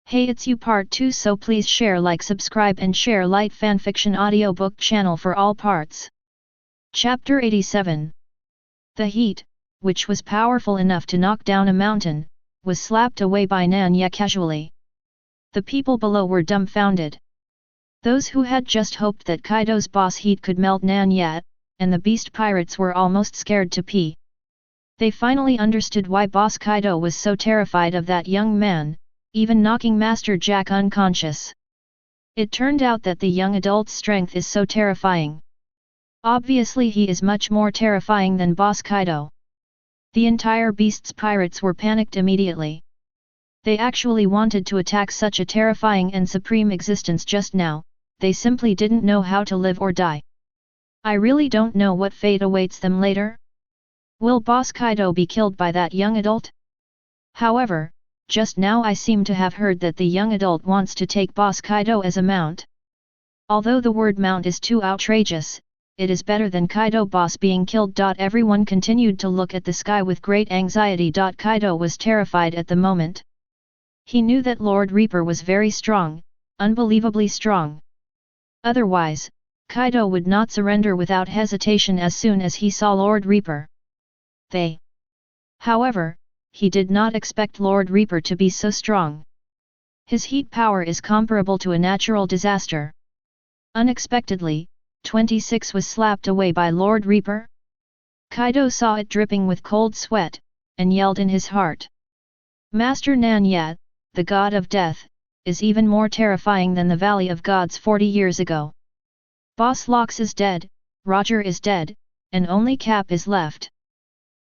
Hey, it's you part 2, so please share, like, subscribe and share light fanfiction audiobook channel for all parts. Chapter 87. The heat, which was powerful enough to knock down a mountain, was slapped away by Nan Ye casually. The people below were dumbfounded. Those who had just hoped that Kaido's boss heat could melt Nan Ye, and the beast pirates were almost scared to pee. They finally understood why boss Kaido was so terrified of that young man, even knocking Master Jack unconscious. It turned out that the young adult's strength is so terrifying. Obviously he is much more terrifying than boss Kaido. The entire beast's pirates were panicked immediately. They actually wanted to attack such a terrifying and supreme existence just now, they simply didn't know how to live or die. I really don't know what fate awaits them later. Will boss Kaido be killed by that young adult? However, just now I seem to have heard that the young adult wants to take boss Kaido as a mount. Although the word mount is too outrageous, it is better than Kaido boss being killed. Everyone continued to look at the sky with great anxiety. Kaido was terrified at the moment. He knew that Lord Reaper was very strong, unbelievably strong. Otherwise, Kaido would not surrender without hesitation as soon as he saw Lord Reaper. However, he did not expect Lord Reaper to be so strong. His heat power is comparable to a natural disaster. Unexpectedly, 26 was slapped away by Lord Reaper. Kaido saw it dripping with cold sweat, and yelled in his heart. Master Nan Ye, the god of death, is even more terrifying than the Valley of Gods 40 years ago. Boss Lockes is dead, Roger is dead, and only Cap is left.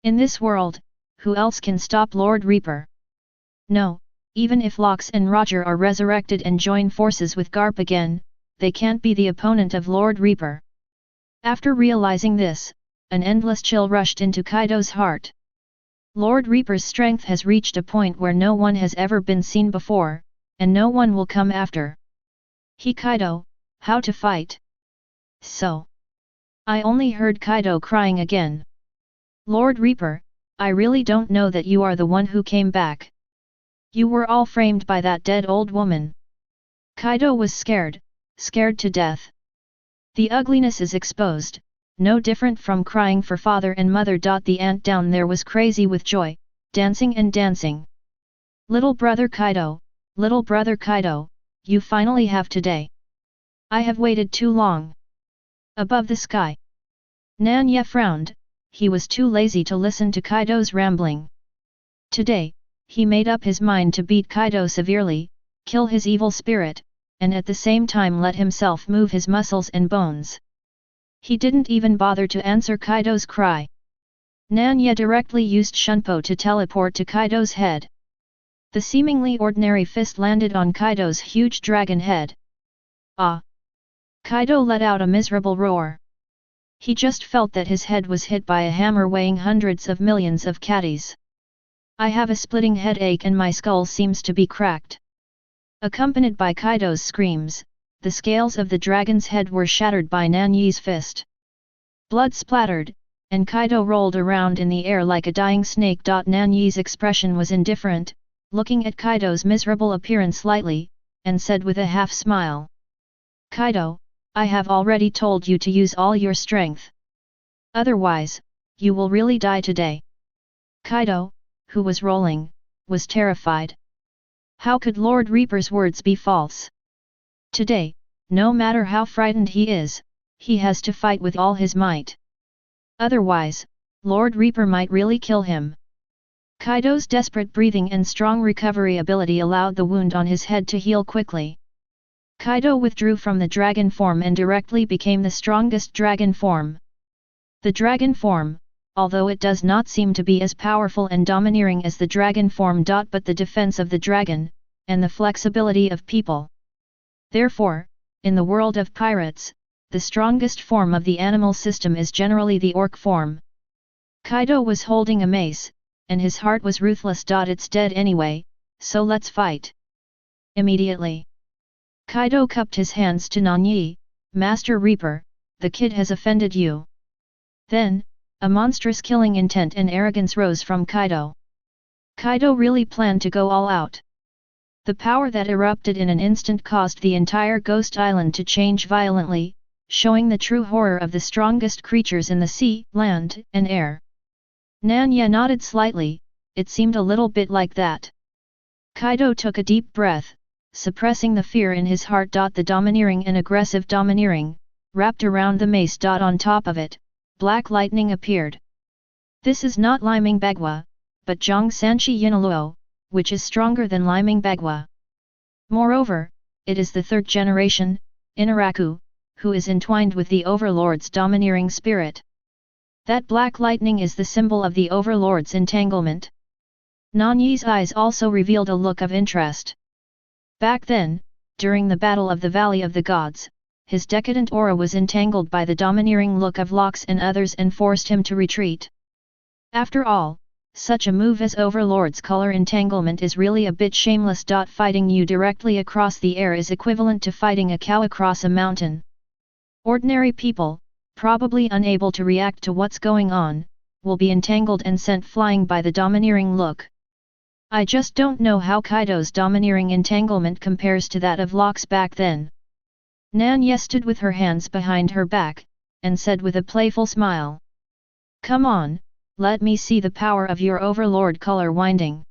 In this world, who else can stop Lord Reaper? No, even if Lockes and Roger are resurrected and join forces with Garp again, they can't be the opponent of Lord Reaper. After realizing this, an endless chill rushed into Kaido's heart. Lord Reaper's strength has reached a point where no one has ever been seen before, and no one will come after. Kaido, how to fight? So. I only heard Kaido crying again. Lord Reaper, I really don't know that you are the one who came back. You were all framed by that dead old woman. Kaido was scared to death. The ugliness is exposed, no different from crying for father and mother. The ant down there was crazy with joy, dancing and dancing. Little brother Kaido, you finally have today. I have waited too long. Above the sky. Nan Ye frowned. He was too lazy to listen to Kaido's rambling. Today, he made up his mind to beat Kaido severely, kill his evil spirit, and at the same time let himself move his muscles and bones. He didn't even bother to answer Kaido's cry. Nan Ye directly used Shunpo to teleport to Kaido's head. The seemingly ordinary fist landed on Kaido's huge dragon head. Ah! Kaido let out a miserable roar. He just felt that his head was hit by a hammer weighing hundreds of millions of catties. I have a splitting headache and my skull seems to be cracked. Accompanied by Kaido's screams, the scales of the dragon's head were shattered by Nan Ye's fist. Blood splattered, and Kaido rolled around in the air like a dying snake. Nan Ye's expression was indifferent, looking at Kaido's miserable appearance lightly, and said with a half smile. Kaido, I have already told you to use all your strength. Otherwise, you will really die today. Kaido, who was rolling, was terrified. How could Lord Reaper's words be false? Today, no matter how frightened he is, he has to fight with all his might. Otherwise, Lord Reaper might really kill him. Kaido's desperate breathing and strong recovery ability allowed the wound on his head to heal quickly. Kaido withdrew from the dragon form and directly became the strongest dragon form. The dragon form, although it does not seem to be as powerful and domineering as the dragon form. But the defense of the dragon, and the flexibility of people. Therefore, in the world of pirates, the strongest form of the animal system is generally the orc form. Kaido was holding a mace, and his heart was ruthless. It's dead anyway, so let's fight. Immediately. Kaido cupped his hands to Nan Ye. Master Reaper, the kid has offended you. Then, a monstrous killing intent and arrogance rose from Kaido. Kaido really planned to go all out. The power that erupted in an instant caused the entire ghost island to change violently, showing the true horror of the strongest creatures in the sea, land, and air. Nan Ye nodded slightly, it seemed a little bit like that. Kaido took a deep breath, suppressing the fear in his heart. The domineering and aggressive domineering, wrapped around the mace. On top of it, black lightning appeared. This is not Liming Bagua, but Zhang Sanshi Yinluo, which is stronger than Liming Bagua. Moreover, it is the third generation, Inaraku, who is entwined with the Overlord's domineering spirit. That black lightning is the symbol of the Overlord's entanglement. Nan Ye's eyes also revealed a look of interest. Back then, during the Battle of the Valley of the Gods, his decadent aura was entangled by the domineering look of Lockes and others and forced him to retreat. After all, such a move as Overlord's color entanglement is really a bit shameless. Fighting you directly across the air is equivalent to fighting a cow across a mountain. Ordinary people, probably unable to react to what's going on, will be entangled and sent flying by the domineering look. I just don't know how Kaido's domineering entanglement compares to that of Lockes back then. Nan Ye stood with her hands behind her back, and said with a playful smile. Come on, let me see the power of your Overlord color winding.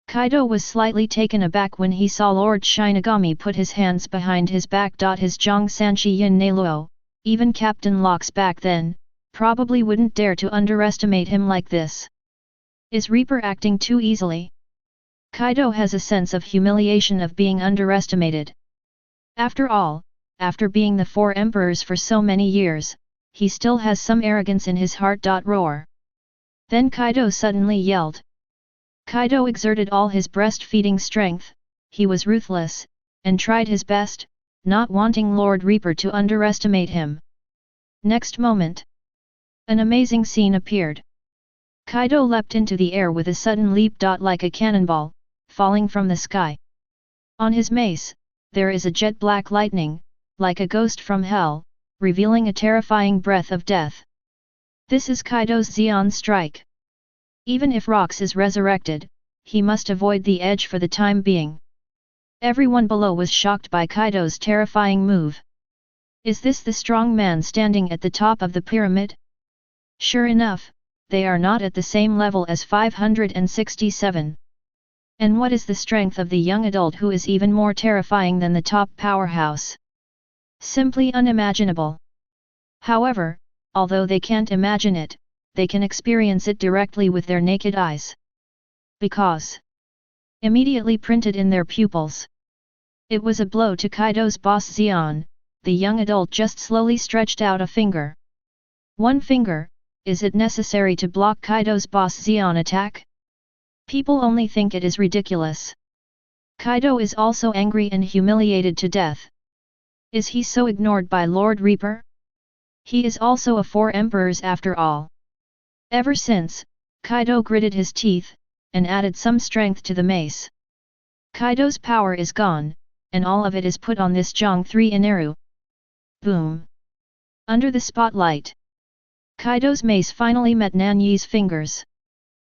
Kaido was slightly taken aback when he saw Lord Shinigami put his hands behind his back. His Zhang Sanshi Yin Neiluo, even Captain Lockes back then, probably wouldn't dare to underestimate him like this. Is Reaper acting too easily? Kaido has a sense of humiliation of being underestimated. After all, after being the four emperors for so many years, he still has some arrogance in his heart. Roar. Then Kaido suddenly yelled. Kaido exerted all his breastfeeding strength, he was ruthless, and tried his best, not wanting Lord Reaper to underestimate him. Next moment, an amazing scene appeared. Kaido leapt into the air with a sudden leap. Like a cannonball, falling from the sky. On his mace, there is a jet black lightning, like a ghost from hell, revealing a terrifying breath of death. This is Kaido's Zeon strike. Even if Rox is resurrected, he must avoid the edge for the time being. Everyone below was shocked by Kaido's terrifying move. Is this the strong man standing at the top of the pyramid? Sure enough, they are not at the same level as 567. And what is the strength of the young adult who is even more terrifying than the top powerhouse? Simply unimaginable. However, although they can't imagine it, they can experience it directly with their naked eyes. Because immediately printed in their pupils. It was a blow to Kaido's boss Zeon. The young adult just slowly stretched out a finger. One finger, is it necessary to block Kaido's boss Zeon attack? People only think it is ridiculous. Kaido is also angry and humiliated to death. Is he so ignored by Lord Reaper? He is also a four emperors after all. Ever since, Kaido gritted his teeth, and added some strength to the mace. Kaido's power is gone, and all of it is put on this Zhang 3 Inaru. Boom! Under the spotlight, Kaido's mace finally met Nan Ye's fingers.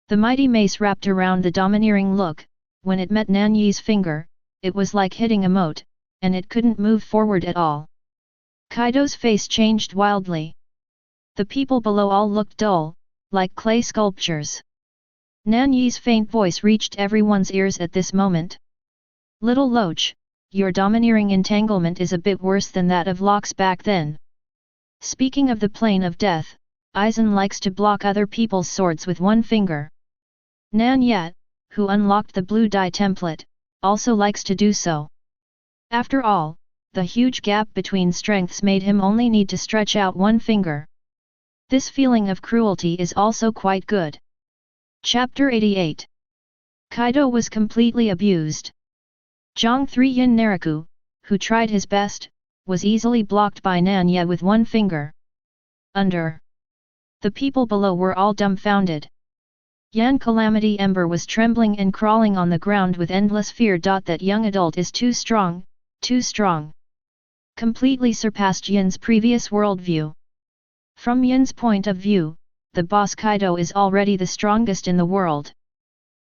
The mighty mace wrapped around the domineering look. When it met Nan Ye's finger, it was like hitting a moat, and it couldn't move forward at all. Kaido's face changed wildly. The people below all looked dull, like clay sculptures. Nan Ye's faint voice reached everyone's ears at this moment. Little Loach, your domineering entanglement is a bit worse than that of Lockes back then. Speaking of the plane of death, Aizen likes to block other people's swords with one finger. Nan Ye, who unlocked the blue dye template, also likes to do so. After all, the huge gap between strengths made him only need to stretch out one finger. This feeling of cruelty is also quite good. Chapter 88. Kaido was completely abused. Zhang 3 Yin Naraku, who tried his best, was easily blocked by Nan Ye with one finger. Under. The people below were all dumbfounded. Yan Calamity Ember was trembling and crawling on the ground with endless fear. That young adult is too strong, too strong. Completely surpassed Yin's previous worldview. From Yin's point of view, the boss Kaido is already the strongest in the world.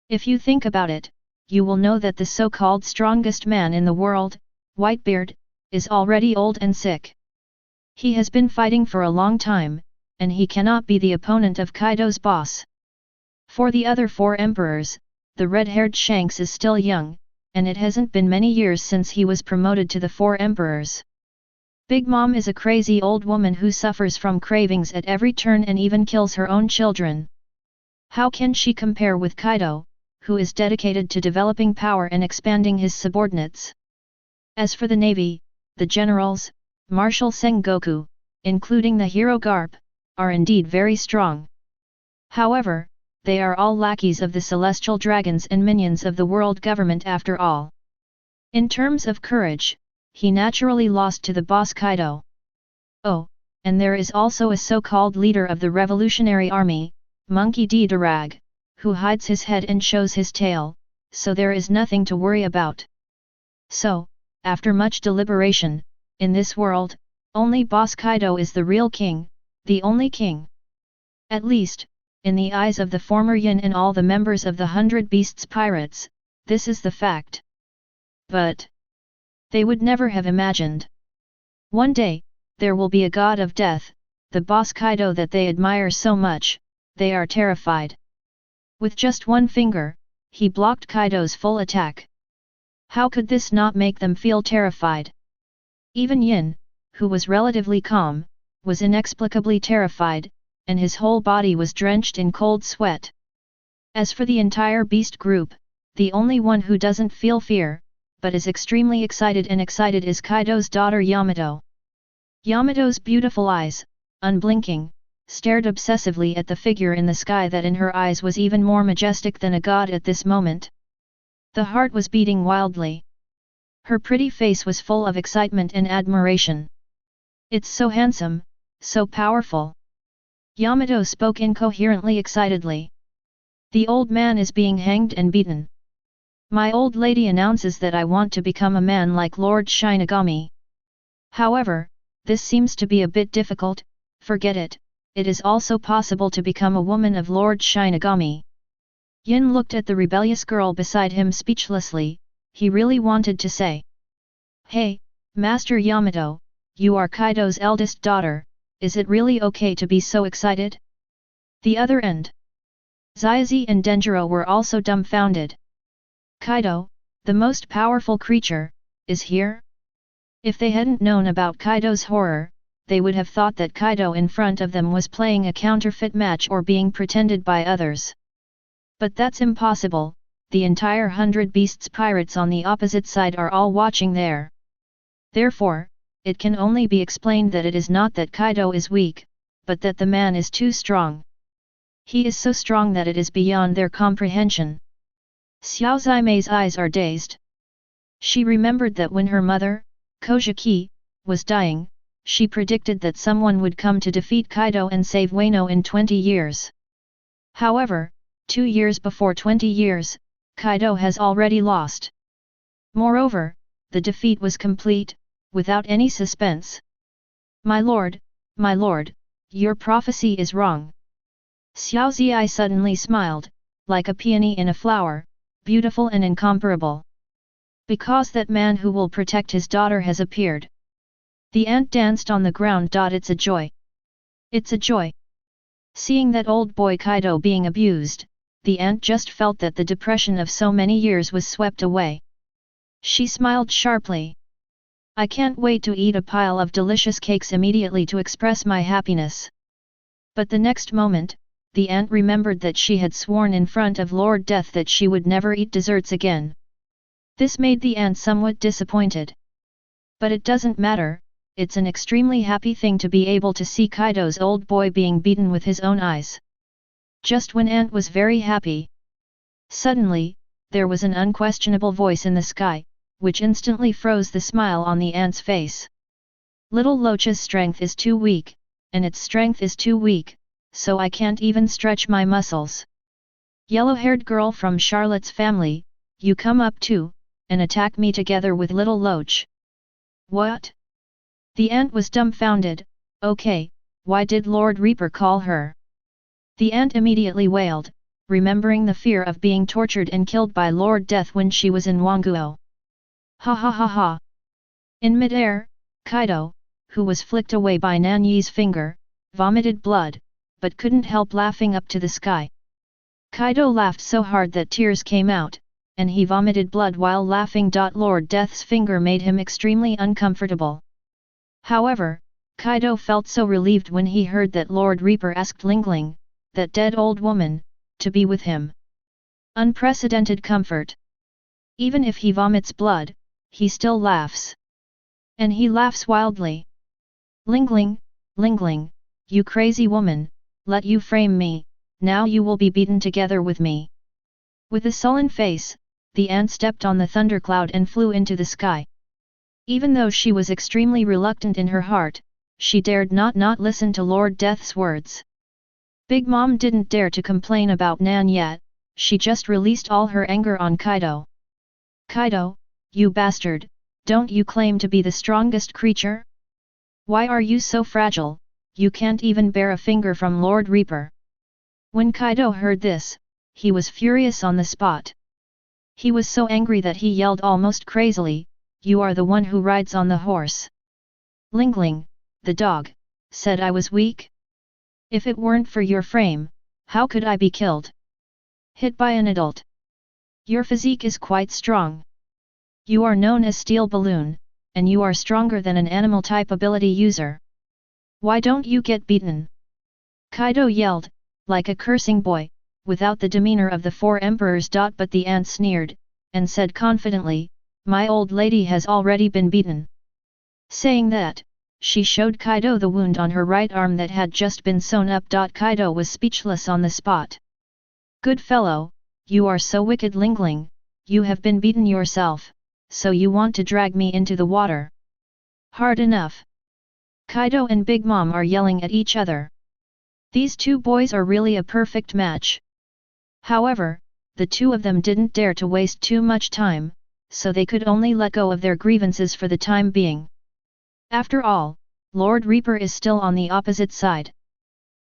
If you think about it, you will know that the so-called strongest man in the world, Whitebeard, is already old and sick. He has been fighting for a long time, and he cannot be the opponent of Kaido's boss. For the other 4 emperors, the red-haired Shanks is still young, and it hasn't been many years since he was promoted to the 4 emperors. Big Mom is a crazy old woman who suffers from cravings at every turn and even kills her own children. How can she compare with Kaido, who is dedicated to developing power and expanding his subordinates? As for the navy, the generals, Marshal Sengoku, including the hero Garp, are indeed very strong. However, they are all lackeys of the celestial dragons and minions of the world government after all. In terms of courage, he naturally lost to the boss Kaido. Oh, and there is also a so-called leader of the revolutionary army, Monkey D. Darag, who hides his head and shows his tail, so there is nothing to worry about. So, after much deliberation, in this world, only boss Kaido is the real king, the only king. At least, in the eyes of the former Yin and all the members of the 100 Beasts Pirates, this is the fact. But they would never have imagined. One day, there will be a god of death, the boss Kaido that they admire so much, they are terrified. With just one finger, he blocked Kaido's full attack. How could this not make them feel terrified? Even Yin, who was relatively calm, was inexplicably terrified, and his whole body was drenched in cold sweat. As for the entire beast group, the only one who doesn't feel fear, but is extremely excited is Kaido's daughter Yamato. Yamato's beautiful eyes, unblinking, stared obsessively at the figure in the sky that in her eyes was even more majestic than a god at this moment. The heart was beating wildly. Her pretty face was full of excitement and admiration. It's so handsome, so powerful. Yamato spoke incoherently excitedly. The old man is being hanged and beaten. My old lady announces that I want to become a man like Lord Shinigami. However, this seems to be a bit difficult, forget it, it is also possible to become a woman of Lord Shinigami. Yin looked at the rebellious girl beside him speechlessly, he really wanted to say. Hey, Master Yamato, you are Kaido's eldest daughter, is it really okay to be so excited? The other end. Xiaozi and Denjiro were also dumbfounded. Kaido, the most powerful creature, is here? If they hadn't known about Kaido's horror, they would have thought that Kaido in front of them was playing a counterfeit match or being pretended by others. But that's impossible, the entire 100 Beasts Pirates on the opposite side are all watching there. Therefore, it can only be explained that it is not that Kaido is weak, but that the man is too strong. He is so strong that it is beyond their comprehension. Xiao Zimei's eyes are dazed. She remembered that when her mother, Kojiki, was dying, she predicted that someone would come to defeat Kaido and save Wano in 20 years. However, 2 years before 20 years, Kaido has already lost. Moreover, the defeat was complete, without any suspense. My lord, your prophecy is wrong. Xiao Zai suddenly smiled, like a peony in a flower, beautiful and incomparable. Because that man who will protect his daughter has appeared. The ant danced on the ground. It's a joy. It's a joy. Seeing that old boy Kaido being abused, the ant just felt that the depression of so many years was swept away. She smiled sharply. I can't wait to eat a pile of delicious cakes immediately to express my happiness. But the next moment, the ant remembered that she had sworn in front of Lord Death that she would never eat desserts again. This made the ant somewhat disappointed. But it doesn't matter, it's an extremely happy thing to be able to see Kaido's old boy being beaten with his own eyes. Just when Ant was very happy. Suddenly, there was an unquestionable voice in the sky, which instantly froze the smile on the ant's face. Little Locha's strength is too weak, and its strength is too weak, so I can't even stretch my muscles. Yellow-haired girl from Charlotte's family, you come up too, and attack me together with little Loach. What? The ant was dumbfounded. Okay, why did Lord Reaper call her? The ant immediately wailed, remembering the fear of being tortured and killed by Lord Death when she was in Wangguo. Ha ha ha ha! In mid-air, Kaido, who was flicked away by Nan Ye's finger, vomited blood, but couldn't help laughing up to the sky. Kaido laughed so hard that tears came out, and he vomited blood while laughing. Lord Death's finger made him extremely uncomfortable. However, Kaido felt so relieved when he heard that Lord Reaper asked Lingling, that dead old woman, to be with him. Unprecedented comfort. Even if he vomits blood, he still laughs. And he laughs wildly. Lingling, Lingling, you crazy woman, let you frame me, now you will be beaten together with me. With a sullen face, the ant stepped on the thundercloud and flew into the sky. Even though she was extremely reluctant in her heart, she dared not listen to Lord Death's words. Big Mom didn't dare to complain about Nan Ye, she just released all her anger on Kaido. Kaido, you bastard, don't you claim to be the strongest creature? Why are you so fragile, you can't even bear a finger from Lord Reaper? When Kaido heard this, he was furious on the spot. He was so angry that he yelled almost crazily, you are the one who rides on the horse. Lingling, the dog, said I was weak? If it weren't for your frame, how could I be killed? Hit by an adult. Your physique is quite strong. You are known as Steel Balloon, and you are stronger than an animal-type ability user. Why don't you get beaten? Kaido yelled, like a cursing boy, without the demeanor of the four emperors. But the ant sneered, and said confidently, my old lady has already been beaten. Saying that, she showed Kaido the wound on her right arm that had just been sewn up. Kaido was speechless on the spot. Good fellow, you are so wicked. Lingling, you have been beaten yourself, so you want to drag me into the water. Hard enough. Kaido and Big Mom are yelling at each other. These two boys are really a perfect match. However, the two of them didn't dare to waste too much time, so they could only let go of their grievances for the time being. After all, Lord Reaper is still on the opposite side.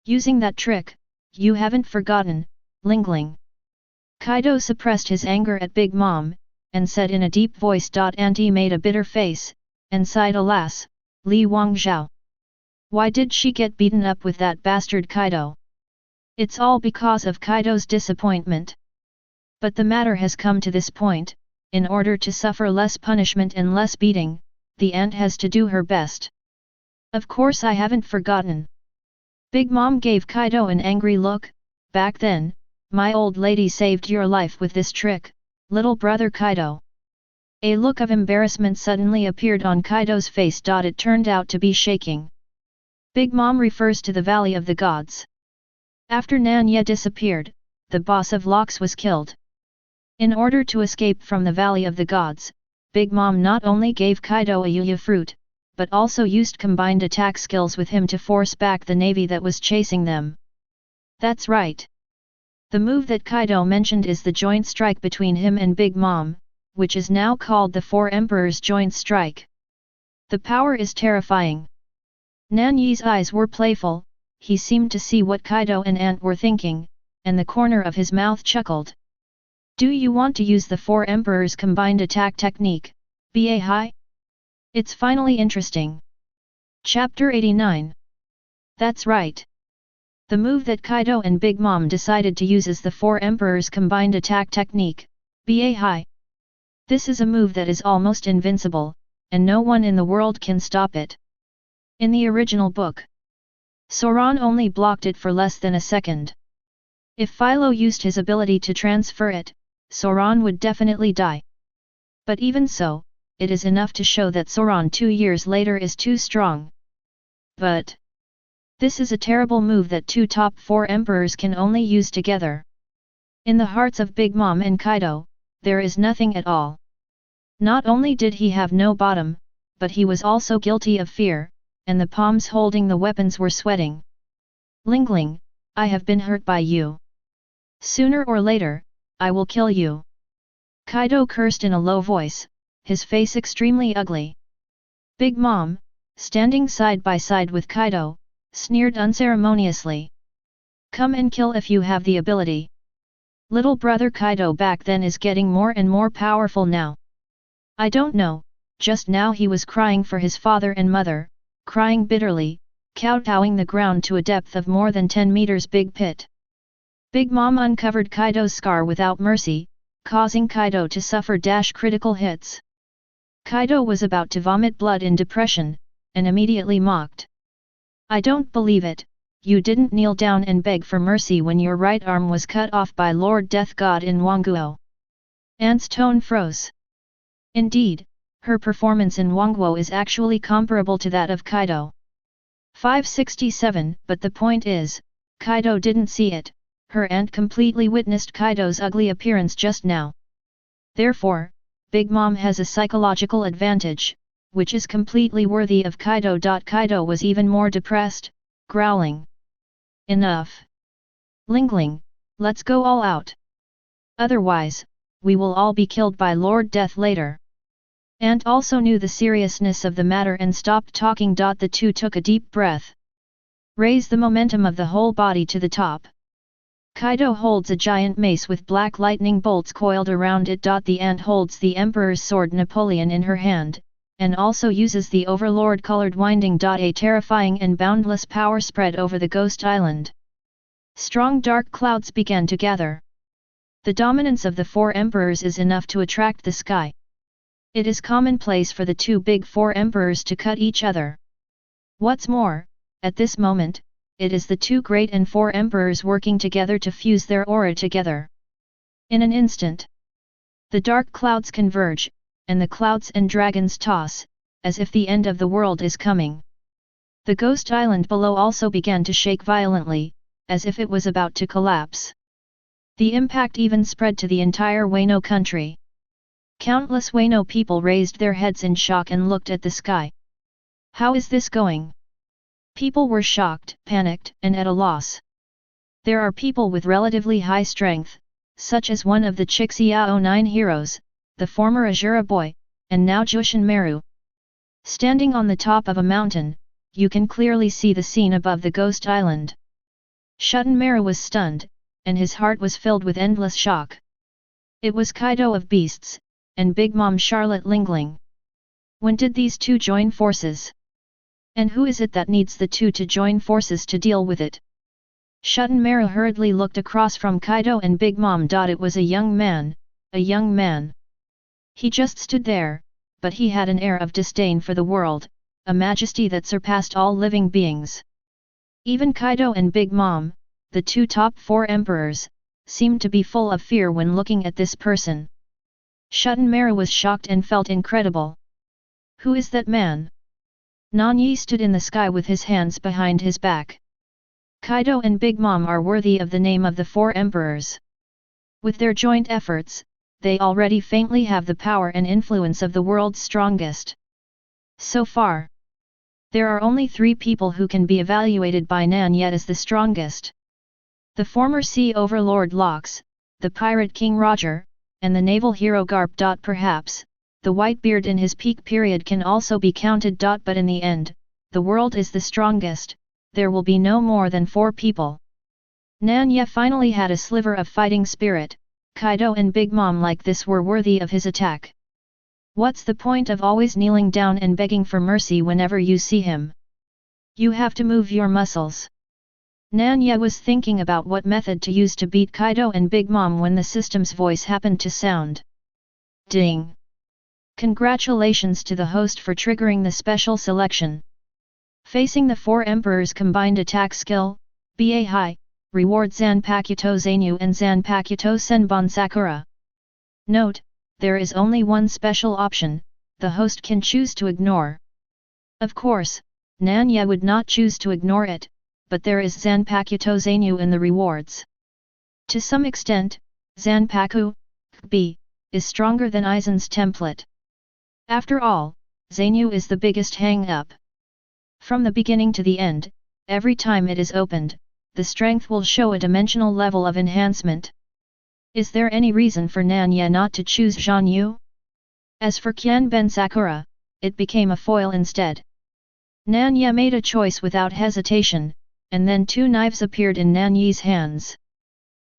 Using that trick, you haven't forgotten, Lingling. Kaido suppressed his anger at Big Mom, and said in a deep voice. Auntie made a bitter face, and sighed alas, Li Wangzhao. Why did she get beaten up with that bastard Kaido? It's all because of Kaido's disappointment. But the matter has come to this point, in order to suffer less punishment and less beating, the ant has to do her best. Of course I haven't forgotten. Big Mom gave Kaido an angry look. Back then, my old lady saved your life with this trick, little brother Kaido. A look of embarrassment suddenly appeared on Kaido's face. It turned out to be shaking. Big Mom refers to the Valley of the Gods. After Nan Ye disappeared, the boss of Lockes was killed. In order to escape from the Valley of the Gods, Big Mom not only gave Kaido a yuya fruit, but also used combined attack skills with him to force back the navy that was chasing them. That's right. The move that Kaido mentioned is the joint strike between him and Big Mom, which is now called the Four Emperors Joint Strike. The power is terrifying. Nan Ye's eyes were playful, he seemed to see what Kaido and Ant were thinking, and the corner of his mouth chuckled. Do you want to use the Four Emperors combined attack technique, BA High? It's finally interesting. Chapter 89. That's right. The move that Kaido and Big Mom decided to use is the Four Emperors combined attack technique, BA High. This is a move that is almost invincible, and no one in the world can stop it. In the original book, Soran only blocked it for less than a second. If Philo used his ability to transfer it, Soran would definitely die. But even so, it is enough to show that Soran 2 years later is too strong. But this is a terrible move that two top 4 emperors can only use together. In the hearts of Big Mom and Kaido, there is nothing at all. Not only did he have no bottom, but he was also guilty of fear, and the palms holding the weapons were sweating. Lingling, I have been hurt by you. Sooner or later, I will kill you. Kaido cursed in a low voice, his face extremely ugly. Big Mom, standing side by side with Kaido, sneered unceremoniously. Come and kill if you have the ability. Little brother Kaido back then is getting more and more powerful now. I don't know, just now he was crying for his father and mother, crying bitterly, kowtowing the ground to a depth of more than 10 meters big pit. Big Mom uncovered Kaido's scar without mercy, causing Kaido to suffer critical hits. Kaido was about to vomit blood in depression, and immediately mocked. I don't believe it, you didn't kneel down and beg for mercy when your right arm was cut off by Lord Death God in Wangguo. Ant's tone froze. Indeed, her performance in Wangguo is actually comparable to that of Kaido. 567. But the point is, Kaido didn't see it, her aunt completely witnessed Kaido's ugly appearance just now. Therefore, Big Mom has a psychological advantage, which is completely worthy of Kaido. Kaido was even more depressed, growling. Enough! Lingling, let's go all out. Otherwise, we will all be killed by Lord Death later. Ant also knew the seriousness of the matter and stopped talking. The two took a deep breath. Raise the momentum of the whole body to the top. Kaido holds a giant mace with black lightning bolts coiled around it. The ant holds the Emperor's sword Napoleon in her hand, and also uses the Overlord-colored winding. A terrifying and boundless power spread over the Ghost Island. Strong dark clouds began to gather. The dominance of the four emperors is enough to attract the sky. It is commonplace for the two big four emperors to cut each other. What's more, at this moment, it is the two great and four emperors working together to fuse their aura together. In an instant, the dark clouds converge, and the clouds and dragons toss, as if the end of the world is coming. The Ghost Island below also began to shake violently, as if it was about to collapse. The impact even spread to the entire Wano country. Countless Wano people raised their heads in shock and looked at the sky. How is this going? People were shocked, panicked, and at a loss. There are people with relatively high strength, such as one of the Chixiao 9 heroes, the former Azura boy, and now Jushin Meru. Standing on the top of a mountain, you can clearly see the scene above the Ghost Island. Shuten Meru was stunned, and his heart was filled with endless shock. It was Kaido of Beasts, and Big Mom Charlotte Lingling. When did these two join forces? And who is it that needs the two to join forces to deal with it? Shuten Meru hurriedly looked across from Kaido and Big Mom. It was a young man, a young man. He just stood there, but he had an air of disdain for the world, a majesty that surpassed all living beings. Even Kaido and Big Mom, the two top four emperors, seemed to be full of fear when looking at this person. Shuten Meru was shocked and felt incredible. Who is that man? Nan Ye stood in the sky with his hands behind his back. Kaido and Big Mom are worthy of the name of the four emperors. With their joint efforts, they already faintly have the power and influence of the world's strongest. So far, there are only 3 people who can be evaluated by Nan Ye as the strongest. The former Sea Overlord Lockes, the Pirate King Roger, and the naval hero Karp. Perhaps, the Whitebeard in his peak period can also be counted. But in the end, the world is the strongest, there will be no more than 4 people. Nan Ye finally had a sliver of fighting spirit. Kaido and Big Mom like this were worthy of his attack. What's the point of always kneeling down and begging for mercy whenever you see him? You have to move your muscles. Nan Ye was thinking about what method to use to beat Kaido and Big Mom when the system's voice happened to sound. Ding! Congratulations to the host for triggering the special selection. Facing the 4 emperors' combined attack skill, BA High, reward Zanpakuto Zainu and Zanpakuto Senbon Sakura. Note, there is only one special option, the host can choose to ignore. Of course, Nan Ye would not choose to ignore it, but there is Zanpakuto Zainu in the rewards. To some extent, Zanpaku, B, is stronger than Aizen's template. After all, Zainu is the biggest hang-up. From the beginning to the end, every time it is opened, the strength will show a dimensional level of enhancement. Is there any reason for Nan Ye not to choose Zhan Yu? As for Qianben Sakura, it became a foil instead. Nan Ye made a choice without hesitation, and then 2 knives appeared in Nan Ye's hands.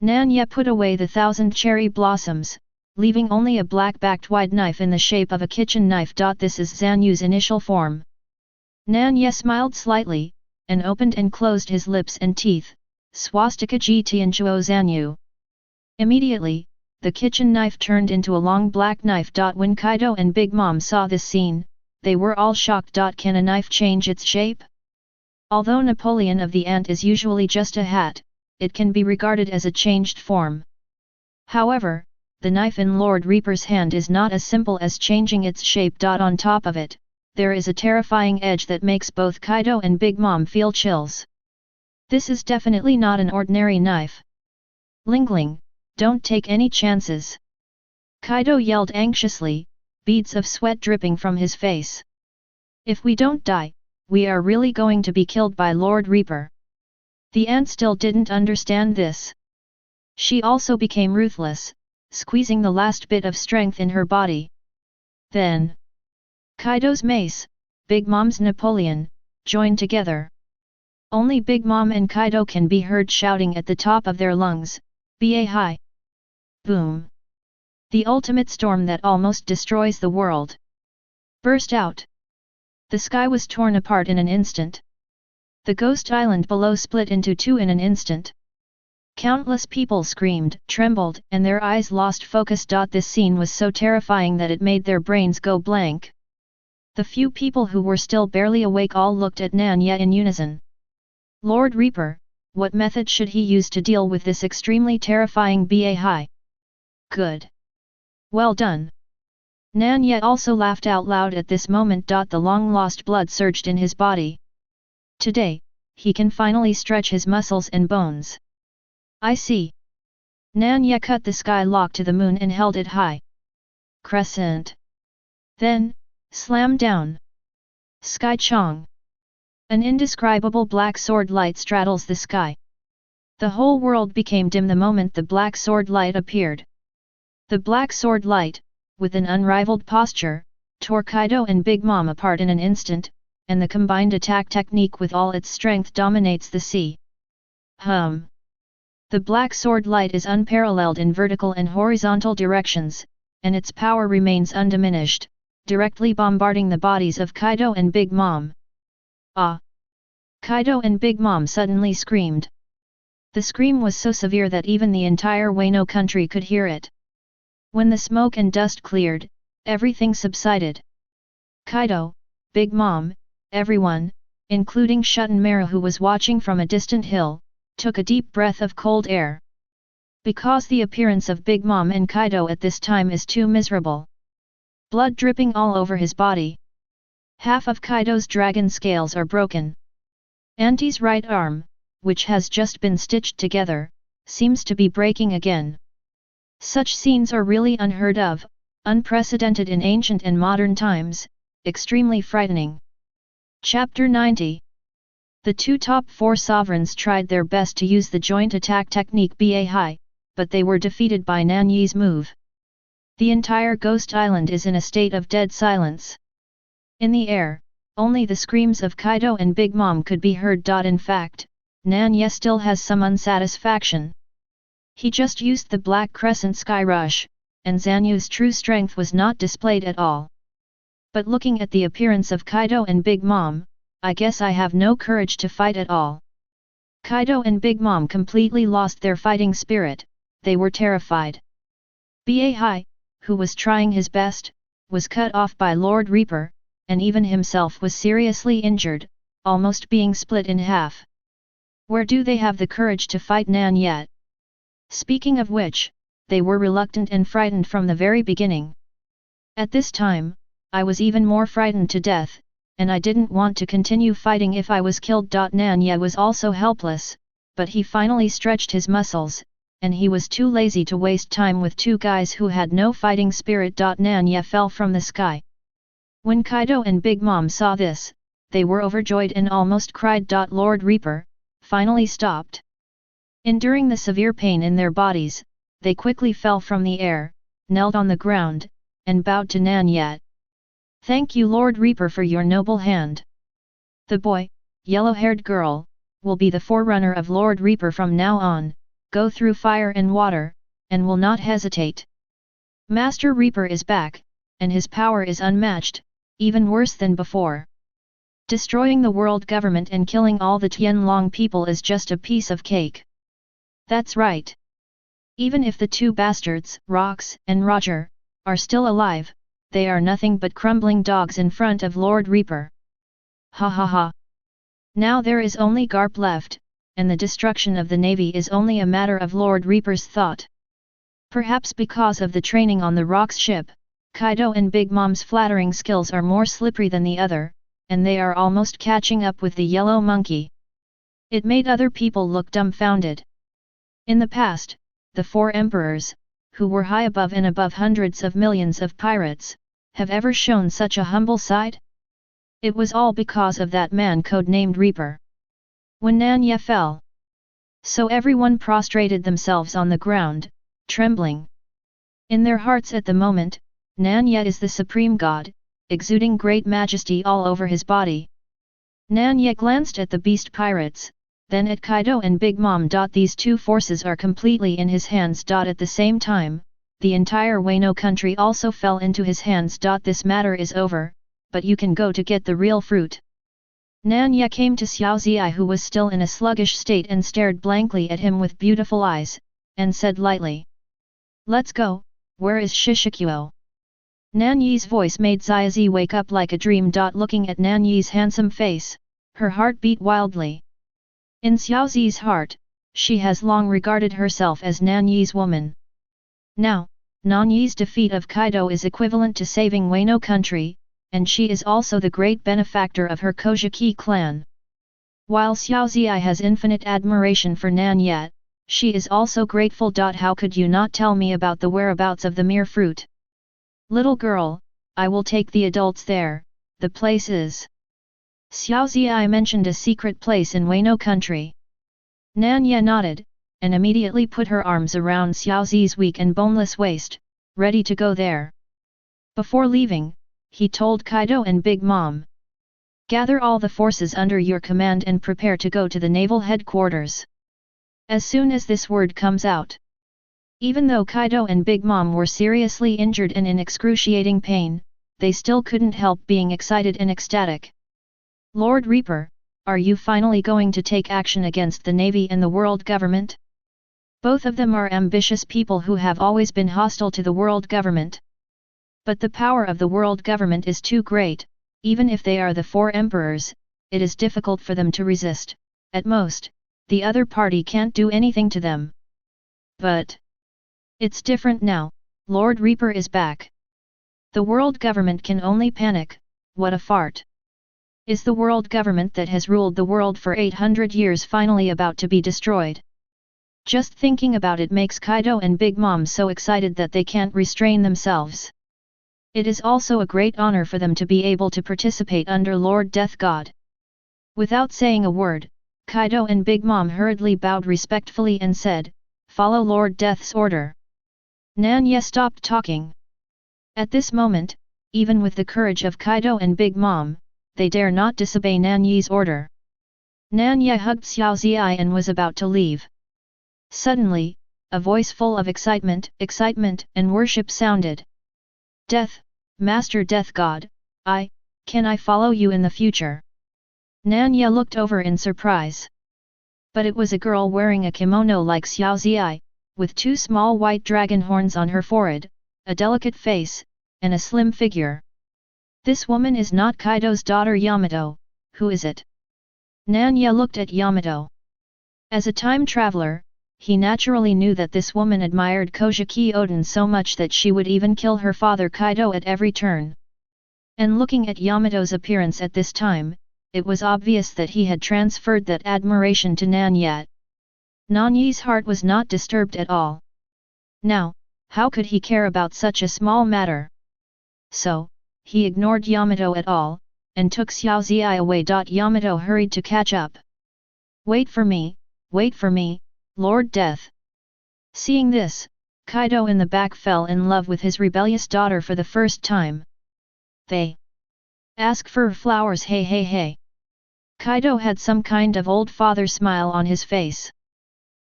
Nan Ye put away the 1,000 cherry blossoms, leaving only a black-backed wide knife in the shape of a kitchen knife. This is Zhan Yu's initial form. Nan Ye smiled slightly, and opened and closed his lips and teeth, swastika ji tianzhuo Zhan Yu. Immediately, the kitchen knife turned into a long black knife. When Kaido and Big Mom saw this scene, they were all shocked. Can a knife change its shape? Although Napoleon of the Ant is usually just a hat, it can be regarded as a changed form. However, the knife in Lord Reaper's hand is not as simple as changing its shape. On top of it, there is a terrifying edge that makes both Kaido and Big Mom feel chills. This is definitely not an ordinary knife. Lingling, don't take any chances. Kaido yelled anxiously, beads of sweat dripping from his face. If we don't die, we are really going to be killed by Lord Reaper. The ant still didn't understand this. She also became ruthless, squeezing the last bit of strength in her body. Then, Kaido's mace, Big Mom's Napoleon, joined together. Only Big Mom and Kaido can be heard shouting at the top of their lungs, "Ba hi!" Boom! The ultimate storm that almost destroys the world burst out. The sky was torn apart in an instant. The ghost island below split into two in an instant. Countless people screamed, trembled, and their eyes lost focus. This scene was so terrifying that it made their brains go blank. The few people who were still barely awake all looked at Nan Ye in unison. Lord Reaper, what method should he use to deal with this extremely terrifying Ba hi? Good. Well done. Nan Ye also laughed out loud at this moment. The long-lost blood surged in his body. Today, he can finally stretch his muscles and bones. I see. Nan Ye cut the sky lock to the moon and held it high. Crescent. Then, slam down. Sky Chong. An indescribable black sword light straddles the sky. The whole world became dim the moment the black sword light appeared. The black sword light, with an unrivaled posture, tore Kaido and Big Mom apart in an instant, and the combined attack technique with all its strength dominates the sea. The black sword light is unparalleled in vertical and horizontal directions, and its power remains undiminished, directly bombarding the bodies of Kaido and Big Mom. Ah! Kaido and Big Mom suddenly screamed. The scream was so severe that even the entire Wano country could hear it. When the smoke and dust cleared, everything subsided. Kaido, Big Mom, everyone, including Shuten-Mara who was watching from a distant hill, took a deep breath of cold air. Because the appearance of Big Mom and Kaido at this time is too miserable. Blood dripping all over his body. Half of Kaido's dragon scales are broken. Auntie's right arm, which has just been stitched together, seems to be breaking again. Such scenes are really unheard of, unprecedented in ancient and modern times, extremely frightening. Chapter 90. The two top 4 sovereigns tried their best to use the joint attack technique Ba hi, but they were defeated by Nan Ye's move. The entire Ghost Island is in a state of dead silence. In the air, only the screams of Kaido and Big Mom could be heard. In fact, Nan Ye still has some unsatisfaction. He just used the Black Crescent Sky Rush, and Zhan Yu's true strength was not displayed at all. But looking at the appearance of Kaido and Big Mom, I guess I have no courage to fight at all. Kaido and Big Mom completely lost their fighting spirit, they were terrified. Ba hi, who was trying his best, was cut off by Lord Reaper, and even himself was seriously injured, almost being split in half. Where do they have the courage to fight Nan Ye? Speaking of which, they were reluctant and frightened from the very beginning. At this time, I was even more frightened to death, and I didn't want to continue fighting if I was killed. Nan Ye was also helpless, but he finally stretched his muscles, and he was too lazy to waste time with two guys who had no fighting spirit. Nan Ye fell from the sky. When Kaido and Big Mom saw this, they were overjoyed and almost cried. Lord Reaper finally stopped. Enduring the severe pain in their bodies, they quickly fell from the air, knelt on the ground, and bowed to Nan Ye. Thank you Lord Reaper for your noble hand. The boy, yellow-haired girl, will be the forerunner of Lord Reaper from now on, go through fire and water, and will not hesitate. Master Reaper is back, and his power is unmatched, even worse than before. Destroying the world government and killing all the Tianlong people is just a piece of cake. That's right. Even if the two bastards, Lockes and Roger, are still alive, they are nothing but crumbling dogs in front of Lord Reaper. Ha ha ha. Now there is only Garp left, and the destruction of the navy is only a matter of Lord Reaper's thought. Perhaps because of the training on the Rock's ship, Kaido and Big Mom's flattering skills are more slippery than the other, and they are almost catching up with the yellow monkey. It made other people look dumbfounded. In the past, the four emperors, who were high above and above hundreds of millions of pirates, have ever shown such a humble side? It was all because of that man codenamed Reaper. When Nan Ye fell, so everyone prostrated themselves on the ground, trembling. In their hearts at the moment, Nan Ye is the supreme god, exuding great majesty all over his body. Nan Ye glanced at the beast pirates, then at Kaido and Big Mom. These two forces are completely in his hands. At the same time, the entire Wano country also fell into his hands. This matter is over, but you can go to get the real fruit. Nan Ye came to Xiao Ziyai, who was still in a sluggish state, and stared blankly at him with beautiful eyes, and said lightly, "Let's go, where is Shishikuo?" Nan Ye's voice made Xiaozi wake up like a dream. Looking at Nan Ye's handsome face, her heart beat wildly. In Xiaozi's heart, she has long regarded herself as Nan Ye's woman. Now, Nan Ye's defeat of Kaido is equivalent to saving Wano country, and she is also the great benefactor of her Kojiki clan. While Xiaozi has infinite admiration for Nan Ye, she is also grateful. How could you not tell me about the whereabouts of the mere fruit? Little girl, I will take the adults there. The place is... Xiaozi mentioned a secret place in Wano country. Nan Ye nodded, and immediately put her arms around Xiaozi's weak and boneless waist, ready to go there. Before leaving, he told Kaido and Big Mom, "Gather all the forces under your command and prepare to go to the naval headquarters." As soon as this word comes out, even though Kaido and Big Mom were seriously injured and in excruciating pain, they still couldn't help being excited and ecstatic. "Lord Reaper, are you finally going to take action against the Navy and the world government?" Both of them are ambitious people who have always been hostile to the world government. But the power of the world government is too great. Even if they are the four emperors, it is difficult for them to resist. At most, the other party can't do anything to them. But it's different now. Lord Reaper is back. The world government can only panic. What a fart! Is the world government that has ruled the world for 800 years finally about to be destroyed? Just thinking about it makes Kaido and Big Mom so excited that they can't restrain themselves. It is also a great honor for them to be able to participate under Lord Death God. Without saying a word, Kaido and Big Mom hurriedly bowed respectfully and said, "Follow Lord Death's order." Nan Ye stopped talking. At this moment, even with the courage of Kaido and Big Mom, they dare not disobey Nan Ye's order. Nan Ye hugged Xiaozi and was about to leave. Suddenly, a voice full of excitement and worship sounded. "Death, Master Death God, can I follow you in the future?" Nan Ye looked over in surprise. But it was a girl wearing a kimono like Xiaozi, with two small white dragon horns on her forehead, a delicate face, and a slim figure. This woman is not Kaido's daughter Yamato. Who is it? Nan Ye looked at Yamato. As a time traveler, he naturally knew that this woman admired Kojiki Oden so much that she would even kill her father Kaido at every turn. And looking at Yamato's appearance at this time, it was obvious that he had transferred that admiration to Nan Ye. Nan Ye's heart was not disturbed at all. Now, how could he care about such a small matter? So, he ignored Yamato at all, and took Xiaozi away. Yamato hurried to catch up. Wait for me, Lord Death." Seeing this, Kaido in the back fell in love with his rebellious daughter for the first time. "They ask for flowers, hey. Kaido had some kind of old father smile on his face.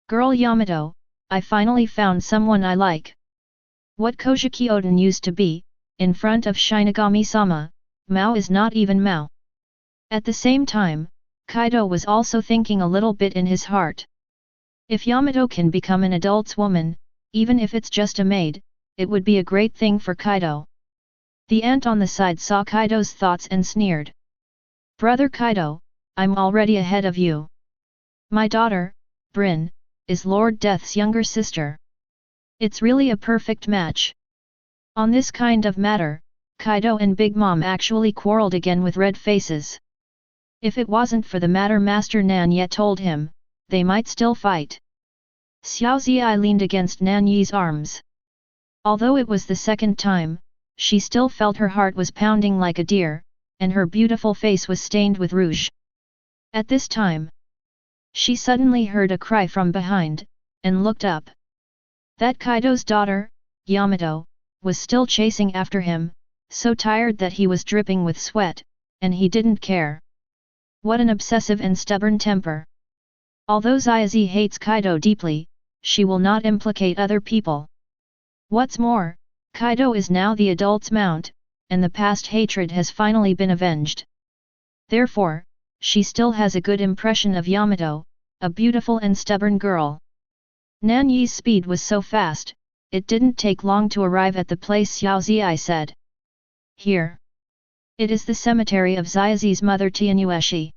Girl Yamato, I finally found someone I like. What Kojiki Oden used to be, in front of Shinigami-sama, Mao is not even Mao. At the same time, Kaido was also thinking a little bit in his heart. If Yamato can become an adult's woman, even if it's just a maid, it would be a great thing for Kaido. The ant on the side saw Kaido's thoughts and sneered. Brother Kaido, I'm already ahead of you. My daughter, Brin, is Lord Death's younger sister. It's really a perfect match. On this kind of matter, Kaido and Big Mom actually quarreled again with red faces. If it wasn't for the matter Master Nan Ye told him, they might still fight. Xiao Ziyai leaned against Nan Ye's arms. Although it was the second time, she still felt her heart was pounding like a deer, and her beautiful face was stained with rouge. At this time, she suddenly heard a cry from behind, and looked up. That Kaido's daughter, Yamato, was still chasing after him, so tired that he was dripping with sweat, and he didn't care. What an obsessive and stubborn temper. Although Xiaozi hates Kaido deeply, she will not implicate other people. What's more, Kaido is now the adult's mount, and the past hatred has finally been avenged. Therefore, she still has a good impression of Yamato, a beautiful and stubborn girl. Nan Ye's speed was so fast, it didn't take long to arrive at the place Xiao Ziyai said. Here. It is the cemetery of Xiaozi's mother Tianyueshi.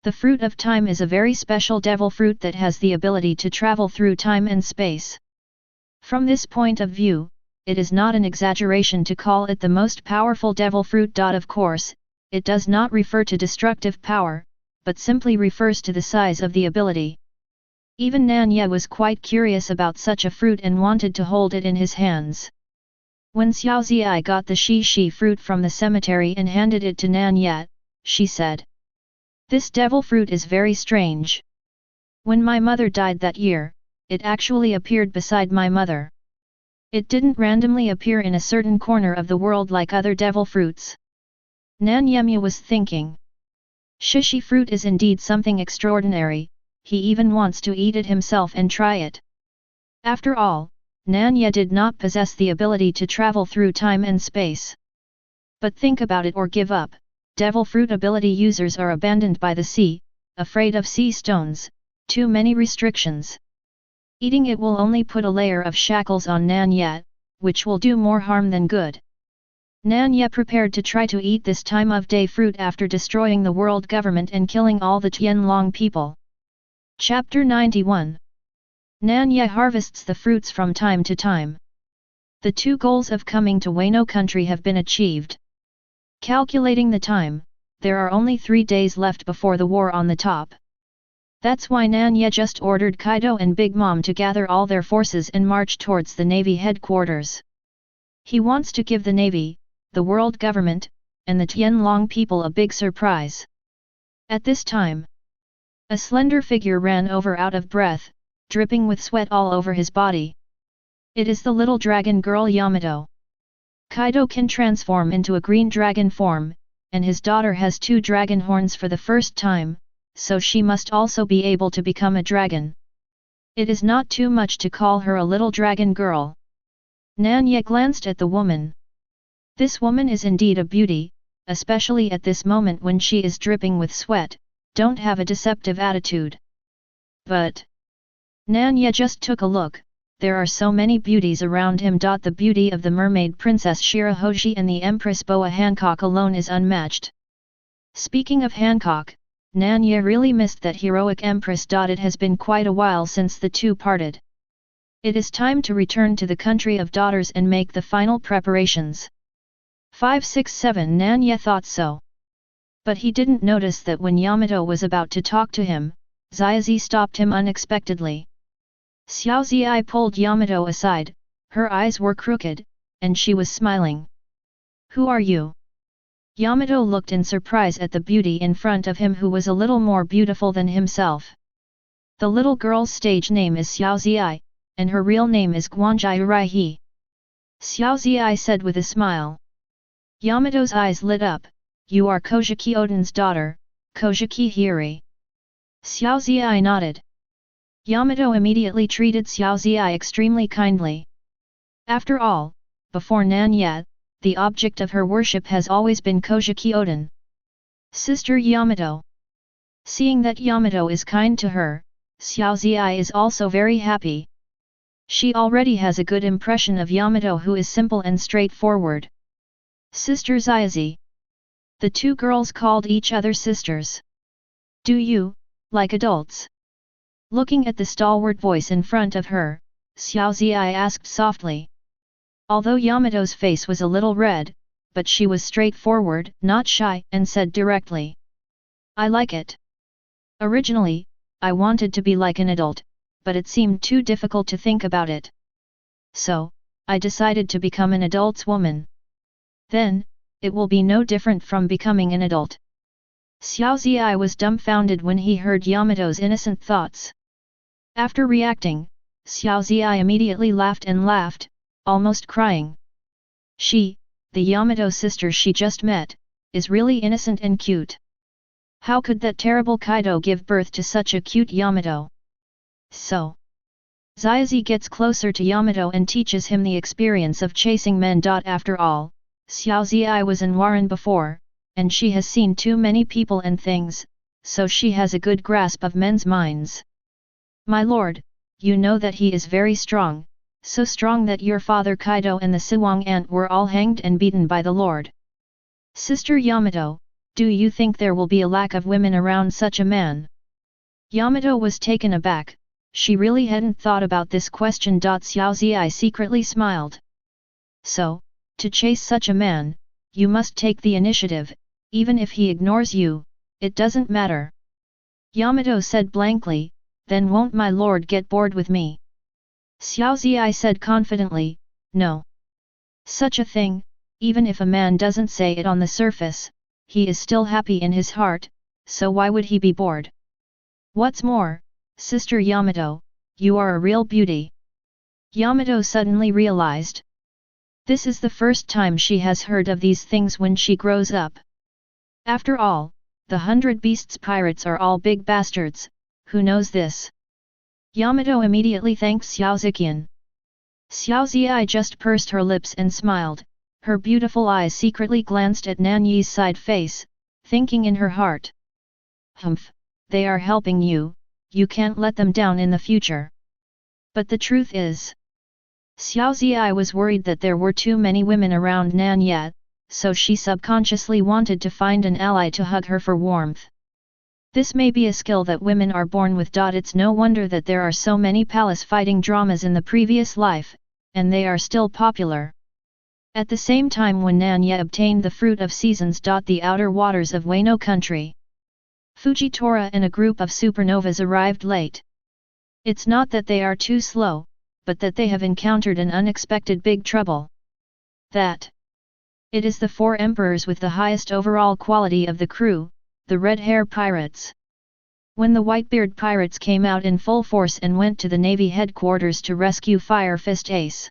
The fruit of time is a very special devil fruit that has the ability to travel through time and space. From this point of view, it is not an exaggeration to call it the most powerful devil fruit. Of course, it does not refer to destructive power, but simply refers to the size of the ability. Even Nan Ye was quite curious about such a fruit and wanted to hold it in his hands. When Xiao Ziyai got the shi fruit from the cemetery and handed it to Nan Ye, she said, "This devil fruit is very strange. When my mother died that year, it actually appeared beside my mother. It didn't randomly appear in a certain corner of the world like other devil fruits." Nan Yemyu was thinking. Shishi fruit is indeed something extraordinary, he even wants to eat it himself and try it. After all, Nan Ye did not possess the ability to travel through time and space. But think about it or give up, devil fruit ability users are abandoned by the sea, afraid of sea stones, too many restrictions. Eating it will only put a layer of shackles on Nan Ye, which will do more harm than good. Nan Ye prepared to try to eat this time of day fruit after destroying the world government and killing all the Tianlong people. Chapter 91. Nan Ye harvests the fruits from time to time. The two goals of coming to Wano country have been achieved. Calculating the time, there are only 3 days left before the war on the top. That's why Nan Ye just ordered Kaido and Big Mom to gather all their forces and march towards the Navy headquarters. He wants to give the Navy, the world government, and the Tianlong people a big surprise. At this time, a slender figure ran over out of breath, dripping with sweat all over his body. It is the little dragon girl Yamato. Kaido can transform into a green dragon form, and his daughter has 2 dragon horns for the first time, so she must also be able to become a dragon. It is not too much to call her a little dragon girl. Nan Ye glanced at the woman. This woman is indeed a beauty, especially at this moment when she is dripping with sweat. Don't have a deceptive attitude. But Nan Ye just took a look, there are so many beauties around him. The beauty of the mermaid princess Shirahoshi and the empress Boa Hancock alone is unmatched. Speaking of Hancock, Nan Ye really missed that heroic empress. It has been quite a while since the two parted. It is time to return to the country of daughters and make the final preparations. 567 Nan Ye thought so. But he didn't notice that when Yamato was about to talk to him, Xiaozi stopped him unexpectedly. Xiao Ziyai pulled Yamato aside, her eyes were crooked, and she was smiling. "Who are you?" Yamato looked in surprise at the beauty in front of him who was a little more beautiful than himself. The little girl's stage name is Xiao Ziyai, and her real name is Guanjai Uraihe. Xiao Ziyai said with a smile. Yamato's eyes lit up. "You are Kojiki Oden's daughter, Kojiki Hiri." Xiao Ziyai nodded. Yamato immediately treated Xiao Ziyai extremely kindly. After all, before Nan Ye, the object of her worship has always been Kojiki Oden. Sister Yamato. Seeing that Yamato is kind to her, Xiao Ziyai is also very happy. She already has a good impression of Yamato, who is simple and straightforward. Sister Ziazi. The two girls called each other sisters. Do you, like adults? Looking at the stalwart voice in front of her, Xiao Ziyai asked softly. Although Yamato's face was a little red, but she was straightforward, not shy, and said directly. I like it. Originally, I wanted to be like an adult, but it seemed too difficult to think about it. So, I decided to become an adult's woman. Then, it will be no different from becoming an adult. Xiao Ziyai was dumbfounded when he heard Yamato's innocent thoughts. After reacting, Xiao Ziyai immediately laughed and laughed, almost crying. She, the Yamato sister she just met, is really innocent and cute. How could that terrible Kaido give birth to such a cute Yamato? So, Ziazi gets closer to Yamato and teaches him the experience of chasing men. After all, Xiao Ziyai was in Waran before, and she has seen too many people and things, so she has a good grasp of men's minds. My lord, you know that he is very strong, so strong that your father Kaido and the Siwang ant were all hanged and beaten by the lord. Sister Yamato, do you think there will be a lack of women around such a man? Yamato was taken aback, she really hadn't thought about this question. Xiao Ziyai secretly smiled. So, to chase such a man, you must take the initiative, even if he ignores you, it doesn't matter. Yamato said blankly, then won't my lord get bored with me? Xiao Ziyai said confidently, no. Such a thing, even if a man doesn't say it on the surface, he is still happy in his heart, so why would he be bored? What's more, Sister Yamato, you are a real beauty. Yamato suddenly realized. This is the first time she has heard of these things when she grows up. After all, the 100 Beasts pirates are all big bastards, who knows this? Yamato immediately thanked Xiao Ziqian. Xiao Ziyai just pursed her lips and smiled. Her beautiful eyes secretly glanced at Nan Ye's side face, thinking in her heart. Humph, they are helping you, you can't let them down in the future. But the truth is, Xiao Ziyai was worried that there were too many women around Nan Ye, so she subconsciously wanted to find an ally to hug her for warmth. This may be a skill that women are born with. It's no wonder that there are so many palace fighting dramas in the previous life, and they are still popular. At the same time, when Nan Ye obtained the fruit of seasons. The outer waters of Wano country, Fujitora and a group of supernovas arrived late. It's not that they are too slow, but that they have encountered an unexpected big trouble. That it is the 4 emperors with the highest overall quality of the crew, the Red Hair Pirates. When the Whitebeard Pirates came out in full force and went to the Navy headquarters to rescue Fire Fist Ace,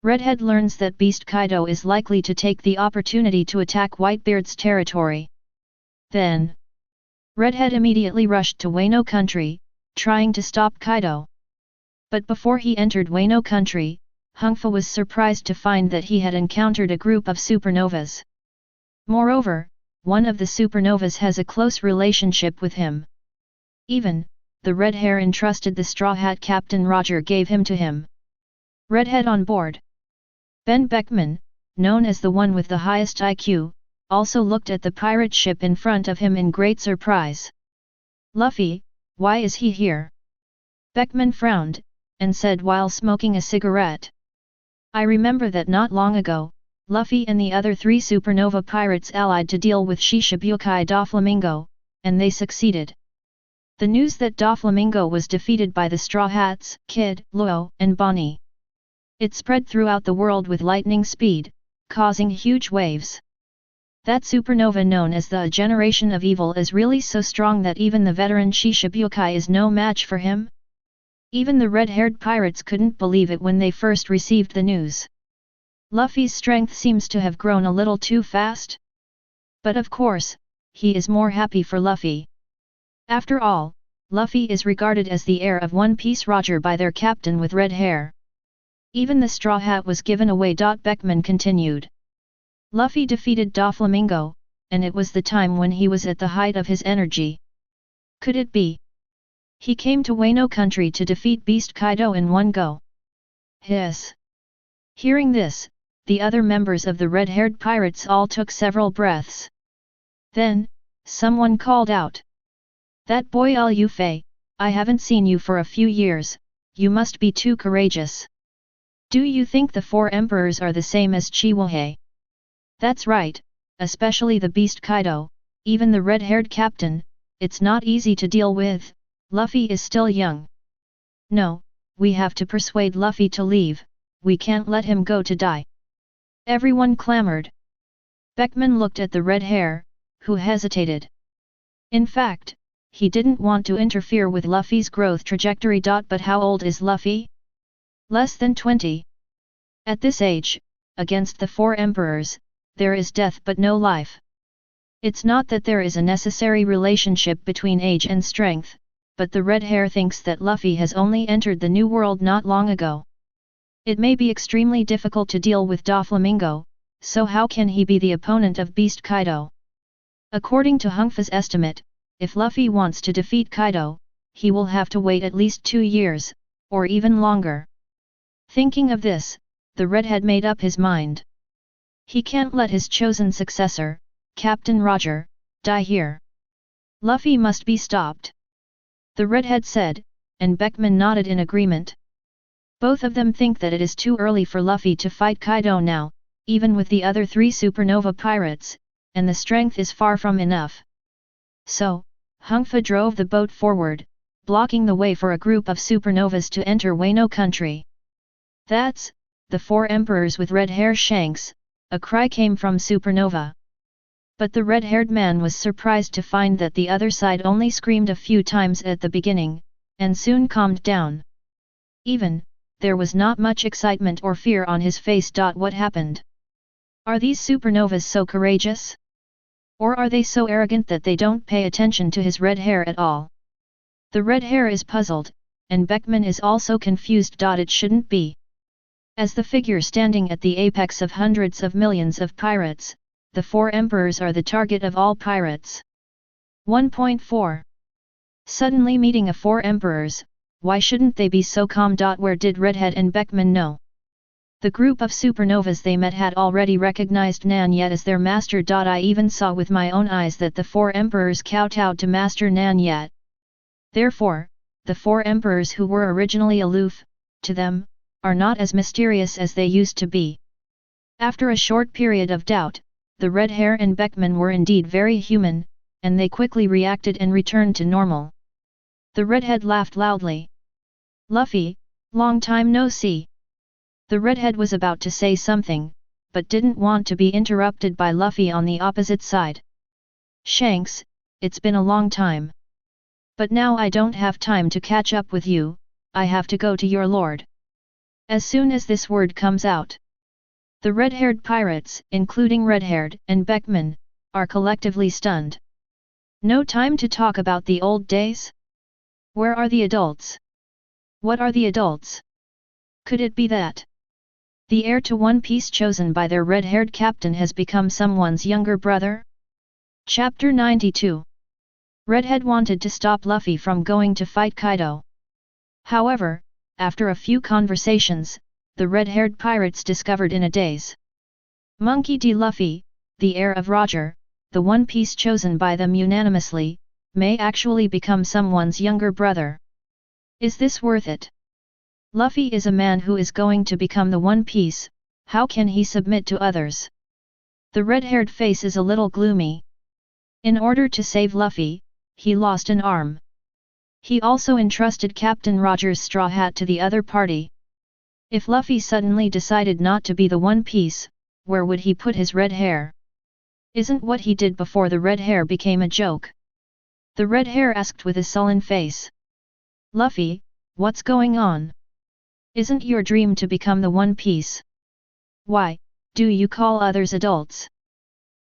Redhead learns that Beast Kaido is likely to take the opportunity to attack Whitebeard's territory. Then, Redhead immediately rushed to Wano country, trying to stop Kaido. But before he entered Wano country, Hungfa was surprised to find that he had encountered a group of supernovas. Moreover, one of the supernovas has a close relationship with him. Even, the red hair entrusted the straw hat Captain Roger gave him to him. Redhead on board. Ben Beckman, known as the one with the highest IQ, also looked at the pirate ship in front of him in great surprise. Luffy, why is he here? Beckman frowned, and said while smoking a cigarette. I remember that not long ago, Luffy and the other 3 supernova pirates allied to deal with Shishibukai Doflamingo, and they succeeded. The news that Doflamingo was defeated by the Straw Hats, Kid, Luo, and Bonnie. It spread throughout the world with lightning speed, causing huge waves. That supernova known as the Generation of Evil is really so strong that even the veteran Shishibukai is no match for him? Even the red-haired pirates couldn't believe it when they first received the news. Luffy's strength seems to have grown a little too fast. But of course, he is more happy for Luffy. After all, Luffy is regarded as the heir of One Piece Roger by their captain with red hair. Even the straw hat was given away. Beckman continued. Luffy defeated Doflamingo, and it was the time when he was at the height of his energy. Could it be? He came to Wano country to defeat Beast Kaido in one go. Hiss. Hearing this, the other members of the red-haired pirates all took several breaths. Then, someone called out. That boy Lu Fei, I haven't seen you for a few years, you must be too courageous. Do you think the four emperors are the same as Chihuahua? That's right, especially the Beast Kaido, even the red-haired captain, it's not easy to deal with, Luffy is still young. No, we have to persuade Luffy to leave, we can't let him go to die. Everyone clamored. Beckman looked at the red hair, who hesitated. In fact, he didn't want to interfere with Luffy's growth trajectory. But how old is Luffy? Less than 20. At this age, against the four emperors, there is death but no life. It's not that there is a necessary relationship between age and strength, but the red hair thinks that Luffy has only entered the new world not long ago. It may be extremely difficult to deal with Doflamingo, so how can he be the opponent of Beast Kaido? According to Hungfa's estimate, if Luffy wants to defeat Kaido, he will have to wait at least 2 years, or even longer. Thinking of this, the redhead made up his mind. He can't let his chosen successor, Captain Roger, die here. Luffy must be stopped. The redhead said, and Beckman nodded in agreement. Both of them think that it is too early for Luffy to fight Kaido now, even with the other 3 supernova pirates, and the strength is far from enough. So, Hungfa drove the boat forward, blocking the way for a group of supernovas to enter Wano country. That's, the 4 emperors with red hair shanks, a cry came from Supernova. But the red-haired man was surprised to find that the other side only screamed a few times at the beginning, and soon calmed down. There was not much excitement or fear on his face. What happened? Are these supernovas so courageous? Or are they so arrogant that they don't pay attention to his red hair at all? The red hair is puzzled, and Beckman is also confused. It shouldn't be. As the figure standing at the apex of hundreds of millions of pirates, the 4 emperors are the target of all pirates. 1.4. Suddenly meeting a 4 emperors, why shouldn't they be so calm? Where did Redhead and Beckman know? The group of supernovas they met had already recognized Nan Ye as their master. I even saw with my own eyes that the 4 emperors kowtowed to Master Nan Ye. Therefore, the 4 emperors who were originally aloof, to them, are not as mysterious as they used to be. After a short period of doubt, the red hair and Beckman were indeed very human, and they quickly reacted and returned to normal. The redhead laughed loudly. Luffy, long time no see. The redhead was about to say something, but didn't want to be interrupted by Luffy on the opposite side. Shanks, it's been a long time. But now I don't have time to catch up with you, I have to go to your lord. As soon as this word comes out, the red-haired pirates, including Redhaired and Beckman, are collectively stunned. No time to talk about the old days? Where are the adults? What are the adults? Could it be that the heir to One Piece chosen by their red-haired captain has become someone's younger brother? Chapter 92. Redhead wanted to stop Luffy from going to fight Kaido. However, after a few conversations, the red-haired pirates discovered in a daze. Monkey D. Luffy, the heir of Roger, the One Piece chosen by them unanimously, may actually become someone's younger brother. Is this worth it? Luffy is a man who is going to become the One Piece, how can he submit to others? The red-haired face is a little gloomy. In order to save Luffy, he lost an arm. He also entrusted Captain Roger's straw hat to the other party. If Luffy suddenly decided not to be the One Piece, where would he put his red hair? Isn't what he did before the red hair became a joke? The red hair asked with a sullen face. Luffy, what's going on? Isn't your dream to become the One Piece? Why, do you call others adults?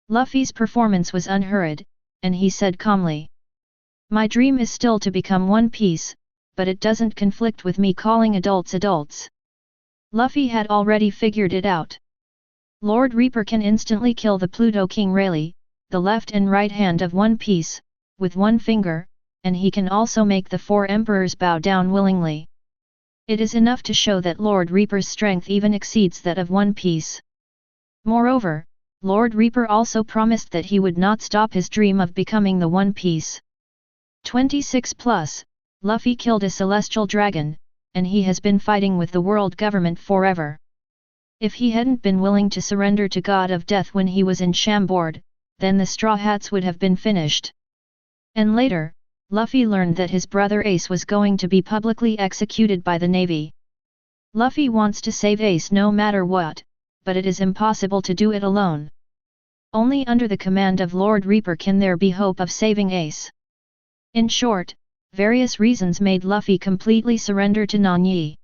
Luffy's performance was unhurried, and he said calmly. My dream is still to become One Piece, but it doesn't conflict with me calling adults adults. Luffy had already figured it out. Lord Reaper can instantly kill the Pluto King Rayleigh, the left and right hand of One Piece, with one finger, and he can also make the four emperors bow down willingly. It is enough to show that Lord Reaper's strength even exceeds that of One Piece. Moreover, Lord Reaper also promised that he would not stop his dream of becoming the One Piece. 26 plus, Luffy killed a celestial dragon, and he has been fighting with the world government forever. If he hadn't been willing to surrender to God of Death when he was in Chambord, then the Straw Hats would have been finished. And later, Luffy learned that his brother Ace was going to be publicly executed by the Navy. Luffy wants to save Ace no matter what, but it is impossible to do it alone. Only under the command of Lord Reaper can there be hope of saving Ace. In short, various reasons made Luffy completely surrender to Nan Ye.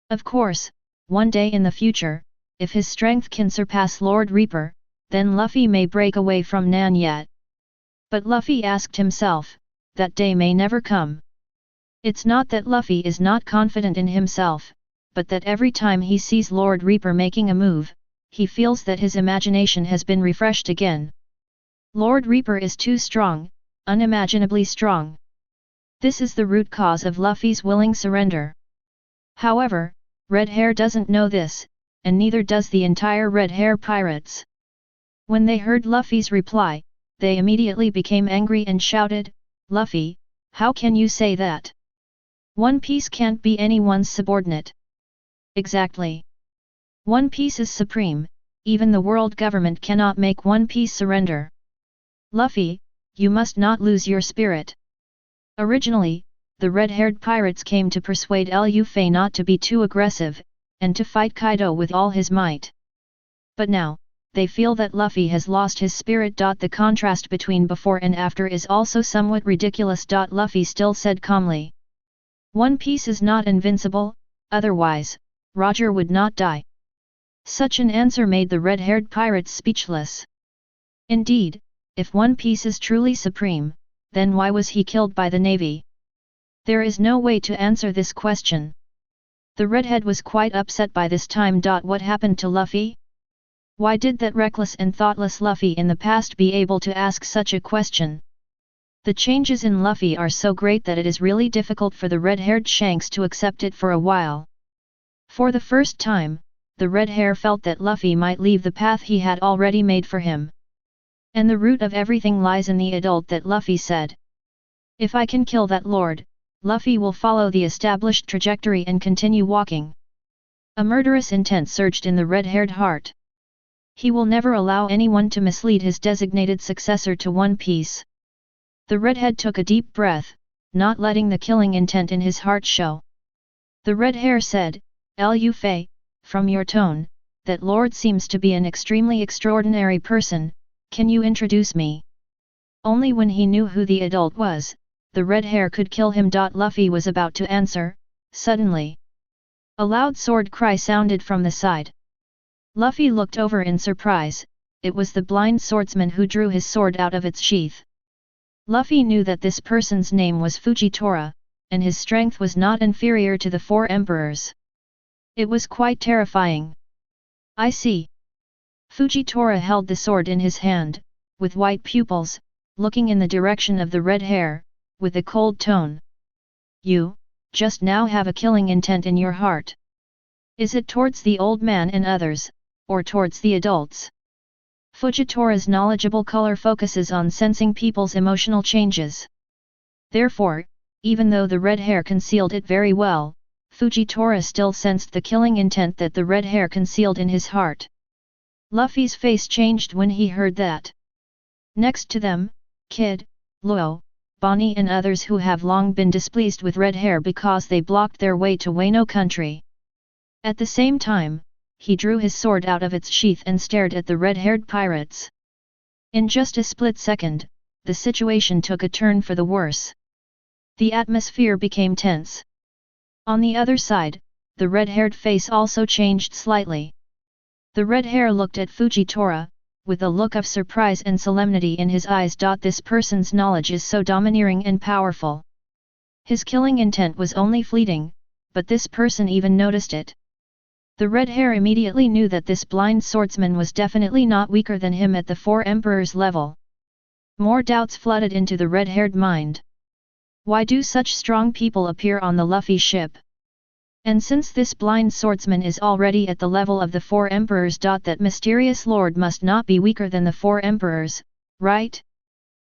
Of course, one day in the future, if his strength can surpass Lord Reaper, then Luffy may break away from Nan Ye. But Luffy asked himself, that day may never come. It's not that Luffy is not confident in himself, but that every time he sees Lord Reaper making a move, he feels that his imagination has been refreshed again. Lord Reaper is too strong, unimaginably strong. This is the root cause of Luffy's willing surrender. However, Red Hair doesn't know this, and neither does the entire Red Hair pirates. When they heard Luffy's reply, they immediately became angry and shouted, "Luffy, how can you say that? One Piece can't be anyone's subordinate." Exactly. One Piece is supreme, even the world government cannot make One Piece surrender. Luffy, you must not lose your spirit. Originally, the red-haired pirates came to persuade Luffy not to be too aggressive, and to fight Kaido with all his might. But now, they feel that Luffy has lost his spirit. The contrast between before and after is also somewhat ridiculous. Luffy still said calmly, "One Piece is not invincible, otherwise, Roger would not die." Such an answer made the red-haired pirates speechless. Indeed, if One Piece is truly supreme, then why was he killed by the Navy? There is no way to answer this question. The redhead was quite upset by this time. What happened to Luffy? Why did that reckless and thoughtless Luffy in the past be able to ask such a question? The changes in Luffy are so great that it is really difficult for the red-haired Shanks to accept it for a while. For the first time, the red hair felt that Luffy might leave the path he had already made for him. And the root of everything lies in the adult that Luffy said. If I can kill that lord, Luffy will follow the established trajectory and continue walking. A murderous intent surged in the red-haired heart. He will never allow anyone to mislead his designated successor to One Piece. The redhead took a deep breath, not letting the killing intent in his heart show. The red hair said, "Luffy, from your tone, that lord seems to be an extremely extraordinary person, can you introduce me?" Only when he knew who the adult was, the red hair could kill him. Luffy was about to answer, suddenly. A loud sword cry sounded from the side. Luffy looked over in surprise. It was the blind swordsman who drew his sword out of its sheath. Luffy knew that this person's name was Fujitora, and his strength was not inferior to the four emperors. It was quite terrifying. "I see." Fujitora held the sword in his hand, with white pupils, looking in the direction of the red hair, with a cold tone. "You, just now have a killing intent in your heart. Is it towards the old man and others, or towards the adults?" Fujitora's knowledgeable color focuses on sensing people's emotional changes. Therefore, even though the red hair concealed it very well, Fujitora still sensed the killing intent that the red hair concealed in his heart. Luffy's face changed when he heard that. Next to them, Kid, Luo, Bonnie and others who have long been displeased with red hair because they blocked their way to Wano country. At the same time, he drew his sword out of its sheath and stared at the red-haired pirates. In just a split second, the situation took a turn for the worse. The atmosphere became tense. On the other side, the red-haired face also changed slightly. The red hair looked at Fujitora, with a look of surprise and solemnity in his eyes. This person's knowledge is so domineering and powerful. His killing intent was only fleeting, but this person even noticed it. The red hair immediately knew that this blind swordsman was definitely not weaker than him at the four emperors level. More doubts flooded into the red-haired mind. Why do such strong people appear on the Luffy ship? And since this blind swordsman is already at the level of the four emperors, that mysterious lord must not be weaker than the four emperors, right?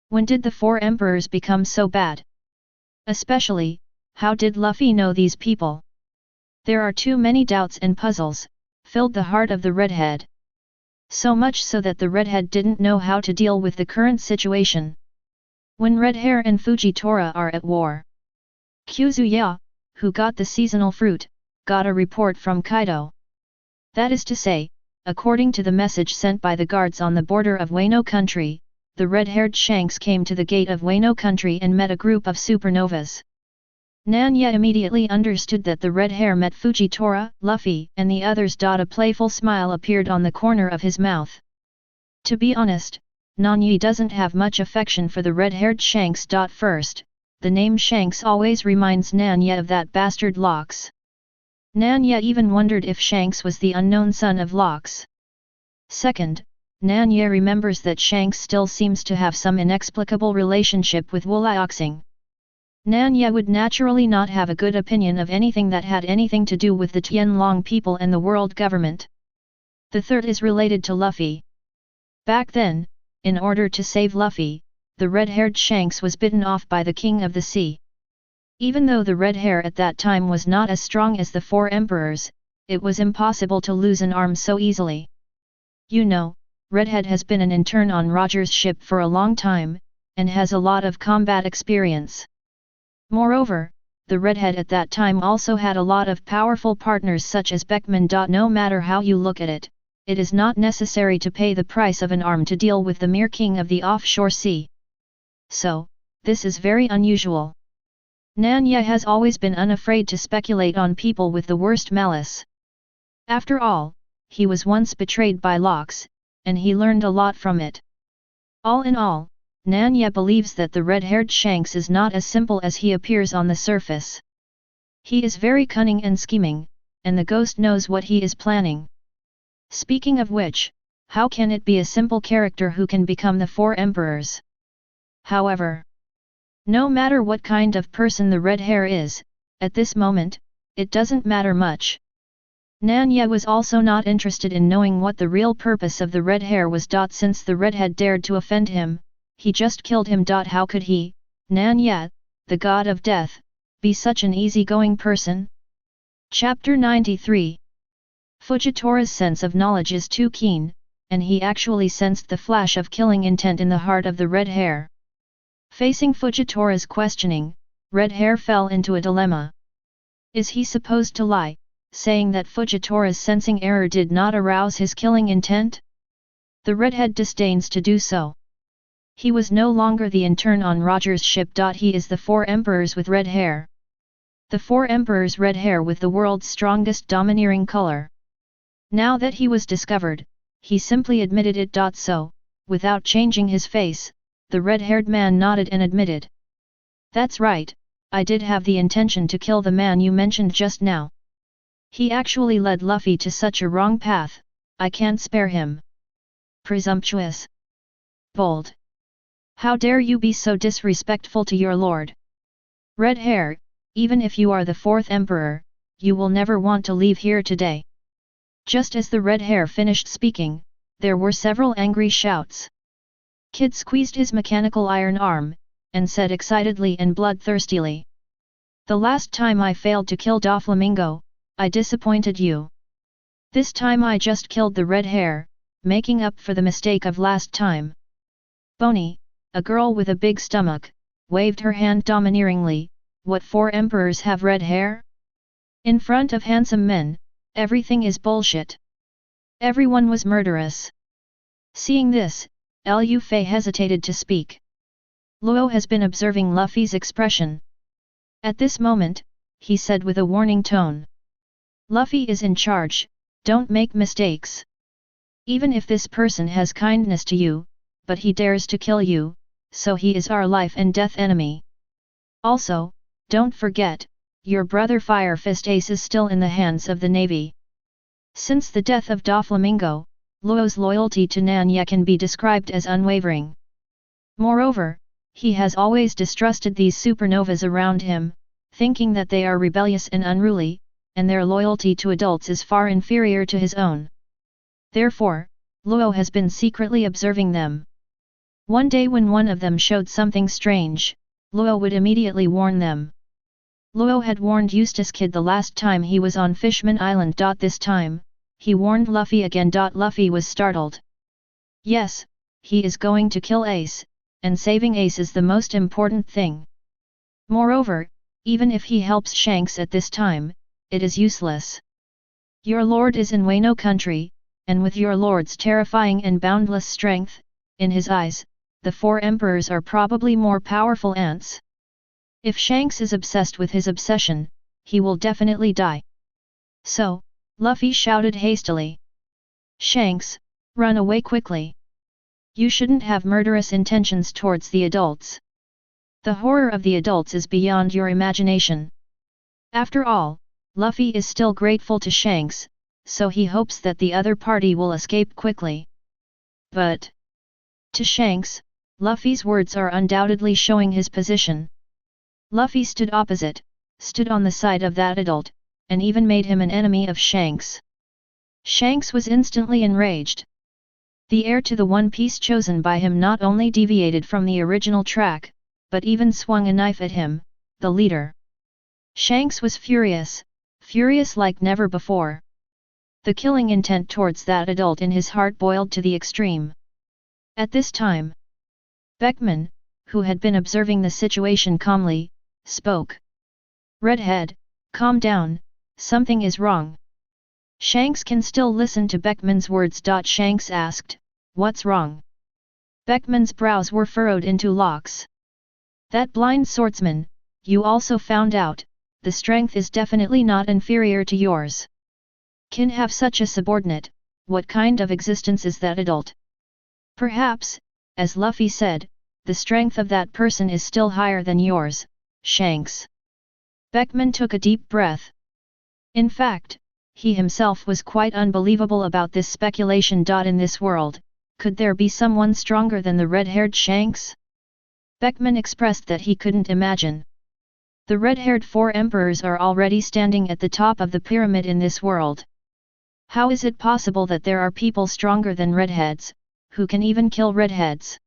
When did the four emperors become so bad? Especially, how did Luffy know these people? There are too many doubts and puzzles, filled the heart of the redhead. So much so that the redhead didn't know how to deal with the current situation. When Red Hair and Fujitora are at war, Kuzuya, who got the seasonal fruit, got a report from Kaido. That is to say, according to the message sent by the guards on the border of Wano country, the red-haired Shanks came to the gate of Wano country and met a group of supernovas. Nan Ye immediately understood that the red hair met Fujitora, Luffy, and the others. A playful smile appeared on the corner of his mouth. To be honest, Nan Ye doesn't have much affection for the red-haired Shanks. First, the name Shanks always reminds Nan Ye of that bastard Lockes. Nan Ye even wondered if Shanks was the unknown son of Lockes. Second, Nan Ye remembers that Shanks still seems to have some inexplicable relationship with Wuliaoxing. Nan Ye would naturally not have a good opinion of anything that had anything to do with the Tianlong people and the world government. The third is related to Luffy. Back then, in order to save Luffy, the red-haired Shanks was bitten off by the King of the Sea. Even though the red hair at that time was not as strong as the four emperors, it was impossible to lose an arm so easily. You know, Redhead has been an intern on Roger's ship for a long time, and has a lot of combat experience. Moreover, the redhead at that time also had a lot of powerful partners such as Beckman. No matter how you look at it, it is not necessary to pay the price of an arm to deal with the mere king of the offshore sea. So, this is very unusual. Nan Ye has always been unafraid to speculate on people with the worst malice. After all, he was once betrayed by Lockes, and he learned a lot from it. All in all, Nan Ye believes that the red-haired Shanks is not as simple as he appears on the surface. He is very cunning and scheming, and the ghost knows what he is planning. Speaking of which, how can it be a simple character who can become the four emperors? However, no matter what kind of person the red hair is, at this moment, it doesn't matter much. Nan Ye was also not interested in knowing what the real purpose of the red hair was. Since the redhead dared to offend him, he just killed him. How could he, Nan Ye, the god of death, be such an easygoing person? Chapter 93. Fujitora's sense of knowledge is too keen, and he actually sensed the flash of killing intent in the heart of the red hair. Facing Fujitora's questioning, Red Hair fell into a dilemma. Is he supposed to lie, saying that Fujitora's sensing error did not arouse his killing intent? The redhead disdains to do so. He was no longer the intern on Roger's ship. He is the four emperors with red hair. The four emperors' red hair with the world's strongest domineering color. Now that he was discovered, he simply admitted it. So, without changing his face, the red-haired man nodded and admitted. That's right, I did have the intention to kill the man you mentioned just now. He actually led Luffy to such a wrong path, I can't spare him. Presumptuous. Bold. How dare you be so disrespectful to your lord? Red Hair, even if you are the fourth emperor, you will never want to leave here today. Just as the red hair finished speaking, there were several angry shouts. Kid squeezed his mechanical iron arm, and said excitedly and bloodthirstily. The last time I failed to kill Doflamingo, I disappointed you. This time I just killed the red hair, making up for the mistake of last time. Boney, a girl with a big stomach, waved her hand domineeringly. What four emperors have red hair? In front of handsome men, everything is bullshit. Everyone was murderous. Seeing this, Lu Fei hesitated to speak. Luo has been observing Luffy's expression. At this moment, he said with a warning tone. Luffy is in charge, don't make mistakes. Even if this person has kindness to you, but he dares to kill you, so he is our life and death enemy. Also, don't forget, your brother Fire Fist Ace is still in the hands of the navy. Since the death of Doflamingo, Luo's loyalty to Nan Ye can be described as unwavering. Moreover, he has always distrusted these supernovas around him, thinking that they are rebellious and unruly, and their loyalty to adults is far inferior to his own. Therefore, Luo has been secretly observing them. One day when one of them showed something strange, Luo would immediately warn them. Luo had warned Eustace Kid the last time he was on Fishman Island. This time, he warned Luffy again. Luffy was startled. Yes, he is going to kill Ace, and saving Ace is the most important thing. Moreover, even if he helps Shanks at this time, it is useless. Your lord is in Wano country, and with your lord's terrifying and boundless strength, in his eyes, the four emperors are probably more powerful ants. If Shanks is obsessed with his obsession, he will definitely die. So, Luffy shouted hastily. Shanks, run away quickly. You shouldn't have murderous intentions towards the adults. The horror of the adults is beyond your imagination. After all, Luffy is still grateful to Shanks, so he hopes that the other party will escape quickly. But to Shanks, Luffy's words are undoubtedly showing his position. Luffy stood opposite, stood on the side of that adult, and even made him an enemy of Shanks. Shanks was instantly enraged. The heir to the One Piece chosen by him not only deviated from the original track, but even swung a knife at him, the leader. Shanks was furious, furious like never before. The killing intent towards that adult in his heart boiled to the extreme. At this time, Beckman, who had been observing the situation calmly, spoke. Redhead, calm down, something is wrong. Shanks can still listen to Beckman's words. Shanks asked, what's wrong? Beckman's brows were furrowed into locks. That blind swordsman, you also found out, the strength is definitely not inferior to yours. Can have such a subordinate, what kind of existence is that adult? Perhaps, as Luffy said, the strength of that person is still higher than yours, Shanks. Beckman took a deep breath. In fact, he himself was quite unbelievable about this speculation. In this world, could there be someone stronger than the red-haired Shanks? Beckman expressed that he couldn't imagine. The red-haired four emperors are already standing at the top of the pyramid in this world. How is it possible that there are people stronger than redheads, who can even kill redheads?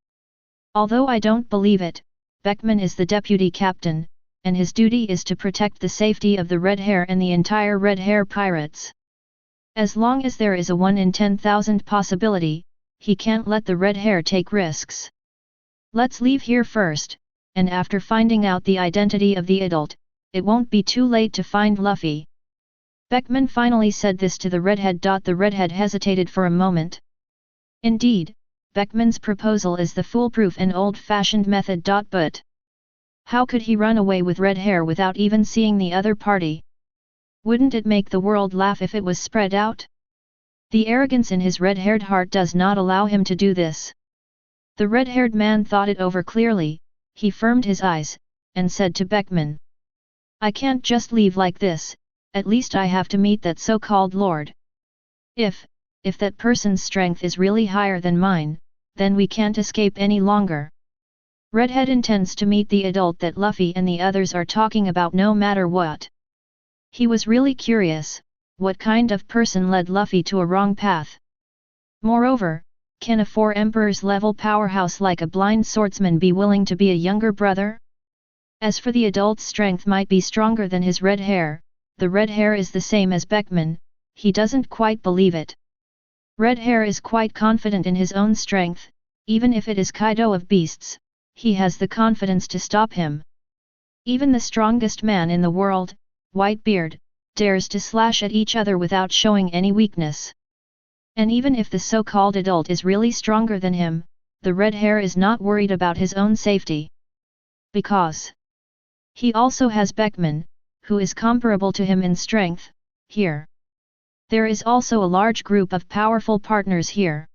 Although I don't believe it, Beckman is the deputy captain, and his duty is to protect the safety of the red hair and the entire red hair pirates. As long as there is a 1 in 10,000 possibility, he can't let the red hair take risks. Let's leave here first, and after finding out the identity of the adult, it won't be too late to find Luffy. Beckman finally said this to the redhead. The redhead hesitated for a moment. Indeed, Beckman's proposal is the foolproof and old-fashioned method. But how could he run away with red hair without even seeing the other party? Wouldn't it make the world laugh if it was spread out? The arrogance in his red-haired heart does not allow him to do this. The red-haired man thought it over clearly, he firmed his eyes, and said to Beckman. I can't just leave like this, at least I have to meet that so-called lord. If that person's strength is really higher than mine, then we can't escape any longer. Redhead intends to meet the adult that Luffy and the others are talking about no matter what. He was really curious, what kind of person led Luffy to a wrong path. Moreover, can a four emperors level powerhouse like a blind swordsman be willing to be a younger brother? As for the adult's strength might be stronger than his red hair, the red hair is the same as Beckman, he doesn't quite believe it. Red hair is quite confident in his own strength, even if it is Kaido of beasts, he has the confidence to stop him. Even the strongest man in the world, Whitebeard, dares to slash at each other without showing any weakness. And even if the so-called adult is really stronger than him, the red hair is not worried about his own safety. Because he also has Beckman, who is comparable to him in strength, here. There is also a large group of powerful partners here.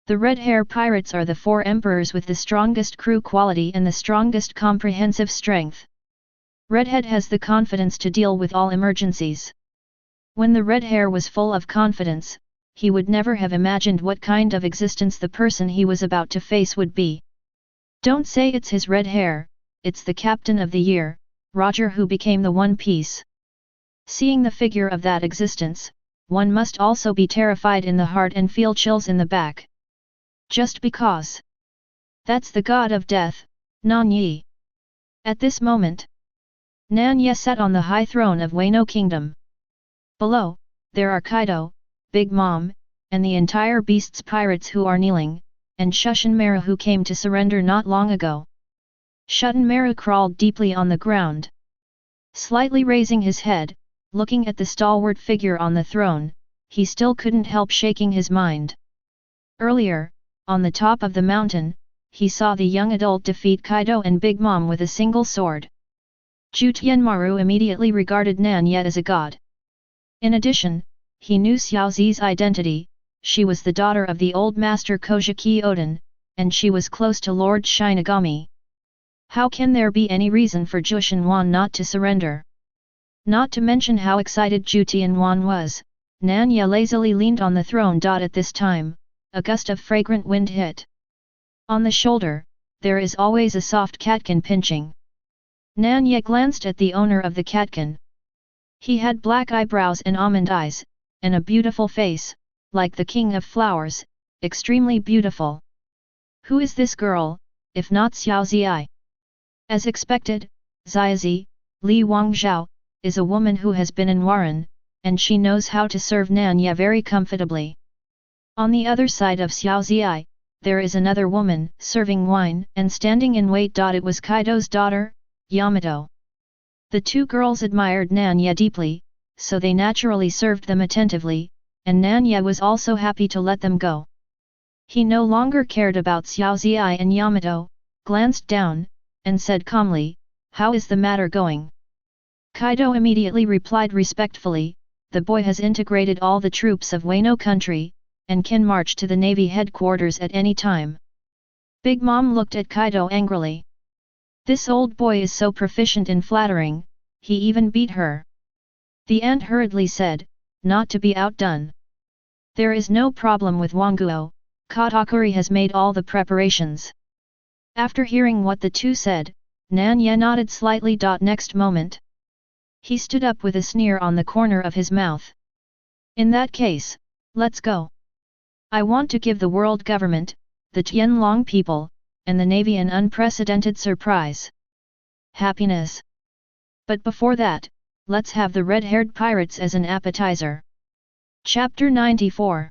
The Red Hair Pirates are the 4 emperors with the strongest crew quality and the strongest comprehensive strength. Redhead has the confidence to deal with all emergencies. When the Red Hair was full of confidence, he would never have imagined what kind of existence the person he was about to face would be. Don't say it's his red hair, it's the captain of the year, Roger, who became the One Piece. Seeing the figure of that existence, one must also be terrified in the heart and feel chills in the back. Just because. That's the god of death, Nan Ye. At this moment, Nan Ye sat on the high throne of Wano Kingdom. Below, there are Kaido, Big Mom, and the entire Beast's pirates who are kneeling, and Shushan Maru who came to surrender not long ago. Shushan Maru crawled deeply on the ground. Slightly raising his head, looking at the stalwart figure on the throne, he still couldn't help shaking his mind. Earlier, on the top of the mountain, he saw the young adult defeat Kaido and Big Mom with a single sword. Tianlongren immediately regarded Nan Ye as a god. In addition, he knew Xiao Zi's identity. She was the daughter of the old master Kojiki Oden, and she was close to Lord Shinigami. How can there be any reason for Zhu Shenwan not to surrender? Not to mention how excited Zhu Tianwan was, Nan Ye lazily leaned on the throne. At this time, a gust of fragrant wind hit. On the shoulder, there is always a soft catkin pinching. Nan Ye glanced at the owner of the catkin. He had black eyebrows and almond eyes, and a beautiful face, like the king of flowers, extremely beautiful. Who is this girl, if not Xiao Zi? As expected, Xiaozi, Li Wangzhao, is a woman who has been in Waran, and she knows how to serve Nan Ye very comfortably. On the other side of Xiao Zi, there is another woman, serving wine and standing in wait. It was Kaido's daughter, Yamato. The 2 girls admired Nan Ye deeply, so they naturally served them attentively, and Nan Ye was also happy to let them go. He no longer cared about Xiao Zi and Yamato, glanced down, and said calmly, "How is the matter going?" Kaido immediately replied respectfully, "The boy has integrated all the troops of Wano country, and can march to the navy headquarters at any time." Big Mom looked at Kaido angrily. This old boy is so proficient in flattering, he even beat her. The aunt hurriedly said, not to be outdone. "There is no problem with Wangguo, Katakuri has made all the preparations." After hearing what the 2 said, Nan Ye nodded slightly. Next moment, he stood up with a sneer on the corner of his mouth. "In that case, let's go. I want to give the world government, the Tianlong people, and the navy an unprecedented surprise. Happiness. But before that, let's have the red-haired pirates as an appetizer." Chapter 94.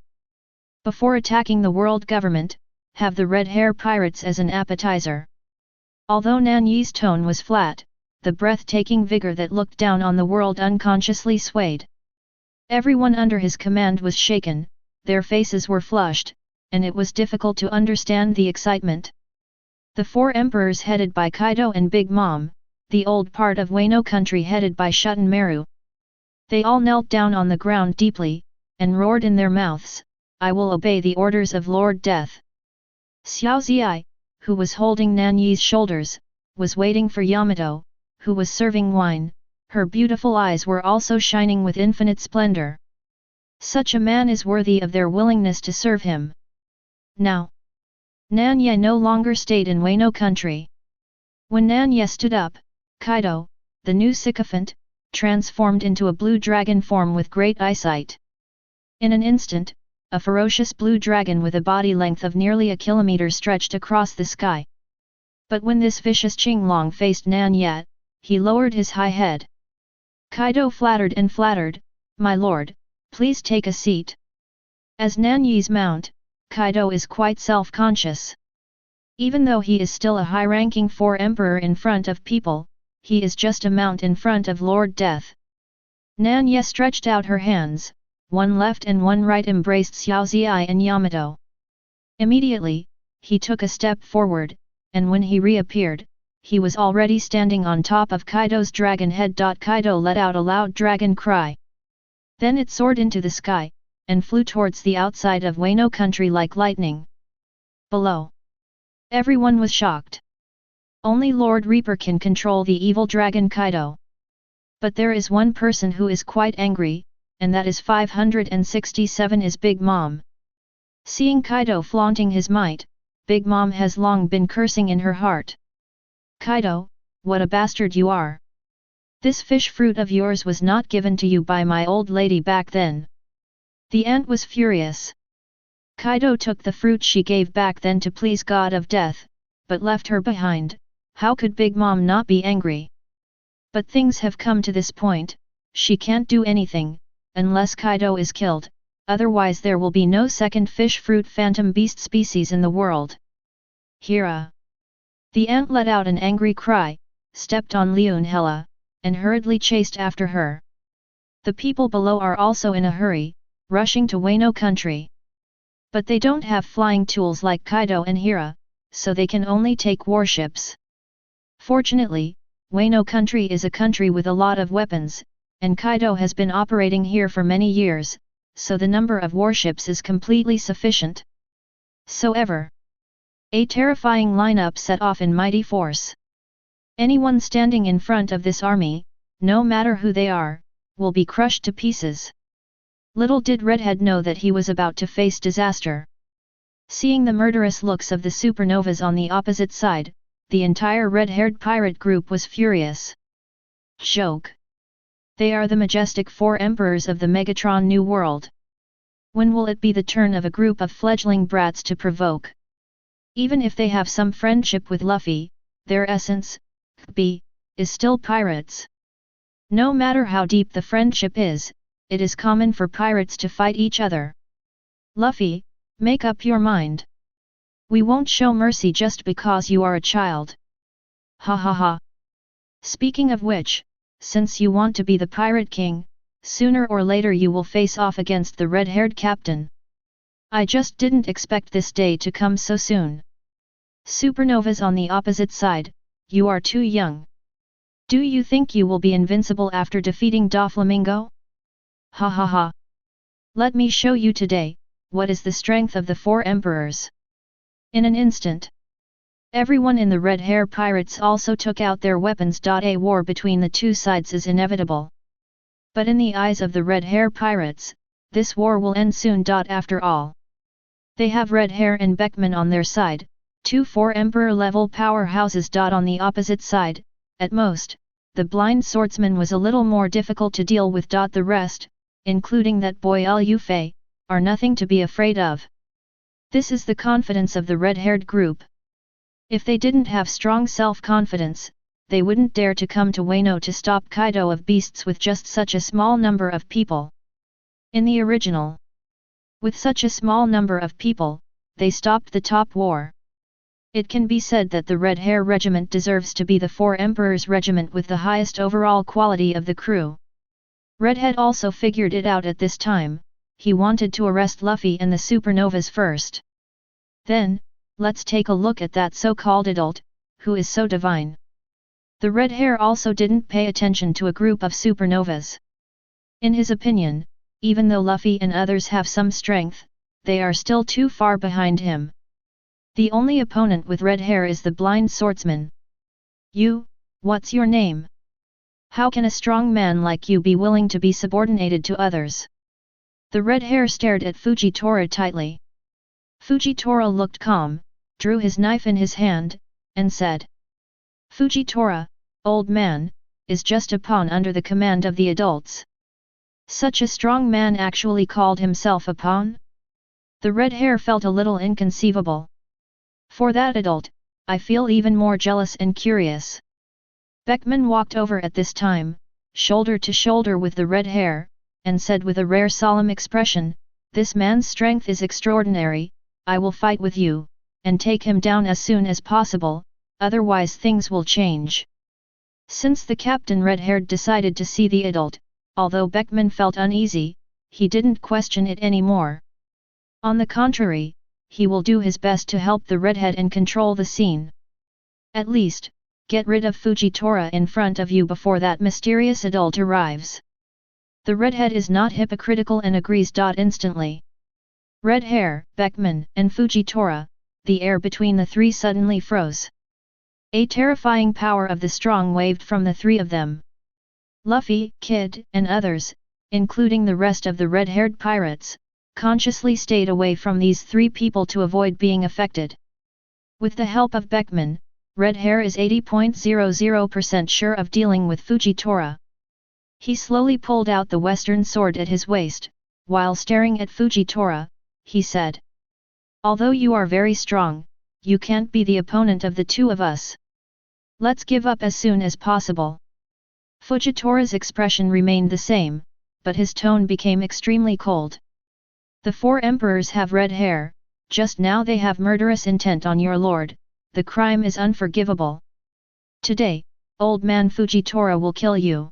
Before attacking the world government, have the red-hair pirates as an appetizer. Although Nan Ye's tone was flat, the breathtaking vigor that looked down on the world unconsciously swayed. Everyone under his command was shaken, their faces were flushed, and it was difficult to understand the excitement. The 4 emperors headed by Kaido and Big Mom, the old part of Wano country headed by Shushan Maru. They all knelt down on the ground deeply, and roared in their mouths, "I will obey the orders of Lord Death." Xiao Zi, who was holding Nan Ye's shoulders, was waiting for Yamato, who was serving wine. Her beautiful eyes were also shining with infinite splendor. Such a man is worthy of their willingness to serve him. Now, Nan Ye no longer stayed in Wano country. When Nan Ye stood up, Kaido, the new sycophant, transformed into a blue dragon form with great eyesight. In an instant, a ferocious blue dragon with a body length of nearly a kilometer stretched across the sky. But when this vicious Qinglong faced Nan Ye, he lowered his high head. Kaido flattered and flattered, "My lord, please take a seat." As Nan Ye's mount, Kaido is quite self-conscious. Even though he is still a high-ranking 4 emperor in front of people, he is just a mount in front of Lord Death. Nan Ye stretched out her hands, one left and one right embraced Xiao Zi and Yamato. Immediately, he took a step forward, and when he reappeared, he was already standing on top of Kaido's dragon head. Kaido let out a loud dragon cry. Then it soared into the sky, and flew towards the outside of Wano country like lightning. Below, everyone was shocked. Only Lord Reaper can control the evil dragon Kaido. But there is one person who is quite angry, and that is 567 is Big Mom. Seeing Kaido flaunting his might, Big Mom has long been cursing in her heart. Kaido, what a bastard you are! This fish fruit of yours was not given to you by my old lady back then. The ant was furious. Kaido took the fruit she gave back then to please God of Death, but left her behind. How could Big Mom not be angry? But things have come to this point, she can't do anything, unless Kaido is killed, otherwise there will be no second fish fruit phantom beast species in the world. Hira! The ant let out an angry cry, stepped on Leonhella, and hurriedly chased after her. The people below are also in a hurry, rushing to Wano country. But they don't have flying tools like Kaido and Hira, so they can only take warships. Fortunately, Wano country is a country with a lot of weapons, and Kaido has been operating here for many years, so the number of warships is completely sufficient. However, a terrifying lineup set off in mighty force. Anyone standing in front of this army, no matter who they are, will be crushed to pieces. Little did Redhead know that he was about to face disaster. Seeing the murderous looks of the supernovas on the opposite side, the entire red-haired pirate group was furious. Joke! They are the majestic four emperors of the Megatron New World. When will it be the turn of a group of fledgling brats to provoke? Even if they have some friendship with Luffy, their essence, is still pirates. No matter how deep the friendship is, it is common for pirates to fight each other. Luffy, make up your mind. We won't show mercy just because you are a child. Ha ha ha. Speaking of which, since you want to be the Pirate King, sooner or later you will face off against the red-haired captain. I just didn't expect this day to come so soon. Supernovas on the opposite side, you are too young. Do you think you will be invincible after defeating Doflamingo? Ha ha ha. Let me show you today, what is the strength of the four emperors. In an instant, everyone in the Red Hair Pirates also took out their weapons. A war between the two sides is inevitable. But in the eyes of the Red Hair Pirates, this war will end soon. After all, they have Red Hair and Beckman on their side, two four emperor level powerhouses. On the opposite side, at most, the blind swordsman was a little more difficult to deal with. The rest, including that boy Liu Fei, are nothing to be afraid of. This is the confidence of the red-haired group. If they didn't have strong self-confidence, they wouldn't dare to come to Wano to stop Kaido of Beasts with just such a small number of people. In the original, with such a small number of people, they stopped the top war. It can be said that the Red Hair Regiment deserves to be the Four Emperors Regiment with the highest overall quality of the crew. Redhead also figured it out at this time. He wanted to arrest Luffy and the supernovas first. Then, let's take a look at that so-called adult, who is so divine. The red hair also didn't pay attention to a group of supernovas. In his opinion, even though Luffy and others have some strength, they are still too far behind him. The only opponent with red hair is the blind swordsman. You, what's your name? How can a strong man like you be willing to be subordinated to others? The red hair stared at Fujitora tightly. Fujitora looked calm, drew his knife in his hand, and said, Fujitora, old man, is just a pawn under the command of the adults. Such a strong man actually called himself a pawn? The red hair felt a little inconceivable. For that adult, I feel even more jealous and curious. Beckman walked over at this time, shoulder to shoulder with the red hair, and said with a rare solemn expression, this man's strength is extraordinary, I will fight with you, and take him down as soon as possible, otherwise things will change. Since the captain red-haired decided to see the adult, although Beckman felt uneasy, he didn't question it anymore. On the contrary, he will do his best to help the redhead and control the scene. At least, get rid of Fujitora in front of you before that mysterious adult arrives. The redhead is not hypocritical and agrees. Instantly. Red Hair, Beckman, and Fujitora, the air between the three suddenly froze. A terrifying power of the strong waved from the three of them. Luffy, Kid, and others, including the rest of the red-haired pirates, consciously stayed away from these three people to avoid being affected. With the help of Beckman, Red Hair is 80.00% sure of dealing with Fujitora. He slowly pulled out the western sword at his waist, while staring at Fujitora, he said. Although you are very strong, you can't be the opponent of the two of us. Let's give up as soon as possible. Fujitora's expression remained the same, but his tone became extremely cold. The four emperors have red hair, just now they have murderous intent on your lord, the crime is unforgivable. Today, old man Fujitora will kill you.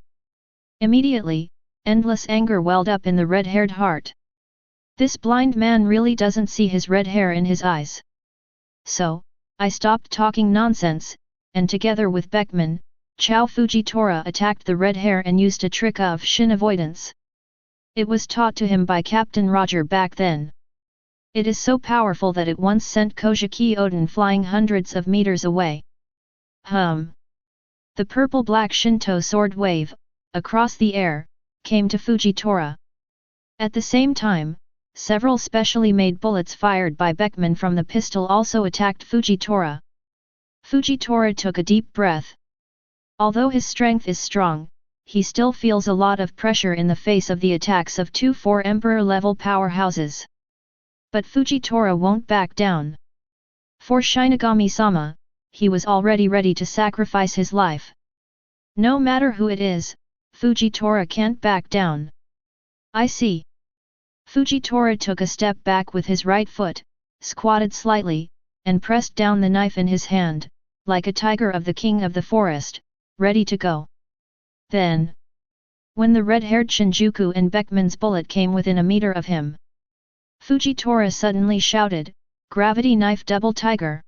Immediately, endless anger welled up in the red-haired heart. This blind man really doesn't see his red hair in his eyes. So, I stopped talking nonsense, and together with Beckman, Chow Fujitora attacked the red hair and used a trick of shin avoidance. It was taught to him by Captain Roger back then. It is so powerful that it once sent Kojiki Oden flying hundreds of meters away. The purple-black Shinto sword wave, across the air, came to Fujitora. At the same time, several specially made bullets fired by Beckman from the pistol also attacked Fujitora. Fujitora took a deep breath. Although his strength is strong, he still feels a lot of pressure in the face of the attacks of two 4 Emperor-level powerhouses. But Fujitora won't back down. For Shinigami-sama, he was already ready to sacrifice his life. No matter who it is, Fujitora can't back down. I see. Fujitora took a step back with his right foot, squatted slightly, and pressed down the knife in his hand, like a tiger of the king of the forest, ready to go. Then, when the red-haired Shinjuku and Beckman's bullet came within a meter of him, Fujitora suddenly shouted, "Gravity Knife Double Tiger!"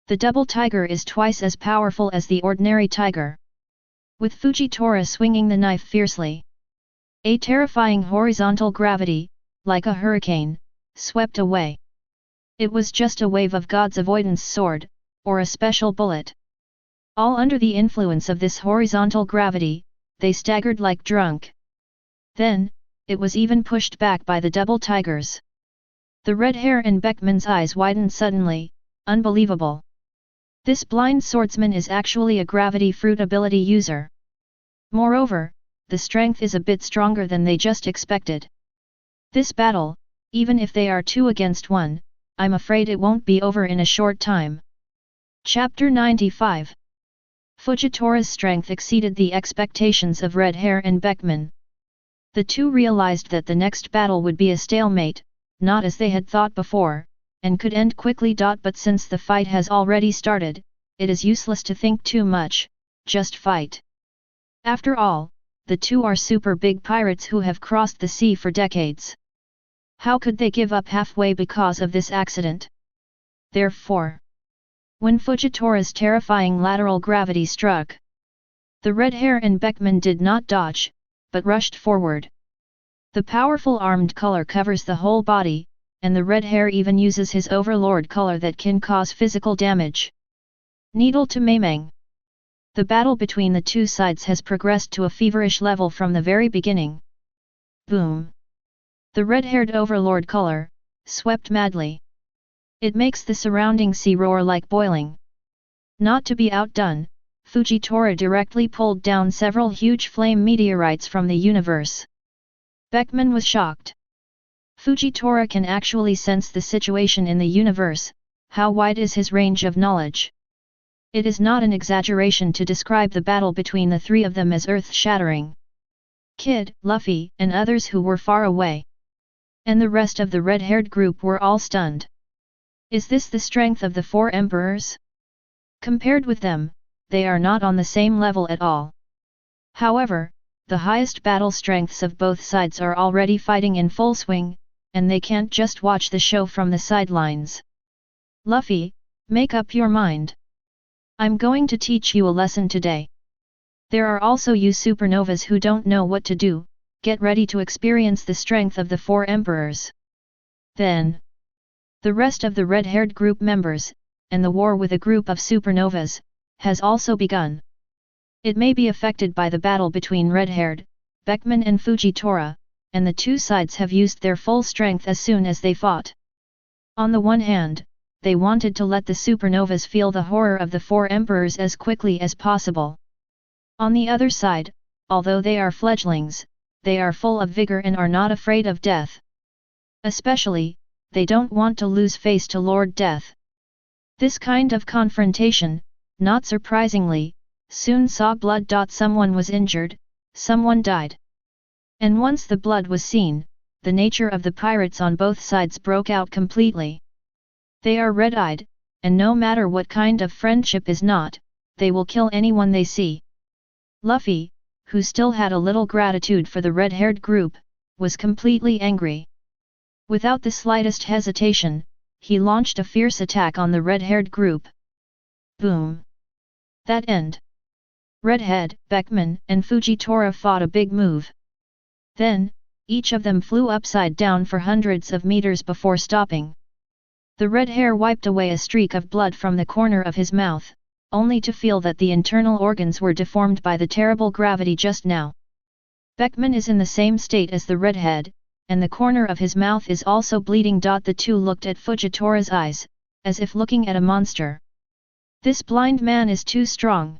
The Double Tiger is twice as powerful as the ordinary tiger. With Fujitora swinging the knife fiercely, a terrifying horizontal gravity, like a hurricane, swept away. It was just a wave of God's avoidance sword, or a special bullet. All under the influence of this horizontal gravity, they staggered like drunk. Then, it was even pushed back by the double tigers. The red hair in Beckman's eyes widened suddenly, unbelievable. This blind swordsman is actually a gravity fruit ability user. Moreover, the strength is a bit stronger than they just expected. This battle, even if they are 2 against 1, I'm afraid it won't be over in a short time. Chapter 95. Fujitora's strength exceeded the expectations of Red Hair and Beckman. The two realized that the next battle would be a stalemate, not as they had thought before, and could end quickly. But since the fight has already started, it is useless to think too much, just fight. After all, the two are super big pirates who have crossed the sea for decades. How could they give up halfway because of this accident? Therefore, when Fujitora's terrifying lateral gravity struck, the red hair and Beckman did not dodge, but rushed forward. The powerful armed color covers the whole body, and the red hair even uses his overlord color that can cause physical damage. Needle to Maimang. The battle between the two sides has progressed to a feverish level from the very beginning. Boom! The red-haired overlord color, swept madly. It makes the surrounding sea roar like boiling. Not to be outdone, Fujitora directly pulled down several huge flame meteorites from the universe. Beckman was shocked. Fujitora can actually sense the situation in the universe. How wide is his range of knowledge? It is not an exaggeration to describe the battle between the three of them as earth-shattering. Kid, Luffy, and others who were far away, and the rest of the red-haired group were all stunned. Is this the strength of the 4 emperors? Compared with them, they are not on the same level at all. However, the highest battle strengths of both sides are already fighting in full swing, and they can't just watch the show from the sidelines. Luffy, make up your mind. I'm going to teach you a lesson today. There are also you supernovas who don't know what to do, get ready to experience the strength of the four emperors. Then, the rest of the red-haired group members, and the war with a group of supernovas, has also begun. It may be affected by the battle between red-haired, Beckman and Fujitora, and the two sides have used their full strength as soon as they fought. On the one hand, they wanted to let the supernovas feel the horror of the four emperors as quickly as possible. On the other side, although they are fledglings, they are full of vigor and are not afraid of death. Especially, they don't want to lose face to Lord Death. This kind of confrontation, not surprisingly, soon saw blood. Someone was injured, someone died. And once the blood was seen, the nature of the pirates on both sides broke out completely. They are red-eyed, and no matter what kind of friendship is not, they will kill anyone they see. Luffy, who still had a little gratitude for the red-haired group, was completely angry. Without the slightest hesitation, he launched a fierce attack on the red-haired group. Boom! That end. Redhead, Beckman, and Fujitora fought a big move. Then, each of them flew upside down for hundreds of meters before stopping. The red hair wiped away a streak of blood from the corner of his mouth, only to feel that the internal organs were deformed by the terrible gravity just now. Beckman is in the same state as the redhead, and the corner of his mouth is also bleeding. The two looked at Fujitora's eyes, as if looking at a monster. This blind man is too strong.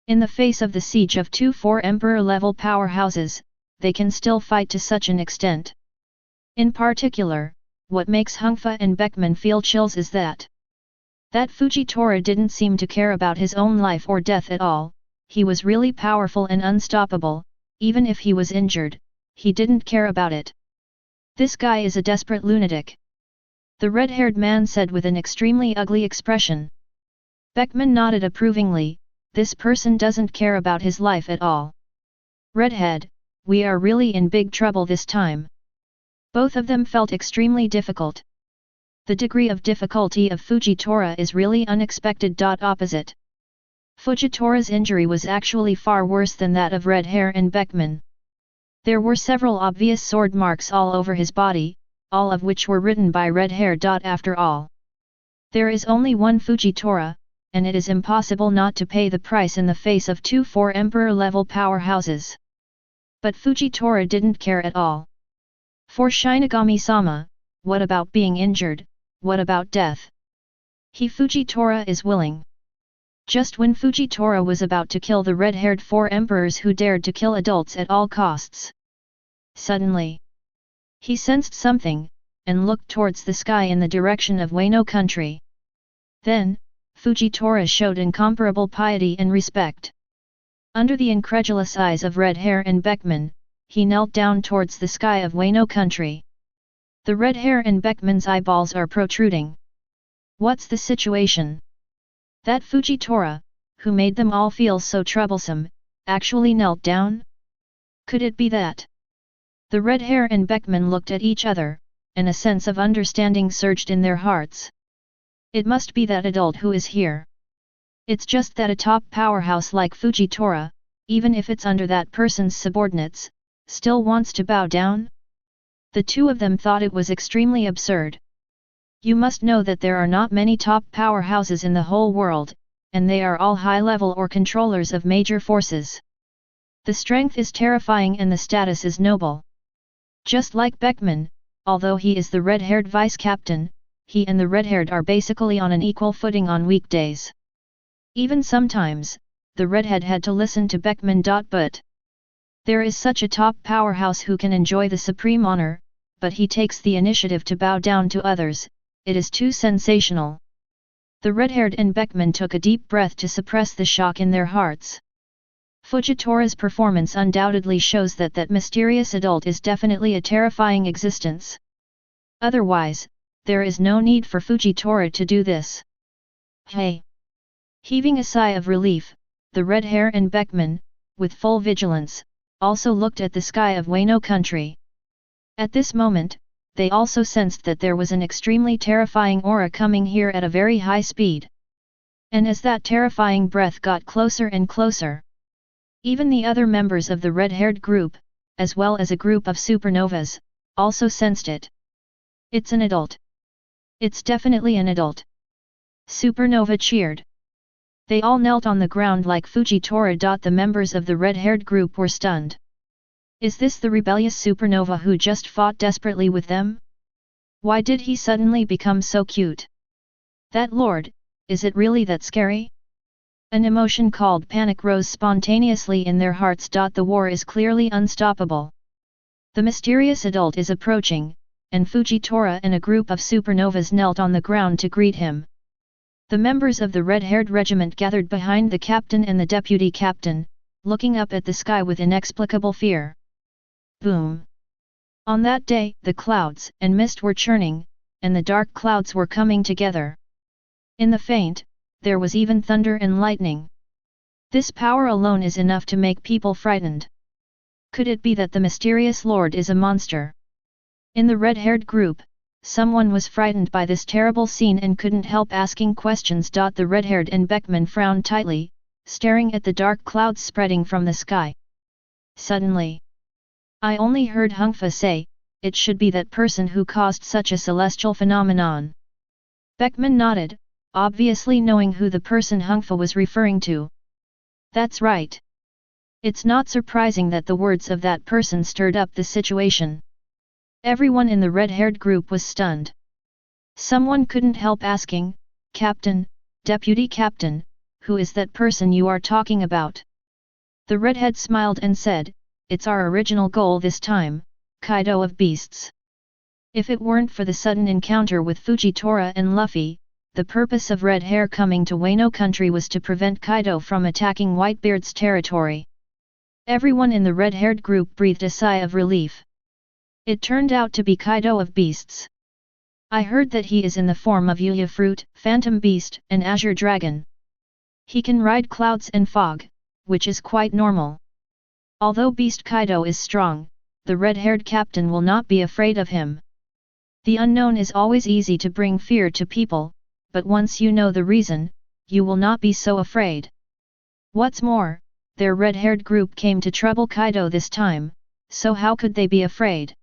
In the face of the siege of two four-emperor-level powerhouses, they can still fight to such an extent. In particular, what makes Hungfa and Beckman feel chills is that Fujitora didn't seem to care about his own life or death at all. He was really powerful and unstoppable. Even if he was injured, he didn't care about it. This guy is a desperate lunatic. The red-haired man said with an extremely ugly expression. Beckman nodded approvingly. This person doesn't care about his life at all. Redhead, we are really in big trouble this time. Both of them felt extremely difficult. The degree of difficulty of Fujitora is really unexpected. Opposite. Fujitora's injury was actually far worse than that of Red Hair and Beckman. There were several obvious sword marks all over his body, all of which were written by Red Hair. After all, there is only one Fujitora, and it is impossible not to pay the price in the face of two four-emperor-level powerhouses. But Fujitora didn't care at all. For Shinigami-sama, what about being injured, what about death? Fujitora is willing. Just when Fujitora was about to kill the red-haired four emperors who dared to kill adults at all costs, suddenly, he sensed something, and looked towards the sky in the direction of Wano country. Then, Fujitora showed incomparable piety and respect. Under the incredulous eyes of Red Hair and Beckman, he knelt down towards the sky of Wano country. The Red Hair and Beckman's eyeballs are protruding. What's the situation? That Fujitora, who made them all feel so troublesome, actually knelt down? Could it be that? The Red Hair and Beckman looked at each other, and a sense of understanding surged in their hearts. It must be that adult who is here. It's just that a top powerhouse like Fujitora, even if it's under that person's subordinates, still wants to bow down? The two of them thought it was extremely absurd. You must know that there are not many top powerhouses in the whole world, and they are all high-level or controllers of major forces. The strength is terrifying and the status is noble. Just like Beckman, although he is the red-haired vice-captain, he and the red-haired are basically on an equal footing on weekdays. Even sometimes, the redhead had to listen to Beckman. But there is such a top powerhouse who can enjoy the supreme honor, but he takes the initiative to bow down to others. It is too sensational. The red-haired and Beckman took a deep breath to suppress the shock in their hearts. Fujitora's performance undoubtedly shows that that mysterious adult is definitely a terrifying existence. Otherwise, there is no need for Fujitora to do this. Hey! Heaving a sigh of relief, the Red Hair and Beckman, with full vigilance, also looked at the sky of Wano country. At this moment, they also sensed that there was an extremely terrifying aura coming here at a very high speed. And as that terrifying breath got closer and closer, even the other members of the red-haired group, as well as a group of supernovas, also sensed it. It's an adult. It's definitely an adult. Supernova cheered. They all knelt on the ground like Fujitora. The members of the red-haired group were stunned. Is this the rebellious supernova who just fought desperately with them? Why did he suddenly become so cute? That lord, is it really that scary? An emotion called panic rose spontaneously in their hearts. The war is clearly unstoppable. The mysterious adult is approaching, and Fujitora and a group of supernovas knelt on the ground to greet him. The members of the red-haired regiment gathered behind the captain and the deputy captain, looking up at the sky with inexplicable fear. Boom! On that day, the clouds and mist were churning, and the dark clouds were coming together. In the faint, there was even thunder and lightning. This power alone is enough to make people frightened. Could it be that the mysterious lord is a monster? In the red-haired group, someone was frightened by this terrible scene and couldn't help asking questions. The red-haired and Beckman frowned tightly, staring at the dark clouds spreading from the sky. Suddenly, I only heard Hungfa say, it should be that person who caused such a celestial phenomenon. Beckman nodded, obviously knowing who the person Hungfa was referring to. That's right. It's not surprising that the words of that person stirred up the situation. Everyone in the red-haired group was stunned. Someone couldn't help asking, Captain, Deputy Captain, who is that person you are talking about? The redhead smiled and said, it's our original goal this time, Kaido of Beasts. If it weren't for the sudden encounter with Fujitora and Luffy, the purpose of Red Hair coming to Wano country was to prevent Kaido from attacking Whitebeard's territory. Everyone in the red-haired group breathed a sigh of relief. It turned out to be Kaido of Beasts. I heard that he is in the form of Yuya Fruit, Phantom Beast, and Azure Dragon. He can ride clouds and fog, which is quite normal. Although Beast Kaido is strong, the red-haired captain will not be afraid of him. The unknown is always easy to bring fear to people, but once you know the reason, you will not be so afraid. What's more, their red-haired group came to trouble Kaido this time, so how could they be afraid?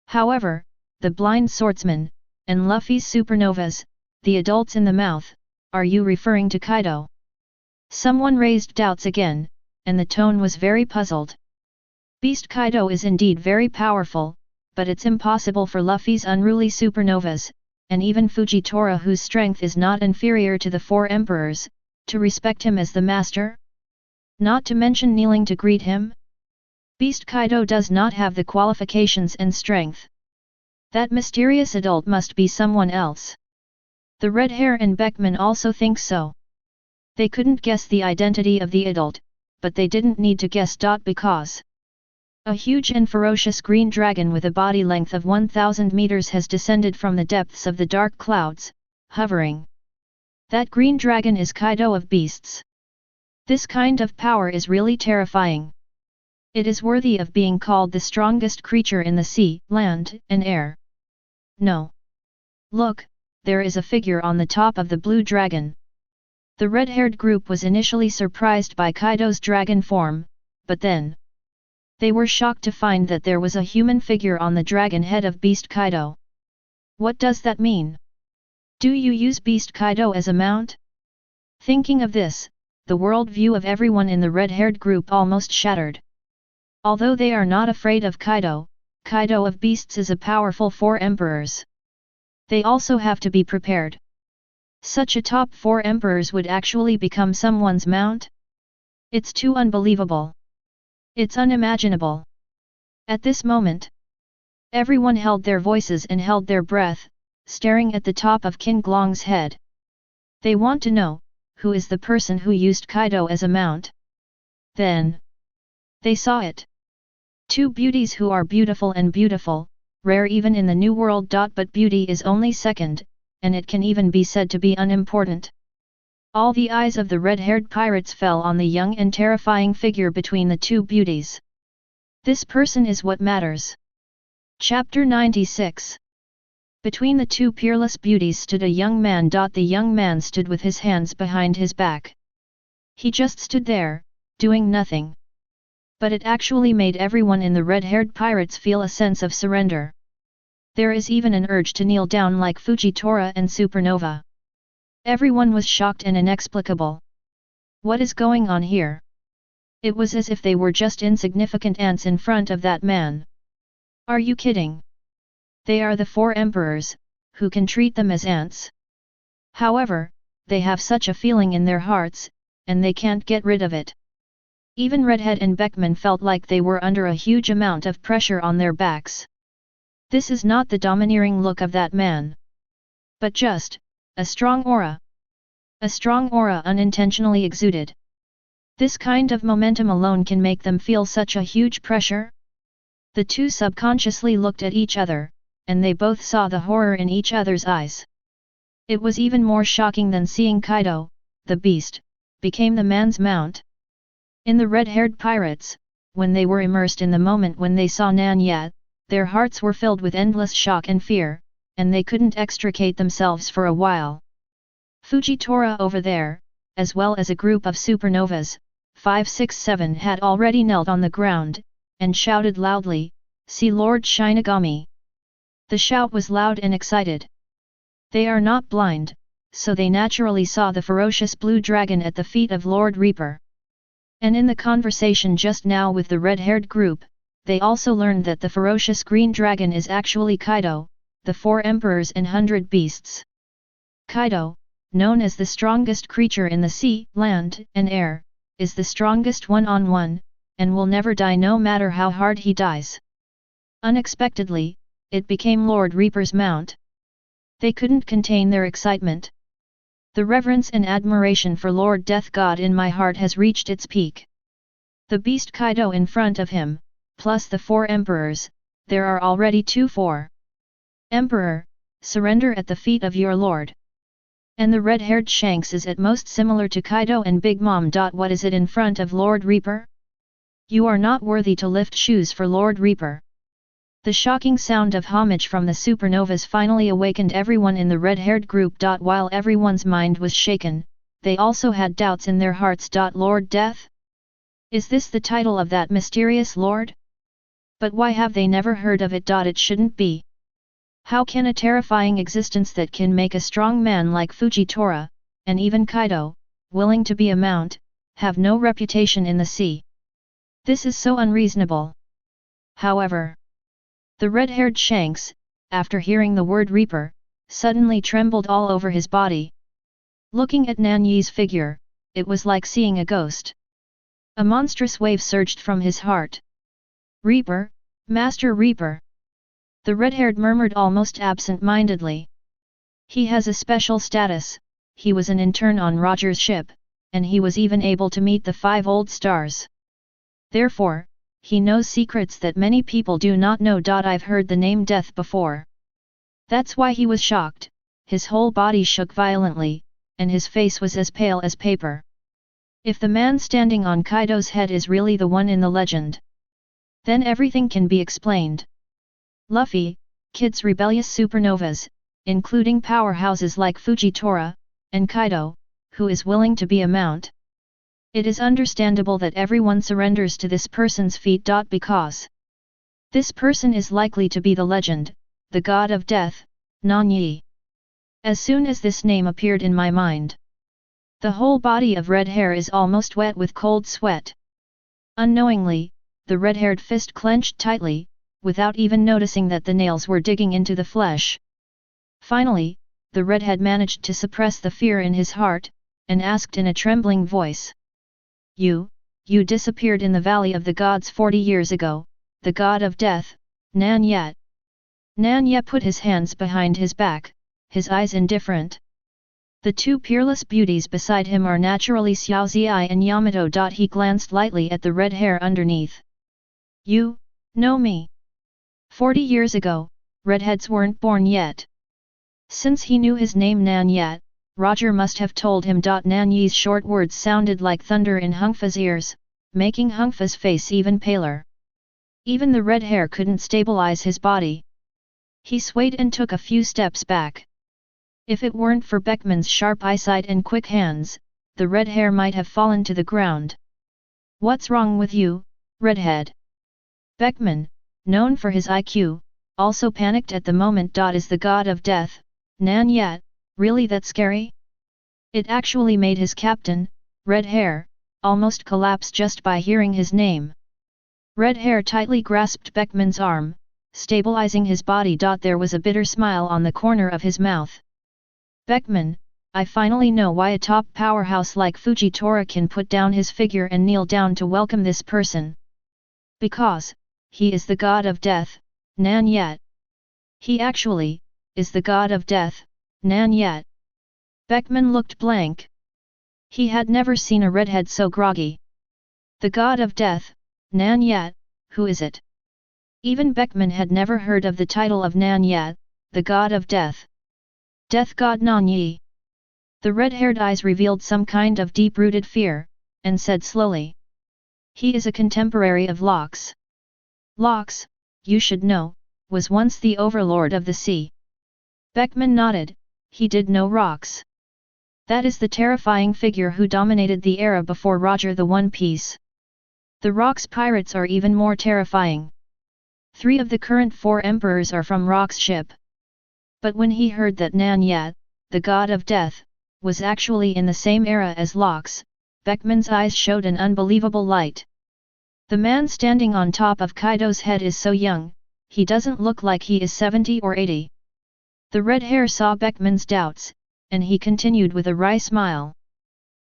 However, the blind swordsman, and Luffy's supernovas, the adults in the mouth, are you referring to Kaido? Someone raised doubts again, and the tone was very puzzled. Beast Kaido is indeed very powerful, but it's impossible for Luffy's unruly supernovas, and even Fujitora whose strength is not inferior to the four emperors, to respect him as the master? Not to mention kneeling to greet him? Beast Kaido does not have the qualifications and strength. That mysterious adult must be someone else. The Red Hair and Beckman also think so. They couldn't guess the identity of the adult, but they didn't need to guess. Because a huge and ferocious green dragon with a body length of 1,000 meters has descended from the depths of the dark clouds, hovering. That green dragon is Kaido of Beasts. This kind of power is really terrifying. It is worthy of being called the strongest creature in the sea, land, and air. No. Look, there is a figure on the top of the blue dragon. The red-haired group was initially surprised by Kaido's dragon form, but then they were shocked to find that there was a human figure on the dragon head of Beast Kaido. What does that mean? Do you use Beast Kaido as a mount? Thinking of this, the world view of everyone in the red-haired group almost shattered. Although they are not afraid of Kaido, Kaido of Beasts is a powerful four emperors. They also have to be prepared. Such a top four emperors would actually become someone's mount? It's too unbelievable. It's unimaginable. At this moment, everyone held their voices and held their breath, staring at the top of King Glong's head. They want to know, who is the person who used Kaido as a mount? Then they saw it. Two beauties who are beautiful and beautiful, rare even in the New World. But beauty is only second, and it can even be said to be unimportant. All the eyes of the red-haired pirates fell on the young and terrifying figure between the two beauties. This person is what matters. Chapter 96. Between the two peerless beauties stood a young man. The young man stood with his hands behind his back. He just stood there, doing nothing. But it actually made everyone in the red-haired pirates feel a sense of surrender. There is even an urge to kneel down like Fujitora and Supernova. Everyone was shocked and inexplicable. What is going on here? It was as if they were just insignificant ants in front of that man. Are you kidding? They are the 4 emperors, who can treat them as ants? However, they have such a feeling in their hearts, and they can't get rid of it. Even Redhead and Beckman felt like they were under a huge amount of pressure on their backs. This is not the domineering look of that man, but just a strong aura. A strong aura unintentionally exuded. This kind of momentum alone can make them feel such a huge pressure. The two subconsciously looked at each other, and they both saw the horror in each other's eyes. It was even more shocking than seeing Kaido, the beast, became the man's mount. In the red-haired pirates, when they were immersed in the moment when they saw Nan Ye, their hearts were filled with endless shock and fear, and they couldn't extricate themselves for a while. Fujitora over there, as well as a group of supernovas, 5, 6, 7 had already knelt on the ground, and shouted loudly, "See Lord Shinigami!" The shout was loud and excited. They are not blind, so they naturally saw the ferocious blue dragon at the feet of Lord Reaper. And in the conversation just now with the red-haired group, they also learned that the ferocious green dragon is actually Kaido, the 4 emperors and 100 beasts. Kaido, known as the strongest creature in the sea, land, and air, is the strongest one-on-one, and will never die no matter how hard he dies. Unexpectedly, it became Lord Reaper's mount. They couldn't contain their excitement. The reverence and admiration for Lord Death God in my heart has reached its peak. The beast Kaido in front of him, plus the 4 emperors, there are already 4. Emperor, surrender at the feet of your lord. And the red-haired Shanks is at most similar to Kaido and Big Mom. What is it in front of Lord Reaper? You are not worthy to lift shoes for Lord Reaper. The shocking sound of homage from the supernovas finally awakened everyone in the red-haired group. While everyone's mind was shaken, they also had doubts in their hearts. Lord Death? Is this the title of that mysterious lord? But why have they never heard of it? It shouldn't be. How can a terrifying existence that can make a strong man like Fujitora, and even Kaido, willing to be a mount, have no reputation in the sea? This is so unreasonable. However, the red-haired Shanks, after hearing the word Reaper, suddenly trembled all over his body. Looking at Nan Ye's figure, it was like seeing a ghost. A monstrous wave surged from his heart. Reaper, Master Reaper! The red-haired murmured almost absent-mindedly. He has a special status, he was an intern on Roger's ship, and he was even able to meet the 5 old stars. Therefore, he knows secrets that many people do not know. I've heard the name Death before. That's why he was shocked, his whole body shook violently, and his face was as pale as paper. If the man standing on Kaido's head is really the one in the legend, then everything can be explained. Luffy, Kid's rebellious supernovas, including powerhouses like Fujitora, and Kaido, who is willing to be a mount. It is understandable that everyone surrenders to this person's feet. Because this person is likely to be the legend, the god of death, Nan Ye. As soon as this name appeared in my mind, the whole body of red hair is almost wet with cold sweat. Unknowingly, the red-haired fist clenched tightly, without even noticing that the nails were digging into the flesh. Finally, the redhead managed to suppress the fear in his heart, and asked in a trembling voice. You disappeared in the Valley of the Gods 40 years ago, the god of death, Nan Ye. Nan Ye put his hands behind his back, his eyes indifferent. The 2 peerless beauties beside him are naturally Xiao Ziai and Yamato. He glanced lightly at the red hair underneath. You know me? 40 years ago, redheads weren't born yet. Since he knew his name Nan Ye, Roger must have told him. Nan Ye's short words sounded like thunder in Hungfa's ears, making Hungfa's face even paler. Even the red hair couldn't stabilize his body. He swayed and took a few steps back. If it weren't for Beckman's sharp eyesight and quick hands, the red hair might have fallen to the ground. What's wrong with you, Redhead. Beckman, known for his IQ, also panicked at the moment. Is the god of death, Nan Ye, really that scary? It actually made his captain, Red Hair, almost collapse just by hearing his name. Red Hair tightly grasped Beckman's arm, stabilizing his body. There was a bitter smile on the corner of his mouth. Beckman, I finally know why a top powerhouse like Fujitora can put down his figure and kneel down to welcome this person. Because, he is the god of death, Nan Ye. He actually, is the god of death, Nan Ye. Beckman looked blank. He had never seen a redhead so groggy. The god of death, Nan Ye, who is it? Even Beckman had never heard of the title of Nan Ye, the god of death. Death god Nan Ye. The red-haired eyes revealed some kind of deep-rooted fear, and said slowly. He is a contemporary of Lockes. Lockes, you should know, was once the overlord of the sea. Beckman nodded, he did know Lockes. That is the terrifying figure who dominated the era before Roger the One Piece. The Lockes pirates are even more terrifying. 3 of the current 4 emperors are from Lockes' ship. But when he heard that Nan Ye, the god of death, was actually in the same era as Lockes, Beckman's eyes showed an unbelievable light. The man standing on top of Kaido's head is so young, he doesn't look like he is 70 or 80. The red hair saw Beckman's doubts, and he continued with a wry smile.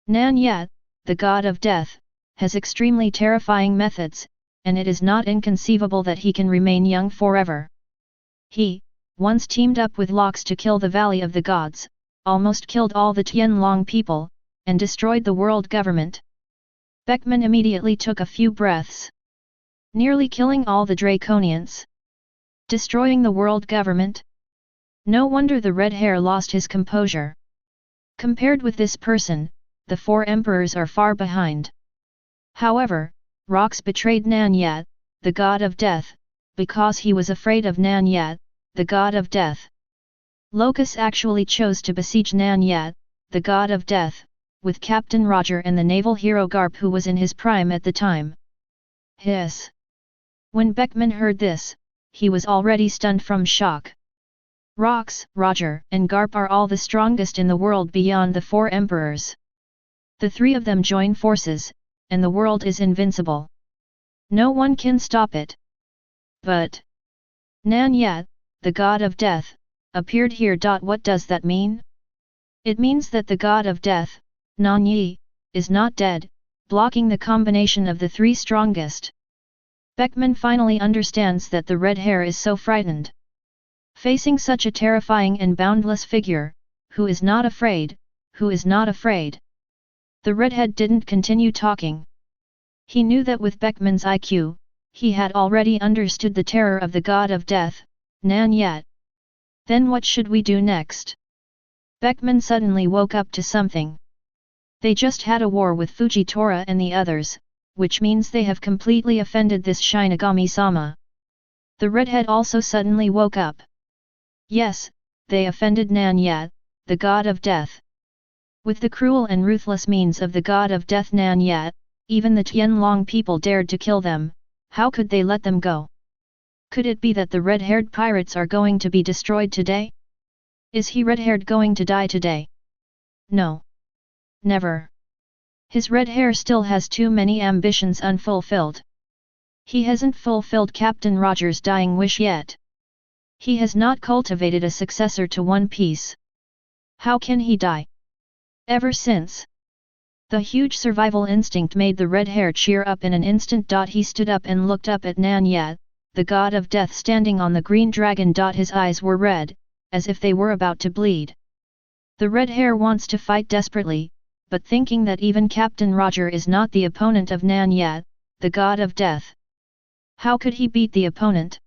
Nan Ye, the god of death, has extremely terrifying methods, and it is not inconceivable that he can remain young forever. He, once teamed up with Lockes to kill the Valley of the Gods, almost killed all the Tianlong people, and destroyed the world government. Beckman immediately took a few breaths. Nearly killing all the Draconians. Destroying the world government? No wonder the red hair lost his composure. Compared with this person, the 4 emperors are far behind. However, Lockes betrayed Nan Ye, the god of death, because he was afraid of Nan Ye, the god of death. Lockes actually chose to besiege Nan Ye, the god of death, with Captain Roger and the naval hero Karp, who was in his prime at the time. Hiss! When Beckman heard this, he was already stunned from shock. Lockes, Roger, and Karp are all the strongest in the world beyond the 4 emperors. The 3 of them join forces, and the world is invincible. No one can stop it. But Nan Ye, the god of death, appeared here. What does that mean? It means that the god of death, Nan Ye, is not dead, blocking the combination of the 3 strongest. Beckman finally understands that the red hair is so frightened. Facing such a terrifying and boundless figure, who is not afraid, who is not afraid? The redhead didn't continue talking. He knew that with Beckman's IQ, he had already understood the terror of the god of death, Nan Ye. Then what should we do next? Beckman suddenly woke up to something. They just had a war with Fujitora and the others, which means they have completely offended this Shinigami-sama. The redhead also suddenly woke up. Yes, they offended Nan Ye, the god of death. With the cruel and ruthless means of the god of death Nan Ye, even the Tianlong people dared to kill them. How could they let them go? Could it be that the red-haired pirates are going to be destroyed today? Is he red-haired going to die today? No. Never. His red hair still has too many ambitions unfulfilled. He hasn't fulfilled Captain Roger's dying wish yet. He has not cultivated a successor to One Piece. How can he die? Ever since. The huge survival instinct made the red hair cheer up in an instant. He stood up and looked up at Nan Ye, the god of death standing on the green dragon. His eyes were red, as if they were about to bleed. The red hair wants to fight desperately, but thinking that even Captain Roger is not the opponent of Nan Ye, the god of death. How could he beat the opponent?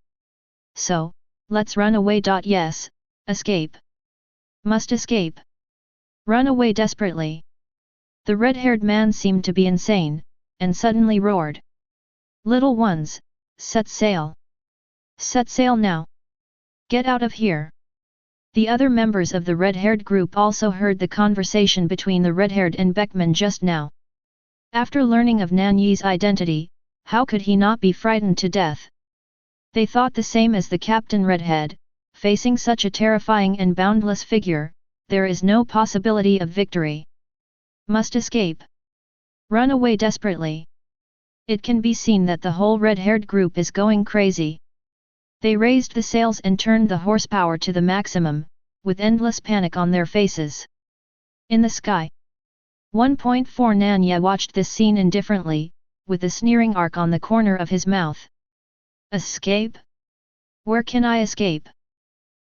So, let's run away. Yes, escape. Must escape. Run away desperately. The red-haired man seemed to be insane, and suddenly roared. Little ones, set sail. Set sail now. Get out of here. The other members of the red-haired group also heard the conversation between the red-haired and Beckman just now. After learning of Nan Ye's identity, How could he not be frightened to death? They thought the same as the Captain Redhead. Facing such a terrifying and boundless figure, there is no possibility of victory. Must escape. Run away desperately. It can be seen that the whole red-haired group is going crazy. They raised the sails and turned the horsepower to the maximum, with endless panic on their faces. In the sky. 1.4 Nan Ye watched this scene indifferently, with a sneering arc on the corner of his mouth. Escape? Where can I escape?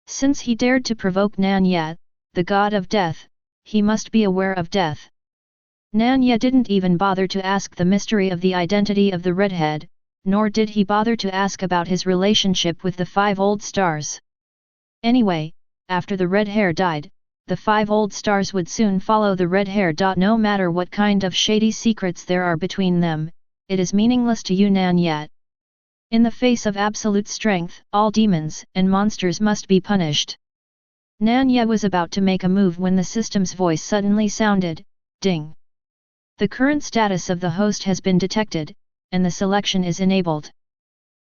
Since he dared to provoke Nan Ye, the god of death, he must be aware of death. Nan Ye didn't even bother to ask the mystery of the identity of the redhead, nor did he bother to ask about his relationship with the 5 old stars. Anyway, after the red hair died, the 5 old stars would soon follow the red hair. No matter what kind of shady secrets there are between them, it is meaningless to you Nan Ye. In the face of absolute strength, all demons and monsters must be punished. Nan Ye was about to make a move when the system's voice suddenly sounded, ding. The current status of the host has been detected, and the selection is enabled.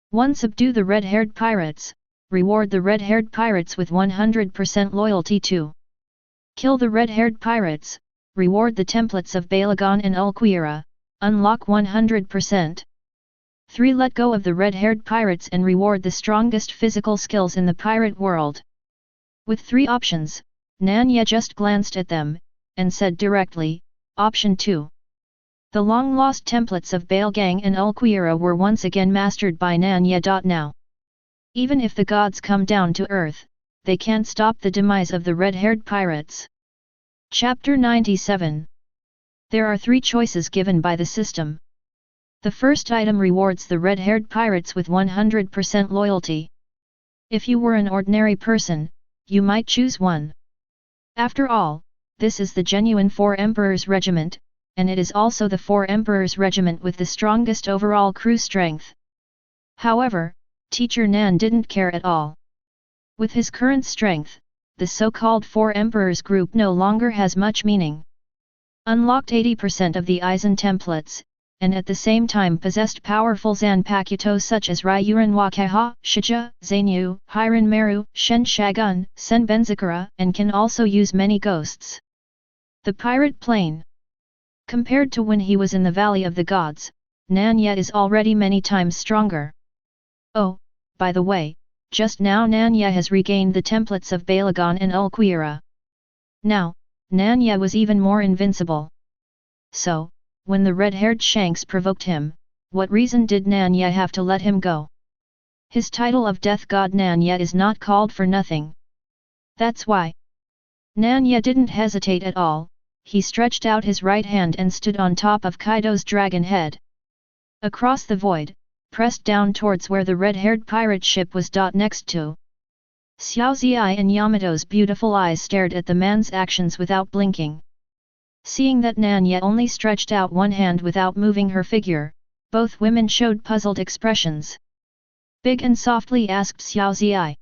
1. Subdue the red-haired pirates, reward the red-haired pirates with 100% loyalty. 2. Kill the red-haired pirates, reward the templates of Balagon and Ulquiera, unlock 100%. 3. Let go of the red-haired pirates and reward the strongest physical skills in the pirate world. With 3 options, Nan Ye just glanced at them, and said directly, Option 2. The long-lost templates of Balegang and Ulquiera were once again mastered by Nan Ye. Now, even if the gods come down to earth, they can't stop the demise of the red-haired pirates. Chapter 97. There are 3 choices given by the system. The first item rewards the red-haired pirates with 100% loyalty. If you were an ordinary person, you might choose 1. After all, this is the genuine 4 Emperors Regiment, and it is also the 4 Emperors Regiment with the strongest overall crew strength. However, Teacher Nan didn't care at all. With his current strength, the so-called 4 Emperors group no longer has much meaning. Unlocked 80% of the Eisen templates, and at the same time possessed powerful Zanpakuto such as Ryuran Wakaha, Shija, Zainyu, Hiran Meru, Shen Shagun, Sen Benzakura, and can also use many ghosts. The Pirate Plane. Compared to when he was in the Valley of the Gods, Nan Ye is already many times stronger. Oh, by the way, just now Nan Ye has regained the templates of Balagon and Ulquiera. Now, Nan Ye was even more invincible. So, when the red-haired Shanks provoked him, what reason did Nan Ye have to let him go? His title of Death God Nan Ye is not called for nothing. That's why. Nan Ye didn't hesitate at all. He stretched out his right hand and stood on top of Kaido's dragon head. Across the void, pressed down towards where the red-haired pirate ship was. Next to Xiao Ziyi and Yamato's beautiful eyes stared at the man's actions without blinking. Seeing that Nan Ye only stretched out one hand without moving her figure, both women showed puzzled expressions. Big and softly asked Xiao Ziyi.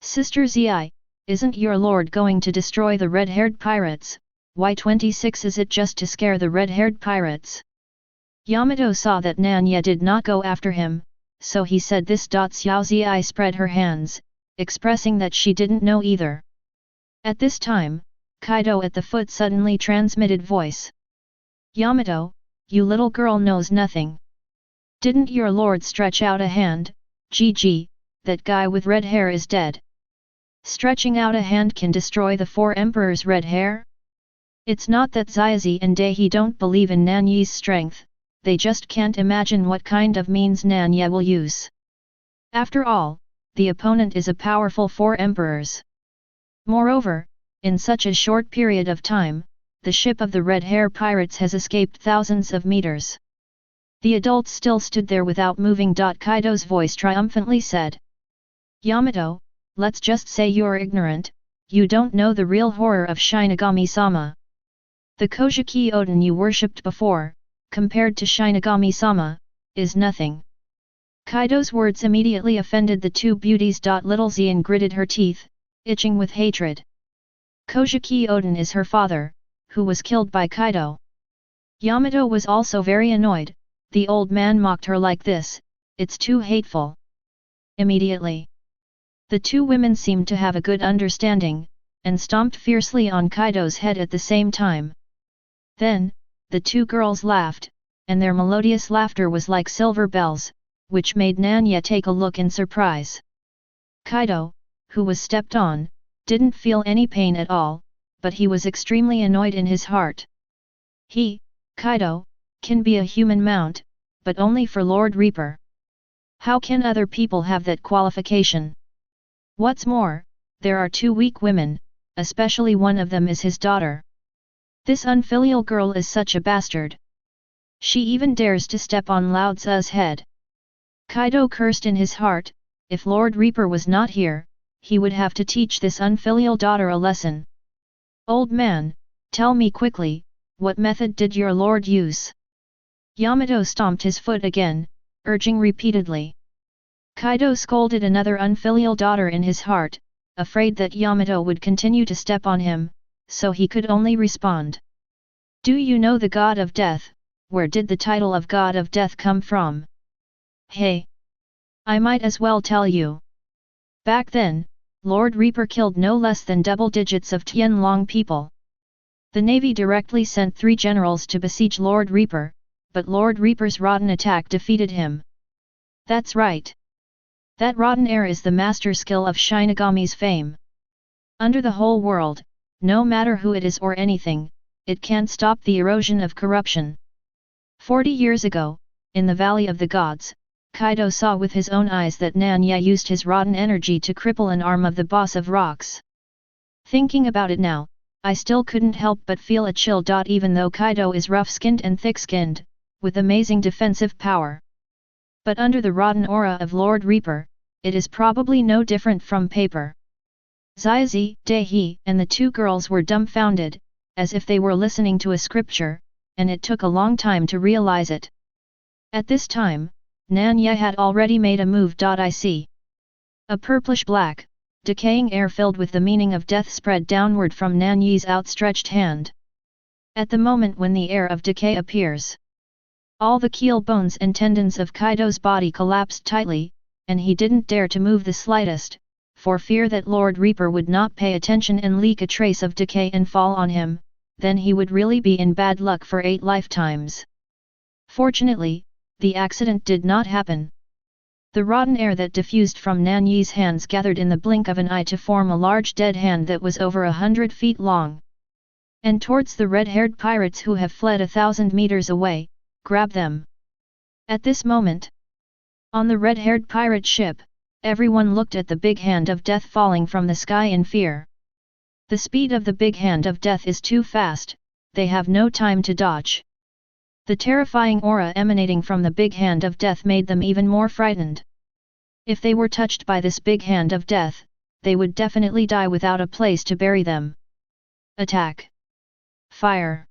Sister Ziyi, isn't your lord going to destroy the red-haired pirates? Why 26 is it just to scare the red-haired pirates? Yamato saw that Nan Ye did not go after him, so he said this. Xiao Ziyi spread her hands, expressing that she didn't know either. At this time, Kaido at the foot suddenly transmitted voice. Yamato, you little girl knows nothing. Didn't your lord stretch out a hand? GG, that guy with red hair is dead. Stretching out a hand can destroy the 4 emperors' red hair? It's not that Xiaozi and Daihe don't believe in Nan Ye's strength, they just can't imagine what kind of means Nan Ye will use. After all, the opponent is a powerful 4 emperors. Moreover, in such a short period of time, the ship of the red hair pirates has escaped thousands of meters. The adults still stood there without moving. Kaido's voice triumphantly said. Yamato, let's just say you're ignorant, you don't know the real horror of Shinigami-sama. The Kojiki Oden you worshipped before, compared to Shinigami-sama, is nothing. Kaido's words immediately offended the 2 beauties. Little Xian gritted her teeth, itching with hatred. Kojiki Oden is her father, who was killed by Kaido. Yamato was also very annoyed, the old man mocked her like this, it's too hateful. Immediately, the two women seemed to have a good understanding, and stomped fiercely on Kaido's head at the same time. Then, the two girls laughed, and their melodious laughter was like silver bells, which made Nan Ye take a look in surprise. Kaido, who was stepped on, didn't feel any pain at all, but he was extremely annoyed in his heart. He, Kaido, can be a human mount, but only for Lord Reaper. How can other people have that qualification? What's more, there are two weak women, especially one of them is his daughter. This unfilial girl is such a bastard. She even dares to step on Lao Tzu's head. Kaido cursed in his heart, if Lord Reaper was not here, he would have to teach this unfilial daughter a lesson. Old man, tell me quickly, what method did your lord use? Yamato stomped his foot again, urging repeatedly. Kaido scolded another unfilial daughter in his heart, afraid that Yamato would continue to step on him, so he could only respond. Do you know the God of Death? Where did the title of God of Death come from? Hey! I might as well tell you. Back then, Lord Reaper killed no less than double digits of Tianlong people. The navy directly sent 3 generals to besiege Lord Reaper, but Lord Reaper's rotten attack defeated him. That's right. That rotten air is the master skill of Shinigami's fame. Under the whole world, no matter who it is or anything, it can't stop the erosion of corruption. 40 years ago, in the Valley of the Gods, Kaido saw with his own eyes that Nan Ye used his rotten energy to cripple an arm of the boss of rocks. Thinking about it now, I still couldn't help but feel a chill. Even though Kaido is rough-skinned and thick-skinned, with amazing defensive power. But under the rotten aura of Lord Reaper, it is probably no different from paper. Xiaozi, Daihe, and the two girls were dumbfounded, as if they were listening to a scripture, and it took a long time to realize it. At this time, Nan Ye had already made a move. I see. A purplish-black, decaying air filled with the meaning of death spread downward from Nan Ye's outstretched hand. At the moment when the air of decay appears, all the keel bones and tendons of Kaido's body collapsed tightly, and he didn't dare to move the slightest, for fear that Lord Reaper would not pay attention and leak a trace of decay and fall on him, then he would really be in bad luck for 8 lifetimes. Fortunately, the accident did not happen. The rotten air that diffused from Nan Ye's hands gathered in the blink of an eye to form a large dead hand that was over 100 feet long. And towards the red-haired pirates who have fled 1,000 meters away, grab them. At this moment, on the red-haired pirate ship, everyone looked at the big hand of death falling from the sky in fear. The speed of the big hand of death is too fast, they have no time to dodge. The terrifying aura emanating from the big hand of death made them even more frightened. If they were touched by this big hand of death, they would definitely die without a place to bury them. Attack! Fire!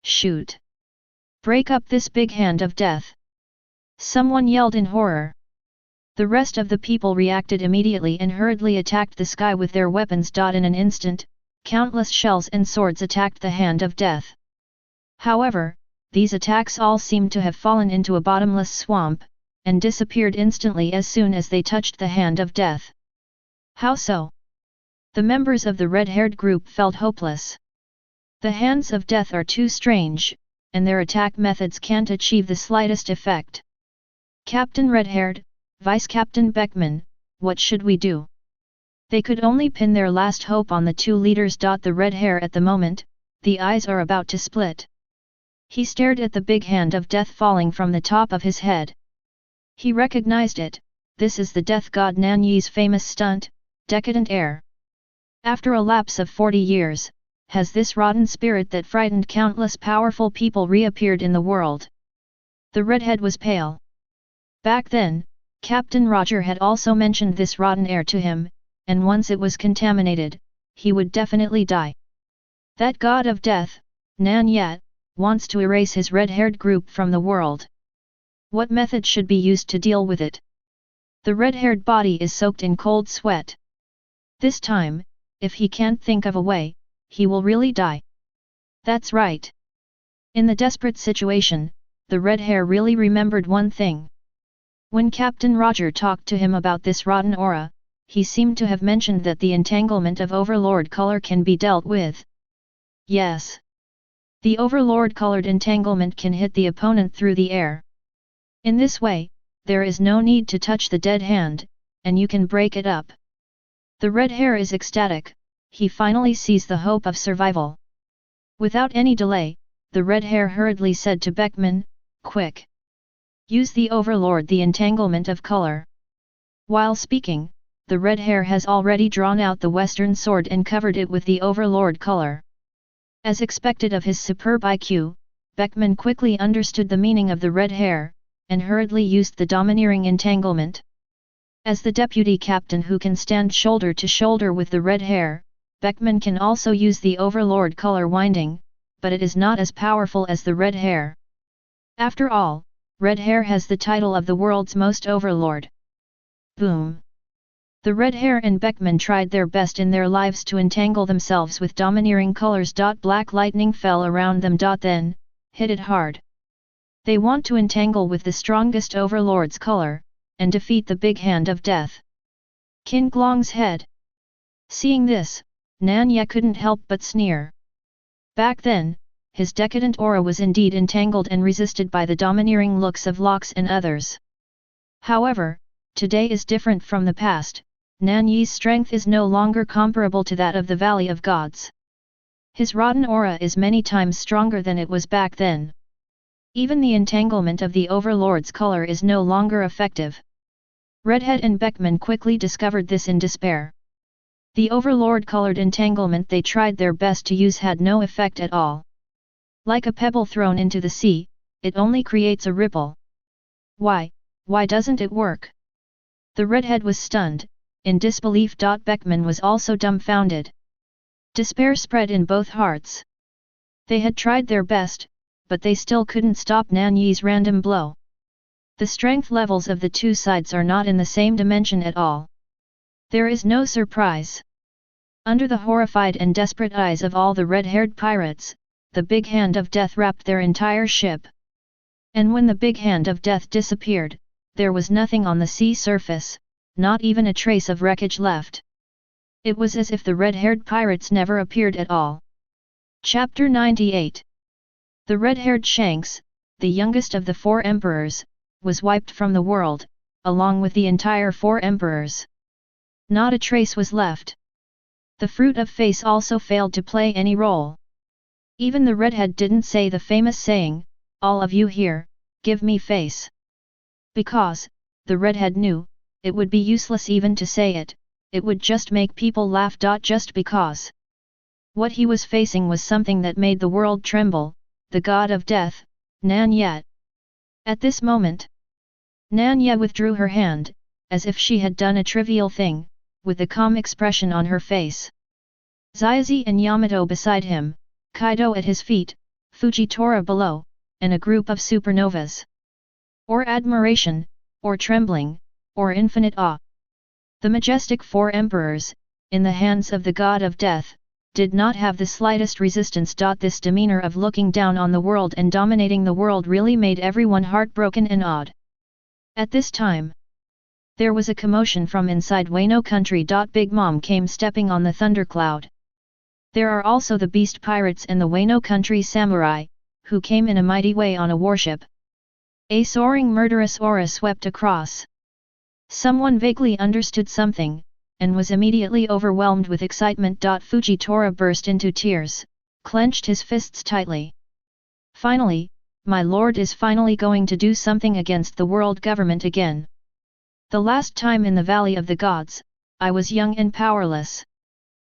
Shoot! Break up this big hand of death! Someone yelled in horror. The rest of the people reacted immediately and hurriedly attacked the sky with their weapons. In an instant, countless shells and swords attacked the hand of death. However, these attacks all seemed to have fallen into a bottomless swamp, and disappeared instantly as soon as they touched the hand of death. How so? The members of the red-haired group felt hopeless. The hands of death are too strange, and their attack methods can't achieve the slightest effect. Captain Red-haired, Vice-Captain Beckman, what should we do? They could only pin their last hope on the two leaders. The red hair at the moment, the eyes are about to split. He stared at the big hand of death falling from the top of his head. He recognized it, this is the death god Nan Ye's famous stunt, decadent air. After a lapse of 40 years, has this rotten spirit that frightened countless powerful people reappeared in the world? The redhead was pale. Back then, Captain Roger had also mentioned this rotten air to him, and once it was contaminated, he would definitely die. That god of death, Nan Ye, wants to erase his red-haired group from the world. What method should be used to deal with it? The red-haired body is soaked in cold sweat. This time, if he can't think of a way, he will really die. That's right. In the desperate situation, the red hair really remembered one thing. When Captain Roger talked to him about this rotten aura, he seemed to have mentioned that the entanglement of overlord color can be dealt with. Yes. The overlord-colored entanglement can hit the opponent through the air. In this way, there is no need to touch the dead hand, and you can break it up. The red hair is ecstatic, he finally sees the hope of survival. Without any delay, the red hair hurriedly said to Beckman, "Quick! Use the overlord the entanglement of color." While speaking, the red hair has already drawn out the western sword and covered it with the overlord color. As expected of his superb IQ, Beckman quickly understood the meaning of the red hair, and hurriedly used the domineering entanglement. As the deputy captain who can stand shoulder to shoulder with the red hair, Beckman can also use the overlord color winding, but it is not as powerful as the red hair. After all, red hair has the title of the world's most overlord. Boom! The red hair and Beckman tried their best in their lives to entangle themselves with domineering colors. Black lightning fell around them. Then, hit it hard. They want to entangle with the strongest overlord's color, and defeat the big hand of death. Qin Glong's head. Seeing this, Nan Ye couldn't help but sneer. Back then, his decadent aura was indeed entangled and resisted by the domineering looks of Lockes and others. However, today is different from the past. Nan Ye's strength is no longer comparable to that of the Valley of Gods. His rotten aura is many times stronger than it was back then. Even the entanglement of the overlord's color is no longer effective. Redhead and Beckman quickly discovered this in despair. The overlord-colored entanglement they tried their best to use had no effect at all. Like a pebble thrown into the sea, it only creates a ripple. Why doesn't it work? The redhead was stunned, in disbelief. Beckman was also dumbfounded. Despair spread in both hearts. They had tried their best, but they still couldn't stop Nan Ye's random blow. The strength levels of the two sides are not in the same dimension at all. There is no surprise. Under the horrified and desperate eyes of all the red-haired pirates, the big hand of death wrapped their entire ship. And when the big hand of death disappeared, there was nothing on the sea surface, not even a trace of wreckage left. It was as if the red-haired pirates never appeared at all. Chapter 98. The red-haired Shanks, the youngest of the four emperors, was wiped from the world, along with the entire four emperors. Not a trace was left. The fruit of face also failed to play any role. Even the redhead didn't say the famous saying, "All of you here, give me face." Because, the redhead knew, it would be useless even to say it, it would just make people laugh. Just because. What he was facing was something that made the world tremble, the god of death, Nan Ye. At this moment, Nan Ye withdrew her hand, as if she had done a trivial thing, with a calm expression on her face. Xiaozi and Yamato beside him, Kaido at his feet, Fujitora below, and a group of supernovas. Or admiration, or trembling, or infinite awe. The majestic four emperors, in the hands of the god of death, did not have the slightest resistance. This demeanor of looking down on the world and dominating the world really made everyone heartbroken and awed. At this time, there was a commotion from inside Wano country. Big Mom came stepping on the thundercloud. There are also the beast pirates and the Wano country samurai, who came in a mighty way on a warship. A soaring murderous aura swept across. Someone vaguely understood something, and was immediately overwhelmed with excitement. Fujitora burst into tears, clenched his fists tightly. Finally, my lord is finally going to do something against the world government again. The last time in the Valley of the Gods, I was young and powerless.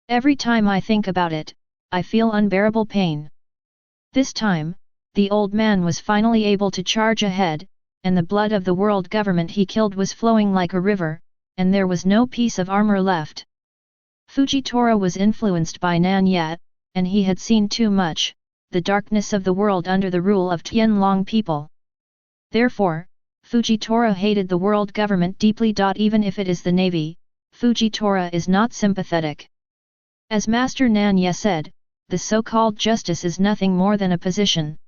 Every time I think about it, I feel unbearable pain. This time, the old man was finally able to charge ahead, and the blood of the world government he killed was flowing like a river, and there was no piece of armor left. Fujitora was influenced by Nan Ye, and he had seen too much, the darkness of the world under the rule of Tianlong people. Therefore, Fujitora hated the world government deeply. Even if it is the navy, Fujitora is not sympathetic. As Master Nan Ye said, the so-called justice is nothing more than a position.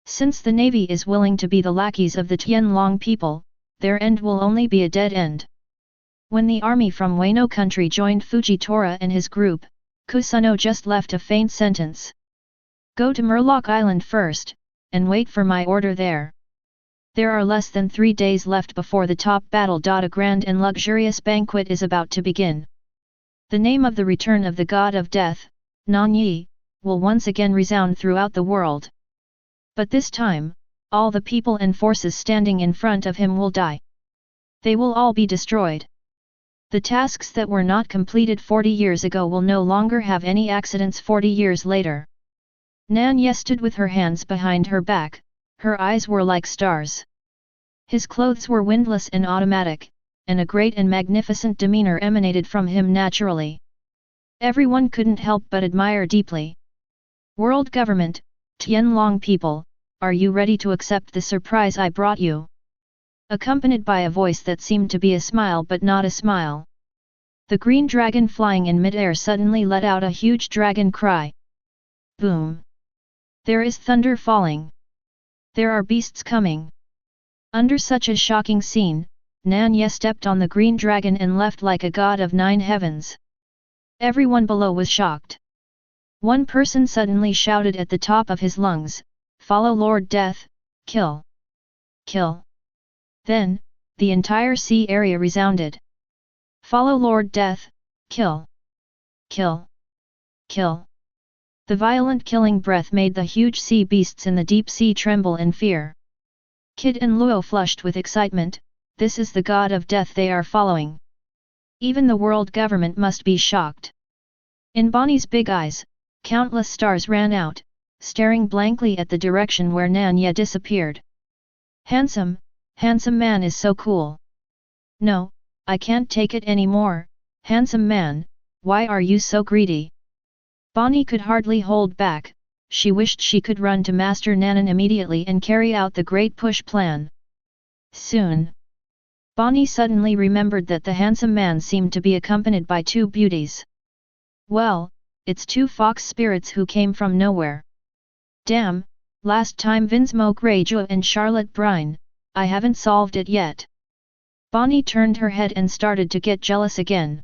Since the navy is willing to be the lackeys of the Tianlong people, their end will only be a dead end. When the army from Wano country joined Fujitora and his group, Kusuno just left a faint sentence. Go to Murloc Island first, and wait for my order there. There are less than 3 days left before the top battle. A grand and luxurious banquet is about to begin. The name of the return of the god of death, Nan Ye, will once again resound throughout the world. But this time, all the people and forces standing in front of him will die. They will all be destroyed. The tasks that were not completed 40 years ago will no longer have any accidents 40 years later. Nan Ye stood with her hands behind her back, her eyes were like stars. His clothes were windless and automatic, and a great and magnificent demeanor emanated from him naturally. Everyone couldn't help but admire deeply. World government, Tianlong people, are you ready to accept the surprise I brought you? Accompanied by a voice that seemed to be a smile but not a smile. The green dragon flying in midair suddenly let out a huge dragon cry. Boom! There is thunder falling. There are beasts coming. Under such a shocking scene, Nan Ye stepped on the green dragon and left like a god of 9 heavens. Everyone below was shocked. One person suddenly shouted at the top of his lungs, "Follow Lord Death, kill! Kill!" Then, the entire sea area resounded. "Follow Lord Death, kill! Kill! Kill!" The violent killing breath made the huge sea beasts in the deep sea tremble in fear. Kid and Luo flushed with excitement, this is the god of death they are following. Even the world government must be shocked. In Bonnie's big eyes, countless stars ran out, staring blankly at the direction where Nan Ye disappeared. Handsome man is so cool. No, I can't take it anymore, handsome man, why are you so greedy? Bonnie could hardly hold back, she wished she could run to Master Nanan immediately and carry out the great push plan. Soon. Bonnie suddenly remembered that the handsome man seemed to be accompanied by 2 beauties. Well, it's 2 fox spirits who came from nowhere. Damn, last time Vinsmo Greyjoy and Charlotte Brine, I haven't solved it yet. Bonnie turned her head and started to get jealous again.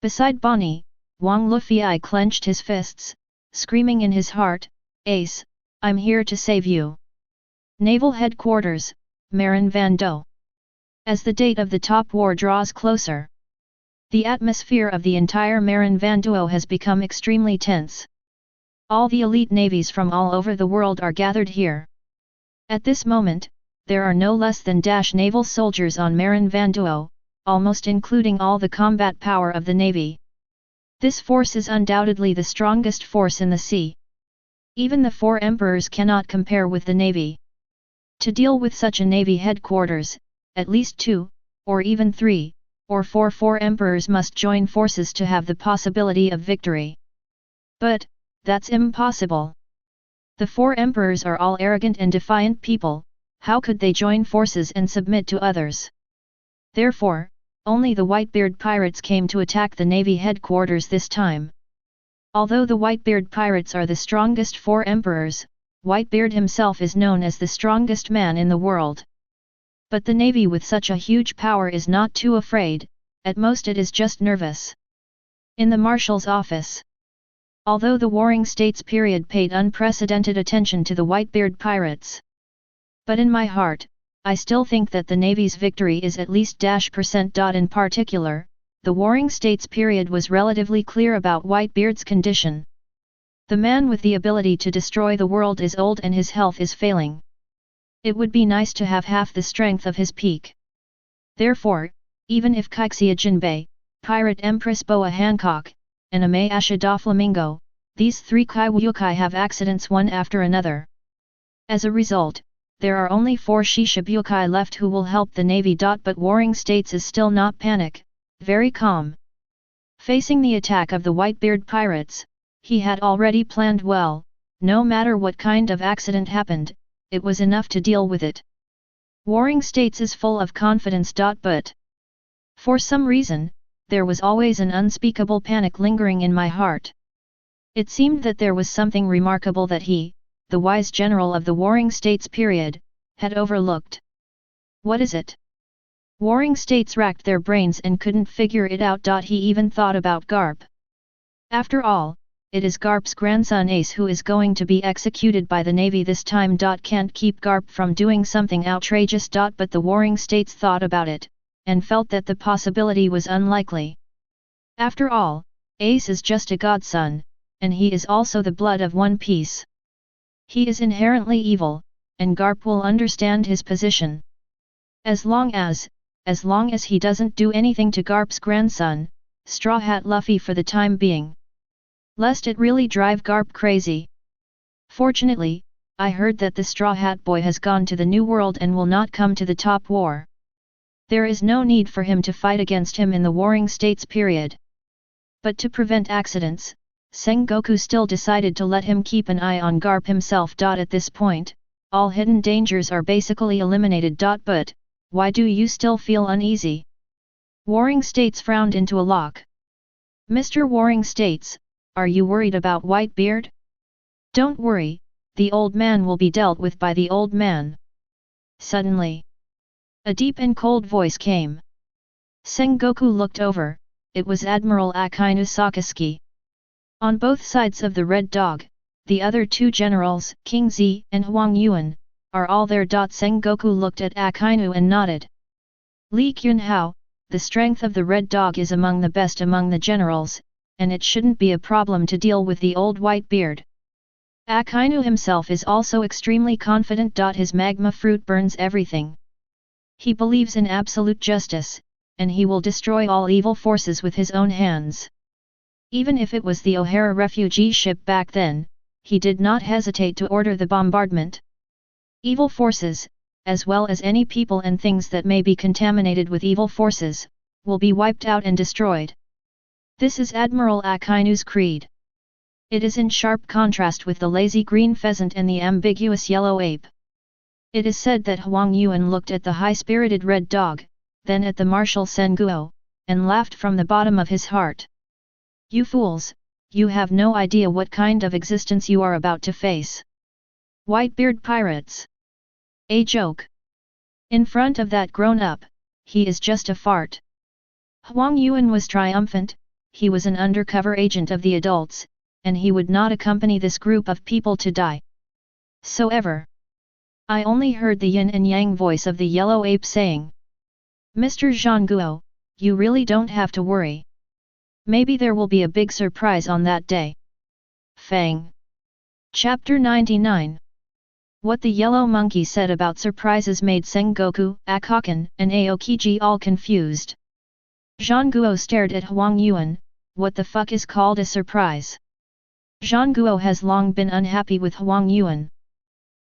Beside Bonnie, Wang Lufei clenched his fists, screaming in his heart, Ace, I'm here to save you. Naval Headquarters, Marin Van Do. As the date of the top war draws closer, the atmosphere of the entire Marin Van Duo has become extremely tense. All the elite navies from all over the world are gathered here. At this moment, there are no less than naval soldiers on Marin Van Duo, almost including all the combat power of the navy. This force is undoubtedly the strongest force in the sea. Even the 4 emperors cannot compare with the navy. To deal with such a navy headquarters, at least 2, or even 3, or 4 emperors must join forces to have the possibility of victory. But, that's impossible. The 4 emperors are all arrogant and defiant people, how could they join forces and submit to others? Therefore, only the Whitebeard pirates came to attack the navy headquarters this time. Although the Whitebeard pirates are the strongest 4 emperors, Whitebeard himself is known as the strongest man in the world. But the navy with such a huge power is not too afraid, at most it is just nervous. In the marshal's office. Although the Warring States period paid unprecedented attention to the Whitebeard pirates. But in my heart, I still think that the Navy's victory is at least %. In particular, the Warring States period was relatively clear about Whitebeard's condition. The man with the ability to destroy the world is old and his health is failing. It would be nice to have half the strength of his peak. Therefore, even if Kixia Jinbei, Pirate Empress Boa Hancock, and Ame Asha Doflamingo, these 3 Kaiwukai have accidents one after another. As a result, there are only 4 Shishibukai left who will help the navy. But Warring States is still not panic, very calm. Facing the attack of the Whitebeard pirates, he had already planned well, no matter what kind of accident happened, it was enough to deal with it. Warring States is full of confidence. But for some reason, there was always an unspeakable panic lingering in my heart. It seemed that there was something remarkable that he, the wise general of the Warring States period, had overlooked. What is it? Warring States racked their brains and couldn't figure it out. He even thought about Garp. After all, it is Garp's grandson Ace who is going to be executed by the Navy this time. Can't keep Garp from doing something outrageous. But the Warring States thought about it, and felt that the possibility was unlikely. After all, Ace is just a godson, and he is also the blood of One Piece. He is inherently evil, and Garp will understand his position. As long as he doesn't do anything to Garp's grandson, Straw Hat Luffy for the time being. Lest it really drive Garp crazy. Fortunately, I heard that the Straw Hat Boy has gone to the New World and will not come to the Top War. There is no need for him to fight against him in the Warring States period. But to prevent accidents, Sengoku still decided to let him keep an eye on Garp himself. At this point, all hidden dangers are basically eliminated. But, why do you still feel uneasy? Warring States frowned into a lock. Mr. Warring States, are you worried about Whitebeard? Don't worry, the old man will be dealt with by the old man. Suddenly, a deep and cold voice came. Sengoku looked over, it was Admiral Akainu Sakazuki. On both sides of the Red Dog, the other two generals, King Z and Huang Yuan, are all there. Sengoku looked at Akainu and nodded. Li Qunhao, the strength of the Red Dog is among the best among the generals, and it shouldn't be a problem to deal with the old Whitebeard. Akainu himself is also extremely confident. His magma fruit burns everything. He believes in absolute justice, and he will destroy all evil forces with his own hands. Even if it was the O'Hara refugee ship back then, he did not hesitate to order the bombardment. Evil forces, as well as any people and things that may be contaminated with evil forces, will be wiped out and destroyed. This is Admiral Akainu's creed. It is in sharp contrast with the lazy green pheasant and the ambiguous yellow ape. It is said that Huang Yuan looked at the high-spirited Red Dog, then at the martial Senguo, and laughed from the bottom of his heart. You fools, you have no idea what kind of existence you are about to face. Whitebeard pirates. A joke. In front of that grown-up, he is just a fart. Huang Yuan was triumphant, he was an undercover agent of the adults, and he would not accompany this group of people to die. So ever. I only heard the yin and yang voice of the yellow ape saying, Mr. Zhangguo, you really don't have to worry. Maybe there will be a big surprise on that day. Fang. Chapter 99. What the yellow monkey said about surprises made Sengoku, Akaken, and Aokiji all confused. Zhangguo stared at Huang Yuan. What the fuck is called a surprise? Zhangguo has long been unhappy with Huang Yuan.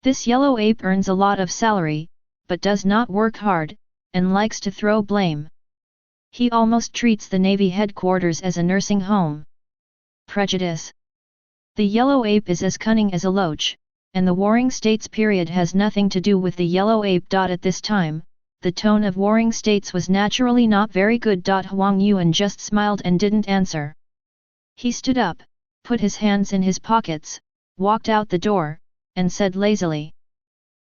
This yellow ape earns a lot of salary, but does not work hard, and likes to throw blame. He almost treats the Navy headquarters as a nursing home. Prejudice. The yellow ape is as cunning as a loach, and the Warring States period has nothing to do with the yellow ape. At this time, the tone of Warring States was naturally not very good. Huang Yuan just smiled and didn't answer. He stood up, put his hands in his pockets, walked out the door, and said lazily.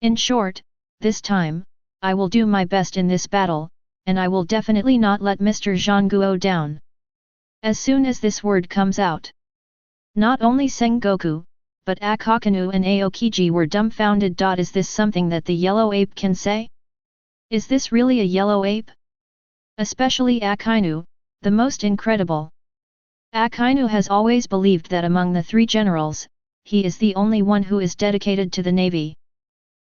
In short, this time, I will do my best in this battle, and I will definitely not let Mr. Zhangguo down. As soon as this word comes out, not only Sengoku, but Akakanu and Aokiji were dumbfounded. Is this something that the yellow ape can say? Is this really a yellow ape? Especially Akainu, the most incredible. Akainu has always believed that among the three generals, he is the only one who is dedicated to the Navy.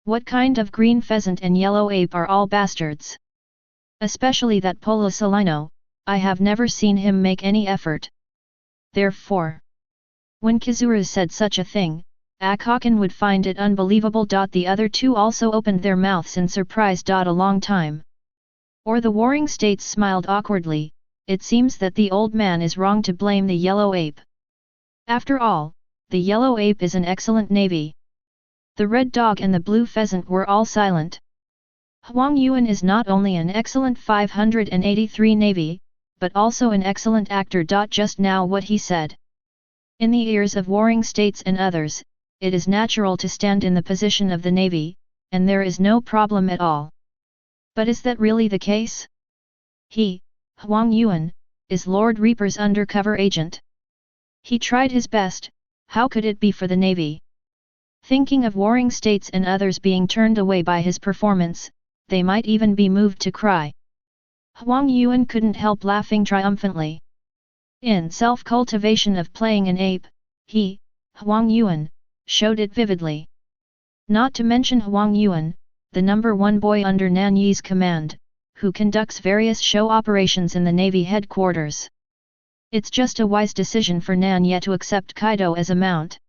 What kind of green pheasant and yellow ape are all bastards? Especially that Polosolino, I have never seen him make any effort. Therefore, when Kizuru said such a thing, Akaken would find it unbelievable. The other two also opened their mouths in surprise. A long time. Or the Warring States smiled awkwardly. It seems that the old man is wrong to blame the yellow ape. After all, the yellow ape is an excellent navy. The Red Dog and the Blue Pheasant were all silent. Huang Yuan is not only an excellent 583 navy, but also an excellent actor. Just now what he said. In the ears of Warring States and others, it is natural to stand in the position of the navy, and there is no problem at all. But is that really the case? He, Huang Yuan, is Lord Reaper's undercover agent. He tried his best, how could it be for the navy? Thinking of warring states and others being turned away by his performance, they might even be moved to cry. Huang Yuan couldn't help laughing triumphantly. In Self-cultivation of Playing an Ape, he, Huang Yuan, showed it vividly. Not to mention Huang Yuan, the #1 boy under Nan Ye's command, who conducts various show operations in the Navy headquarters. It's just a wise decision for Nan Ye to accept Kaido as a mount.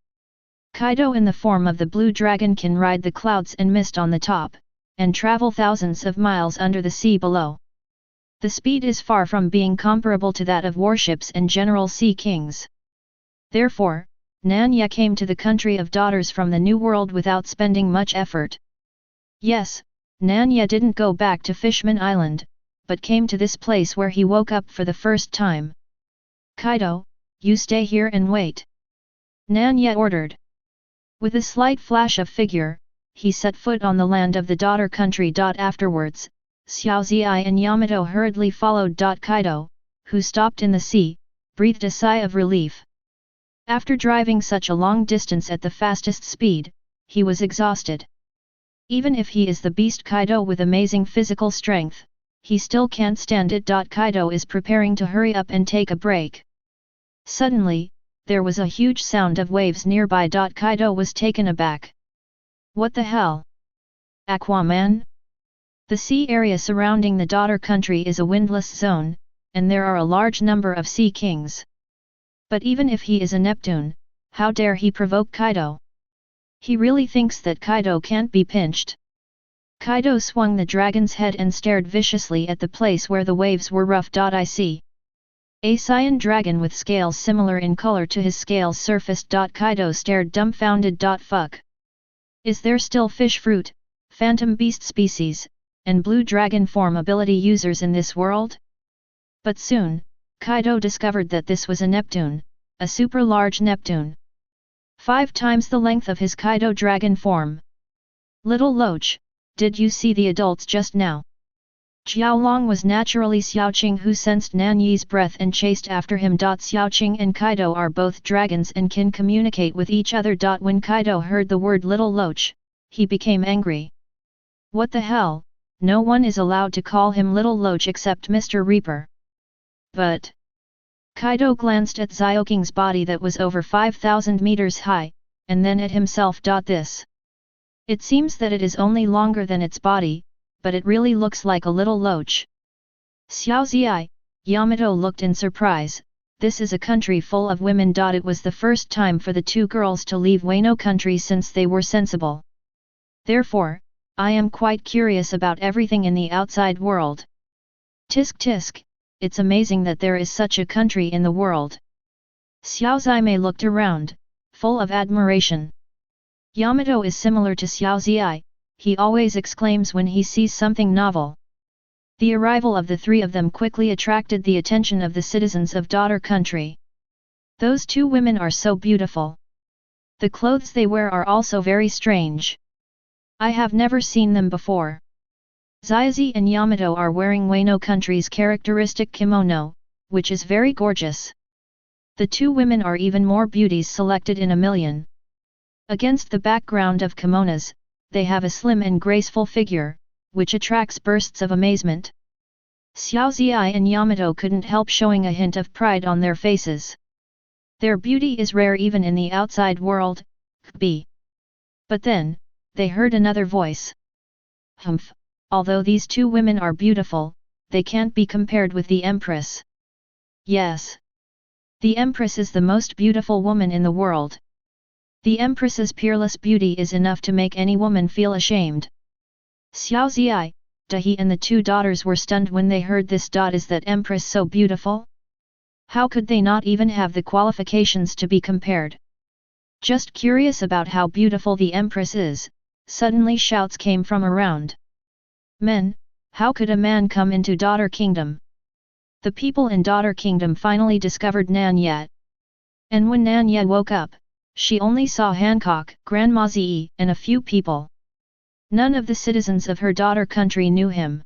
Kaido in the form of the Blue Dragon can ride the clouds and mist on the top, and travel thousands of miles under the sea below. The speed is far from being comparable to that of warships and general sea kings. Therefore, Nan Ye came to the country of daughters from the New World without spending much effort. Yes, Nan Ye didn't go back to Fishman Island, but came to this place where he woke up for the first time. Kaido, you stay here and wait. Nan Ye ordered. With a slight flash of figure, he set foot on the land of the daughter country. Afterwards, Xiao Ziyai and Yamato hurriedly followed. Kaido, who stopped in the sea, breathed a sigh of relief. After driving such a long distance at the fastest speed, he was exhausted. Even if he is the beast Kaido with amazing physical strength, he still can't stand it. Kaido is preparing to hurry up and take a break. Suddenly, there was a huge sound of waves nearby. Kaido was taken aback. What the hell? Aquaman? The sea area surrounding the daughter country is a windless zone, and there are a large number of sea kings. But even if he is a Neptune, how dare he provoke Kaido? He really thinks that Kaido can't be pinched. Kaido swung the dragon's head and stared viciously at the place where the waves were rough. I see. A cyan dragon with scales similar in color to his scales surfaced. Kaido stared dumbfounded. Fuck. Is there still fish fruit, phantom beast species, and blue dragon form ability users in this world? But soon, Kaido discovered that this was a Neptune, a super large Neptune. 5 times the length of his Kaido dragon form. Little Loach, did you see the adults just now? Xiaolong was naturally Xiaoqing, who sensed Nan Ye's breath and chased after him. Xiaoqing and Kaido are both dragons and can communicate with each other. When Kaido heard the word Little Loach, he became angry. What the hell, no one is allowed to call him Little Loach except Mr. Reaper. But... Kaido glanced at Xiaoqing's body that was over 5,000 meters high, and then at himself. This. It seems that it is only longer than its body, but it really looks like a little loach. Xiao Ziyai, Yamato looked in surprise. This is a country full of women. It was the first time for the 2 girls to leave Wano country since they were sensible. Therefore, I am quite curious about everything in the outside world. Tisk tisk. It's amazing that there is such a country in the world. Xiao Zimei looked around, full of admiration. Yamato is similar to Xiao Ziyai, he always exclaims when he sees something novel. The arrival of the 3 of them quickly attracted the attention of the citizens of daughter country. Those 2 women are so beautiful. The clothes they wear are also very strange. I have never seen them before. Xiaozi and Yamato are wearing Wano country's characteristic kimono, which is very gorgeous. The 2 women are even more beauties selected in a million. Against the background of kimonos, they have a slim and graceful figure, which attracts bursts of amazement. Xiao Ziyai and Yamato couldn't help showing a hint of pride on their faces. Their beauty is rare even in the outside world, b. But then, they heard another voice. Humph. Although these 2 women are beautiful, they can't be compared with the Empress. Yes. The Empress is the most beautiful woman in the world. The Empress's peerless beauty is enough to make any woman feel ashamed. Xiao Ziyai, Dahi and the 2 daughters were stunned when they heard this. Is that Empress so beautiful? How could they not even have the qualifications to be compared? Just curious about how beautiful the Empress is, suddenly shouts came from around. Men, how could a man come into Daughter Kingdom? The people in Daughter Kingdom finally discovered Nan Ye. And when Nan Ye woke up, she only saw Hancock, Grandma Zi, and a few people. None of the citizens of her daughter country knew him.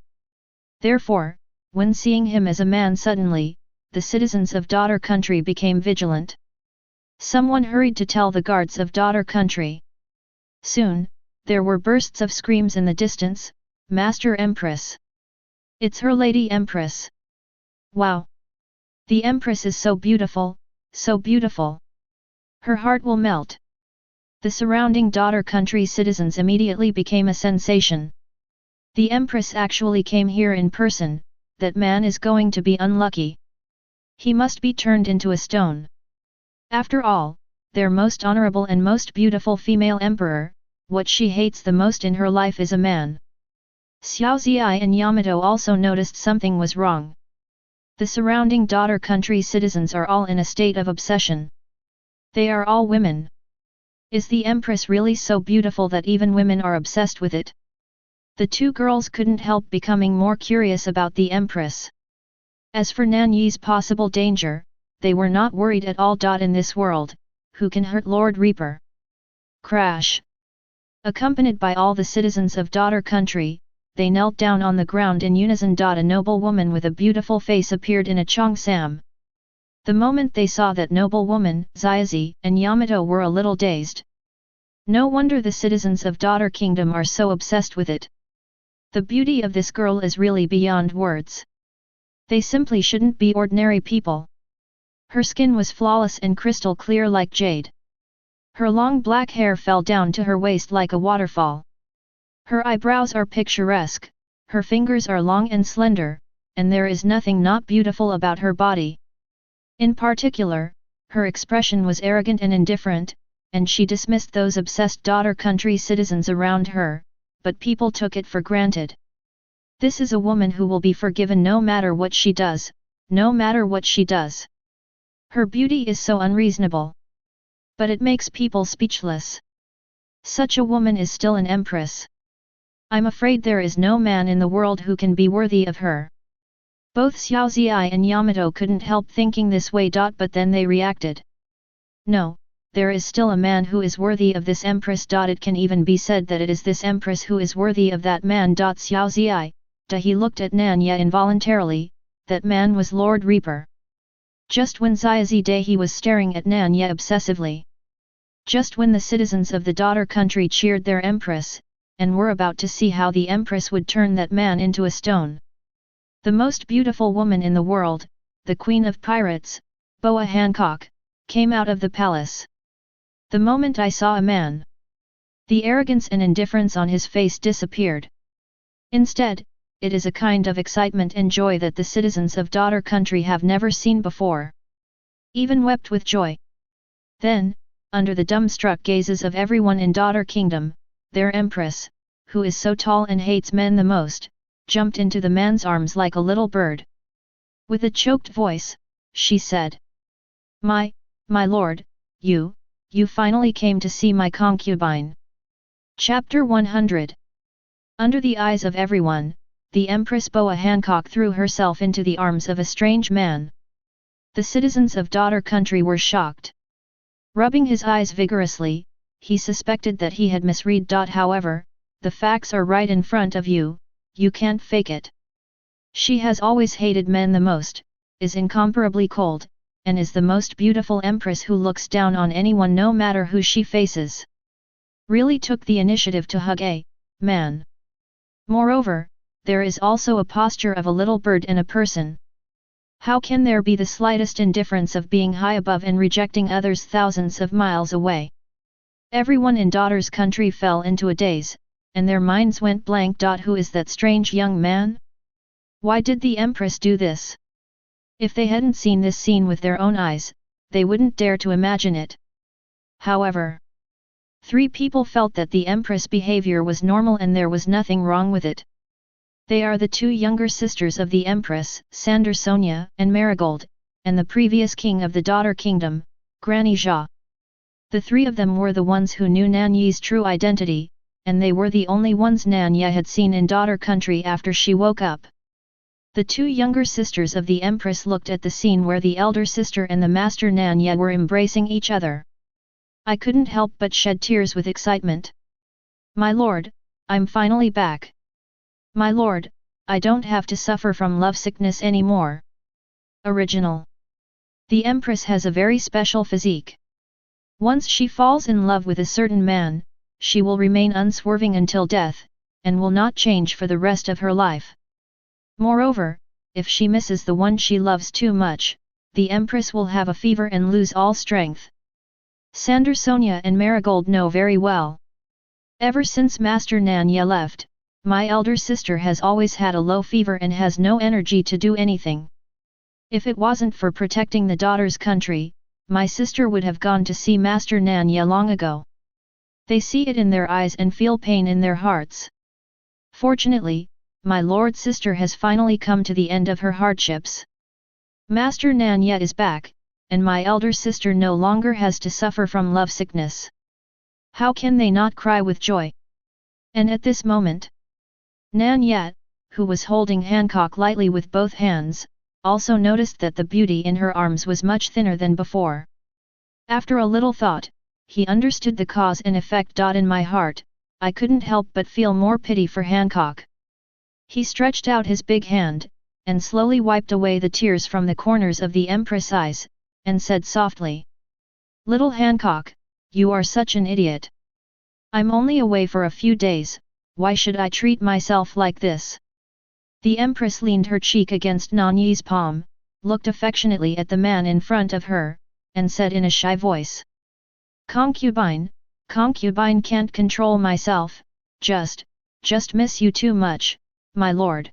Therefore, when seeing him as a man suddenly, the citizens of daughter country became vigilant. Someone hurried to tell the guards of daughter country. Soon, there were bursts of screams in the distance. Master Empress! It's her Lady Empress! Wow! The Empress is so beautiful, so beautiful! Her heart will melt. The surrounding daughter country citizens immediately became a sensation. The Empress actually came here in person, that man is going to be unlucky. He must be turned into a stone. After all, their most honorable and most beautiful female emperor, what she hates the most in her life is a man. Xiao Ziyai and Yamato also noticed something was wrong. The surrounding daughter country citizens are all in a state of obsession. They are all women. Is the Empress really so beautiful that even women are obsessed with it? The two girls couldn't help becoming more curious about the Empress. As for Nan Ye's possible danger, they were not worried at all. In this world, who can hurt Lord Reaper? Crash! Accompanied by all the citizens of daughter country, they knelt down on the ground in unison. A noble woman with a beautiful face appeared in a cheongsam. The moment they saw that noble woman, Xiaozi and Yamato were a little dazed. No wonder the citizens of daughter kingdom are so obsessed with it. The beauty of this girl is really beyond words. They simply shouldn't be ordinary people. Her skin was flawless and crystal clear like jade. Her long black hair fell down to her waist like a waterfall. Her eyebrows are picturesque, her fingers are long and slender, and there is nothing not beautiful about her body. In particular, her expression was arrogant and indifferent, and she dismissed those obsessed daughter country citizens around her, but people took it for granted. This is a woman who will be forgiven no matter what she does, no matter what she does. Her beauty is so unreasonable. But it makes people speechless. Such a woman is still an empress. I'm afraid there is no man in the world who can be worthy of her. Both Xiao Ziyai and Yamato couldn't help thinking this way. But then they reacted. No, there is still a man who is worthy of this empress. It can even be said that it is this empress who is worthy of that man. Xiao Ziyai, he looked at Nan Ye involuntarily, that man was Lord Reaper. Just when Xiaozi Dai he was staring at Nan Ye obsessively. Just when the citizens of the daughter country cheered their empress, and were about to see how the empress would turn that man into a stone. The most beautiful woman in the world, the queen of pirates, Boa Hancock, came out of the palace. The moment I saw a man, the arrogance and indifference on his face disappeared. Instead, it is a kind of excitement and joy that the citizens of daughter country have never seen before. Even wept with joy. Then, under the dumbstruck gazes of everyone in daughter kingdom, their empress, who is so tall and hates men the most, jumped into the man's arms like a little bird. With a choked voice, she said, My lord, you finally came to see my concubine. Chapter 100. Under the eyes of everyone, the Empress Boa Hancock threw herself into the arms of a strange man. The citizens of daughter country were shocked. Rubbing his eyes vigorously, he suspected that he had misread. However, the facts are right in front of you, you can't fake it. She has always hated men the most, is incomparably cold, and is the most beautiful empress who looks down on anyone no matter who she faces. Really took the initiative to hug a man. Moreover, there is also a posture of a little bird and a person. How can there be the slightest indifference of being high above and rejecting others thousands of miles away? Everyone in daughter's country fell into a daze, and their minds went blank. Who is that strange young man? Why did the empress do this? If they hadn't seen this scene with their own eyes, they wouldn't dare to imagine it. However, 3 people felt that the empress' behavior was normal and there was nothing wrong with it. They are the 2 younger sisters of the empress, Sander Sonia and Marigold, and the previous king of the daughter kingdom, Granny Jia. The 3 of them were the ones who knew Nan Ye's true identity, and they were the only ones Nan Ye had seen in daughter country after she woke up. The 2 younger sisters of the empress looked at the scene where the elder sister and the master Nan Ye were embracing each other. I couldn't help but shed tears with excitement. My lord, I'm finally back. My lord, I don't have to suffer from lovesickness anymore. Original. The Empress has a very special physique. Once she falls in love with a certain man, she will remain unswerving until death, and will not change for the rest of her life. Moreover, if she misses the one she loves too much, the Empress will have a fever and lose all strength. Sander Sonia and Marigold know very well. Ever since Master Nan Ye left, my elder sister has always had a low fever and has no energy to do anything. If it wasn't for protecting the daughter's country, my sister would have gone to see Master Nan Ye long ago. They see it in their eyes and feel pain in their hearts. Fortunately, my lord sister has finally come to the end of her hardships. Master Nan Ye is back, and my elder sister no longer has to suffer from lovesickness. How can they not cry with joy? And at this moment, Nan Ye, who was holding Hancock lightly with both hands, also noticed that the beauty in her arms was much thinner than before. After a little thought, he understood the cause and effect. In my heart, I couldn't help but feel more pity for Hancock. He stretched out his big hand, and slowly wiped away the tears from the corners of the Empress' eyes, and said softly, "Little Hancock, you are such an idiot. I'm only away for a few days, why should I treat myself like this?" The Empress leaned her cheek against Nan Ye's palm, looked affectionately at the man in front of her, and said in a shy voice, Concubine can't control myself, just miss you too much, my lord."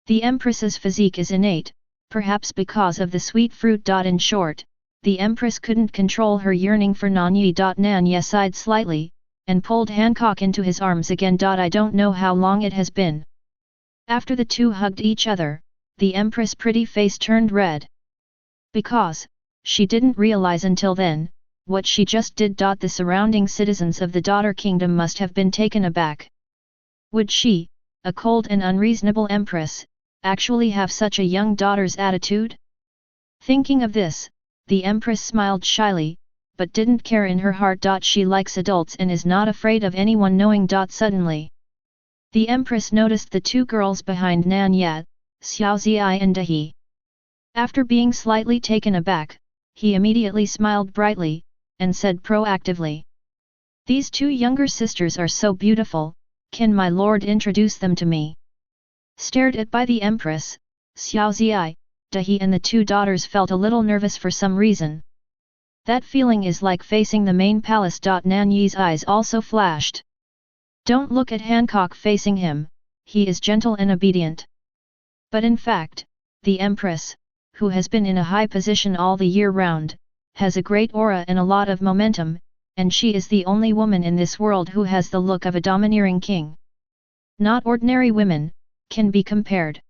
The Empress's physique is innate, perhaps because of the sweet fruit. In short, the Empress couldn't control her yearning for Nan Ye. Nan Ye sighed slightly, and pulled Hancock into his arms again. I don't know how long it has been. After the two hugged each other, the Empress' pretty face turned red. Because, she didn't realize until then, what she just did. The surrounding citizens of the Daughter Kingdom must have been taken aback. Would she, a cold and unreasonable Empress, actually have such a young daughter's attitude? Thinking of this, the Empress smiled shyly, but didn't care in her heart. She likes adults and is not afraid of anyone knowing. Suddenly, the Empress noticed the two girls behind Nan Ye, Xiaozi and Dahi. After being slightly taken aback, he immediately smiled brightly, and said proactively, "These two younger sisters are so beautiful, can my lord introduce them to me?" Stared at by the Empress, Xiaozi, Dahi and the two daughters felt a little nervous for some reason. That feeling is like facing the main palace. Nan Ye's eyes also flashed. Don't look at Hancock facing him, he is gentle and obedient. But in fact, the Empress, who has been in a high position all the year round, has a great aura and a lot of momentum, and she is the only woman in this world who has the look of a domineering king. Not ordinary women, can be compared.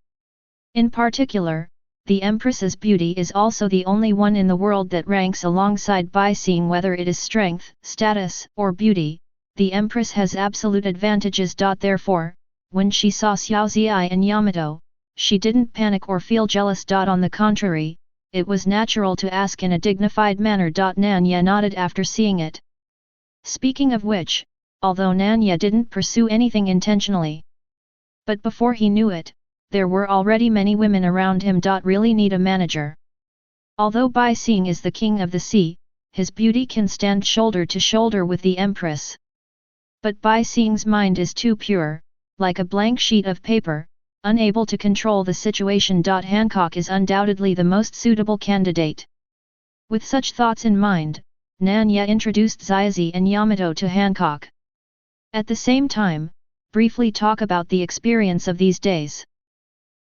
In particular, the Empress's beauty is also the only one in the world that ranks alongside by seeing whether it is strength, status, or beauty. The Empress has absolute advantages. Therefore, when she saw Xiaozi and Yamato, she didn't panic or feel jealous. On the contrary, it was natural to ask in a dignified manner. Nan Ye nodded after seeing it. Speaking of which, although Nan Ye didn't pursue anything intentionally, but before he knew it, there were already many women around him. Really need a manager. Although Bai Xing is the king of the sea, his beauty can stand shoulder to shoulder with the Empress. But Bai Xing's mind is too pure, like a blank sheet of paper, unable to control the situation. Hancock is undoubtedly the most suitable candidate. With such thoughts in mind, Nan Ye introduced Xiaozi and Yamato to Hancock. At the same time, briefly talk about the experience of these days.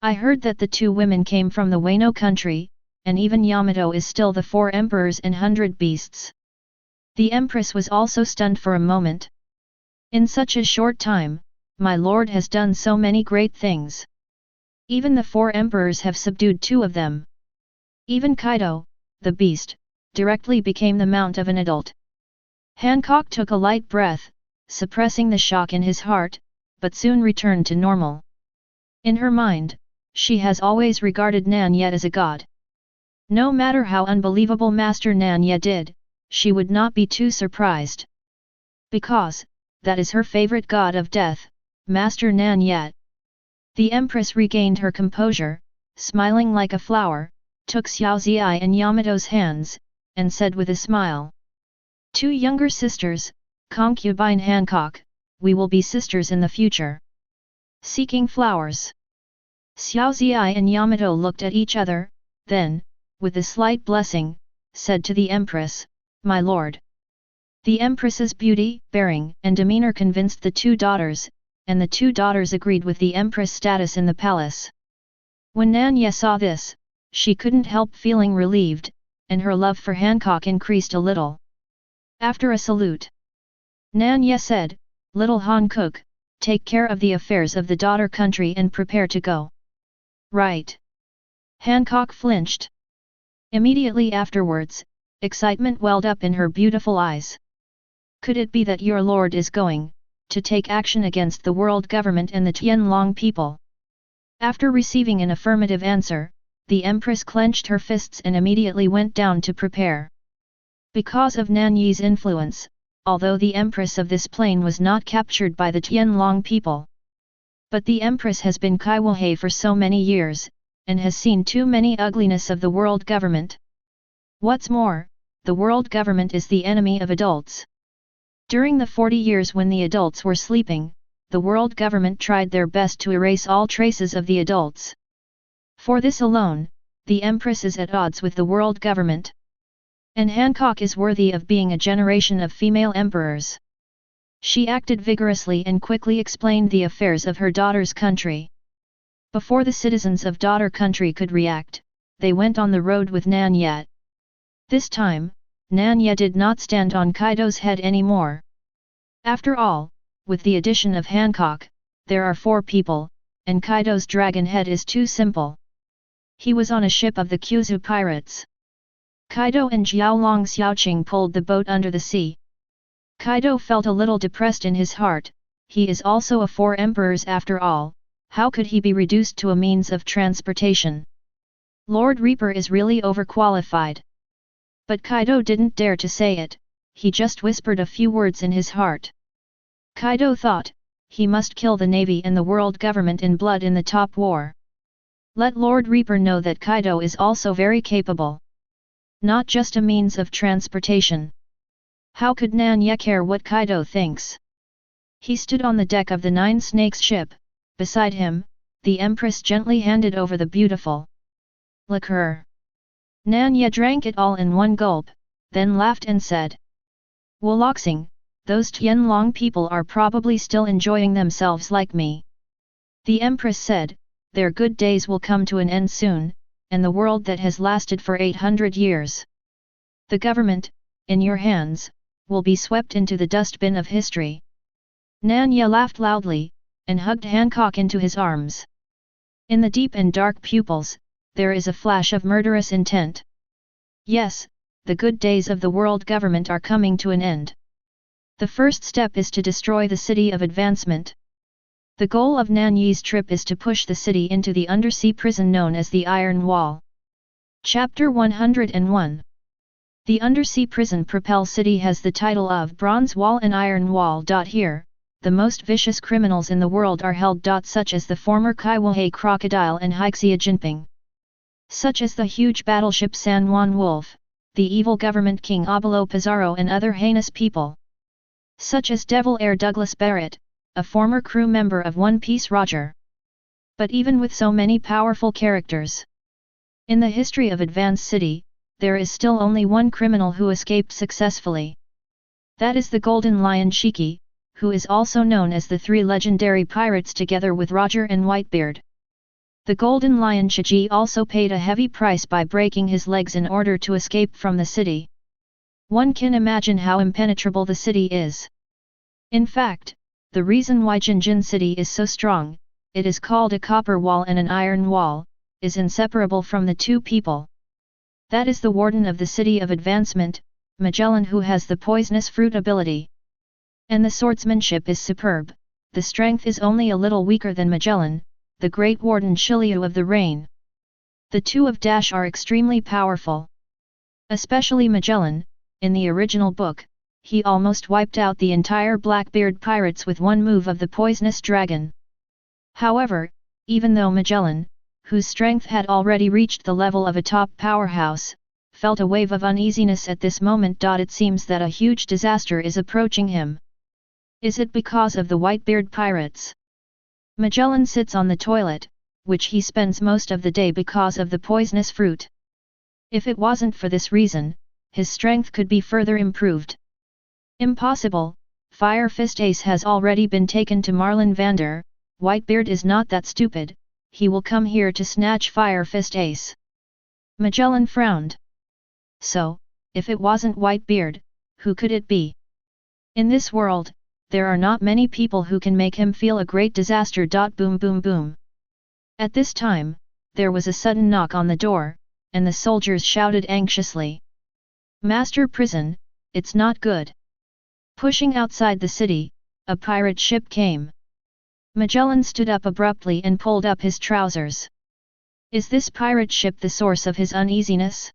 I heard that the two women came from the Wano country, and even Yamato is still the 4 emperors and 100 beasts. The Empress was also stunned for a moment. In such a short time, my lord has done so many great things. Even the 4 emperors have subdued 2 of them. Even Kaido, the beast, directly became the mount of an adult. Hancock took a light breath, suppressing the shock in his heart, but soon returned to normal. In her mind, she has always regarded Nan Ye as a god. No matter how unbelievable Master Nan Ye did, she would not be too surprised. Because, that is her favorite god of death, Master Nan Ye. The Empress regained her composure, smiling like a flower, took Xiao Ziyi and Yamato's hands, and said with a smile. Two younger sisters, concubine Hancock, we will be sisters in the future. Seeking flowers. Xiao Ziyi and Yamato looked at each other, then, with a slight blessing, said to the Empress, My lord. The Empress's beauty, bearing, and demeanor convinced the two daughters, and the two daughters agreed with the Empress' status in the palace. When Nan Ye saw this, she couldn't help feeling relieved, and her love for Hancock increased a little. After a salute, Nan Ye said, Little Han Cook, take care of the affairs of the daughter country and prepare to go. Right. Hancock flinched. Immediately afterwards, excitement welled up in her beautiful eyes. Could it be that your lord is going to take action against the world government and the Tianlong people? After receiving an affirmative answer, the Empress clenched her fists and immediately went down to prepare. Because of Nan Ye's influence, although the Empress of this plane was not captured by the Tianlong people. But the Empress has been Kaiwahei for so many years, and has seen too many ugliness of the world government. What's more, the world government is the enemy of adults. During the 40 years when the adults were sleeping, the world government tried their best to erase all traces of the adults. For this alone, the Empress is at odds with the world government. And Hancock is worthy of being a generation of female emperors. She acted vigorously and quickly explained the affairs of her daughter's country. Before the citizens of daughter country could react, they went on the road with Nan Ye. This time, Nan Ye did not stand on Kaido's head anymore. After all, with the addition of Hancock, there are 4 people, and Kaido's dragon head is too simple. He was on a ship of the Kyuzu pirates. Kaido and Jiaolong Xiaoqing pulled the boat under the sea. Kaido felt a little depressed in his heart. He is also a 4 emperors after all, how could he be reduced to a means of transportation? Lord Reaper is really overqualified. But Kaido didn't dare to say it, he just whispered a few words in his heart. Kaido thought, he must kill the navy and the world government in blood in the top war. Let Lord Reaper know that Kaido is also very capable. Not just a means of transportation. How could Nan Ye care what Kaido thinks? He stood on the deck of the 9 Snakes ship. Beside him, the Empress gently handed over the beautiful liqueur. Nan Ye drank it all in one gulp, then laughed and said, Wuloxing, those Tianlong people are probably still enjoying themselves like me. The Empress said, their good days will come to an end soon, and the world that has lasted for 800 years. The government, in your hands, will be swept into the dustbin of history. Nan Ye laughed loudly, and hugged Hancock into his arms. In the deep and dark pupils, there is a flash of murderous intent. Yes, the good days of the world government are coming to an end. The first step is to destroy the city of advancement. The goal of Nan Ye's trip is to push the city into the undersea prison known as the Iron Wall. Chapter 101. The undersea prison Propel City has the title of Bronze Wall and Iron Wall. Here, the most vicious criminals in the world are held. Such as the former Kaiwahei Crocodile and Hixia Jinping. Such as the huge battleship San Juan Wolf, the evil government King Abalo Pizarro and other heinous people. Such as Devil Air Douglas Barrett, a former crew member of One Piece Roger. But even with so many powerful characters, in the history of Advanced City, there is still only one criminal who escaped successfully. That is the Golden Lion Shiki, who is also known as the 3 legendary pirates together with Roger and Whitebeard. The Golden Lion Shiji also paid a heavy price by breaking his legs in order to escape from the city. One can imagine how impenetrable the city is. In fact, the reason why Jinjin City is so strong, it is called a copper wall and an iron wall, is inseparable from the 2 people. That is the warden of the City of Advancement, Magellan, who has the poisonous fruit ability. And the swordsmanship is superb, the strength is only a little weaker than Magellan, the great warden Shiliu of the Rain. The 2 of Dash are extremely powerful. Especially Magellan, in the original book, he almost wiped out the entire Blackbeard pirates with one move of the poisonous dragon. However, even though Magellan, whose strength had already reached the level of a top powerhouse, felt a wave of uneasiness at this moment. It seems that a huge disaster is approaching him. Is it because of the Whitebeard pirates? Magellan sits on the toilet, which he spends most of the day because of the poisonous fruit. If it wasn't for this reason, his strength could be further improved. Impossible, Fire Fist Ace has already been taken to Marlin Vander. Whitebeard is not that stupid, he will come here to snatch Fire Fist Ace. Magellan frowned. So, if it wasn't Whitebeard, who could it be? In this world, there are not many people who can make him feel a great disaster. Boom boom boom. At this time, there was a sudden knock on the door, and the soldiers shouted anxiously. Master Prison, it's not good. Pushing outside the city, a pirate ship came. Magellan stood up abruptly and pulled up his trousers. Is this pirate ship the source of his uneasiness?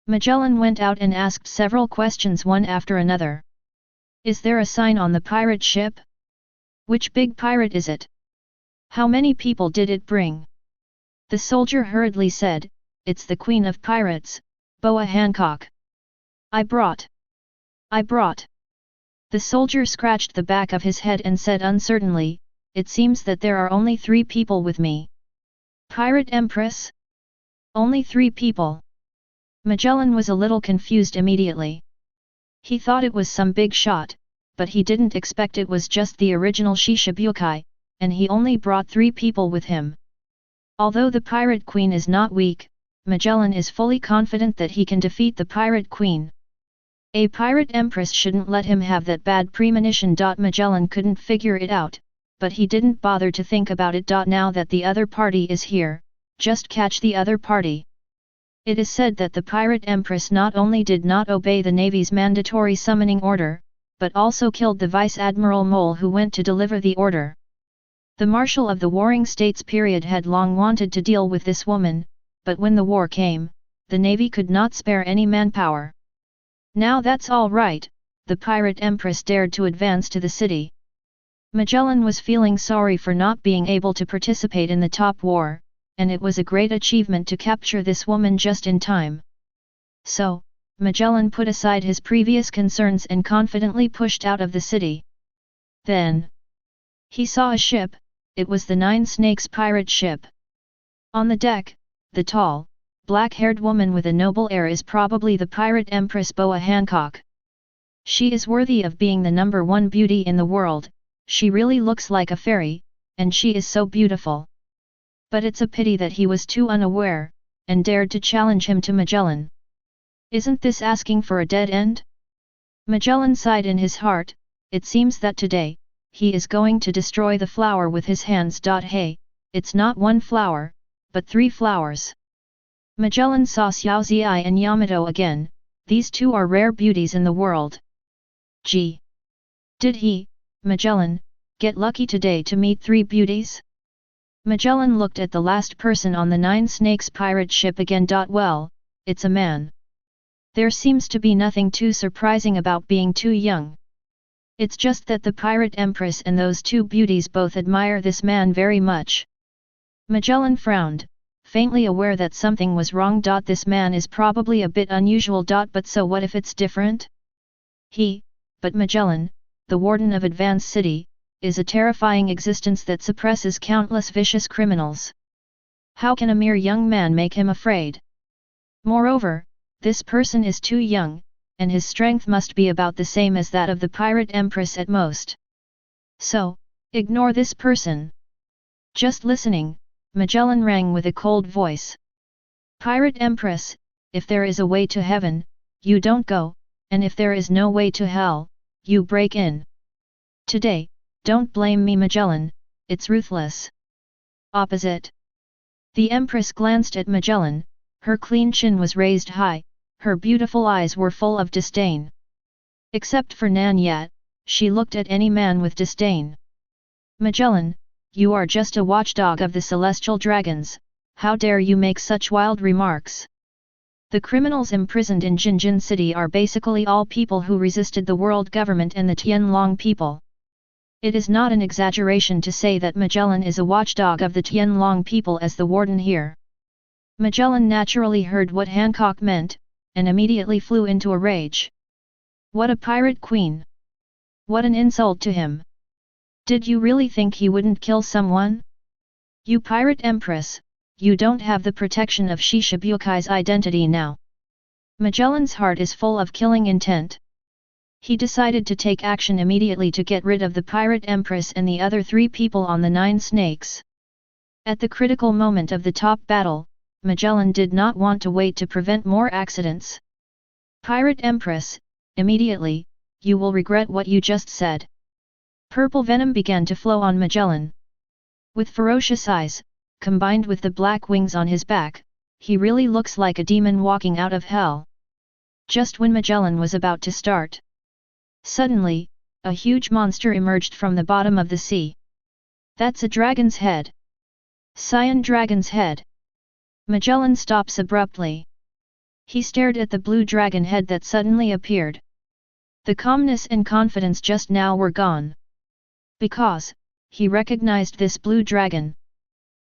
Magellan went out and asked several questions one after another. Is there a sign on the pirate ship? Which big pirate is it? How many people did it bring? The soldier hurriedly said, it's the Queen of Pirates, Boa Hancock. I brought. The soldier scratched the back of his head and said uncertainly, it seems that there are only 3 people with me. Pirate Empress? Only 3 people. Magellan was a little confused immediately. He thought it was some big shot, but he didn't expect it was just the original Shishibukai, and he only brought 3 people with him. Although the Pirate Queen is not weak, Magellan is fully confident that he can defeat the Pirate Queen. A Pirate Empress shouldn't let him have that bad premonition. Magellan couldn't figure it out, but he didn't bother to think about it. Now that the other party is here, just catch the other party. It is said that the Pirate Empress not only did not obey the Navy's mandatory summoning order, but also killed the Vice Admiral Mole who went to deliver the order. The Marshal of the Warring States period had long wanted to deal with this woman, but when the war came, the Navy could not spare any manpower. Now that's all right, the Pirate Empress dared to advance to the city. Magellan was feeling sorry for not being able to participate in the top war, and it was a great achievement to capture this woman just in time. So, Magellan put aside his previous concerns and confidently pushed out of the city. Then, he saw a ship. It was the 9 Snakes pirate ship. On the deck, the tall, black-haired woman with a noble air is probably the Pirate Empress Boa Hancock. She is worthy of being the #1 beauty in the world, she really looks like a fairy, and she is so beautiful. But it's a pity that he was too unaware, and dared to challenge him to Magellan. Isn't this asking for a dead end? Magellan sighed in his heart, it seems that today, he is going to destroy the flower with his hands. Hey, it's not 1 flower, but 3 flowers. Magellan saw Xiao Ziyi and Yamato again, these 2 are rare beauties in the world. Gee! Did he, Magellan, get lucky today to meet 3 beauties? Magellan looked at the last person on the 9 Snakes pirate ship again. Well, it's a man. There seems to be nothing too surprising about being too young. It's just that the Pirate Empress and those 2 beauties both admire this man very much. Magellan frowned, faintly aware that something was wrong. This man is probably a bit unusual. But so what if it's different? But Magellan, the warden of Advance City, is a terrifying existence that suppresses countless vicious criminals. How can a mere young man make him afraid? Moreover, this person is too young, and his strength must be about the same as that of the Pirate Empress at most. So, ignore this person. Just listening, Magellan rang with a cold voice. Pirate Empress, if there is a way to heaven, you don't go, and if there is no way to hell, you break in. Today, don't blame me, Magellan, it's ruthless. Opposite. The Empress glanced at Magellan, her clean chin was raised high, her beautiful eyes were full of disdain. Except for Nan Ye, she looked at any man with disdain. Magellan, you are just a watchdog of the celestial dragons, how dare you make such wild remarks? The criminals imprisoned in Jinjin City are basically all people who resisted the world government and the Tianlong people. It is not an exaggeration to say that Magellan is a watchdog of the Tianlong people as the warden here. Magellan naturally heard what Hancock meant, and immediately flew into a rage. What a pirate queen! What an insult to him! Did you really think he wouldn't kill someone? You pirate empress, you don't have the protection of Shishibuki's identity now. Magellan's heart is full of killing intent. He decided to take action immediately to get rid of the pirate empress and the other 3 people on the 9 snakes. At the critical moment of the top battle, Magellan did not want to wait to prevent more accidents. Pirate empress, immediately, you will regret what you just said. Purple venom began to flow on Magellan. With ferocious eyes, combined with the black wings on his back, he really looks like a demon walking out of hell. Just when Magellan was about to start, suddenly, a huge monster emerged from the bottom of the sea. That's a dragon's head. Cyan dragon's head. Magellan stops abruptly. He stared at the blue dragon head that suddenly appeared. The calmness and confidence just now were gone. Because, he recognized this blue dragon.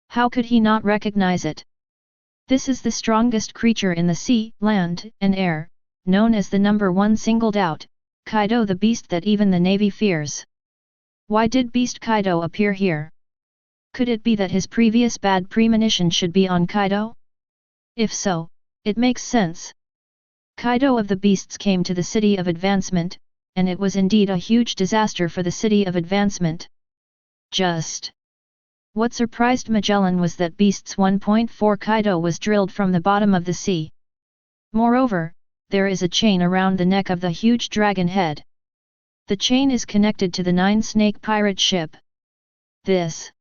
How could he not recognize it? This is the strongest creature in the sea, land, and air, known as the #1 singled out, Kaido, the beast that even the navy fears. Why did Beast Kaido appear here? Could it be that his previous bad premonition should be on Kaido? If so, it makes sense. Kaido of the beasts came to the City of Advancement, and it was indeed a huge disaster for the City of Advancement. Just what surprised Magellan was that Beasts 1.4 Kaido was drilled from the bottom of the sea. Moreover, there is a chain around the neck of the huge dragon head. The chain is connected to the 9-snake pirate ship. This.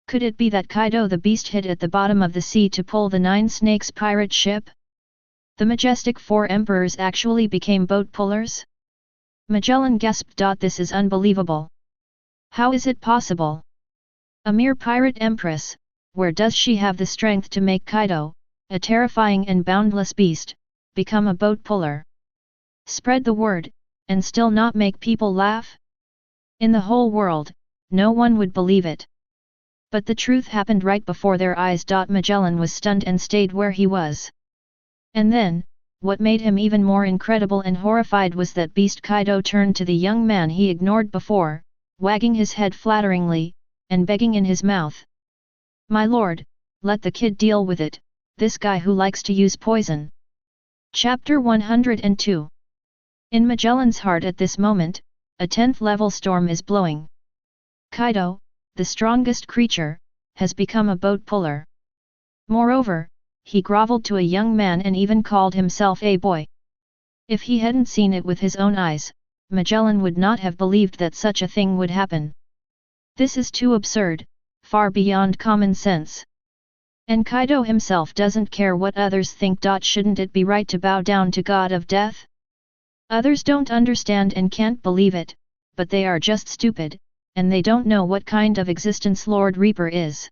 Could it be that Kaido the beast hid at the bottom of the sea to pull the 9 snakes pirate ship? The majestic 4 emperors actually became boat pullers? Magellan gasped. This is unbelievable. How is it possible? A mere pirate empress, where does she have the strength to make Kaido, a terrifying and boundless beast, become a boat puller? Spread the word, and still not make people laugh? In the whole world, no one would believe it. But the truth happened right before their eyes. Magellan was stunned and stayed where he was. And then, what made him even more incredible and horrified was that Beast Kaido turned to the young man he ignored before, wagging his head flatteringly, and begging in his mouth. My lord, let the kid deal with it, this guy who likes to use poison. Chapter 102. In Magellan's heart at this moment, a 10th level storm is blowing. Kaido, the strongest creature, has become a boat puller. Moreover, he groveled to a young man and even called himself a boy. If he hadn't seen it with his own eyes, Magellan would not have believed that such a thing would happen. This is too absurd, far beyond common sense. And Kaido himself doesn't care what others think. Shouldn't it be right to bow down to God of Death? Others don't understand and can't believe it, but they are just stupid, and they don't know what kind of existence Lord Reaper is.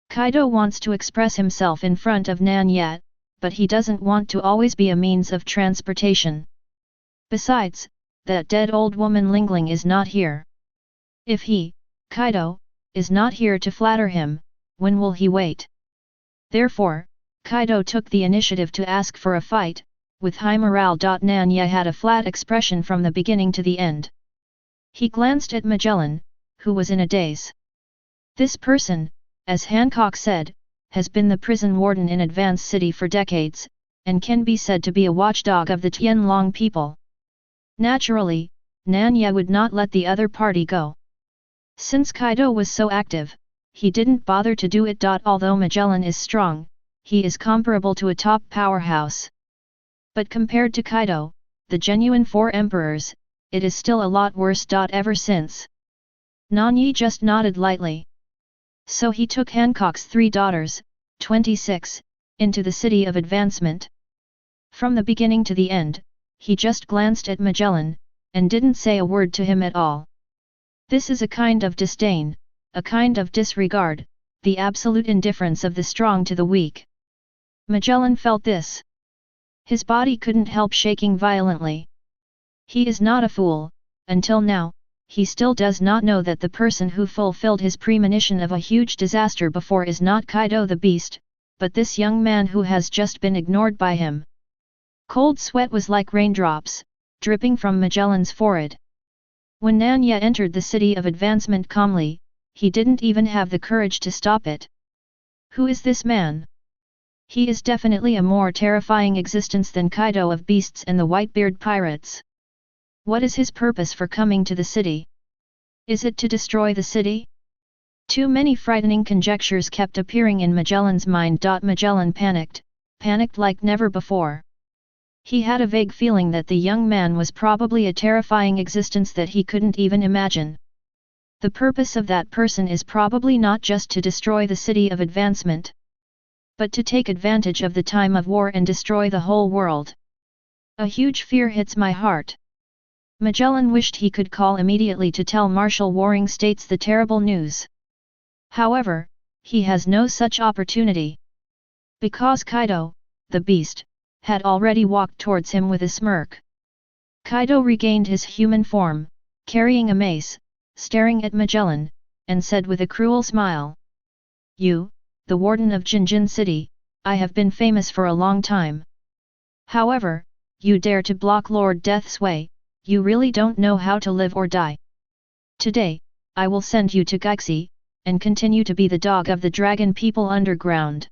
Kaido wants to express himself in front of Nan Ye, but he doesn't want to always be a means of transportation. Besides, that dead old woman Lingling is not here. If he, Kaido, is not here to flatter him, when will he wait? Therefore, Kaido took the initiative to ask for a fight, with high morale. Nan Ye had a flat expression from the beginning to the end. He glanced at Magellan, who was in a daze. This person, as Hancock said, has been the prison warden in Advance City for decades, and can be said to be a watchdog of the Tianlong people. Naturally, Nan Ye would not let the other party go. Since Kaido was so active, he didn't bother to do it. Although Magellan is strong, he is comparable to a top powerhouse. But compared to Kaido, the genuine 4 emperors, it is still a lot worse. Ever since. Nan Ye just nodded lightly. So he took Hancock's 3 daughters, 26, into the City of Advancement. From the beginning to the end, he just glanced at Magellan, and didn't say a word to him at all. This is a kind of disdain, a kind of disregard, the absolute indifference of the strong to the weak. Magellan felt this. His body couldn't help shaking violently. He is not a fool. Until now, he still does not know that the person who fulfilled his premonition of a huge disaster before is not Kaido the Beast, but this young man who has just been ignored by him. Cold sweat was like raindrops, dripping from Magellan's forehead. When Nan Ye entered the city of advancement calmly, he didn't even have the courage to stop it. Who is this man? He is definitely a more terrifying existence than Kaido of Beasts and the Whitebeard pirates. What is his purpose for coming to the city? Is it to destroy the city? Too many frightening conjectures kept appearing in Magellan's mind. Magellan panicked like never before. He had a vague feeling that the young man was probably a terrifying existence that he couldn't even imagine. The purpose of that person is probably not just to destroy the city of advancement, but to take advantage of the time of war and destroy the whole world. A huge fear hits my heart. Magellan wished he could call immediately to tell Marshal Warring States the terrible news. However, he has no such opportunity. Because Kaido, the Beast, had already walked towards him with a smirk. Kaido regained his human form, carrying a mace, staring at Magellan, and said with a cruel smile. You, the warden of Jinjin City, I have been famous for a long time. However, you dare to block Lord Death's way, you really don't know how to live or die. Today, I will send you to Geixi, and continue to be the dog of the dragon people underground.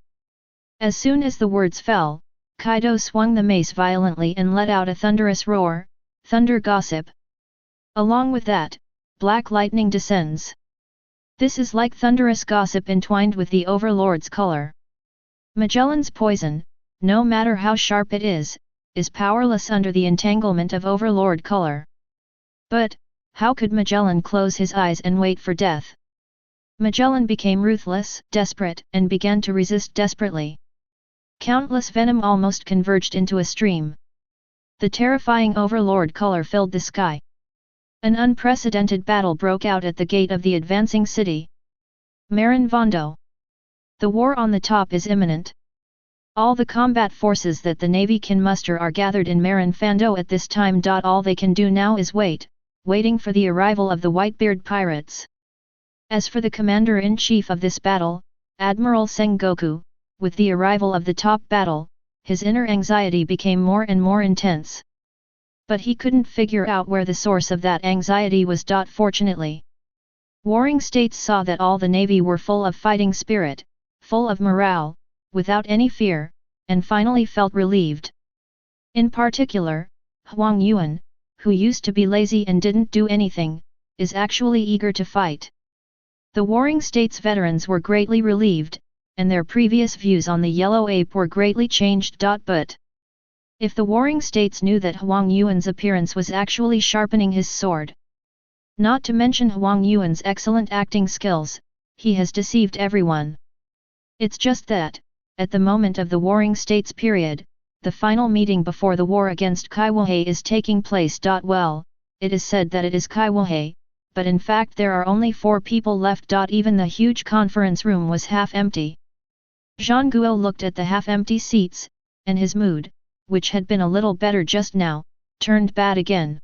As soon as the words fell, Kaido swung the mace violently and let out a thunderous roar, thunder gossip. Along with that, black lightning descends. This is like thunderous gossip entwined with the Overlord's color. Magellan's poison, no matter how sharp it is powerless under the entanglement of Overlord color. But, how could Magellan close his eyes and wait for death? Magellan became ruthless, desperate, and began to resist desperately. Countless venom almost converged into a stream. The terrifying Overlord color filled the sky. An unprecedented battle broke out at the gate of the advancing city. Marin Vondo. The war on the top is imminent. All the combat forces that the Navy can muster are gathered in Marin Fando at this time. All they can do now is waiting for the arrival of the Whitebeard pirates. As for the commander-in-chief of this battle, Admiral Sengoku, with the arrival of the top battle, his inner anxiety became more and more intense. But he couldn't figure out where the source of that anxiety was. Fortunately, Warring States saw that all the Navy were full of fighting spirit, full of morale, without any fear, and finally felt relieved. In particular, Huang Yuan, who used to be lazy and didn't do anything, is actually eager to fight. The Warring States veterans were greatly relieved, and their previous views on the Yellow Ape were greatly changed. But if the Warring States knew that Huang Yuan's appearance was actually sharpening his sword, not to mention Huang Yuan's excellent acting skills, he has deceived everyone. It's just that, at the moment of the Warring States period, the final meeting before the war against Kaiwohe is taking place. Well, it is said that it is Kaiwohe, but in fact there are only 4 people left. Even the huge conference room was half empty. Zhang Guo looked at the half-empty seats, and his mood, which had been a little better just now, turned bad again.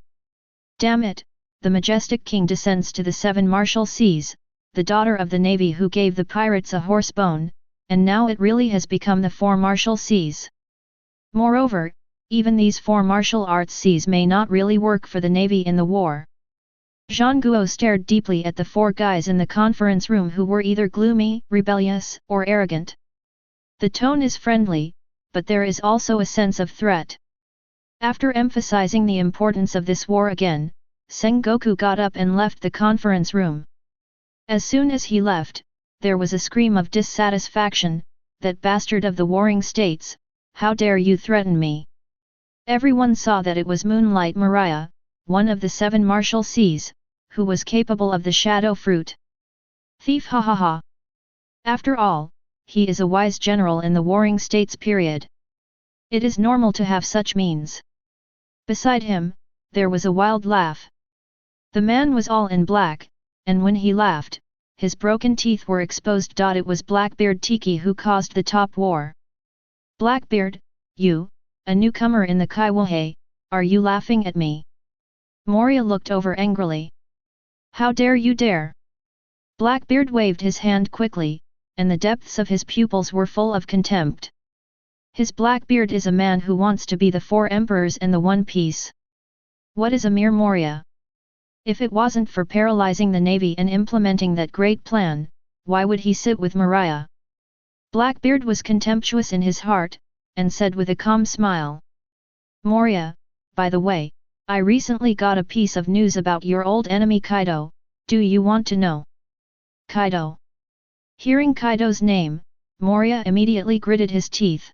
Damn it, the majestic king descends to the 7 martial seas, the daughter of the navy who gave the pirates a horse bone, and now it really has become the 4 martial seas. Moreover, even these 4 martial arts seas may not really work for the navy in the war. Zhang Guo stared deeply at the 4 guys in the conference room who were either gloomy, rebellious, or arrogant. The tone is friendly, but there is also a sense of threat. After emphasizing the importance of this war again, Sengoku got up and left the conference room. As soon as he left, there was a scream of dissatisfaction. That bastard of the Warring States, how dare you threaten me? Everyone saw that it was Moonlight Maria, one of the 7 martial seas, who was capable of the shadow fruit. Thief, ha ha ha. After all, he is a wise general in the Warring States period. It is normal to have such means. Beside him, there was a wild laugh. The man was all in black, and when he laughed, his broken teeth were exposed. It was Blackbeard Tiki who caused the top war. Blackbeard, you, a newcomer in the Kaiwohe, are you laughing at me? Moria looked over angrily. How dare you dare? Blackbeard waved his hand quickly, and the depths of his pupils were full of contempt. His Blackbeard is a man who wants to be the 4 emperors and the One Piece. What is a mere Moria? If it wasn't for paralyzing the navy and implementing that great plan, why would he sit with Mariah? Blackbeard was contemptuous in his heart, and said with a calm smile. Moria, by the way, I recently got a piece of news about your old enemy Kaido, do you want to know? Kaido. Hearing Kaido's name, Moria immediately gritted his teeth.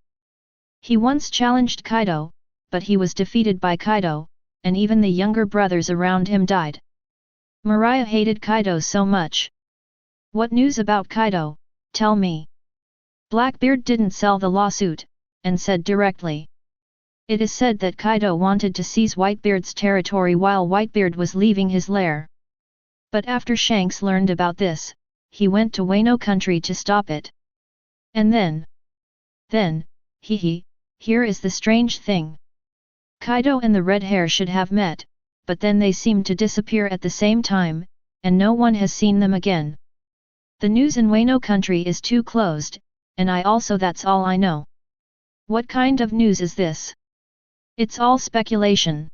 He once challenged Kaido, but he was defeated by Kaido, and even the younger brothers around him died. Mariah hated Kaido so much. What news about Kaido, tell me. Blackbeard didn't sell the lawsuit, and said directly. It is said that Kaido wanted to seize Whitebeard's territory while Whitebeard was leaving his lair. But after Shanks learned about this, he went to Wano country to stop it. And then, here is the strange thing. Kaido and the red hair should have met, but then they seemed to disappear at the same time, and no one has seen them again. The news in Wano country is too closed, and that's all I know. What kind of news is this? It's all speculation.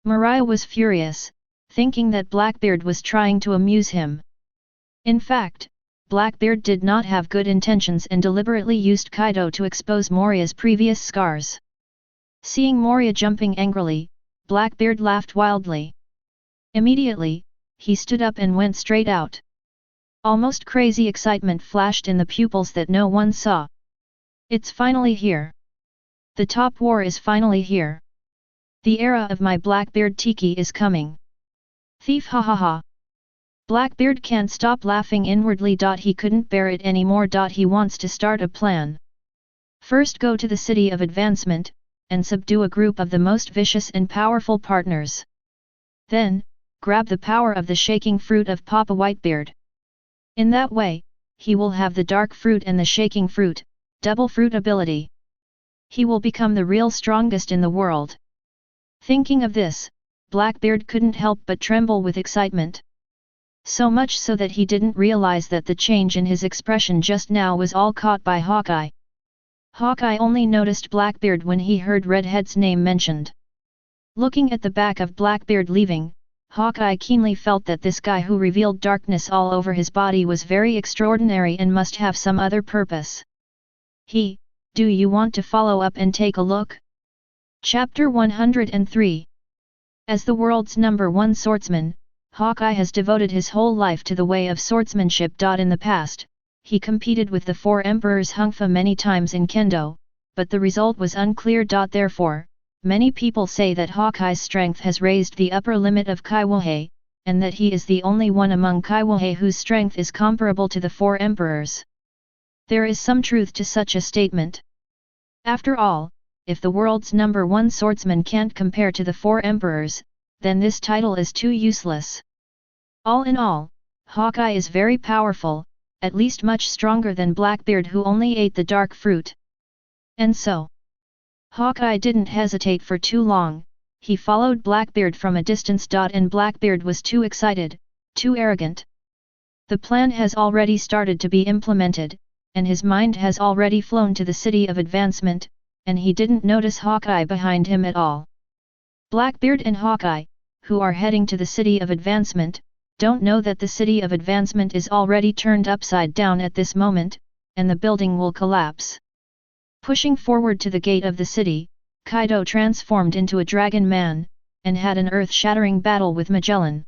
Mariah was furious, thinking that Blackbeard was trying to amuse him. In fact, Blackbeard did not have good intentions and deliberately used Kaido to expose Moria's previous scars. Seeing Moria jumping angrily, Blackbeard laughed wildly. Immediately, he stood up and went straight out. Almost crazy excitement flashed in the pupils that no one saw. It's finally here. The top war is finally here. The era of my Blackbeard Tiki is coming. Thief, ha ha ha. Blackbeard can't stop laughing inwardly. He couldn't bear it anymore. He wants to start a plan. First go to the city of advancement, and subdue a group of the most vicious and powerful partners. Then, grab the power of the shaking fruit of Papa Whitebeard. In that way, he will have the dark fruit and the shaking fruit, double fruit ability. He will become the real strongest in the world. Thinking of this, Blackbeard couldn't help but tremble with excitement. So much so that he didn't realize that the change in his expression just now was all caught by Hawkeye. Hawkeye only noticed Blackbeard when he heard Redhead's name mentioned. Looking at the back of Blackbeard leaving, Hawkeye keenly felt that this guy who revealed darkness all over his body was very extraordinary and must have some other purpose. Do you want to follow up and take a look? Chapter 103. As the world's #1 swordsman, Hawkeye has devoted his whole life to the way of swordsmanship. In the past, he competed with the 4 emperors Hungfa many times in kendo, but the result was unclear. Therefore, many people say that Hawkeye's strength has raised the upper limit of Kaiwohe, and that he is the only one among Kaiwohe whose strength is comparable to the 4 emperors. There is some truth to such a statement. After all, if the world's #1 swordsman can't compare to the 4 emperors, then this title is too useless. All in all, Hawkeye is very powerful, at least much stronger than Blackbeard, who only ate the dark fruit. And so, Hawkeye didn't hesitate for too long, he followed Blackbeard from a distance. And Blackbeard was too excited, too arrogant. The plan has already started to be implemented, and his mind has already flown to the city of advancement, and he didn't notice Hawkeye behind him at all. Blackbeard and Hawkeye, who are heading to the city of advancement, don't know that the city of advancement is already turned upside down at this moment, and the building will collapse. Pushing forward to the gate of the city, Kaido transformed into a dragon man, and had an earth-shattering battle with Magellan.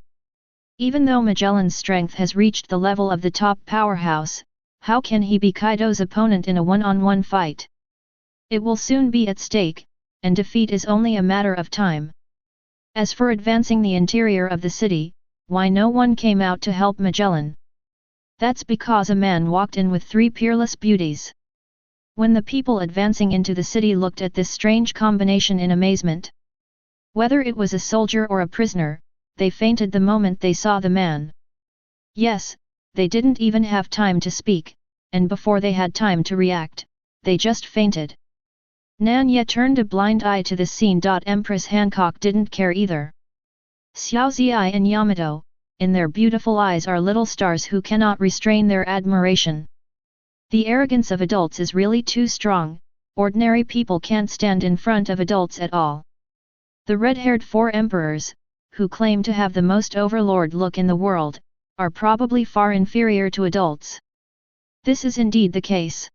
Even though Magellan's strength has reached the level of the top powerhouse, how can he be Kaido's opponent in a one-on-one fight? It will soon be at stake, and defeat is only a matter of time. As for advancing the interior of the city, why no one came out to help Magellan? That's because a man walked in with 3 peerless beauties. When the people advancing into the city looked at this strange combination in amazement. Whether it was a soldier or a prisoner, they fainted the moment they saw the man. Yes, they didn't even have time to speak, and before they had time to react, they just fainted. Nan Ye turned a blind eye to the scene. Empress Hancock didn't care either. Xiao Ziyi and Yamato, in their beautiful eyes are little stars who cannot restrain their admiration. The arrogance of adults is really too strong, ordinary people can't stand in front of adults at all. The red-haired four emperors, who claim to have the most overlord look in the world, are probably far inferior to adults. This is indeed the case.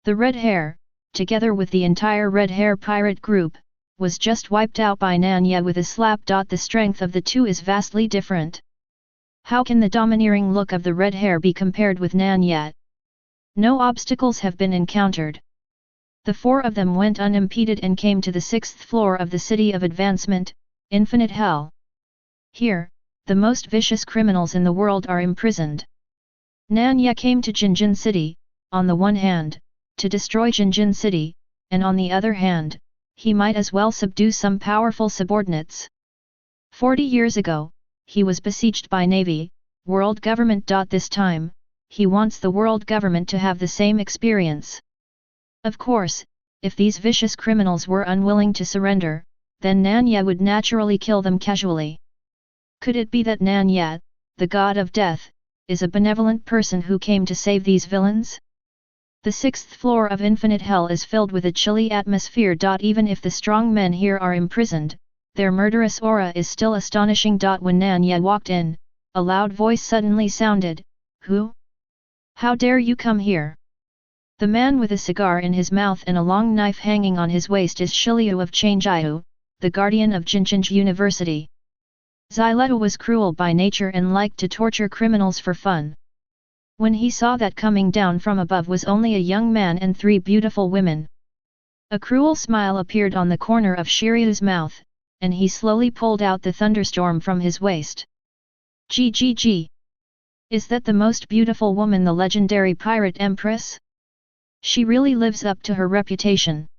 The red hair, together with the entire red hair pirate group, was just wiped out by Nan Ye with a slap. The strength of the two is vastly different. How can the domineering look of the red hair be compared with Nan Ye? No obstacles have been encountered. The four of them went unimpeded and came to the 6th floor of the City of Advancement, Infinite Hell. Here, the most vicious criminals in the world are imprisoned. Nan Ye came to Jinjin City, on the one hand, to destroy Jinjin City, and on the other hand, he might as well subdue some powerful subordinates. 40 years ago, he was besieged by Navy, world government. This time, he wants the world government to have the same experience. Of course, if these vicious criminals were unwilling to surrender, then Nan Ye would naturally kill them casually. Could it be that Nan Ye, the god of death, is a benevolent person who came to save these villains? The 6th floor of Infinite Hell is filled with a chilly atmosphere. Even if the strong men here are imprisoned, their murderous aura is still astonishing. When Nan Ye walked in, a loud voice suddenly sounded, "Who? How dare you come here?" The man with a cigar in his mouth and a long knife hanging on his waist is Shiliu of Changjiu, the guardian of Jinjin University. Xiletu was cruel by nature and liked to torture criminals for fun. When he saw that coming down from above was only a young man and 3 beautiful women, a cruel smile appeared on the corner of Shiriu's mouth, and he slowly pulled out the thunderstorm from his waist. "Gg. Is that the most beautiful woman, the legendary pirate empress? She really lives up to her reputation."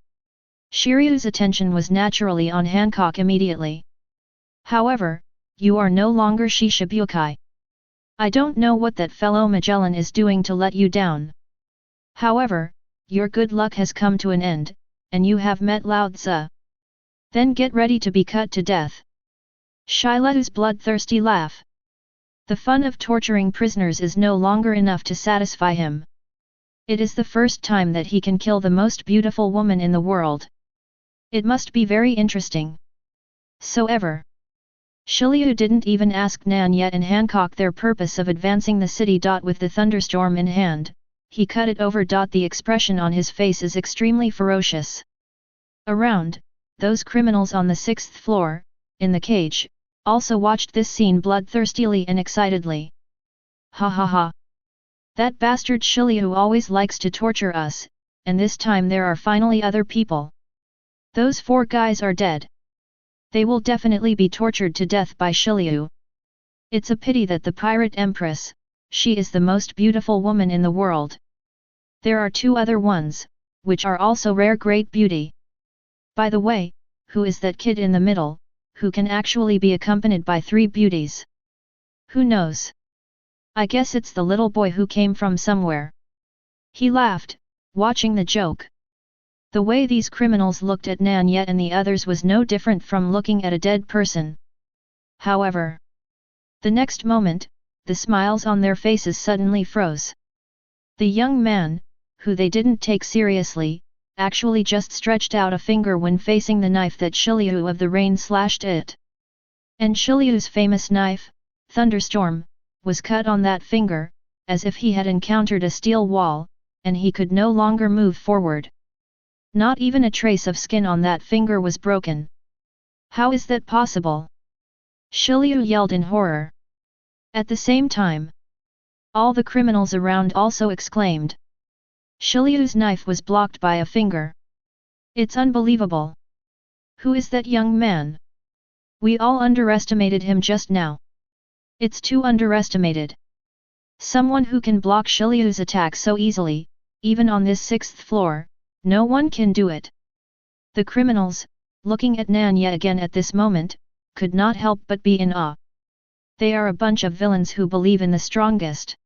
Shiriu's attention was naturally on Hancock immediately. "However, you are no longer Shishibukai. I don't know what that fellow Magellan is doing to let you down. However, your good luck has come to an end, and you have met Lao Tzu. Then get ready to be cut to death." Shiletu's bloodthirsty laugh. The fun of torturing prisoners is no longer enough to satisfy him. It is the first time that he can kill the most beautiful woman in the world. It must be very interesting. So ever. Shiliu didn't even ask Nan Ye and Hancock their purpose of advancing the city. With the thunderstorm in hand, he cut it over. The expression on his face is extremely ferocious. Around, those criminals on the 6th floor, in the cage, also watched this scene bloodthirstily and excitedly. "Ha ha ha! That bastard Shiliu always likes to torture us, and this time there are finally other people. Those 4 guys are dead. They will definitely be tortured to death by Shiliu. It's a pity that the pirate empress, she is the most beautiful woman in the world. There are 2 other ones, which are also rare great beauty. By the way, who is that kid in the middle, who can actually be accompanied by 3 beauties? Who knows? I guess it's the little boy who came from somewhere." He laughed, watching the joke. The way these criminals looked at Nan Ye and the others was no different from looking at a dead person. However, the next moment, the smiles on their faces suddenly froze. The young man, who they didn't take seriously, actually just stretched out a finger when facing the knife that Shiliu of the Rain slashed it. And Shiliu's famous knife, Thunderstorm, was cut on that finger, as if he had encountered a steel wall, and he could no longer move forward. Not even a trace of skin on that finger was broken. How is that possible? Shiliu yelled in horror. At the same time, all the criminals around also exclaimed. Shiliu's knife was blocked by a finger. It's unbelievable. Who is that young man? We all underestimated him just now. It's too underestimated. Someone who can block Shiliu's attack so easily, even on this 6th floor, no one can do it. The criminals, looking at Nan Ye again at this moment, could not help but be in awe. They are a bunch of villains who believe in the strongest.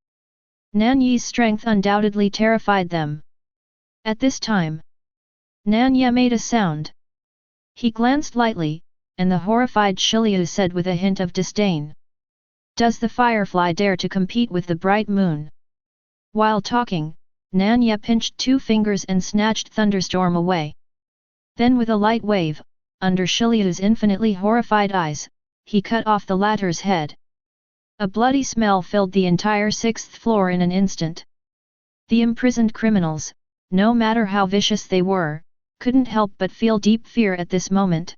Nan Ye's strength undoubtedly terrified them. At this time, Nan Ye made a sound. He glanced lightly, and the horrified Shiliu said with a hint of disdain. Does the firefly dare to compete with the bright moon? While talking, Nan Ye pinched 2 fingers and snatched Thunderstorm away. Then with a light wave, under Shiliu's infinitely horrified eyes, he cut off the latter's head. A bloody smell filled the entire 6th floor in an instant. The imprisoned criminals, no matter how vicious they were, couldn't help but feel deep fear at this moment.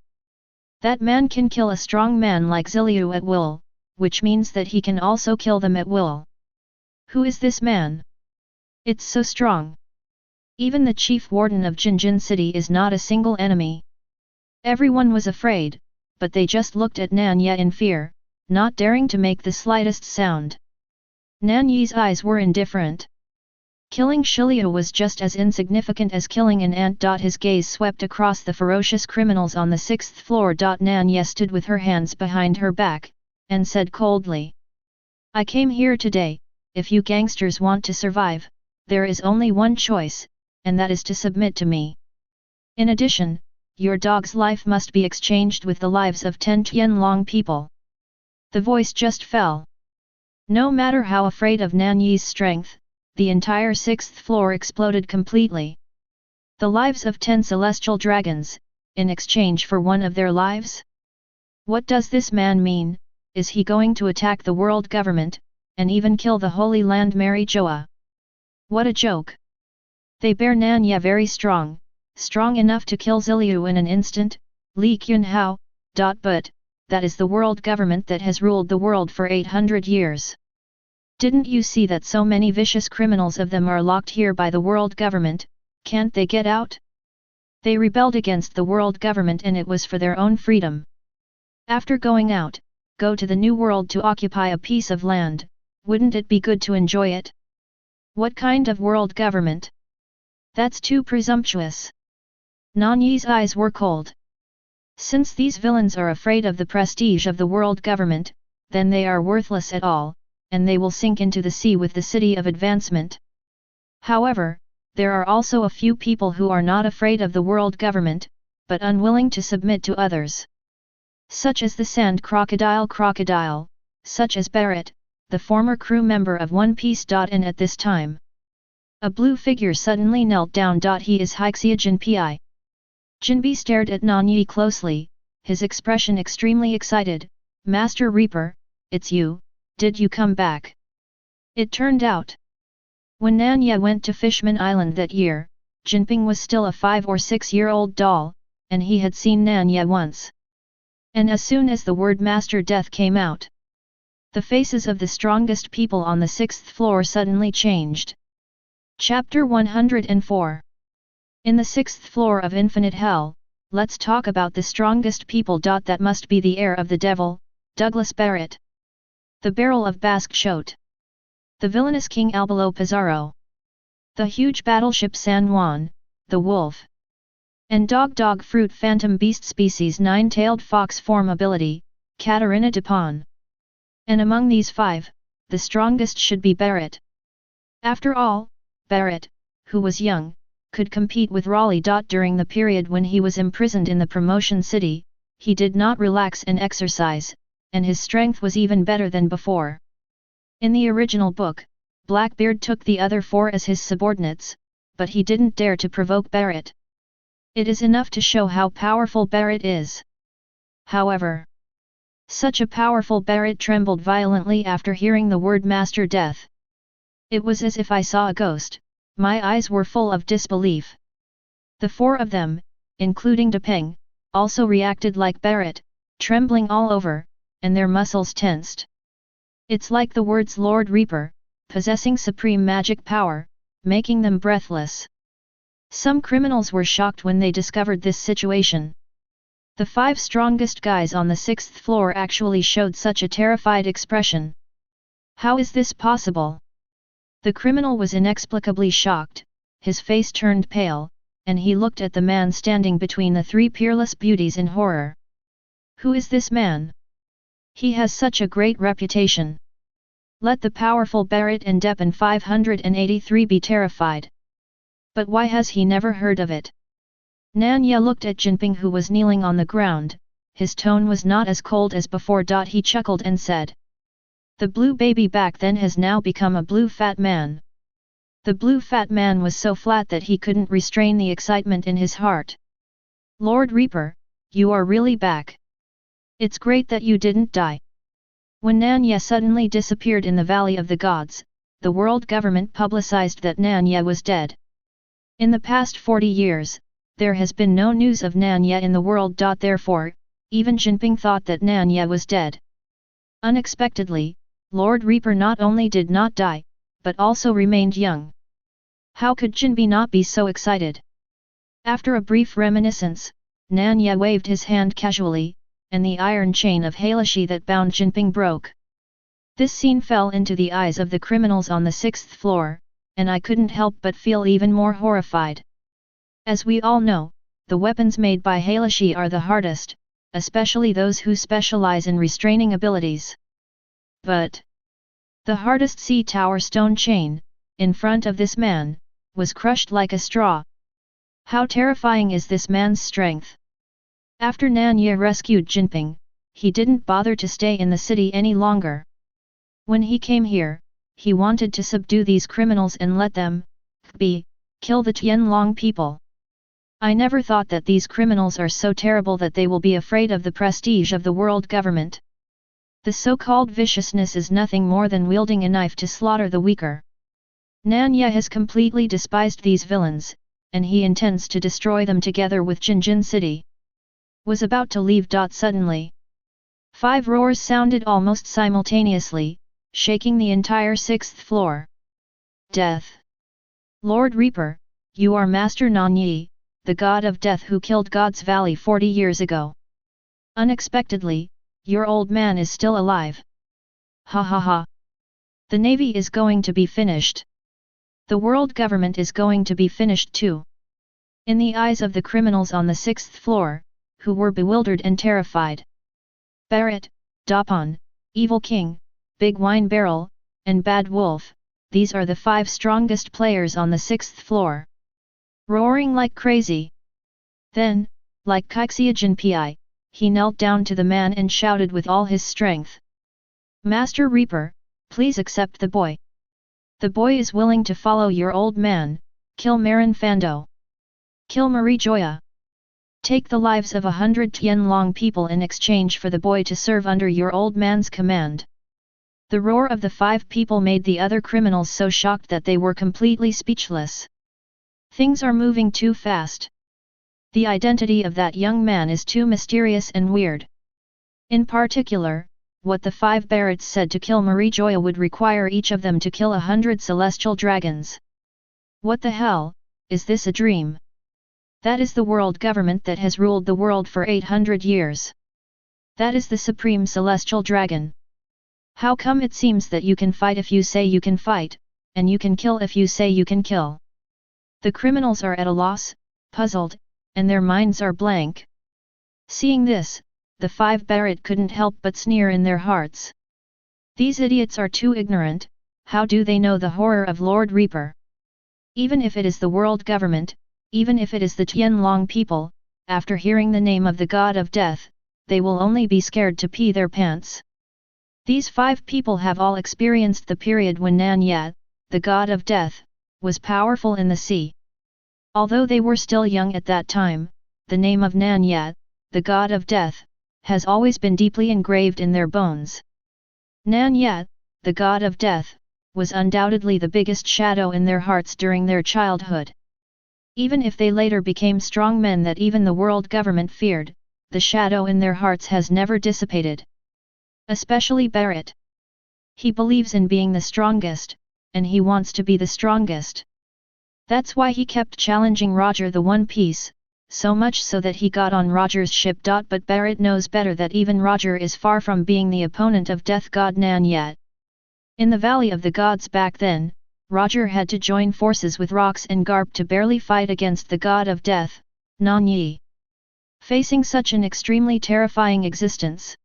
That man can kill a strong man like Ziliu at will, which means that he can also kill them at will. Who is this man? It's so strong. Even the chief warden of Jinjin City is not a single enemy. Everyone was afraid, but they just looked at Nan Ye in fear, not daring to make the slightest sound. Nan Ye's eyes were indifferent. Killing Shiliu was just as insignificant as killing an ant. His gaze swept across the ferocious criminals on the 6th floor. Nan Ye stood with her hands behind her back, and said coldly. I came here today, if you gangsters want to survive, there is only one choice, and that is to submit to me. In addition, your dog's life must be exchanged with the lives of 10 Tianlong people. The voice just fell. No matter how afraid of Nan Ye's strength, the entire 6th floor exploded completely. The lives of 10 celestial dragons, in exchange for one of their lives? What does this man mean? Is he going to attack the world government, and even kill the Holy Land Mary Joa? What a joke! They bear Nan Ye very strong enough to kill Ziliu in an instant, Li Qunhao, but, that is the world government that has ruled the world for 800 years. Didn't you see that so many vicious criminals of them are locked here by the world government? Can't they get out? They rebelled against the world government and it was for their own freedom. After going out, go to the new world to occupy a piece of land, wouldn't it be good to enjoy it? What kind of world government? That's too presumptuous. Nan Ye's eyes were cold. Since these villains are afraid of the prestige of the world government, then they are worthless at all, and they will sink into the sea with the city of advancement. However, there are also a few people who are not afraid of the world government, but unwilling to submit to others. Such as the sand crocodile, such as Barrett, the former crew member of One Piece. And at this time, a blue figure suddenly knelt down. He is Hixia Jinpi. Jinbi stared at Nan Ye closely, his expression extremely excited. Master Reaper, it's you. Did you come back? It turned out. When Nan Ye went to Fishman Island that year, Jinping was still a 5 or 6-year-old doll, and he had seen Nan Ye once. And as soon as the word Master Death came out, the faces of the strongest people on the 6th floor suddenly changed. Chapter 104. In the 6th floor of Infinite Hell, let's talk about the strongest people. That must be the heir of the devil, Douglas Barrett. The Barrel of Basque Shote. The villainous King Albalo Pizarro. The huge battleship San Juan, the wolf. And dog fruit phantom beast species 9-tailed fox form ability, Katarina Dupont. And among these 5, the strongest should be Barrett. After all, Barrett, who was young, could compete with Raleigh. During the period when he was imprisoned in the Promotion City, he did not relax and exercise, and his strength was even better than before. In the original book, Blackbeard took the other 4 as his subordinates, but he didn't dare to provoke Barrett. It is enough to show how powerful Barrett is. However, such a powerful Barrett trembled violently after hearing the word Master Death. It was as if I saw a ghost, my eyes were full of disbelief. The 4 of them, including Depeng, also reacted like Barrett, trembling all over, and their muscles tensed. It's like the words Lord Reaper, possessing supreme magic power, making them breathless. Some criminals were shocked when they discovered this situation. The 5 strongest guys on the 6th floor actually showed such a terrified expression. How is this possible? The criminal was inexplicably shocked, his face turned pale, and he looked at the man standing between the 3 peerless beauties in horror. Who is this man? He has such a great reputation. Let the powerful Barrett and Depin 583 be terrified. But why has he never heard of it? Nan Ye looked at Jinping, who was kneeling on the ground. His tone was not as cold as before. He chuckled and said, "The blue baby back then has now become a blue fat man." The blue fat man was so flat that he couldn't restrain the excitement in his heart. "Lord Reaper, you are really back. It's great that you didn't die." When Nan Ye suddenly disappeared in the Valley of the Gods, the world government publicized that Nan Ye was dead. In the past 40 years, there has been no news of Nan Ye in the world. Therefore, even Jinping thought that Nan Ye was dead. Unexpectedly, Lord Reaper not only did not die, but also remained young. How could Jinping not be so excited? After a brief reminiscence, Nan Ye waved his hand casually, and the iron chain of Heilashi that bound Jinping broke. This scene fell into the eyes of the criminals on the 6th floor, and I couldn't help but feel even more horrified. As we all know, the weapons made by Heilashi are the hardest, especially those who specialize in restraining abilities. But the hardest sea tower stone chain, in front of this man, was crushed like a straw. How terrifying is this man's strength! After Nan Ye rescued Jinping, he didn't bother to stay in the city any longer. When he came here, he wanted to subdue these criminals and let them kill the Tianlong people. I never thought that these criminals are so terrible that they will be afraid of the prestige of the world government. The so-called viciousness is nothing more than wielding a knife to slaughter the weaker. Nan Ye has completely despised these villains, and he intends to destroy them together with Jinjin City. Was about to leave. Suddenly, 5 roars sounded almost simultaneously, shaking the entire 6th floor. Death! Lord Reaper, you are Master Nan Ye, the god of death who killed God's Valley 40 years ago. Unexpectedly, your old man is still alive. Ha ha ha! The navy is going to be finished. The world government is going to be finished too. In the eyes of the criminals on the 6th floor, who were bewildered and terrified. Barrett, Dapon, Evil King, Big Wine Barrel, and Bad Wolf, these are the 5 strongest players on the 6th floor. Roaring like crazy. Then, like Kaixiajin Pi, he knelt down to the man and shouted with all his strength. Master Reaper, please accept the boy. The boy is willing to follow your old man, kill Marin Fando. Kill Marie Joya. Take the lives of 100 Tianlong people in exchange for the boy to serve under your old man's command. The roar of the 5 people made the other criminals so shocked that they were completely speechless. Things are moving too fast. The identity of that young man is too mysterious and weird. In particular, what the 5 Barretts said to kill Marie Joya would require each of them to kill 100 celestial dragons. What the hell, is this a dream? That is the world government that has ruled the world for 800 years. That is the supreme celestial dragon. How come it seems that you can fight if you say you can fight, and you can kill if you say you can kill? The criminals are at a loss, puzzled, and their minds are blank. Seeing this, the 5 Barrett couldn't help but sneer in their hearts. These idiots are too ignorant. How do they know the horror of Lord Reaper? Even if it is the world government, even if it is the Tianlong people, after hearing the name of the god of death, they will only be scared to pee their pants. These 5 people have all experienced the period when Nan Ye, the god of death, was powerful in the sea. Although they were still young at that time, the name of Nan Ye, the god of death, has always been deeply engraved in their bones. Nan Ye, the god of death, was undoubtedly the biggest shadow in their hearts during their childhood. Even if they later became strong men that even the world government feared, the shadow in their hearts has never dissipated. Especially Barrett. He believes in being the strongest, and he wants to be the strongest. That's why he kept challenging Roger the One Piece, so much so that he got on Roger's ship. But Barrett knows better that even Roger is far from being the opponent of death god Nan Ye. In the Valley of the Gods back then, Roger had to join forces with Lockes and Karp to barely fight against the god of death, Nan Ye. Facing such an extremely terrifying existence.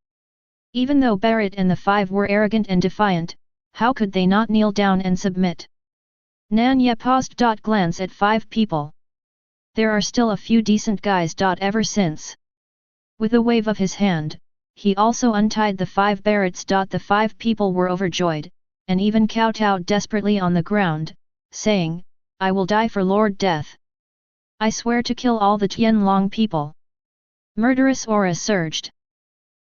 Even though Barrett and the 5 were arrogant and defiant, how could they not kneel down and submit? Nan Ye paused. Glance at 5 people. There are still a few decent guys. Ever since. With a wave of his hand, he also untied the 5 barrets. The 5 people were overjoyed, and even kowtowed desperately on the ground, saying, I will die for Lord Death. I swear to kill all the Tianlong people. Murderous aura surged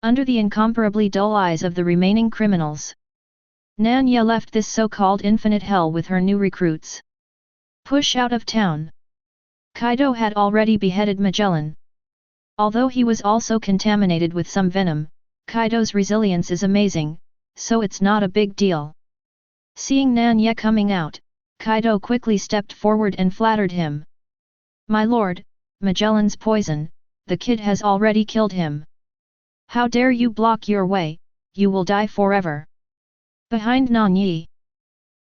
under the incomparably dull eyes of the remaining criminals. Nan Ye left this so-called infinite hell with her new recruits. Push out of town. Kaido had already beheaded Magellan. Although he was also contaminated with some venom, Kaido's resilience is amazing, so it's not a big deal. Seeing Nan Ye coming out, Kaido quickly stepped forward and flattered him. My lord, Magellan's poison, the kid has already killed him. How dare you block your way, you will die forever. Behind Nan Ye.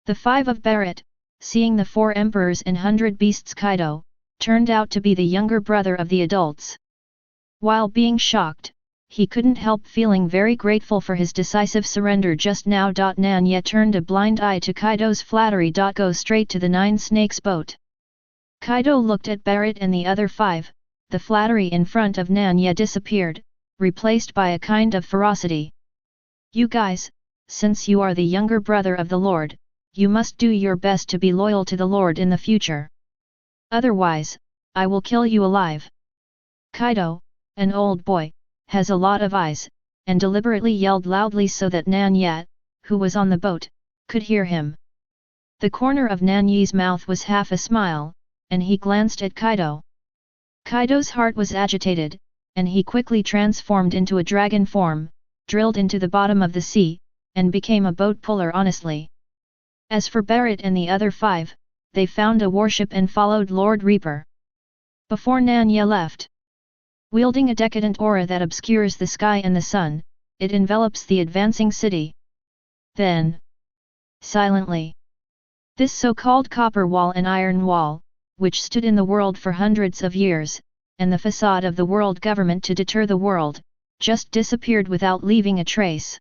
The 5 of Barret, seeing the 4 emperors and 100 beasts Kaido, turned out to be the younger brother of the adults. While being shocked, he couldn't help feeling very grateful for his decisive surrender just now. Nan Ye turned a blind eye to Kaido's flattery. Go straight to the 9 snakes boat. Kaido looked at Barret and the other 5, the flattery in front of Nan Ye disappeared, replaced by a kind of ferocity. You guys, since you are the younger brother of the Lord, you must do your best to be loyal to the Lord in the future. Otherwise, I will kill you alive. Kaido, an old boy, has a lot of eyes, and deliberately yelled loudly so that Nan Ye, who was on the boat, could hear him. The corner of Nan Ye's mouth was half a smile, and he glanced at Kaido. Kaido's heart was agitated, and he quickly transformed into a dragon form, drilled into the bottom of the sea, and became a boat puller honestly. As for Barret and the other 5, they found a warship and followed Lord Reaper. Before Nan Ye left, wielding a decadent aura that obscures the sky and the sun, it envelops the advancing city. Then, silently, this so-called copper wall and iron wall, which stood in the world for hundreds of years, and the facade of the world government to deter the world, just disappeared without leaving a trace.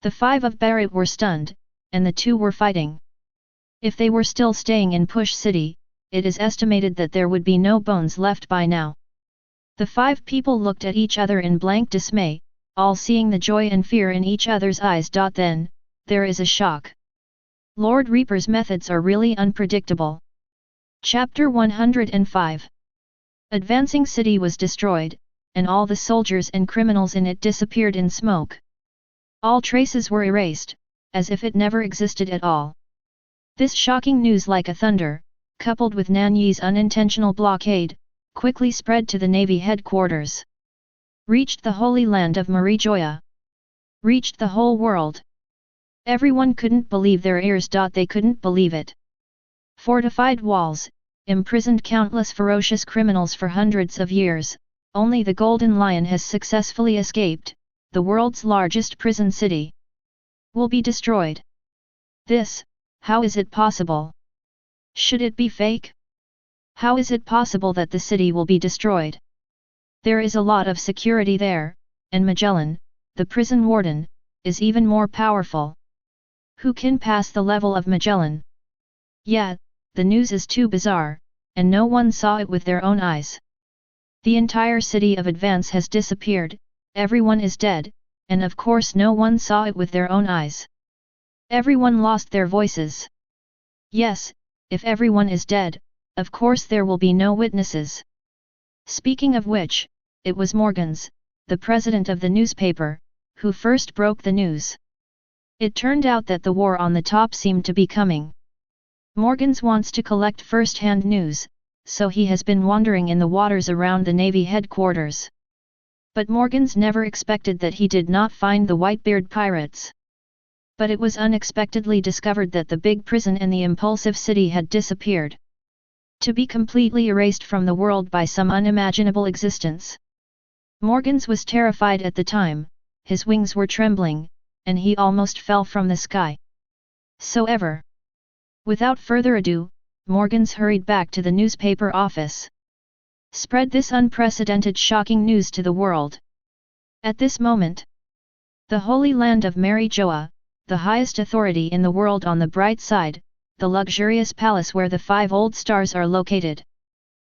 The 5 of Barret were stunned, and the 2 were fighting. If they were still staying in Push City, it is estimated that there would be no bones left by now. The 5 people looked at each other in blank dismay, all seeing the joy and fear in each other's eyes. Then, there is a shock. Lord Reaper's methods are really unpredictable. Chapter 105. Advancing city was destroyed, and all the soldiers and criminals in it disappeared in smoke. All traces were erased, as if it never existed at all. This shocking news, like a thunder, coupled with Nan Ye's unintentional blockade, quickly spread to the Navy headquarters. Reached the Holy Land of Marijoya. Reached the whole world. Everyone couldn't believe their ears. They couldn't believe it. Fortified walls, imprisoned countless ferocious criminals for hundreds of years, only the Golden Lion has successfully escaped, the world's largest prison city. Will be destroyed. This, how is it possible? Should it be fake? How is it possible that the city will be destroyed? There is a lot of security there, and Magellan, the prison warden, is even more powerful. Who can pass the level of Magellan? Yeah, the news is too bizarre, and no one saw it with their own eyes. The entire city of Advance has disappeared, everyone is dead, and of course no one saw it with their own eyes. Everyone lost their voices. Yes, if everyone is dead, of course there will be no witnesses. Speaking of which, it was Morgans, the president of the newspaper, who first broke the news. It turned out that the war on the top seemed to be coming. Morgans wants to collect first-hand news, so he has been wandering in the waters around the Navy headquarters. But Morgans never expected that he did not find the Whitebeard pirates. But it was unexpectedly discovered that the big prison and the impulsive city had disappeared. To be completely erased from the world by some unimaginable existence. Morgans was terrified at the time, his wings were trembling, and he almost fell from the sky. Without further ado, Morgans hurried back to the newspaper office. Spread this unprecedented shocking news to the world. At this moment, the Holy Land of Marijoa, the highest authority in the world on the bright side, the luxurious palace where the 5 old stars are located.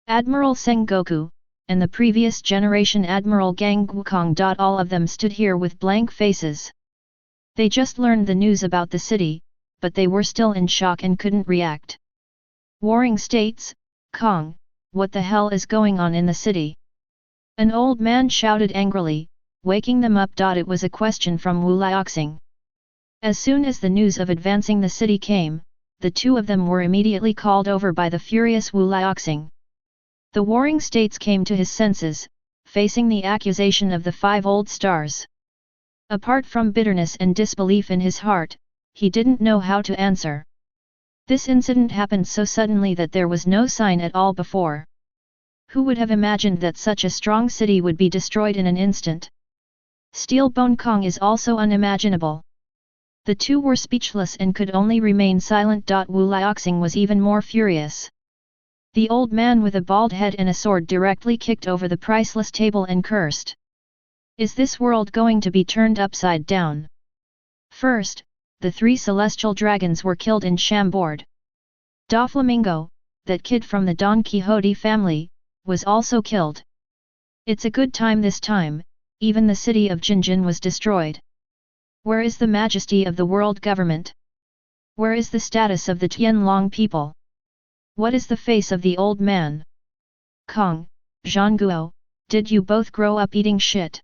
Admiral Sengoku, and the previous generation Admiral Gang Wukong. All of them stood here with blank faces. They just learned the news about the city, but they were still in shock and couldn't react. Warring States, Kong, what the hell is going on in the city? An old man shouted angrily, waking them up. It was a question from Wu Liaoxing. As soon as the news of advancing the city came, the two of them were immediately called over by the furious Wu Liaoxing. The Warring States came to his senses, facing the accusation of the 5 old stars. Apart from bitterness and disbelief in his heart, he didn't know how to answer. This incident happened so suddenly that there was no sign at all before. Who would have imagined that such a strong city would be destroyed in an instant? Steel Bone Kong is also unimaginable. The two were speechless and could only remain silent. Wu Liaoxing was even more furious. The old man with a bald head and a sword directly kicked over the priceless table and cursed. Is this world going to be turned upside down? First, the 3 celestial dragons were killed in Chambord. Doflamingo, that kid from the Don Quixote family, was also killed. It's a good time this time, even the city of Jinjin was destroyed. Where is the majesty of the world government? Where is the status of the Tianlong people? What is the face of the old man? Kong, Zhangguo, did you both grow up eating shit?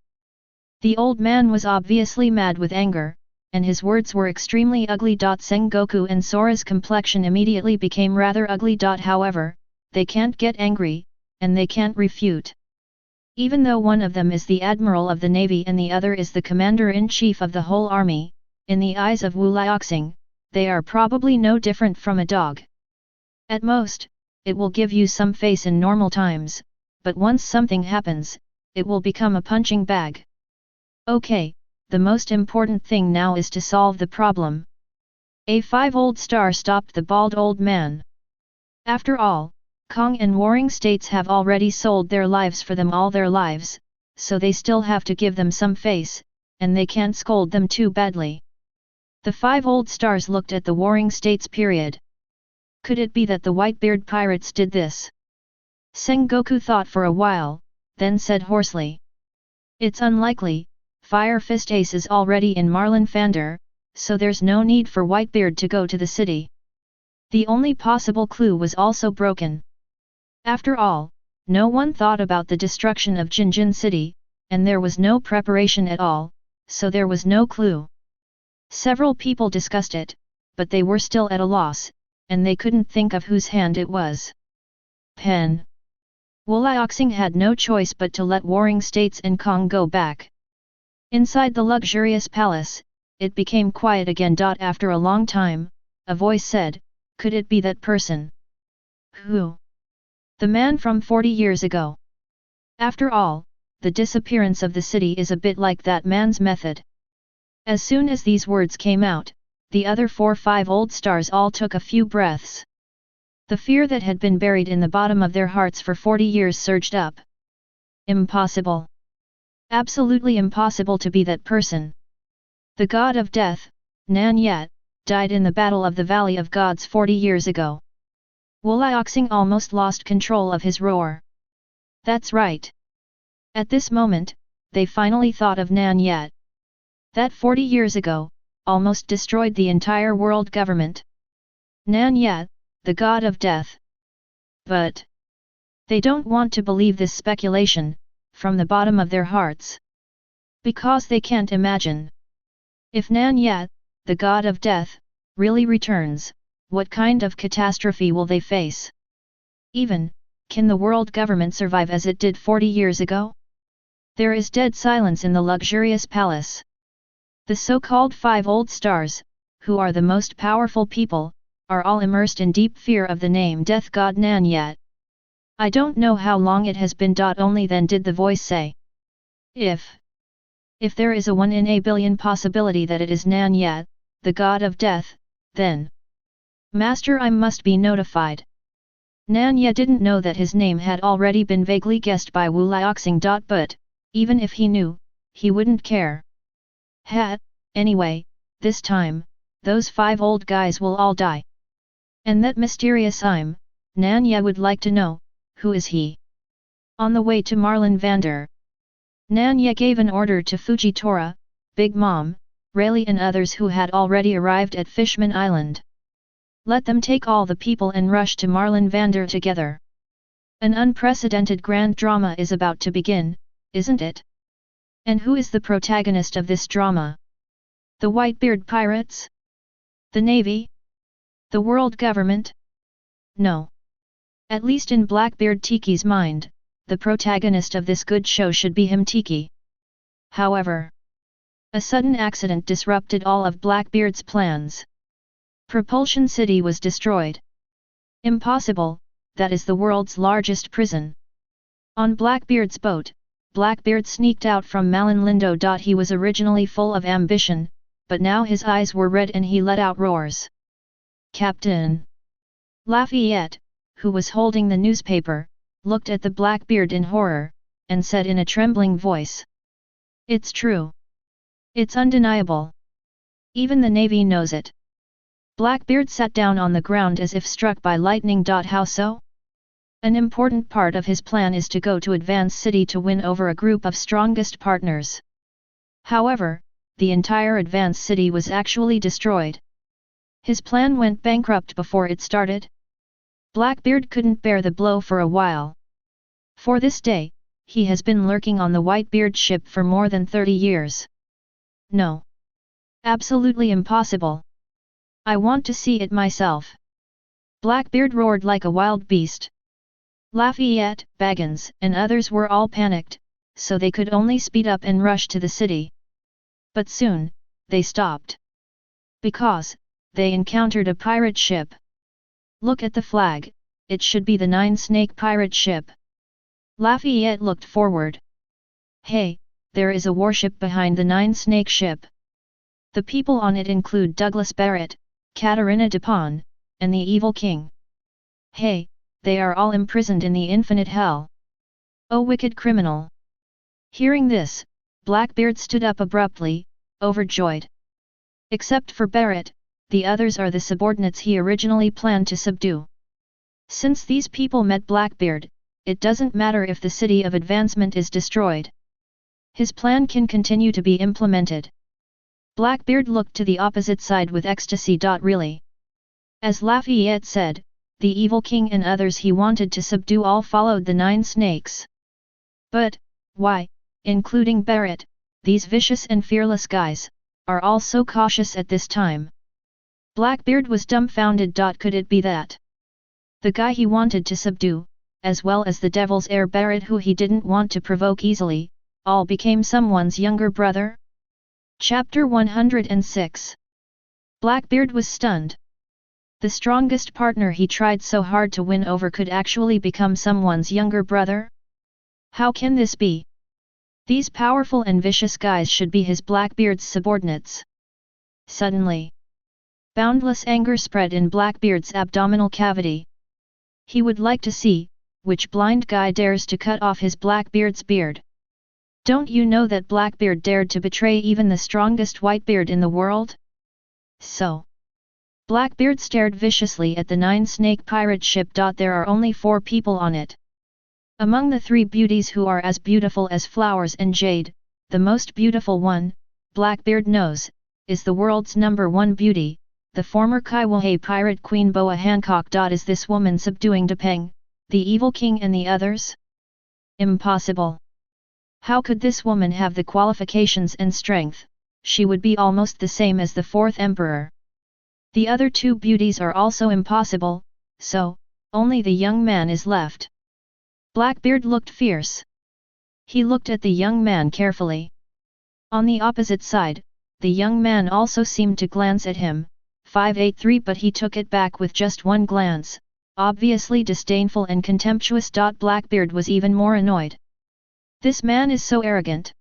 The old man was obviously mad with anger, and his words were extremely ugly. Sengoku and Sora's complexion immediately became rather ugly. However, they can't get angry, and they can't refute. Even though one of them is the Admiral of the Navy and the other is the Commander-in-Chief of the whole army, in the eyes of Wu Liaoxing, they are probably no different from a dog. At most, it will give you some face in normal times, but once something happens, it will become a punching bag. Okay, the most important thing now is to solve the problem. A 5 old star stopped the bald old man. After all, Kong and Warring States have already sold their lives for them all their lives, so they still have to give them some face, and they can't scold them too badly. The 5 old stars looked at the Warring States. Could it be that the Whitebeard pirates did this? Sengoku thought for a while, then said hoarsely. It's unlikely, Fire Fist Ace is already in Marlin Fander, so there's no need for Whitebeard to go to the city. The only possible clue was also broken. After all, no one thought about the destruction of Jinjin City, and there was no preparation at all, so there was no clue. Several people discussed it, but they were still at a loss, and they couldn't think of whose hand it was. Pen. Wu Liaoxing had no choice but to let Warring States and Kong go back. Inside the luxurious palace, it became quiet again. After a long time, a voice said, could it be that person? Who? The man from 40 years ago. After all, the disappearance of the city is a bit like that man's method. As soon as these words came out, the other 4-5 old stars all took a few breaths. The fear that had been buried in the bottom of their hearts for 40 years surged up. Impossible. Absolutely impossible to be that person. The god of death, Nan Ye, died in the Battle of the Valley of Gods 40 years ago. Wu Liaoxing almost lost control of his roar. That's right. At this moment, they finally thought of Nan Ye. That 40 years ago, almost destroyed the entire world government. Nan Ye, the god of death. But they don't want to believe this speculation, from the bottom of their hearts. Because they can't imagine. If Nan Ye, the god of death, really returns, what kind of catastrophe will they face? Even, can the world government survive as it did 40 years ago? There is dead silence in the luxurious palace. The so-called 5 old stars, who are the most powerful people, are all immersed in deep fear of the name Death God Nan Ye. I don't know how long it has been. Only then did the voice say. If there is a 1 in a billion possibility that it is Nan Ye, the god of death, then Master, I must be notified. Nan Ye didn't know that his name had already been vaguely guessed by Wu Liaoxing. But, even if he knew, he wouldn't care. Anyway, this time, those 5 old guys will all die. And that mysterious Nan Ye would like to know, who is he? On the way to Marlin Vander, Nan Ye gave an order to Fujitora, Big Mom, Rayleigh and others who had already arrived at Fishman Island. Let them take all the people and rush to Marlin Vander together. An unprecedented grand drama is about to begin, isn't it? And who is the protagonist of this drama? The Whitebeard pirates? The Navy? The world government? No. At least in Blackbeard Tiki's mind, the protagonist of this good show should be him Tiki. However, a sudden accident disrupted all of Blackbeard's plans. Propulsion City was destroyed. Impossible, that is the world's largest prison. On Blackbeard's boat, Blackbeard sneaked out from Malin Lindo. He was originally full of ambition, but now his eyes were red and he let out roars. Captain Lafayette, who was holding the newspaper, looked at the Blackbeard in horror, and said in a trembling voice. It's true. It's undeniable. Even the Navy knows it. Blackbeard sat down on the ground as if struck by lightning. How so? An important part of his plan is to go to Advance City to win over a group of strongest partners. However, the entire Advance City was actually destroyed. His plan went bankrupt before it started. Blackbeard couldn't bear the blow for a while. For this day, he has been lurking on the Whitebeard ship for more than 30 years. No. Absolutely impossible. I want to see it myself. Blackbeard roared like a wild beast. Lafayette, Baggins, and others were all panicked, so they could only speed up and rush to the city. But soon, they stopped. Because, they encountered a pirate ship. Look at the flag, it should be the Nine Snake pirate ship. Lafayette looked forward. Hey, there is a warship behind the Nine Snake ship. The people on it include Douglas Barrett, Katarina Dupont, and the Evil King. Hey, they are all imprisoned in the infinite hell. Oh wicked criminal! Hearing this, Blackbeard stood up abruptly, overjoyed. Except for Barrett, the others are the subordinates he originally planned to subdue. Since these people met Blackbeard, it doesn't matter if the city of advancement is destroyed. His plan can continue to be implemented. Blackbeard looked to the opposite side with ecstasy. Really? As Lafayette said, the Evil King and others he wanted to subdue all followed the Nine Snakes. But, why, including Barrett, these vicious and fearless guys, are all so cautious at this time? Blackbeard was dumbfounded. Could it be that the guy he wanted to subdue, as well as the Devil's Heir Barrett who he didn't want to provoke easily, all became someone's younger brother? Chapter 106. Blackbeard was stunned. The strongest partner he tried so hard to win over could actually become someone's younger brother? How can this be? These powerful and vicious guys should be his Blackbeard's subordinates. Suddenly, boundless anger spread in Blackbeard's abdominal cavity. He would like to see, which blind guy dares to cut off his Blackbeard's beard. Don't you know that Blackbeard dared to betray even the strongest Whitebeard in the world? So, Blackbeard stared viciously at the Nine Snake pirate ship. There are only 4 people on it. Among the 3 beauties who are as beautiful as flowers and jade, the most beautiful one, Blackbeard knows, is the world's #1 beauty, the former Kaiwahe pirate queen Boa Hancock. Is this woman subduing Depeng, the Evil King and the others? Impossible. How could this woman have the qualifications and strength? She would be almost the same as the 4th emperor. The other 2 beauties are also impossible, so, only the young man is left. Blackbeard looked fierce. He looked at the young man carefully. On the opposite side, the young man also seemed to glance at him, 583, but he took it back with just one glance, obviously disdainful and contemptuous. Blackbeard was even more annoyed. This man is so arrogant.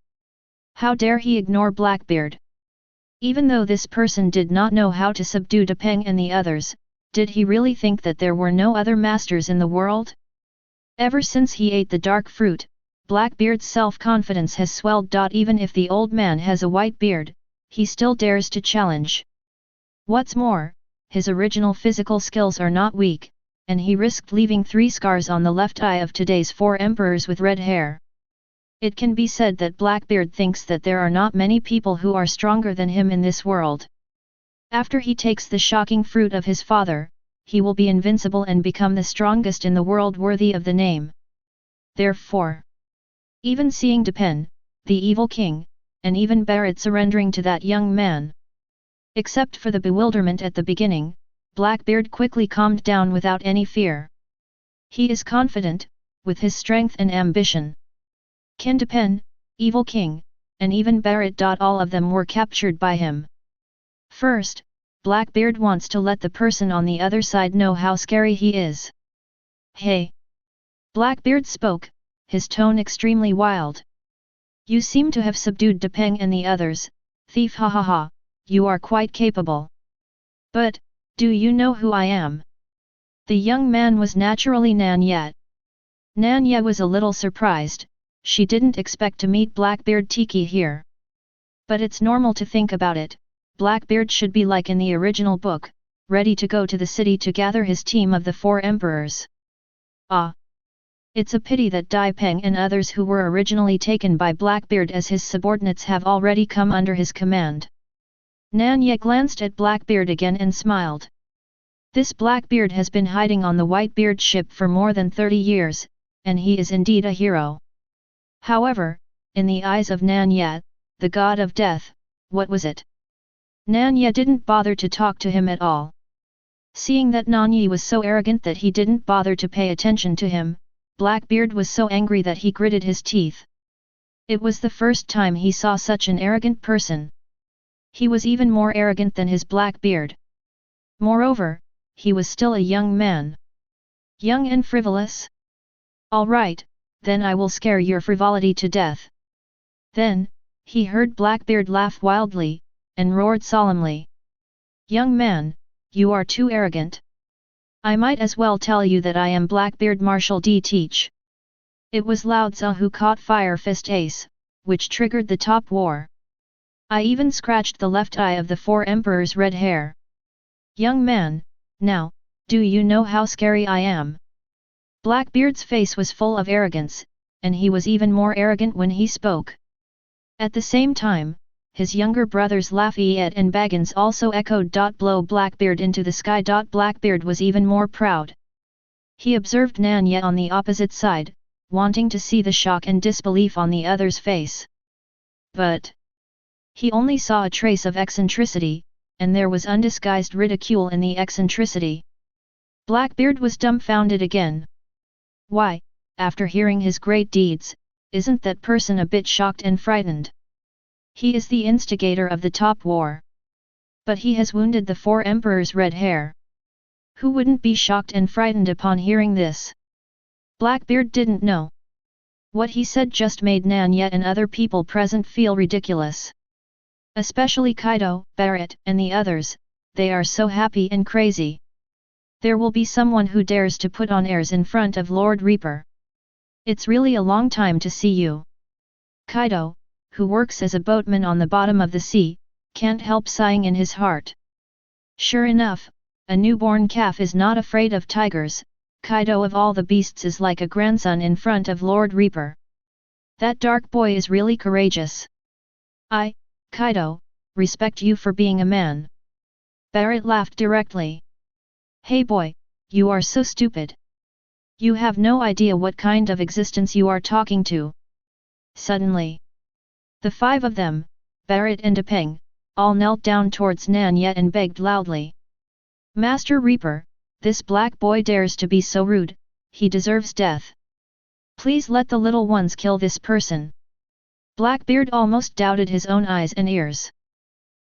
How dare he ignore Blackbeard? Even though this person did not know how to subdue Depeng and the others, did he really think that there were no other masters in the world? Ever since he ate the dark fruit, Blackbeard's self-confidence has swelled. Even if the old man has a white beard, he still dares to challenge. What's more, his original physical skills are not weak, and he risked leaving 3 scars on the left eye of today's 4 emperors with red hair. It can be said that Blackbeard thinks that there are not many people who are stronger than him in this world. After he takes the shocking fruit of his father, he will be invincible and become the strongest in the world, worthy of the name. Therefore, even seeing Depin, the evil king, and even Barrett surrendering to that young man. Except for the bewilderment at the beginning, Blackbeard quickly calmed down without any fear. He is confident, with his strength and ambition. Kin Depin, evil king, and even Barrett. All of them were captured by him. First, Blackbeard wants to let the person on the other side know how scary he is. Hey! Blackbeard spoke, his tone extremely wild. You seem to have subdued Depeng and the others, thief, ha ha ha, you are quite capable. But, do you know who I am? The young man was naturally Nan Ye. Nan Ye was a little surprised, she didn't expect to meet Blackbeard Tiki here. But it's normal to think about it, Blackbeard should be like in the original book, ready to go to the city to gather his team of the 4 emperors. Ah! It's a pity that Dai Peng and others who were originally taken by Blackbeard as his subordinates have already come under his command. Nan Ye glanced at Blackbeard again and smiled. This Blackbeard has been hiding on the Whitebeard ship for more than 30 years, and he is indeed a hero. However, in the eyes of Nan Ye, the god of death, what was it? Nan Ye didn't bother to talk to him at all. Seeing that Nan Ye was so arrogant that he didn't bother to pay attention to him, Blackbeard was so angry that he gritted his teeth. It was the first time he saw such an arrogant person. He was even more arrogant than his Blackbeard. Moreover, he was still a young man. Young and frivolous? All right, then I will scare your frivolity to death. Then, he heard Blackbeard laugh wildly, and roared solemnly. Young man, you are too arrogant. I might as well tell you that I am Blackbeard Marshal D. Teach. It was Lao Tzu who caught Fire Fist Ace, which triggered the top war. I even scratched the left eye of the 4 emperors' red hair. Young man, now, do you know how scary I am? Blackbeard's face was full of arrogance, and he was even more arrogant when he spoke. At the same time, his younger brothers Lafayette and Baggins also echoed. Blow Blackbeard into the sky. Blackbeard was even more proud. He observed Nan Ye on the opposite side, wanting to see the shock and disbelief on the other's face. But he only saw a trace of eccentricity, and there was undisguised ridicule in the eccentricity. Blackbeard was dumbfounded again. Why, after hearing his great deeds, isn't that person a bit shocked and frightened? He is the instigator of the top war. But he has wounded the 4 emperors' red hair. Who wouldn't be shocked and frightened upon hearing this? Blackbeard didn't know. What he said just made Nan Ye and other people present feel ridiculous. Especially Kaido, Barrett, and the others, they are so happy and crazy. There will be someone who dares to put on airs in front of Lord Reaper. It's really a long time to see you. Kaido, who works as a boatman on the bottom of the sea, can't help sighing in his heart. Sure enough, a newborn calf is not afraid of tigers. Kaido of all the beasts is like a grandson in front of Lord Reaper. That dark boy is really courageous. I, Kaido, respect you for being a man. Barrett laughed directly. Hey boy, you are so stupid. You have no idea what kind of existence you are talking to. Suddenly, the 5 of them, Barrett and Depeng, all knelt down towards Nan Ye and begged loudly. Master Reaper, this black boy dares to be so rude, he deserves death. Please let the little ones kill this person. Blackbeard almost doubted his own eyes and ears.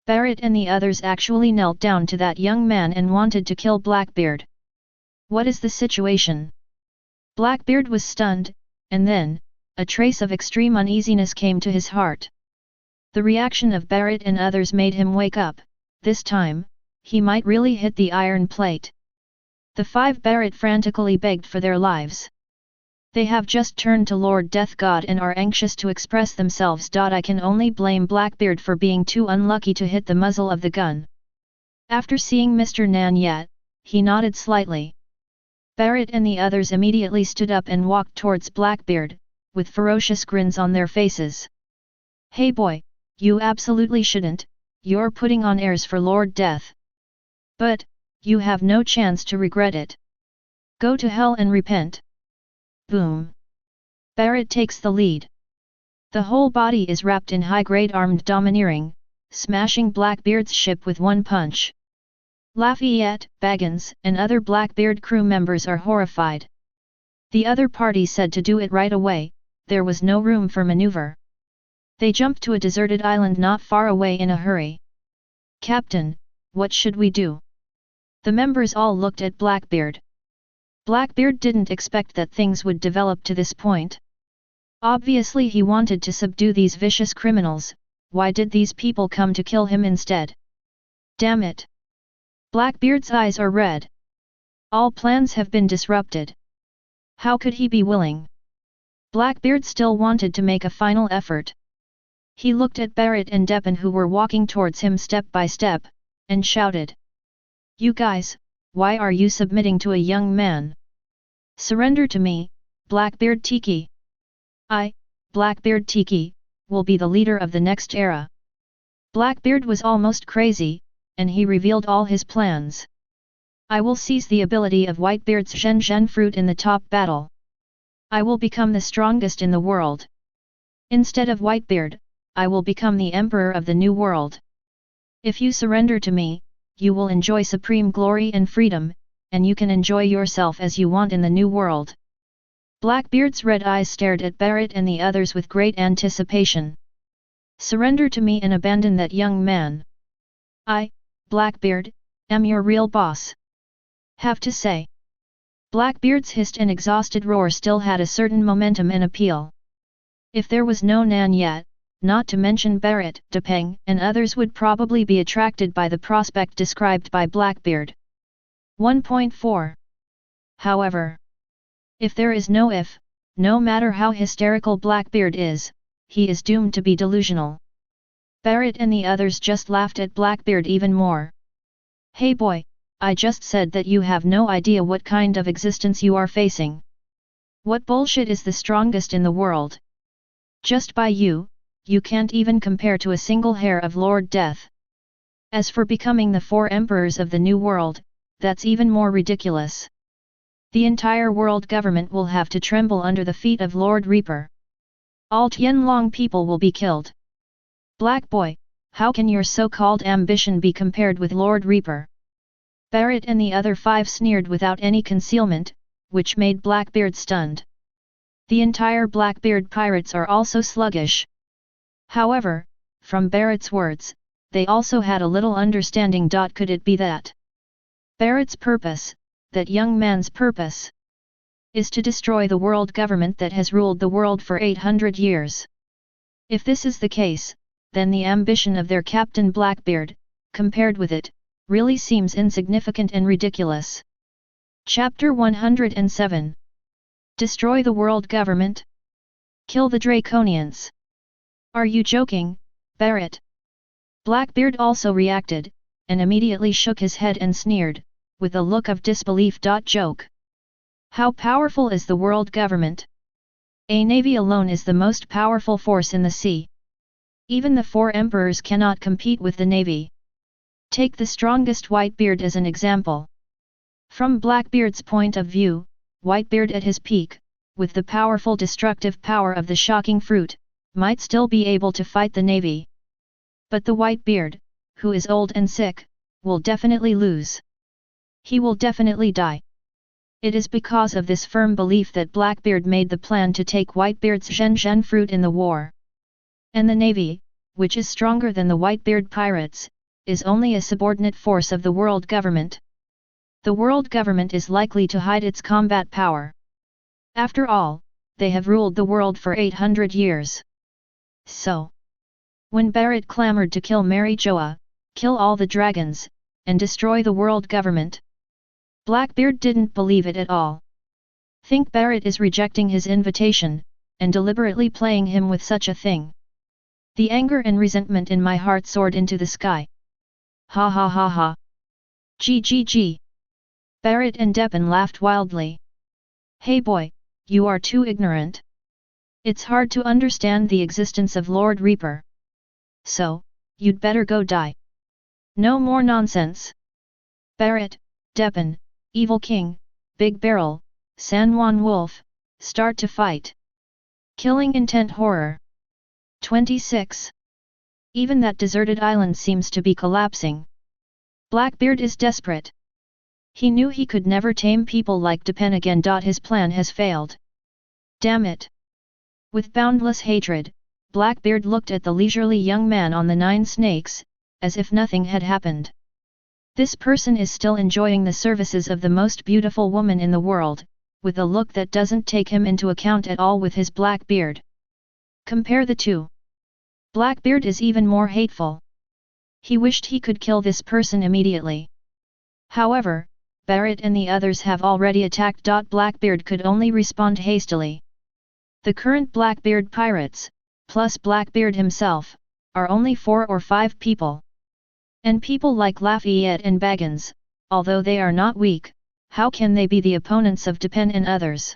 Barrett and the others actually knelt down to that young man and wanted to kill Blackbeard. What is the situation? Blackbeard was stunned, and then, a trace of extreme uneasiness came to his heart. The reaction of Barrett and others made him wake up. This time, he might really hit the iron plate. The 5 Barrett frantically begged for their lives. They have just turned to Lord Death God and are anxious to express themselves. I can only blame Blackbeard for being too unlucky to hit the muzzle of the gun. After seeing Mr. Nan Ye, he nodded slightly. Barrett and the others immediately stood up and walked towards Blackbeard, with ferocious grins on their faces. Hey boy, you absolutely shouldn't, you're putting on airs for Lord Death. But, you have no chance to regret it. Go to hell and repent. Boom. Barrett takes the lead. The whole body is wrapped in high-grade armed domineering, smashing Blackbeard's ship with one punch. Lafayette, Baggins, and other Blackbeard crew members are horrified. The other party said to do it right away, there was no room for maneuver. They jumped to a deserted island not far away in a hurry. Captain, what should we do? The members all looked at Blackbeard. Blackbeard didn't expect that things would develop to this point. Obviously he wanted to subdue these vicious criminals, why did these people come to kill him instead? Damn it! Blackbeard's eyes are red. All plans have been disrupted. How could he be willing? Blackbeard still wanted to make a final effort. He looked at Barrett and Deppen who were walking towards him step by step, and shouted. You guys, why are you submitting to a young man? Surrender to me, Blackbeard Tiki. I, Blackbeard Tiki, will be the leader of the next era. Blackbeard was almost crazy, and he revealed all his plans. I will seize the ability of Whitebeard's Zhen Zhen fruit in the top battle. I will become the strongest in the world. Instead of Whitebeard, I will become the emperor of the new world. If you surrender to me, you will enjoy supreme glory and freedom, and you can enjoy yourself as you want in the new world. Blackbeard's red eyes stared at Barrett and the others with great anticipation. Surrender to me and abandon that young man. I, Blackbeard, am your real boss. Have to say. Blackbeard's hissed and exhausted roar still had a certain momentum and appeal. If there was no Nan Ye, not to mention Barrett, Depeng and others would probably be attracted by the prospect described by Blackbeard. 1.4. However, if there is no if, no matter how hysterical Blackbeard is, he is doomed to be delusional. Barrett and the others just laughed at Blackbeard even more. Hey boy, I just said that you have no idea what kind of existence you are facing. What bullshit is the strongest in the world? Just by you can't even compare to a single hair of Lord Death. As for becoming the 4 emperors of the new world, that's even more ridiculous. The entire world government will have to tremble under the feet of Lord Reaper. All Tianlong people will be killed. Black boy, how can your so-called ambition be compared with Lord Reaper? Barrett and the other 5 sneered without any concealment, which made Blackbeard stunned. The entire Blackbeard pirates are also sluggish. However, from Barrett's words, they also had a little understanding. Could it be that Barrett's purpose, that young man's purpose, is to destroy the world government that has ruled the world for 800 years? If this is the case, then the ambition of their captain Blackbeard, compared with it, really seems insignificant and ridiculous. Chapter 107. Destroy the world government? Kill the Draconians? Are you joking, Barrett? Blackbeard also reacted, and immediately shook his head and sneered, with a look of disbelief. Joke. How powerful is the world government? A navy alone is the most powerful force in the sea. Even the 4 emperors cannot compete with the navy. Take the strongest Whitebeard as an example. From Blackbeard's point of view, Whitebeard at his peak, with the powerful destructive power of the shocking fruit, might still be able to fight the navy. But the Whitebeard, who is old and sick, will definitely lose. He will definitely die. It is because of this firm belief that Blackbeard made the plan to take Whitebeard's Zhen Zhen fruit in the war. And the navy, which is stronger than the Whitebeard pirates, is only a subordinate force of the world government. The world government is likely to hide its combat power. After all, they have ruled the world for 800 years. So, when Barrett clamored to kill Mary Joa, kill all the dragons, and destroy the world government, Blackbeard didn't believe it at all. Think Barrett is rejecting his invitation, and deliberately playing him with such a thing. The anger and resentment in my heart soared into the sky. Ha ha ha ha. Gg. Barrett and Depin laughed wildly. Hey boy, you are too ignorant. It's hard to understand the existence of Lord Reaper. So, you'd better go die. No more nonsense. Barrett, Depin, Evil King, Big Barrel, San Juan Wolf, start to fight. Killing intent horror. 26. Even that deserted island seems to be collapsing. Blackbeard is desperate. He knew he could never tame people like Depin again. His plan has failed. Damn it. With boundless hatred, Blackbeard looked at the leisurely young man on the 9 snakes, as if nothing had happened. This person is still enjoying the services of the most beautiful woman in the world, with a look that doesn't take him into account at all with his black beard. Compare the two. Blackbeard is even more hateful. He wished he could kill this person immediately. However, Barrett and the others have already attacked. Blackbeard could only respond hastily. The current Blackbeard pirates, plus Blackbeard himself, are only 4 or 5 people. And people like Lafayette and Baggins, although they are not weak, how can they be the opponents of Depin and others?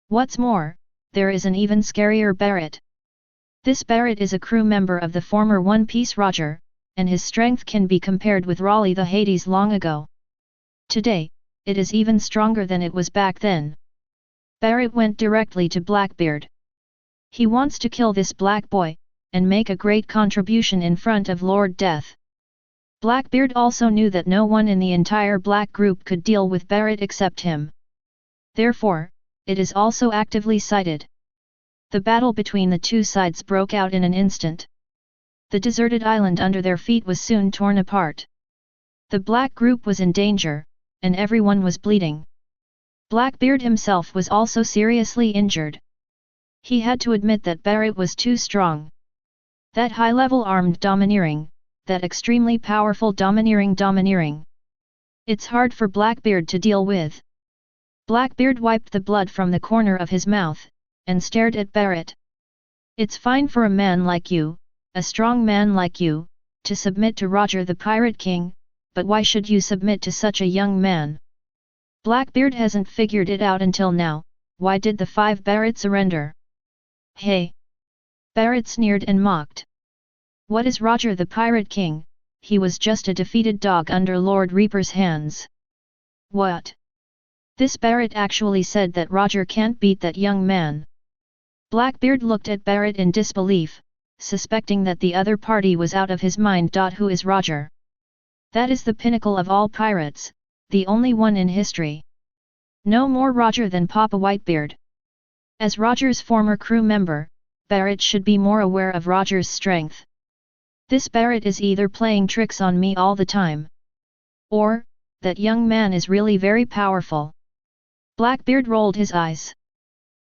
What's more, there is an even scarier Barrett. This Barrett is a crew member of the former One Piece Roger, and his strength can be compared with Raleigh the Hades long ago. Today, it is even stronger than it was back then. Barrett went directly to Blackbeard. He wants to kill this black boy, and make a great contribution in front of Lord Death. Blackbeard also knew that no one in the entire black group could deal with Barrett except him. Therefore, it is also actively cited. The battle between the two sides broke out in an instant. The deserted island under their feet was soon torn apart. The black group was in danger, and everyone was bleeding. Blackbeard himself was also seriously injured. He had to admit that Barrett was too strong. That high-level armed domineering, that extremely powerful domineering. It's hard for Blackbeard to deal with. Blackbeard wiped the blood from the corner of his mouth, and stared at Barrett. It's fine for a man like you, a strong man like you, to submit to Roger the Pirate King, but why should you submit to such a young man? Blackbeard hasn't figured it out until now. Why did the 5 Barrett surrender? Hey! Barrett sneered and mocked. What is Roger the Pirate King? He was just a defeated dog under Lord Reaper's hands. What? This Barrett actually said that Roger can't beat that young man. Blackbeard looked at Barrett in disbelief, suspecting that the other party was out of his mind. Who is Roger? That is the pinnacle of all pirates, the only one in history. No more Roger than Papa Whitebeard. As Roger's former crew member, Barrett should be more aware of Roger's strength. This Barrett is either playing tricks on me all the time, or that young man is really very powerful. Blackbeard rolled his eyes.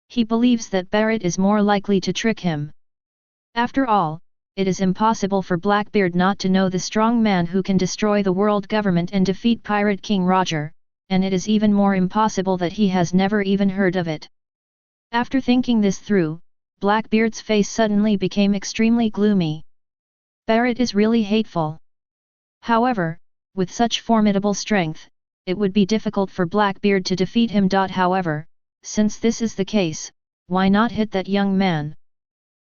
He believes that Barrett is more likely to trick him. After all, it is impossible for Blackbeard not to know the strong man who can destroy the world government and defeat Pirate King Roger, and it is even more impossible that he has never even heard of it. After thinking this through, Blackbeard's face suddenly became extremely gloomy. Barrett is really hateful. However, with such formidable strength, it would be difficult for Blackbeard to defeat him. However, since this is the case, why not hit that young man?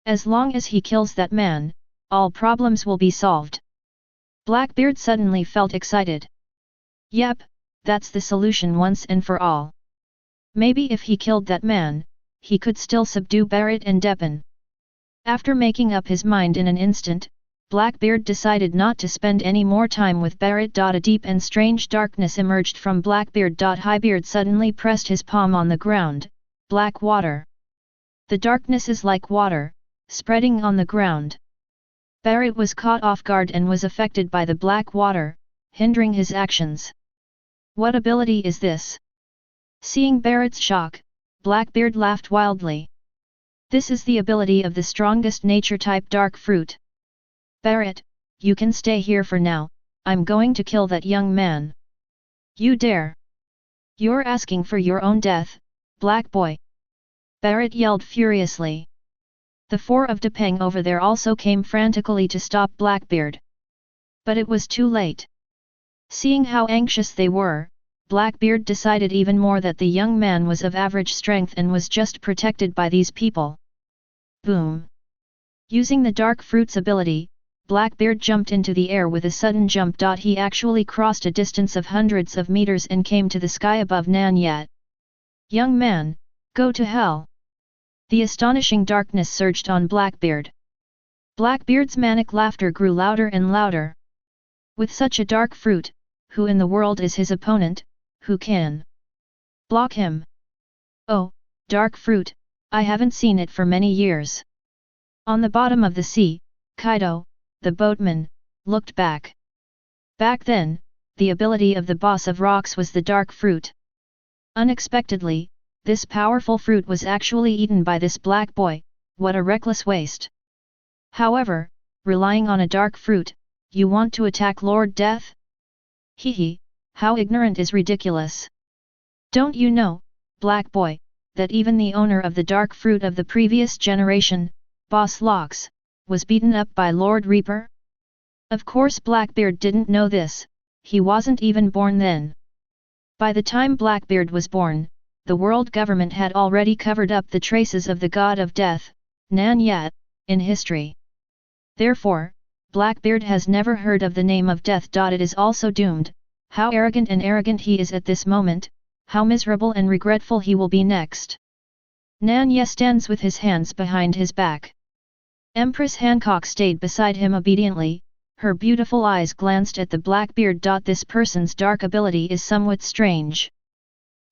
As long as he kills that man, all problems will be solved. Blackbeard suddenly felt excited. Yep, that's the solution once and for all. Maybe if he killed that man, he could still subdue Barrett and Depin. After making up his mind in an instant, Blackbeard decided not to spend any more time with Barrett. A deep and strange darkness emerged from Blackbeard. Highbeard suddenly pressed his palm on the ground. Black water. The darkness is like water, spreading on the ground. Barrett was caught off guard and was affected by the black water, hindering his actions. What ability is this? Seeing Barrett's shock, Blackbeard laughed wildly. This is the ability of the strongest nature type dark fruit. Barrett, you can stay here for now, I'm going to kill that young man. You dare? You're asking for your own death, black boy. Barrett yelled furiously. The 4 of Depeng over there also came frantically to stop Blackbeard. But it was too late. Seeing how anxious they were, Blackbeard decided even more that the young man was of average strength and was just protected by these people. Boom! Using the dark fruit's ability, Blackbeard jumped into the air with a sudden jump. He actually crossed a distance of hundreds of meters and came to the sky above Nan Ye. Young man, go to hell! The astonishing darkness surged on Blackbeard. Blackbeard's manic laughter grew louder and louder. With such a dark fruit, who in the world is his opponent? Who can block him? Oh, dark fruit, I haven't seen it for many years. On the bottom of the sea, Kaido, the boatman, looked back. Back then, the ability of the boss of rocks was the dark fruit. Unexpectedly, this powerful fruit was actually eaten by this black boy. What a reckless waste. However, relying on a dark fruit, you want to attack Lord Death? Hehe, how ignorant is ridiculous. Don't you know, black boy, that even the owner of the dark fruit of the previous generation, Boss Lockes, was beaten up by Lord Reaper? Of course Blackbeard didn't know this, he wasn't even born then. By the time Blackbeard was born, the world government had already covered up the traces of the god of death, Nan Ye, in history. Therefore, Blackbeard has never heard of the name of death. It is also doomed. How arrogant he is at this moment, how miserable and regretful he will be next. Nan Ye stands with his hands behind his back. Empress Hancock stayed beside him obediently, her beautiful eyes glanced at the Blackbeard. This person's dark ability is somewhat strange.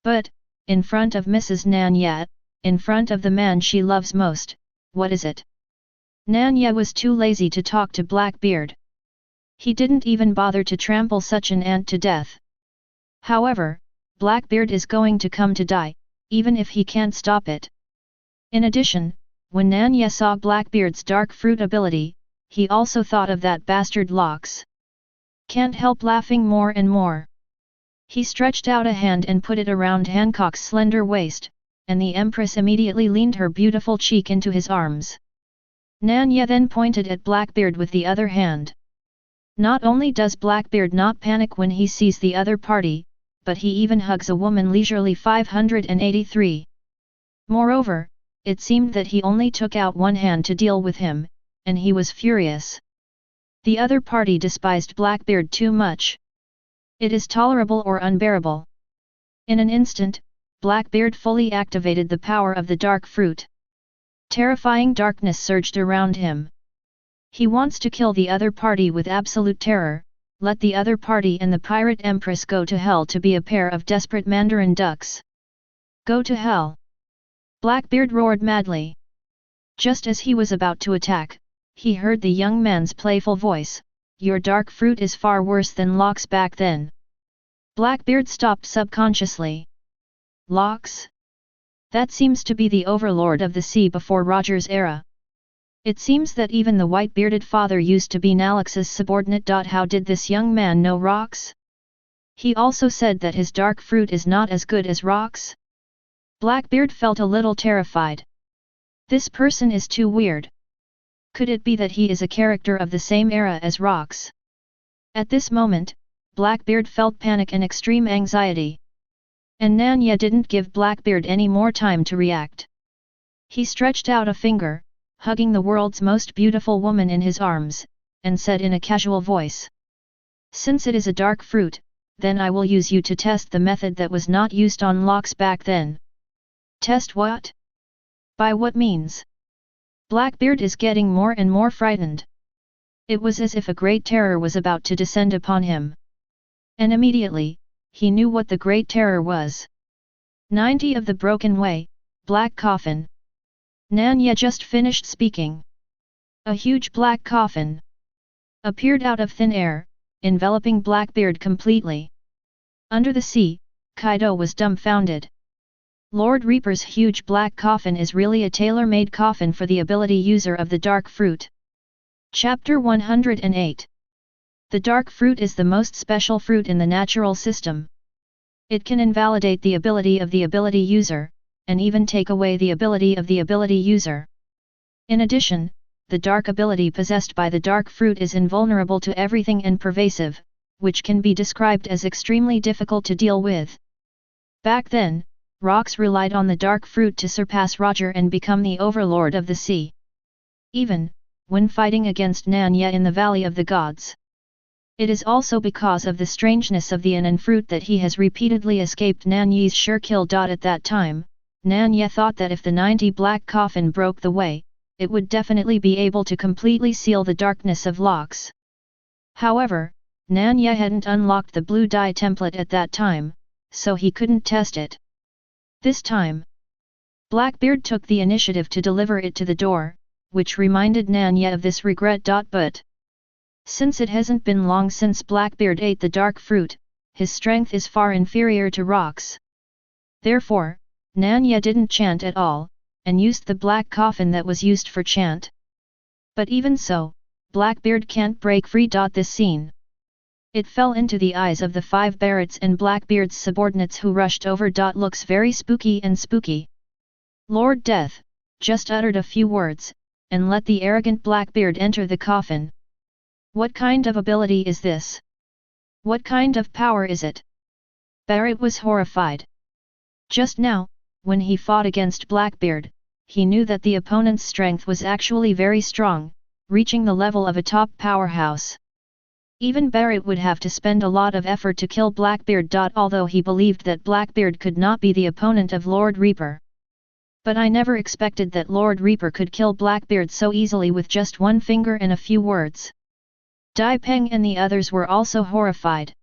But, in front of Mrs. Nan Ye, in front of the man she loves most, what is it? Nan Ye was too lazy to talk to Blackbeard. He didn't even bother to trample such an ant to death. However, Blackbeard is going to come to die, even if he can't stop it. In addition, when Nan Ye saw Blackbeard's dark fruit ability, he also thought of that bastard Lockes. Can't help laughing more and more. He stretched out a hand and put it around Hancock's slender waist, and the Empress immediately leaned her beautiful cheek into his arms. Nan Ye then pointed at Blackbeard with the other hand. Not only does Blackbeard not panic when he sees the other party, but he even hugs a woman leisurely. 583. Moreover, it seemed that he only took out one hand to deal with him, and he was furious. The other party despised Blackbeard too much. It is tolerable or unbearable. In an instant, Blackbeard fully activated the power of the dark fruit. Terrifying darkness surged around him. He wants to kill the other party with absolute terror, let the other party and the pirate empress go to hell to be a pair of desperate mandarin ducks. Go to hell! Blackbeard roared madly. Just as he was about to attack, he heard the young man's playful voice, "Your dark fruit is far worse than Lockes back then." Blackbeard stopped subconsciously. Lockes? That seems to be the overlord of the sea before Roger's era. It seems that even the white-bearded father used to be Nalex's subordinate. How did this young man know Rockes? He also said that his dark fruit is not as good as Rockes. Blackbeard felt a little terrified. This person is too weird. Could it be that he is a character of the same era as Rockes? At this moment, Blackbeard felt panic and extreme anxiety. And Nan Ye didn't give Blackbeard any more time to react. He stretched out a finger, hugging the world's most beautiful woman in his arms, and said in a casual voice. "Since it is a dark fruit, then I will use you to test the method that was not used on Lockes back then." Test what? By what means? Blackbeard is getting more and more frightened. It was as if a great terror was about to descend upon him. And immediately, he knew what the great terror was. 90 of the Broken Way, Black Coffin. Nan Ye just finished speaking. A huge black coffin appeared out of thin air, enveloping Blackbeard completely. Under the sea, Kaido was dumbfounded. Lord Reaper's huge black coffin is really a tailor-made coffin for the ability user of the dark fruit. Chapter 108. The dark fruit is the most special fruit in the natural system. It can invalidate the ability of the ability user, and even take away the ability of the ability user. In addition, the dark ability possessed by the dark fruit is invulnerable to everything and pervasive, which can be described as extremely difficult to deal with. Back then, rocks relied on the dark fruit to surpass Roger and become the overlord of the sea. Even when fighting against Nan Ye in the Valley of the Gods. It is also because of the strangeness of the Anan fruit that he has repeatedly escaped Nan Ye's sure kill. At that time, Nan Ye thought that if the 90 black coffin broke the way, it would definitely be able to completely seal the darkness of Lockes. However, Nan Ye hadn't unlocked the blue dye template at that time, so he couldn't test it. This time, Blackbeard took the initiative to deliver it to the door, which reminded Nan Ye of this regret. But since it hasn't been long since Blackbeard ate the dark fruit, his strength is far inferior to Rock's. Therefore, Nan Ye didn't chant at all, and used the black coffin that was used for chant. But even so, Blackbeard can't break free. This scene. It fell into the eyes of the 5 Barretts and Blackbeard's subordinates who rushed over. Looks very spooky and spooky. Lord Death just uttered a few words, and let the arrogant Blackbeard enter the coffin. What kind of ability is this? What kind of power is it? Barrett was horrified. Just now, when he fought against Blackbeard, he knew that the opponent's strength was actually very strong, reaching the level of a top powerhouse. Even Barrett would have to spend a lot of effort to kill Blackbeard. Although he believed that Blackbeard could not be the opponent of Lord Reaper. But I never expected that Lord Reaper could kill Blackbeard so easily with just one finger and a few words. Dai Peng and the others were also horrified.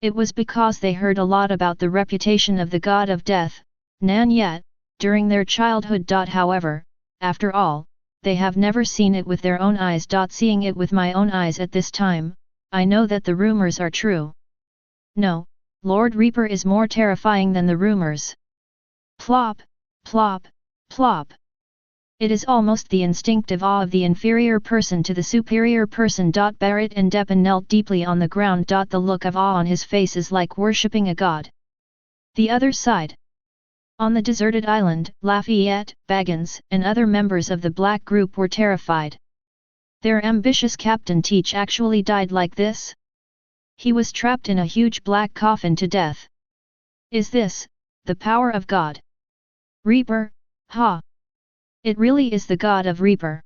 It was because they heard a lot about the reputation of the god of death, Nan Ye, during their childhood. However, after all, they have never seen it with their own eyes. Seeing it with my own eyes at this time, I know that the rumors are true. No, Lord Reaper is more terrifying than the rumors. Plop, plop, plop. It is almost the instinctive awe of the inferior person to the superior person. Barrett and Depin knelt deeply on the ground. The look of awe on his face is like worshipping a god. The other side. On the deserted island, Lafayette, Baggins, and other members of the black group were terrified. Their ambitious Captain Teach actually died like this? He was trapped in a huge black coffin to death. Is this the power of God? Reaper, ha! It really is the god of Reaper.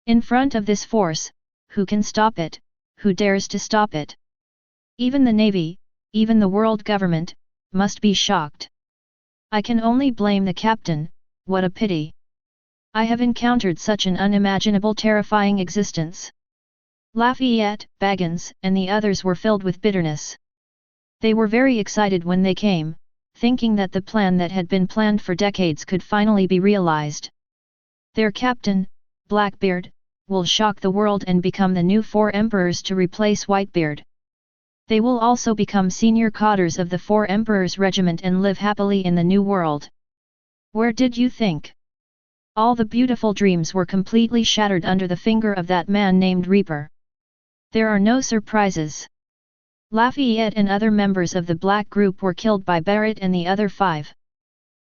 In front of this force, who can stop it, who dares to stop it? Even the Navy, even the world government, must be shocked. I can only blame the captain. What a pity. I have encountered such an unimaginable terrifying existence. Lafayette, Baggins, and the others were filled with bitterness. They were very excited when they came, thinking that the plan that had been planned for decades could finally be realized. Their captain, Blackbeard, will shock the world and become the new 4 emperors to replace Whitebeard. They will also become senior cadres of the 4 emperors regiment and live happily in the new world. Where did you think? All the beautiful dreams were completely shattered under the finger of that man named Reaper. There are no surprises. Lafayette and other members of the black group were killed by Barrett and the other 5.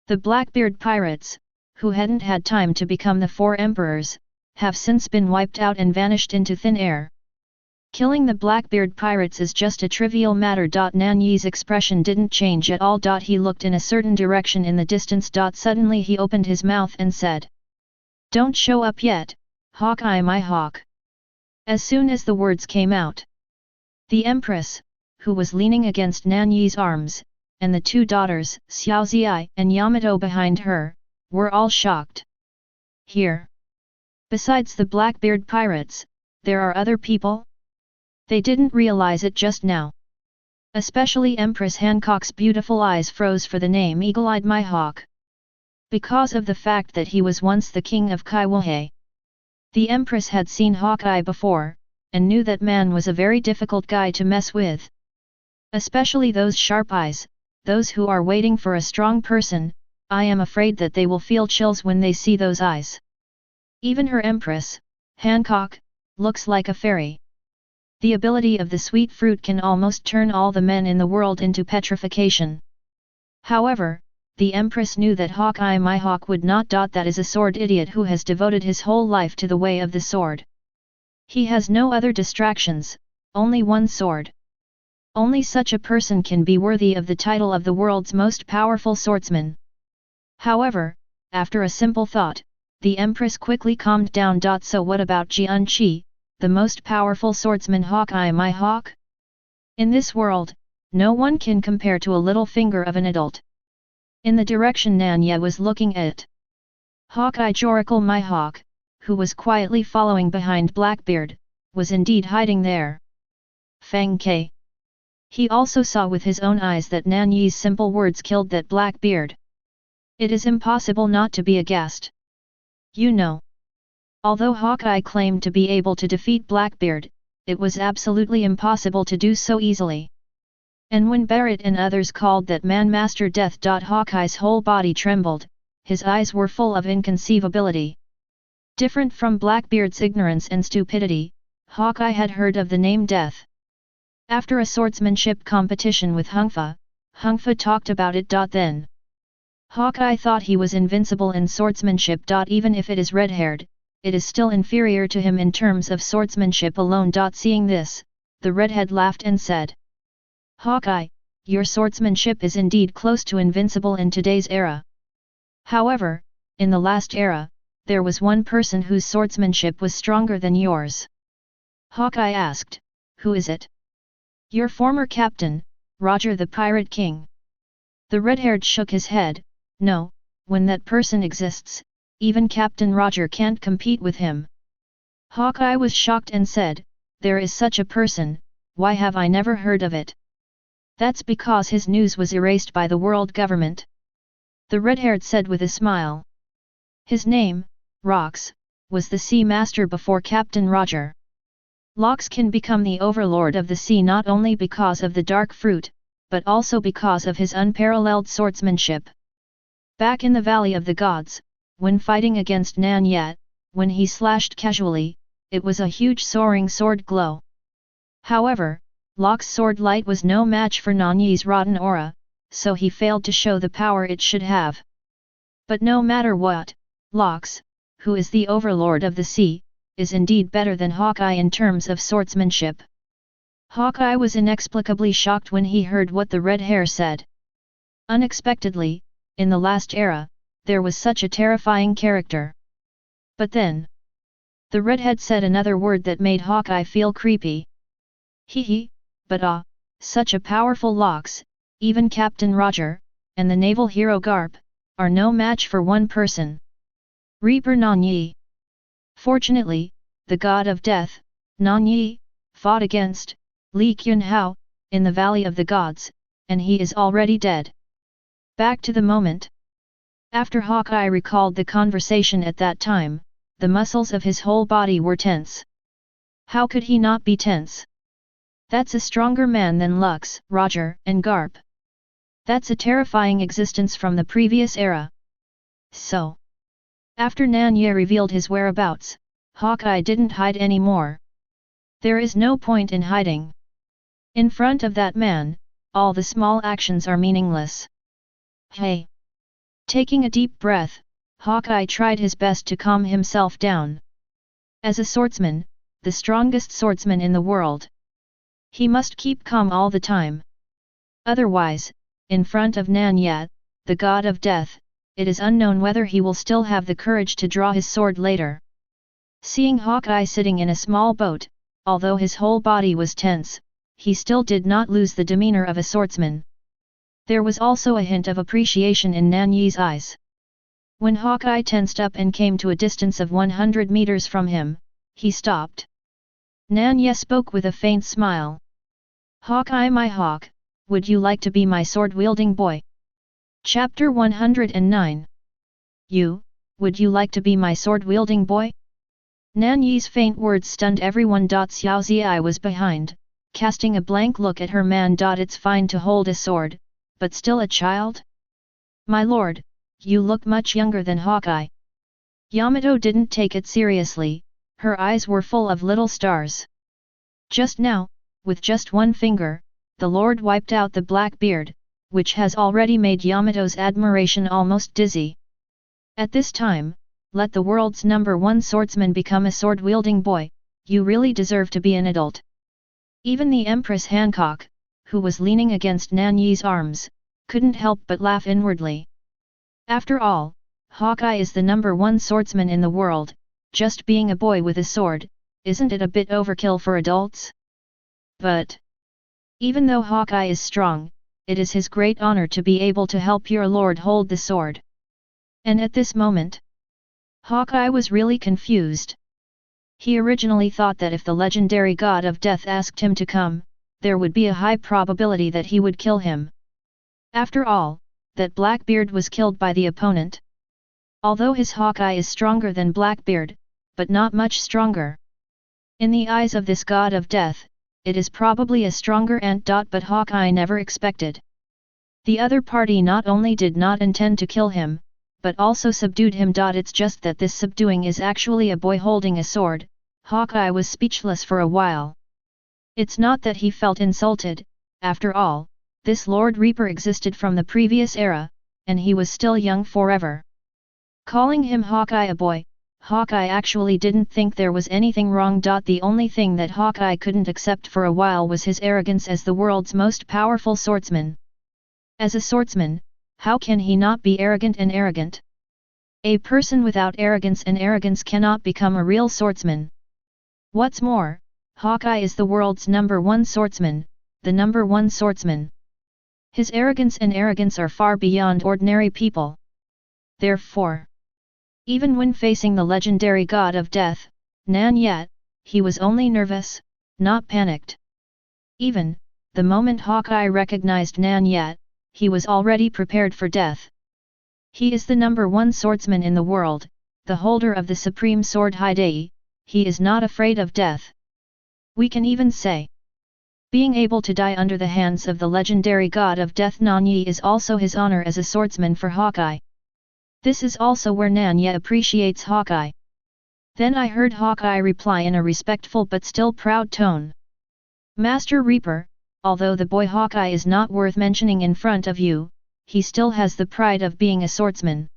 The Blackbeard pirates, who hadn't had time to become the 4 emperors, have since been wiped out and vanished into thin air. Killing the Blackbeard pirates is just a trivial matter. Nan Ye's expression didn't change at all. He looked in a certain direction in the distance. Suddenly he opened his mouth and said, "Don't show up yet, Hawkeye my hawk." As soon as the words came out, the Empress, who was leaning against Nan Ye's arms, and the 2 daughters, Xiaozi and Yamato behind her, were all shocked. Here. Besides the Blackbeard pirates, there are other people? They didn't realize it just now. Especially Empress Hancock's beautiful eyes froze for the name Eagle-Eyed My Hawk. Because of the fact that he was once the king of Kaiwohe. The Empress had seen Hawkeye before, and knew that man was a very difficult guy to mess with. Especially those sharp eyes, those who are waiting for a strong person. I am afraid that they will feel chills when they see those eyes. Even her Empress, Hancock, looks like a fairy. The ability of the sweet fruit can almost turn all the men in the world into petrification. However, the Empress knew that Hawkeye my hawk would not. That is a sword idiot who has devoted his whole life to the way of the sword. He has no other distractions, only one sword. Only such a person can be worthy of the title of the world's most powerful swordsman. However, after a simple thought, the Empress quickly calmed down. So what about Jianqi, the most powerful swordsman? Hawkeye, my hawk? In this world, no one can compare to a little finger of an adult. In the direction Nan Ye was looking at, Hawkeye Joracle, my hawk, who was quietly following behind Blackbeard, was indeed hiding there. Fang Ke. He also saw with his own eyes that Nan Ye's simple words killed that Blackbeard. It is impossible not to be aghast. You know. Although Hawkeye claimed to be able to defeat Blackbeard, it was absolutely impossible to do so easily. And when Barrett and others called that man Master Death. Hawkeye's whole body trembled, his eyes were full of inconceivability. Different from Blackbeard's ignorance and stupidity, Hawkeye had heard of the name Death. After a swordsmanship competition with Hungfa talked about it. Then Hawkeye thought he was invincible in swordsmanship. Even if it is red-haired, it is still inferior to him in terms of swordsmanship alone. Seeing this, the redhead laughed and said, Hawkeye, your swordsmanship is indeed close to invincible in today's era. However, in the last era, there was one person whose swordsmanship was stronger than yours. Hawkeye asked, who is it? Your former captain, Roger the Pirate King. The red-haired shook his head. No, when that person exists, even Captain Roger can't compete with him. Hawkeye was shocked and said, there is such a person, why have I never heard of it? That's because his news was erased by the world government. The red-haired said with a smile. His name, Lockes, was the sea master before Captain Roger. Lockes can become the overlord of the sea not only because of the dark fruit, but also because of his unparalleled swordsmanship. Back in the Valley of the Gods, when fighting against Nan Ye, when he slashed casually, it was a huge soaring sword glow. However, Lockes' sword light was no match for Nan Ye's rotten aura, so he failed to show the power it should have. But no matter what, Lockes, who is the overlord of the sea, is indeed better than Hawkeye in terms of swordsmanship. Hawkeye was inexplicably shocked when he heard what the red hair said. Unexpectedly, in the last era, there was such a terrifying character. But then, the redhead said another word that made Hawkeye feel creepy. Hee, but such a powerful Lockes, even Captain Roger, and the naval hero Garp, are no match for one person. Reaper Nan Ye. Fortunately, the god of death, Nan Ye, fought against Li Qunhao, in the Valley of the Gods, and he is already dead. Back to the moment. After Hawkeye recalled the conversation at that time, the muscles of his whole body were tense. How could he not be tense? That's a stronger man than Lockes, Roger, and Garp. That's a terrifying existence from the previous era. So, after Nan Ye revealed his whereabouts, Hawkeye didn't hide anymore. There is no point in hiding. In front of that man, all the small actions are meaningless. Hey! Taking a deep breath, Hawkeye tried his best to calm himself down. As a swordsman, the strongest swordsman in the world, he must keep calm all the time. Otherwise, in front of Nan Ye, the god of death, it is unknown whether he will still have the courage to draw his sword later. Seeing Hawkeye sitting in a small boat, although his whole body was tense, he still did not lose the demeanor of a swordsman. There was also a hint of appreciation in Nan Ye's eyes. When Hawkeye tensed up and came to a distance of 100 meters from him, he stopped. Nan Ye spoke with a faint smile. Hawkeye, my hawk, would you like to be my sword-wielding boy? Chapter 109. Would you like to be my sword-wielding boy? Nan Ye's faint words stunned everyone. Xiao Ziyi was behind, casting a blank look at her man. It's fine to hold a sword, but still a child? My lord, you look much younger than Hawkeye. Yamato didn't take it seriously, her eyes were full of little stars. Just now, with just one finger, the lord wiped out the black beard, which has already made Yamato's admiration almost dizzy. At this time, let the world's #1 swordsman become a sword-wielding boy, you really deserve to be an adult. Even the Empress Hancock, who was leaning against Nan Ye's arms, couldn't help but laugh inwardly. After all, Hawkeye is the #1 swordsman in the world, just being a boy with a sword, isn't it a bit overkill for adults? But even though Hawkeye is strong, it is his great honor to be able to help your lord hold the sword. And at this moment, Hawkeye was really confused. He originally thought that if the legendary god of death asked him to come, there would be a high probability that he would kill him. After all, that Blackbeard was killed by the opponent. Although his Hawkeye is stronger than Blackbeard, but not much stronger. In the eyes of this god of death, it is probably a stronger ant. But Hawkeye never expected. The other party not only did not intend to kill him, but also subdued him. It's just that this subduing is actually a boy holding a sword. Hawkeye was speechless for a while. It's not that he felt insulted, after all, this Lord Reaper existed from the previous era, and he was still young forever. Calling him Hawkeye a boy, Hawkeye actually didn't think there was anything wrong. The only thing that Hawkeye couldn't accept for a while was his arrogance as the world's most powerful swordsman. As a swordsman, how can he not be arrogant and arrogant? A person without arrogance and arrogance cannot become a real swordsman. What's more, Hawkeye is the world's #1 swordsman, the #1 swordsman. His arrogance and arrogance are far beyond ordinary people. Therefore, even when facing the legendary god of death, Nan Ye, he was only nervous, not panicked. Even, the moment Hawkeye recognized Nan Ye, he was already prepared for death. He is the #1 swordsman in the world, the holder of the supreme sword Haidai, he is not afraid of death. We can even say, being able to die under the hands of the legendary god of death Nan Ye is also his honor as a swordsman for Hawkeye. This is also where Nan Ye appreciates Hawkeye. Then I heard Hawkeye reply in a respectful but still proud tone. Master Reaper, although the boy Hawkeye is not worth mentioning in front of you, he still has the pride of being a swordsman.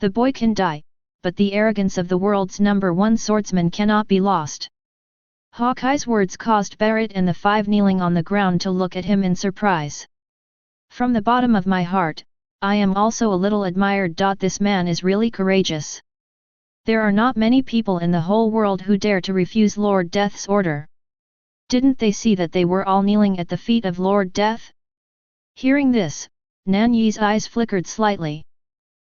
The boy can die, but the arrogance of the world's #1 swordsman cannot be lost. Hawkeye's words caused Barrett and the 5 kneeling on the ground to look at him in surprise. From the bottom of my heart, I am also a little admired. This man is really courageous. There are not many people in the whole world who dare to refuse Lord Death's order. Didn't they see that they were all kneeling at the feet of Lord Death? Hearing this, Nan Ye's eyes flickered slightly.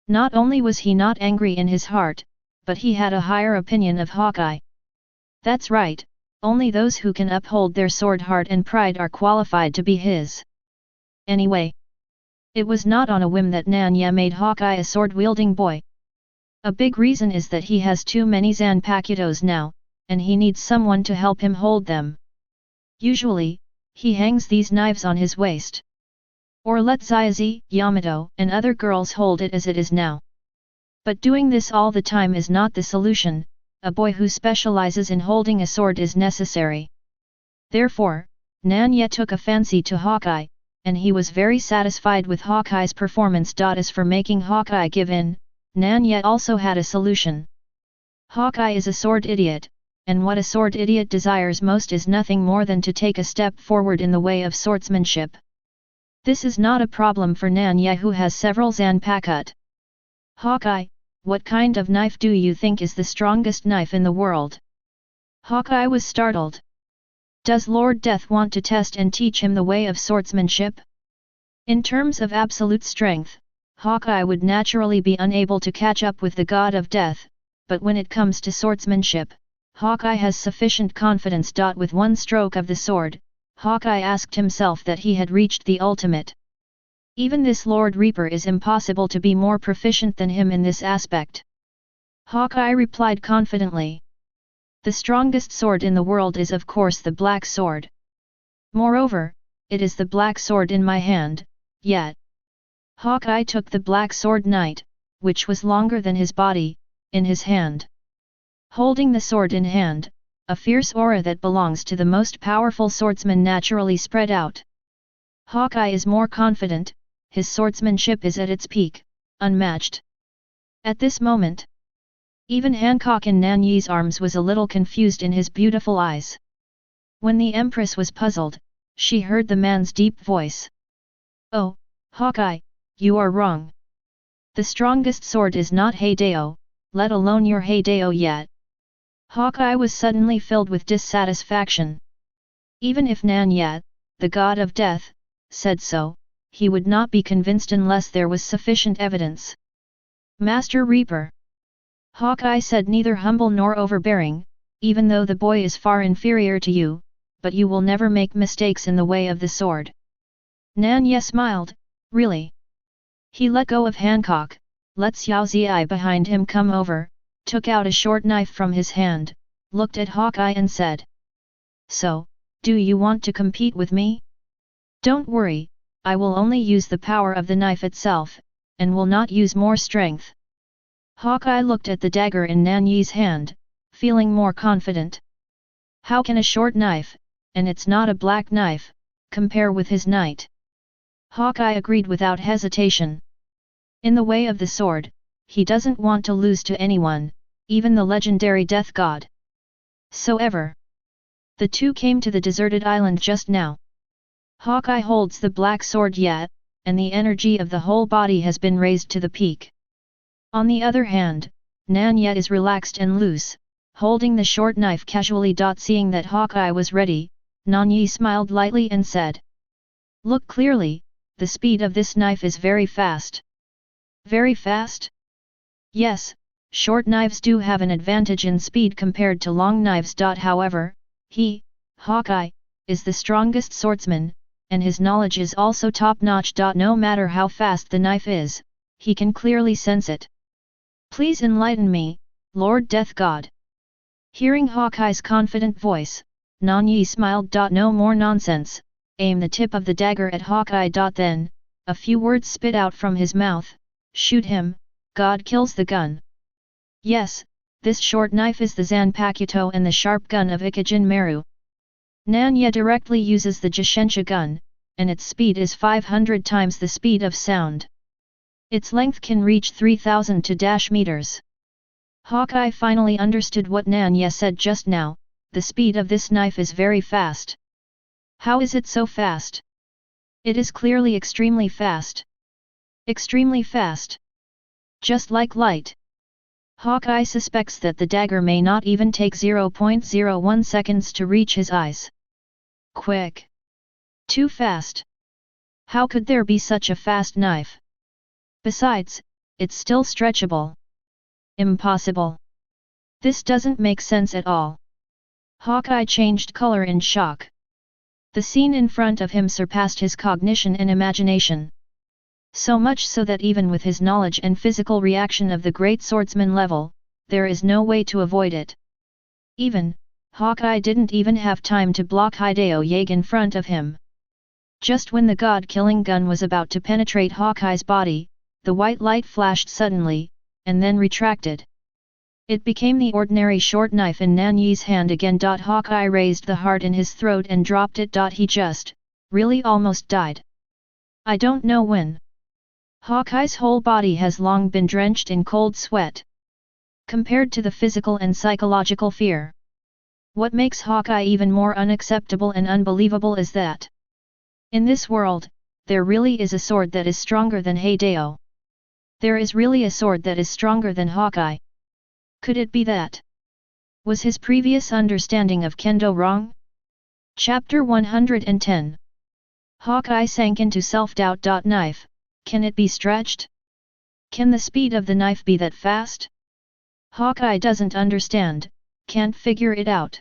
Not only was he not angry in his heart, but he had a higher opinion of Hawkeye. That's right, only those who can uphold their sword heart and pride are qualified to be his. Anyway, it was not on a whim that Nan Ye made Hawkeye a sword-wielding boy. A big reason is that he has too many Zanpakutos now, and he needs someone to help him hold them. Usually, he hangs these knives on his waist. Or let Xiaozi, Yamato, and other girls hold it as it is now. But doing this all the time is not the solution, a boy who specializes in holding a sword is necessary. Therefore, Nan Ye took a fancy to Hawkeye, and he was very satisfied with Hawkeye's performance. As for making Hawkeye give in, Nan Ye also had a solution. Hawkeye is a sword idiot, and what a sword idiot desires most is nothing more than to take a step forward in the way of swordsmanship. This is not a problem for Nan Ye, who has several Zanpakut. Hawkeye, what kind of knife do you think is the strongest knife in the world? Hawkeye was startled. Does Lord Death want to test and teach him the way of swordsmanship? In terms of absolute strength, Hawkeye would naturally be unable to catch up with the god of death, but when it comes to swordsmanship, Hawkeye has sufficient confidence. With one stroke of the sword, Hawkeye asked himself that he had reached the ultimate. Even this Lord Reaper is impossible to be more proficient than him in this aspect. Hawkeye replied confidently. The strongest sword in the world is of course the black sword. Moreover, it is the black sword in my hand, yet. Hawkeye took the black sword knight, which was longer than his body, in his hand. Holding the sword in hand, a fierce aura that belongs to the most powerful swordsman naturally spread out. Hawkeye is more confident, his swordsmanship is at its peak, unmatched. At this moment, even Hancock in Nan Ye's arms was a little confused in his beautiful eyes. When the Empress was puzzled, she heard the man's deep voice. Oh, Hawkeye, you are wrong. The strongest sword is not Hideo, let alone your Hideo yet. Hawkeye was suddenly filled with dissatisfaction. Even if Nan Ye, the god of death, said so, he would not be convinced unless there was sufficient evidence. Master Reaper. Hawkeye said, neither humble nor overbearing, even though the boy is far inferior to you, but you will never make mistakes in the way of the sword. Nan Ye smiled, really? He let go of Hancock, let Xiao Ziyi behind him come over, took out a short knife from his hand, looked at Hawkeye and said. So, do you want to compete with me? Don't worry, I will only use the power of the knife itself, and will not use more strength. Hawkeye looked at the dagger in Nan Ye's hand, feeling more confident. How can a short knife, and it's not a black knife, compare with his knight? Hawkeye agreed without hesitation. In the way of the sword, he doesn't want to lose to anyone, even the legendary death god. So ever. The two came to the deserted island just now. Hawkeye holds the black sword yet, and the energy of the whole body has been raised to the peak. On the other hand, Nan Ye is relaxed and loose, holding the short knife casually. Seeing that Hawkeye was ready, Nan Ye smiled lightly and said. Look clearly, the speed of this knife is very fast. Very fast? Yes, short knives do have an advantage in speed compared to long knives. However, he, Hawkeye, is the strongest swordsman, and his knowledge is also top-notch. No matter how fast the knife is, he can clearly sense it. Please enlighten me, Lord Death God. Hearing Hawkeye's confident voice, Nan Ye smiled. No more nonsense, aim the tip of the dagger at Hawkeye. Then, a few words spit out from his mouth. Shoot him, God kills the gun. Yes, this short knife is the Zanpakuto and the sharp gun of Ikijin Meru. Nan Ye directly uses the Jishensha gun, and its speed is 500 times the speed of sound. Its length can reach 3,000 meters. Hawkeye finally understood what Nan Ye said just now, the speed of this knife is very fast. How is it so fast? It is clearly extremely fast. Extremely fast. Just like light. Hawkeye suspects that the dagger may not even take 0.01 seconds to reach his eyes. Quick. Too fast. How could there be such a fast knife? Besides, it's still stretchable. Impossible. This doesn't make sense at all. Hawkeye changed color in shock. The scene in front of him surpassed his cognition and imagination. So much so that even with his knowledge and physical reaction of the great swordsman level, there is no way to avoid it. Hawkeye didn't even have time to block Hideo Yag in front of him. Just when the god-killing gun was about to penetrate Hawkeye's body, the white light flashed suddenly, and then retracted. It became the ordinary short knife in Nan Ye's hand again. Hawkeye raised the heart in his throat and dropped it. He just, really almost died. I don't know when. Hawkeye's whole body has long been drenched in cold sweat. Compared to the physical and psychological fear. What makes Hawkeye even more unacceptable and unbelievable is that in this world, there really is a sword that is stronger than Hideo. There is really a sword that is stronger than Hawkeye. Could it be that? Was his previous understanding of Kendo wrong? Chapter 110. Hawkeye sank into self-doubt. Knife, can it be stretched? Can the speed of the knife be that fast? Hawkeye doesn't understand, can't figure it out.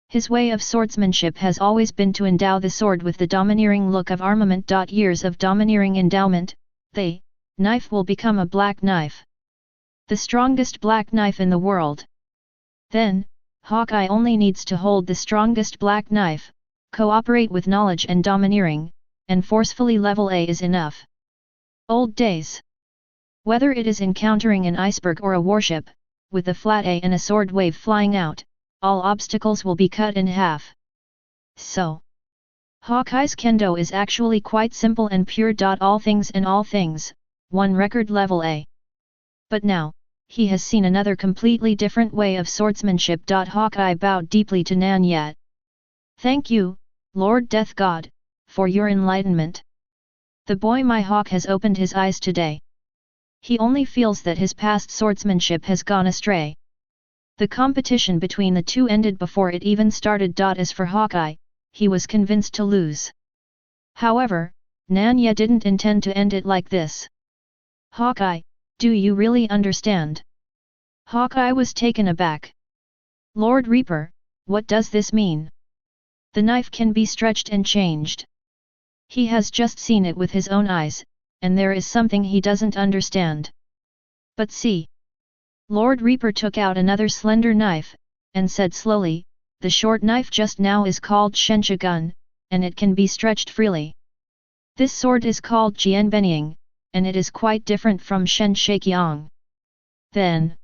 His way of swordsmanship has always been to endow the sword with the domineering look of armament. Years of domineering endowment, the knife will become a black knife. The strongest black knife in the world. Then, Hawkeye only needs to hold the strongest black knife, cooperate with knowledge and domineering, and forcefully level A is enough. Old days. Whether it is encountering an iceberg or a warship, with a flat A and a sword wave flying out, all obstacles will be cut in half. So, Hawkeye's kendo is actually quite simple and pure. All things and all things, one record level A. But now, he has seen another completely different way of swordsmanship. Hawkeye bowed deeply to Nan Ye. Thank you, Lord Death God, for your enlightenment. The boy my hawk has opened his eyes today. He only feels that his past swordsmanship has gone astray. The competition between the two ended before it even started. As for Hawkeye, he was convinced to lose. However, Nan Ye didn't intend to end it like this. Hawkeye, do you really understand? Hawkeye was taken aback. Lord Reaper, what does this mean? The knife can be stretched and changed. He has just seen it with his own eyes, and there is something he doesn't understand. But see. Lord Reaper took out another slender knife, and said slowly, the short knife just now is called Shenxia Gun, and it can be stretched freely. This sword is called Jianbenying, and it is quite different from Shen Shakiang. Then,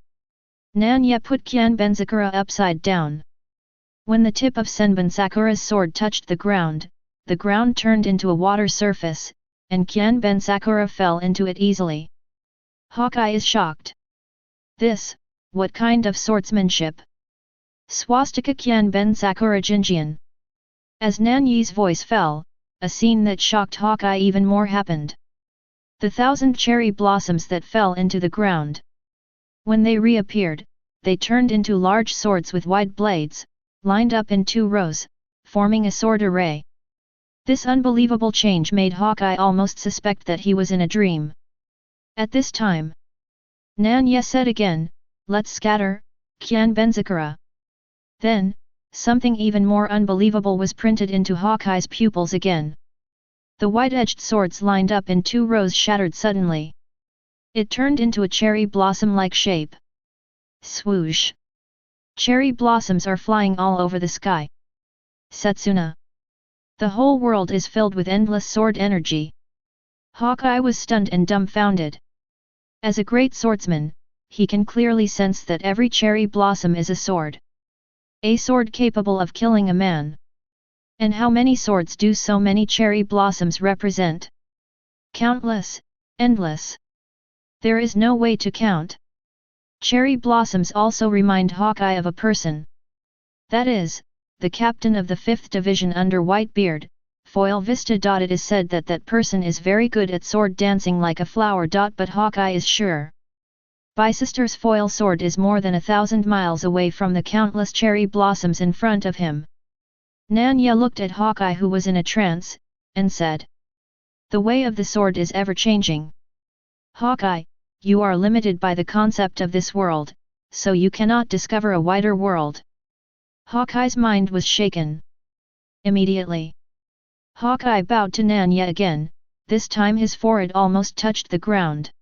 Nan Ye put Qianben Sakura upside down. When the tip of Senbon Sakura's sword touched the ground turned into a water surface, and Qianben Sakura fell into it easily. Hawkeye is shocked. This, what kind of swordsmanship? Swastika Qianben Sakura Jinjian. As Nan Ye's voice fell, a scene that shocked Hawkeye even more happened. The 1,000 cherry blossoms that fell into the ground. When they reappeared, they turned into large swords with wide blades, lined up in 2 rows, forming a sword array. This unbelievable change made Hawkeye almost suspect that he was in a dream. At this time, Nan Ye said again, let's scatter, Qianben Sakura. Then, something even more unbelievable was printed into Hawkeye's pupils again. The wide-edged swords lined up in 2 rows shattered suddenly. It turned into a cherry blossom-like shape. Swoosh! Cherry blossoms are flying all over the sky. Setsuna! The whole world is filled with endless sword energy. Hawkeye was stunned and dumbfounded. As a great swordsman, he can clearly sense that every cherry blossom is a sword. A sword capable of killing a man. And how many swords do so many cherry blossoms represent? Countless, endless. There is no way to count. Cherry blossoms also remind Hawkeye of a person. That is, the captain of the 5th Division under Whitebeard, Foil Vista. It is said that that person is very good at sword dancing like a flower. But Hawkeye is sure. Besieged's foil sword is more than 1,000 miles away from the countless cherry blossoms in front of him. Nan Ye looked at Hawkeye, who was in a trance, and said, the way of the sword is ever-changing. Hawkeye, you are limited by the concept of this world, so you cannot discover a wider world. Hawkeye's mind was shaken. Immediately, Hawkeye bowed to Nan Ye again, this time his forehead almost touched the ground.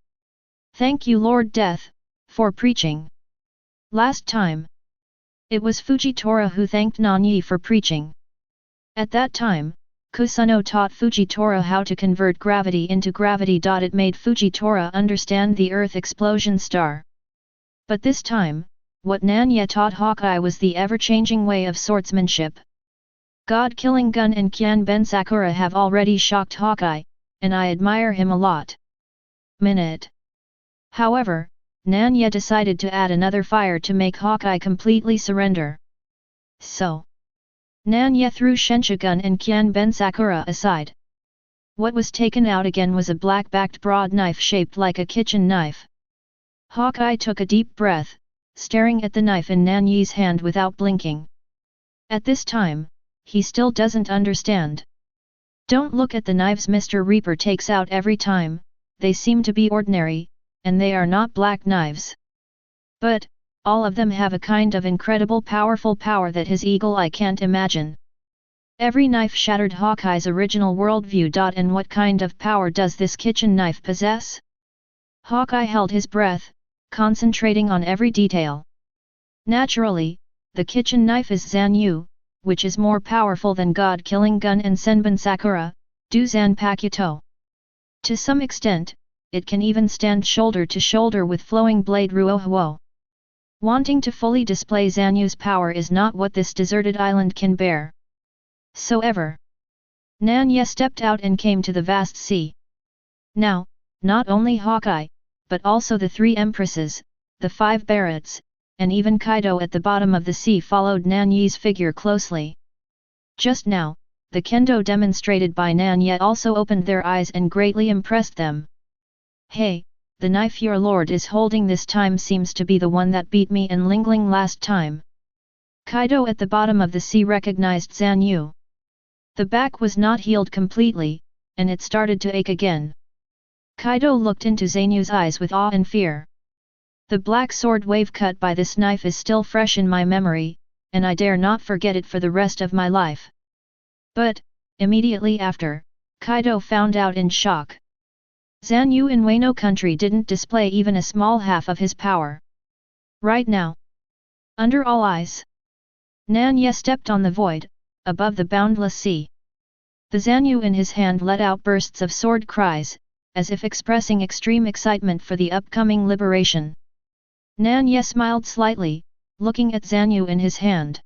Thank you Lord Death, for preaching. Last time, it was Fujitora who thanked Nan Ye for preaching. At that time, Kusuno taught Fujitora how to convert gravity into gravity. It made Fujitora understand the Earth explosion star. But this time, what Nan Ye taught Hawkeye was the ever-changing way of swordsmanship. God-killing Gun and Qianben Sakura have already shocked Hawkeye, and I admire him a lot. However, Nan Ye decided to add another fire to make Hawkeye completely surrender. So, Nan Ye threw Shenxia Gun and Qianben Sakura aside. What was taken out again was a black-backed broad knife shaped like a kitchen knife. Hawkeye took a deep breath, staring at the knife in Nan Ye's hand without blinking. At this time, he still doesn't understand. Don't look at the knives Mr. Reaper takes out every time, they seem to be ordinary, and they are not black knives. But, all of them have a kind of incredible powerful power that his eagle eye can't imagine. Every knife shattered Hawkeye's original worldview. And what kind of power does this kitchen knife possess? Hawkeye held his breath, concentrating on every detail. Naturally, the kitchen knife is Zanyu, which is more powerful than God-killing Gun and Senbon Sakura, Duzan Pakuto. To some extent, it can even stand shoulder to shoulder with flowing blade Ruohuo. Wanting to fully display Zanyu's power is not what this deserted island can bear. So ever. Nan Ye stepped out and came to the vast sea. Now, not only Hawkeye, but also the 3 empresses, the 5 barrets, and even Kaido at the bottom of the sea followed Nan Ye's figure closely. Just now, the kendo demonstrated by Nan Ye also opened their eyes and greatly impressed them. Hey, the knife your lord is holding this time seems to be the one that beat me in Lingling last time. Kaido at the bottom of the sea recognized Zan Yu. The back was not healed completely, and it started to ache again. Kaido looked into Zan Yu's eyes with awe and fear. The black sword wave cut by this knife is still fresh in my memory, and I dare not forget it for the rest of my life. But, immediately after, Kaido found out in shock. Zan Yu in Wano country didn't display even a small half of his power. Right now, under all eyes, Nan Ye stepped on the void, above the boundless sea. The Zan Yu in his hand let out bursts of sword cries, as if expressing extreme excitement for the upcoming liberation. Nan Ye smiled slightly, looking at Zan Yu in his hand.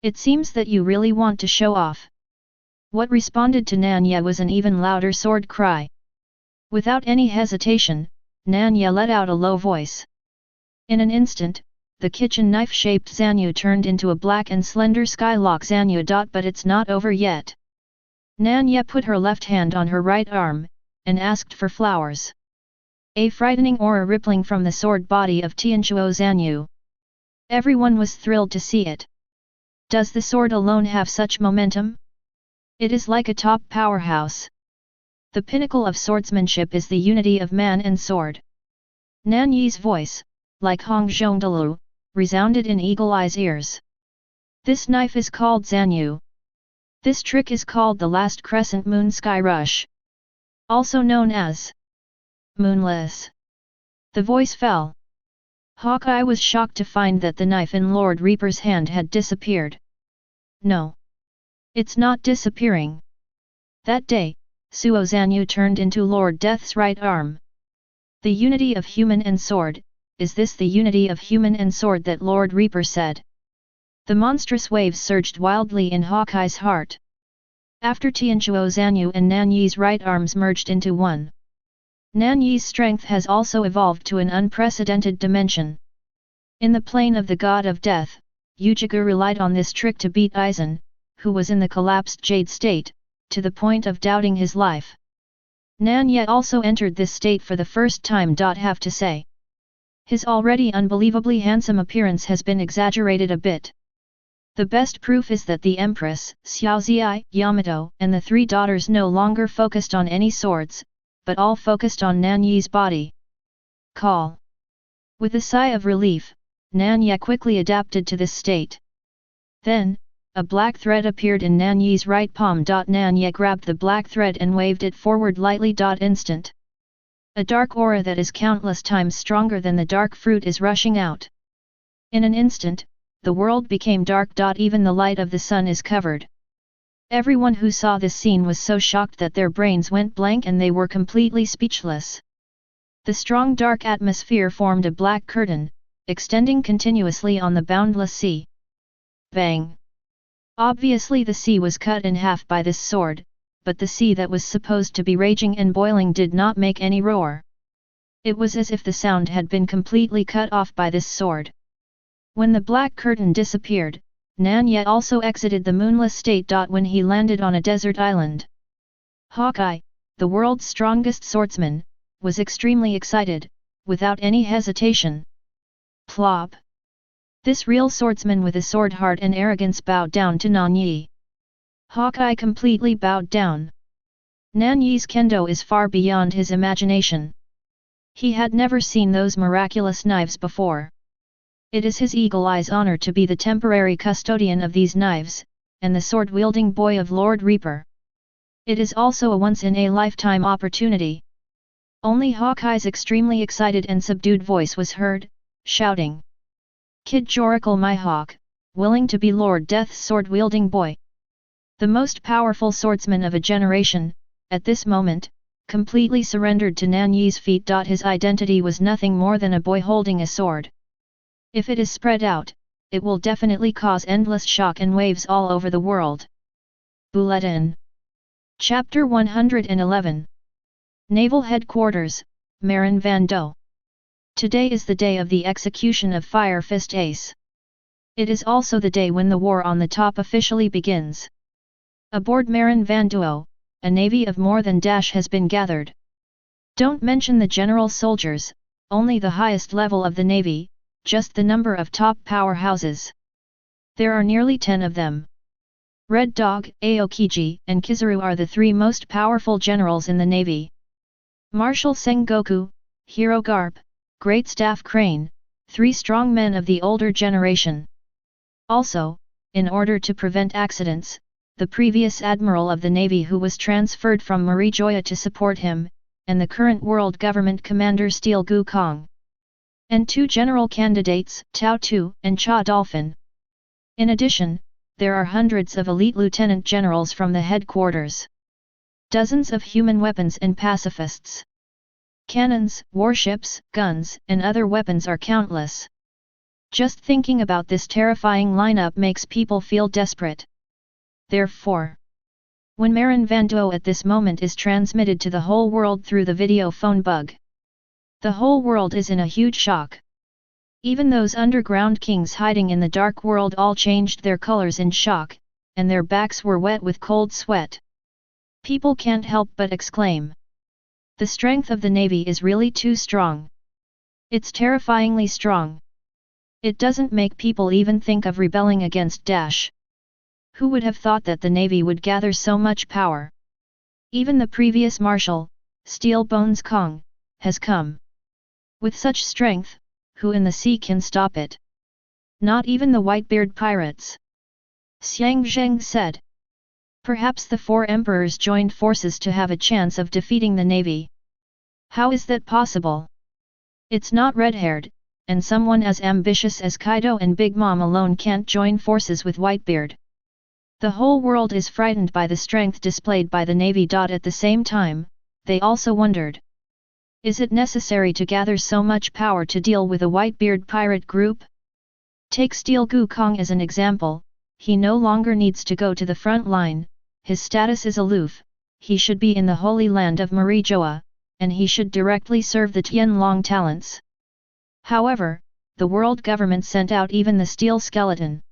It seems that you really want to show off. What responded to Nan Ye was an even louder sword cry. Without any hesitation, Nan Ye let out a low voice. In an instant, the kitchen knife-shaped Zan Yu turned into a black and slender skylock Zan Yu. But it's not over yet. Nan Ye put her left hand on her right arm, and asked for flowers. A frightening aura rippling from the sword body of Tianchuo Zan Yu. Everyone was thrilled to see it. Does the sword alone have such momentum? It is like a top powerhouse. The pinnacle of swordsmanship is the unity of man and sword. Nan Ye's voice, like Hong Zhongdalu, resounded in Eagle Eye's ears. This knife is called Zan Yu. This trick is called the Last Crescent Moon Sky Rush. Also known as Moonless. The voice fell. Hawkeye was shocked to find that the knife in Lord Reaper's hand had disappeared. No. It's not disappearing. That day, Suo Zan Yu turned into Lord Death's right arm. The unity of human and sword, is this the unity of human and sword that Lord Reaper said? The monstrous waves surged wildly in Hawkeye's heart. After Tianchuo Zan Yu and Nan Ye's right arms merged into one. Nan Ye's strength has also evolved to an unprecedented dimension. In the plane of the god of death, Ujiga relied on this trick to beat Aizen, who was in the collapsed jade state, to the point of doubting his life. Nan Ye also entered this state for the first time. Have to say. His already unbelievably handsome appearance has been exaggerated a bit. The best proof is that the Empress, Xiaozi, Yamato, and the three daughters no longer focused on any swords, but all focused on Nan Ye's body. Call. With a sigh of relief, Nan Ye quickly adapted to this state. Then, a black thread appeared in Nan Ye's right palm. Nan Ye grabbed the black thread and waved it forward lightly. Instant. A dark aura that is countless times stronger than the dark fruit is rushing out. In an instant, the world became dark. Even the light of the sun is covered. Everyone who saw this scene was so shocked that their brains went blank and they were completely speechless. The strong dark atmosphere formed a black curtain, extending continuously on the boundless sea. Bang! Obviously the sea was cut in half by this sword, but the sea that was supposed to be raging and boiling did not make any roar. It was as if the sound had been completely cut off by this sword. When the black curtain disappeared, Nan Ye also exited the moonless state. When he landed on a desert island. Hawkeye, the world's strongest swordsman, was extremely excited, without any hesitation. Plop! This real swordsman with a sword heart and arrogance bowed down to Nan Ye. Hawkeye completely bowed down. Nan Ye's kendo is far beyond his imagination. He had never seen those miraculous knives before. It is his Eagle Eye's honor to be the temporary custodian of these knives, and the sword-wielding boy of Lord Reaper. It is also a once-in-a-lifetime opportunity. Only Hawkeye's extremely excited and subdued voice was heard, shouting. Kid Joracle my hawk, willing to be Lord Death's sword-wielding boy. The most powerful swordsman of a generation, at this moment, completely surrendered to Nan Ye's feet. His identity was nothing more than a boy holding a sword. If it is spread out, it will definitely cause endless shock and waves all over the world. Bulletin. Chapter 111. Naval Headquarters, Marin Van Do. Today is the day of the execution of Fire Fist Ace. It is also the day when the war on the top officially begins. Aboard Marin Van Duo, a navy of more than has been gathered. Don't mention the general soldiers, only the highest level of the navy, just the number of top powerhouses. There are nearly 10 of them. Red Dog, Aokiji, and Kizaru are the 3 most powerful generals in the navy. Marshal Sengoku, Hero Garp, Great Staff Crane, 3 strong men of the older generation. Also, in order to prevent accidents, the previous admiral of the navy who was transferred from Marijoya to support him, and the current world government commander Steel Gu Kong. And 2 general candidates, Tao Tu and Cha Dolphin. In addition, there are hundreds of elite lieutenant generals from the headquarters. Dozens of human weapons and pacifists. Cannons, warships, guns, and other weapons are countless. Just thinking about this terrifying lineup makes people feel desperate. Therefore, when Marin Van Duo at this moment is transmitted to the whole world through the video phone bug, the whole world is in a huge shock. Even those underground kings hiding in the dark world all changed their colors in shock, and their backs were wet with cold sweat. People can't help but exclaim. The strength of the navy is really too strong. It's terrifyingly strong. It doesn't make people even think of rebelling against Dash. Who would have thought that the navy would gather so much power? Even the previous marshal, Steel Bones Kong, has come. With such strength, who in the sea can stop it? Not even the Whitebeard pirates. Xiang Zheng said. Perhaps the 4 emperors joined forces to have a chance of defeating the navy. How is that possible? It's not red-haired, and someone as ambitious as Kaido and Big Mom alone can't join forces with Whitebeard. The whole world is frightened by the strength displayed by the navy. At the same time, they also wondered. Is it necessary to gather so much power to deal with a Whitebeard pirate group? Take Steel Gu Kong as an example, he no longer needs to go to the front line, his status is aloof, he should be in the Holy Land of Marijoa, and he should directly serve the Tianlong talents. However, the world government sent out even the steel skeleton.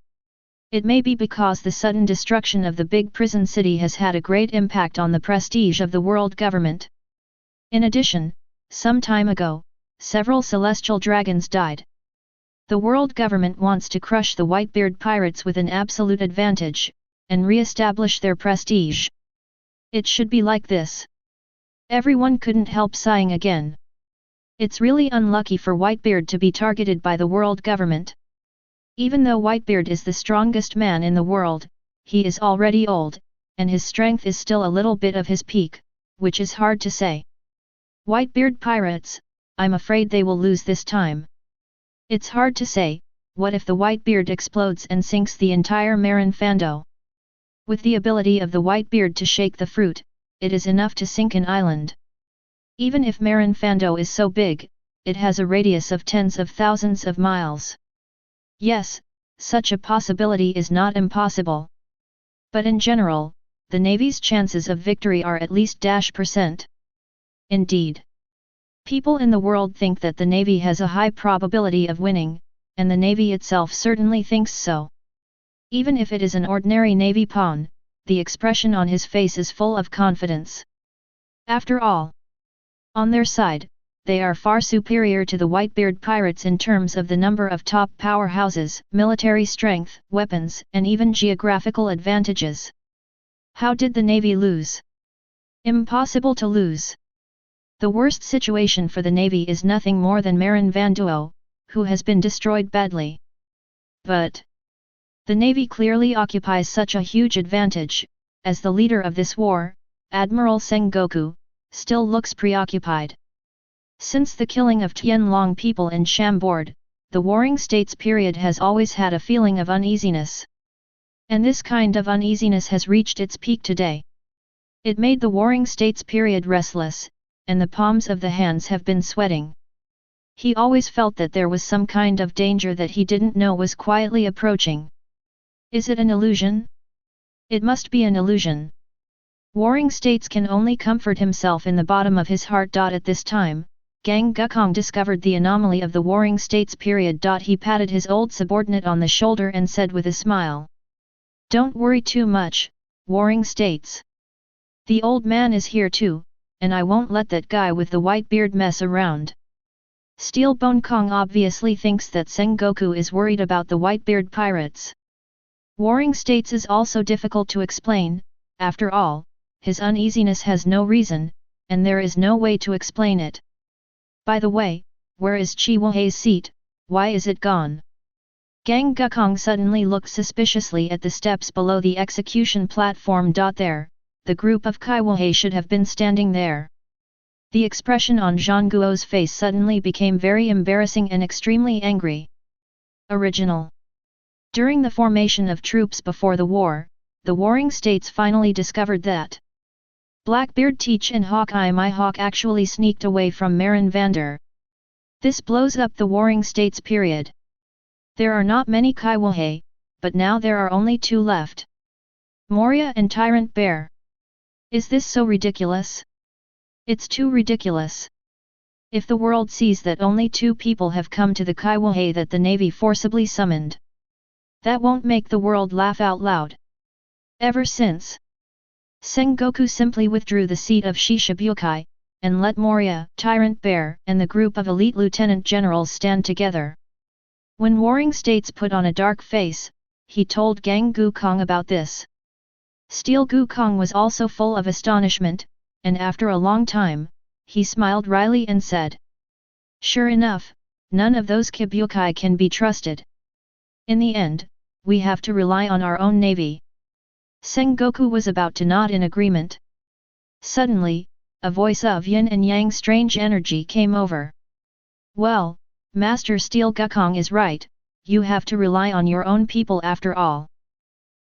It may be because the sudden destruction of the big prison city has had a great impact on the prestige of the world government. In addition, some time ago, several celestial dragons died. The world government wants to crush the Whitebeard pirates with an absolute advantage, and re-establish their prestige. It should be like this. Everyone couldn't help sighing again. It's really unlucky for Whitebeard to be targeted by the world government. Even though Whitebeard is the strongest man in the world, he is already old, and his strength is still a little bit of his peak, which is hard to say. Whitebeard pirates, I'm afraid they will lose this time. It's hard to say, what if the Whitebeard explodes and sinks the entire Marin Fando? With the ability of the Whitebeard to shake the fruit, it is enough to sink an island. Even if Marin Fando is so big, it has a radius of tens of thousands of miles. Yes, such a possibility is not impossible. But in general, the Navy's chances of victory are at least %. Indeed. People in the world think that the Navy has a high probability of winning, and the Navy itself certainly thinks so. Even if it is an ordinary Navy pawn, the expression on his face is full of confidence. After all, on their side, they are far superior to the Whitebeard pirates in terms of the number of top powerhouses, military strength, weapons, and even geographical advantages. How did the Navy lose? Impossible to lose. The worst situation for the Navy is nothing more than Marin Van Duo, who has been destroyed badly. But the Navy clearly occupies such a huge advantage, as the leader of this war, Admiral Sengoku, still looks preoccupied. Since the killing of Tianlong people in Chambord, the Warring States period has always had a feeling of uneasiness. And this kind of uneasiness has reached its peak today. It made the Warring States period restless, and the palms of the hands have been sweating. He always felt that there was some kind of danger that he didn't know was quietly approaching. Is it an illusion? It must be an illusion. Warring States can only comfort himself in the bottom of his heart. At this time, Gang Gukong discovered the anomaly of the Warring States period. He patted his old subordinate on the shoulder and said with a smile. Don't worry too much, Warring states. The old man is here too, and I won't let that guy with the white beard mess around. Steel Bone Kong obviously thinks that Sengoku is worried about the Whitebeard pirates. Warring states is also difficult to explain, after all, his uneasiness has no reason, and there is no way to explain it. By the way, where is Chi Wohei's seat, why is it gone? Gang Gukong suddenly looked suspiciously at the steps below the execution platform. There, the group of Kai Wohei should have been standing there. The expression on Zhang Guo's face suddenly became very embarrassing and extremely angry. Original. During the formation of troops before the war, the warring states finally discovered that Blackbeard Teach and Hawkeye Mihawk actually sneaked away from Marin Vander. This blows up the warring states period. There are not many Kai Wohei, but now there are only 2 left. Moria and Tyrant Bear. Is this so ridiculous? It's too ridiculous. If the world sees that only 2 people have come to the Kai Wohei that the navy forcibly summoned, that won't make the world laugh out loud. Ever since, Sengoku simply withdrew the seat of Shishibukai, and let Moria, Tyrant Bear, and the group of elite lieutenant generals stand together. When Warring States put on a dark face, he told Gang Gukong about this. Steel Gukong was also full of astonishment, and after a long time, he smiled wryly and said, "Sure enough, none of those Kibukai can be trusted. In the end, we have to rely on our own navy." Sengoku was about to nod in agreement. Suddenly, a voice of yin and yang strange energy came over. "Well, Master Steel Gukong is right, you have to rely on your own people after all."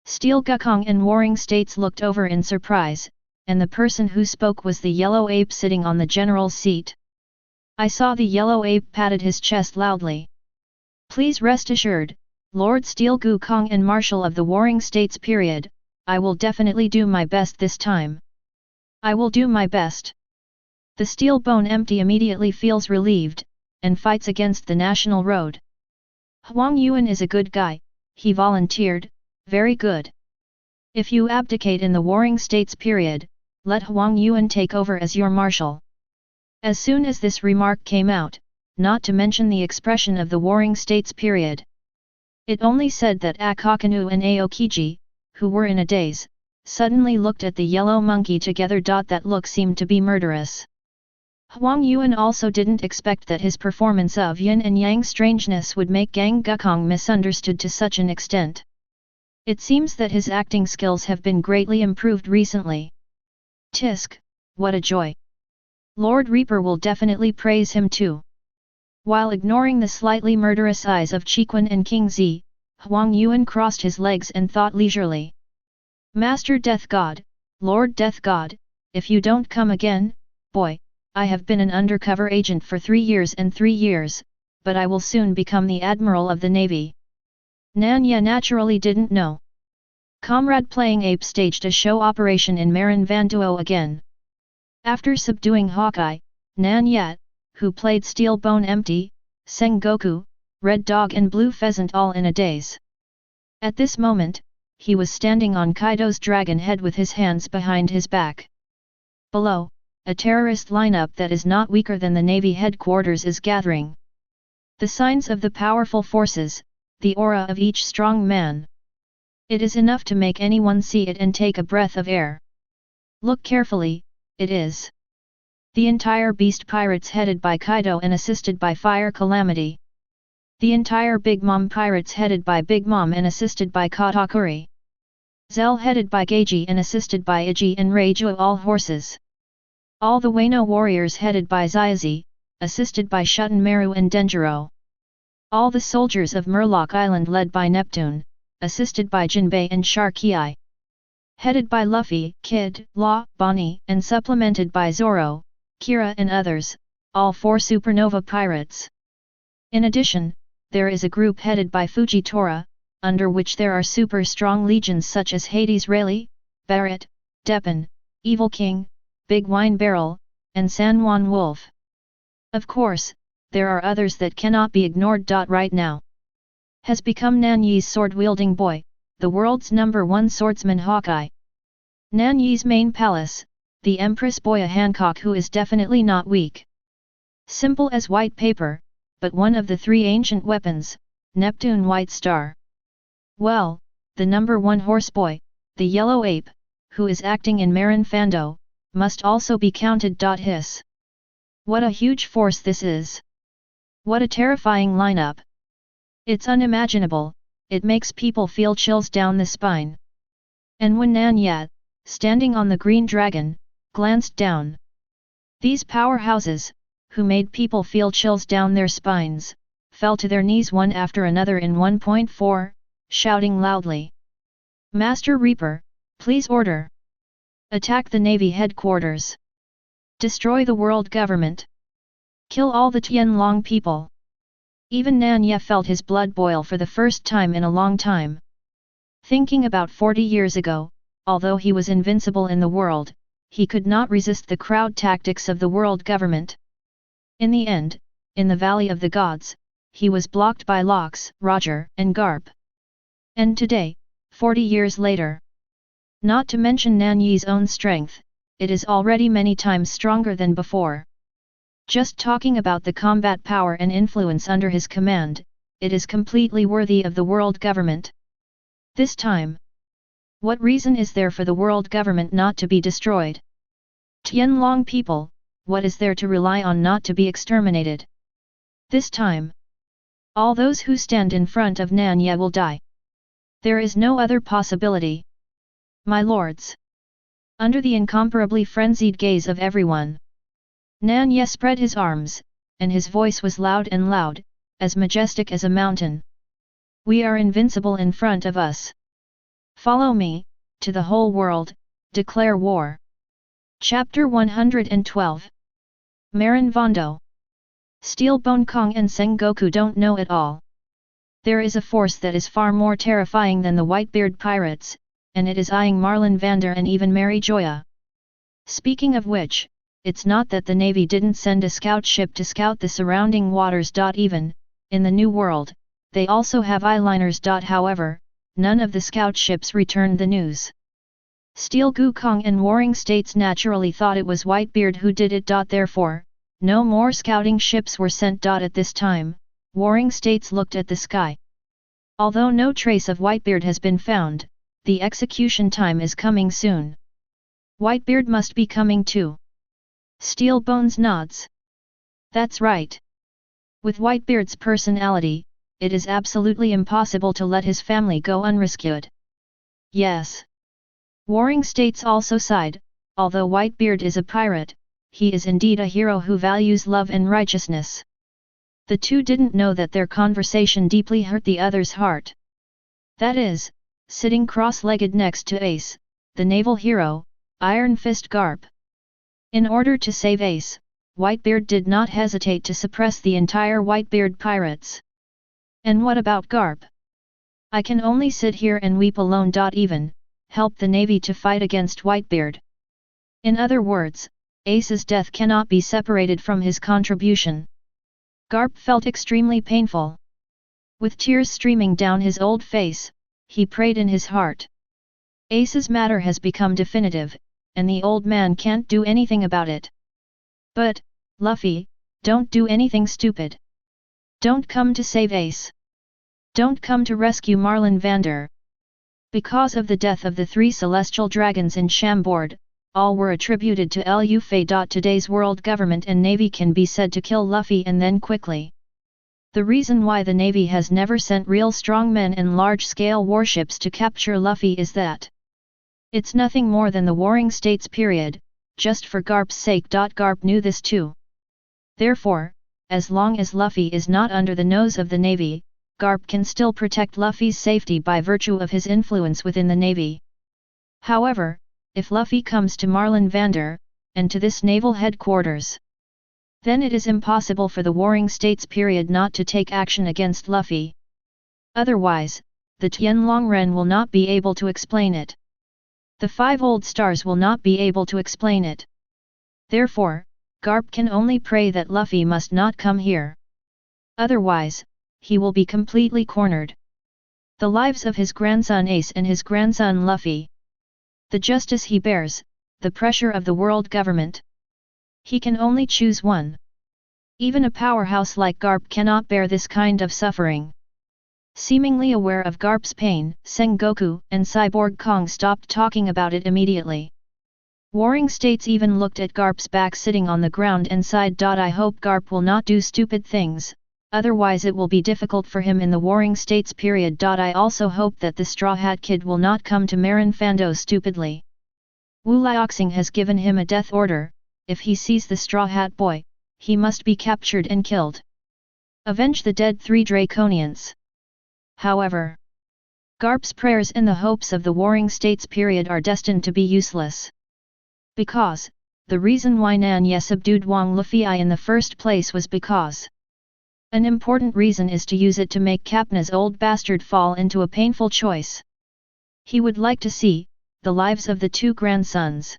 Steel Gukong and Warring States looked over in surprise, and the person who spoke was the yellow ape sitting on the general's seat. I saw the yellow ape patted his chest loudly. "Please rest assured, Lord Steel Gukong and Marshal of the Warring States period, I will definitely do my best this time. I will do my best." The Steel Bone Empty immediately feels relieved, and fights against the national road. "Huang Yuan is a good guy," he volunteered, "very good. If you abdicate in the Warring States period, let Huang Yuan take over as your marshal." As soon as this remark came out, not to mention the expression of the Warring States period, it only said that Akakanu and Aokiji, who were in a daze, suddenly looked at the yellow monkey together. That look seemed to be murderous. Huang Yuan also didn't expect that his performance of yin and yang strangeness would make Gang Gukong misunderstood to such an extent. It seems that his acting skills have been greatly improved recently. Tisk, what a joy! Lord Reaper will definitely praise him too. While ignoring the slightly murderous eyes of Chiquan and King Zi, Huang Yuan crossed his legs and thought leisurely. "Master Death God, Lord Death God, if you don't come again, boy, I have been an undercover agent for 3 years and 3 years, but I will soon become the Admiral of the Navy." Nan Ye naturally didn't know. Comrade Playing Ape staged a show operation in Marin Vanduo again. After subduing Hawkeye, Nan Ye, who played Steel Bone Empty, Sengoku, Red Dog and Blue Pheasant all in a daze. At this moment, he was standing on Kaido's dragon head with his hands behind his back. Below, a terrorist lineup that is not weaker than the Navy headquarters is gathering. The signs of the powerful forces, the aura of each strong man. It is enough to make anyone see it and take a breath of air. Look carefully, it is the entire Beast Pirates headed by Kaido and assisted by Fire Calamity. The entire Big Mom Pirates headed by Big Mom and assisted by Katakuri. Zell headed by Geiji and assisted by Iji and Reiju, all horses. All the Wano warriors headed by Xiaozi, assisted by Shuten Meru and Denjiro. All the soldiers of Murloc Island led by Neptune, assisted by Jinbei and Sharkey. Headed by Luffy, Kid, Law, Bonnie, and supplemented by Zoro, Kira and others, all 4 supernova pirates. In addition, there is a group headed by Fujitora, under which there are super strong legions such as Hades Rayleigh, Barrett, Deppen, Evil King, Big Wine Barrel, and San Juan Wolf. Of course, there are others that cannot be ignored. Right now has become Nan Ye's sword-wielding boy, the world's #1 swordsman Hawkeye. Nan Ye's main palace, the Empress Boya Hancock, who is definitely not weak. Simple as white paper, but one of the three ancient weapons, Neptune White Star. Well, the number one horseboy, the yellow ape, who is acting in Marin Fando, must also be counted. Hiss. What a huge force this is! What a terrifying lineup! It's unimaginable, it makes people feel chills down the spine. And when Nan Ye, standing on the green dragon, glanced down, these powerhouses, who made people feel chills down their spines, fell to their knees one after another in 1.4, shouting loudly. Master Reaper, please order. Attack the Navy headquarters. Destroy the world government. Kill all the Tianlong people. Even Nan Ye felt his blood boil for the first time in a long time. Thinking about 40 years ago, although he was invincible in the world, he could not resist the crowd tactics of the world government. In the end, in the Valley of the Gods, he was blocked by Lockes, Roger, and Karp. And today, 40 years later, not to mention Nan Ye's own strength, it is already many times stronger than before. Just talking about the combat power and influence under his command, it is completely worthy of the world government. This time, what reason is there for the world government not to be destroyed? Tianlong people, what is there to rely on not to be exterminated? This time, all those who stand in front of Nan Ye will die. There is no other possibility. My lords! Under the incomparably frenzied gaze of everyone, Nan Ye spread his arms, and his voice was loud and loud, as majestic as a mountain. We are invincible in front of us. Follow me, to the whole world, declare war. Chapter 112. Marin Fando. Steel Bone Kong and Sengoku don't know at all. There is a force that is far more terrifying than the Whitebeard pirates, and it is eyeing Marlin Vander and even Mary Joya. Speaking of which, it's not that the Navy didn't send a scout ship to scout the surrounding waters. Even, in the New World, they also have eyeliners. However, none of the scout ships returned the news. Steel Gukong and Warring States naturally thought it was Whitebeard who did it. Therefore, no more scouting ships were sent. At this time, Warring States looked at the sky. Although no trace of Whitebeard has been found, the execution time is coming soon. Whitebeard must be coming too. Steel Bones nods. That's right. With Whitebeard's personality, it is absolutely impossible to let his family go unrescued. Yes. Warring States also sighed, although Whitebeard is a pirate, he is indeed a hero who values love and righteousness. The two didn't know that their conversation deeply hurt the other's heart. That is, sitting cross-legged next to Ace, the naval hero, Iron Fist Karp. In order to save Ace, Whitebeard did not hesitate to suppress the entire Whitebeard pirates. And what about Karp? I can only sit here and weep alone. Even, help the Navy to fight against Whitebeard. In other words, Ace's death cannot be separated from his contribution. Karp felt extremely painful. With tears streaming down his old face, he prayed in his heart. Ace's matter has become definitive, and the old man can't do anything about it. But, Luffy, don't do anything stupid. Don't come to save Ace. Don't come to rescue Marlin Vander. Because of the death of the 3 celestial dragons in Chambord, all were attributed to Lu Fei. Today's world government and navy can be said to kill Luffy and then quickly. The reason why the navy has never sent real strong men and large-scale warships to capture Luffy is that it's nothing more than the Warring States period, just for Garp's sake. Garp knew this too. Therefore, as long as Luffy is not under the nose of the navy, Garp can still protect Luffy's safety by virtue of his influence within the navy. However, if Luffy comes to Marlin Vander, and to this naval headquarters, then it is impossible for the Warring States period not to take action against Luffy. Otherwise, the Tianlongren will not be able to explain it. The 5 old stars will not be able to explain it. Therefore, Garp can only pray that Luffy must not come here. Otherwise, he will be completely cornered. The lives of his grandson Ace and his grandson Luffy. the justice he bears, the pressure of the world government. He can only choose one. Even a powerhouse like Garp cannot bear this kind of suffering. Seemingly aware of Garp's pain, Sengoku and Cyborg Kong stopped talking about it immediately. Warring States even looked at Garp's back sitting on the ground and sighed. I hope Garp will not do stupid things, otherwise it will be difficult for him in the Warring States period. I also hope that the Straw Hat Kid will not come to Marin Fando stupidly. Wu Liaoxing has given him a death order. If he sees the Straw Hat Boy, he must be captured and killed. Avenge the dead 3 Draconians. However, Garp's prayers and the hopes of the Warring States period are destined to be useless. Because, the reason why Nan Ye subdued Wang Lufei in the first place was because an important reason is to use it to make Kapna's old bastard fall into a painful choice. He would like to see the lives of the 2 grandsons.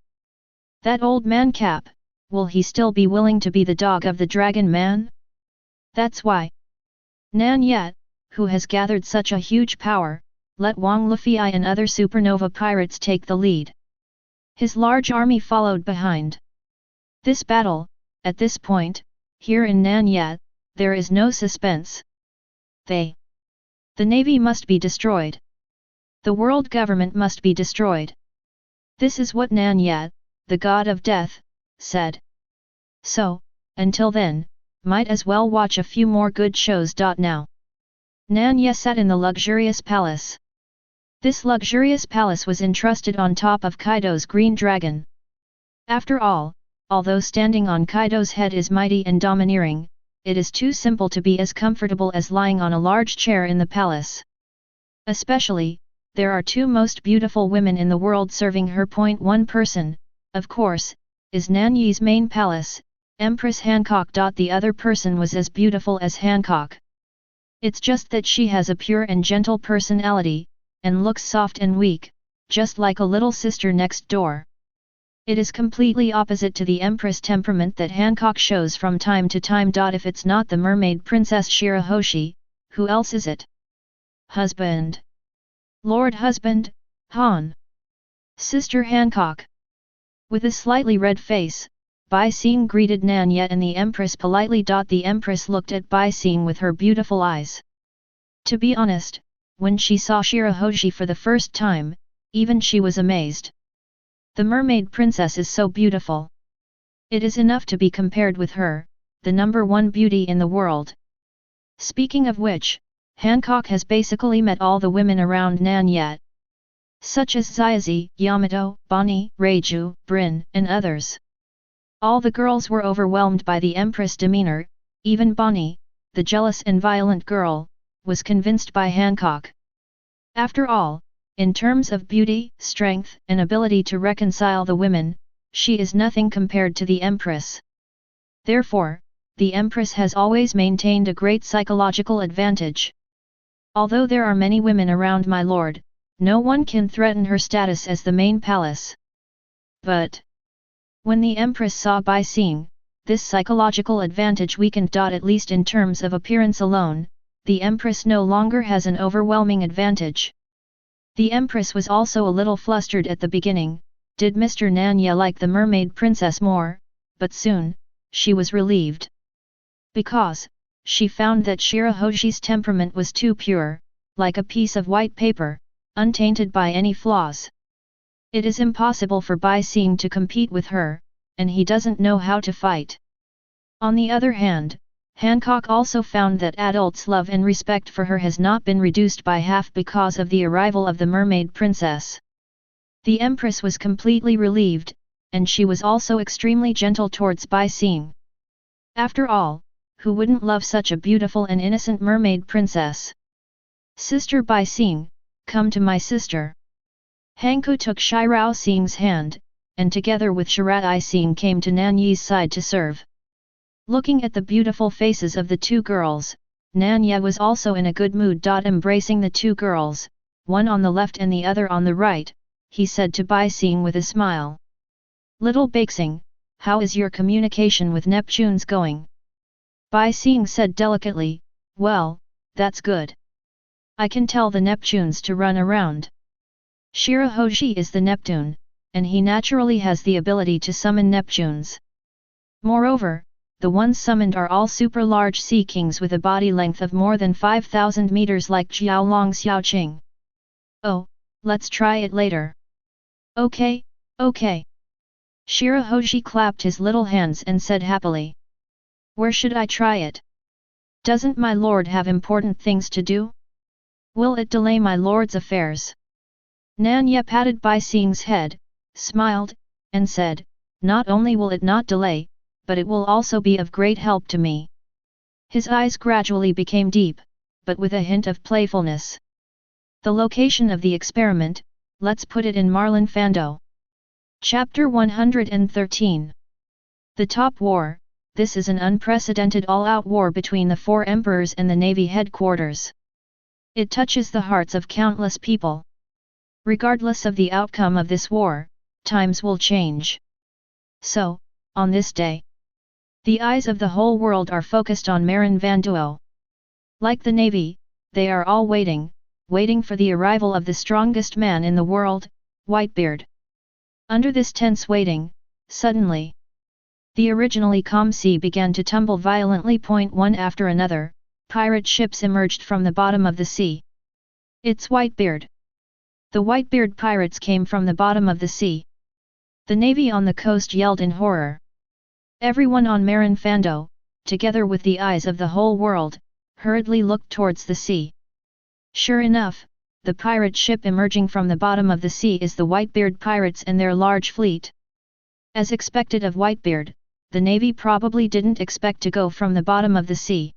That old man Cap, will he still be willing to be the dog of the dragon man? That's why Nan Ye, who has gathered such a huge power, let Wang Lufei and other supernova pirates take the lead. His large army followed behind. This battle, at this point, here in Nan Ye, there is no suspense. The navy must be destroyed. The world government must be destroyed. This is what Nan Ye, the god of death, said. So, until then, might as well watch a few more good shows. Now. Nan Ye sat in the luxurious palace. This luxurious palace was entrusted on top of Kaido's green dragon. After all, although standing on Kaido's head is mighty and domineering, it is too simple to be as comfortable as lying on a large chair in the palace. Especially, there are 2 most beautiful women in the world serving her. One person, of course, is Nan Ye's main palace, Empress Hancock. The other person was as beautiful as Hancock. It's just that she has a pure and gentle personality, and looks soft and weak, just like a little sister next door. It is completely opposite to the Empress temperament that Hancock shows from time to time. If it's not the mermaid princess Shirahoshi, who else is it? Husband. Lord Husband, Han. Sister Hancock. With a slightly red face, Bai Xing greeted Nan Ye and the Empress politely. The Empress looked at Bai Xing with her beautiful eyes. To be honest, when she saw Shirahoshi for the first time, even she was amazed. The mermaid princess is so beautiful. It is enough to be compared with her, the #1 beauty in the world. Speaking of which, Hancock has basically met all the women around Nan Ye, such as Xiaozi, Yamato, Bonnie, Reiju, Brin, and others. All the girls were overwhelmed by the Empress' demeanor. Even Bonnie, the jealous and violent girl, was convinced by Hancock. After all, in terms of beauty, strength, and ability to reconcile the women, she is nothing compared to the Empress. Therefore, the Empress has always maintained a great psychological advantage. Although there are many women around my lord, no one can threaten her status as the main palace. But when the Empress saw Bai Xing, this psychological advantage weakened. At least in terms of appearance alone, the Empress no longer has an overwhelming advantage. The Empress was also a little flustered at the beginning. Did Mr. Nan Ye like the mermaid princess more? But soon, she was relieved. Because she found that Shirahoshi's temperament was too pure, like a piece of white paper, untainted by any flaws. It is impossible for Bai Xing to compete with her, and he doesn't know how to fight. On the other hand, Hancock also found that adults' love and respect for her has not been reduced by half because of the arrival of the mermaid princess. The Empress was completely relieved, and she was also extremely gentle towards Bai Xing. After all, who wouldn't love such a beautiful and innocent mermaid princess? Sister Bai Xing, come to my sister. Hanko took Shirao Xing's hand, and together with Shirai Xing came to Nan Ye's side to serve. Looking at the beautiful faces of the 2 girls, Nan Ye was also in a good mood. Embracing the 2 girls, one on the left and the other on the right, he said to Bai Xing with a smile. Little Baixing, how is your communication with Neptunes going? Bai Xing said delicately, well, that's good. I can tell the Neptunes to run around. Shirahoshi is the Neptune, and he naturally has the ability to summon Neptunes. Moreover, the ones summoned are all super-large sea kings with a body length of more than 5,000 meters like Jiaolong Xiaoqing. Oh, let's try it later. Okay, okay. Shirahoji clapped his little hands and said happily. Where should I try it? Doesn't my lord have important things to do? Will it delay my lord's affairs? Nan Ye patted Bai Xing's head, smiled, and said, not only will it not delay, but it will also be of great help to me. His eyes gradually became deep, but with a hint of playfulness. The location of the experiment, let's put it in Marlin Fando. Chapter 113. The Top War. This is an unprecedented all-out war between the four emperors and the navy headquarters. It touches the hearts of countless people. Regardless of the outcome of this war, times will change. So, on this day, the eyes of the whole world are focused on Marin Van Duo. Like the navy, they are all waiting for the arrival of the strongest man in the world, Whitebeard. Under this tense waiting, suddenly, the originally calm sea began to tumble violently. One after another, pirate ships emerged from the bottom of the sea. It's Whitebeard. The Whitebeard pirates came from the bottom of the sea. The navy on the coast yelled in horror. Everyone on Marin Fando, together with the eyes of the whole world, hurriedly looked towards the sea. Sure enough, the pirate ship emerging from the bottom of the sea is the Whitebeard pirates and their large fleet. As expected of Whitebeard, the navy probably didn't expect to go from the bottom of the sea.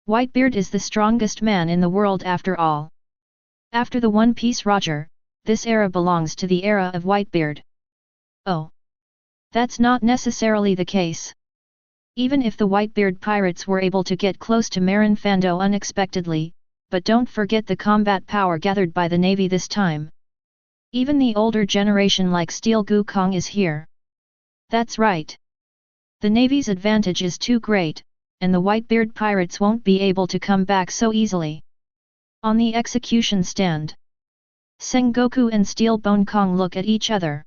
Whitebeard is the strongest man in the world after all. After the One Piece Roger, this era belongs to the era of Whitebeard. Oh. That's not necessarily the case. Even if the Whitebeard pirates were able to get close to Marin Fando unexpectedly, but don't forget the combat power gathered by the navy this time. Even the older generation like Steel Gukong is here. That's right. The navy's advantage is too great, and the Whitebeard pirates won't be able to come back so easily. On the execution stand, Sengoku and Steel Bone Kong look at each other.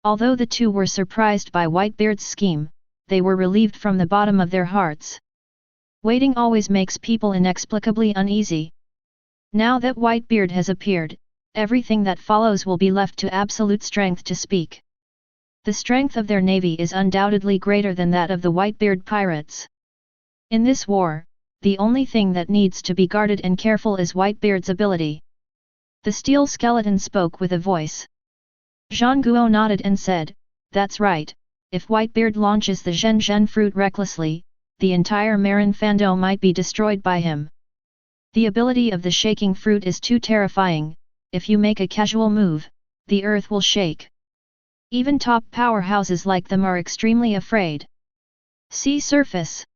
Although the two were surprised by Whitebeard's scheme, they were relieved from the bottom of their hearts. Waiting always makes people inexplicably uneasy. Now that Whitebeard has appeared, everything that follows will be left to absolute strength to speak. The strength of their navy is undoubtedly greater than that of the Whitebeard pirates. In this war, the only thing that needs to be guarded and careful is Whitebeard's ability. The steel skeleton spoke with a voice. Zhang Guo nodded and said, that's right, if Whitebeard launches the Zhen Zhen fruit recklessly, the entire Marin Fando might be destroyed by him. The ability of the shaking fruit is too terrifying. If you make a casual move, the earth will shake. Even top powerhouses like them are extremely afraid. Sea surface.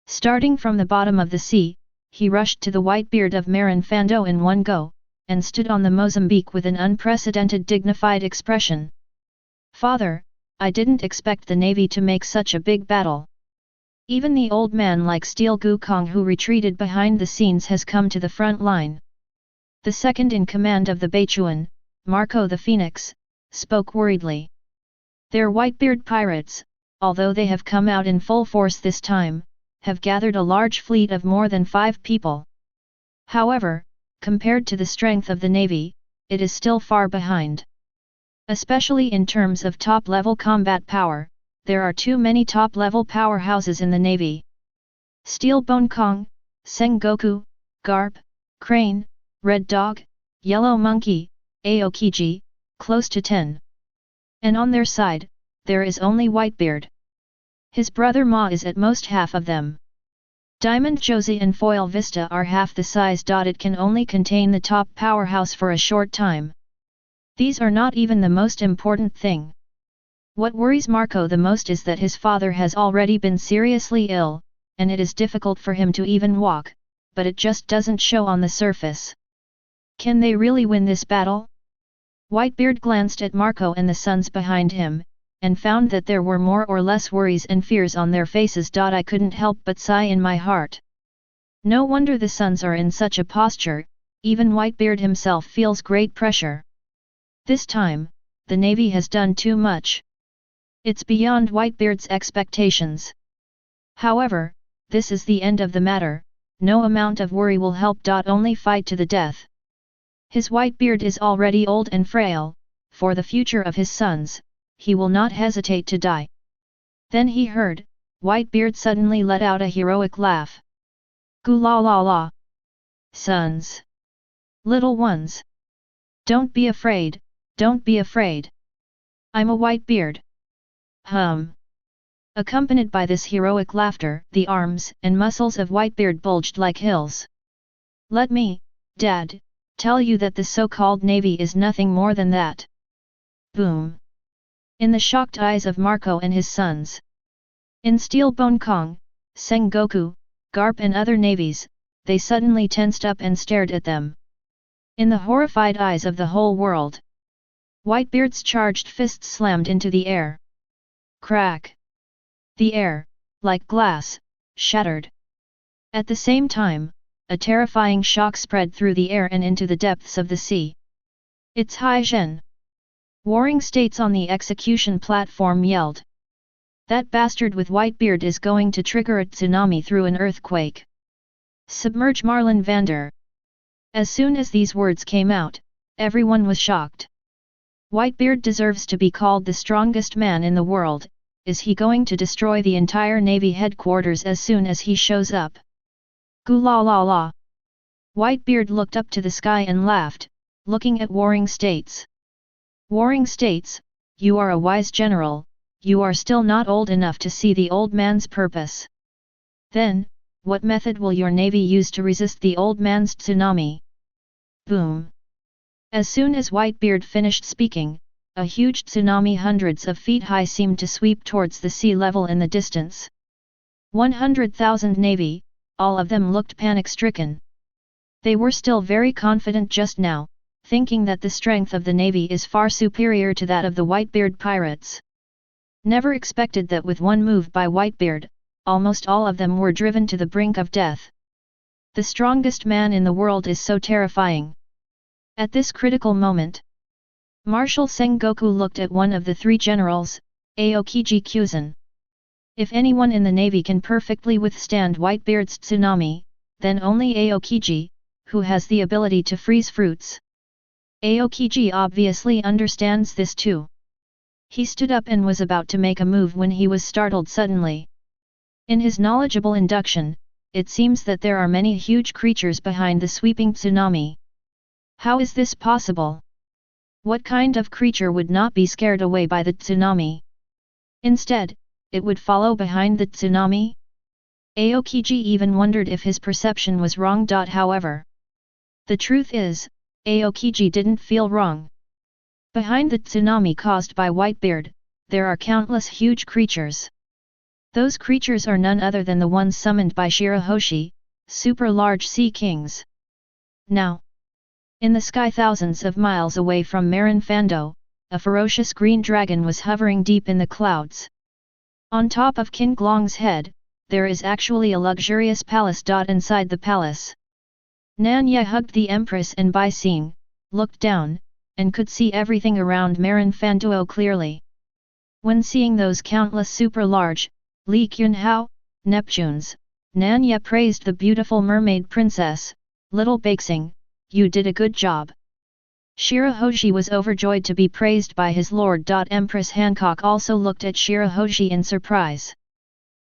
Starting from the bottom of the sea, he rushed to the Whitebeard of Marin Fando in one go, and stood on the Mozambique with an unprecedented dignified expression. Father, I didn't expect the navy to make such a big battle. Even the old man like Steel Gukong who retreated behind the scenes has come to the front line. The second in command of the Beichuan, Marco the Phoenix, spoke worriedly. Their Whitebeard pirates, although they have come out in full force this time, have gathered a large fleet of more than 5 people. However, compared to the strength of the navy, it is still far behind. Especially in terms of top-level combat power, there are too many top-level powerhouses in the navy. Steel Bone Kong, Sengoku, Garp, Crane, Red Dog, Yellow Monkey, Aokiji, close to 10. And on their side, there is only Whitebeard. His brother Ma is at most half of them. Diamond Josie and Foil Vista are half the size. It can only contain the top powerhouse for a short time. These are not even the most important thing. What worries Marco the most is that his father has already been seriously ill, and it is difficult for him to even walk, but it just doesn't show on the surface. Can they really win this battle? Whitebeard glanced at Marco and the sons behind him, and found that there were more or less worries and fears on their faces. I couldn't help but sigh in my heart. No wonder the sons are in such a posture, even Whitebeard himself feels great pressure. This time, the Navy has done too much. It's beyond Whitebeard's expectations. However, this is the end of the matter, no amount of worry will help. Only fight to the death. His Whitebeard is already old and frail, for the future of his sons, he will not hesitate to die. Then he heard, Whitebeard suddenly let out a heroic laugh. Gu la la la! Sons! Little ones! Don't be afraid, don't be afraid! I'm a Whitebeard! Accompanied by this heroic laughter, the arms and muscles of Whitebeard bulged like hills. Let me, Dad, tell you that the so-called Navy is nothing more than that. Boom! In the shocked eyes of Marco and his sons. In Steel Bone Kong, Sengoku, Garp and other navies, they suddenly tensed up and stared at them. In the horrified eyes of the whole world, Whitebeard's charged fists slammed into the air. Crack! The air, like glass, shattered. At the same time, a terrifying shock spread through the air and into the depths of the sea. It's Hai Zhen! Warring states on the execution platform yelled. That bastard with Whitebeard is going to trigger a tsunami through an earthquake. Submerge Marlin Vander. As soon as these words came out, everyone was shocked. Whitebeard deserves to be called the strongest man in the world. Is he going to destroy the entire Navy headquarters as soon as he shows up? Gu la la la! Whitebeard looked up to the sky and laughed, looking at Warring States. Warring States, you are a wise general, you are still not old enough to see the old man's purpose. Then, what method will your Navy use to resist the old man's tsunami? Boom! As soon as Whitebeard finished speaking, a huge tsunami hundreds of feet high seemed to sweep towards the sea level in the distance. 100,000 Navy, all of them looked panic-stricken. They were still very confident just now, thinking that the strength of the Navy is far superior to that of the Whitebeard pirates. Never expected that with one move by Whitebeard, almost all of them were driven to the brink of death. The strongest man in the world is so terrifying. At this critical moment, Marshal Sengoku looked at one of the three generals, Aokiji Kyuzan. If anyone in the Navy can perfectly withstand Whitebeard's tsunami, then only Aokiji, who has the ability to freeze fruits. Aokiji obviously understands this too. He stood up and was about to make a move when he was startled suddenly. In his knowledgeable induction, it seems that there are many huge creatures behind the sweeping tsunami. How is this possible? What kind of creature would not be scared away by the tsunami? Instead, it would follow behind the tsunami? Aokiji even wondered if his perception was wrong. However, the truth is, Aokiji didn't feel wrong. Behind the tsunami caused by Whitebeard, there are countless huge creatures. Those creatures are none other than the ones summoned by Shirahoshi, super large sea kings. Now, in the sky thousands of miles away from Marin Fando, a ferocious green dragon was hovering deep in the clouds. On top of King Glong's head, there is actually a luxurious palace. Inside the palace, Nan Ye hugged the Empress and by seeing, looked down, and could see everything around Marin Fando clearly. When seeing those countless super-large, Li Qunhao, Neptunes, Nan Ye praised the beautiful mermaid princess, Little Baxing, you did a good job. Shirahoshi was overjoyed to be praised by his lord. Empress Hancock also looked at Shirahoshi in surprise.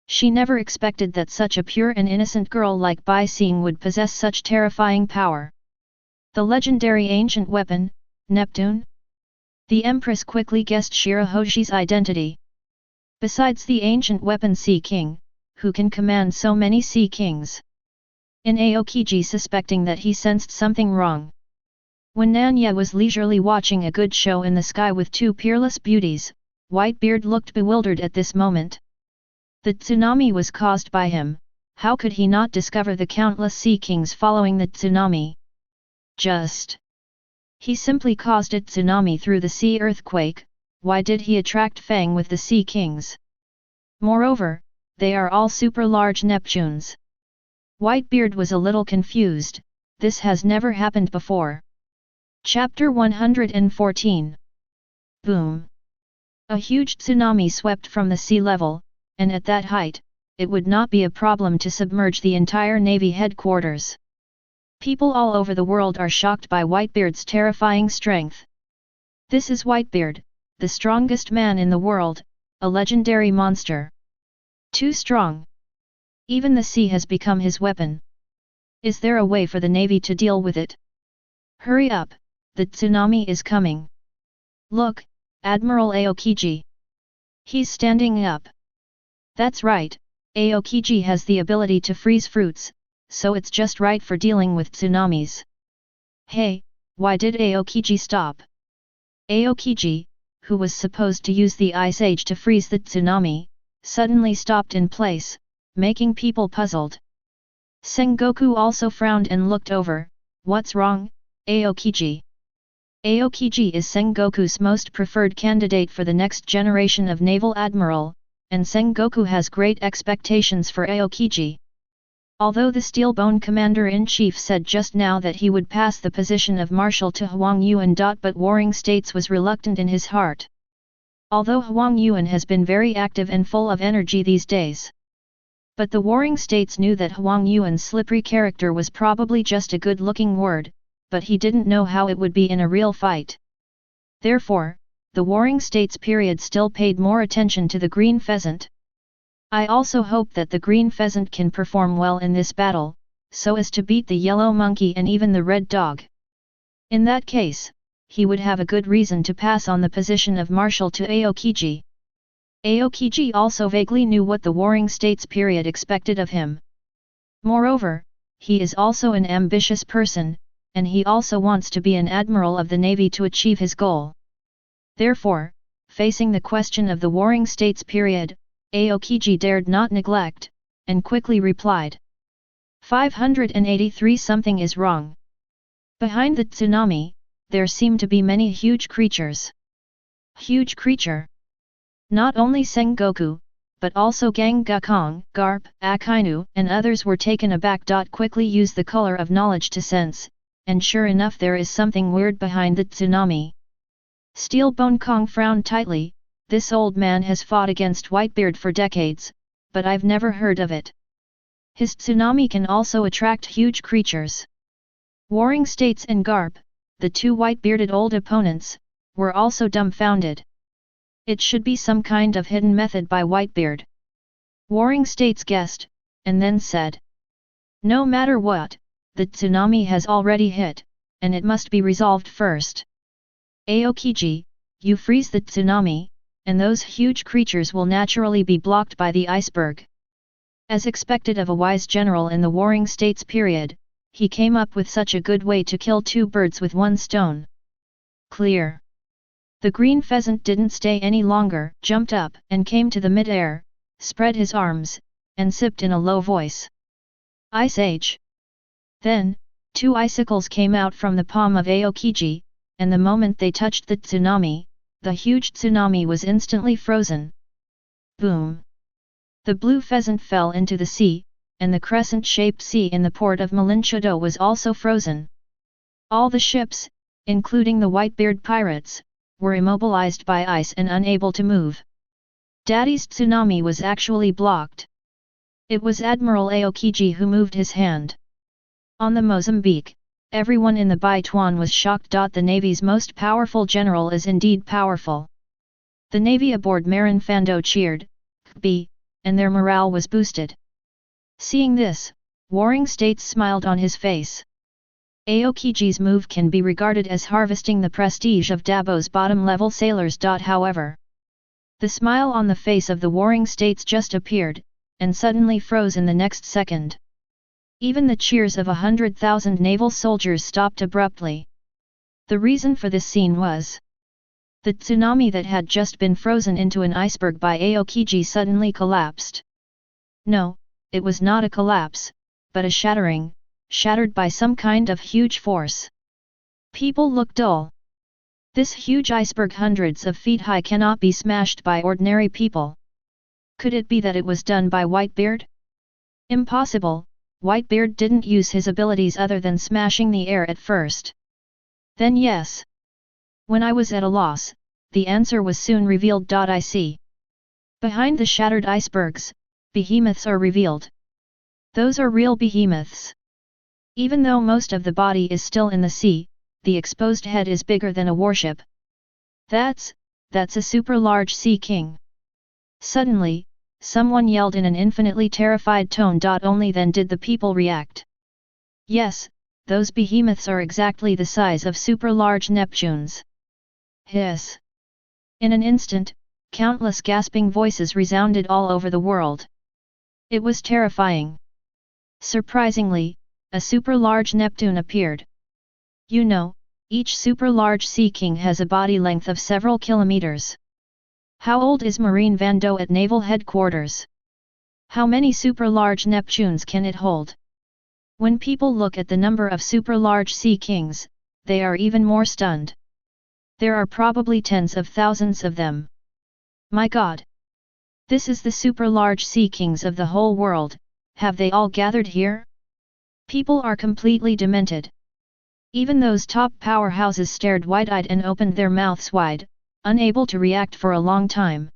She never expected that such a pure and innocent girl like Bai Xing would possess such terrifying power. The legendary ancient weapon, Neptune? The Empress quickly guessed Shirahoshi's identity. Besides the ancient weapon Sea King, who can command so many Sea Kings? In Aokiji suspecting that he sensed something wrong. When Nan Ye was leisurely watching a good show in the sky with two peerless beauties, Whitebeard looked bewildered at this moment. The tsunami was caused by him, how could he not discover the countless Sea Kings following the tsunami? He simply caused a tsunami through the sea earthquake, why did he attract Fang with the Sea Kings? Moreover, they are all super large Neptunes. Whitebeard was a little confused, this has never happened before. Chapter 114 Boom! A huge tsunami swept from the sea level, and at that height, it would not be a problem to submerge the entire Navy headquarters. People all over the world are shocked by Whitebeard's terrifying strength. This is Whitebeard, the strongest man in the world, a legendary monster. Too strong. Even the sea has become his weapon. Is there a way for the Navy to deal with it? Hurry up, the tsunami is coming. Look, Admiral Aokiji. He's standing up. That's right, Aokiji has the ability to freeze fruits, so it's just right for dealing with tsunamis. Hey, why did Aokiji stop? Aokiji, who was supposed to use the Ice Age to freeze the tsunami, suddenly stopped in place, making people puzzled. Sengoku also frowned and looked over. What's wrong, Aokiji? Aokiji is Sengoku's most preferred candidate for the next generation of naval admiral, and Sengoku has great expectations for Aokiji. Although the Steelbone Commander-in-Chief said just now that he would pass the position of Marshal to Huang Yuan. But Warring States was reluctant in his heart. Although Huang Yuan has been very active and full of energy these days. But the Warring States knew that Huang Yuan's slippery character was probably just a good-looking word, but he didn't know how it would be in a real fight. Therefore, the Warring States period still paid more attention to the Green Pheasant. I also hope that the Green Pheasant can perform well in this battle, so as to beat the Yellow Monkey and even the Red Dog. In that case, he would have a good reason to pass on the position of Marshal to Aokiji. Aokiji also vaguely knew what the Warring States period expected of him. Moreover, he is also an ambitious person, and he also wants to be an admiral of the Navy to achieve his goal. Therefore, facing the question of the Warring States period, Aokiji dared not neglect, and quickly replied. 583 something is wrong. Behind the tsunami, there seem to be many huge creatures. Huge creature. Not only Sengoku, but also Gangakong, Garp, Akainu, and others were taken aback. Quickly use the color of knowledge to sense, and sure enough there is something weird behind the tsunami. Steelbone Kong frowned tightly. This old man has fought against Whitebeard for decades, but I've never heard of it. His tsunami can also attract huge creatures. Warring States and Garp, the two white-bearded old opponents, were also dumbfounded. It should be some kind of hidden method by Whitebeard. Warring States guessed, and then said. No matter what, the tsunami has already hit, and it must be resolved first. Aokiji, you freeze the tsunami, and those huge creatures will naturally be blocked by the iceberg. As expected of a wise general in the Warring States period, he came up with such a good way to kill two birds with one stone. Clear. The Green Pheasant didn't stay any longer, jumped up and came to the mid-air, spread his arms, and sipped in a low voice. Ice Age. Then, two icicles came out from the palm of Aokiji, and the moment they touched the tsunami, the huge tsunami was instantly frozen. Boom! The blue pheasant fell into the sea, and the crescent-shaped sea in the port of Malinchudo was also frozen. All the ships, including the Whitebeard pirates, were immobilized by ice and unable to move. Daddy's tsunami was actually blocked. It was Admiral Aokiji who moved his hand. On the Mozambique, everyone in the Baituan was shocked. The Navy's most powerful general is indeed powerful. The Navy aboard Marin Fando cheered, "Kbi," and their morale was boosted. Seeing this, Warring States smiled on his face. Aokiji's move can be regarded as harvesting the prestige of Dabo's bottom-level sailors. However, the smile on the face of the Warring States just appeared, and suddenly froze in the next second. Even the cheers of 100,000 naval soldiers stopped abruptly. The reason for this scene was the tsunami that had just been frozen into an iceberg by Aokiji suddenly collapsed. No, it was not a collapse, but a shattering, shattered by some kind of huge force. People looked dull. This huge iceberg hundreds of feet high cannot be smashed by ordinary people. Could it be that it was done by Whitebeard? Impossible, Whitebeard didn't use his abilities other than smashing the air at first. Then yes. When I was at a loss, the answer was soon revealed. I see. Behind the shattered icebergs, behemoths are revealed. Those are real behemoths. Even though most of the body is still in the sea, the exposed head is bigger than a warship. That's a super large sea king. Suddenly, someone yelled in an infinitely terrified tone. Only then did the people react. Yes, those behemoths are exactly the size of super large Neptunes. Hiss. In an instant, countless gasping voices resounded all over the world. It was terrifying. Surprisingly, a super large Neptune appeared. You know, each super large sea king has a body length of several kilometers. How old is Marine Vando at Naval Headquarters? How many super large Neptunes can it hold? When people look at the number of super large sea kings, they are even more stunned. There are probably tens of thousands of them. My God! This is the super large sea kings of the whole world. Have they all gathered here? People are completely demented. Even those top powerhouses stared wide-eyed and opened their mouths wide, unable to react for a long time.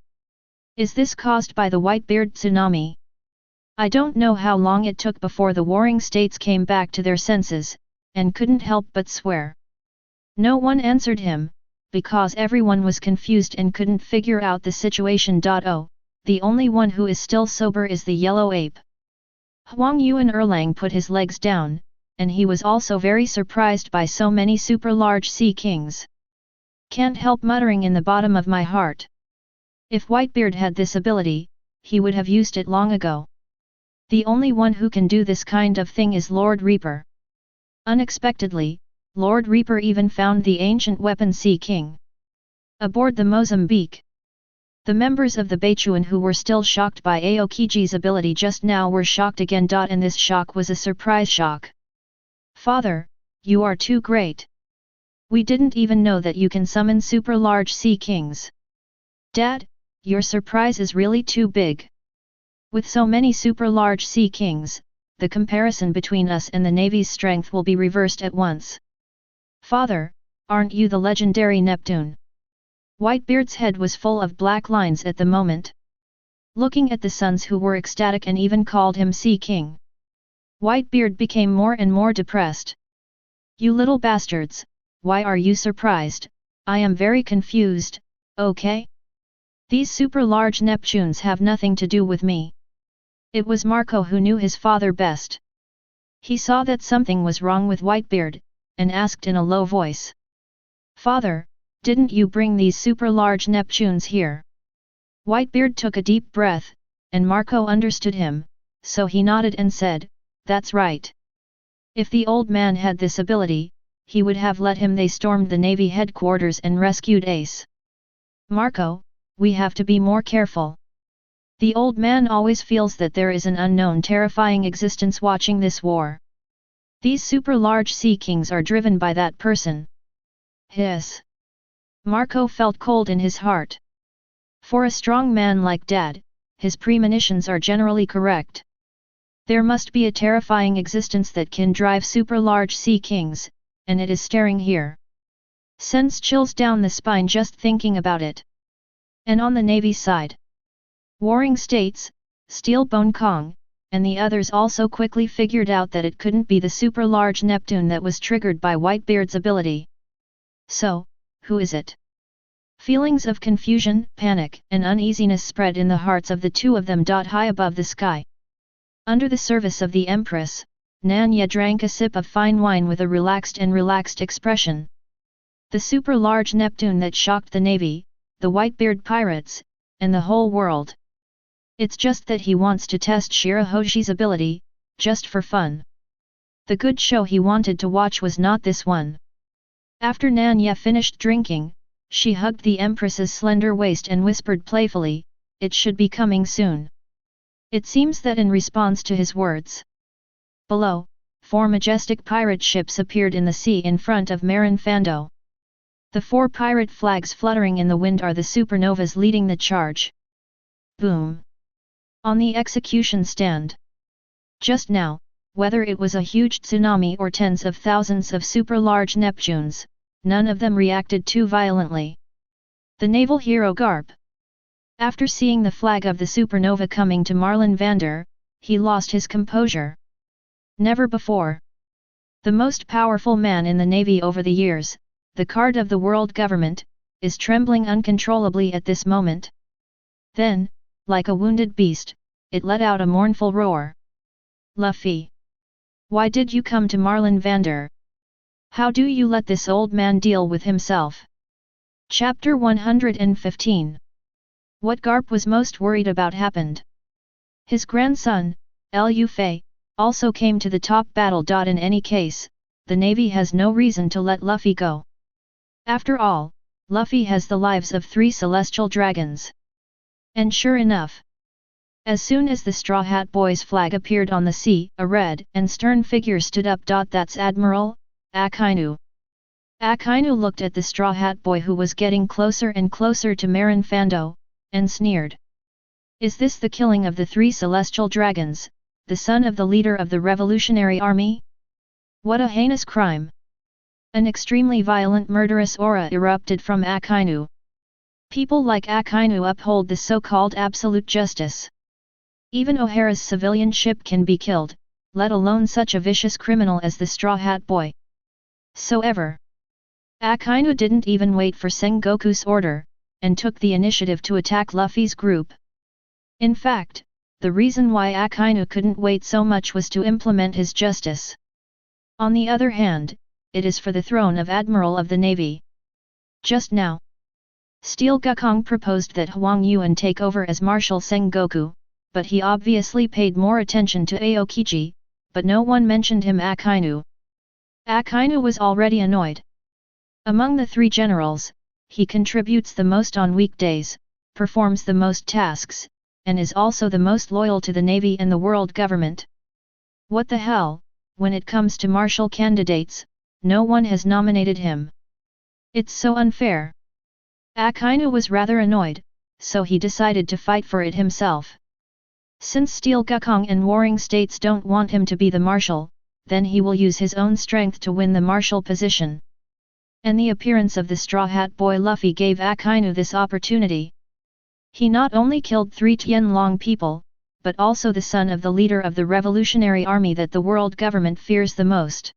Is this caused by the Whitebeard tsunami? I don't know how long it took before the warring states came back to their senses, and couldn't help but swear. No one answered him, because everyone was confused and couldn't figure out the situation. Oh, the only one who is still sober is the yellow ape. Huang Yuan Erlang put his legs down, and he was also very surprised by so many super large sea kings. Can't help muttering in the bottom of my heart. If Whitebeard had this ability, he would have used it long ago. The only one who can do this kind of thing is Lord Reaper. Unexpectedly, Lord Reaper even found the ancient weapon Sea King aboard the Mozambique. The members of the Beichuan who were still shocked by Aokiji's ability just now were shocked again. And this shock was a surprise shock. Father, you are too great. We didn't even know that you can summon super large sea kings. Dad, your surprise is really too big. With so many super large sea kings, the comparison between us and the Navy's strength will be reversed at once. Father, aren't you the legendary Neptune? Whitebeard's head was full of black lines at the moment. Looking at the sons who were ecstatic and even called him Sea King, Whitebeard became more and more depressed. You little bastards, why are you surprised? I am very confused, okay? These super large Neptunes have nothing to do with me. It was Marco who knew his father best. He saw that something was wrong with Whitebeard, and asked in a low voice. Father, didn't you bring these super large Neptunes here? Whitebeard took a deep breath, and Marco understood him, so he nodded and said, that's right. If the old man had this ability, he would have let him. They stormed the Navy headquarters and rescued Ace. Marco, we have to be more careful. The old man always feels that there is an unknown terrifying existence watching this war. These super large sea kings are driven by that person. Hiss. Marco felt cold in his heart. For a strong man like Dad, his premonitions are generally correct. There must be a terrifying existence that can drive super large sea kings, and it is staring here. Sends chills down the spine just thinking about it. And on the Navy side, warring states, Steel Bone Kong, and the others also quickly figured out that it couldn't be the super large Neptune that was triggered by Whitebeard's ability. So, who is it? Feelings of confusion, panic, and uneasiness spread in the hearts of the two of them. High above the sky, under the service of the Empress, Nan Ye drank a sip of fine wine with a relaxed expression. The super large Neptune that shocked the Navy, the Whitebeard pirates, and the whole world. It's just that he wants to test Shirahoshi's ability, just for fun. The good show he wanted to watch was not this one. After Nan Ye finished drinking, she hugged the Empress's slender waist and whispered playfully, it should be coming soon. It seems that in response to his words. Below, 4 majestic pirate ships appeared in the sea in front of Marin Fando. The 4 pirate flags fluttering in the wind are the supernovas leading the charge. Boom! On the execution stand. Just now, whether it was a huge tsunami or tens of thousands of super large Neptunes, none of them reacted too violently. The naval hero Garp. After seeing the flag of the supernova coming to Marlin Vander, he lost his composure. Never before. The most powerful man in the Navy over the years, the card of the world government, is trembling uncontrollably at this moment. Then, like a wounded beast, it let out a mournful roar. Luffy! Why did you come to Marlin Vander? How do you let this old man deal with himself? Chapter 115. What Garp was most worried about happened. His grandson, Lu Fei, also came to the top battle. In any case, the Navy has no reason to let Luffy go. After all, Luffy has the lives of 3 celestial dragons. And sure enough, as soon as the Straw Hat Boy's flag appeared on the sea, a red and stern figure stood up. That's Admiral Akainu. Akainu looked at the Straw Hat Boy, who was getting closer and closer to Marin Fando, and sneered. Is this the killing of the 3 celestial dragons, the son of the leader of the revolutionary army? What a heinous crime! An extremely violent murderous aura erupted from Akainu. People like Akainu uphold the so-called absolute justice. Even O'Hara's civilian ship can be killed, let alone such a vicious criminal as the Straw Hat Boy. Akainu didn't even wait for Sengoku's order, and took the initiative to attack Luffy's group. In fact, the reason why Akainu couldn't wait so much was to implement his justice. On the other hand, it is for the throne of Admiral of the Navy. Just now, Steel Gukong proposed that Huang Yuan take over as Marshal Sengoku, but he obviously paid more attention to Aokiji, but no one mentioned him. Akainu. Akainu was already annoyed. Among the 3 generals, he contributes the most on weekdays, performs the most tasks, and is also the most loyal to the Navy and the world government. What the hell, when it comes to marshal candidates, no one has nominated him. It's so unfair. Akainu was rather annoyed, so he decided to fight for it himself. Since Steel Gukong and Warring States don't want him to be the marshal, then he will use his own strength to win the marshal position. And the appearance of the Straw Hat Boy Luffy gave Akainu this opportunity. He not only killed 3 Tianlong people, but also the son of the leader of the revolutionary army that the world government fears the most.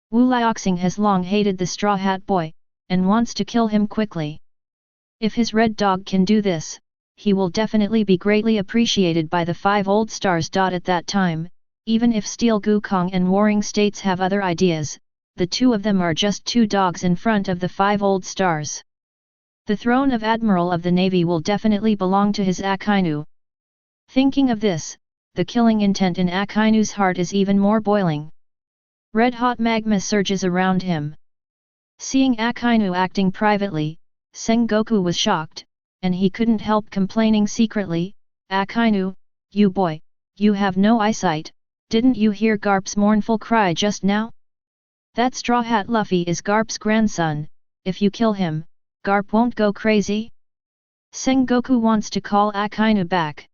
Wu Liaoxing has long hated the Straw Hat Boy, and wants to kill him quickly. If his red dog can do this, he will definitely be greatly appreciated by the 5 old stars. At that time, even if Steel Gukong and Warring States have other ideas, the 2 of them are just 2 dogs in front of the 5 old stars. The throne of Admiral of the Navy will definitely belong to his Akainu. Thinking of this, the killing intent in Akainu's heart is even more boiling. Red-hot magma surges around him. Seeing Akainu acting privately, Sengoku was shocked, and he couldn't help complaining secretly, Akainu, you boy, you have no eyesight, didn't you hear Garp's mournful cry just now? That Straw Hat Luffy is Garp's grandson, if you kill him, Garp won't go crazy? Sengoku wants to call Akainu back.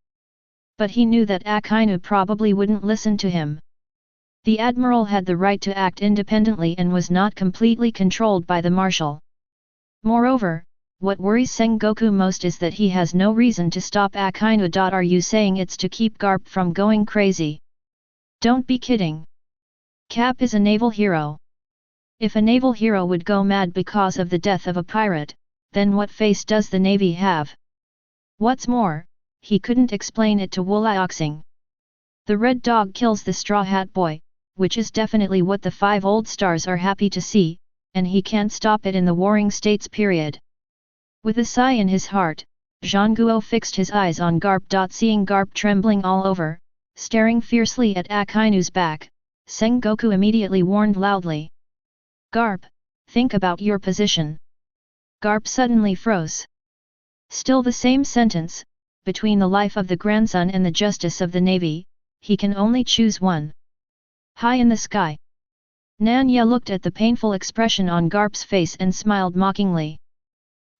But he knew that Akainu probably wouldn't listen to him. The Admiral had the right to act independently and was not completely controlled by the Marshal. Moreover, what worries Sengoku most is that he has no reason to stop Akainu. Are you saying it's to keep Garp from going crazy? Don't be kidding. Cap is a naval hero. If a naval hero would go mad because of the death of a pirate, then what face does the Navy have? What's more, he couldn't explain it to Wu Liaoxing. The red dog kills the Straw Hat Boy, which is definitely what the 5 old stars are happy to see, and he can't stop it in the Warring States period. With a sigh in his heart, Zhangguo fixed his eyes on Garp. Seeing Garp trembling all over, staring fiercely at Akainu's back, Sengoku immediately warned loudly. Garp, think about your position. Garp suddenly froze. Still the same sentence, between the life of the grandson and the justice of the Navy, he can only choose one. High in the sky. Nan Ye looked at the painful expression on Garp's face and smiled mockingly.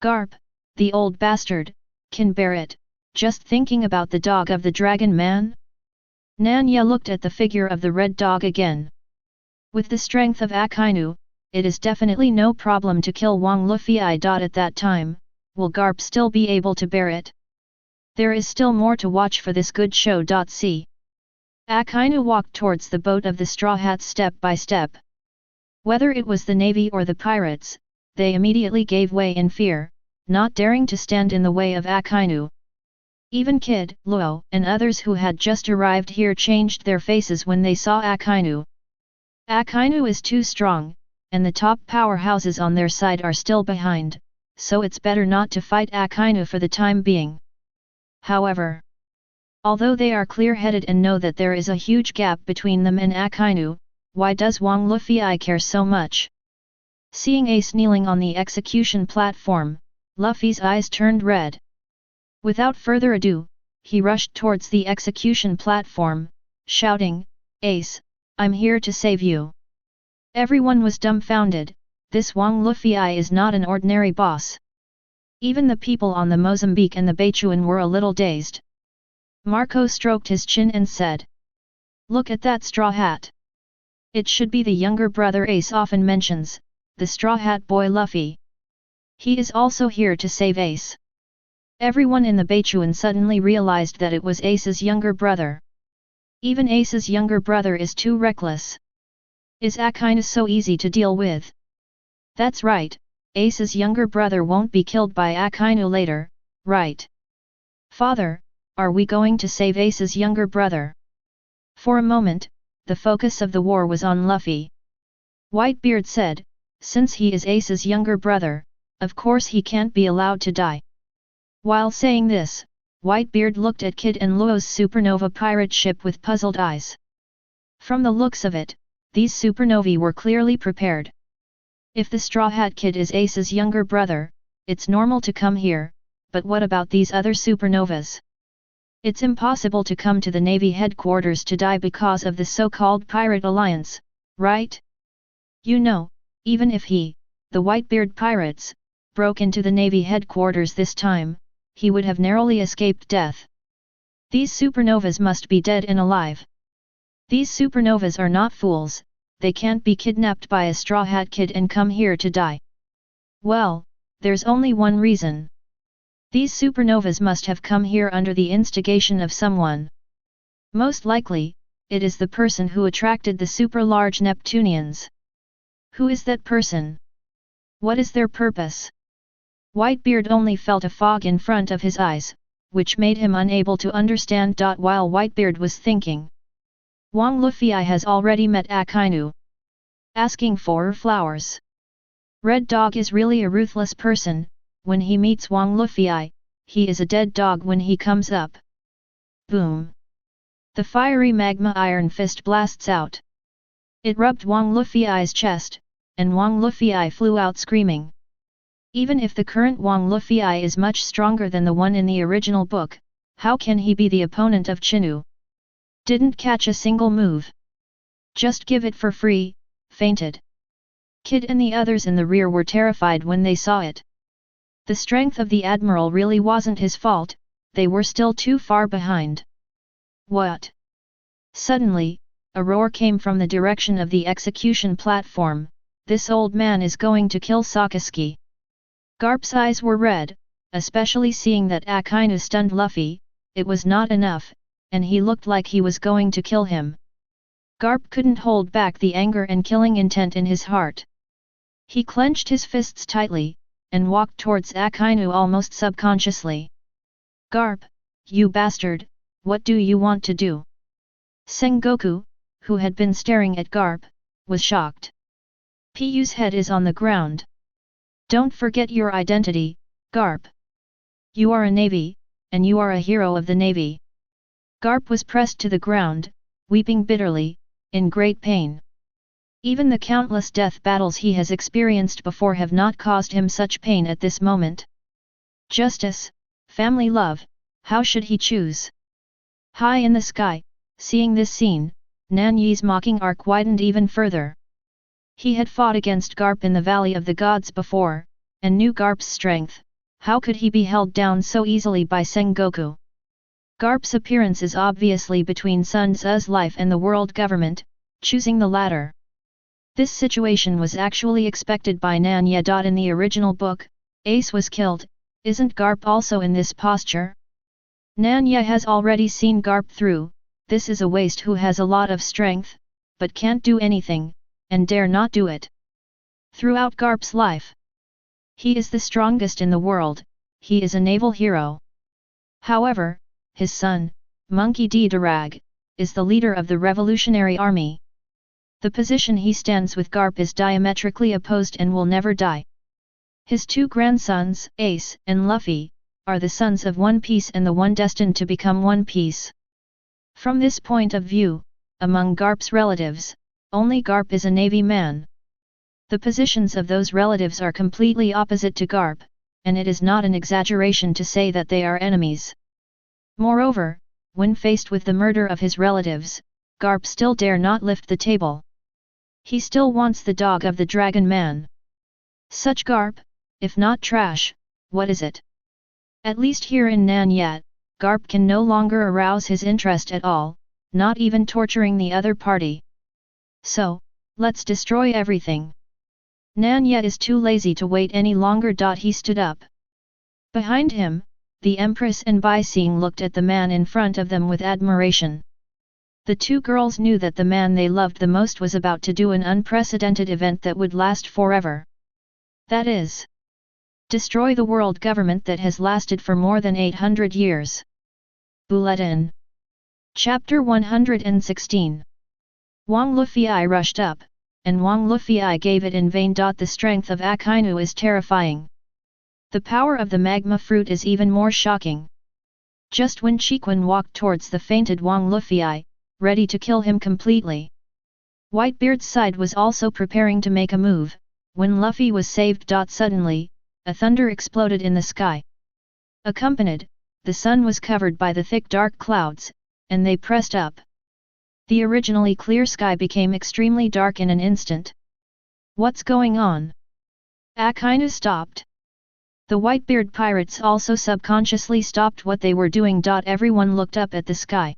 Garp, the old bastard, can bear it, just thinking about the dog of the dragon man? Nan Ye looked at the figure of the red dog again. With the strength of Akainu, it is definitely no problem to kill Wang Luffy. At that time, will Garp still be able to bear it? There is still more to watch for this good show. See. Akainu walked towards the boat of the Straw Hats step by step. Whether it was the navy or the pirates, they immediately gave way in fear, not daring to stand in the way of Akainu. Even Kid, Luo, and others who had just arrived here changed their faces when they saw Akainu. Akainu is too strong, and the top powerhouses on their side are still behind, so it's better not to fight Akainu for the time being. However, although they are clear-headed and know that there is a huge gap between them and Akainu, why does Wang Luffy care so much? Seeing Ace kneeling on the execution platform, Luffy's eyes turned red. Without further ado, he rushed towards the execution platform, shouting, "Ace, I'm here to save you." Everyone was dumbfounded. This Wang Luffy is not an ordinary boss. Even the people on the Mozambique and the Beichuan were a little dazed. Marco stroked his chin and said, "Look at that straw hat. It should be the younger brother Ace often mentions, the straw hat boy Luffy. He is also here to save Ace." Everyone in the Beichuan suddenly realized that it was Ace's younger brother. Even Ace's younger brother is too reckless. Is Akainu so easy to deal with? That's right, Ace's younger brother won't be killed by Akainu later, right? Father, are we going to save Ace's younger brother? For a moment, the focus of the war was on Luffy. Whitebeard said, since he is Ace's younger brother, of course he can't be allowed to die. While saying this, Whitebeard looked at Kid and Luo's supernova pirate ship with puzzled eyes. From the looks of it, these supernovae were clearly prepared. If the Straw Hat Kid is Ace's younger brother, it's normal to come here, but what about these other supernovas? It's impossible to come to the Navy headquarters to die because of the so-called Pirate Alliance, right? You know, even if the Whitebeard pirates, broke into the Navy headquarters this time, he would have narrowly escaped death. These supernovas must be dead and alive. These supernovas are not fools, they can't be kidnapped by a Straw Hat Kid and come here to die. Well, there's only one reason. These supernovas must have come here under the instigation of someone. Most likely, it is the person who attracted the super-large Neptunians. Who is that person? What is their purpose? Whitebeard only felt a fog in front of his eyes, which made him unable to understand. While Whitebeard was thinking, Wang Luffy has already met Akainu. Asking for flowers. Red Dog is really a ruthless person. When he meets Wang Luffy, he is a dead dog when he comes up. Boom! The fiery magma iron fist blasts out. It rubbed Wang Luffy's chest, and Wang Luffy flew out screaming. Even if the current Wang Luffy is much stronger than the one in the original book, how can he be the opponent of Chinu? Didn't catch a single move. Just give it for free, fainted. Kid and the others in the rear were terrified when they saw it. The strength of the Admiral really wasn't his fault, they were still too far behind. What? Suddenly, a roar came from the direction of the execution platform. This old man is going to kill Sakazuki. Garp's eyes were red, especially seeing that Akainu stunned Luffy. It was not enough, and he looked like he was going to kill him. Garp couldn't hold back the anger and killing intent in his heart. He clenched his fists tightly, and walked towards Akainu almost subconsciously. Garp, you bastard, what do you want to do? Sengoku, who had been staring at Garp, was shocked. Pu's head is on the ground. Don't forget your identity, Garp. You are a Navy, and you are a hero of the Navy. Garp was pressed to the ground, weeping bitterly, in great pain. Even the countless death battles he has experienced before have not caused him such pain at this moment. Justice, family love, how should he choose? High in the sky, seeing this scene, Nan Ye's mocking arc widened even further. He had fought against Garp in the Valley of the Gods before, and knew Garp's strength. How could he be held down so easily by Sengoku? Garp's appearance is obviously between Sun Tzu's life and the world government, choosing the latter. This situation was actually expected by Nan Ye. In the original book, Ace was killed, Isn't Garp also in this posture? Nan Ye has already seen Garp through. This is a waste who has a lot of strength, but can't do anything, and dare not do it. Throughout Garp's life, he is the strongest in the world, he is a naval hero. However, his son, Monkey D. Darag, is the leader of the Revolutionary Army. The position he stands with Garp is diametrically opposed and will never die. His two grandsons, Ace and Luffy, are the sons of One Piece and the one destined to become One Piece. From this point of view, among Garp's relatives, only Garp is a navy man. The positions of those relatives are completely opposite to Garp, and it is not an exaggeration to say that they are enemies. Moreover, when faced with the murder of his relatives, Garp still dare not lift the table. He still wants the dog of the Dragon Man. Such Garp, if not trash, what is it? At least here in Nan Ye, Garp can no longer arouse his interest at all, not even torturing the other party. So, let's destroy everything. Nan Ye is too lazy to wait any longer. He stood up. Behind him, the Empress and Bai Xing looked at the man in front of them with admiration. The two girls knew that the man they loved the most was about to do an unprecedented event that would last forever. That is, destroy the world government that has lasted for more than 800 years. Bulletin. Chapter 116. Wang Luffy rushed up, and Wang Luffy gave it in vain. The strength of Akainu is terrifying. The power of the magma fruit is even more shocking. Just when Chiquan walked towards the fainted Wang Luffy, ready to kill him completely, Whitebeard's side was also preparing to make a move, when Luffy was saved. Suddenly, a thunder exploded in the sky. Accompanied, the sun was covered by the thick dark clouds, and they pressed up. The originally clear sky became extremely dark in an instant. What's going on? Akainu stopped. The Whitebeard pirates also subconsciously stopped what they were doing. Everyone looked up at the sky.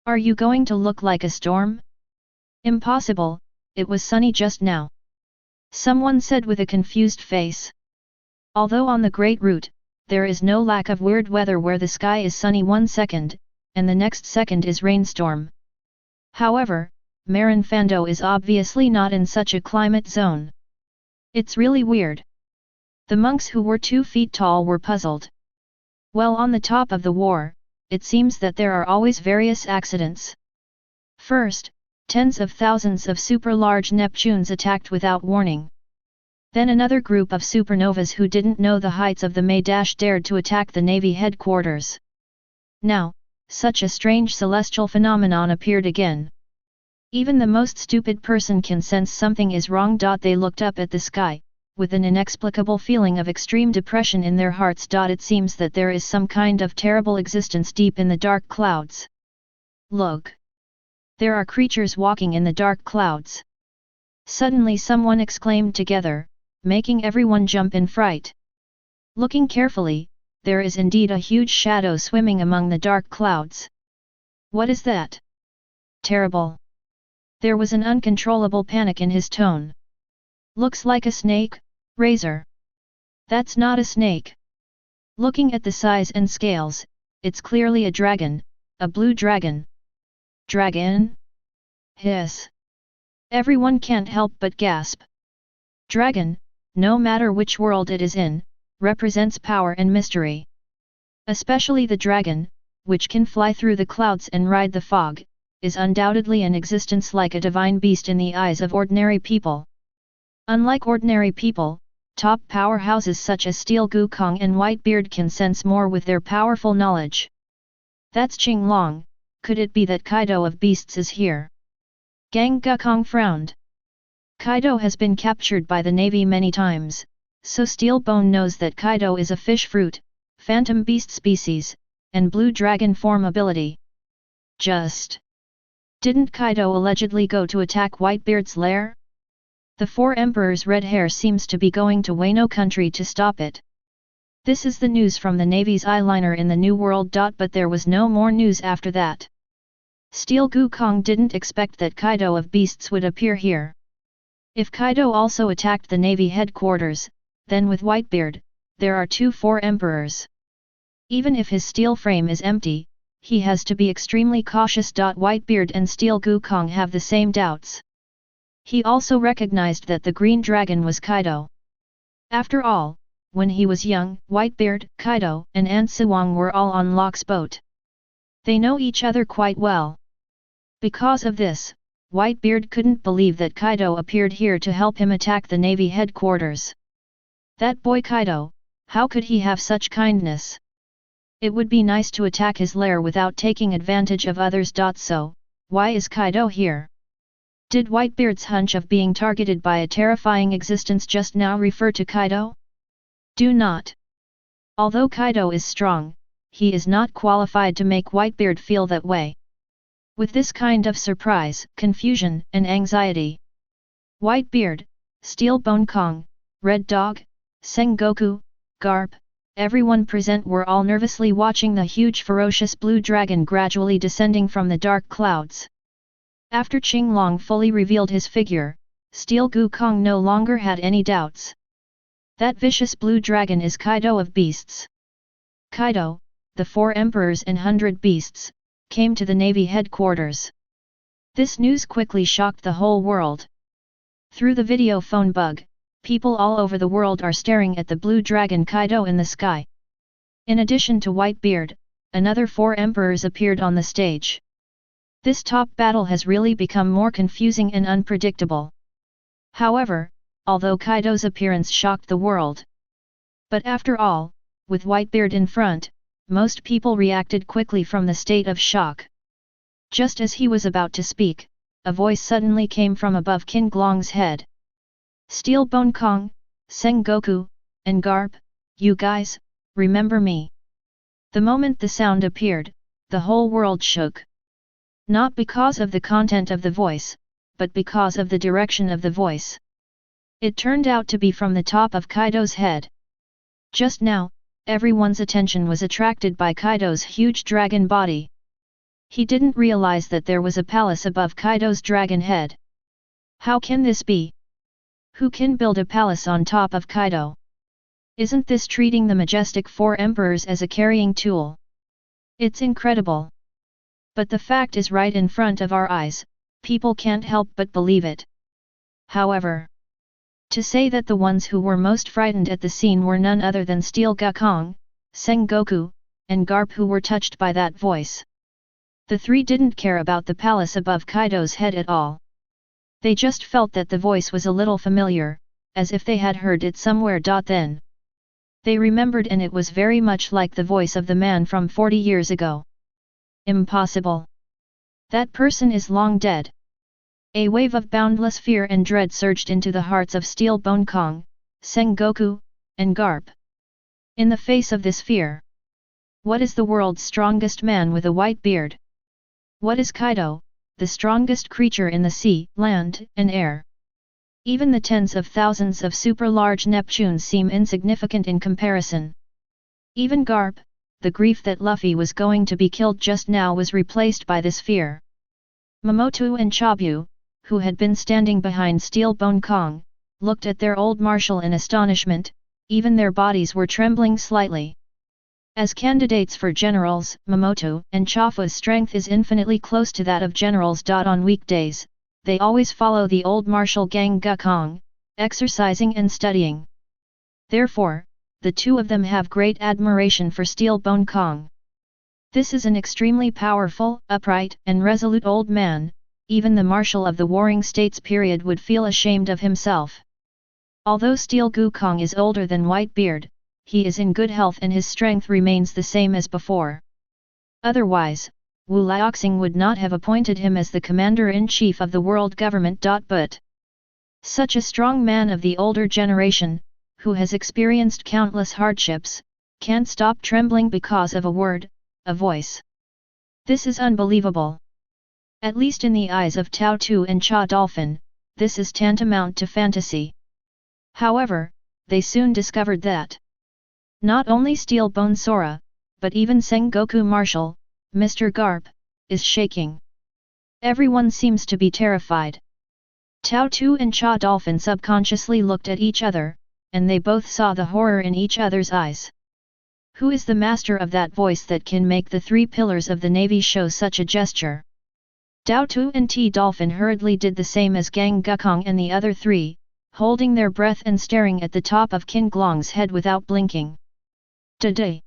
Are you going to look like a storm? Impossible, it was sunny just now. Someone said with a confused face. Although on the Great Route, there is no lack of weird weather where the sky is sunny one second, and the next second is rainstorm. However, Marin Fando is obviously not in such a climate zone. It's really weird. The monks who were 2 feet tall were puzzled. Well, on the top of the war, it seems that there are always various accidents. First, tens of thousands of super-large Neptunes attacked without warning. Then another group of supernovas who didn't know the heights of the May dared to attack the Navy headquarters. Now, such a strange celestial phenomenon appeared again. Even the most stupid person can sense something is wrong. They looked up at the sky, with an inexplicable feeling of extreme depression in their hearts. It seems that there is some kind of terrible existence deep in the dark clouds. Look! There are creatures walking in the dark clouds. Suddenly someone exclaimed together, making everyone jump in fright. Looking carefully, there is indeed a huge shadow swimming among the dark clouds. What is that? Terrible! There was an uncontrollable panic in his tone. Looks like a snake, Razor. That's not a snake. Looking at the size and scales, it's clearly a dragon, a blue dragon. Dragon? Hiss. Everyone can't help but gasp. Dragon, no matter which world it is in, represents power and mystery. Especially the dragon, which can fly through the clouds and ride the fog, is undoubtedly an existence like a divine beast in the eyes of ordinary people. Unlike ordinary people, top powerhouses such as Steel Gukong and Whitebeard can sense more with their powerful knowledge. That's Qinglong, could it be that Kaido of Beasts is here? Gang Gukong frowned. Kaido has been captured by the Navy many times, so Steel Bone knows that Kaido is a fish fruit, phantom beast species, and blue dragon form ability. Didn't Kaido allegedly go to attack Whitebeard's lair? The 4 Emperors' red hair seems to be going to Wano country to stop it. This is the news from the Navy's eyeliner in the New World. But there was no more news after that. Steel Gukong didn't expect that Kaido of Beasts would appear here. If Kaido also attacked the Navy headquarters, then with Whitebeard, there are 4 emperors. Even if his steel frame is empty, he has to be extremely cautious. Whitebeard and Steel Gukong have the same doubts. He also recognized that the green dragon was Kaido. After all, when he was young, Whitebeard, Kaido, and Ansuwang were all on Locke's boat. They know each other quite well. Because of this, Whitebeard couldn't believe that Kaido appeared here to help him attack the Navy headquarters. That boy Kaido, how could he have such kindness? It would be nice to attack his lair without taking advantage of others. So, why is Kaido here? Did Whitebeard's hunch of being targeted by a terrifying existence just now refer to Kaido? Do not. Although Kaido is strong, he is not qualified to make Whitebeard feel that way. With this kind of surprise, confusion, and anxiety, Whitebeard, Steel Bone Kong, Red Dog, Sengoku, Garp, everyone present were all nervously watching the huge ferocious blue dragon gradually descending from the dark clouds. After Qinglong fully revealed his figure, Steel Gukong no longer had any doubts. That vicious blue dragon is Kaido of Beasts. Kaido, the 4 emperors and 100 beasts, came to the Navy headquarters. This news quickly shocked the whole world. Through the video phone bug, people all over the world are staring at the blue dragon Kaido in the sky. In addition to Whitebeard, another 4 emperors appeared on the stage. This top battle has really become more confusing and unpredictable. However, although Kaido's appearance shocked the world. But after all, with Whitebeard in front, most people reacted quickly from the state of shock. Just as he was about to speak, a voice suddenly came from above Qinglong's head. Steel Bone Kong, Sengoku, and Garp, you guys, remember me? The moment the sound appeared, the whole world shook. Not because of the content of the voice, but because of the direction of the voice. It turned out to be from the top of Kaido's head. Just now, everyone's attention was attracted by Kaido's huge dragon body. He didn't realize that there was a palace above Kaido's dragon head. How can this be? Who can build a palace on top of Kaido? Isn't this treating the majestic 4 emperors as a carrying tool? It's incredible. But the fact is right in front of our eyes, people can't help but believe it. However, to say that the ones who were most frightened at the scene were none other than Steel Gukong, Sengoku, and Garp, who were touched by that voice. The 3 didn't care about the palace above Kaido's head at all. They just felt that the voice was a little familiar, as if they had heard it somewhere. Then they remembered, and it was very much like the voice of the man from 40 years ago. Impossible. That person is long dead. A wave of boundless fear and dread surged into the hearts of Steel Bone Kong, Sengoku, and Garp. In the face of this fear, what is the world's strongest man with a white beard? What is Kaido, the strongest creature in the sea, land, and air? Even the tens of thousands of super-large Neptunes seem insignificant in comparison. Even Garp, the grief that Luffy was going to be killed just now, was replaced by this fear. Momotu and Chabu, who had been standing behind Steel Bone Kong, looked at their old marshal in astonishment. Even their bodies were trembling slightly. As candidates for generals, Momotu and Chafu's strength is infinitely close to that of generals. On weekdays, they always follow the old marshal Gang Gukong, exercising and studying. Therefore, the 2 of them have great admiration for Steel Bone Kong. This is an extremely powerful, upright, and resolute old man. Even the marshal of the Warring States period would feel ashamed of himself. Although Steel Gukong is older than Whitebeard, he is in good health and his strength remains the same as before. Otherwise, Wu Liaoxing would not have appointed him as the commander-in-chief of the world government. But such a strong man of the older generation, who has experienced countless hardships, can't stop trembling because of a word, a voice. This is unbelievable. At least in the eyes of Tao Tu and Cha Dolphin, this is tantamount to fantasy. However, they soon discovered that not only Steel Bone Sora, but even Sengoku Marshal, Mr. Garp, is shaking. Everyone seems to be terrified. Tao Tu and Cha Dolphin subconsciously looked at each other, and they both saw the horror in each other's eyes. Who is the master of that voice that can make the three pillars of the navy show such a gesture? Dao Tu and T Dolphin hurriedly did the same as Gang Gukong and the other three, holding their breath and staring at the top of Qin Glong's head without blinking. Da-day!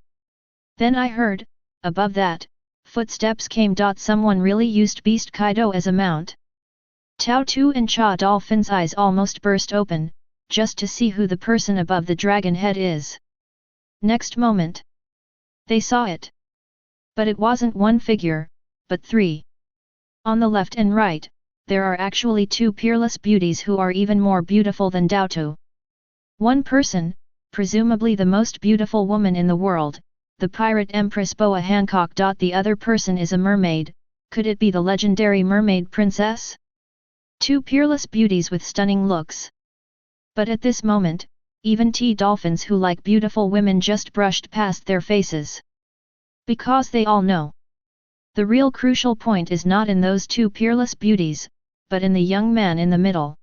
Then I heard, above that, footsteps came. Someone really used Beast Kaido as a mount. Tao Tu and Cha Dolphin's eyes almost burst open, just to see who the person above the dragon head is. Next moment, they saw it. But it wasn't one figure, but three. On the left and right, there are actually two peerless beauties who are even more beautiful than Dao Tu. One person, presumably the most beautiful woman in the world, the pirate Empress Boa Hancock. The other person is a mermaid. Could it be the legendary mermaid princess? Two peerless beauties with stunning looks. But at this moment, even T-dolphins who like beautiful women just brushed past their faces. Because they all know. The real crucial point is not in those two peerless beauties, but in the young man in the middle.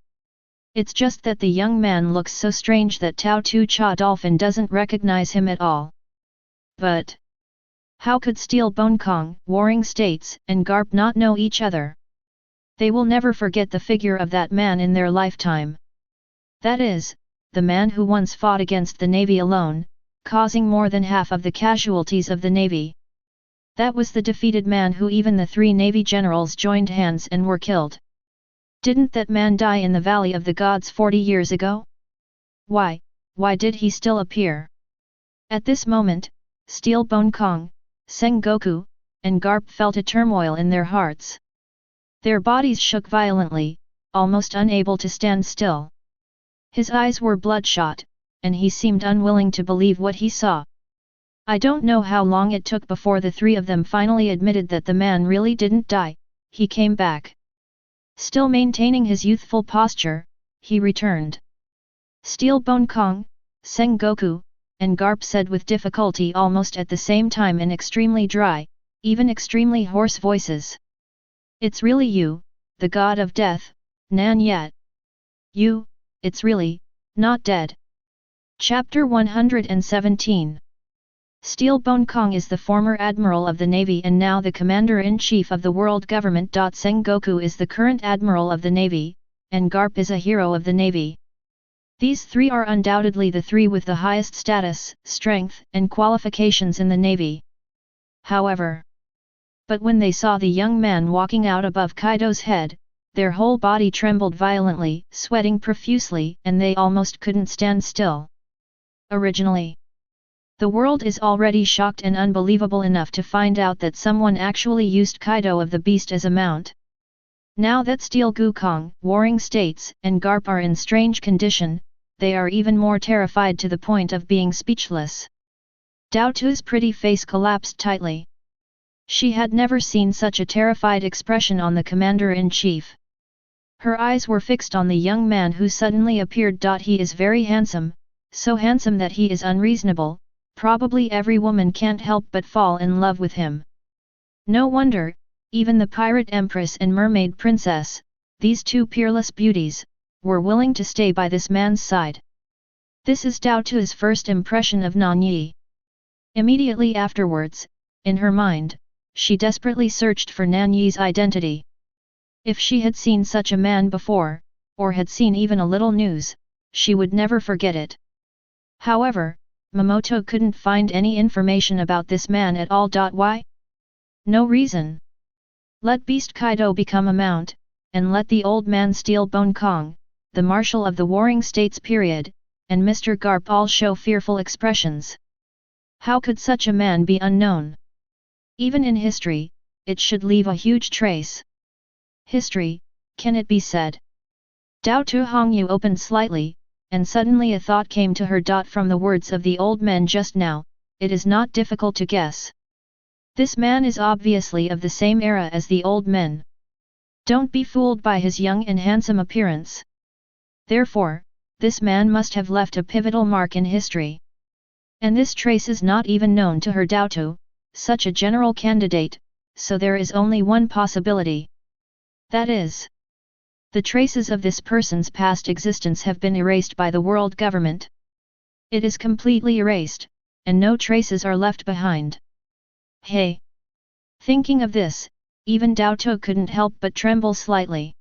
It's just that the young man looks so strange that Tao Tu Cha Dolphin doesn't recognize him at all. But how could Steel Bone Kong, Warring States, and Garp not know each other? They will never forget the figure of that man in their lifetime. That is, the man who once fought against the navy alone, causing more than half of the casualties of the navy. That was the defeated man who even the three navy generals joined hands and were killed. Didn't that man die in the Valley of the Gods 40 years ago? Why did he still appear? At this moment, Steel Bone Kong, Sengoku, and Garp felt a turmoil in their hearts. Their bodies shook violently, almost unable to stand still. His eyes were bloodshot, and he seemed unwilling to believe what he saw. I don't know how long it took before the three of them finally admitted that the man really didn't die. He came back. Still maintaining his youthful posture, he returned. Steel Bone Kong, Sengoku, and Garp said with difficulty almost at the same time in extremely dry, even extremely hoarse voices. It's really you, the god of death, Nan Ye. You, it's really, not dead. Chapter 117. Steel Bone Kong is the former admiral of the navy and now the commander-in-chief of the world government. Sengoku is the current admiral of the navy, and Garp is a hero of the navy. These three are undoubtedly the three with the highest status, strength, and qualifications in the navy. However, but when they saw the young man walking out above Kaido's head, their whole body trembled violently, sweating profusely, and they almost couldn't stand still. Originally, the world is already shocked and unbelievable enough to find out that someone actually used Kaido of the Beast as a mount. Now that Steel Gukong, Warring States, and Garp are in strange condition, they are even more terrified to the point of being speechless. Dao Tu's pretty face collapsed tightly. She had never seen such a terrified expression on the commander-in-chief. Her eyes were fixed on the young man who suddenly appeared. He is very handsome, so handsome that he is unreasonable, probably every woman can't help but fall in love with him. No wonder, even the pirate empress and mermaid princess, these two peerless beauties, were willing to stay by this man's side. This is Dao Tu's first impression of Nan Ye. Immediately afterwards, in her mind, she desperately searched for Nan Ye's identity. If she had seen such a man before, or had seen even a little news, she would never forget it. However, Momoto couldn't find any information about this man at all. Why? No reason. Let Beast Kaido become a mount, and let the old man Steel Bone Kong, the marshal of the Warring States period, and Mr. Garp all show fearful expressions. How could such a man be unknown? Even in history, it should leave a huge trace. History, can it be said? Dao Tu Hongyu opened slightly, and suddenly a thought came to her. From the words of the old men just now, it is not difficult to guess. This man is obviously of the same era as the old men. Don't be fooled by his young and handsome appearance. Therefore, this man must have left a pivotal mark in history. And this trace is not even known to her. Dao Tu, such a general candidate, so there is only one possibility. That is, the traces of this person's past existence have been erased by the world government. It is completely erased, and no traces are left behind. Hey! Thinking of this, even Daoto couldn't help but tremble slightly.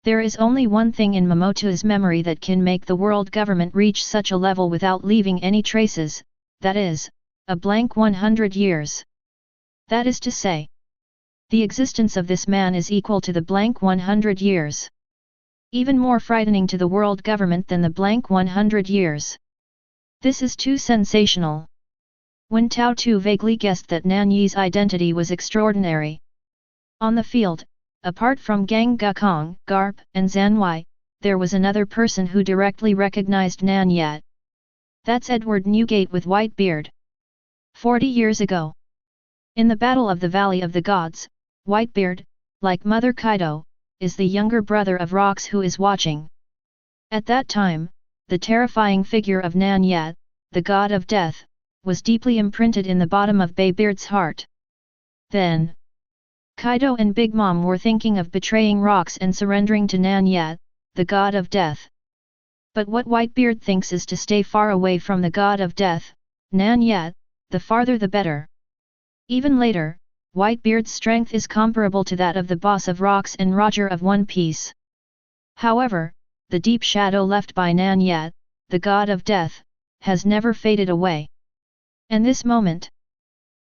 There is only one thing in Momota's memory that can make the world government reach such a level without leaving any traces, that is, a blank 100 years. That is to say, the existence of this man is equal to the blank 100 years. Even more frightening to the world government than the blank 100 years. This is too sensational. When Tao Tu vaguely guessed that Nan Ye's identity was extraordinary. On the field, apart from Gang Gakong, Garp, and Zanwei, there was another person who directly recognized Nan Ye. That's Edward Newgate with white beard. 40 years ago. In the Battle of the Valley of the Gods, Whitebeard, like Mother Kaido, is the younger brother of Rox who is watching. At that time, the terrifying figure of Nan Ye, the god of death, was deeply imprinted in the bottom of Baybeard's heart. Then, Kaido and Big Mom were thinking of betraying Rox and surrendering to Nan Ye, the god of death. But what Whitebeard thinks is to stay far away from the god of death, Nan Ye, the farther the better. Even later, Whitebeard's strength is comparable to that of the boss of Lockes and Roger of One Piece. However, the deep shadow left by Nan Ye, the god of death, has never faded away. And this moment,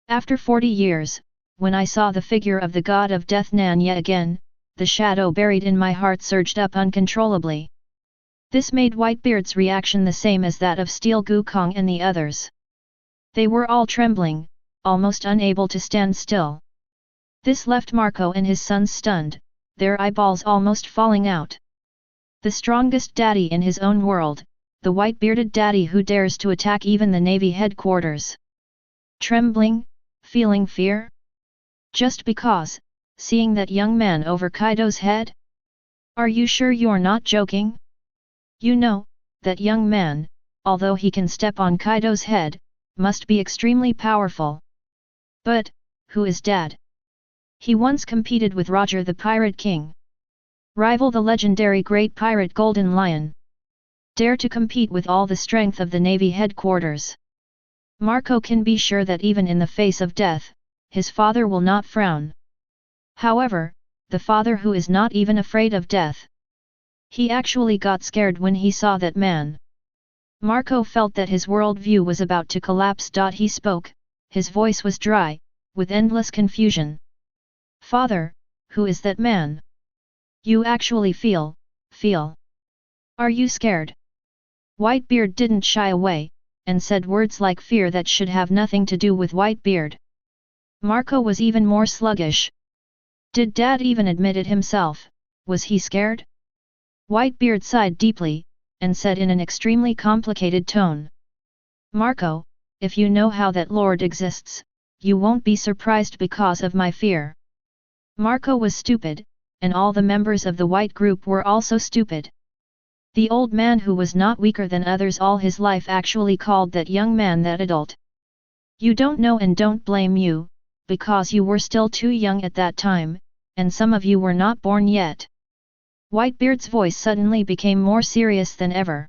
after 40 years, when I saw the figure of the god of death Nan Ye again, the shadow buried in my heart surged up uncontrollably. This made Whitebeard's reaction the same as that of Steel Gukong and the others. They were all trembling, almost unable to stand still. This left Marco and his sons stunned, their eyeballs almost falling out. The strongest daddy in his own world, the white-bearded daddy who dares to attack even the Navy headquarters. Trembling, feeling fear? Just because, seeing that young man over Kaido's head? Are you sure you're not joking? You know, that young man, although he can step on Kaido's head, must be extremely powerful. But, who is Dad? He once competed with Roger the Pirate King. Rival the legendary Great Pirate Golden Lion. Dare to compete with all the strength of the Navy headquarters. Marco can be sure that even in the face of death, his father will not frown. However, the father who is not even afraid of death. He actually got scared when he saw that man. Marco felt that his worldview was about to collapse. He spoke, his voice was dry, with endless confusion. Father, who is that man? You actually feel. Are you scared? Whitebeard didn't shy away, and said words like fear that should have nothing to do with Whitebeard. Marco was even more sluggish. Did Dad even admit it himself? Was he scared? Whitebeard sighed deeply, and said in an extremely complicated tone. Marco, if you know how that Lord exists, you won't be surprised because of my fear. Marco was stupid, and all the members of the white group were also stupid. The old man who was not weaker than others all his life actually called that young man that adult. You don't know and don't blame you, because you were still too young at that time, and some of you were not born yet. Whitebeard's voice suddenly became more serious than ever.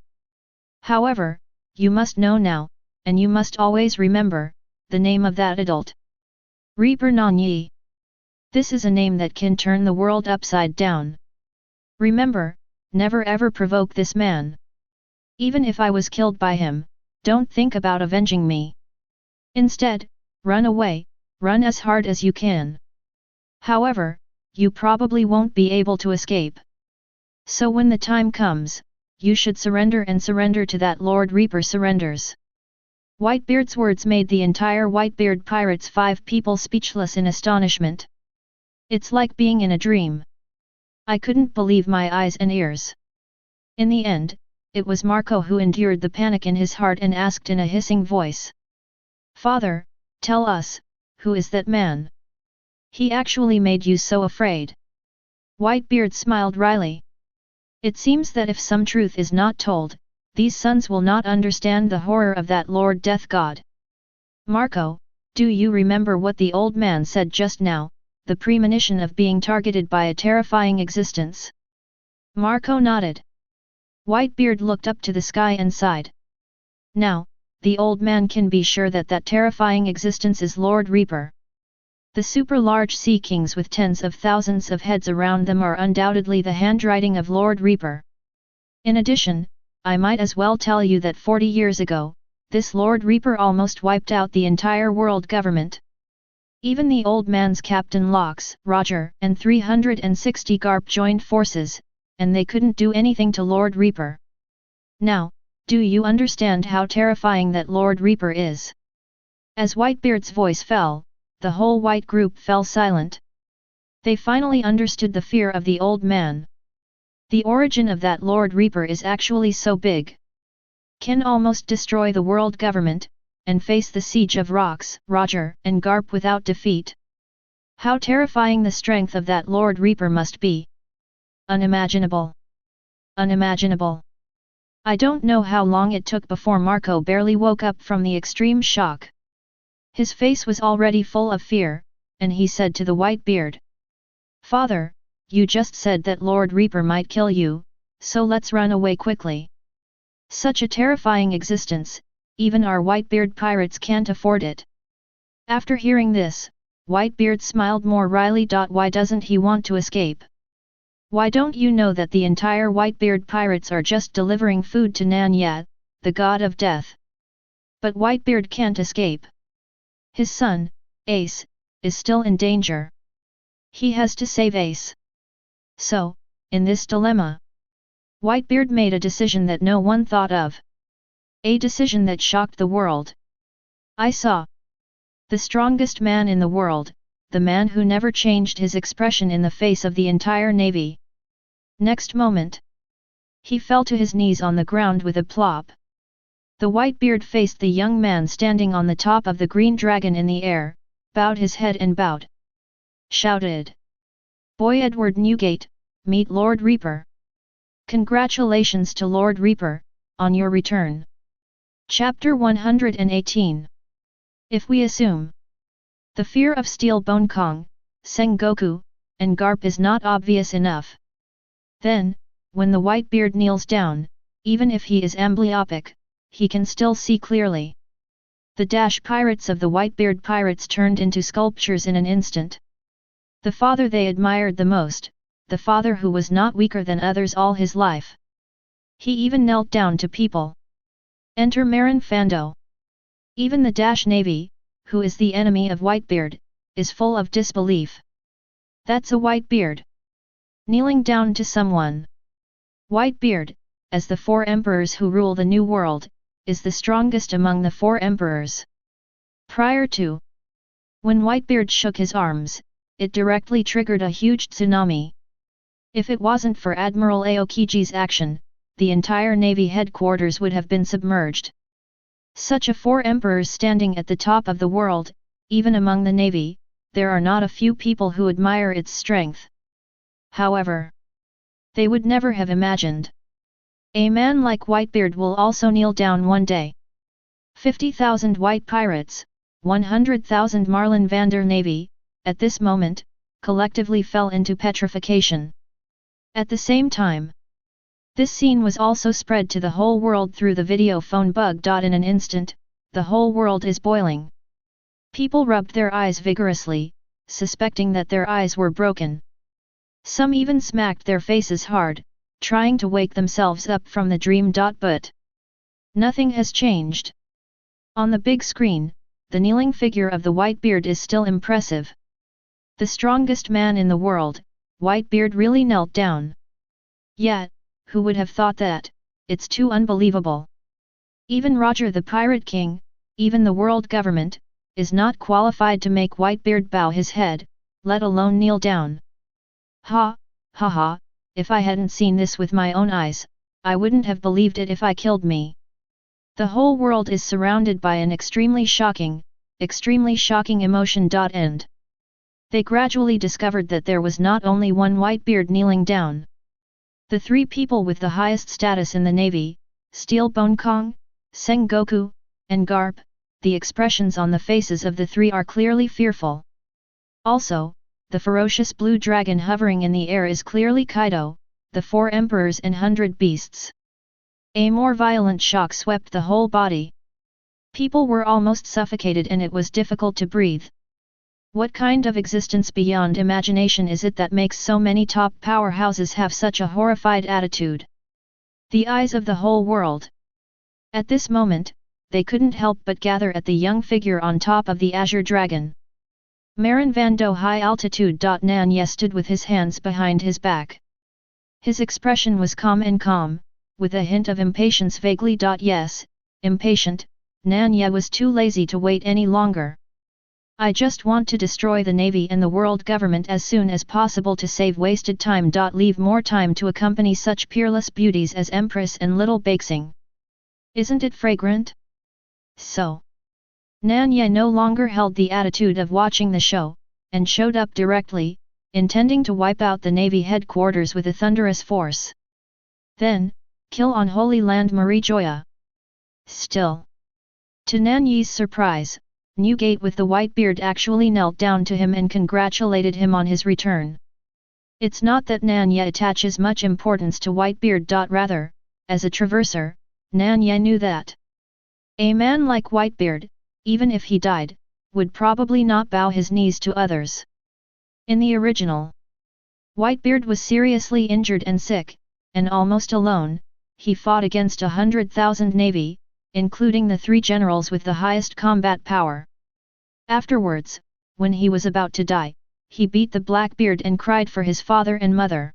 However, you must know now, and you must always remember, the name of that adult. Lord Nan Ye. This is a name that can turn the world upside down. Remember, never ever provoke this man. Even if I was killed by him, don't think about avenging me. Instead, run away, run as hard as you can. However, you probably won't be able to escape. So when the time comes, you should surrender and surrender to that Lord Reaper surrenders. Whitebeard's words made the entire Whitebeard Pirates 5 people speechless in astonishment. It's like being in a dream. I couldn't believe my eyes and ears. In the end, it was Marco who endured the panic in his heart and asked in a hissing voice. Father, tell us, who is that man? He actually made you so afraid. Whitebeard smiled wryly. It seems that if some truth is not told, these sons will not understand the horror of that Lord Death God. Marco, do you remember what the old man said just now, the premonition of being targeted by a terrifying existence? Marco nodded. Whitebeard looked up to the sky and sighed. Now, the old man can be sure that that terrifying existence is Lord Reaper. The super-large sea kings with tens of thousands of heads around them are undoubtedly the handwriting of Lord Reaper. In addition, I might as well tell you that 40 years ago, this Lord Reaper almost wiped out the entire world government. Even the old man's captain Lockes, Roger, and 360 Karp joined forces, and they couldn't do anything to Lord Reaper. Now, do you understand how terrifying that Lord Reaper is? As Whitebeard's voice fell, the whole white group fell silent. They finally understood the fear of the old man. The origin of that Lord Reaper is actually so big. Can almost destroy the world government, and face the siege of Lockes, Roger, and Karp without defeat. How terrifying the strength of that Lord Reaper must be. Unimaginable. Unimaginable. I don't know how long it took before Marco barely woke up from the extreme shock. His face was already full of fear, and he said to the white beard. "Father, you just said that Lord Reaper might kill you, so let's run away quickly." Such a terrifying existence, even our Whitebeard pirates can't afford it. After hearing this, Whitebeard smiled more wryly. Why doesn't he want to escape? Why don't you know that the entire Whitebeard pirates are just delivering food to Nan Ye, the god of death? But Whitebeard can't escape. His son, Ace, is still in danger. He has to save Ace. So, in this dilemma, Whitebeard made a decision that no one thought of. A decision that shocked the world. I saw the strongest man in the world, the man who never changed his expression in the face of the entire navy. Next moment, he fell to his knees on the ground with a plop. The Whitebeard faced the young man standing on the top of the green dragon in the air, bowed his head and bowed. Shouted. "Boy Edward Newgate, meet Lord Reaper. Congratulations to Lord Reaper, on your return." Chapter 118. If we assume the fear of Steel Bone Kong, Sengoku, and Karp is not obvious enough, then, when the Whitebeard kneels down, even if he is amblyopic, he can still see clearly. The pirates of the Whitebeard pirates turned into sculptures in an instant. The father they admired the most, the father who was not weaker than others all his life. He even knelt down to people. Enter Marin Fando. Even the Navy, who is the enemy of Whitebeard, is full of disbelief. That's a Whitebeard kneeling down to someone. Whitebeard, as the 4 emperors who rule the New World, is the strongest among the 4 emperors. Prior to when Whitebeard shook his arms, it directly triggered a huge tsunami. If it wasn't for Admiral Aokiji's action, the entire Navy headquarters would have been submerged. Such a 4 emperors standing at the top of the world, even among the Navy, there are not a few people who admire its strength. However, they would never have imagined a man like Whitebeard will also kneel down one day. 50,000 white pirates, 100,000 Marlin Vander Navy, at this moment, collectively fell into petrification. At the same time, this scene was also spread to the whole world through the video phone bug. In an instant, the whole world is boiling. People rubbed their eyes vigorously, suspecting that their eyes were broken. Some even smacked their faces hard, trying to wake themselves up from the dream. But nothing has changed. On the big screen, the kneeling figure of the Whitebeard is still impressive. The strongest man in the world, Whitebeard really knelt down. Yet, who would have thought that? It's too unbelievable. Even Roger the Pirate King, even the world government, is not qualified to make Whitebeard bow his head, let alone kneel down. Ha, ha ha, if I hadn't seen this with my own eyes, I wouldn't have believed it if I killed me. The whole world is surrounded by an extremely shocking emotion. End. They gradually discovered that there was not only one Whitebeard kneeling down. The 3 people with the highest status in the Navy, Steel Bone Kong, Sengoku, and Karp, the expressions on the faces of the 3 are clearly fearful. Also, the ferocious blue dragon hovering in the air is clearly Kaido, the 4 emperors and 100 beasts. A more violent shock swept the whole body. People were almost suffocated and it was difficult to breathe. What kind of existence beyond imagination is it that makes so many top powerhouses have such a horrified attitude? The eyes of the whole world. At this moment, they couldn't help but gather at the young figure on top of the azure dragon. Marin van do high altitude. Nan Ye stood with his hands behind his back. His expression was calm, with a hint of impatience vaguely. Yes, impatient, Nan Ye was too lazy to wait any longer. I just want to destroy the navy and the world government as soon as possible to save wasted time. Leave more time to accompany such peerless beauties as Empress and little Baxing. Isn't it fragrant? So. Nan Ye no longer held the attitude of watching the show, and showed up directly, intending to wipe out the navy headquarters with a thunderous force. Then, kill on Holy Land Marie Joya. Still. To Nan Ye's surprise, Newgate with the white beard actually knelt down to him and congratulated him on his return. It's not that Nan Ye attaches much importance to Whitebeard. Rather, as a traverser, Nan Ye knew that a man like Whitebeard, even if he died, would probably not bow his knees to others. In the original, Whitebeard was seriously injured and sick, and almost alone. He fought against 100,000 navy, including the 3 generals with the highest combat power. Afterwards, when he was about to die, he beat the Blackbeard and cried for his father and mother.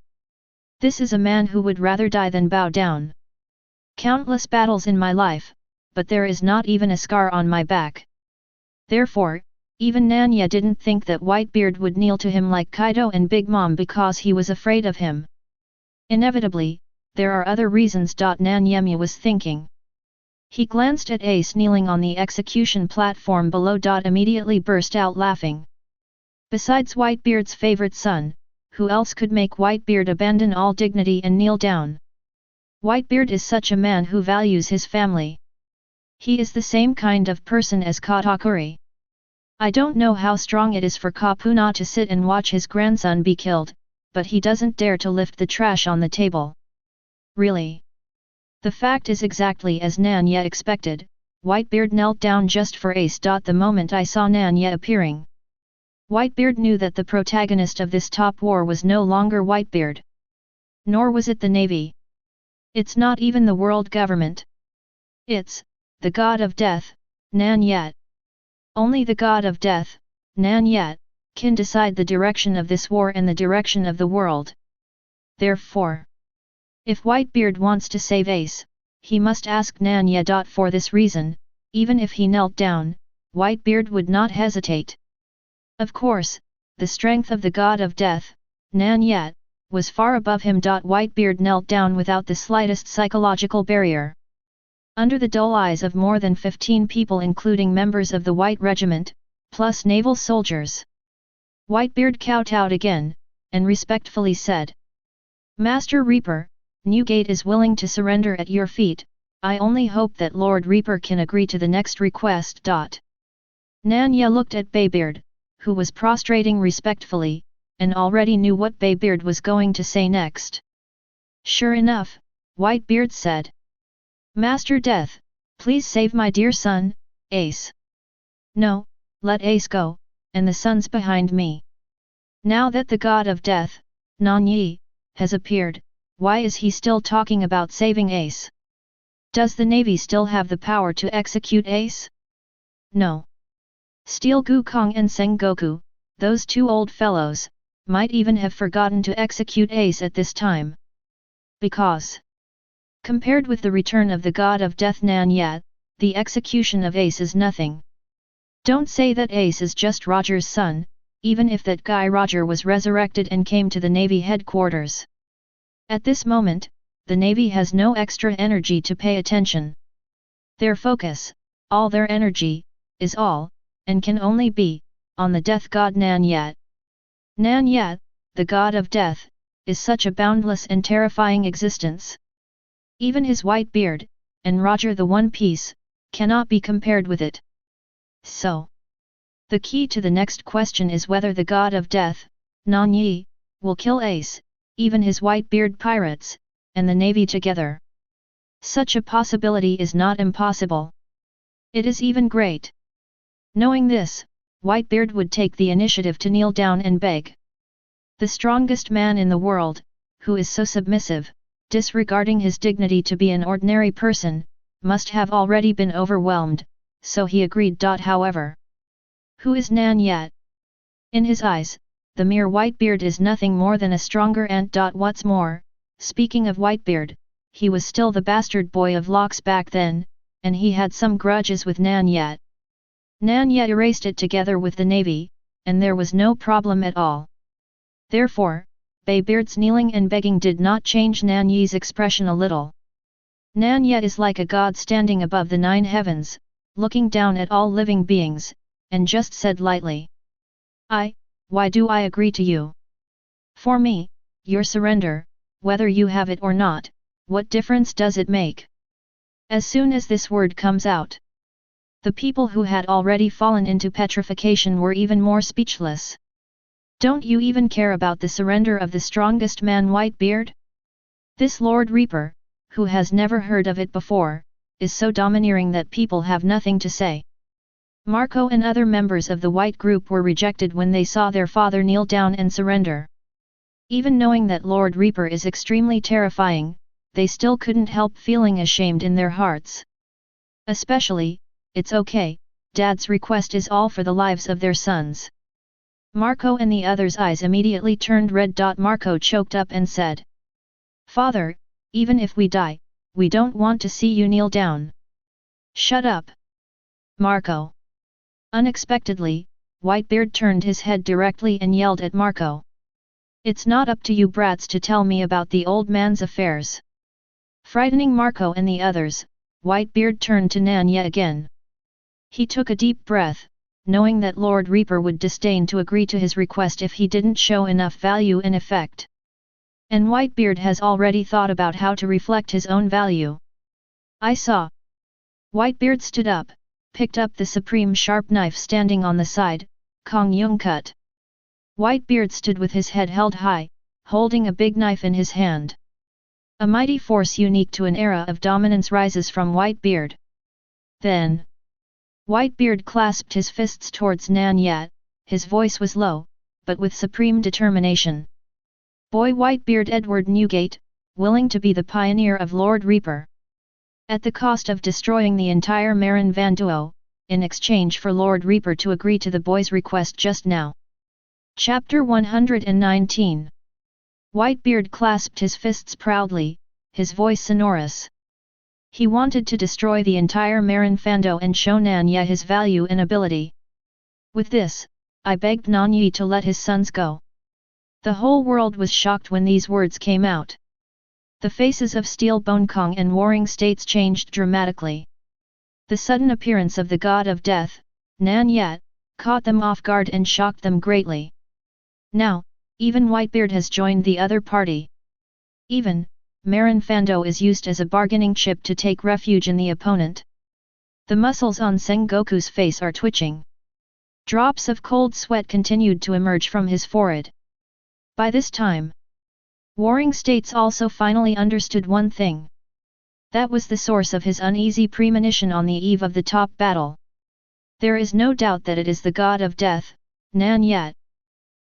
This is a man who would rather die than bow down. Countless battles in my life, but there is not even a scar on my back. Therefore, even Nan Ye didn't think that Whitebeard would kneel to him like Kaido and Big Mom because he was afraid of him. Inevitably, there are other reasons. Nan Ye was thinking. He glanced at Ace kneeling on the execution platform below. Immediately burst out laughing. Besides Whitebeard's favorite son, who else could make Whitebeard abandon all dignity and kneel down? Whitebeard is such a man who values his family. He is the same kind of person as Katakuri. I don't know how strong it is for Kapuna to sit and watch his grandson be killed, but he doesn't dare to lift the trash on the table. Really? The fact is exactly as Nan Ye expected. Whitebeard knelt down just for Ace. The moment I saw Nan Ye appearing, Whitebeard knew that the protagonist of this top war was no longer Whitebeard. Nor was it the navy. It's not even the world government. It's the god of death, Nan Ye. Only the god of death, Nan Ye, can decide the direction of this war and the direction of the world. Therefore, if Whitebeard wants to save Ace, he must ask Nan Ye. For this reason, even if he knelt down, Whitebeard would not hesitate. Of course, the strength of the god of death, Nan Ye, was far above him. Whitebeard knelt down without the slightest psychological barrier. Under the dull eyes of more than 15 people including members of the White Regiment, plus naval soldiers, Whitebeard kowtowed again, and respectfully said, "Master Reaper, Newgate is willing to surrender at your feet. I only hope that Lord Reaper can agree to the next request." Nan Ye looked at Baybeard, who was prostrating respectfully, and already knew what Baybeard was going to say next. Sure enough, Whitebeard said, "Master Death, please save my dear son, Ace." "No, let Ace go, and the sons behind me. Now that the god of death, Nan Ye, has appeared, why is he still talking about saving Ace? Does the navy still have the power to execute Ace? No. Steel Gukong and Sengoku, those 2 old fellows, might even have forgotten to execute Ace at this time. Because, compared with the return of the god of death Nan Ye, the execution of Ace is nothing. Don't say that Ace is just Roger's son, even if that guy Roger was resurrected and came to the navy headquarters. At this moment, the navy has no extra energy to pay attention. Their focus, all their energy, is all, and can only be, on the death god Nan Ye. Nan Ye, the god of death, is such a boundless and terrifying existence. Even his white beard, and Roger the One Piece, cannot be compared with it. So, the key to the next question is whether the god of death, Nan Ye, will kill Ace, even his white beard pirates, and the navy together. Such a possibility is not impossible. It is even great. Knowing this, Whitebeard would take the initiative to kneel down and beg. The strongest man in the world, who is so submissive, disregarding his dignity to be an ordinary person, must have already been overwhelmed, so he agreed. However, who is Nan Ye? In his eyes, the mere Whitebeard is nothing more than a stronger ant. What's more, speaking of Whitebeard, he was still the bastard boy of Lockes back then, and he had some grudges with Nan Ye. Nan Ye erased it together with the navy, and there was no problem at all. Therefore, Baybeard's kneeling and begging did not change Nan Ye's expression a little. Nan Ye is like a god standing above the 9 heavens, looking down at all living beings, and just said lightly, why do I agree to you? For me, your surrender, whether you have it or not, what difference does it make? As soon as this word comes out, the people who had already fallen into petrification were even more speechless. Don't you even care about the surrender of the strongest man, Whitebeard? This Lord Reaper, who has never heard of it before, is so domineering that people have nothing to say. Marco and other members of the White group were rejected when they saw their father kneel down and surrender. Even knowing that Lord Reaper is extremely terrifying, they still couldn't help feeling ashamed in their hearts. Especially, it's okay, Dad's request is all for the lives of their sons. Marco and the others' eyes immediately turned red. Marco choked up and said, Father, even if we die, we don't want to see you kneel down. Shut up, Marco. Unexpectedly, Whitebeard turned his head directly and yelled at Marco. It's not up to you brats to tell me about the old man's affairs. Frightening Marco and the others, Whitebeard turned to Nan Ye again. He took a deep breath, knowing that Lord Reaper would disdain to agree to his request if he didn't show enough value and effect. And Whitebeard has already thought about how to reflect his own value. I saw. Whitebeard stood up, picked up the supreme sharp knife standing on the side, Huang Yuan cut. Whitebeard stood with his head held high, holding a big knife in his hand. A mighty force unique to an era of dominance rises from Whitebeard. Then, Whitebeard clasped his fists towards Nan Ye, his voice was low, but with supreme determination. Boy Whitebeard Edward Newgate, willing to be the pioneer of Lord Reaper. At the cost of destroying the entire Marin Van Duo, in exchange for Lord Reaper to agree to the boy's request just now. Chapter 119. Whitebeard clasped his fists proudly, his voice sonorous. He wanted to destroy the entire Marin Fando and show Nan Ye his value and ability. With this, I begged Nan Ye to let his sons go. The whole world was shocked when these words came out. The faces of Steel Bone Kong and Warring States changed dramatically. The sudden appearance of the god of death, Nan Ye, caught them off guard and shocked them greatly. Now, even Whitebeard has joined the other party. Even, Marin Fando is used as a bargaining chip to take refuge in the opponent. The muscles on Sengoku's face are twitching. Drops of cold sweat continued to emerge from his forehead. By this time, Warring States also finally understood one thing. That was the source of his uneasy premonition on the eve of the top battle. There is no doubt that it is the god of death, Nan Ye.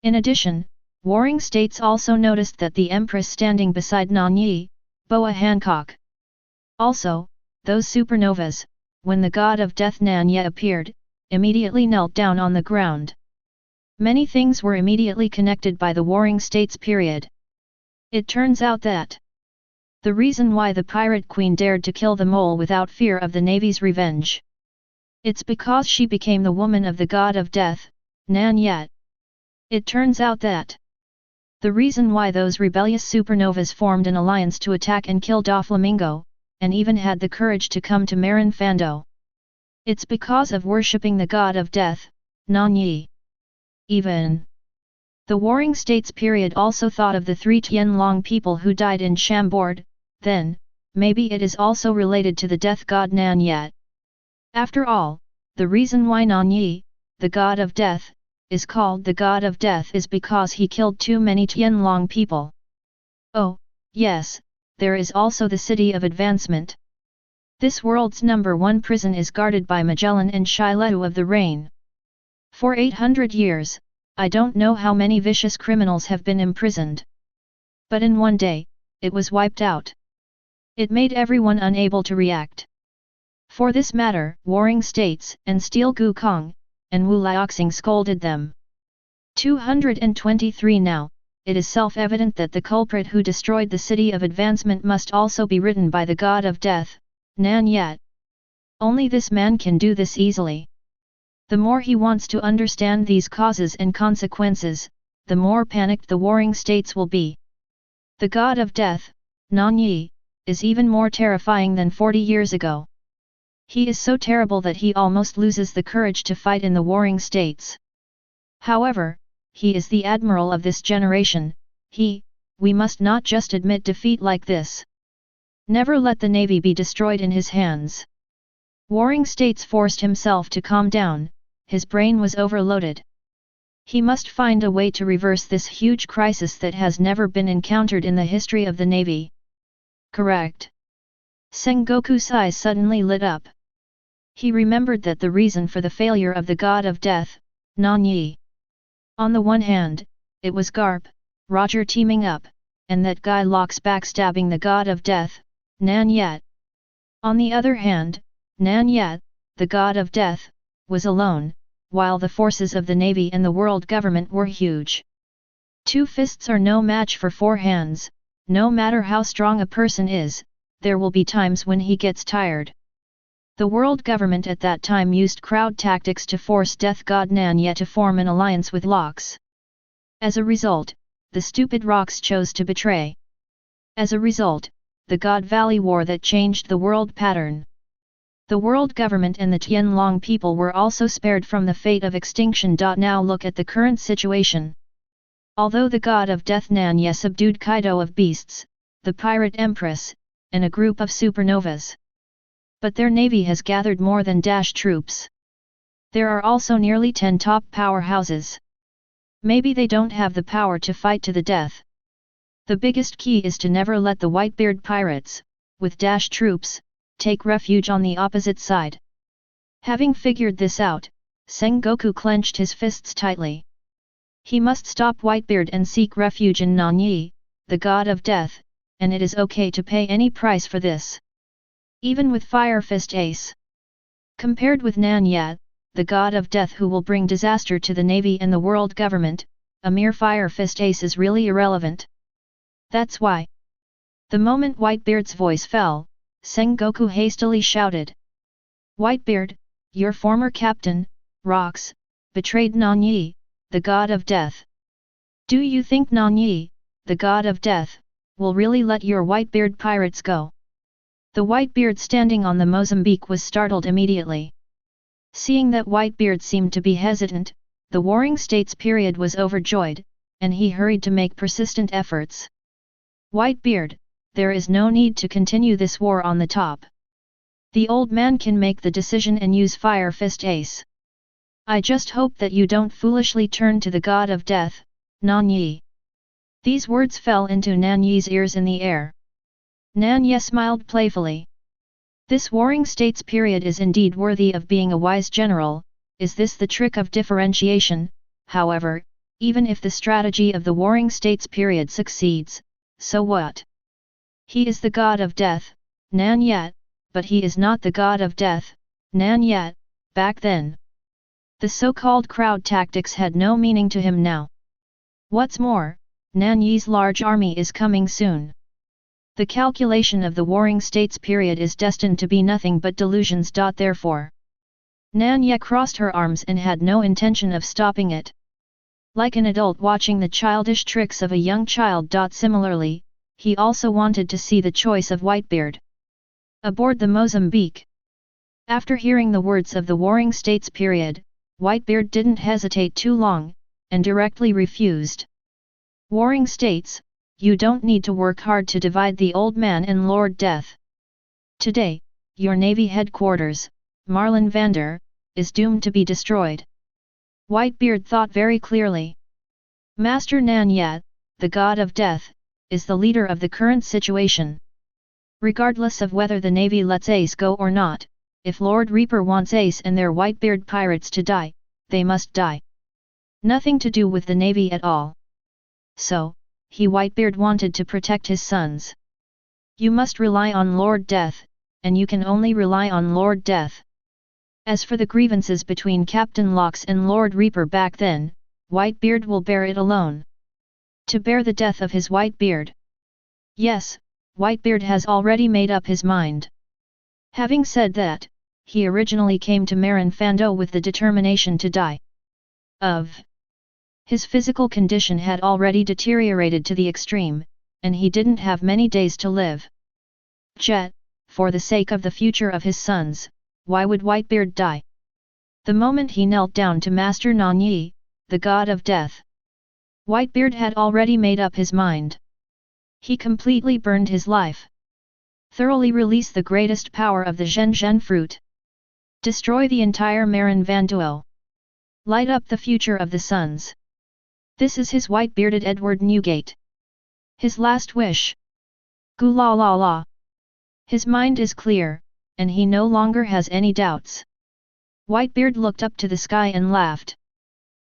In addition, Warring States also noticed that the Empress standing beside Nan Ye, Boa Hancock. Also, those supernovas, when the god of death Nan Ye appeared, immediately knelt down on the ground. Many things were immediately connected by the Warring States period. It turns out that the reason why the Pirate Queen dared to kill the mole without fear of the Navy's revenge. It's because she became the woman of the god of death, Nan Ye. It turns out that the reason why those rebellious supernovas formed an alliance to attack and kill Doflamingo, and even had the courage to come to Marin Fando. It's because of worshipping the god of death, Nan Ye. Even the Warring States period also thought of the 3 Tianlong people who died in Chambord, then, maybe it is also related to the death god Nan Ye. After all, the reason why Nan Ye, the god of death, is called the god of death is because he killed too many Tianlong people. Oh, yes, there is also the City of Advancement. This world's #1 prison is guarded by Magellan and Shileu of the Rain. For 800 years, I don't know how many vicious criminals have been imprisoned. But in one day, it was wiped out. It made everyone unable to react. For this matter, warring states and Steel Gu Kong, and Wu Liaoxing scolded them. 223 Now, it is self-evident that the culprit who destroyed the City of Advancement must also be written by the God of Death, Nan Ye. Only this man can do this easily. The more he wants to understand these causes and consequences, the more panicked the warring states will be. The God of Death, Nan Ye, is even more terrifying than 40 years ago. He is so terrible that he almost loses the courage to fight in the warring states. However, he is the admiral of this generation. We must not just admit defeat like this. Never let the navy be destroyed in his hands. Warring states forced himself to calm down, his brain was overloaded. He must find a way to reverse this huge crisis that has never been encountered in the history of the navy. Correct. Sengoku's eyes suddenly lit up. He remembered that the reason for the failure of the God of Death, Nan Ye. On the one hand, it was Garp, Roger teaming up, and that guy Lockes backstabbing the God of Death, Nan Ye. On the other hand, Nan Ye, the God of Death, was alone, while the forces of the navy and the world government were huge. 2 fists are no match for 4 hands. No matter how strong a person is, there will be times when he gets tired. The world government at that time used crowd tactics to force Death God Nan Ye to form an alliance with Lockes. As a result, the stupid Rocks chose to betray. As a result, the God Valley War that changed the world pattern. The world government and the Tianlong people were also spared from the fate of extinction. Now look at the current situation. Although the God of Death Nan Ye subdued Kaido of Beasts, the Pirate Empress, and a group of supernovas. But their navy has gathered more than troops. There are also nearly 10 top powerhouses. Maybe they don't have the power to fight to the death. The biggest key is to never let the Whitebeard pirates, with troops, take refuge on the opposite side. Having figured this out, Sengoku clenched his fists tightly. He must stop Whitebeard and seek refuge in Nan Ye, the God of Death, and it is okay to pay any price for this. Even with Fire Fist Ace. Compared with Nan Ye, the God of Death who will bring disaster to the navy and the world government, a mere Fire Fist Ace is really irrelevant. That's why. The moment Whitebeard's voice fell, Sengoku hastily shouted. Whitebeard, your former captain, Rocks, betrayed Nan Ye, the God of Death. Do you think Nan Ye, the God of Death, will really let your Whitebeard pirates go? The Whitebeard standing on the Mozambique was startled immediately. Seeing that Whitebeard seemed to be hesitant, the warring states period was overjoyed, and he hurried to make persistent efforts. Whitebeard, there is no need to continue this war on the top. The old man can make the decision and use Fire Fist Ace. I just hope that you don't foolishly turn to the God of Death, Nan Ye. These words fell into Nan Ye's ears in the air. Nan Ye smiled playfully. This warring states period is indeed worthy of being a wise general. Is this the trick of differentiation? However, even if the strategy of the warring states period succeeds, so what? He is the God of Death, Nan Ye, but he is not the God of Death, Nan Ye, back then. The so-called crowd tactics had no meaning to him now. What's more, Nan Ye's large army is coming soon. The calculation of the warring states period is destined to be nothing but delusions. Therefore, Nan Ye crossed her arms and had no intention of stopping it. Like an adult watching the childish tricks of a young child. Similarly, he also wanted to see the choice of Whitebeard. Aboard the Mozambique. After hearing the words of the warring states period, Whitebeard didn't hesitate too long, and directly refused. Warring states, you don't need to work hard to divide the old man and Lord Death. Today, your navy headquarters, Marlin Vander, is doomed to be destroyed. Whitebeard thought very clearly. Master Nan Ye, the God of Death, is the leader of the current situation. Regardless of whether the navy lets Ace go or not, if Lord Reaper wants Ace and their Whitebeard pirates to die, they must die. Nothing to do with the navy at all. So, Whitebeard wanted to protect his sons. You must rely on Lord Death, and you can only rely on Lord Death. As for the grievances between Captain Lockes and Lord Reaper back then, Whitebeard will bear it alone. To bear the death of his Whitebeard. Yes, Whitebeard has already made up his mind. Having said that, he originally came to Marin Fando with the determination to die. His physical condition had already deteriorated to the extreme, and he didn't have many days to live. Yet, for the sake of the future of his sons, why would Whitebeard die? The moment he knelt down to Master Nan Ye, the god of death, Whitebeard had already made up his mind. He completely burned his life. Thoroughly release the greatest power of the Zhen fruit. Destroy the entire Marin Vanduo. Light up the future of the sons. This is his white-bearded Edward Newgate. His last wish. Gu la la la. His mind is clear, and he no longer has any doubts. Whitebeard looked up to the sky and laughed.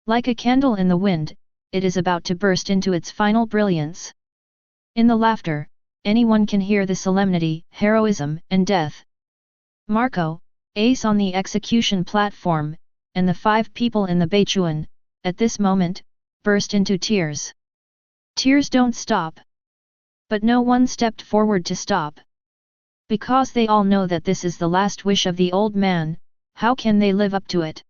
Like a candle in the wind, it is about to burst into its final brilliance. In the laughter, anyone can hear the solemnity, heroism, and death. Marco, Ace on the execution platform, and the 5 people in the Beichuan, at this moment, burst into tears. Tears don't stop. But no one stepped forward to stop. Because they all know that this is the last wish of the old man, how can they live up to it?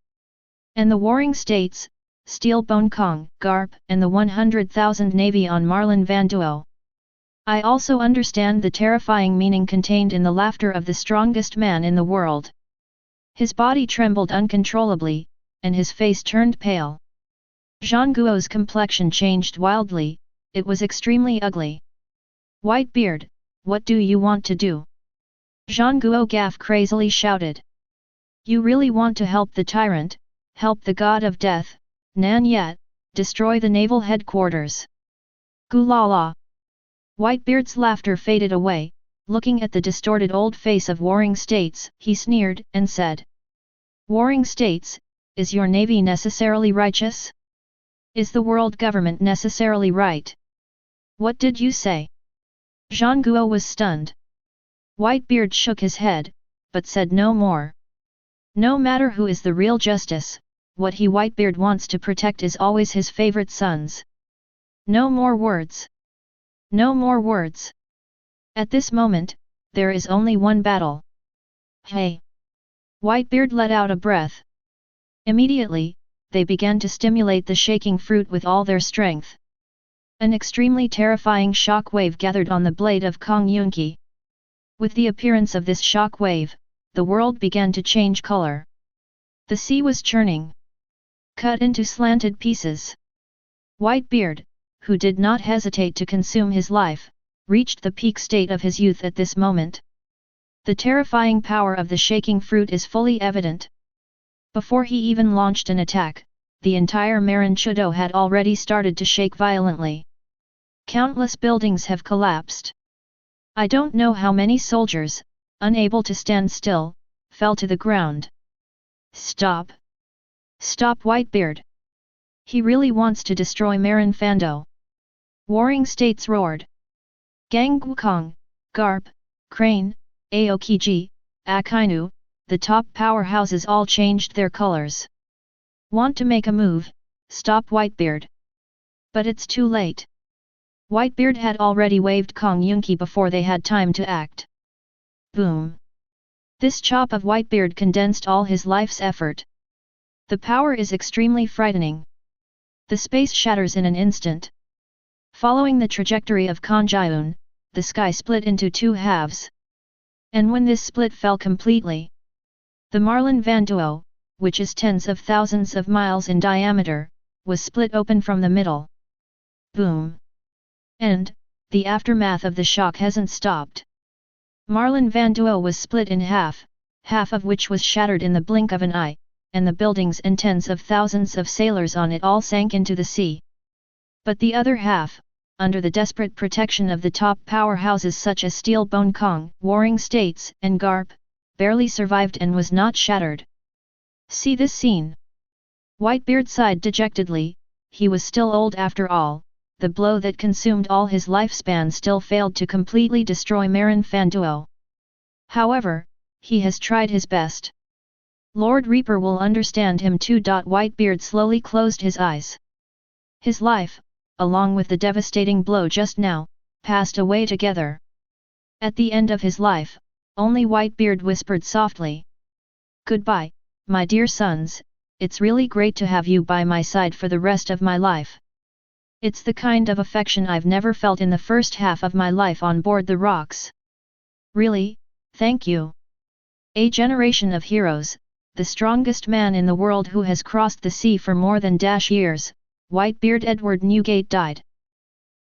And the warring states, Steel Bone Kong, Garp, and the 100,000 navy on Marlin Vanduo. I also understand the terrifying meaning contained in the laughter of the strongest man in the world. His body trembled uncontrollably, and his face turned pale. Zhang Guo's complexion changed wildly, it was extremely ugly. Whitebeard, what do you want to do? Zhang Guo Gaff crazily shouted. You really want to help the tyrant, help the god of death, Nan Ye, destroy the naval headquarters. Gu la la. Whitebeard's laughter faded away, looking at the distorted old face of Warring States, he sneered and said. Warring States, is your navy necessarily righteous? Is the world government necessarily right? What did you say? Zhang Guo was stunned. Whitebeard shook his head, but said no more. No matter who is the real justice, what Whitebeard wants to protect is always his favorite sons. No more words. No more words. At this moment, there is only one battle. Hey! Whitebeard let out a breath. Immediately, they began to stimulate the shaking fruit with all their strength. An extremely terrifying shock wave gathered on the blade of Kong Yunqi. With the appearance of this shock wave, the world began to change color. The sea was churning. Cut into slanted pieces. Whitebeard, who did not hesitate to consume his life, reached the peak state of his youth at this moment. The terrifying power of the shaking fruit is fully evident. Before he even launched an attack, the entire Marin Chudo had already started to shake violently. Countless buildings have collapsed. I don't know how many soldiers, unable to stand still, fell to the ground. Stop! Stop Whitebeard! He really wants to destroy Marin Fando. Warring States roared. Gang Wukong, Garp, Crane, Aokiji, Akainu, the top powerhouses all changed their colors. Want to make a move, stop Whitebeard. But it's too late. Whitebeard had already waved Kong Yunqi before they had time to act. Boom! This chop of Whitebeard condensed all his life's effort. The power is extremely frightening. The space shatters in an instant. Following the trajectory of Kanjiun, the sky split into 2 halves. And when this split fell completely, the Marlin Vanduo, which is tens of thousands of miles in diameter, was split open from the middle. Boom! And, the aftermath of the shock hasn't stopped. Marlin Vanduo was split in half, half of which was shattered in the blink of an eye, and the buildings and tens of thousands of sailors on it all sank into the sea. But the other half, under the desperate protection of the top powerhouses such as Steel Bone Kong, Warring States, and Garp, barely survived and was not shattered. See this scene. Whitebeard sighed dejectedly. He was still old after all. The blow that consumed all his lifespan still failed to completely destroy Marin Fanduo. However, he has tried his best. Lord Reaper will understand him too. Whitebeard slowly closed his eyes. His life, along with the devastating blow just now, passed away together. At the end of his life, only Whitebeard whispered softly. "Goodbye, my dear sons, it's really great to have you by my side for the rest of my life. It's the kind of affection I've never felt in the first half of my life on board the rocks. Really, thank you." A generation of heroes, the strongest man in the world who has crossed the sea for more than years, Whitebeard Edward Newgate died.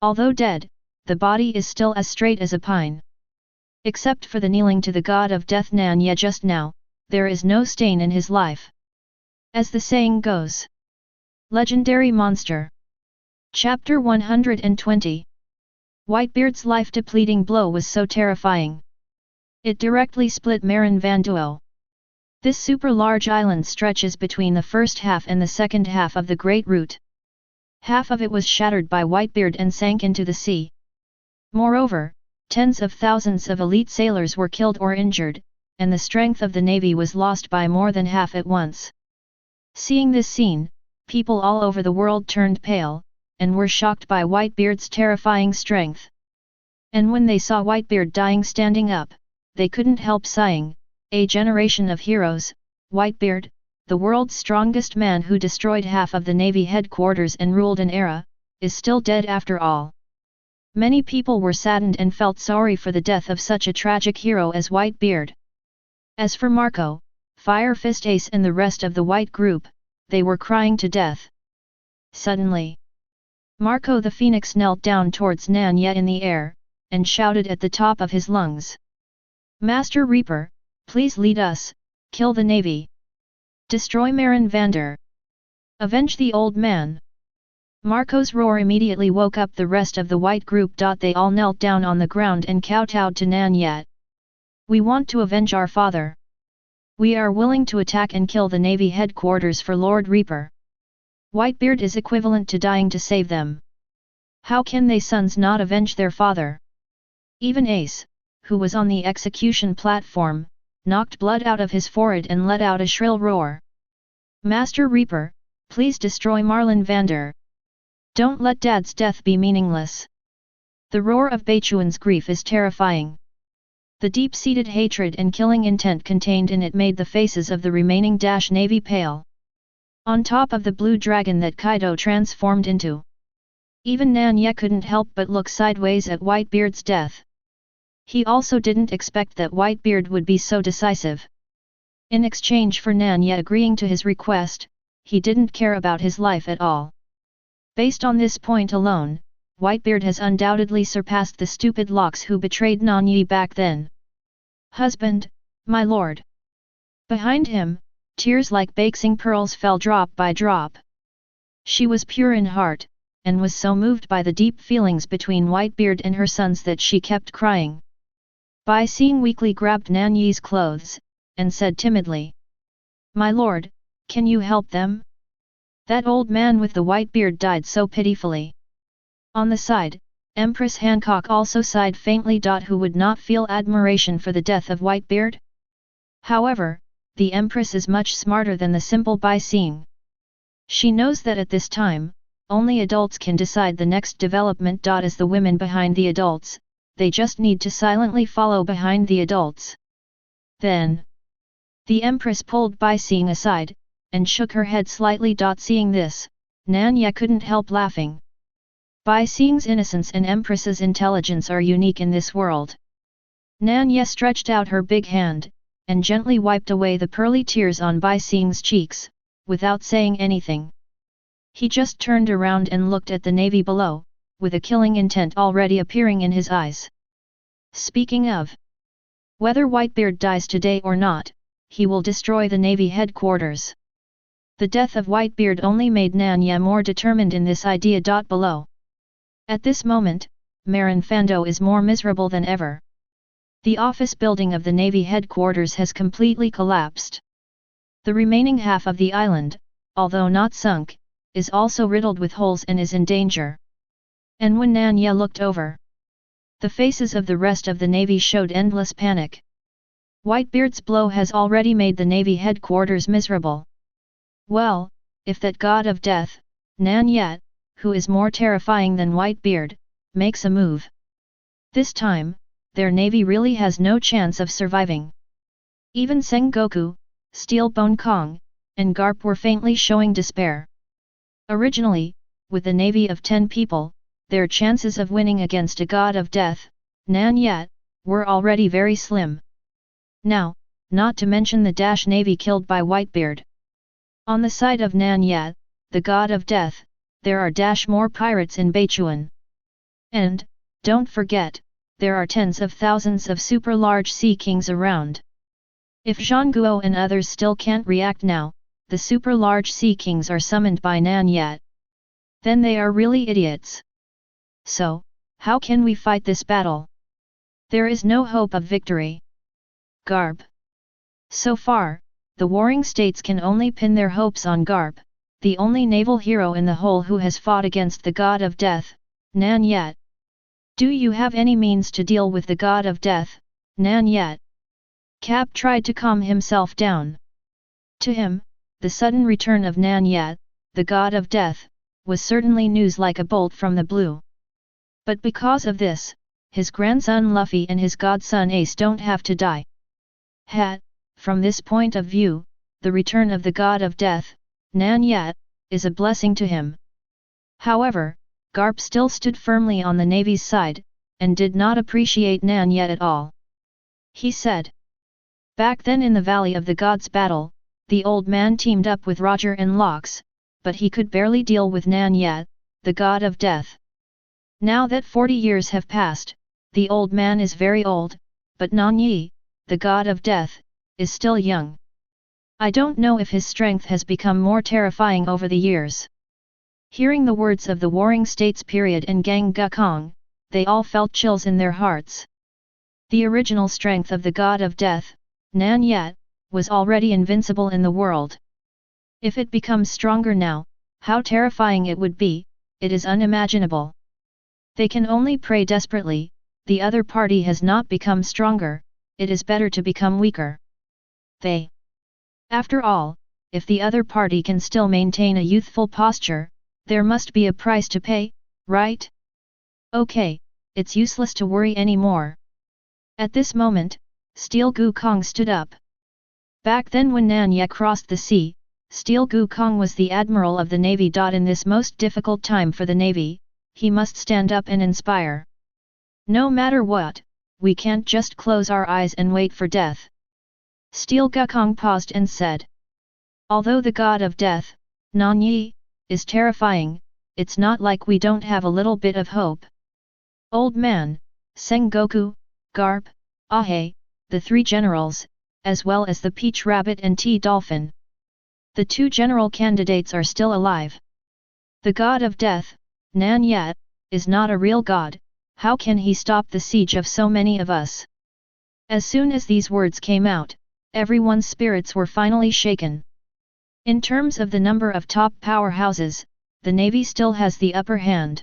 Although dead, the body is still as straight as a pine. Except for the kneeling to the god of death Nan Ye just now, there is no stain in his life. As the saying goes. Legendary Monster. Chapter 120. Whitebeard's life-depleting blow was so terrifying. It directly split Marin Fanduo. This super-large island stretches between the first half and the second half of the Great Root. Half of it was shattered by Whitebeard and sank into the sea. Moreover, tens of thousands of elite sailors were killed or injured, and the strength of the navy was lost by more than half at once. Seeing this scene, people all over the world turned pale, and were shocked by Whitebeard's terrifying strength. And when they saw Whitebeard dying standing up, they couldn't help sighing. A generation of heroes, Whitebeard, the world's strongest man who destroyed half of the navy headquarters and ruled an era, is still dead after all. Many people were saddened and felt sorry for the death of such a tragic hero as Whitebeard. As for Marco, Fire Fist Ace and the rest of the White Group, they were crying to death. Suddenly, Marco the Phoenix knelt down towards Nan Ye in the air, and shouted at the top of his lungs. "Master Reaper, please lead us, kill the navy. Destroy Marin Vander. Avenge the old man." Marco's roar immediately woke up the rest of the White Group. They all knelt down on the ground and kowtowed to Nan Ye. "We want to avenge our father. We are willing to attack and kill the navy headquarters for Lord Reaper. Whitebeard is equivalent to dying to save them. How can they sons not avenge their father?" Even Ace, who was on the execution platform, knocked blood out of his forehead and let out a shrill roar. "Master Reaper, please destroy Marlin Vander. Don't let Dad's death be meaningless." The roar of Beichuan's grief is terrifying. The deep-seated hatred and killing intent contained in it made the faces of the remaining navy pale. On top of the blue dragon that Kaido transformed into. Even Nan Ye couldn't help but look sideways at Whitebeard's death. He also didn't expect that Whitebeard would be so decisive. In exchange for Nan Ye agreeing to his request, he didn't care about his life at all. Based on this point alone, Whitebeard has undoubtedly surpassed the stupid Lockes who betrayed Nan Ye back then. "Husband, my lord." Behind him, tears like basing pearls fell drop by drop. She was pure in heart, and was so moved by the deep feelings between Whitebeard and her sons that she kept crying. Bai Xing weakly grabbed Nan Ye's clothes, and said timidly, "My lord, can you help them? That old man with the white beard died so pitifully." On the side, Empress Hancock also sighed faintly. Who would not feel admiration for the death of Whitebeard? However, the Empress is much smarter than the simple Bai Xing. She knows that at this time, only adults can decide the next development. As the women behind the adults, they just need to silently follow behind the adults. Then, the Empress pulled Bai Xing aside, and shook her head slightly. Seeing this, Nan Ye couldn't help laughing. Bai Xing's innocence and Empress's intelligence are unique in this world. Nan Ye stretched out her big hand, and gently wiped away the pearly tears on Bai Xing's cheeks, without saying anything. He just turned around and looked at the navy below, with a killing intent already appearing in his eyes. Speaking of, whether Whitebeard dies today or not, he will destroy the navy headquarters. The death of Whitebeard only made Nan Ye more determined in this idea. Below. At this moment, Marin Fando is more miserable than ever. The office building of the Navy headquarters has completely collapsed. The remaining half of the island, although not sunk, is also riddled with holes and is in danger. And when Nan Ye looked over, the faces of the rest of the Navy showed endless panic. Whitebeard's blow has already made the Navy headquarters miserable. Well, if that god of death, Nan Ye, who is more terrifying than Whitebeard, makes a move, this time, their navy really has no chance of surviving. Even Sengoku, Steelbone Kong, and Garp were faintly showing despair. Originally, with a navy of 10 people, their chances of winning against a god of death, Nan Ye, were already very slim. Now, not to mention the Dash navy killed by Whitebeard. On the side of Nan Ye, the god of death, there are dash more pirates in Beichuan. And, don't forget, there are tens of thousands of super large sea kings around. If Zhangguo and others still can't react now, the super large sea kings are summoned by Nan Ye. Then they are really idiots. So, how can we fight this battle? There is no hope of victory. Garp. So far, the warring states can only pin their hopes on Garp, the only naval hero in the whole who has fought against the god of death, Nan Ye. Do you have any means to deal with the god of death, Nan Ye? Cap tried to calm himself down. To him, the sudden return of Nan Ye, the god of death, was certainly news like a bolt from the blue. But because of this, his grandson Luffy and his godson Ace don't have to die. From this point of view, the return of the god of death, Nan Ye, is a blessing to him. However, Garp still stood firmly on the Navy's side, and did not appreciate Nan Ye at all. He said, "Back then in the Valley of the Gods battle, the old man teamed up with Roger and Lockes, but he could barely deal with Nan Ye, the god of death. Now that 40 years have passed, the old man is very old, but Nan Ye, the god of death, is still young. I don't know if his strength has become more terrifying over the years." Hearing the words of the Warring States period and Gang Gukong, they all felt chills in their hearts. The original strength of the god of death, Nan Ye, was already invincible in the world. If it becomes stronger now, how terrifying it would be, it is unimaginable. They can only pray desperately, the other party has not become stronger, it is better to become weaker. After all, if the other party can still maintain a youthful posture, there must be a price to pay, right? Okay, it's useless to worry anymore. At this moment, Steel Gukong stood up. Back then when Nan Ye crossed the sea, Steel Gukong was the admiral of the navy. In this most difficult time for the navy, he must stand up and inspire. No matter what, we can't just close our eyes and wait for death. Steel Gukong paused and said, "Although the god of death, Nan Ye, is terrifying, it's not like we don't have a little bit of hope. Old man, Sengoku, Garp, Ahe, the 3 generals, as well as the Peach Rabbit and Tea Dolphin. The 2 general candidates are still alive. The god of death, Nan Ye, is not a real god, how can he stop the siege of so many of us?" As soon as these words came out, everyone's spirits were finally shaken. In terms of the number of top powerhouses, the navy still has the upper hand.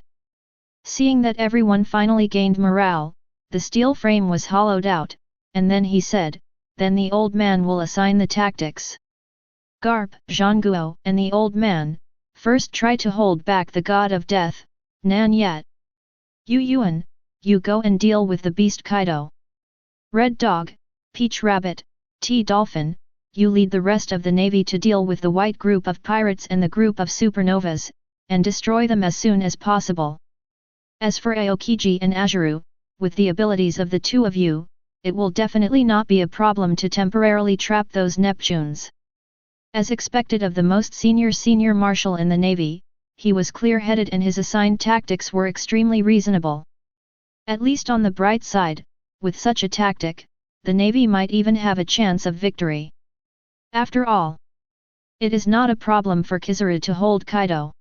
Seeing that everyone finally gained morale, the steel frame was hollowed out, and then he said, "Then the old man will assign the tactics. Garp, Zhangguo and the old man, first try to hold back the god of death, Nan Ye. Yuan, you go and deal with the beast Kaido. Red Dog, Peach Rabbit, Tea Dolphin, you lead the rest of the navy to deal with the white group of pirates and the group of supernovas, and destroy them as soon as possible. As for Aokiji and Azuru, with the abilities of the 2 of you, it will definitely not be a problem to temporarily trap those Neptunes." As expected of the most senior marshal in the navy, he was clear-headed and his assigned tactics were extremely reasonable. At least on the bright side, with such a tactic, the navy might even have a chance of victory. After all, it is not a problem for Kizaru to hold Kaido.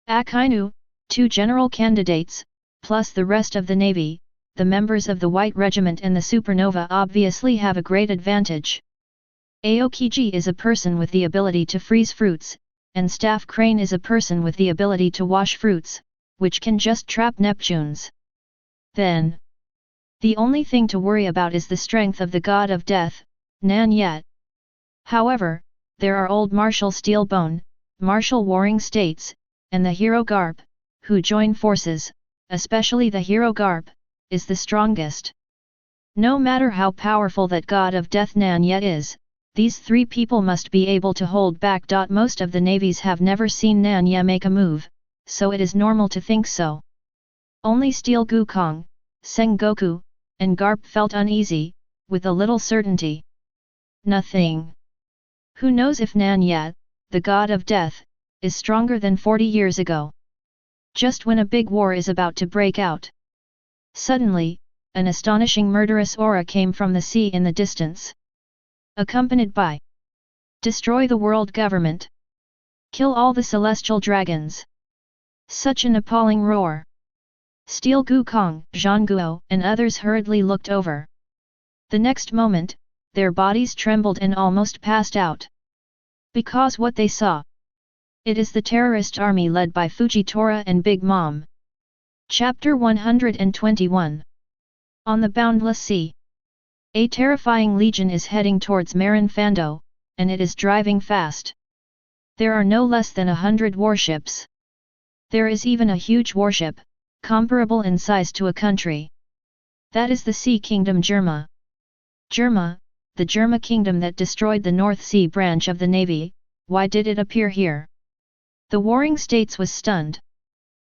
Akainu, 2 general candidates, plus the rest of the navy, the members of the White Regiment and the Supernova obviously have a great advantage. Aokiji is a person with the ability to freeze fruits, and Staff Crane is a person with the ability to wash fruits, which can just trap Neptunes. Then, the only thing to worry about is the strength of the god of death, Nan Ye. However, there are old Marshal Steelbone, Marshal Warring States, and the hero Garp, who join forces, especially the hero Garp, is the strongest. No matter how powerful that god of death Nan Ye is, these three people must be able to hold back. Most of the navies have never seen Nan Ye make a move, so it is normal to think so. Only Steel Gukong, Sengoku, and Garp felt uneasy, with a little certainty. Nothing. Who knows if Nan Ye, the god of death, is stronger than 40 years ago. Just when a big war is about to break out. Suddenly, an astonishing murderous aura came from the sea in the distance. Accompanied by "Destroy the world government! Kill all the celestial dragons!" Such an appalling roar. Steel Gukong, Zhangguo, and others hurriedly looked over. The next moment, their bodies trembled and almost passed out. Because what they saw. It is the terrorist army led by Fujitora and Big Mom. Chapter 121. On the Boundless Sea. A terrifying legion is heading towards Marin Fando, and it is driving fast. There are no less than 100 warships. There is even a huge warship, comparable in size to a country. That is the Sea Kingdom Germa. Germa, the Germa kingdom that destroyed the North Sea branch of the Navy. Why did it appear here? The Warring States was stunned.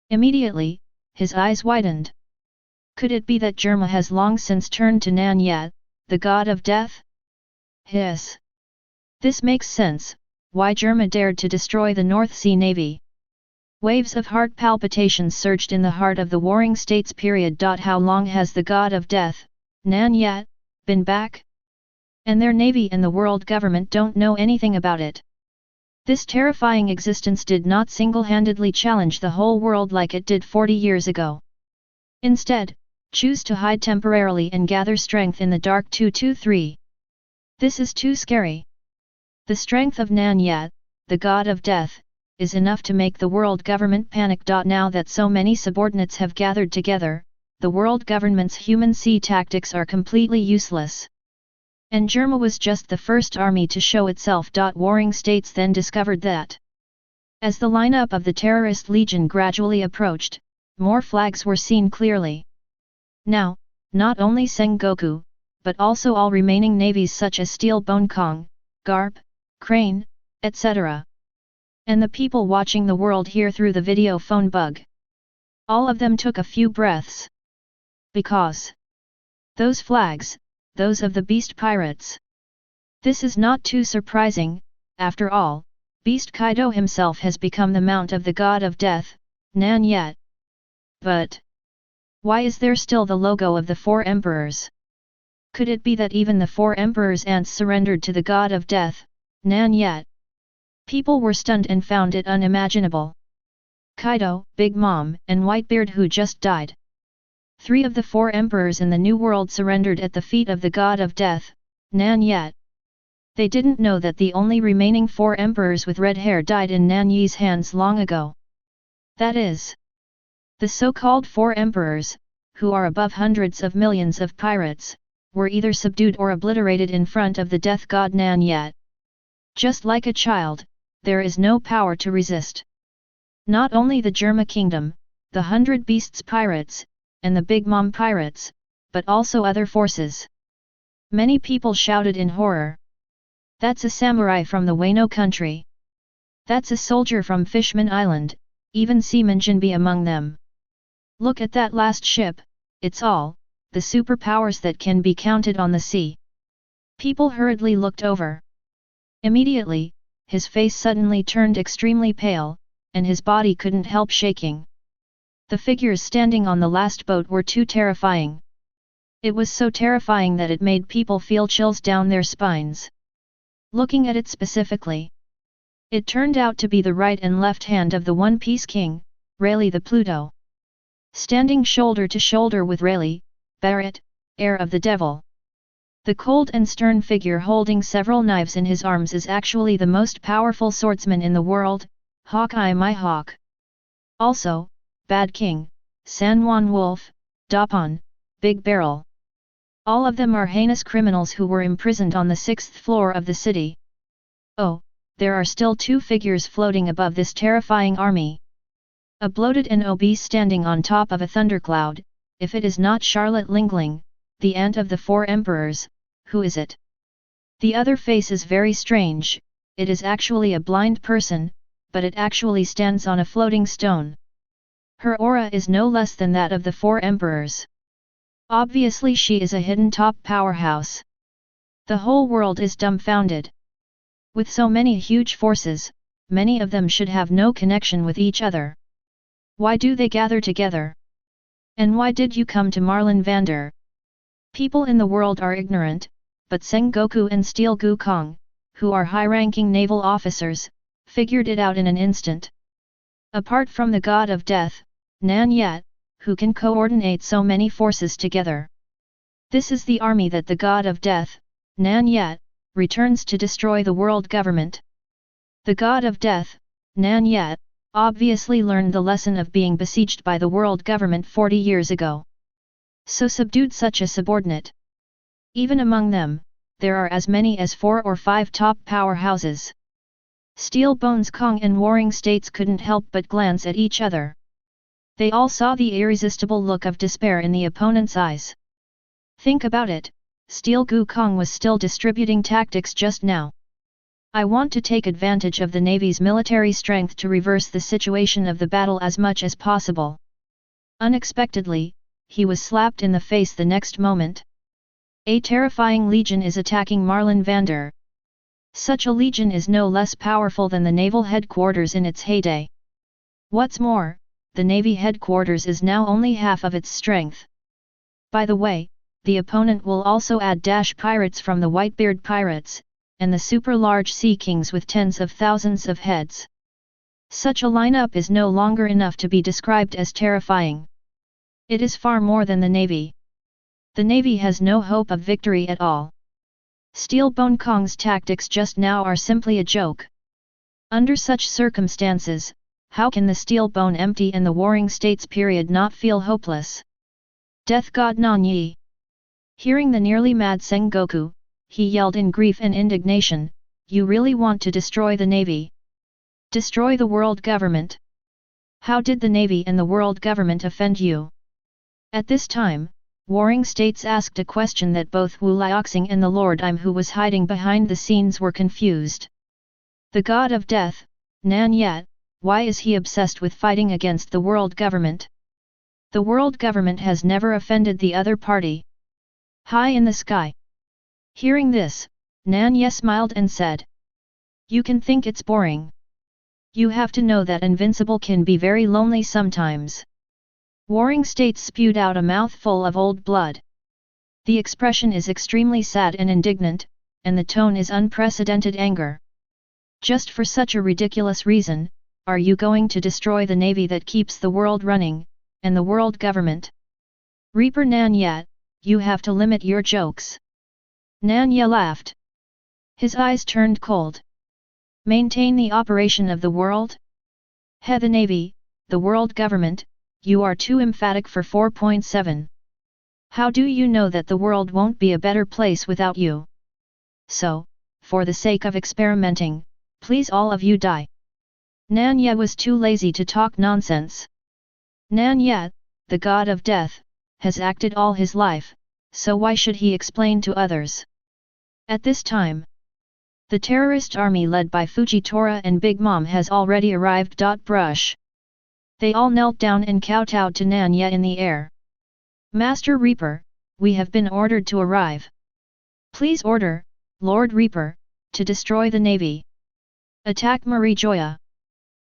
Immediately, his eyes widened. Could it be that Germa has long since turned to Nan Ye, the god of death? Hiss. This makes sense, why Germa dared to destroy the North Sea Navy. Waves of heart palpitations surged in the heart of the Warring States. How long has the god of death, Nan Ye, been back? And their navy and the world government don't know anything about it. This terrifying existence did not single-handedly challenge the whole world like it did 40 years ago. Instead, choose to hide temporarily and gather strength in the dark. 223. This is too scary. The strength of Nan Ye, the god of death, is enough to make the world government panic. Now that so many subordinates have gathered together, the world government's human sea tactics are completely useless. And Germa was just the first army to show itself. Warring States then discovered that. As the lineup of the terrorist legion gradually approached, more flags were seen clearly. Now, not only Sengoku, but also all remaining navies such as Steel Bone Kong, Garp, Crane, etc. And the people watching the world here through the video phone bug. All of them took a few breaths. Because those flags, those of the Beast Pirates. This is not too surprising, after all, Beast Kaido himself has become the mount of the god of death, Nan Ye. But why is there still the logo of the four emperors? Could it be that even the four emperors' ants surrendered to the god of death, Nan Ye? People were stunned and found it unimaginable. Kaido, Big Mom, and Whitebeard who just died. 3 of the 4 emperors in the New World surrendered at the feet of the god of death, Nan Ye. They didn't know that the only remaining 4 emperors with red hair died in Nan Ye's hands long ago. That is, the so-called 4 emperors, who are above hundreds of millions of pirates, were either subdued or obliterated in front of the death god Nan Ye. Just like a child, there is no power to resist. Not only the Germa Kingdom, the 100 Beasts Pirates, and the Big Mom Pirates, but also other forces. Many people shouted in horror. That's a samurai from the Wano country. That's a soldier from Fishman Island, even Seaman Jinbi among them. Look at that last ship, it's all, the superpowers that can be counted on the sea. People hurriedly looked over. Immediately, his face suddenly turned extremely pale, and his body couldn't help shaking. The figures standing on the last boat were too terrifying. It was so terrifying that it made people feel chills down their spines. Looking at it specifically, it turned out to be the right and left hand of the One Piece King, Rayleigh the Pluto. standing shoulder to shoulder with Rayleigh, Barrett, heir of the devil. The cold and stern figure holding several knives in his arms is actually the most powerful swordsman in the world, Hawkeye my hawk. Also, Bad King, San Juan Wolf, Dapon, Big Barrel. All of them are heinous criminals who were imprisoned on the 6th floor of the city. Oh, there are still 2 figures floating above this terrifying army. A bloated and obese standing on top of a thundercloud, if it is not Charlotte Lingling, the aunt of the 4 emperors, who is it? The other face is very strange, it is actually a blind person, but it actually stands on a floating stone. Her aura is no less than that of the 4 emperors. Obviously she is a hidden top powerhouse. The whole world is dumbfounded. With so many huge forces, many of them should have no connection with each other. Why do they gather together? And why did you come to Marlin Vander? People in the world are ignorant, but Sengoku and Steel Gukong, who are high-ranking naval officers, figured it out in an instant. Apart from the god of death, Nan Ye, who can coordinate so many forces together. This is the army that the god of death, Nan Ye, returns to destroy the world government. The god of death, Nan Ye, obviously learned the lesson of being besieged by the world government 40 years ago. So subdued such a subordinate. Even among them, there are as many as 4 or 5 top powerhouses. Steel Bones Kong and Warring States couldn't help but glance at each other. They all saw the irresistible look of despair in the opponent's eyes. Think about it, Steel Gukong was still distributing tactics just now. I want to take advantage of the Navy's military strength to reverse the situation of the battle as much as possible. Unexpectedly, he was slapped in the face the next moment. A terrifying legion is attacking Marlin Vander. Such a legion is no less powerful than the naval headquarters in its heyday. What's more, the Navy headquarters is now only half of its strength. By the way, the opponent will also add Dash pirates from the Whitebeard pirates, and the super-large Sea Kings with tens of thousands of heads. Such a lineup is no longer enough to be described as terrifying. It is far more than the Navy. The Navy has no hope of victory at all. Steel Bone Kong's tactics just now are simply a joke. Under such circumstances, how can the Steel Bone Empty and the Warring States period not feel hopeless? Death God Nan Ye. Hearing the nearly mad Sengoku, he yelled in grief and indignation, "You really want to destroy the Navy? Destroy the world government? How did the Navy and the world government offend you?" At this time, Warring States asked a question that both Wu Liuxing and the Lord Im who was hiding behind the scenes were confused. The god of death, Nan Ye, why is he obsessed with fighting against the world government? The world government has never offended the other party. High in the sky. Hearing this, Nan Ye smiled and said, "You can think it's boring. You have to know that invincible can be very lonely sometimes." Warring States spewed out a mouthful of old blood. The expression is extremely sad and indignant, and the tone is unprecedented anger. Just for such a ridiculous reason, are you going to destroy the Navy that keeps the world running, and the world government? Reaper Nan Ye, you have to limit your jokes. Nan Ye laughed. His eyes turned cold. Maintain the operation of the world? He the Navy, the world government, you are too emphatic for 4.7. How do you know that the world won't be a better place without you? So, for the sake of experimenting, please all of you die. Nan Ye was too lazy to talk nonsense. Nan Ye, the god of death, has acted all his life, so why should he explain to others? At this time, the terrorist army led by Fujitora and Big Mom has already arrived. Brush. They all knelt down and kowtowed to Nan Ye in the air. Master Reaper, we have been ordered to arrive. Please order, Lord Reaper, to destroy the Navy. Attack Marie Joya.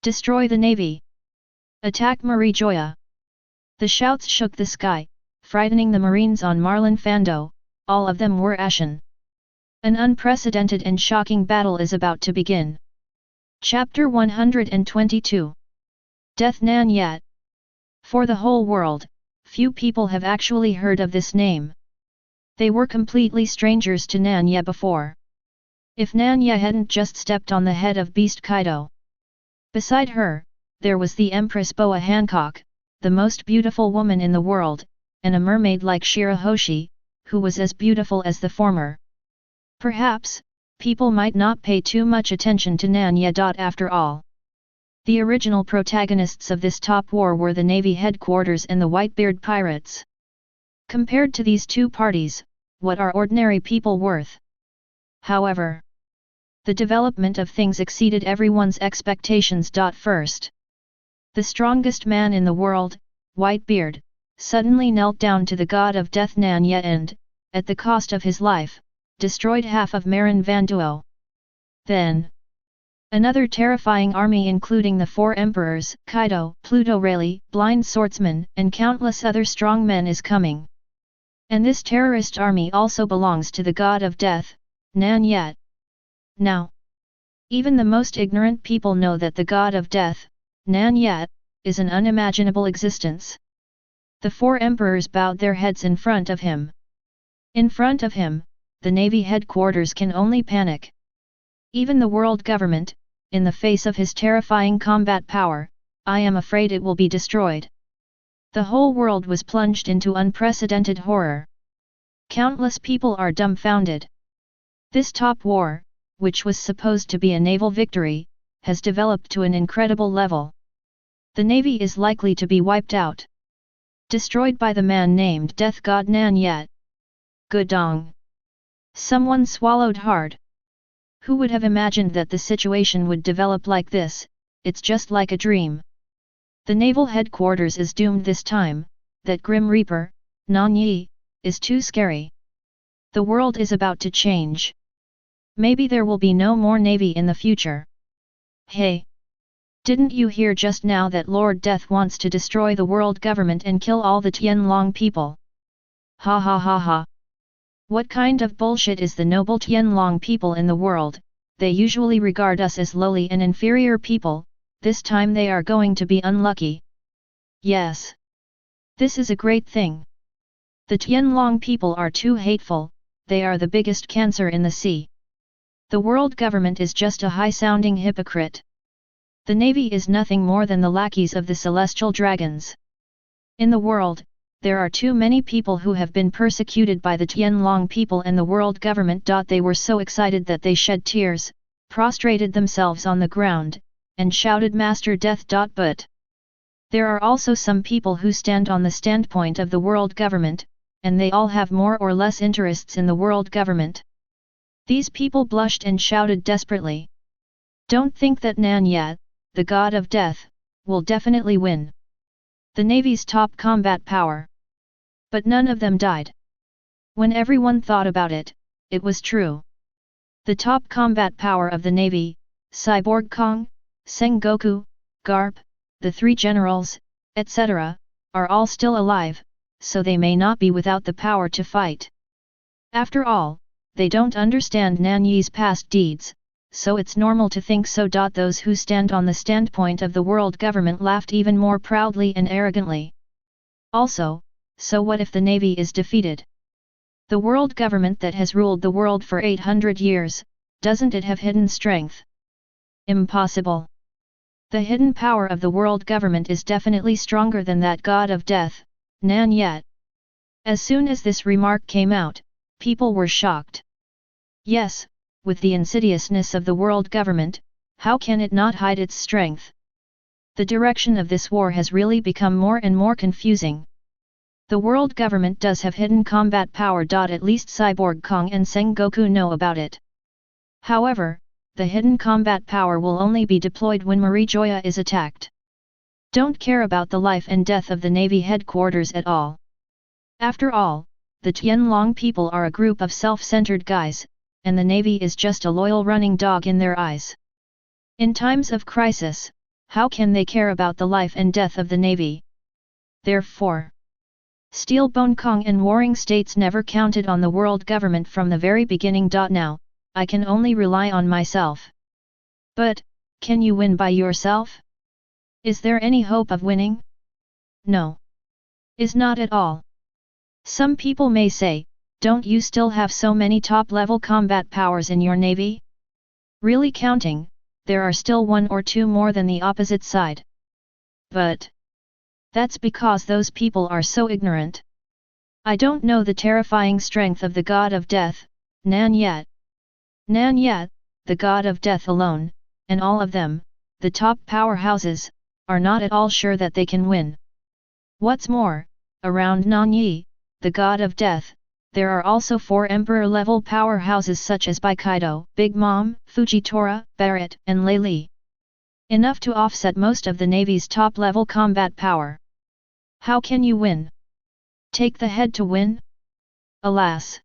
Destroy the Navy. Attack Marie Joya. The shouts shook the sky, frightening the Marines on Marlin Fando, all of them were ashen. An unprecedented and shocking battle is about to begin. Chapter 122. Death Nan Ye. For the whole world, few people have actually heard of this name. They were completely strangers to Nan Ye before. If Nan Ye hadn't just stepped on the head of Beast Kaido. Beside her, there was the Empress Boa Hancock, the most beautiful woman in the world, and a mermaid like Shirahoshi, who was as beautiful as the former. Perhaps, people might not pay too much attention to Nan Ye. After all, the original protagonists of this top war were the Navy headquarters and the Whitebeard pirates. Compared to these two parties, what are ordinary people worth? However, the development of things exceeded everyone's expectations. First, the strongest man in the world, Whitebeard, suddenly knelt down to the god of death Nan Ye and, at the cost of his life, destroyed half of Marin Van Duo. Then, another terrifying army including the four emperors, Kaido, Pluto Rayleigh, Blind Swordsman, and countless other strong men is coming. And this terrorist army also belongs to the god of death, Nan Ye. Now, even the most ignorant people know that the god of death, Nan Ye, is an unimaginable existence. The four emperors bowed their heads in front of him. In front of him, the Navy headquarters can only panic. Even the world government, in the face of his terrifying combat power, I am afraid it will be destroyed. The whole world was plunged into unprecedented horror. Countless people are dumbfounded. This top war, which was supposed to be a naval victory, has developed to an incredible level. The Navy is likely to be wiped out. Destroyed by the man named Death God Nan Ye. Gudong. Someone swallowed hard. Who would have imagined that the situation would develop like this? It's just like a dream. The naval headquarters is doomed this time, that Grim Reaper, Nan Ye, is too scary. The world is about to change. Maybe there will be no more navy in the future. Hey! Didn't you hear just now that Lord Death wants to destroy the world government and kill all the Tianlong people? Ha ha ha ha! What kind of bullshit is the noble Tianlong people in the world? They usually regard us as lowly and inferior people, this time they are going to be unlucky. Yes. This is a great thing. The Tianlong people are too hateful, they are the biggest cancer in the sea. The world government is just a high-sounding hypocrite. The Navy is nothing more than the lackeys of the celestial dragons. In the world, there are too many people who have been persecuted by the Tianlong people and the world government. They were so excited that they shed tears, prostrated themselves on the ground, and shouted Master Death. But there are also some people who stand on the standpoint of the world government, and they all have more or less interests in the world government. These people blushed and shouted desperately. Don't think that Nan Ye, the god of death, will definitely win. The Navy's top combat power. But none of them died. When everyone thought about it, it was true. The top combat power of the Navy, Cyborg Kong, Sengoku, Garp, the three generals, etc., are all still alive, so they may not be without the power to fight. After all, they don't understand Nan Ye's past deeds, so it's normal to think so. Those who stand on the standpoint of the world government laughed even more proudly and arrogantly. Also, so what if the Navy is defeated? The world government that has ruled the world for 800 years, doesn't it have hidden strength? Impossible. The hidden power of the world government is definitely stronger than that god of death, Nan Ye. As soon as this remark came out, people were shocked. Yes, with the insidiousness of the world government, how can it not hide its strength? The direction of this war has really become more and more confusing. The world government does have hidden combat power. At least Cyborg Kong and Sengoku know about it. However, the hidden combat power will only be deployed when Marijoya is attacked. Don't care about the life and death of the Navy headquarters at all. After all, the Tianlong people are a group of self-centered guys, and the Navy is just a loyal running dog in their eyes. In times of crisis, how can they care about the life and death of the Navy? Therefore, Steel Bone Kong and Warring States never counted on the world government from the very beginning. Now, I can only rely on myself. But, can you win by yourself? Is there any hope of winning? No. Is not at all. Some people may say, don't you still have so many top-level combat powers in your navy? Really counting, there are still one or two more than the opposite side. But that's because those people are so ignorant. I don't know the terrifying strength of the god of death, Nan Ye. Nan Ye, the god of death alone, and all of them, the top powerhouses, are not at all sure that they can win. What's more, around Nan Ye, the god of death, there are also 4 emperor-level powerhouses such as Kaido, Big Mom, Fujitora, Barrett, and Lei Li. Enough to offset most of the navy's top-level combat power. How can you win? Take the head to win? Alas!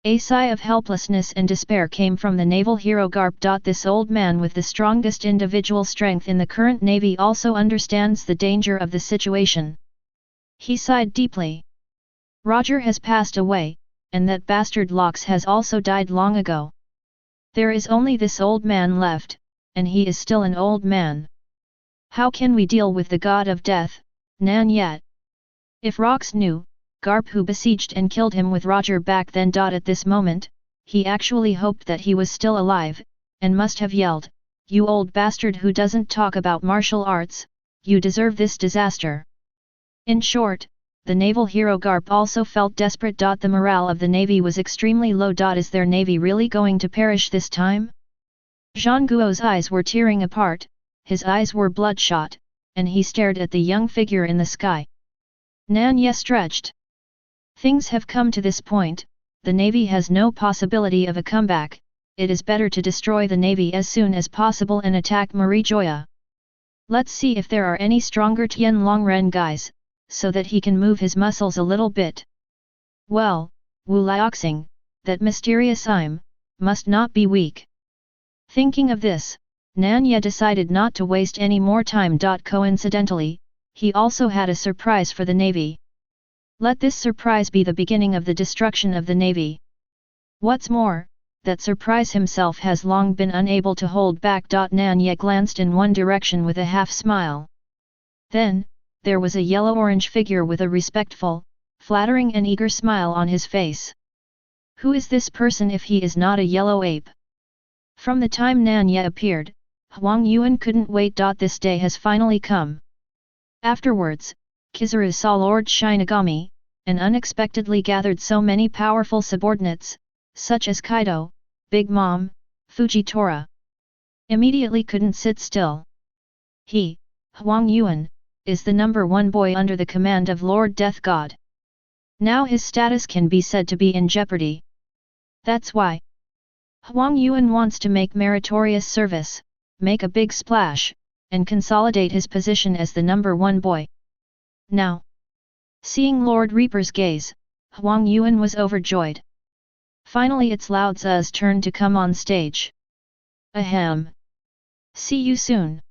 A sigh of helplessness and despair came from the naval hero Garp. This old man with the strongest individual strength in the current navy also understands the danger of the situation. He sighed deeply. Roger has passed away, and that bastard Lockes has also died long ago. There is only this old man left, and he is still an old man. How can we deal with the god of death, Nan Ye? If Rox knew, Garp who besieged and killed him with Roger back then. At this moment, he actually hoped that he was still alive, and must have yelled, "You old bastard who doesn't talk about martial arts, you deserve this disaster." In short, the naval hero Garp also felt desperate. The morale of the navy was extremely low. Is their navy really going to perish this time? Zhang Guo's eyes were tearing apart, his eyes were bloodshot, and he stared at the young figure in the sky. Nan Ye stretched. Things have come to this point, the navy has no possibility of a comeback, it is better to destroy the navy as soon as possible and attack Marijoya. Let's see if there are any stronger Tianlongren guys, so that he can move his muscles a little bit. Well, Wu Liaoxing, that mysterious I'm, must not be weak. Thinking of this, Nan Ye decided not to waste any more time. Coincidentally, he also had a surprise for the navy. Let this surprise be the beginning of the destruction of the navy. What's more, that surprise himself has long been unable to hold back. Nan Ye glanced in one direction with a half smile. Then, there was a yellow-orange figure with a respectful, flattering and eager smile on his face. Who is this person if he is not a yellow ape? From the time Nan Ye appeared, Huang Yuan couldn't wait. This day has finally come. Afterwards, Kizaru saw Lord Shinigami, and unexpectedly gathered so many powerful subordinates, such as Kaido, Big Mom, Fujitora. Immediately couldn't sit still. He, Huang Yuan, is the #1 boy under the command of Lord Death God. Now his status can be said to be in jeopardy. That's why Huang Yuan wants to make meritorious service, make a big splash, and consolidate his position as the #1 boy. Now, seeing Lord Reaper's gaze, Huang Yuan was overjoyed. Finally it's Lao Tzu's turn to come on stage. Ahem. See you soon.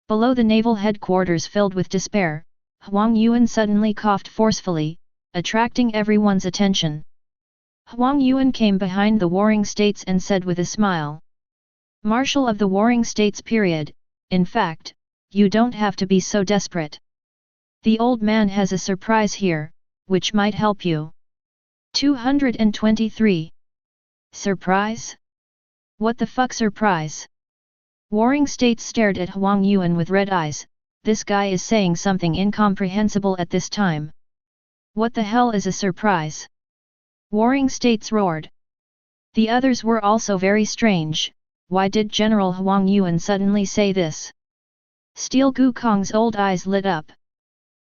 Below the naval headquarters filled with despair, Huang Yuan suddenly coughed forcefully, attracting everyone's attention. Huang Yuan came behind the warring states and said with a smile. Marshal of the warring states period, in fact, you don't have to be so desperate. The old man has a surprise here, which might help you. 223. Surprise? What the fuck surprise? Warring states stared at Huang Yuan with red eyes, this guy is saying something incomprehensible at this time. What the hell is a surprise? Warring states roared. The others were also very strange, why did General Huang Yuan suddenly say this? Steel Gukong's old eyes lit up.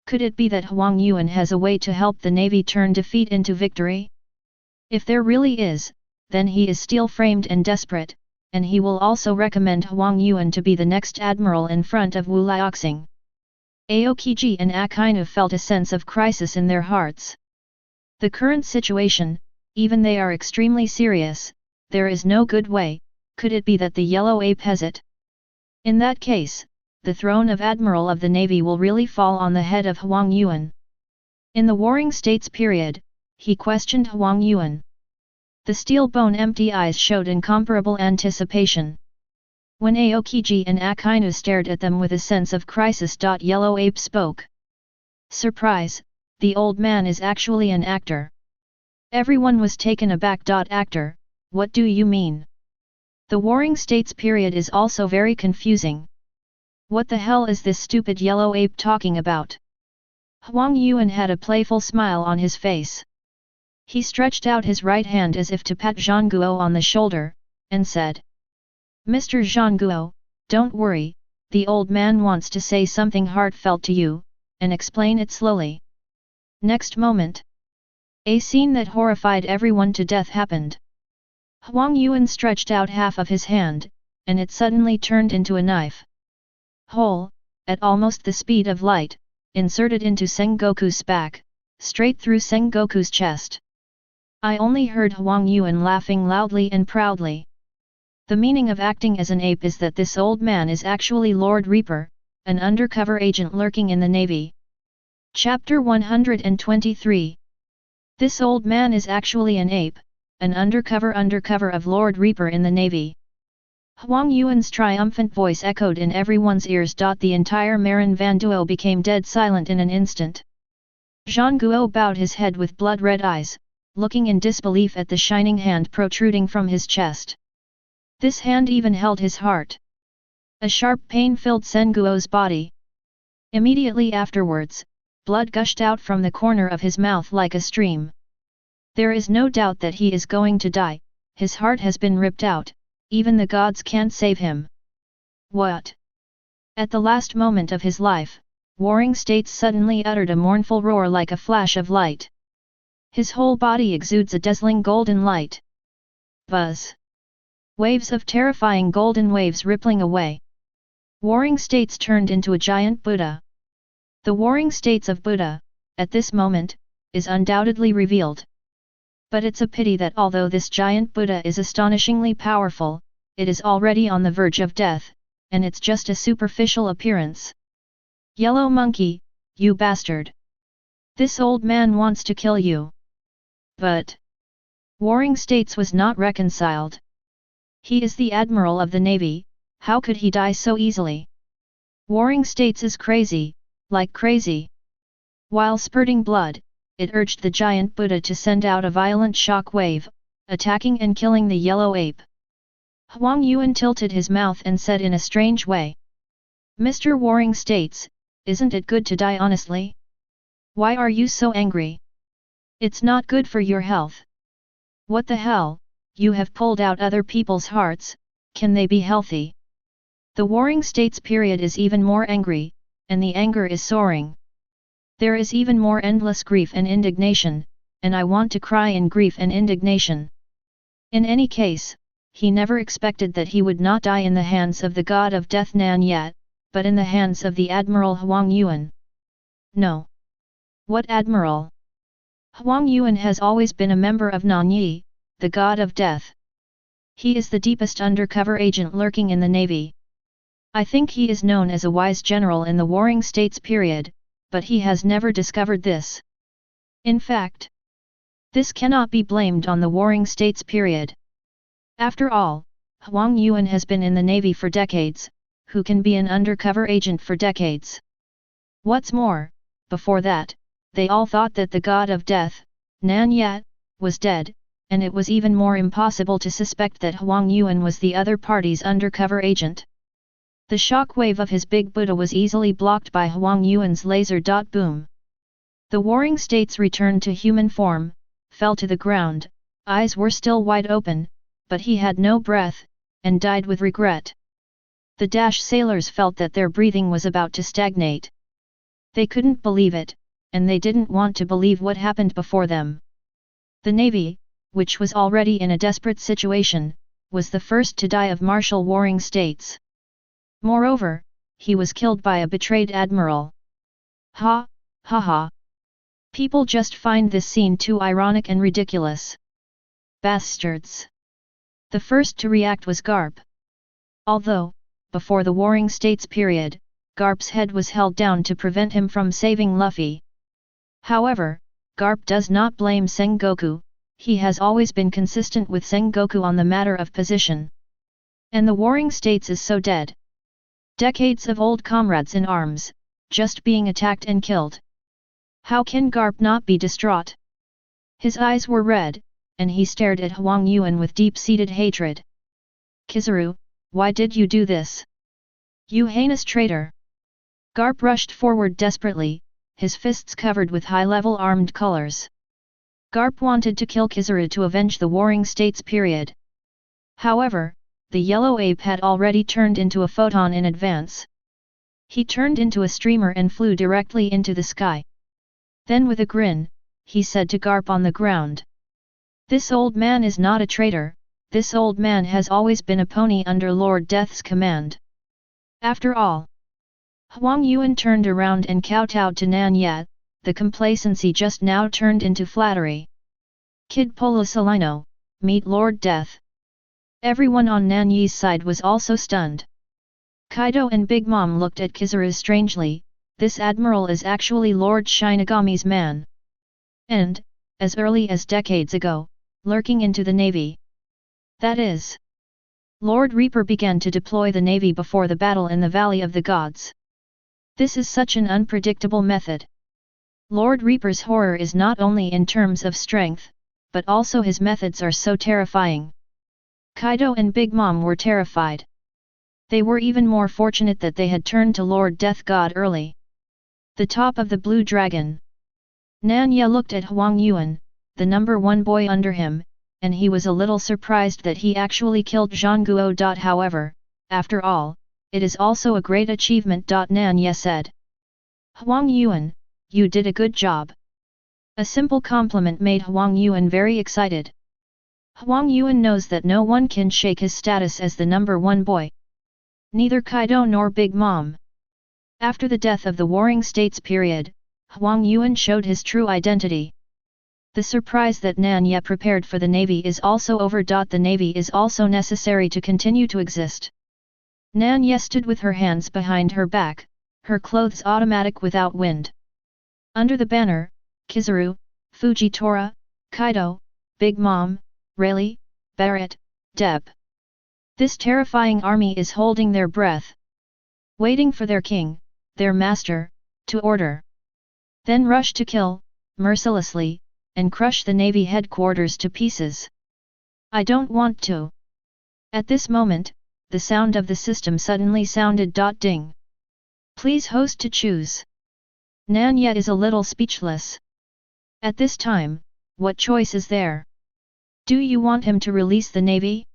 Could it be that Huang Yuan has a way to help the navy turn defeat into victory? If there really is, then he is steel-framed and desperate, and he will also recommend Huang Yuan to be the next admiral in front of Wu Liaoxing. Aokiji and Akainu felt a sense of crisis in their hearts. The current situation, even they are extremely serious, there is no good way, could it be that the yellow ape has it? In that case, the throne of Admiral of the Navy will really fall on the head of Huang Yuan. In the Warring States period, he questioned Huang Yuan. The steel-bone empty eyes showed incomparable anticipation. When Aokiji and Akainu stared at them with a sense of crisis. Yellow Ape spoke. Surprise, the old man is actually an actor. Everyone was taken aback. Actor, what do you mean? The Warring States period is also very confusing. What the hell is this stupid yellow ape talking about? Huang Yuan had a playful smile on his face. He stretched out his right hand as if to pat Zhang Guo on the shoulder, and said, Mr. Zhang Guo, don't worry, the old man wants to say something heartfelt to you, and explain it slowly. Next moment, a scene that horrified everyone to death happened. Huang Yuan stretched out half of his hand, and it suddenly turned into a knife. Hole, at almost the speed of light, inserted into Sengoku's back, straight through Sengoku's chest. I only heard Huang Yuan laughing loudly and proudly. The meaning of acting as an ape is that this old man is actually Lord Reaper, an undercover agent lurking in the Navy. Chapter 123. This old man is actually an ape, an undercover of Lord Reaper in the Navy. Huang Yuan's triumphant voice echoed in everyone's ears. The entire Marin Van Duo became dead silent in an instant. Zhang Guo bowed his head with blood-red eyes, looking in disbelief at the shining hand protruding from his chest. This hand even held his heart. A sharp pain filled Senguo's body. Immediately afterwards, blood gushed out from the corner of his mouth like a stream. There is no doubt that he is going to die, his heart has been ripped out, even the gods can't save him. What? At the last moment of his life, Warring States suddenly uttered a mournful roar like a flash of light. His whole body exudes a dazzling golden light. Buzz! Waves of terrifying golden waves rippling away. Warring States turned into a giant Buddha. The Warring States of Buddha, at this moment, is undoubtedly revealed. But it's a pity that although this giant Buddha is astonishingly powerful, it is already on the verge of death, and it's just a superficial appearance. Yellow monkey, you bastard! This old man wants to kill you. But Warring States was not reconciled. He is the Admiral of the Navy, how could he die so easily? Warring States is crazy, like crazy. While spurting blood, it urged the giant Buddha to send out a violent shock wave, attacking and killing the yellow ape. Huang Yuan tilted his mouth and said in a strange way. Mr. Warring States, isn't it good to die honestly? Why are you so angry? It's not good for your health. What the hell, you have pulled out other people's hearts, can they be healthy? The Warring States period is even more angry, and the anger is soaring. There is even more endless grief and indignation, and I want to cry in grief and indignation. In any case, he never expected that he would not die in the hands of the god of death Nan Ye, but in the hands of the Admiral Huang Yuan. No. What Admiral? Huang Yuan has always been a member of Nan Ye, the god of death. He is the deepest undercover agent lurking in the Navy. I think he is known as a wise general in the Warring States period, but he has never discovered this. In fact, this cannot be blamed on the Warring States period. After all, Huang Yuan has been in the Navy for decades, who can be an undercover agent for decades? What's more, before that, they all thought that the god of death, Nan Ye, was dead, and it was even more impossible to suspect that Huang Yuan was the other party's undercover agent. The shock wave of his big Buddha was easily blocked by Huang Yuan's laser. Boom! The Warring States returned to human form, fell to the ground, eyes were still wide open, but he had no breath, and died with regret. The Dash sailors felt that their breathing was about to stagnate. They couldn't believe it, and they didn't want to believe what happened before them. The Navy, which was already in a desperate situation, was the first to die of Marshal Warring States. Moreover, he was killed by a betrayed admiral. Ha, ha ha. People just find this scene too ironic and ridiculous. Bastards. The first to react was Garp. Although, before the Warring States period, Garp's head was held down to prevent him from saving Luffy. However, Garp does not blame Sengoku, he has always been consistent with Sengoku on the matter of position. And the Warring States is so dead. Decades of old comrades in arms, just being attacked and killed. How can Garp not be distraught? His eyes were red, and he stared at Huang Yuan with deep-seated hatred. Kizaru, why did you do this? You heinous traitor! Garp rushed forward desperately, his fists covered with high-level armed colors. Garp wanted to kill Kizaru to avenge the Warring States period. However, the yellow ape had already turned into a photon in advance. He turned into a streamer and flew directly into the sky. Then with a grin, he said to Garp on the ground. This old man is not a traitor, this old man has always been a pony under Lord Death's command. After all. Huang Yuan turned around and kowtowed to Nan Ye, the complacency just now turned into flattery. Kid Polosalino, meet Lord Death. Everyone on Nan Ye's side was also stunned. Kaido and Big Mom looked at Kizaru strangely, this admiral is actually Lord Shinigami's man. And, as early as decades ago, lurking into the navy. That is. Lord Reaper began to deploy the navy before the battle in the Valley of the Gods. This is such an unpredictable method. Lord Reaper's horror is not only in terms of strength, but also his methods are so terrifying. Kaido and Big Mom were terrified. They were even more fortunate that they had turned to Lord Death God early. The top of the Blue Dragon. Nan Ye looked at Huang Yuan, the number one boy under him, and he was a little surprised that he actually killed Zhang Guo. However, after all, it is also a great achievement. Nan Ye said. Huang Yuan, you did a good job. A simple compliment made Huang Yuan very excited. Huang Yuan knows that no one can shake his status as the number one boy. Neither Kaido nor Big Mom. After the death of the Warring States period, Huang Yuan showed his true identity. The surprise that Nan Ye prepared for the navy is also over. The navy is also necessary to continue to exist. Nan Ye stood with her hands behind her back, her clothes automatic without wind. Under the banner, Kizaru, Fujitora, Kaido, Big Mom, Rayleigh, Barrett, Deb. This terrifying army is holding their breath. Waiting for their king, their master, to order. Then rush to kill, mercilessly, and crush the navy headquarters to pieces. I don't want to. At this moment, the sound of the system suddenly sounded. Ding. Please host to choose. Nan Ye is a little speechless. At this time, what choice is there? Do you want him to release the navy?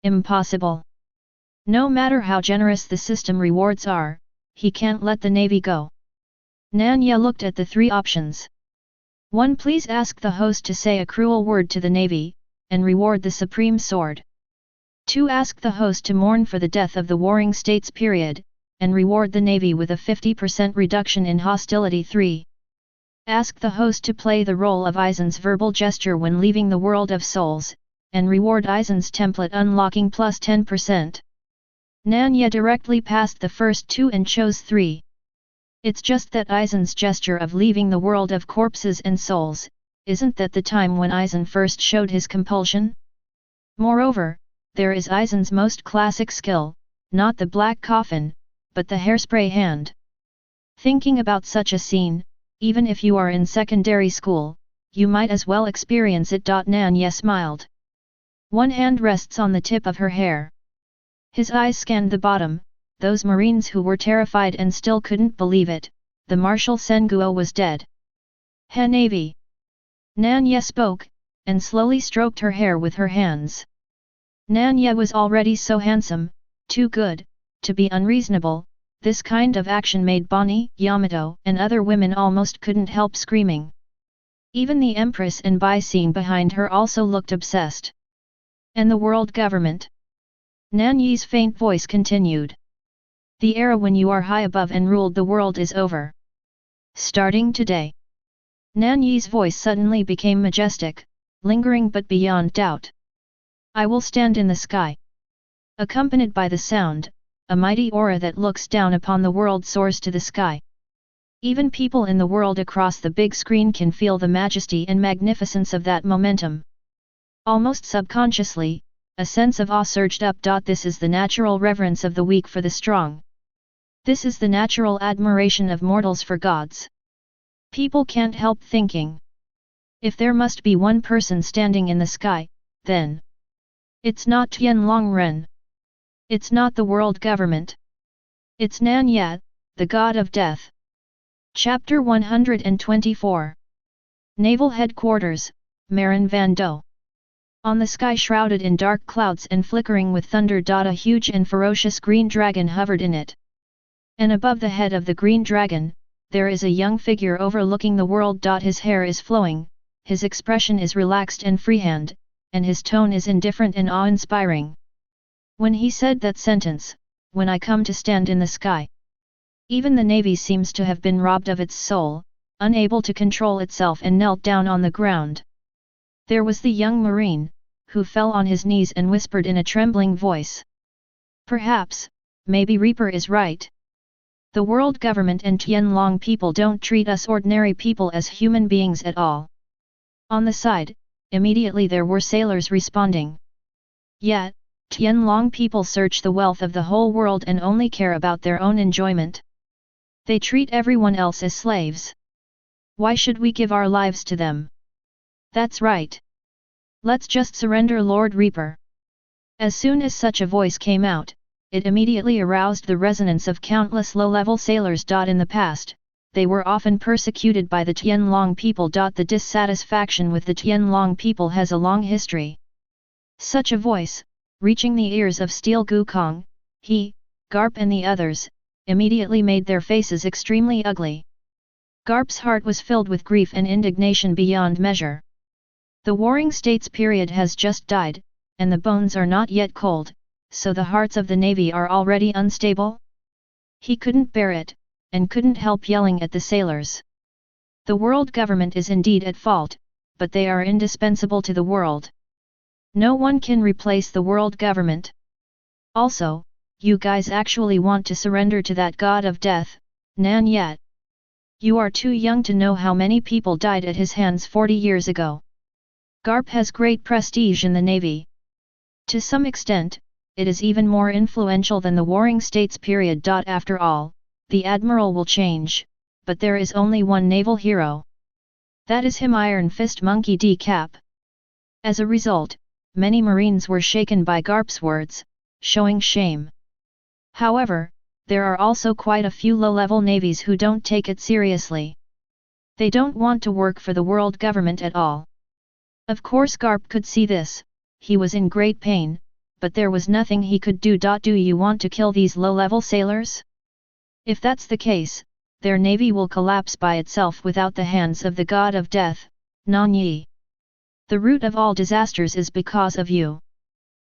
Impossible. No matter how generous the system rewards are, he can't let the navy go. Nan Ye looked at the three options. 1. Please ask the host to say a cruel word to the navy, and reward the supreme sword. 2. Ask the host to mourn for the death of the Warring States period, and reward the navy with a 50% reduction in hostility. 3. Ask the host to play the role of Aizen's verbal gesture when leaving the world of souls, and reward Aizen's template unlocking plus 10%. Nan Ye directly passed the first two and chose 3. It's just that Aizen's gesture of leaving the world of corpses and souls, isn't that the time when Aizen first showed his compulsion? Moreover, there is Aizen's most classic skill, not the black coffin, but the hairspray hand. Thinking about such a scene, even if you are in secondary school, you might as well experience it. Nan Ye smiled. One hand rests on the tip of her hair. His eyes scanned the bottom, those marines who were terrified and still couldn't believe it, the Marshal Senguo was dead. He Navy. Nan Ye spoke, and slowly stroked her hair with her hands. Nan Ye was already so handsome, too good, to be unreasonable. This kind of action made Bonnie, Yamato, and other women almost couldn't help screaming. Even the Empress and Bai Xing behind her also looked obsessed. And the world government? Nan Ye's faint voice continued. The era when you are high above and ruled the world is over. Starting today. Nan Ye's voice suddenly became majestic, lingering but beyond doubt. I will stand in the sky. Accompanied by the sound, a mighty aura that looks down upon the world soars to the sky. Even people in the world across the big screen can feel the majesty and magnificence of that momentum. Almost subconsciously, a sense of awe surged up. This is the natural reverence of the weak for the strong. This is the natural admiration of mortals for gods. People can't help thinking. If there must be one person standing in the sky, then it's not Tianlongren. It's not the world government. It's Nan Ye, the god of death. Chapter 124. Naval Headquarters, Marin Van Do. On the sky shrouded in dark clouds and flickering with thunder. A huge and ferocious green dragon hovered in it. And above the head of the green dragon, there is a young figure overlooking the world. His hair is flowing, his expression is relaxed and freehand, and his tone is indifferent and awe-inspiring. When he said that sentence, "When I come to stand in the sky," even the navy seems to have been robbed of its soul, unable to control itself, and knelt down on the ground. There was the young marine, who fell on his knees and whispered in a trembling voice. "Perhaps, maybe Reaper is right. The world government and Tianlong people don't treat us ordinary people as human beings at all." On the side, immediately there were sailors responding. Yet, Tianlong people search the wealth of the whole world and only care about their own enjoyment. They treat everyone else as slaves. Why should we give our lives to them? That's right. Let's just surrender Lord Reaper. As soon as such a voice came out, it immediately aroused the resonance of countless low-level sailors. In the past, they were often persecuted by the Tianlong people. The dissatisfaction with the Tianlong people has a long history. Such a voice, reaching the ears of Steel Gukong, he, Garp and the others, immediately made their faces extremely ugly. Garp's heart was filled with grief and indignation beyond measure. The Warring States period has just died, and the bones are not yet cold, so the hearts of the navy are already unstable? He couldn't bear it, and couldn't help yelling at the sailors. The world government is indeed at fault, but they are indispensable to the world. No one can replace the world government. Also, you guys actually want to surrender to that god of death, Nan Ye? You are too young to know how many people died at his hands 40 years ago. Garp has great prestige in the navy. To some extent, it is even more influential than the Warring States period. After all, the admiral will change, but there is only one naval hero. That is him, Iron Fist Monkey D. Cap. As a result, many marines were shaken by Garp's words, showing shame. However, there are also quite a few low-level navies who don't take it seriously. They don't want to work for the world government at all. Of course Garp could see this, he was in great pain, but there was nothing he could do. Do you want to kill these low-level sailors? If that's the case, their navy will collapse by itself without the hands of the god of death, Nan Ye. The root of all disasters is because of you.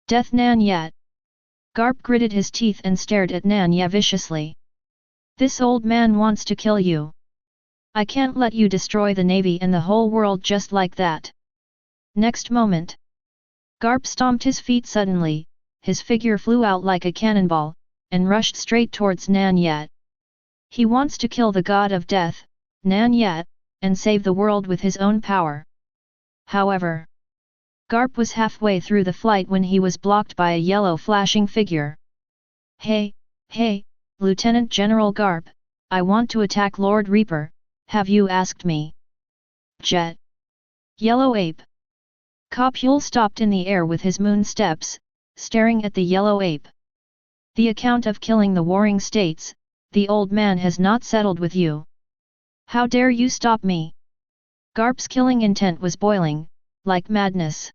Death Nan Ye. Garp gritted his teeth and stared at Nan Ye viciously. This old man wants to kill you. I can't let you destroy the navy and the whole world just like that. Next moment, Garp stomped his feet suddenly, his figure flew out like a cannonball, and rushed straight towards Nan Ye. He wants to kill the god of death, Nan Ye, and save the world with his own power. However, Garp was halfway through the flight when he was blocked by a yellow flashing figure. Hey, Lieutenant General Garp, I want to attack Lord Reaper, have you asked me? Jet. Yellow ape. Copule stopped in the air with his moon steps, staring at the yellow ape. The account of killing the Warring States, the old man has not settled with you. How dare you stop me? Garp's killing intent was boiling, like madness.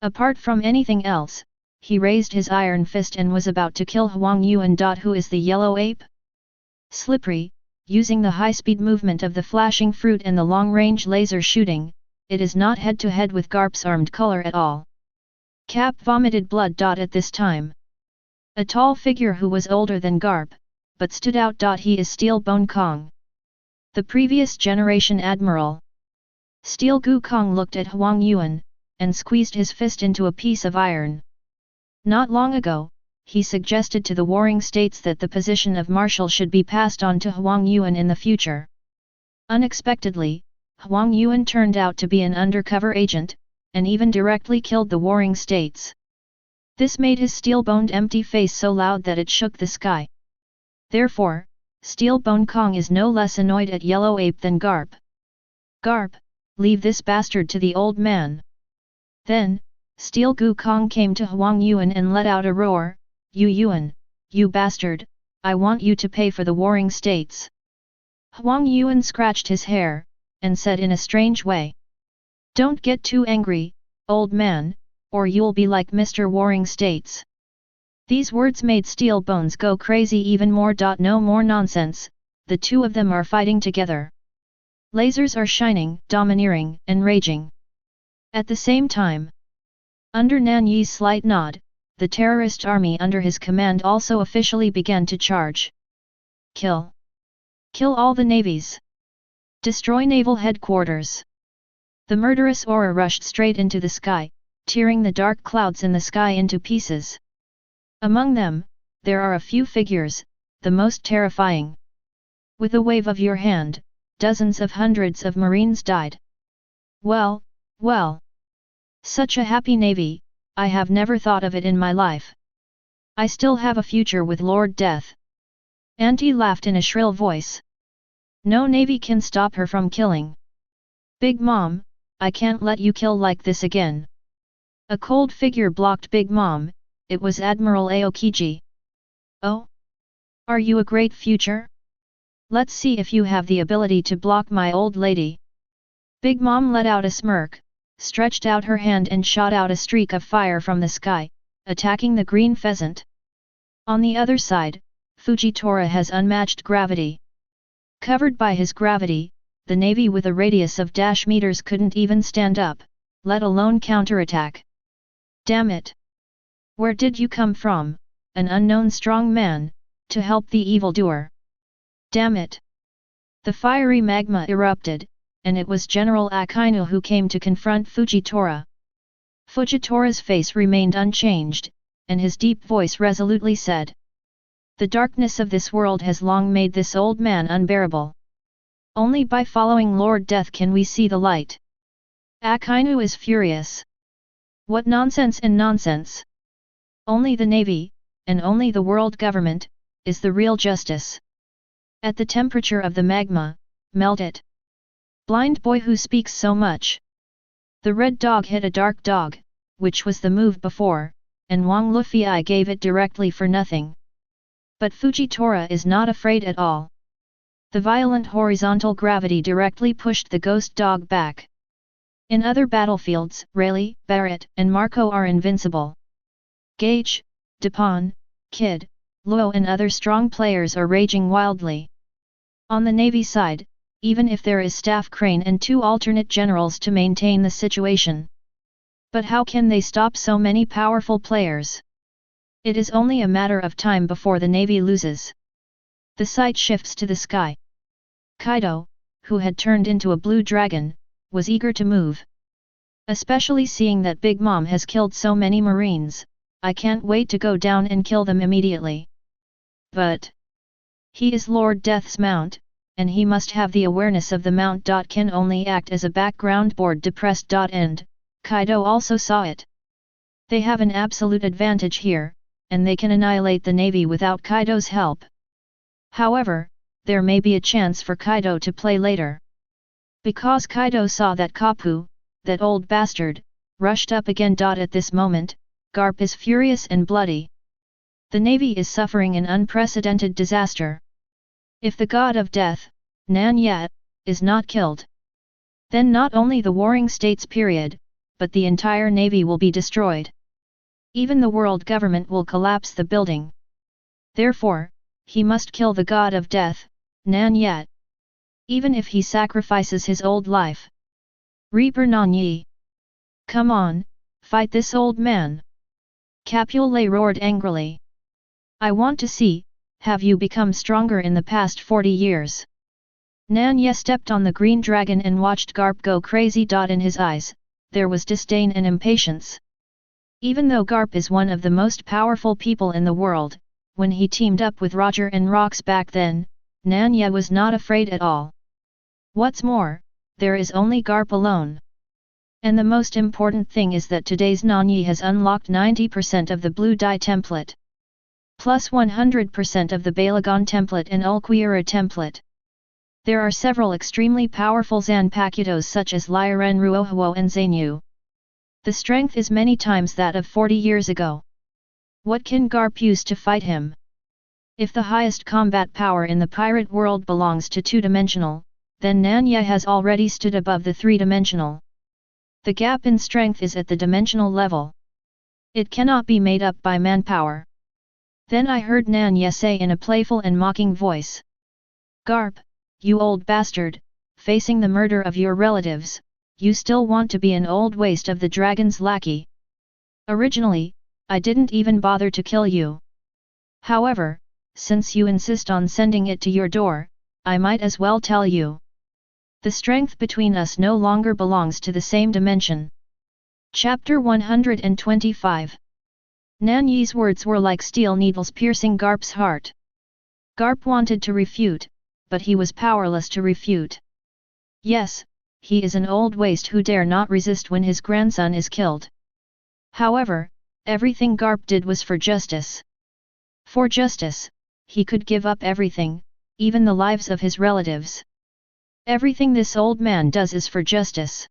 Apart from anything else, he raised his iron fist and was about to kill Huang Yuan. Who is the yellow ape? Slippery, using the high-speed movement of the flashing fruit and the long-range laser shooting, it is not head-to-head with Garp's armed color at all. Cap vomited blood. At this time, a tall figure who was older than Garp, but stood out. He is Steel Bone Kong, the previous generation admiral. Steel Gukong looked at Huang Yuan, and squeezed his fist into a piece of iron. Not long ago, he suggested to the Warring States that the position of Marshal should be passed on to Huang Yuan in the future. Unexpectedly, Huang Yuan turned out to be an undercover agent, and even directly killed the Warring States. This made his steel-boned empty face so loud that it shook the sky. Therefore, Steel Bone Kong is no less annoyed at Yellow Ape than Garp. Garp, leave this bastard to the old man. Then, Steel Gu Kong came to Huang Yuan and let out a roar, "You Yuan, you bastard, I want you to pay for the warring states." Huang Yuan scratched his hair, and said in a strange way, "Don't get too angry, old man, or you'll be like Mr. Warring States." These words made Steel Bones go crazy even more. No more nonsense, the two of them are fighting together. Lasers are shining, domineering, and raging. At the same time, under Nan Ye's slight nod, the terrorist army under his command also officially began to charge. Kill! Kill all the navies! Destroy naval headquarters! The murderous aura rushed straight into the sky, tearing the dark clouds in the sky into pieces. Among them, there are a few figures, the most terrifying. With a wave of your hand, dozens of hundreds of marines died. Well, well! Such a happy navy, I have never thought of it in my life. I still have a future with Lord Death. Auntie laughed in a shrill voice. No navy can stop her from killing. Big Mom, I can't let you kill like this again. A cold figure blocked Big Mom, it was Admiral Aokiji. Oh? Are you a great future? Let's see if you have the ability to block my old lady. Big Mom let out a smirk, stretched out her hand and shot out a streak of fire from the sky, attacking the green pheasant. On the other side, Fujitora has unmatched gravity. Covered by his gravity, the navy with a radius of -meters couldn't even stand up, let alone counterattack. Damn it! Where did you come from, an unknown strong man, to help the evildoer? Damn it! The fiery magma erupted, and it was General Akainu who came to confront Fujitora. Fujitora's face remained unchanged, and his deep voice resolutely said, "The darkness of this world has long made this old man unbearable. Only by following Lord Death can we see the light." Akainu is furious. What nonsense and nonsense! Only the navy, and only the world government, is the real justice. At the temperature of the magma, melt it. Blind boy who speaks so much. The red dog hit a dark dog, which was the move before, and Wang Lufei gave it directly for nothing. But Fujitora is not afraid at all. The violent horizontal gravity directly pushed the ghost dog back. In other battlefields, Rayleigh, Barrett, and Marco are invincible. Gage, Dupont, Kid, Luo and other strong players are raging wildly. On the Navy side, even if there is Staff Crane and 2 alternate generals to maintain the situation. But how can they stop so many powerful players? It is only a matter of time before the Navy loses. The sight shifts to the sky. Kaido, who had turned into a blue dragon, was eager to move. Especially seeing that Big Mom has killed so many Marines, I can't wait to go down and kill them immediately. But he is Lord Death's mount, and he must have the awareness of the mount. Can only act as a background board depressed. And Kaido also saw it. They have an absolute advantage here, and they can annihilate the navy without Kaido's help. However, there may be a chance for Kaido to play later. Because Kaido saw that Kapu, that old bastard, rushed up again. At this moment, Garp is furious and bloody. The navy is suffering an unprecedented disaster. If the god of death, Nan Ye, is not killed, then not only the warring states period, but the entire navy will be destroyed. Even the world government will collapse the building. Therefore, he must kill the god of death, Nan Ye. Even if he sacrifices his old life. Reaper Nan Ye. Come on, fight this old man! Capulet roared angrily. I want to see, have you become stronger in the past 40 years? Nan Ye stepped on the green dragon and watched Garp go crazy. In his eyes, there was disdain and impatience. Even though Garp is one of the most powerful people in the world, when he teamed up with Roger and Rox back then, Nan Ye was not afraid at all. What's more, there is only Garp alone. And the most important thing is that today's Nan Ye has unlocked 90% of the blue dye template. plus 100% of the Balagon template and Ulquiera template. There are several extremely powerful Zanpakutos such as Liren Ruohuo and Zainyu. The strength is many times that of 40 years ago. What can Garp use to fight him? If the highest combat power in the pirate world belongs to two-dimensional, then Nan Ye has already stood above the three-dimensional. The gap in strength is at the dimensional level. It cannot be made up by manpower. Then I heard Nan Ye say in a playful and mocking voice. Garp, you old bastard, facing the murder of your relatives, you still want to be an old waste of the dragon's lackey. Originally, I didn't even bother to kill you. However, since you insist on sending it to your door, I might as well tell you. The strength between us no longer belongs to the same dimension. Chapter 125. Nan Ye's words were like steel needles piercing Garp's heart. Garp wanted to refute, but he was powerless to refute. Yes, he is an old waste who dare not resist when his grandson is killed. However, everything Garp did was for justice. For justice, he could give up everything, even the lives of his relatives. Everything this old man does is for justice.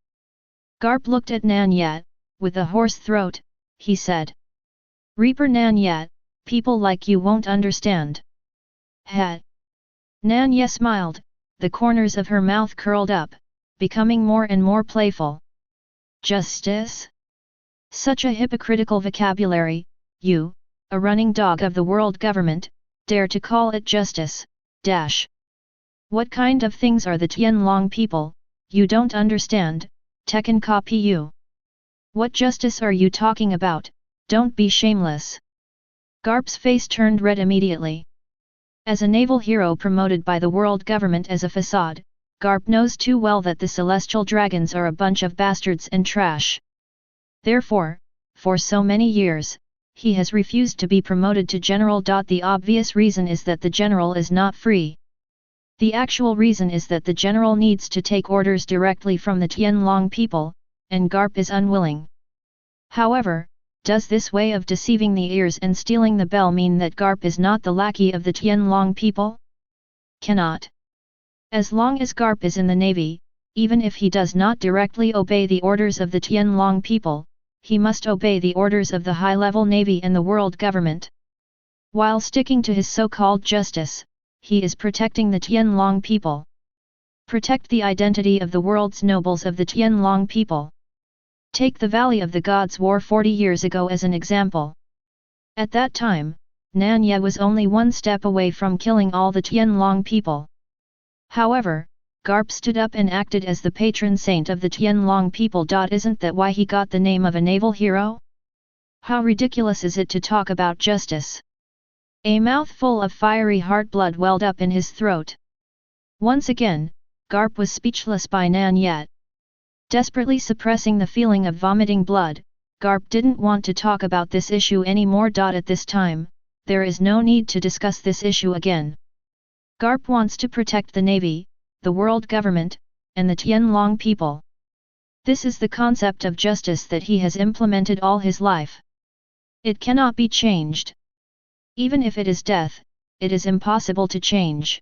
Garp looked at Nan Ye, with a hoarse throat, he said. Reaper Nan Ye, people like you won't understand. Heh. Nan Ye smiled, the corners of her mouth curled up, becoming more and more playful. Justice? Such a hypocritical vocabulary, you, a running dog of the world government, dare to call it justice, dash. What kind of things are the Tianlong people, you don't understand, Tekken copy you. What justice are you talking about, don't be shameless. Garp's face turned red immediately. As a naval hero promoted by the world government as a facade, Garp knows too well that the celestial dragons are a bunch of bastards and trash. Therefore, for so many years, he has refused to be promoted to general. The obvious reason is that the general is not free. The actual reason is that the general needs to take orders directly from the Tianlong people, and Garp is unwilling. However, does this way of deceiving the ears and stealing the bell mean that Garp is not the lackey of the Tianlong people? Cannot. As long as Garp is in the navy, even if he does not directly obey the orders of the Tianlong people, he must obey the orders of the high-level navy and the world government. While sticking to his so-called justice, he is protecting the Tianlong people. Protect the identity of the world's nobles of the Tianlong people. Take the Valley of the Gods War 40 years ago as an example. At that time, Nan Ye was only one step away from killing all the Tianlong people. However, Garp stood up and acted as the patron saint of the Tianlong people. Isn't that why he got the name of a naval hero? How ridiculous is it to talk about justice? A mouthful of fiery heart blood welled up in his throat. Once again, Garp was speechless by Nan Ye. Desperately suppressing the feeling of vomiting blood, Garp didn't want to talk about this issue anymore. At this time, there is no need to discuss this issue again. Garp wants to protect the navy, the world government, and the Tianlong people. This is the concept of justice that he has implemented all his life. It cannot be changed. Even if it is death, it is impossible to change.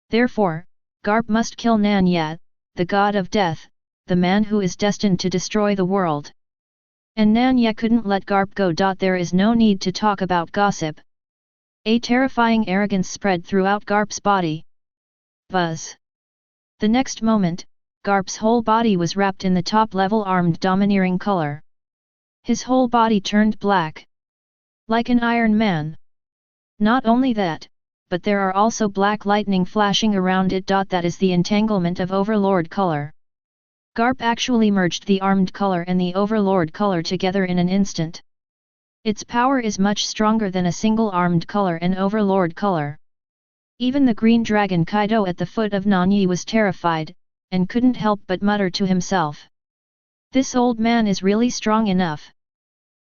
Therefore, Garp must kill Nan Ye, the god of death, the man who is destined to destroy the world. And Nan Ye couldn't let Garp go. There is no need to talk about gossip. A terrifying arrogance spread throughout Garp's body. Buzz. The next moment, Garp's whole body was wrapped in the top-level armed domineering color. His whole body turned black. Like an Iron Man. Not only that, but there are also black lightning flashing around it. That is the entanglement of Overlord color. Garp actually merged the armed color and the Overlord color together in an instant. Its power is much stronger than a single armed color and Overlord color. Even the green dragon Kaido at the foot of Nan Ye was terrified, and couldn't help but mutter to himself. This old man is really strong enough.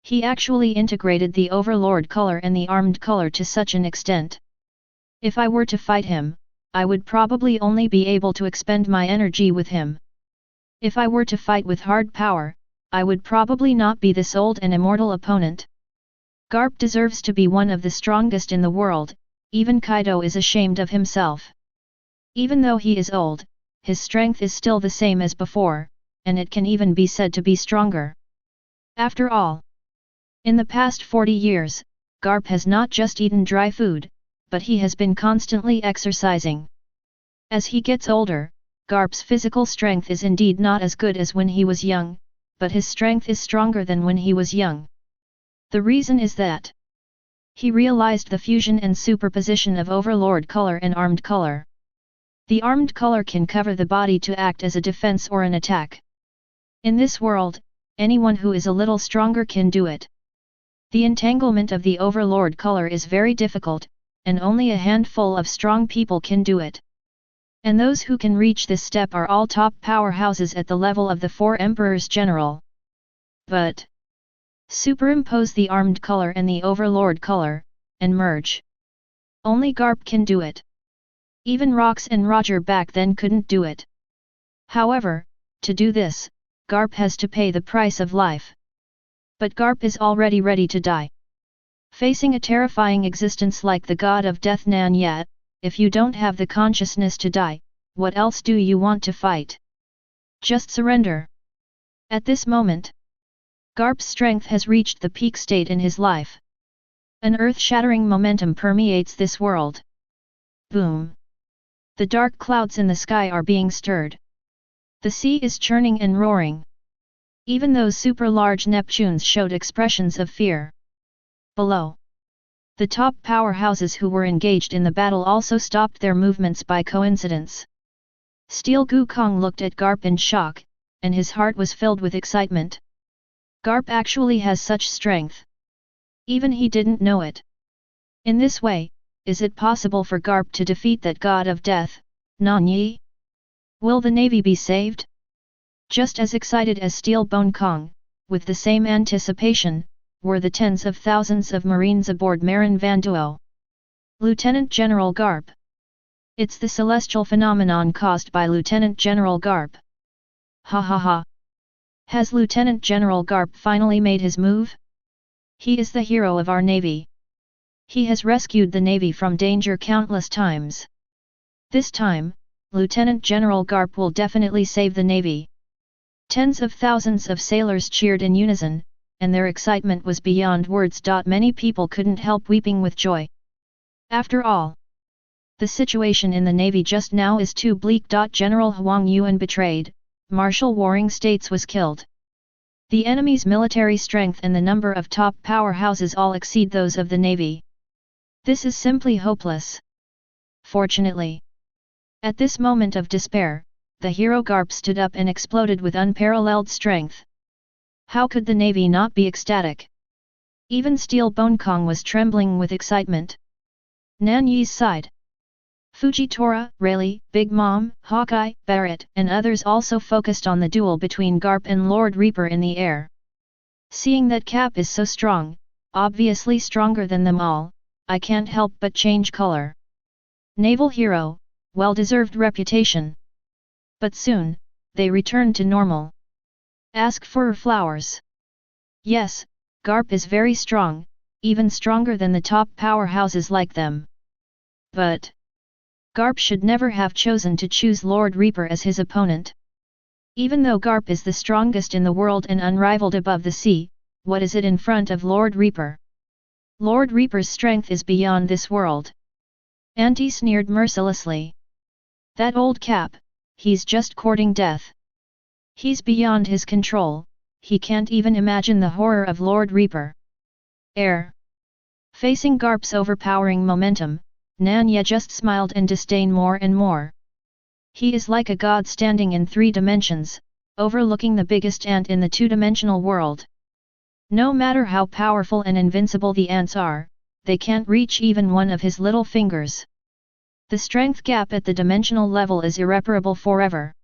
He actually integrated the Overlord color and the armed color to such an extent. If I were to fight him, I would probably only be able to expend my energy with him. If I were to fight with hard power, I would probably not be this old and immortal opponent. Garp deserves to be one of the strongest in the world, even Kaido is ashamed of himself. Even though he is old, his strength is still the same as before, and it can even be said to be stronger. After all, in the past 40 years, Garp has not just eaten dry food, but he has been constantly exercising. As he gets older, Garp's physical strength is indeed not as good as when he was young, but his strength is stronger than when he was young. The reason is that he realized the fusion and superposition of overlord color and armed color. The armed color can cover the body to act as a defense or an attack. In this world, anyone who is a little stronger can do it. The entanglement of the overlord color is very difficult, and only a handful of strong people can do it. And those who can reach this step are all top powerhouses at the level of the 4 emperors general. But superimpose the armed color and the overlord color, and merge. Only Garp can do it. Even Lockes and Roger back then couldn't do it. However, to do this, Garp has to pay the price of life. But Garp is already ready to die. Facing a terrifying existence like the god of death Nan Ye, if you don't have the consciousness to die, what else do you want to fight? Just surrender. At this moment, Garp's strength has reached the peak state in his life. An earth-shattering momentum permeates this world. Boom! The dark clouds in the sky are being stirred. The sea is churning and roaring. Even those super-large Neptunes showed expressions of fear. Below, the top powerhouses who were engaged in the battle also stopped their movements by coincidence. Steel Gukong looked at Garp in shock, and his heart was filled with excitement. Garp actually has such strength. Even he didn't know it. In this way, is it possible for Garp to defeat that god of death, Nan Ye? Will the navy be saved? Just as excited as Steel Bone Kong, with the same anticipation, were the tens of thousands of Marines aboard Marin Van Duo. Lieutenant General Garp. It's the celestial phenomenon caused by Lieutenant General Garp. Ha ha ha. Has Lieutenant General Garp finally made his move? He is the hero of our navy. He has rescued the navy from danger countless times. This time, Lieutenant General Garp will definitely save the navy. Tens of thousands of sailors cheered in unison, and their excitement was beyond words. Many people couldn't help weeping with joy. After all, the situation in the navy just now is too bleak. General Huang Yuan betrayed, Marshal Warring States was killed. The enemy's military strength and the number of top powerhouses all exceed those of the navy. This is simply hopeless. Fortunately, at this moment of despair, the hero Garp stood up and exploded with unparalleled strength. How could the navy not be ecstatic? Even Steel Bone Kong was trembling with excitement. Nan Ye's side. Fujitora, Rayleigh, Big Mom, Hawkeye, Barrett, and others also focused on the duel between Garp and Lord Reaper in the air. Seeing that Cap is so strong, obviously stronger than them all, I can't help but change color. Naval hero, well-deserved reputation. But soon, they returned to normal. Ask for flowers. Yes, Garp is very strong, even stronger than the top powerhouses like them. But Garp should never have chosen to choose Lord Reaper as his opponent. Even though Garp is the strongest in the world and unrivaled above the sea, what is it in front of Lord Reaper? Lord Reaper's strength is beyond this world. Auntie sneered mercilessly. That old Cap, he's just courting death. He's beyond his control, he can't even imagine the horror of Lord Reaper. Air. Facing Garp's overpowering momentum, Nan Ye just smiled and disdained more and more. He is like a god standing in 3 dimensions, overlooking the biggest ant in the 2-dimensional world. No matter how powerful and invincible the ants are, they can't reach even one of his little fingers. The strength gap at the dimensional level is irreparable forever.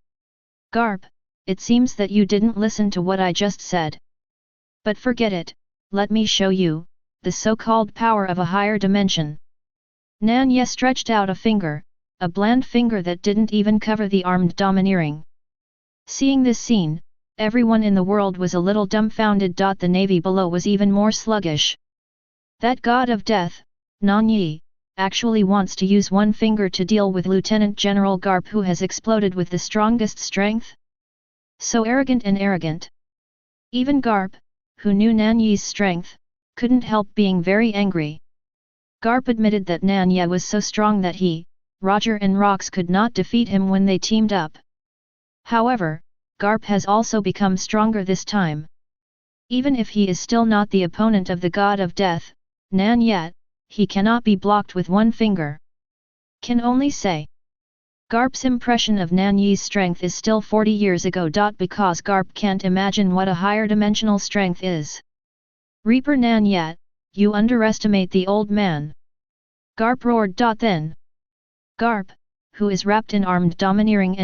Garp, it seems that you didn't listen to what I just said. But forget it, let me show you, the so-called power of a higher dimension. Nan Ye stretched out a finger, a bland finger that didn't even cover the armed domineering. Seeing this scene, everyone in the world was a little dumbfounded. The navy below was even more sluggish. That god of death, Nan Ye, actually wants to use one finger to deal with Lieutenant General Karp, who has exploded with the strongest strength? So arrogant and arrogant. Even Karp, who knew Nan Ye's strength, couldn't help being very angry. Karp admitted that Nan Ye was so strong that he, Roger and Lockes could not defeat him when they teamed up. However, Karp has also become stronger this time. Even if he is still not the opponent of the god of death, Nan Ye, he cannot be blocked with one finger. Can only say. Karp's impression of Nan Ye's strength is still 40 years ago. Because Karp can't imagine what a higher dimensional strength is. Reaper Nan Ye, you underestimate the old man. Karp roared. Then. Karp, who is wrapped in armed domineering,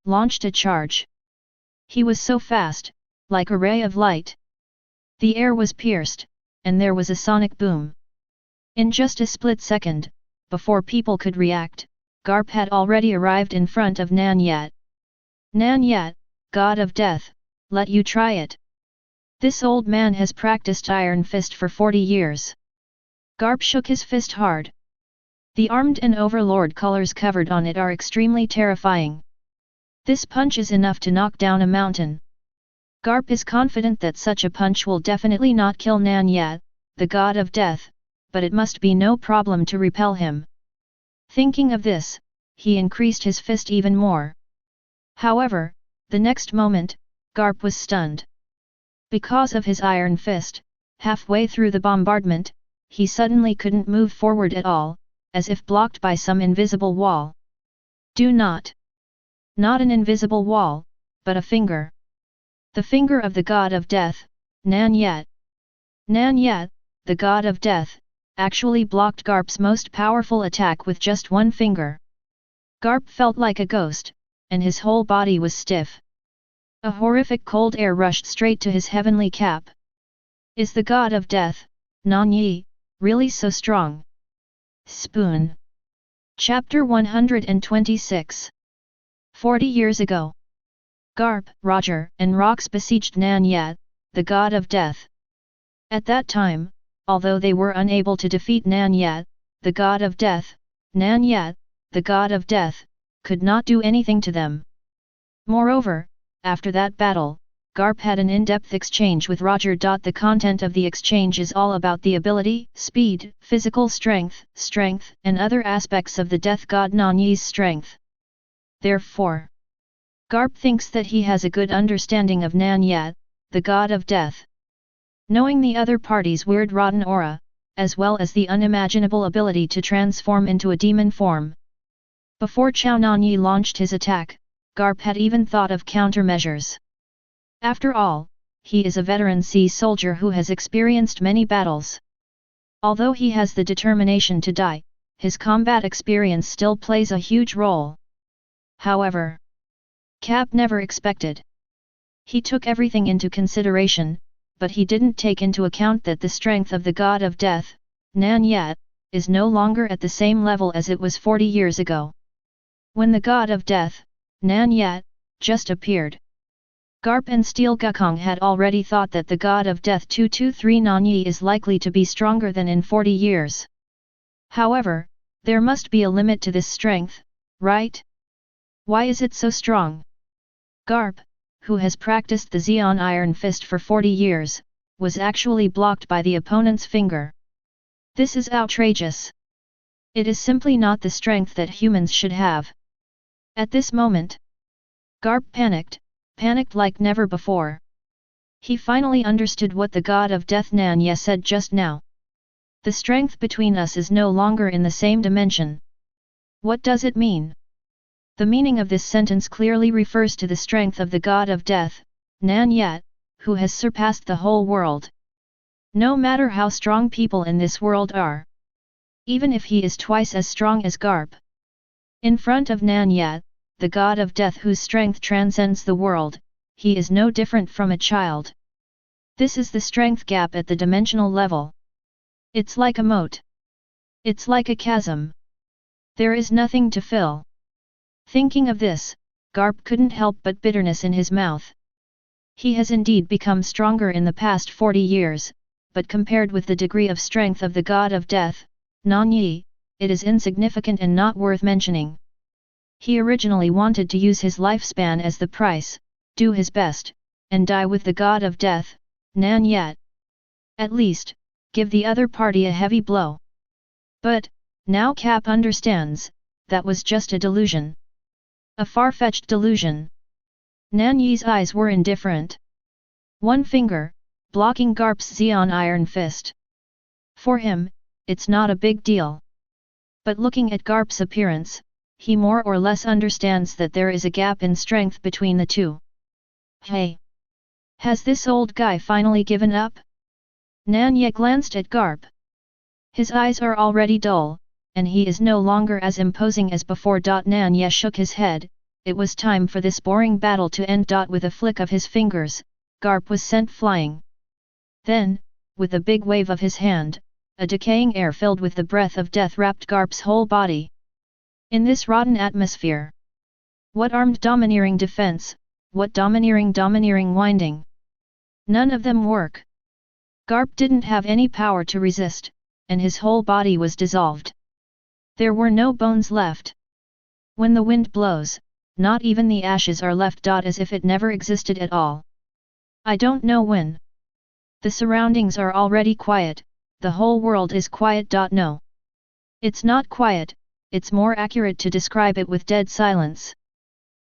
launched a charge. He was so fast, like a ray of light. The air was pierced, and there was a sonic boom. In just a split second, before people could react, Karp had already arrived in front of Nan Ye. Nan Ye, god of death, let you try it. This old man has practiced Iron Fist for 40 years. Karp shook his fist hard. The armed and overlord colors covered on it are extremely terrifying. This punch is enough to knock down a mountain. Karp is confident that such a punch will definitely not kill Nan Ye, the god of death, but it must be no problem to repel him. Thinking of this, he increased his fist even more. However, the next moment, Karp was stunned. Because of his iron fist, halfway through the bombardment, he suddenly couldn't move forward at all, as if blocked by some invisible wall. Do not. Not an invisible wall, but a finger. The finger of the god of death, Nan Ye. Nan Ye, the god of death, actually blocked Karp's most powerful attack with just one finger. Karp felt like a ghost, and his whole body was stiff. A horrific cold air rushed straight to his heavenly cap. Is the god of death, Nan Ye, really so strong? Spoon. Chapter 126. 40 years ago. Karp, Roger, and Lockes besieged Nan Ye, the god of death. At that time, although they were unable to defeat Nan Ye, the god of death, Nan Ye, the god of death, could not do anything to them. Moreover, after that battle, Karp had an in-depth exchange with Roger. The content of the exchange is all about the ability, speed, physical strength, and other aspects of the death god Nan Ye's strength. Therefore, Karp thinks that he has a good understanding of Nan Ye, the god of death. Knowing the other party's weird rotten aura, as well as the unimaginable ability to transform into a demon form. Before Nan Ye launched his attack, Karp had even thought of countermeasures. After all, he is a veteran sea soldier who has experienced many battles. Although he has the determination to die, his combat experience still plays a huge role. However, Cap never expected. He took everything into consideration, but he didn't take into account that the strength of the god of death, Nan Ye, is no longer at the same level as it was 40 years ago. When the god of death, Nan Ye, just appeared. Karp and Steel Gukong had already thought that the god of death 223 Nan Ye is likely to be stronger than in 40 years. However, there must be a limit to this strength, right? Why is it so strong? Karp, who has practiced the Zeon Iron Fist for 40 years, was actually blocked by the opponent's finger. This is outrageous. It is simply not the strength that humans should have. At this moment, Karp panicked like never before. He finally understood what the god of death Nan Ye said just now. The strength between us is no longer in the same dimension. What does it mean? The meaning of this sentence clearly refers to the strength of the god of death, Nan Ye, who has surpassed the whole world. No matter how strong people in this world are. Even if he is twice as strong as Karp. In front of Nan Ye, the god of death whose strength transcends the world, he is no different from a child. This is the strength gap at the dimensional level. It's like a moat. It's like a chasm. There is nothing to fill. Thinking of this, Karp couldn't help but bitterness in his mouth. He has indeed become stronger in the past 40 years, but compared with the degree of strength of the god of death, Nan Ye, it is insignificant and not worth mentioning. He originally wanted to use his lifespan as the price, do his best, and die with the god of death, Nan Ye. At least, give the other party a heavy blow. But, now Cap understands, that was just a delusion. A far-fetched delusion. Nan Ye's eyes were indifferent. One finger, blocking Garp's Xian iron fist. For him, it's not a big deal. But looking at Garp's appearance, he more or less understands that there is a gap in strength between the two. Hey! Has this old guy finally given up? Nan Ye glanced at Garp. His eyes are already dull, and he is no longer as imposing as before. Nan Ye shook his head. It was time for this boring battle to end. With a flick of his fingers, Garp was sent flying. Then, with a big wave of his hand, a decaying air filled with the breath of death wrapped Garp's whole body. In this rotten atmosphere, what armed domineering defense, what domineering winding? None of them work. Garp didn't have any power to resist, and his whole body was dissolved. There were no bones left. When the wind blows, not even the ashes are left. As if it never existed at all. I don't know when. The surroundings are already quiet, the whole world is quiet. No. It's not quiet, it's more accurate to describe it with dead silence.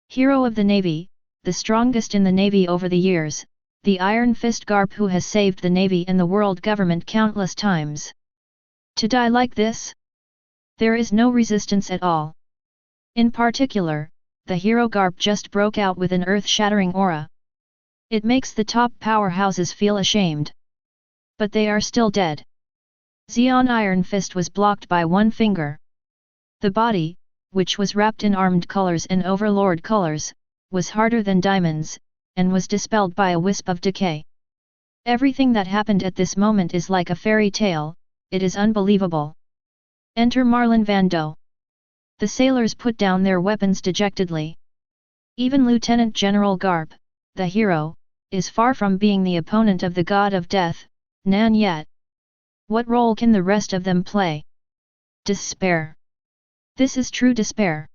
Hero of the Navy, the strongest in the Navy over the years, the Iron Fist Garp who has saved the Navy and the world government countless times. To die like this? There is no resistance at all. In particular, the hero Garp just broke out with an earth-shattering aura. It makes the top powerhouses feel ashamed. But they are still dead. Xian Iron Fist was blocked by one finger. The body, which was wrapped in armed colors and overlord colors, was harder than diamonds, and was dispelled by a wisp of decay. Everything that happened at this moment is like a fairy tale, it is unbelievable. Enter Marlon Vando. The sailors put down their weapons dejectedly. Even Lieutenant General Garp, the hero, is far from being the opponent of the god of death, Nan Ye. What role can the rest of them play? Despair. This is true despair.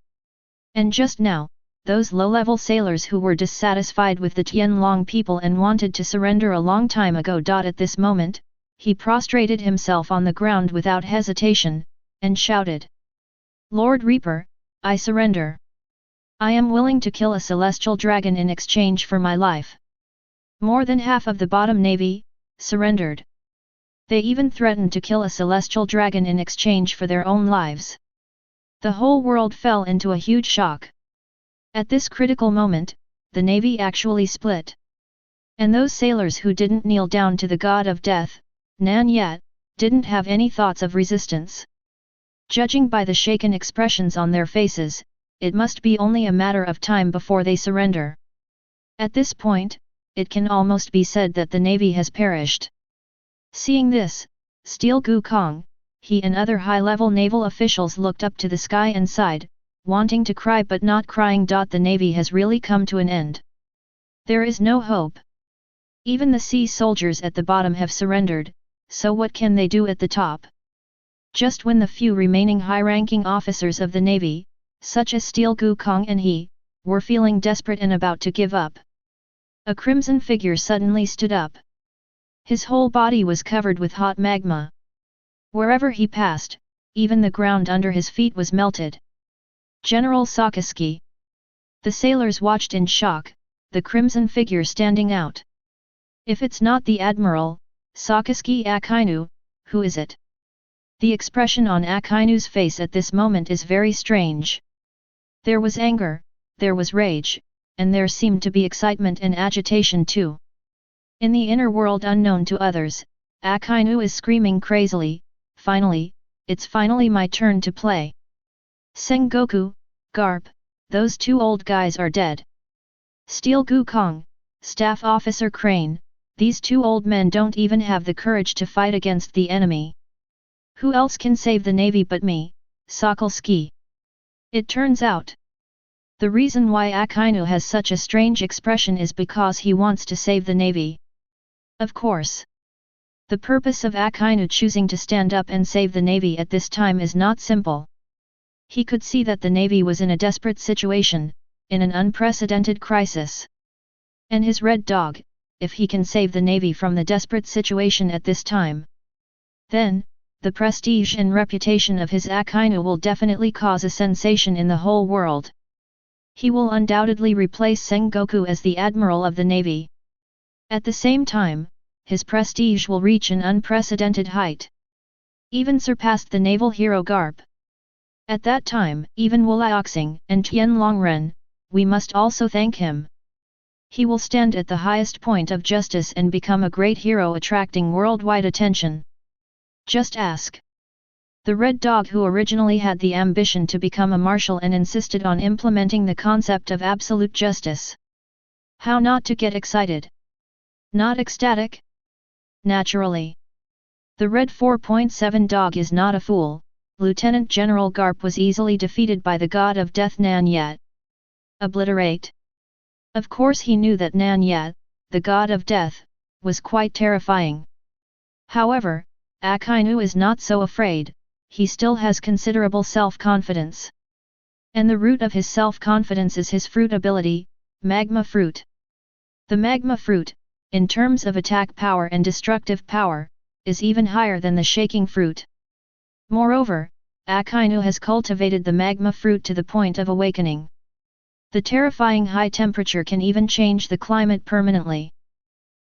And just now, those low-level sailors who were dissatisfied with the Tianlong people and wanted to surrender a long time ago. At this moment, he prostrated himself on the ground without hesitation, and shouted. Lord Reaper, I surrender. I am willing to kill a celestial dragon in exchange for my life. More than half of the bottom navy surrendered. They even threatened to kill a celestial dragon in exchange for their own lives. The whole world fell into a huge shock. At this critical moment, the navy actually split. And those sailors who didn't kneel down to the god of death, Nan Ye, didn't have any thoughts of resistance. Judging by the shaken expressions on their faces, it must be only a matter of time before they surrender. At this point, it can almost be said that the navy has perished. Seeing this, Steel Gu Kong, he and other high-level naval officials looked up to the sky and sighed, wanting to cry but not crying. The navy has really come to an end. There is no hope. Even the sea soldiers at the bottom have surrendered, so what can they do at the top? Just when the few remaining high-ranking officers of the navy, such as Steel Gu Kong and he, were feeling desperate and about to give up, a crimson figure suddenly stood up. His whole body was covered with hot magma. Wherever he passed, even the ground under his feet was melted. General Sakaski. The sailors watched in shock, the crimson figure standing out. If it's not the Admiral, Sakaski Akainu, who is it? The expression on Akainu's face at this moment is very strange. There was anger, there was rage, and there seemed to be excitement and agitation too. In the inner world unknown to others, Akainu is screaming crazily, finally, it's finally my turn to play. Sengoku, Garp, those two old guys are dead. Steel Gu Kong, Staff Officer Crane, these two old men don't even have the courage to fight against the enemy. Who else can save the navy but me, Sokolsky? It turns out, the reason why Akainu has such a strange expression is because he wants to save the navy. Of course. The purpose of Akainu choosing to stand up and save the navy at this time is not simple. He could see that the navy was in a desperate situation, in an unprecedented crisis. And his red dog, if he can save the navy from the desperate situation at this time, then, the prestige and reputation of his Akainu will definitely cause a sensation in the whole world. He will undoubtedly replace Sengoku as the admiral of the navy. At the same time, his prestige will reach an unprecedented height, even surpassed the naval hero Garp. At that time, even Wuliaoxing and Tianlongren, we must also thank him. He will stand at the highest point of justice and become a great hero attracting worldwide attention. Just ask. The Red Dog, who originally had the ambition to become a marshal and insisted on implementing the concept of absolute justice. How not to get excited? Not ecstatic? Naturally. The Red 4.7 Dog is not a fool. Lieutenant General Garp was easily defeated by the god of death Nan Ye. Obliterate. Of course he knew that Nan Ye, the god of death, was quite terrifying. However, Akainu is not so afraid, he still has considerable self-confidence. And the root of his self-confidence is his fruit ability, Magma Fruit. The Magma Fruit, in terms of attack power and destructive power, is even higher than the Shaking Fruit. Moreover, Akainu has cultivated the Magma Fruit to the point of awakening. The terrifying high temperature can even change the climate permanently.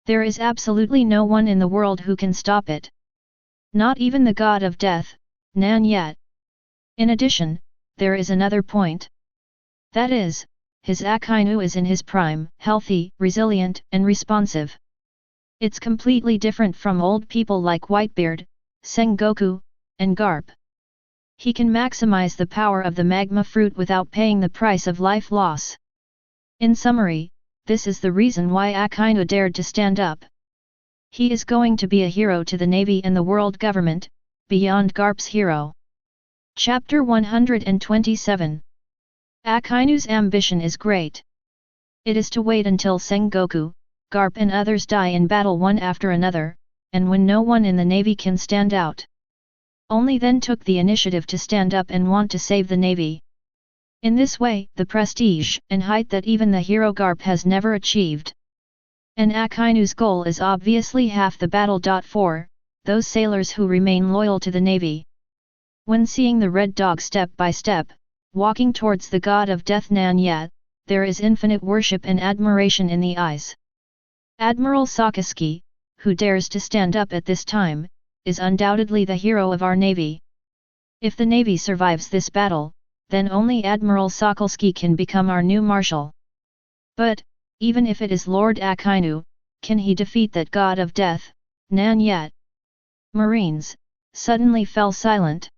There is absolutely no one in the world who can stop it. Not even the god of death, Nan Ye. In addition, there is another point. That is, his Akainu is in his prime, healthy, resilient, and responsive. It's completely different from old people like Whitebeard, Sengoku, and Garp. He can maximize the power of the Magma Fruit without paying the price of life loss. In summary, this is the reason why Akainu dared to stand up. He is going to be a hero to the Navy and the world government, beyond Garp's hero. Chapter 127. Akainu's ambition is great. It is to wait until Sengoku, Garp and others die in battle one after another, and when no one in the Navy can stand out. Only then took the initiative to stand up and want to save the Navy. In this way, the prestige and height that even the hero Garp has never achieved. And Akainu's goal is obviously half the battle. 4. Those sailors who remain loyal to the Navy. When seeing the Red Dog step by step, walking towards the god of death Nan Ye, there is infinite worship and admiration in the eyes. Admiral Sakazuki, who dares to stand up at this time, is undoubtedly the hero of our Navy. If the Navy survives this battle, then only Admiral Sakazuki can become our new marshal. But, even if it is Lord Akainu, can he defeat that god of death, Nan Ye? Marines, suddenly fell silent.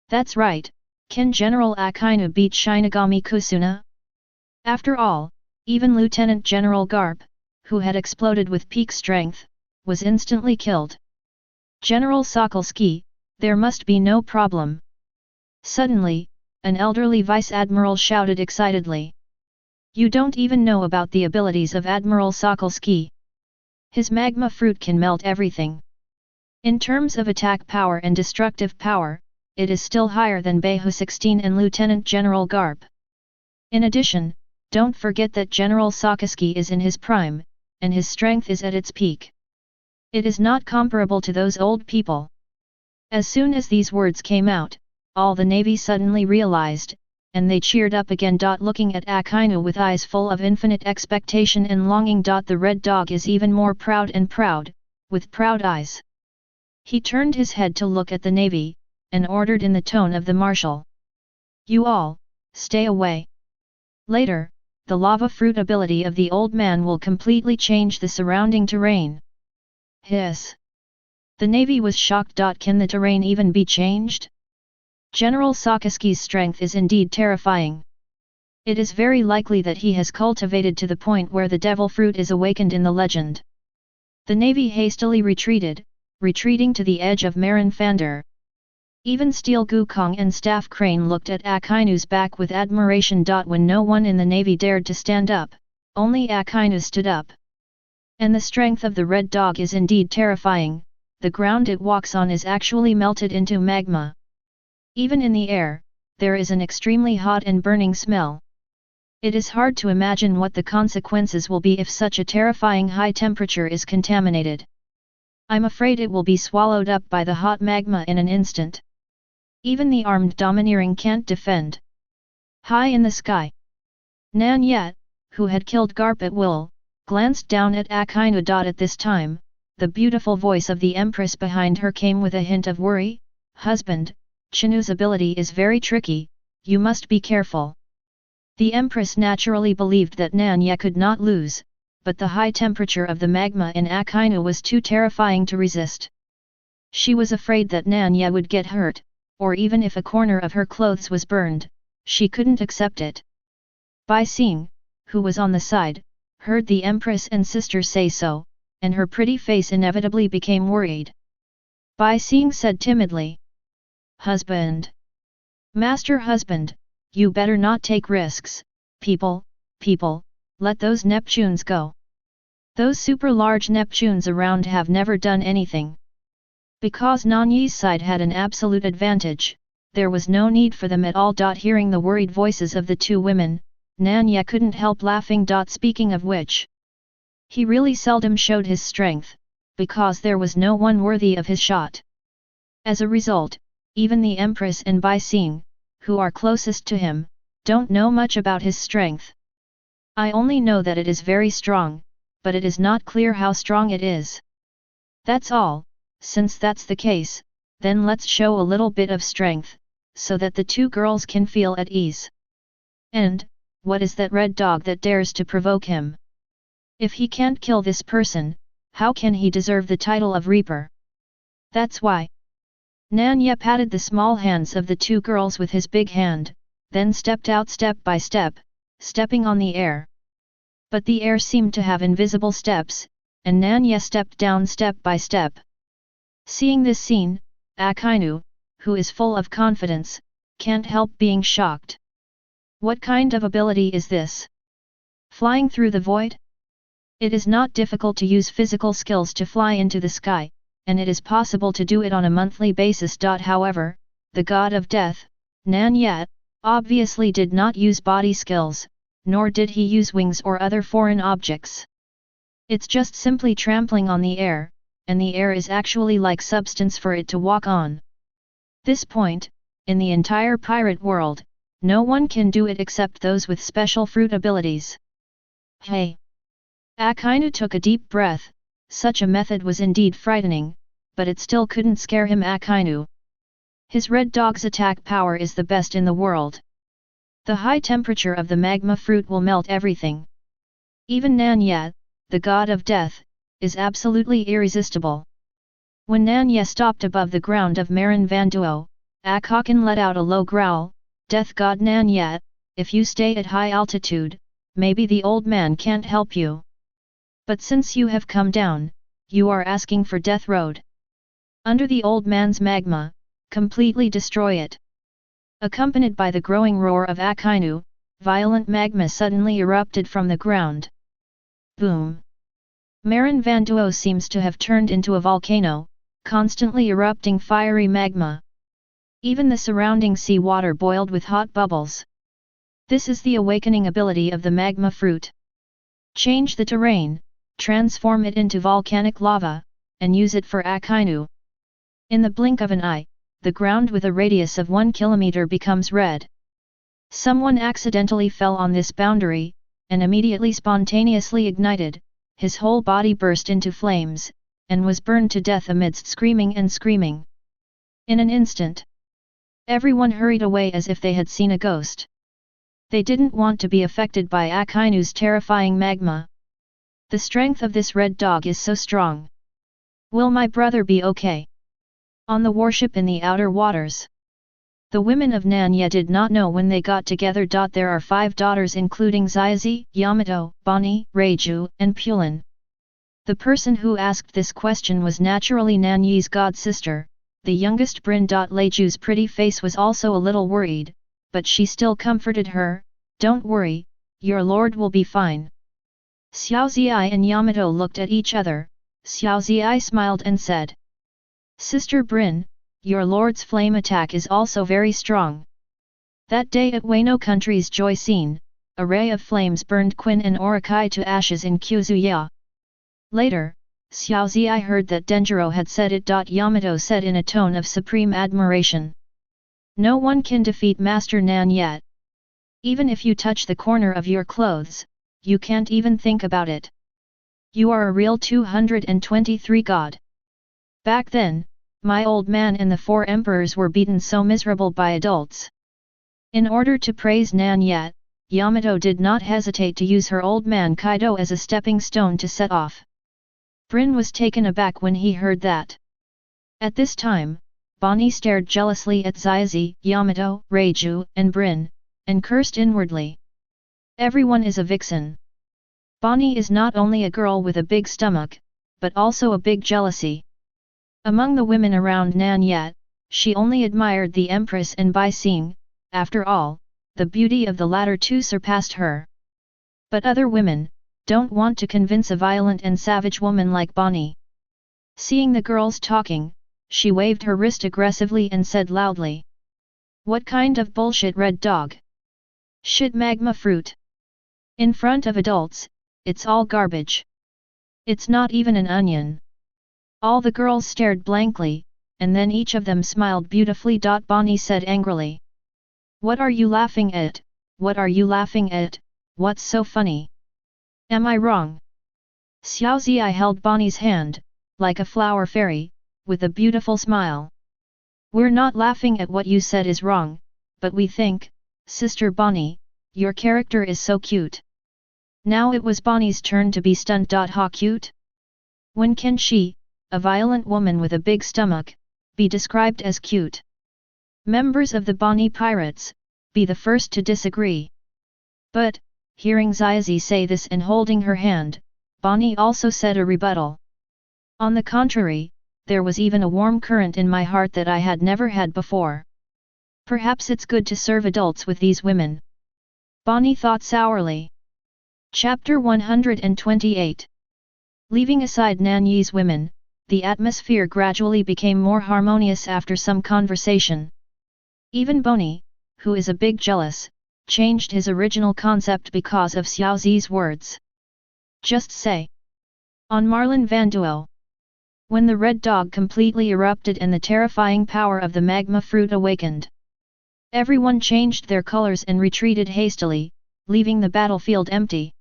That's right, can General Akainu beat Shinigami Kusuna? After all, even Lieutenant General Garp, who had exploded with peak strength, was instantly killed. General Sakazuki, there must be no problem. Suddenly, an elderly vice admiral shouted excitedly. You don't even know about the abilities of Admiral Sakazuki. His Magma Fruit can melt everything. In terms of attack power and destructive power, it is still higher than Beihu 16 and Lieutenant General Garp. In addition, don't forget that General Sakazuki is in his prime, and his strength is at its peak. It is not comparable to those old people. As soon as these words came out, all the Navy suddenly realized, and they cheered up again. Looking at Akainu with eyes full of infinite expectation and longing. The Red Dog is even more proud and proud, with proud eyes. He turned his head to look at the Navy, and ordered in the tone of the marshal. You all, stay away. Later, the lava fruit ability of the old man will completely change the surrounding terrain. Hiss. The Navy was shocked. Can the terrain even be changed? General Sakazuki's strength is indeed terrifying. It is very likely that he has cultivated to the point where the devil fruit is awakened in the legend. The Navy hastily retreated, retreating to the edge of Marin Fander. Even Steel Gukong and Staff Crane looked at Akainu's back with admiration. When no one in the Navy dared to stand up, only Akainu stood up. And the strength of the Red Dog is indeed terrifying, the ground it walks on is actually melted into magma. Even in the air, there is an extremely hot and burning smell. It is hard to imagine what the consequences will be if such a terrifying high temperature is contaminated. I'm afraid it will be swallowed up by the hot magma in an instant. Even the armed domineering can't defend. High in the sky, Nan Ye, who had killed Garp at will, glanced down at Akainu. At this time, the beautiful voice of the Empress behind her came with a hint of worry. Husband, Chinu's ability is very tricky, you must be careful. The Empress naturally believed that Nan Ye could not lose, but the high temperature of the magma in Akainu was too terrifying to resist. She was afraid that Nan Ye would get hurt, or even if a corner of her clothes was burned, she couldn't accept it. Besieged, who was on the side, heard the Empress and sister say so, and her pretty face inevitably became worried. Besieged said timidly, "Husband. Master husband, you better not take risks. People, let those Neptunes go. Those super large Neptunes around have never done anything." Because Nan Ye's side had an absolute advantage, there was no need for them at all. Hearing the worried voices of the two women, Nan Ye couldn't help laughing. Speaking of which, he really seldom showed his strength, because there was no one worthy of his shot. As a result, even the Empress and Besieged, who are closest to him, don't know much about his strength. I only know that it is very strong, but it is not clear how strong it is. That's all. Since that's the case, then let's show a little bit of strength, so that the two girls can feel at ease. And, what is that red dog that dares to provoke him? If he can't kill this person, how can he deserve the title of Reaper? That's why. Nan Ye patted the small hands of the two girls with his big hand, then stepped out step by step, stepping on the air. But the air seemed to have invisible steps, and Nan Ye stepped down step by step. Seeing this scene, Akainu, who is full of confidence, can't help being shocked. What kind of ability is this? Flying through the void? It is not difficult to use physical skills to fly into the sky, and it is possible to do it on a monthly basis. However, the god of death, Nan Ye, obviously did not use body skills, nor did he use wings or other foreign objects. It's just simply trampling on the air, and the air is actually like substance for it to walk on. This point, in the entire pirate world, no one can do it except those with special fruit abilities. Hey! Akainu took a deep breath. Such a method was indeed frightening, but it still couldn't scare him. Akainu. His red dog's attack power is the best in the world. The high temperature of the magma fruit will melt everything. Even Nan Ye, the god of death, is absolutely irresistible. When Nan Ye stopped above the ground of Marin Vanduo, Akakan let out a low growl. Death god Nan Ye, if you stay at high altitude, maybe the old man can't help you. But since you have come down, you are asking for death road. Under the old man's magma, completely destroy it. Accompanied by the growing roar of Akainu, violent magma suddenly erupted from the ground. Boom! Marin Vanduo seems to have turned into a volcano, constantly erupting fiery magma. Even the surrounding sea water boiled with hot bubbles. This is the awakening ability of the magma fruit. Change the terrain, transform it into volcanic lava, and use it for Akainu. In the blink of an eye, the ground with a radius of 1 kilometer becomes red. Someone accidentally fell on this boundary, and immediately spontaneously ignited, his whole body burst into flames, and was burned to death amidst screaming and screaming. In an instant, everyone hurried away as if they had seen a ghost. They didn't want to be affected by Akainu's terrifying magma. The strength of this red dog is so strong. Will my brother be okay? On the warship in the outer waters. The women of Nan Ye did not know when they got together. There are 5 daughters including Xiaozi, Yamato, Bonnie, Reiju, and Pulin. The person who asked this question was naturally Nan Ye's god-sister, the youngest Brin. Leiju's pretty face was also a little worried, but she still comforted her, "Don't worry, your lord will be fine." Xiaozi and Yamato looked at each other. Xiaozi smiled and said, Sister Brin, your lord's flame attack is also very strong. That day at Wano country's joy scene, a ray of flames burned Qin and Orakai to ashes in Kuzuya. Later, Xiaozi heard that Denjiro had said it. Yamato said in a tone of supreme admiration. No one can defeat Master Nan yet. Even if you touch the corner of your clothes, you can't even think about it. You are a real 223 god. Back then, my old man and the 4 emperors were beaten so miserable by adults. In order to praise Nan Ye, Yamato did not hesitate to use her old man Kaido as a stepping stone to set off. Brin was taken aback when he heard that. At this time, Bonnie stared jealously at Xiaozi, Yamato, Reiju, and Brin, and cursed inwardly. Everyone is a vixen. Bonnie is not only a girl with a big stomach, but also a big jealousy. Among the women around Nan Ye, she only admired the Empress and Bai Xing. After all, the beauty of the latter two surpassed her. But other women don't want to convince a violent and savage woman like Bonnie. Seeing the girls talking, she waved her wrist aggressively and said loudly. What kind of bullshit, red dog? Shit magma fruit. In front of adults, it's all garbage. It's not even an onion. All the girls stared blankly, and then each of them smiled beautifully. Bonnie said angrily. What are you laughing at? What are you laughing at? What's so funny? Am I wrong? Xiaozi held Bonnie's hand, like a flower fairy, with a beautiful smile. We're not laughing at what you said is wrong, but we think, Sister Bonnie, your character is so cute. Now it was Bonnie's turn to be stunned. How cute? When can she, a violent woman with a big stomach, be described as cute? Members of the Bonnie Pirates, be the first to disagree. But, hearing Xiaozi say this and holding her hand, Bonnie also said a rebuttal. On the contrary, there was even a warm current in my heart that I had never had before. Perhaps it's good to serve adults with these women. Bonnie thought sourly. Chapter 128. Leaving aside Nan Ye's women, the atmosphere gradually became more harmonious after some conversation. Even Bonnie, who is a big jealous, changed his original concept because of Xiaozi's words. Just say. On Marlin Van Duo. When the red dog completely erupted and the terrifying power of the magma fruit awakened. Everyone changed their colors and retreated hastily, leaving the battlefield empty.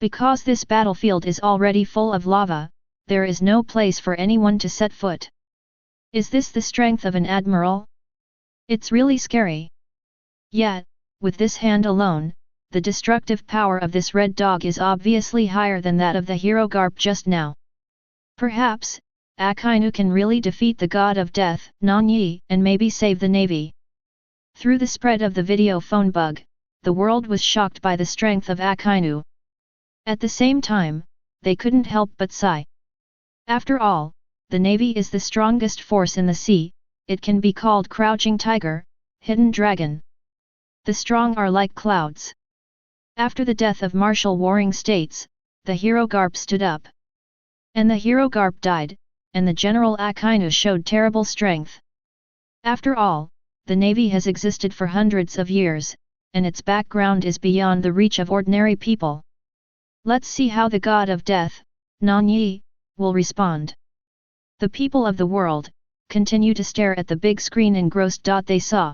Because this battlefield is already full of lava, there is no place for anyone to set foot. Is this the strength of an admiral? It's really scary. Yet, with this hand alone, the destructive power of this red dog is obviously higher than that of the hero Garp just now. Perhaps, Akainu can really defeat the god of death, Nan Ye, and maybe save the navy. Through the spread of the video phone bug, the world was shocked by the strength of Akainu. At the same time, they couldn't help but sigh. After all, the navy is the strongest force in the sea. It can be called crouching tiger, hidden dragon. The strong are like clouds. After the death of martial warring states, the hero Garp stood up. And the hero Garp died, and the general Akainu showed terrible strength. After all, the navy has existed for hundreds of years, and its background is beyond the reach of ordinary people. Let's see how the god of death, Nan Ye, will respond. The people of the world continue to stare at the big screen engrossed. They saw.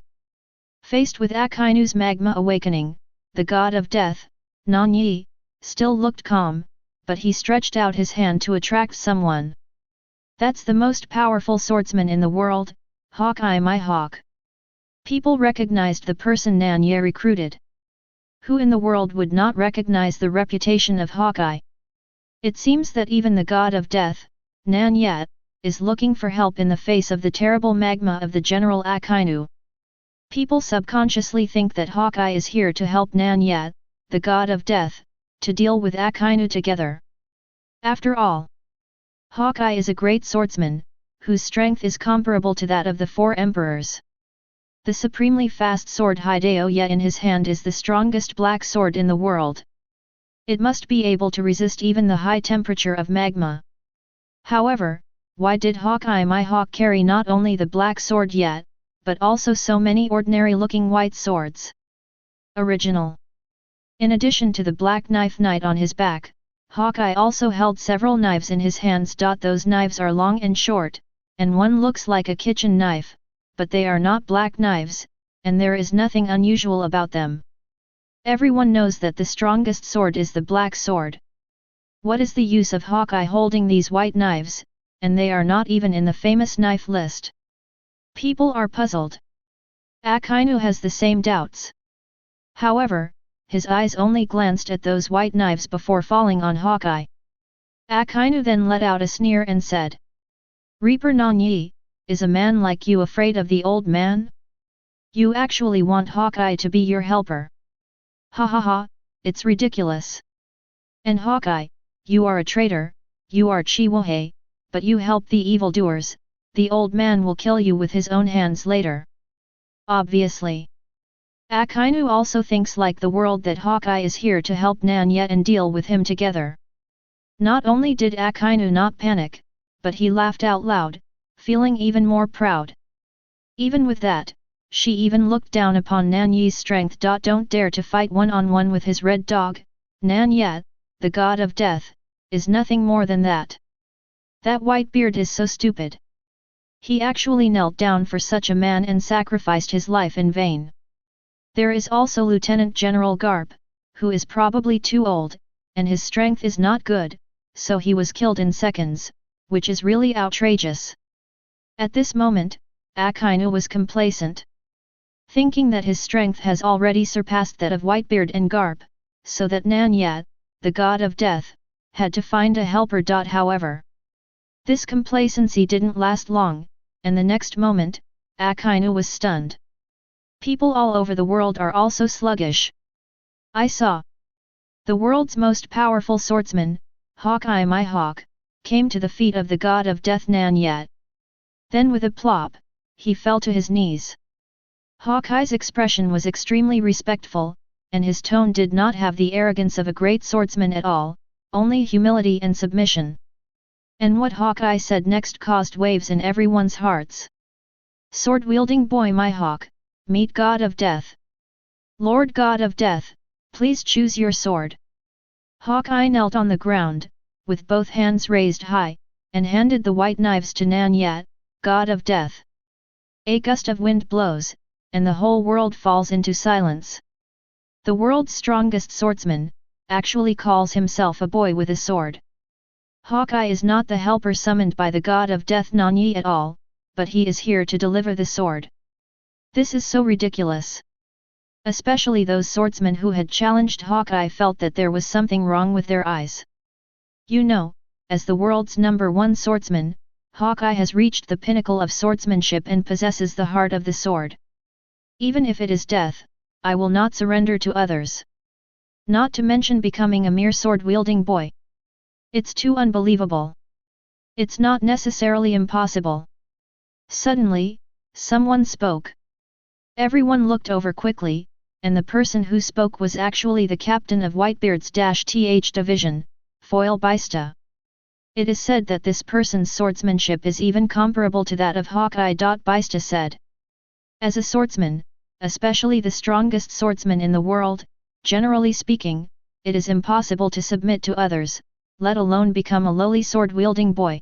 Faced with Akainu's magma awakening, the god of death, Nan Ye, still looked calm, but he stretched out his hand to attract someone. That's the most powerful swordsman in the world, Hawkeye, my hawk. People recognized the person Nan Ye recruited. Who in the world would not recognize the reputation of Hawkeye? It seems that even the god of death, Nan Ye, is looking for help in the face of the terrible magma of the General Akainu. People subconsciously think that Hawkeye is here to help Nan Ye, the god of death, to deal with Akainu together. After all, Hawkeye is a great swordsman, whose strength is comparable to that of the 4 emperors. The supremely fast sword Hideo Ye in his hand is the strongest black sword in the world. It must be able to resist even the high temperature of magma. However, why did Hawkeye my hawk carry not only the black sword yet, but also so many ordinary-looking white swords? Original. In addition to the black knife knight on his back, Hawkeye also held several knives in his hands. Those knives are long and short, and one looks like a kitchen knife, but they are not black knives, and there is nothing unusual about them. Everyone knows that the strongest sword is the black sword. What is the use of Hawkeye holding these white knives, and they are not even in the famous knife list? People are puzzled. Akainu has the same doubts. However, his eyes only glanced at those white knives before falling on Hawkeye. Akainu then let out a sneer and said, "Reaper Nan Ye, is a man like you afraid of the old man? You actually want Hawkeye to be your helper? Ha ha ha, it's ridiculous. And Hawkeye, you are a traitor, you are Chiwohei, but you help the evildoers, the old man will kill you with his own hands later." Obviously. Akainu also thinks like the world that Hawkeye is here to help Nan Ye and deal with him together. Not only did Akainu not panic, but he laughed out loud, feeling even more proud. Even with that, she even looked down upon Nan Ye's strength. Don't dare to fight one-on-one with his red dog. Nan Ye, the god of death, is nothing more than that. That white beard is so stupid. He actually knelt down for such a man and sacrificed his life in vain. There is also Lieutenant General Karp, who is probably too old, and his strength is not good, so he was killed in seconds, which is really outrageous. At this moment, Akainu was complacent. Thinking that his strength has already surpassed that of Whitebeard and Karp, so that Nan Ye, the god of death, had to find a helper. However, this complacency didn't last long, and the next moment, Akainu was stunned. People all over the world are also sluggish. I saw. The world's most powerful swordsman, Hawkeye my hawk, came to the feet of the god of death Nan Ye. Then with a plop, he fell to his knees. Hawkeye's expression was extremely respectful, and his tone did not have the arrogance of a great swordsman at all, only humility and submission. And what Hawkeye said next caused waves in everyone's hearts. "Sword-wielding boy my hawk, meet God of Death. Lord God of Death, please choose your sword." Hawkeye knelt on the ground, with both hands raised high, and handed the white knives to Nan Ye, God of Death. A gust of wind blows, and the whole world falls into silence. The world's strongest swordsman, actually calls himself a boy with a sword. Hawkeye is not the helper summoned by the God of Death Nan Ye at all, but he is here to deliver the sword. This is so ridiculous. Especially those swordsmen who had challenged Hawkeye felt that there was something wrong with their eyes. You know, as the world's #1 swordsman, Hawkeye has reached the pinnacle of swordsmanship and possesses the heart of the sword. Even if it is death, I will not surrender to others. Not to mention becoming a mere sword-wielding boy. It's too unbelievable. It's not necessarily impossible. Suddenly, someone spoke. Everyone looked over quickly, and the person who spoke was actually the captain of Whitebeard's -th division, Foil Bista. It is said that this person's swordsmanship is even comparable to that of Hawkeye. Bista said. As a swordsman, especially the strongest swordsman in the world, generally speaking, it is impossible to submit to others, let alone become a lowly sword-wielding boy.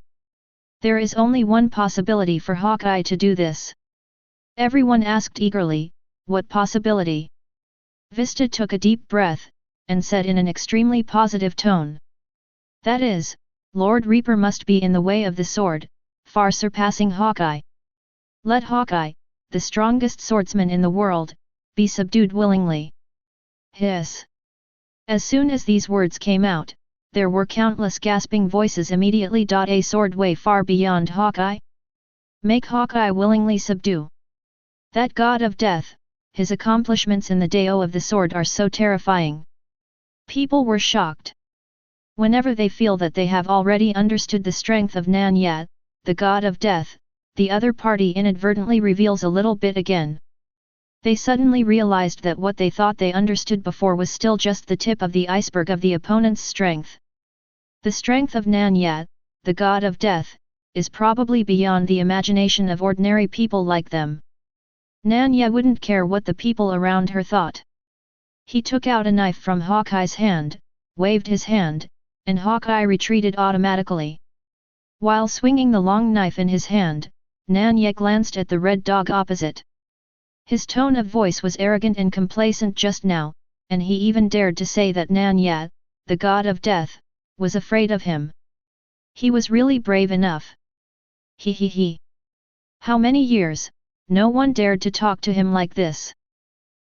There is only one possibility for Hawkeye to do this. Everyone asked eagerly, what possibility? Vista took a deep breath, and said in an extremely positive tone. That is, Lord Reaper must be in the way of the sword, far surpassing Hawkeye. Let Hawkeye, the strongest swordsman in the world, be subdued willingly. Hiss. As soon as these words came out, there were countless gasping voices immediately. A sword way far beyond Hawkeye? Make Hawkeye willingly subdue. That god of death, his accomplishments in the Dao of the sword are so terrifying. People were shocked. Whenever they feel that they have already understood the strength of Nan Ye, the god of death, the other party inadvertently reveals a little bit again. They suddenly realized that what they thought they understood before was still just the tip of the iceberg of the opponent's strength. The strength of Nan Ye, the god of death, is probably beyond the imagination of ordinary people like them. Nan Ye wouldn't care what the people around her thought. He took out a knife from Hawkeye's hand, waved his hand, and Hawkeye retreated automatically. While swinging the long knife in his hand, Nan Ye glanced at the red dog opposite. His tone of voice was arrogant and complacent just now, and he even dared to say that Nan Ye, the god of death, was afraid of him. He was really brave enough. He. How many years, no one dared to talk to him like this.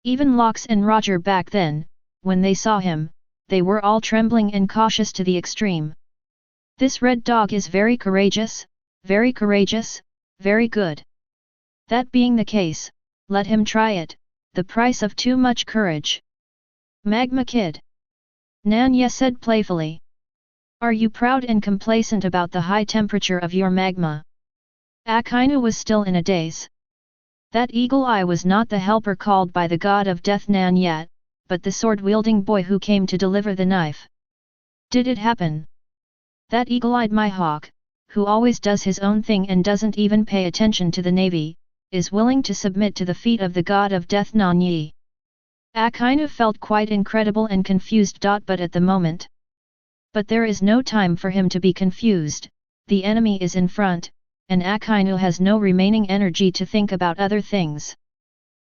Even Lockes and Roger back then, when they saw him, they were all trembling and cautious to the extreme. This red dog is very courageous, very good. That being the case, let him try it, the price of too much courage. Magma Kid. Nan Ye said playfully. Are you proud and complacent about the high temperature of your magma? Akainu was still in a daze. That eagle eye was not the helper called by the god of death Nan Ye, but the sword-wielding boy who came to deliver the knife. Did it happen? That eagle-eyed Mihawk, who always does his own thing and doesn't even pay attention to the navy, is willing to submit to the feet of the god of death Nan Ye. Akainu felt quite incredible and confused. But at the moment. But there is no time for him to be confused, the enemy is in front, and Akainu has no remaining energy to think about other things.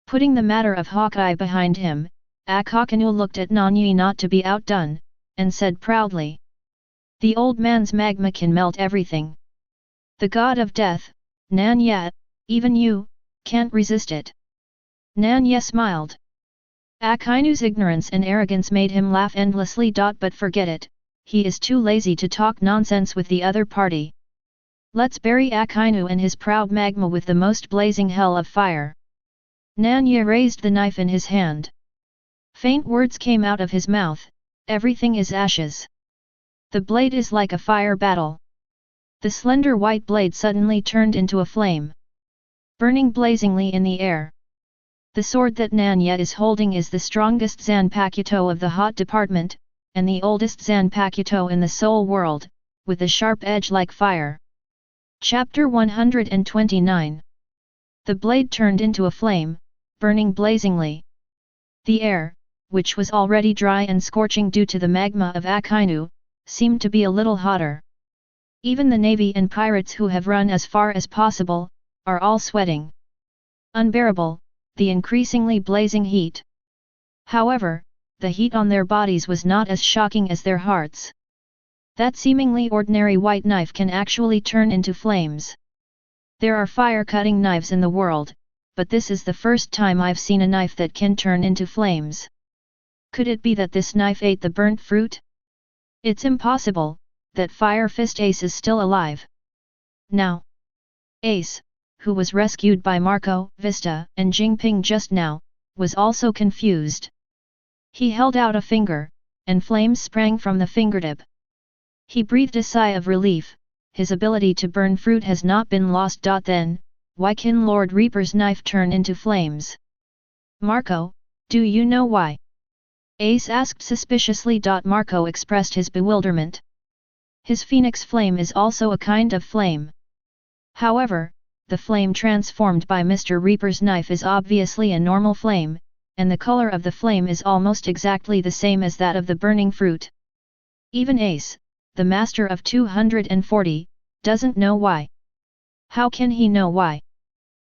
Putting the matter of Hawkeye behind him, Akainu looked at Nan Ye not to be outdone, and said proudly. The old man's magma can melt everything. The god of death, Nan Ye, even you, can't resist it. Nan Ye smiled. Akainu's ignorance and arrogance made him laugh endlessly. But forget it, he is too lazy to talk nonsense with the other party. Let's bury Akainu and his proud magma with the most blazing hell of fire. Nan Ye raised the knife in his hand. Faint words came out of his mouth, everything is ashes. The blade is like a fire battle. The slender white blade suddenly turned into a flame, burning blazingly in the air. The sword that Nan Ye is holding is the strongest Zanpakuto of the hot department, and the oldest Zanpakuto in the soul world, with a sharp edge like fire. Chapter 129. The blade turned into a flame, burning blazingly. The air, which was already dry and scorching due to the magma of Akainu, seemed to be a little hotter. Even the navy and pirates who have run as far as possible, are all sweating. Unbearable, the increasingly blazing heat. However, the heat on their bodies was not as shocking as their hearts. That seemingly ordinary white knife can actually turn into flames. There are fire-cutting knives in the world, but this is the first time I've seen a knife that can turn into flames. Could it be that this knife ate the burnt fruit? It's impossible, that Fire Fist Ace is still alive. Now. Ace, who was rescued by Marco, Vista, and Jingping just now, was also confused. He held out a finger, and flames sprang from the fingertip. He breathed a sigh of relief, his ability to burn fruit has not been lost. Then, why can Lord Reaper's knife turn into flames? Marco, do you know why? Ace asked suspiciously. Marco expressed his bewilderment. His phoenix flame is also a kind of flame. However, the flame transformed by Mr. Reaper's knife is obviously a normal flame, and the color of the flame is almost exactly the same as that of the burning fruit. Even Ace, the master of 240, doesn't know why. How can he know why?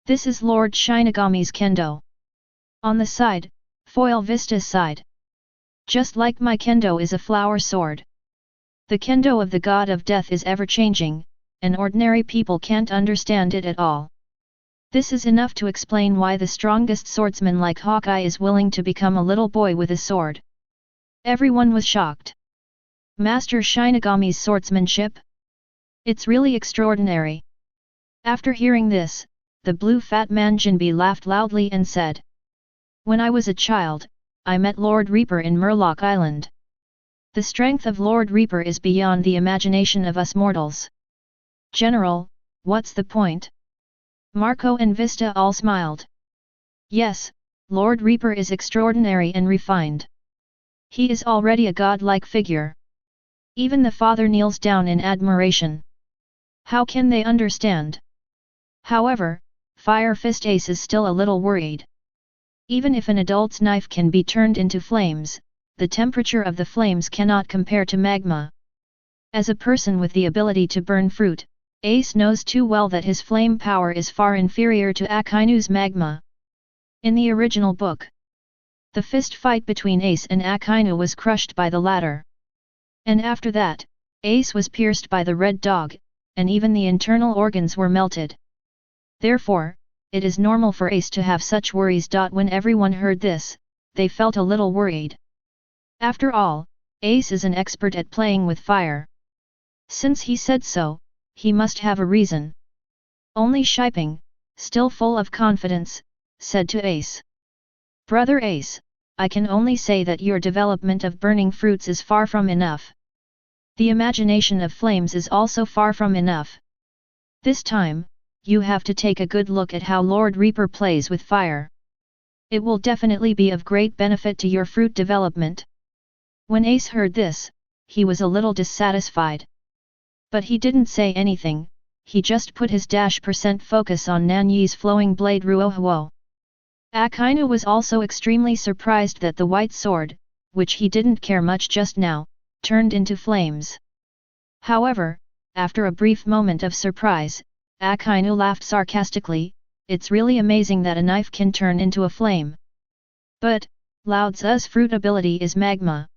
This is Lord Shinigami's kendo. On the side, foil Vista's side. Just like my kendo is a flower sword. The kendo of the god of death is ever-changing, and ordinary people can't understand it at all. This is enough to explain why the strongest swordsman like Hawkeye is willing to become a little boy with a sword. Everyone was shocked. Master Shinigami's swordsmanship? It's really extraordinary. After hearing this, the blue fat man Jinbe laughed loudly and said. When I was a child, I met Lord Reaper in Murloc Island. The strength of Lord Reaper is beyond the imagination of us mortals. General, what's the point? Marco and Vista all smiled. Yes, Lord Reaper is extraordinary and refined. He is already a godlike figure. Even the father kneels down in admiration. How can they understand? However, Fire Fist Ace is still a little worried. Even if an adult's knife can be turned into flames, the temperature of the flames cannot compare to magma. As a person with the ability to burn fruit, Ace knows too well that his flame power is far inferior to Akainu's magma. In the original book, the fist fight between Ace and Akainu was crushed by the latter. And after that, Ace was pierced by the red dog, and even the internal organs were melted. Therefore, it is normal for Ace to have such worries. When everyone heard this, they felt a little worried. After all, Ace is an expert at playing with fire. Since he said so, he must have a reason. Only Shiping, still full of confidence, said to Ace. Brother Ace, I can only say that your development of burning fruits is far from enough. The imagination of flames is also far from enough. This time, you have to take a good look at how Lord Reaper plays with fire. It will definitely be of great benefit to your fruit development. When Ace heard this, he was a little dissatisfied. But he didn't say anything, he just put his % focus on Nan Ye's flowing blade Ruohuo. Akainu was also extremely surprised that the white sword, which he didn't care much just now, turned into flames. However, after a brief moment of surprise, Akainu laughed sarcastically, it's really amazing that a knife can turn into a flame. But, Lao Tzu's fruit ability is magma.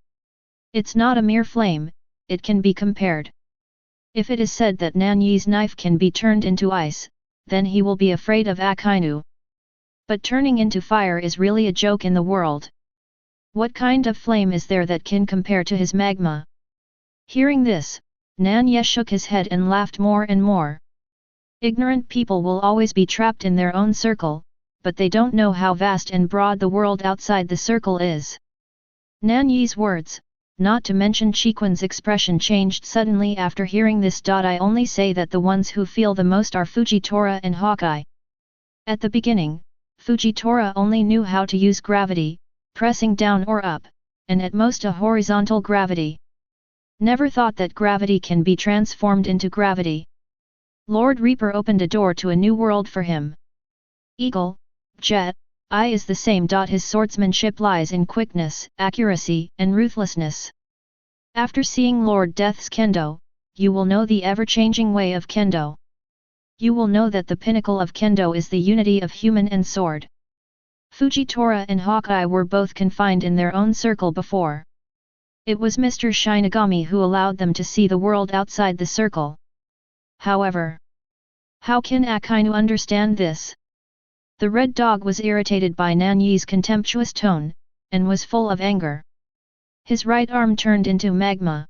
It's not a mere flame, it can be compared. If it is said that Nan Ye's knife can be turned into ice, then he will be afraid of Akainu. But turning into fire is really a joke in the world. What kind of flame is there that can compare to his magma? Hearing this, Nan Ye shook his head and laughed more and more. Ignorant people will always be trapped in their own circle, but they don't know how vast and broad the world outside the circle is. Nan Ye's words, not to mention Chiquan's expression, changed suddenly after hearing this. I only say that the ones who feel the most are Fujitora and Hawkeye. At the beginning, Fujitora only knew how to use gravity, pressing down or up, and at most a horizontal gravity. Never thought that gravity can be transformed into gravity. Lord Reaper opened a door to a new world for him. Eagle, jet, eye is the same. His swordsmanship lies in quickness, accuracy, and ruthlessness. After seeing Lord Death's Kendo, you will know the ever-changing way of Kendo. You will know that the pinnacle of Kendo is the unity of human and sword. Fujitora and Hawkeye were both confined in their own circle before. It was Mr. Shinigami who allowed them to see the world outside the circle. However, how can Akainu understand this? The red dog was irritated by Nan Ye's contemptuous tone, and was full of anger. His right arm turned into magma.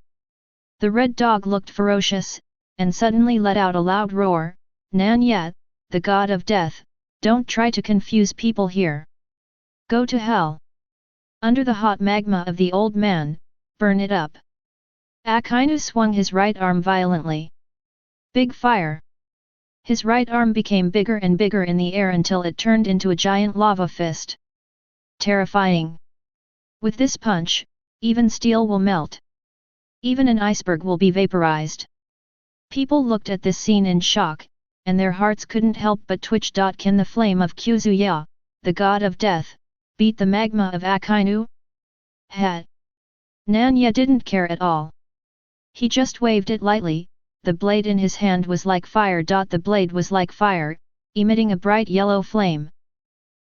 The red dog looked ferocious, and suddenly let out a loud roar, Nan Ye, the god of death, don't try to confuse people here. Go to hell. Under the hot magma of the old man, burn it up. Akainu swung his right arm violently. Big fire. His right arm became bigger and bigger in the air until it turned into a giant lava fist. Terrifying. With this punch, even steel will melt. Even an iceberg will be vaporized. People looked at this scene in shock, and their hearts couldn't help but twitch. Can the flame of Kuzuya, the god of death, beat the magma of Akainu? Nan Ye didn't care at all. He just waved it lightly. The blade in his hand was like fire. The blade was like fire, emitting a bright yellow flame.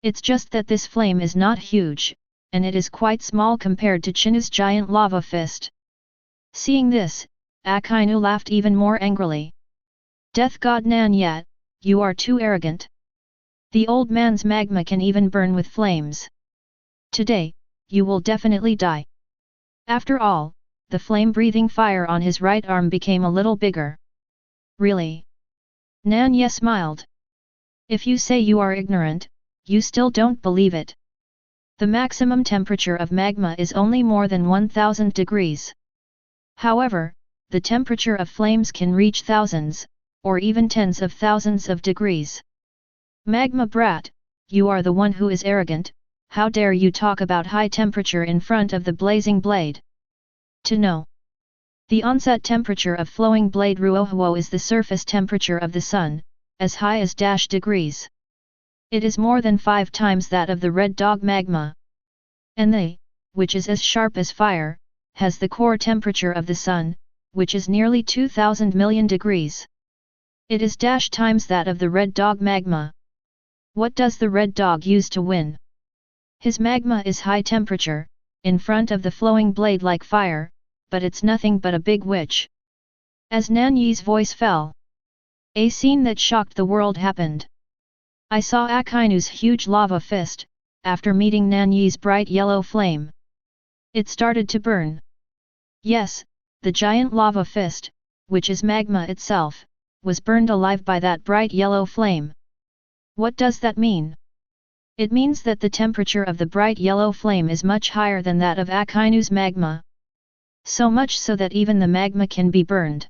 It's just that this flame is not huge, and it is quite small compared to Chinu's giant lava fist. Seeing this, Akainu laughed even more angrily. Death God Nan Ye, you are too arrogant. The old man's magma can even burn with flames. Today, you will definitely die. After all, the flame-breathing fire on his right arm became a little bigger. Really? Nan Ye smiled. If you say you are ignorant, you still don't believe it. The maximum temperature of magma is only more than 1000 degrees. However, the temperature of flames can reach thousands, or even tens of thousands of degrees. Magma brat, you are the one who is arrogant. How dare you talk about high temperature in front of the blazing blade? To know The onset temperature of flowing blade Ruohuo is the surface temperature of the sun, as high as -degrees. It is more than 5 times that of the red dog magma. And they, which is as sharp as fire, has the core temperature of the sun, which is nearly 2,000 million degrees. It is times that of the red dog magma. What does the red dog use to win? His magma is high temperature, in front of the flowing blade like fire, but it's nothing but a big witch. As Nan Ye's voice fell, a scene that shocked the world happened. I saw Akainu's huge lava fist, after meeting Nan Ye's bright yellow flame. It started to burn. Yes, the giant lava fist, which is magma itself, was burned alive by that bright yellow flame. What does that mean? It means that the temperature of the bright yellow flame is much higher than that of Akainu's magma. So much so that even the magma can be burned.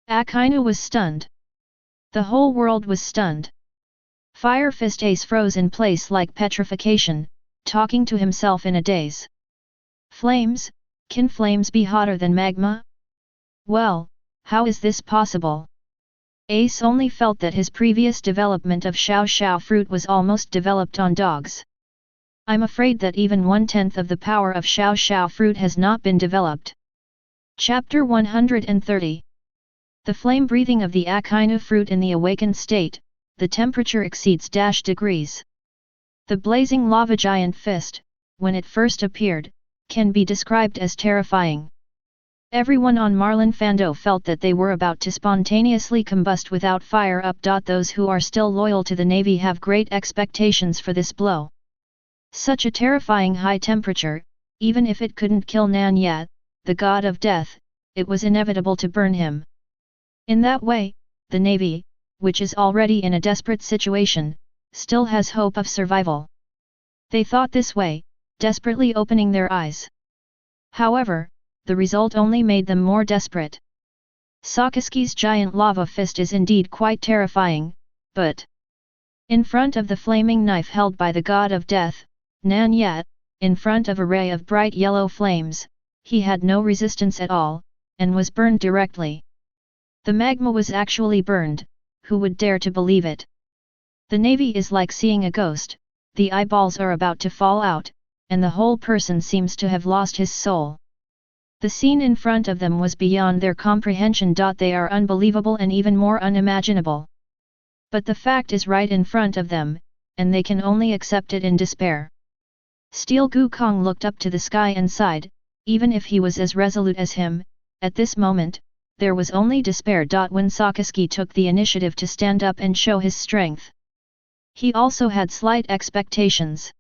Akainu was stunned. The whole world was stunned. Fire Fist Ace froze in place like petrification, talking to himself in a daze. Flames? Can flames be hotter than magma? Well, how is this possible? Ace only felt that his previous development of Xiao Xiao fruit was almost developed on dogs. I'm afraid that even 1/10 of the power of Xiao Xiao fruit has not been developed. Chapter 130. The flame breathing of the Akainu fruit in the awakened state, the temperature exceeds -degrees. The blazing lava giant fist, when it first appeared, can be described as terrifying. Everyone on Marlin Fando felt that they were about to spontaneously combust without fire up. Those who are still loyal to the Navy have great expectations for this blow. Such a terrifying high temperature, even if it couldn't kill Nan Ye, the god of death, it was inevitable to burn him. In that way, the Navy, which is already in a desperate situation, still has hope of survival. They thought this way, desperately opening their eyes. However, the result only made them more desperate. Sakasuke's giant lava fist is indeed quite terrifying, but in front of the flaming knife held by the god of death, Nan Ye, in front of a ray of bright yellow flames, he had no resistance at all, and was burned directly. The magma was actually burned, who would dare to believe it? The Navy is like seeing a ghost, the eyeballs are about to fall out, and the whole person seems to have lost his soul. The scene in front of them was beyond their comprehension. They are unbelievable and even more unimaginable. But the fact is right in front of them, and they can only accept it in despair. Steel Gukong looked up to the sky and sighed, even if he was as resolute as him, at this moment, there was only despair. When Sakasuke took the initiative to stand up and show his strength, he also had slight expectations.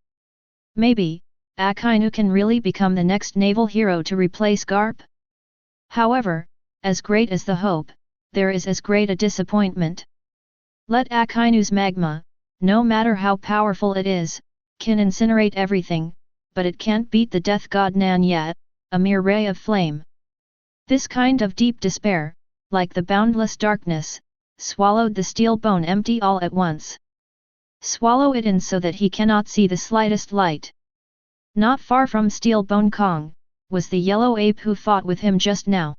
Maybe, Akainu can really become the next naval hero to replace Garp? However, as great as the hope, there is as great a disappointment. Let Akainu's magma, no matter how powerful it is, can incinerate everything, but it can't beat the death god Nan Ye, a mere ray of flame. This kind of deep despair, like the boundless darkness, swallowed the steel bone empty all at once. Swallow it in so that he cannot see the slightest light. Not far from Steel Bone Kong, was the yellow ape who fought with him just now.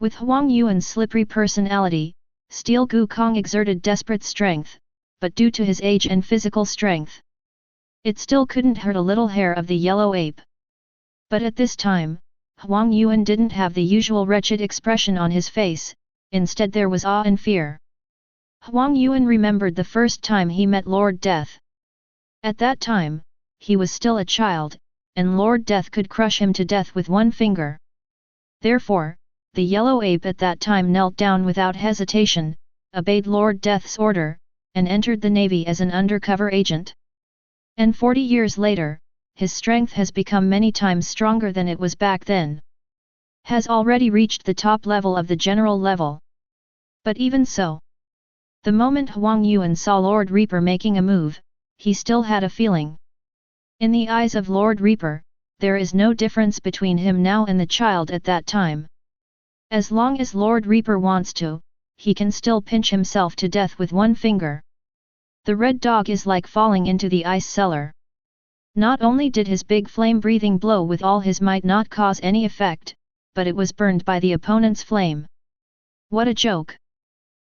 With Huang Yuan's slippery personality, Steel Gukong exerted desperate strength, but due to his age and physical strength, it still couldn't hurt a little hair of the yellow ape. But at this time, Huang Yuan didn't have the usual wretched expression on his face, instead there was awe and fear. Huang Yuan remembered the first time he met Lord Death. At that time, he was still a child, and Lord Death could crush him to death with one finger. Therefore, the yellow ape at that time knelt down without hesitation, obeyed Lord Death's order, and entered the Navy as an undercover agent. And 40 years later, his strength has become many times stronger than it was back then. Has already reached the top level of the general level. But even so, the moment Huang Yuan saw Lord Reaper making a move, he still had a feeling. In the eyes of Lord Reaper, there is no difference between him now and the child at that time. As long as Lord Reaper wants to, he can still pinch himself to death with one finger. The red dog is like falling into the ice cellar. Not only did his big flame-breathing blow with all his might not cause any effect, but it was burned by the opponent's flame. What a joke!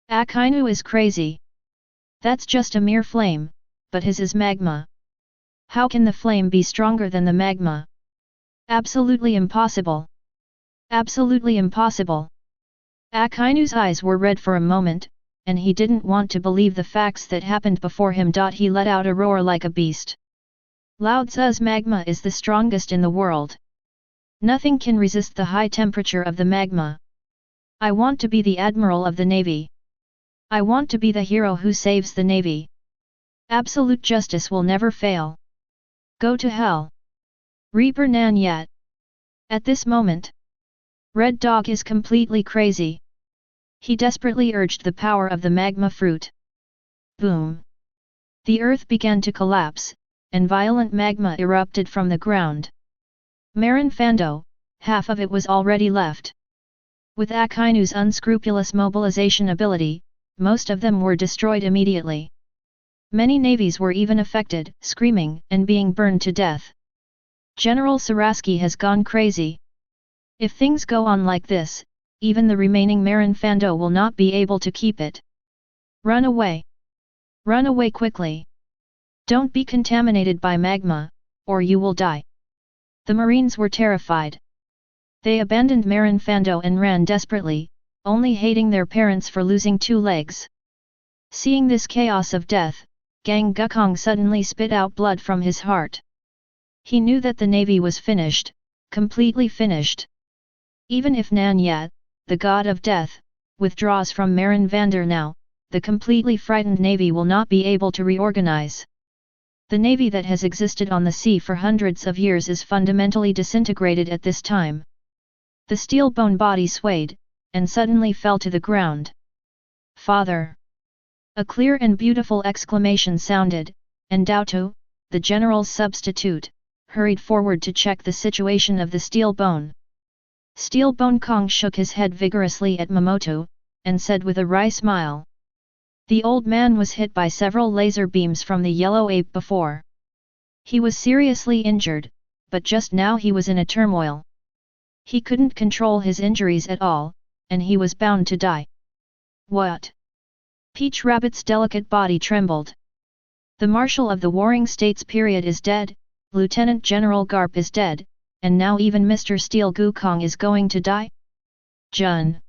Akainu is crazy. That's just a mere flame, but his is magma. How can the flame be stronger than the magma? Absolutely impossible. Absolutely impossible. Akainu's eyes were red for a moment, and he didn't want to believe the facts that happened before him. He let out a roar like a beast. Lao Tzu's magma is the strongest in the world. Nothing can resist the high temperature of the magma. I want to be the admiral of the navy. I want to be the hero who saves the navy. Absolute justice will never fail. Go to hell. Reaper Nan Ye. At this moment, Red Dog is completely crazy. He desperately urged the power of the magma fruit. Boom! The earth began to collapse, and violent magma erupted from the ground. Marin Fando, half of it was already left. With Akainu's unscrupulous mobilization ability, most of them were destroyed immediately. Many navies were even affected, screaming and being burned to death. General Saraski has gone crazy. If things go on like this, even the remaining Marin Fando will not be able to keep it. Run away! Run away quickly! Don't be contaminated by magma, or you will die. The Marines were terrified. They abandoned Marin Fando and ran desperately, only hating their parents for losing 2 legs. Seeing this chaos of death, Gang Gukong suddenly spit out blood from his heart. He knew that the navy was finished, completely finished. Even if Nan Ye, the god of death, withdraws from Marin Vander now, the completely frightened navy will not be able to reorganize. The navy that has existed on the sea for hundreds of years is fundamentally disintegrated at this time. The steel bone body swayed, and suddenly fell to the ground. Father! A clear and beautiful exclamation sounded, and Daotou, the general's substitute, hurried forward to check the situation of the steel bone. Steel Bone Kong shook his head vigorously at Momoto, and said with a wry smile. The old man was hit by several laser beams from the yellow ape before. He was seriously injured, but just now he was in a turmoil. He couldn't control his injuries at all, and he was bound to die. What? Peach Rabbit's delicate body trembled. The Marshal of the Warring States period is dead, Lieutenant General Garp is dead, and now even Mr. Steel Gukong is going to die? Jun.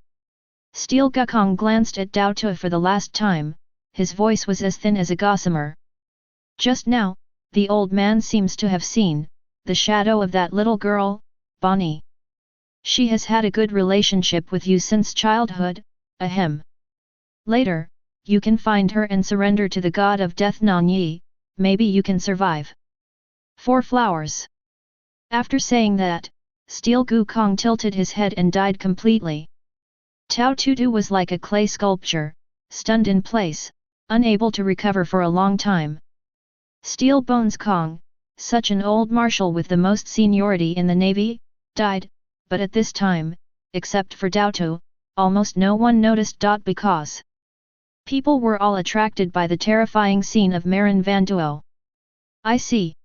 Steel Gukong glanced at Daotou for the last time, his voice was as thin as a gossamer. Just now, the old man seems to have seen the shadow of that little girl, Bonnie. She has had a good relationship with you since childhood, ahem. Later, you can find her and surrender to the god of death Nan Ye, maybe you can survive. 4 flowers. After saying that, Steel Gukong tilted his head and died completely. Tao Tutu was like a clay sculpture, stunned in place, unable to recover for a long time. Steel Bones Kong, such an old marshal with the most seniority in the navy, died, but at this time, except for Daotou, almost no one noticed. Because people were all attracted by the terrifying scene of Marin Vanduo. I see.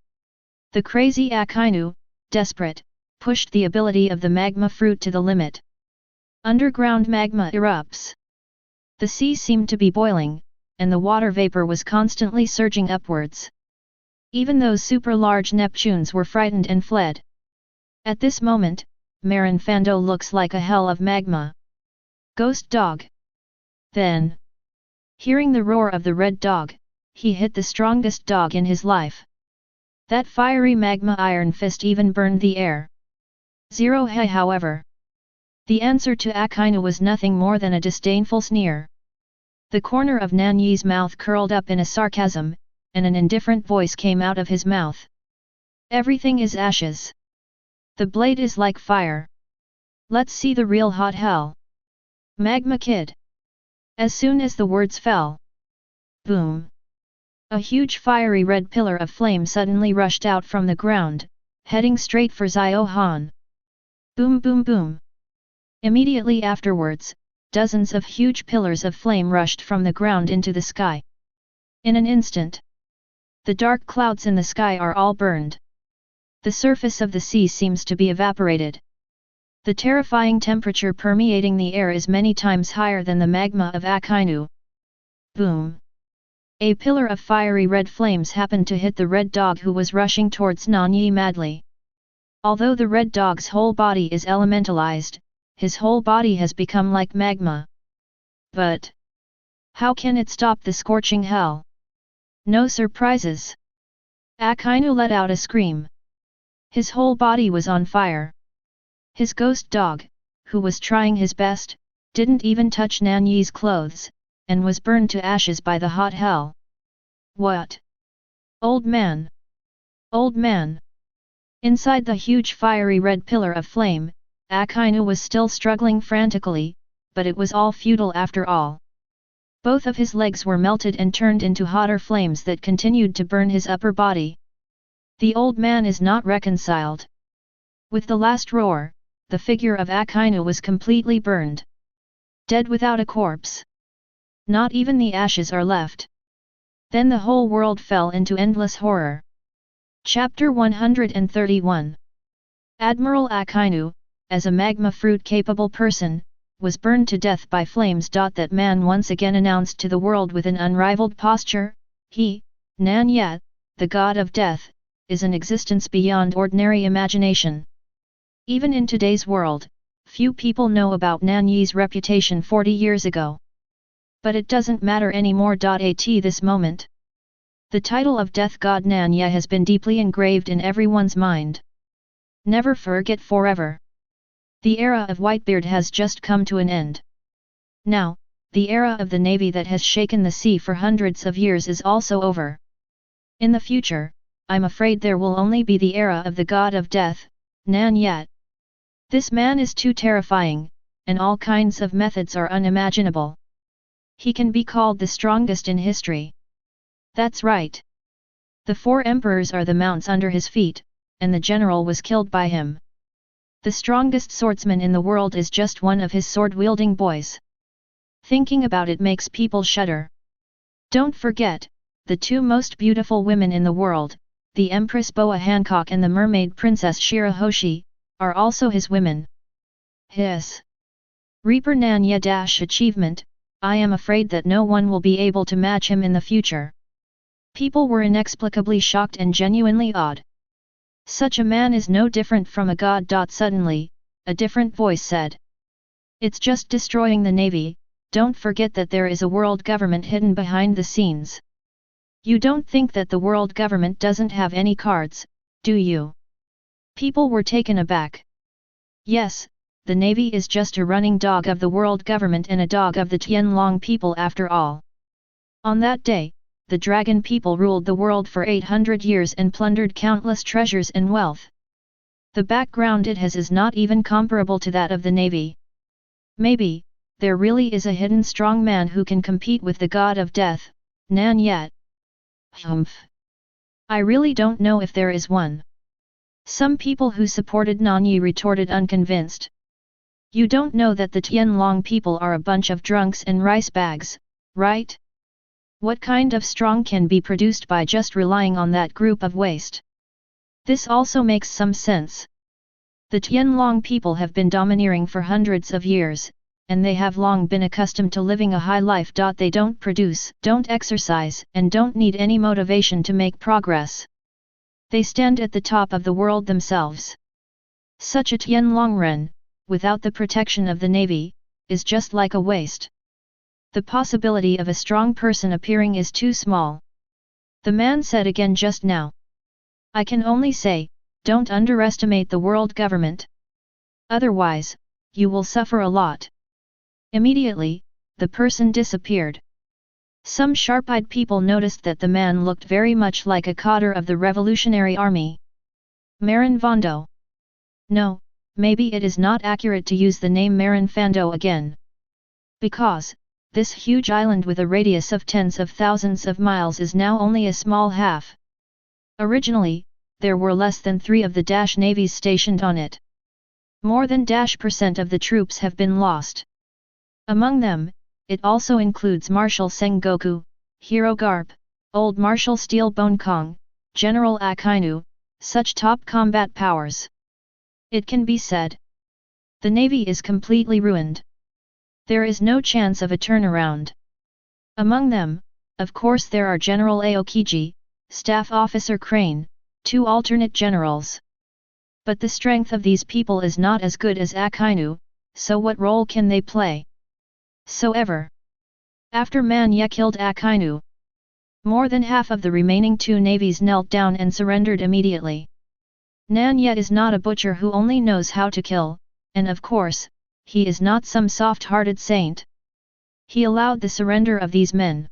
The crazy Akainu, desperate, pushed the ability of the magma fruit to the limit. Underground magma erupts. The sea seemed to be boiling, and the water vapor was constantly surging upwards. Even those super-large Neptunes were frightened and fled. At this moment, Marin Fando looks like a hell of magma. Ghost dog. Then, hearing the roar of the red dog, he hit the strongest dog in his life. That fiery magma iron fist even burned the air. Zero He, however. The answer to Akainu was nothing more than a disdainful sneer. The corner of Nan Ye's mouth curled up in a sarcasm, and an indifferent voice came out of his mouth. Everything is ashes. The blade is like fire. Let's see the real hot hell. Magma Kid. As soon as the words fell. Boom. A huge fiery red pillar of flame suddenly rushed out from the ground, heading straight for Xiao Han. Boom boom boom. Immediately afterwards, dozens of huge pillars of flame rushed from the ground into the sky. In an instant, the dark clouds in the sky are all burned. The surface of the sea seems to be evaporated. The terrifying temperature permeating the air is many times higher than the magma of Akainu. Boom! A pillar of fiery red flames happened to hit the red dog who was rushing towards Nan Ye madly. Although the red dog's whole body is elementalized, his whole body has become like magma. But how can it stop the scorching hell? No surprises. Akainu let out a scream. His whole body was on fire. His ghost dog, who was trying his best, didn't even touch Nan Ye's clothes, and was burned to ashes by the hot hell. What? Old man! Old man! Inside the huge fiery red pillar of flame, Akainu was still struggling frantically, but it was all futile after all. Both of his legs were melted and turned into hotter flames that continued to burn his upper body. The old man is not reconciled. With the last roar, the figure of Akainu was completely burned. Dead without a corpse. Not even the ashes are left. Then the whole world fell into endless horror. Chapter 131. Admiral Akainu, as a magma fruit-capable person, was burned to death by flames. That man once again announced to the world with an unrivaled posture, he, Nan Ye, the god of death, is an existence beyond ordinary imagination. Even in today's world, few people know about Nan Ye's reputation 40 years ago. But it doesn't matter anymore. At this moment, the title of Death God Nan Ye has been deeply engraved in everyone's mind. Never forget forever. The era of Whitebeard has just come to an end. Now, the era of the navy that has shaken the sea for hundreds of years is also over. In the future, I'm afraid there will only be the era of the god of death, Nan Ye. This man is too terrifying, and all kinds of methods are unimaginable. He can be called the strongest in history. That's right. The 4 emperors are the mounts under his feet, and the general was killed by him. The strongest swordsman in the world is just one of his sword-wielding boys. Thinking about it makes people shudder. Don't forget, the 2 most beautiful women in the world, the Empress Boa Hancock and the mermaid princess Shirahoshi, are also his women. His Reaper Nan Ye achievement, I am afraid that no one will be able to match him in the future. People were inexplicably shocked and genuinely awed. Such a man is no different from a god. Suddenly, a different voice said. It's just destroying the navy. Don't forget that there is a world government hidden behind the scenes. You don't think that the world government doesn't have any cards, do you? People were taken aback. Yes, the navy is just a running dog of the world government and a dog of the Tianlong people after all. On that day, the dragon people ruled the world for 800 years and plundered countless treasures and wealth. The background it has is not even comparable to that of the navy. Maybe, there really is a hidden strong man who can compete with the god of death, Nan Ye. Humph. I really don't know if there is one. Some people who supported Nan Ye retorted unconvinced. You don't know that the Tianlong people are a bunch of drunks and rice bags, right? What kind of strong can be produced by just relying on that group of waste? This also makes some sense. The Tianlong people have been domineering for hundreds of years, and they have long been accustomed to living a high life. They don't produce, don't exercise, and don't need any motivation to make progress. They stand at the top of the world themselves. Such a Tianlongren, without the protection of the navy, is just like a waste. The possibility of a strong person appearing is too small. The man said again just now. I can only say, don't underestimate the world government. Otherwise, you will suffer a lot. Immediately, the person disappeared. Some sharp-eyed people noticed that the man looked very much like a cadre of the Revolutionary Army. Marin Vondo. No, maybe it is not accurate to use the name Marin Fando again. Because, this huge island with a radius of tens of thousands of miles is now only a small half. Originally, there were less than 3 of the navies stationed on it. More than % of the troops have been lost. Among them, it also includes Marshal Sengoku, Hero Garp, Old Marshal Steel Bone Kong, General Akainu, such top combat powers. It can be said. The navy is completely ruined. There is no chance of a turnaround. Among them, of course there are General Aokiji, Staff Officer Crane, 2 alternate generals. But the strength of these people is not as good as Akainu, so what role can they play? So ever. After Man Ye killed Akainu, more than half of the remaining 2 navies knelt down and surrendered immediately. Nan Ye is not a butcher who only knows how to kill, and of course, he is not some soft-hearted saint. He allowed the surrender of these men.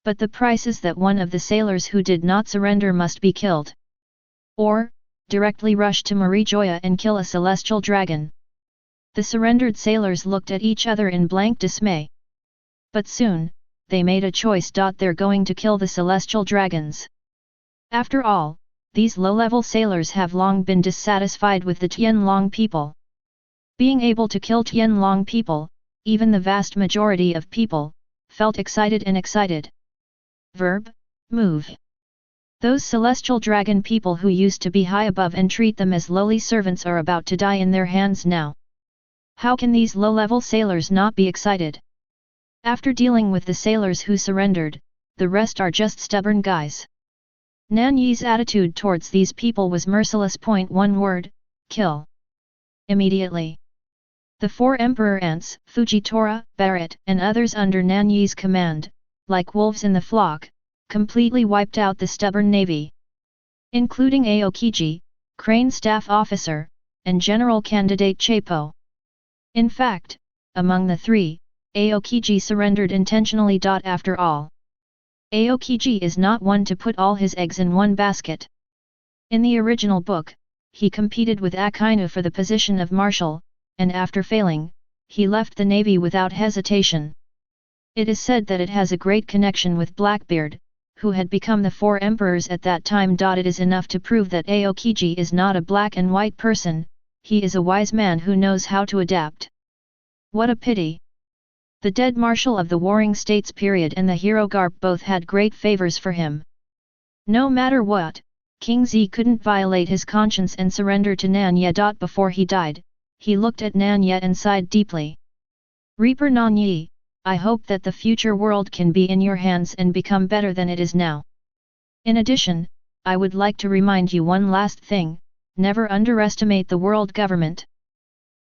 But the price is that one of the sailors who did not surrender must be killed. Or, directly rush to Marijoya and kill a celestial dragon. The surrendered sailors looked at each other in blank dismay. But soon, they made a choice. They're going to kill the celestial dragons. After all, these low-level sailors have long been dissatisfied with the Tianlong people. Being able to kill Tianlong people, even the vast majority of people, felt excited and excited. Verb, move. Those celestial dragon people who used to be high above and treat them as lowly servants are about to die in their hands now. How can these low-level sailors not be excited? After dealing with the sailors who surrendered, the rest are just stubborn guys. Nan Ye's attitude towards these people was merciless. One word, kill. Immediately. The 4 emperor ants, Fujitora, Barrett, and others under Nan Ye's command, like wolves in the flock, completely wiped out the stubborn navy. Including Aokiji, Crane staff officer, and General Candidate Chapo. In fact, among the 3, Aokiji surrendered intentionally. After all, Aokiji is not one to put all his eggs in one basket. In the original book, he competed with Akainu for the position of marshal, and after failing, he left the navy without hesitation. It is said that it has a great connection with Blackbeard, who had become the 4 emperors at that time. It is enough to prove that Aokiji is not a black and white person, he is a wise man who knows how to adapt. What a pity! The dead marshal of the Warring States period and the hero Garp both had great favors for him. No matter what, King Zi couldn't violate his conscience and surrender to Nan Ye. Before he died, he looked at Nan Ye and sighed deeply. Reaper Nan Ye, I hope that the future world can be in your hands and become better than it is now. In addition, I would like to remind you one last thing, never underestimate the world government.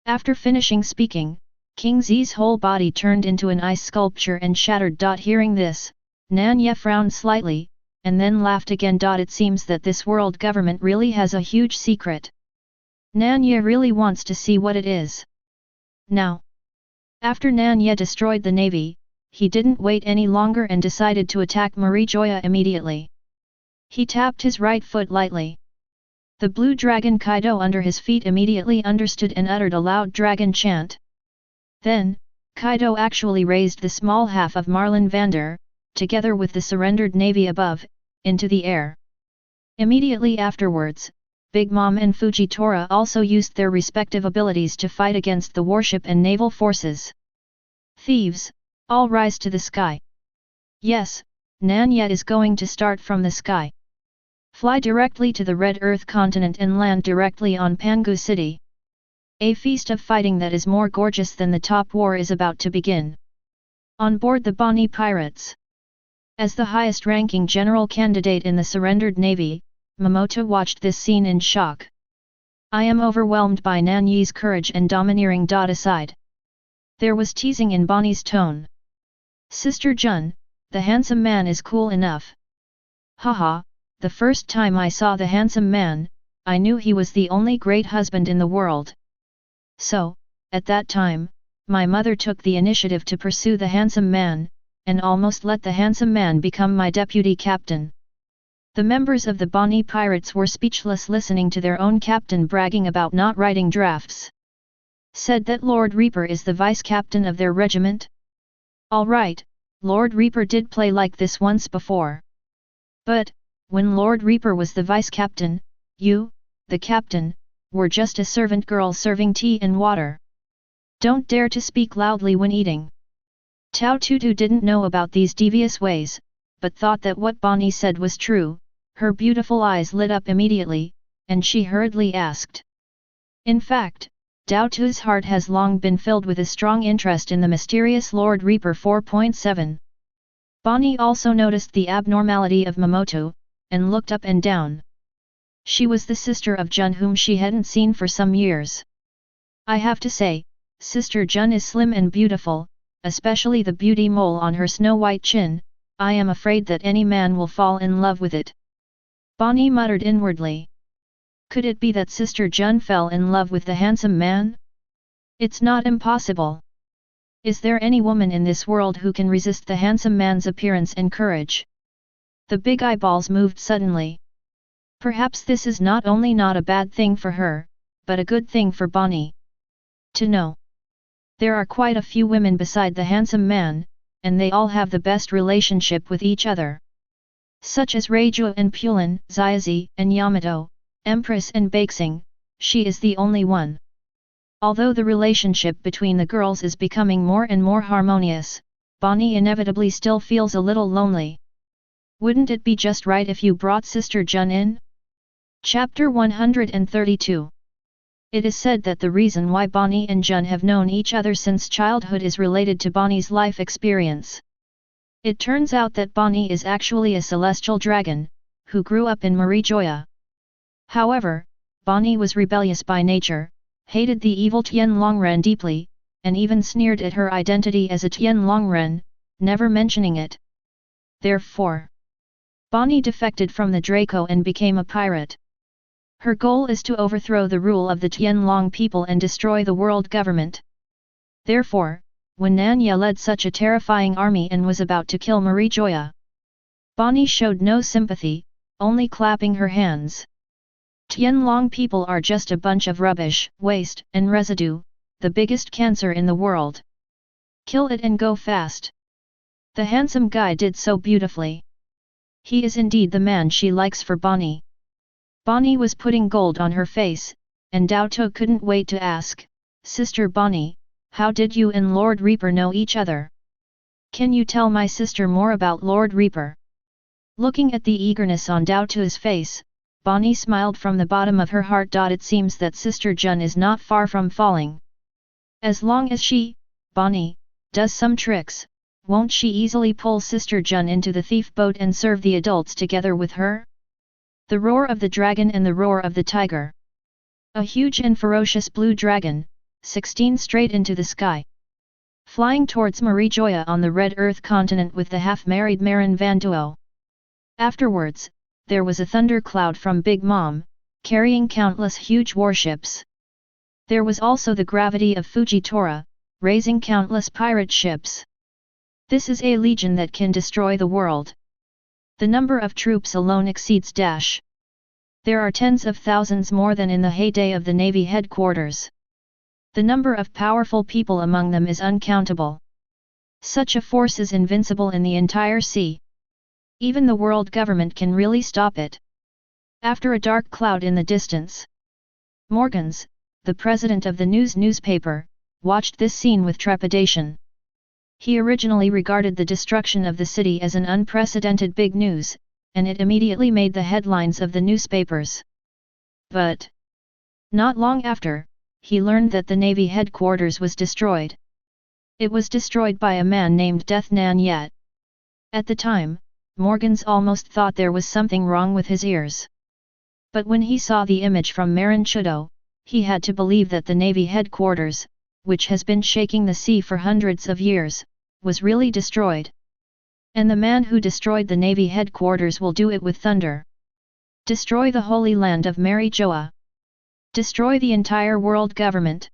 After finishing speaking, King Zi's whole body turned into an ice sculpture and shattered. Hearing this, Nan Ye frowned slightly, and then laughed again. It seems that this world government really has a huge secret. Nan Ye really wants to see what it is. Now, after Nan Ye destroyed the navy, he didn't wait any longer and decided to attack Marijoya immediately. He tapped his right foot lightly. The blue dragon Kaido under his feet immediately understood and uttered a loud dragon chant. Then, Kaido actually raised the small half of Marlin Vander, together with the surrendered navy above, into the air. Immediately afterwards, Big Mom and Fujitora also used their respective abilities to fight against the warship and naval forces. Thieves, all rise to the sky. Yes, Nan Ye is going to start from the sky. Fly directly to the Red Earth continent and land directly on Pangu City. A feast of fighting that is more gorgeous than the top war is about to begin. On board the Bonnie pirates. As the highest-ranking general candidate in the surrendered navy, Momoto watched this scene in shock. I am overwhelmed by Nan Ye's courage and domineering. Aside. There was teasing in Bonnie's tone. Sister Jun, the handsome man is cool enough. Haha, the first time I saw the handsome man, I knew he was the only great husband in the world. So, at that time, my mother took the initiative to pursue the handsome man, and almost let the handsome man become my deputy captain. The members of the Bonnie pirates were speechless listening to their own captain bragging about not writing drafts. Said that Lord Reaper is the vice-captain of their regiment? Alright, Lord Reaper did play like this once before. But, when Lord Reaper was the vice-captain, you, the captain, were just a servant girl serving tea and water. Don't dare to speak loudly when eating. Tao Tutu didn't know about these devious ways, but thought that what Bonnie said was true. Her beautiful eyes lit up immediately, and she hurriedly asked. In fact, Dao Tu's heart has long been filled with a strong interest in the mysterious Lord Reaper 4.7. Bonnie also noticed the abnormality of Momoto, and looked up and down. She was the sister of Jun whom she hadn't seen for some years. I have to say, Sister Jun is slim and beautiful, especially the beauty mole on her snow-white chin. I am afraid that any man will fall in love with it. Bonnie muttered inwardly. Could it be that Sister Jun fell in love with the handsome man? It's not impossible. Is there any woman in this world who can resist the handsome man's appearance and courage? The big eyeballs moved suddenly. Perhaps this is not only not a bad thing for her, but a good thing for Bonnie. To know. There are quite a few women beside the handsome man, and they all have the best relationship with each other. Such as Reiju and Pulin, Xiaozi and Yamato, Empress and Baxing, she is the only one. Although the relationship between the girls is becoming more and more harmonious, Bonnie inevitably still feels a little lonely. Wouldn't it be just right if you brought Sister Jun in? Chapter 132. It is said that the reason why Bonnie and Jun have known each other since childhood is related to Bonnie's life experience. It turns out that Bonnie is actually a celestial dragon, who grew up in Marijoya. However, Bonnie was rebellious by nature, hated the evil Tianlongren deeply, and even sneered at her identity as a Tianlongren, never mentioning it. Therefore, Bonnie defected from the Draco and became a pirate. Her goal is to overthrow the rule of the Tianlong people and destroy the world government. Therefore, when Nan Ye led such a terrifying army and was about to kill Marijoya, Bonnie showed no sympathy, only clapping her hands. Tianlong people are just a bunch of rubbish, waste, and residue, the biggest cancer in the world. Kill it and go fast. The handsome guy did so beautifully. He is indeed the man she likes for Bonnie. Bonnie was putting gold on her face, and Dao Tu couldn't wait to ask, Sister Bonnie, how did you and Lord Reaper know each other? Can you tell my sister more about Lord Reaper? Looking at the eagerness on Dao Tu's face, Bonnie smiled from the bottom of her heart. It seems that Sister Jun is not far from falling. As long as she, Bonnie, does some tricks, won't she easily pull Sister Jun into the thief boat and serve the adults together with her? The roar of the dragon and the roar of the tiger. A huge and ferocious blue dragon, 16 straight into the sky. Flying towards Marijoya on the Red Earth continent with the half-married Marin Van Duo. Afterwards, there was a thunder cloud from Big Mom, carrying countless huge warships. There was also the gravity of Fujitora, raising countless pirate ships. This is a legion that can destroy the world. The number of troops alone exceeds dash. There are tens of thousands more than in the heyday of the Navy headquarters. The number of powerful people among them is uncountable. Such a force is invincible in the entire sea. Even the world government can really stop it. After a dark cloud in the distance, Morgans, the president of the newspaper, watched this scene with trepidation. He originally regarded the destruction of the city as an unprecedented big news, and it immediately made the headlines of the newspapers. But not long after, he learned that the Navy headquarters was destroyed. It was destroyed by a man named Lord Nan Ye. At the time, Morgans almost thought there was something wrong with his ears. But when he saw the image from Marin Chudo, he had to believe that the Navy headquarters, which has been shaking the sea for hundreds of years, was really destroyed. And the man who destroyed the Navy headquarters will do it with thunder. Destroy the holy land of Marijoa. Destroy the entire world government.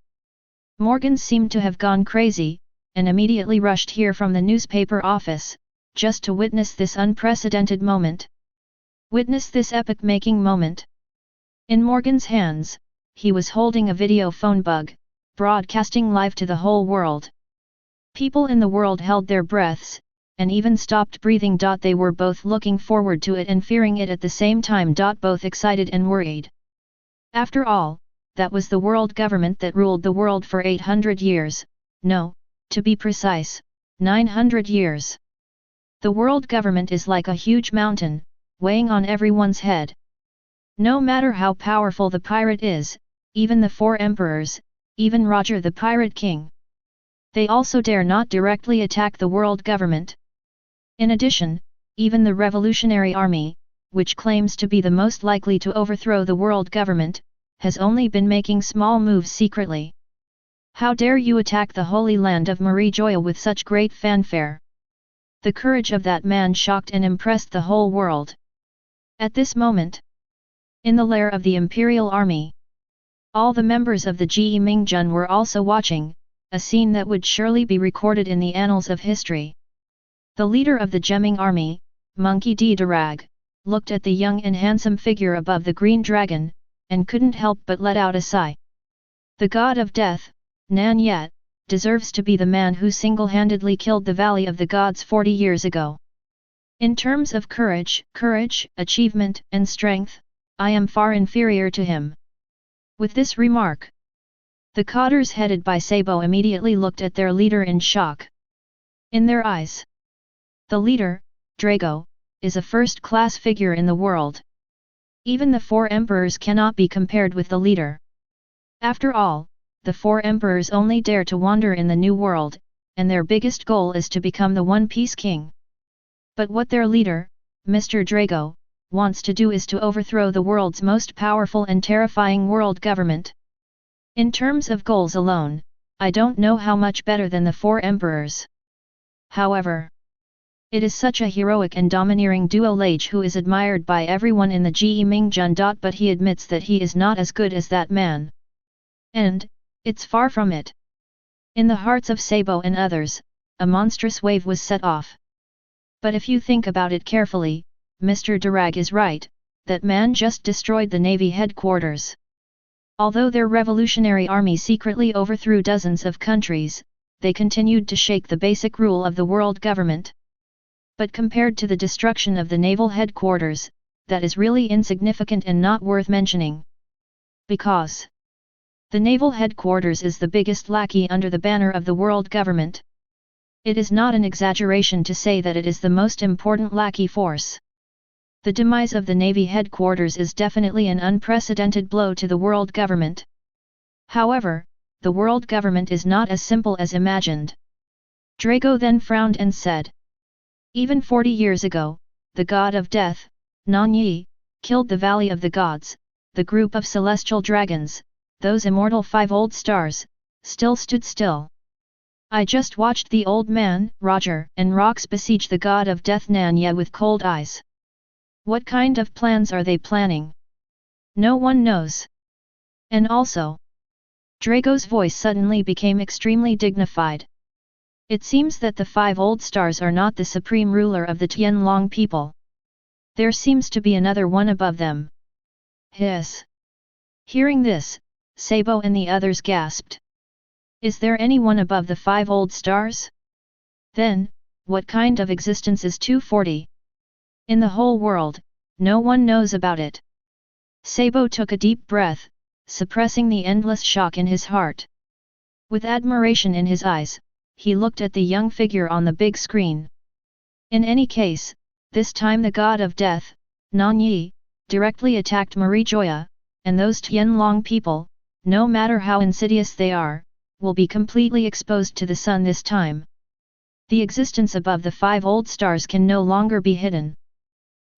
Morgan seemed to have gone crazy, and immediately rushed here from the newspaper office, just to witness this unprecedented moment. Witness this epoch-making moment. In Morgan's hands, he was holding a video phone bug, broadcasting live to the whole world. People in the world held their breaths, and even stopped breathing. They were both looking forward to it and fearing it at the same time. Both excited and worried. After all, that was the world government that ruled the world for 800 years, no, to be precise, 900 years. The world government is like a huge mountain, weighing on everyone's head. No matter how powerful the pirate is, even the 4 emperors, even Roger the Pirate King. They also dare not directly attack the world government. In addition, even the Revolutionary Army, which claims to be the most likely to overthrow the world government, has only been making small moves secretly. How dare you attack the holy land of Marijoya with such great fanfare? The courage of that man shocked and impressed the whole world. At this moment, in the lair of the Imperial Army, all the members of the Ji Mingjun were also watching, a scene that would surely be recorded in the annals of history. The leader of the Gemming Army, Monkey D. Darag, looked at the young and handsome figure above the green dragon, and couldn't help but let out a sigh. The god of death, Nan Ye, deserves to be the man who single-handedly killed the Valley of the Gods 40 years ago. In terms of courage, achievement, and strength, I am far inferior to him. With this remark, the Cotters headed by Sabo immediately looked at their leader in shock. In their eyes, the leader, Drago, is a first-class figure in the world. Even the 4 emperors cannot be compared with the leader. After all, the 4 emperors only dare to wander in the new world, and their biggest goal is to become the One Piece King. But what their leader, Mr. Drago, wants to do is to overthrow the world's most powerful and terrifying world government. In terms of goals alone, I don't know how much better than the 4 emperors. However, it is such a heroic and domineering duo Lage who is admired by everyone in the Ji Mingjun. But he admits that he is not as good as that man. And, it's far from it. In the hearts of Sabo and others, a monstrous wave was set off. But if you think about it carefully, Mr. Darag is right, that man just destroyed the Navy headquarters. Although their revolutionary army secretly overthrew dozens of countries, they continued to shake the basic rule of the world government. But compared to the destruction of the naval headquarters, that is really insignificant and not worth mentioning. Because the naval headquarters is the biggest lackey under the banner of the world government. It is not an exaggeration to say that it is the most important lackey force. The demise of the Navy headquarters is definitely an unprecedented blow to the world government. However, the world government is not as simple as imagined. Drago then frowned and said, even 40 years ago, the god of death, Nan Ye, killed the Valley of the Gods, the group of celestial dragons, those immortal 5 old stars, still stood still. I just watched the old man, Roger, and Rox besiege the god of death Nan Ye with cold eyes. What kind of plans are they planning? No one knows. And also, Drago's voice suddenly became extremely dignified. It seems that the 5 old stars are not the supreme ruler of the Tianlong people. There seems to be another one above them. Hiss. Hearing this, Sabo and the others gasped. Is there anyone above the 5 old stars? Then, what kind of existence is 240? In the whole world, no one knows about it. Sabo took a deep breath, suppressing the endless shock in his heart. With admiration in his eyes, he looked at the young figure on the big screen. In any case, this time the god of death, Nan Ye, directly attacked Marijoya, and those Tianlong people, no matter how insidious they are, will be completely exposed to the sun this time. The existence above the 5 old stars can no longer be hidden.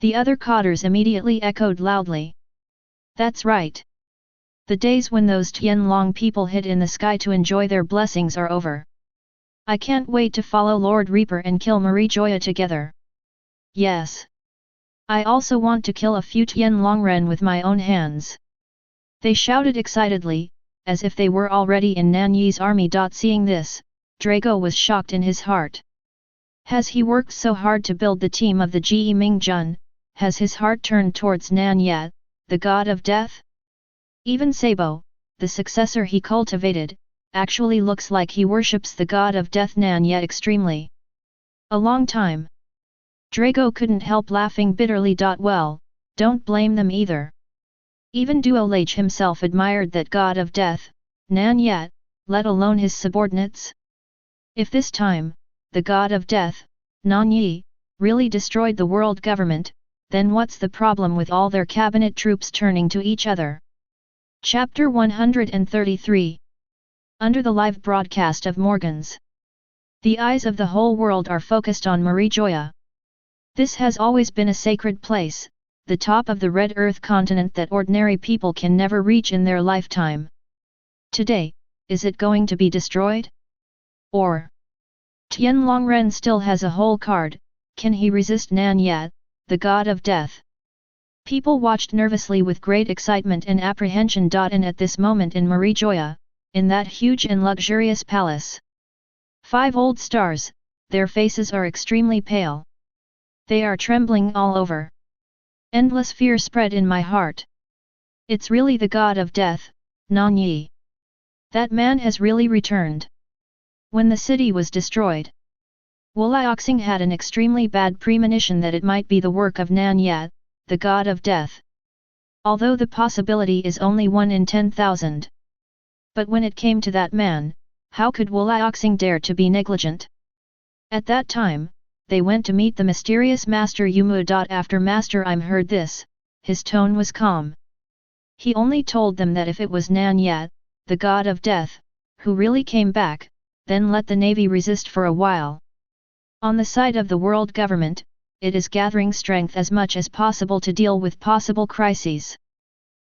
The other Cotters immediately echoed loudly. That's right. The days when those Tianlong people hid in the sky to enjoy their blessings are over. I can't wait to follow Lord Reaper and kill Marijoya together. Yes. I also want to kill a few Tianlongren with my own hands. They shouted excitedly, as if they were already in Nan Ye's army. Seeing this, Drago was shocked in his heart. Has he worked so hard to build the team of the Ji Mingjun? Has his heart turned towards Nan Ye, the god of death? Even Sabo, the successor he cultivated, actually looks like he worships the god of death Nan Ye extremely. A long time. Drago couldn't help laughing bitterly. Well, don't blame them either. Even Duolage himself admired that god of death, Nan Ye, let alone his subordinates. If this time, the god of death, Nan Ye, really destroyed the world government, then what's the problem with all their cabinet troops turning to each other? Chapter 133 Under the live broadcast of Morgans, the eyes of the whole world are focused on Marie Joya. This has always been a sacred place, the top of the Red Earth continent that ordinary people can never reach in their lifetime. Today, is it going to be destroyed? Or Tianlongren still has a whole card, can he resist Nan Ye, the god of death? People watched nervously with great excitement and apprehension. And at this moment in Marie Joya, in that huge and luxurious palace, 5 old stars, their faces are extremely pale. They are trembling all over. Endless fear spread in my heart. It's really the god of death, Nan Ye. That man has really returned. When the city was destroyed, Wu Liaoxing had an extremely bad premonition that it might be the work of Nan Ye, the god of death. Although the possibility is only 1 in 10,000. But when it came to that man, how could Wu Liaoxing dare to be negligent? At that time, they went to meet the mysterious Master Yumu. After Master Im heard this, his tone was calm. He only told them that if it was Nan Ye, the god of death, who really came back, then let the navy resist for a while. On the side of the world government, it is gathering strength as much as possible to deal with possible crises.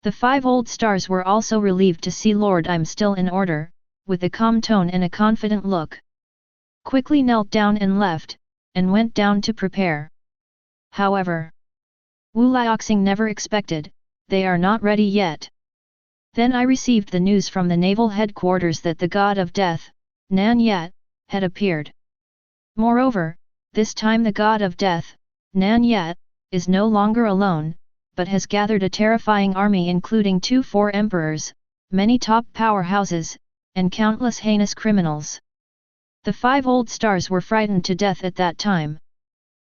The 5 old stars were also relieved to see Lord Im still in order, with a calm tone and a confident look. Quickly knelt down and left, and went down to prepare. However, Wu Liaoxing never expected, they are not ready yet. Then I received the news from the naval headquarters that the god of death, Nan Ye, had appeared. Moreover, this time the god of death, Nan Ye, is no longer alone, but has gathered a terrifying army including 4 emperors, many top powerhouses, and countless heinous criminals. The 5 old stars were frightened to death at that time.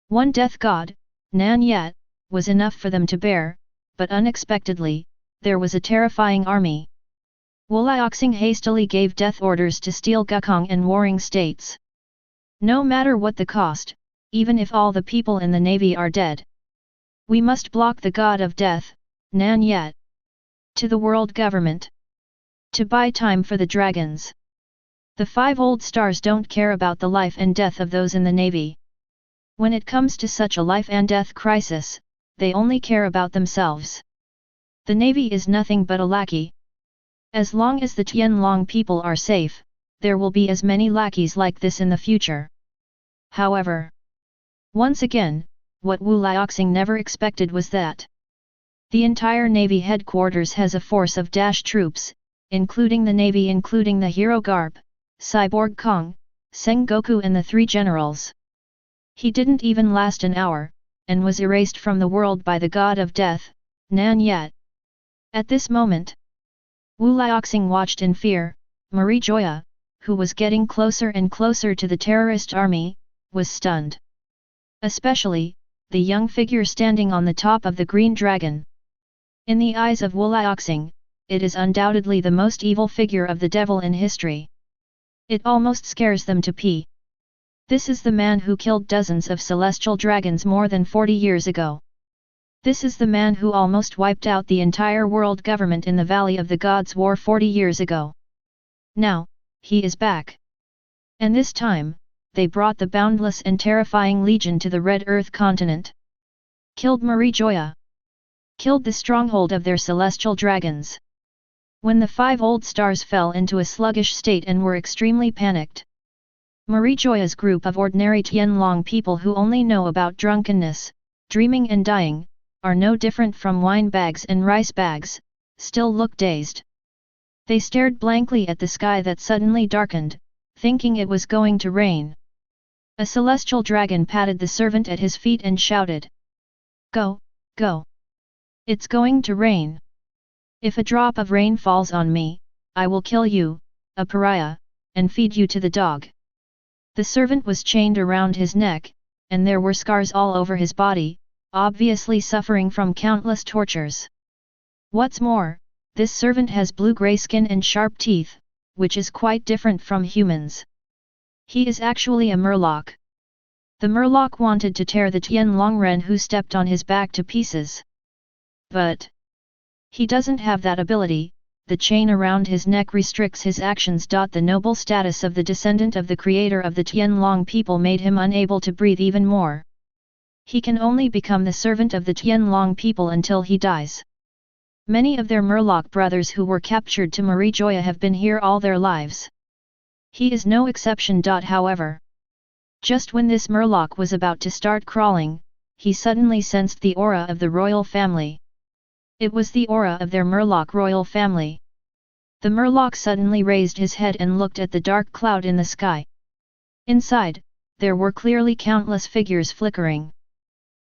One death god, Nan Ye, was enough for them to bear, but unexpectedly, there was a terrifying army. Wu Liaoxing hastily gave death orders to steal Gukong and warring states. No matter what the cost, even if all the people in the navy are dead, we must block the god of death, Nan Ye. To the world government. To buy time for the dragons. The 5 old stars don't care about the life and death of those in the navy. When it comes to such a life and death crisis, they only care about themselves. The navy is nothing but a lackey. As long as the Tianlong people are safe, there will be as many lackeys like this in the future. However, once again, what Wu Liaoxing never expected was that the entire navy headquarters has a force of troops, including the navy, including the hero Garp, Cyborg Kong, Sengoku and the 3 generals. He didn't even last an hour, and was erased from the world by the god of death, Nan Ye. At this moment, Wu Liaoxing watched in fear. Marie Joya, who was getting closer and closer to the terrorist army, was stunned. Especially, the young figure standing on the top of the green dragon. In the eyes of Wu Liaoxing, it is undoubtedly the most evil figure of the devil in history. It almost scares them to pee. This is the man who killed dozens of celestial dragons more than 40 years ago. This is the man who almost wiped out the entire world government in the Valley of the Gods War 40 years ago. Now, he is back. And this time, they brought the boundless and terrifying legion to the Red Earth continent. Killed Marie Joya. Killed the stronghold of their celestial dragons. When the 5 old stars fell into a sluggish state and were extremely panicked, Marie Joya's group of ordinary Tianlong people who only know about drunkenness, dreaming and dying, are no different from wine bags and rice bags, still look dazed. They stared blankly at the sky that suddenly darkened, thinking it was going to rain. A celestial dragon patted the servant at his feet and shouted, "Go, go! It's going to rain! If a drop of rain falls on me, I will kill you, a pariah, and feed you to the dog." The servant was chained around his neck, and there were scars all over his body, obviously suffering from countless tortures. What's more, this servant has blue-gray skin and sharp teeth, which is quite different from humans. He is actually a murloc. The murloc wanted to tear the Tianlongren who stepped on his back to pieces. But he doesn't have that ability, the chain around his neck restricts his actions. The noble status of the descendant of the creator of the Tianlong people made him unable to breathe even more. He can only become the servant of the Tianlong people until he dies. Many of their Murloc brothers who were captured to Marijoya have been here all their lives. He is no exception. However, just when this Murloc was about to start crawling, he suddenly sensed the aura of the royal family. It was the aura of their Murloc royal family. The Murloc suddenly raised his head and looked at the dark cloud in the sky. Inside, there were clearly countless figures flickering.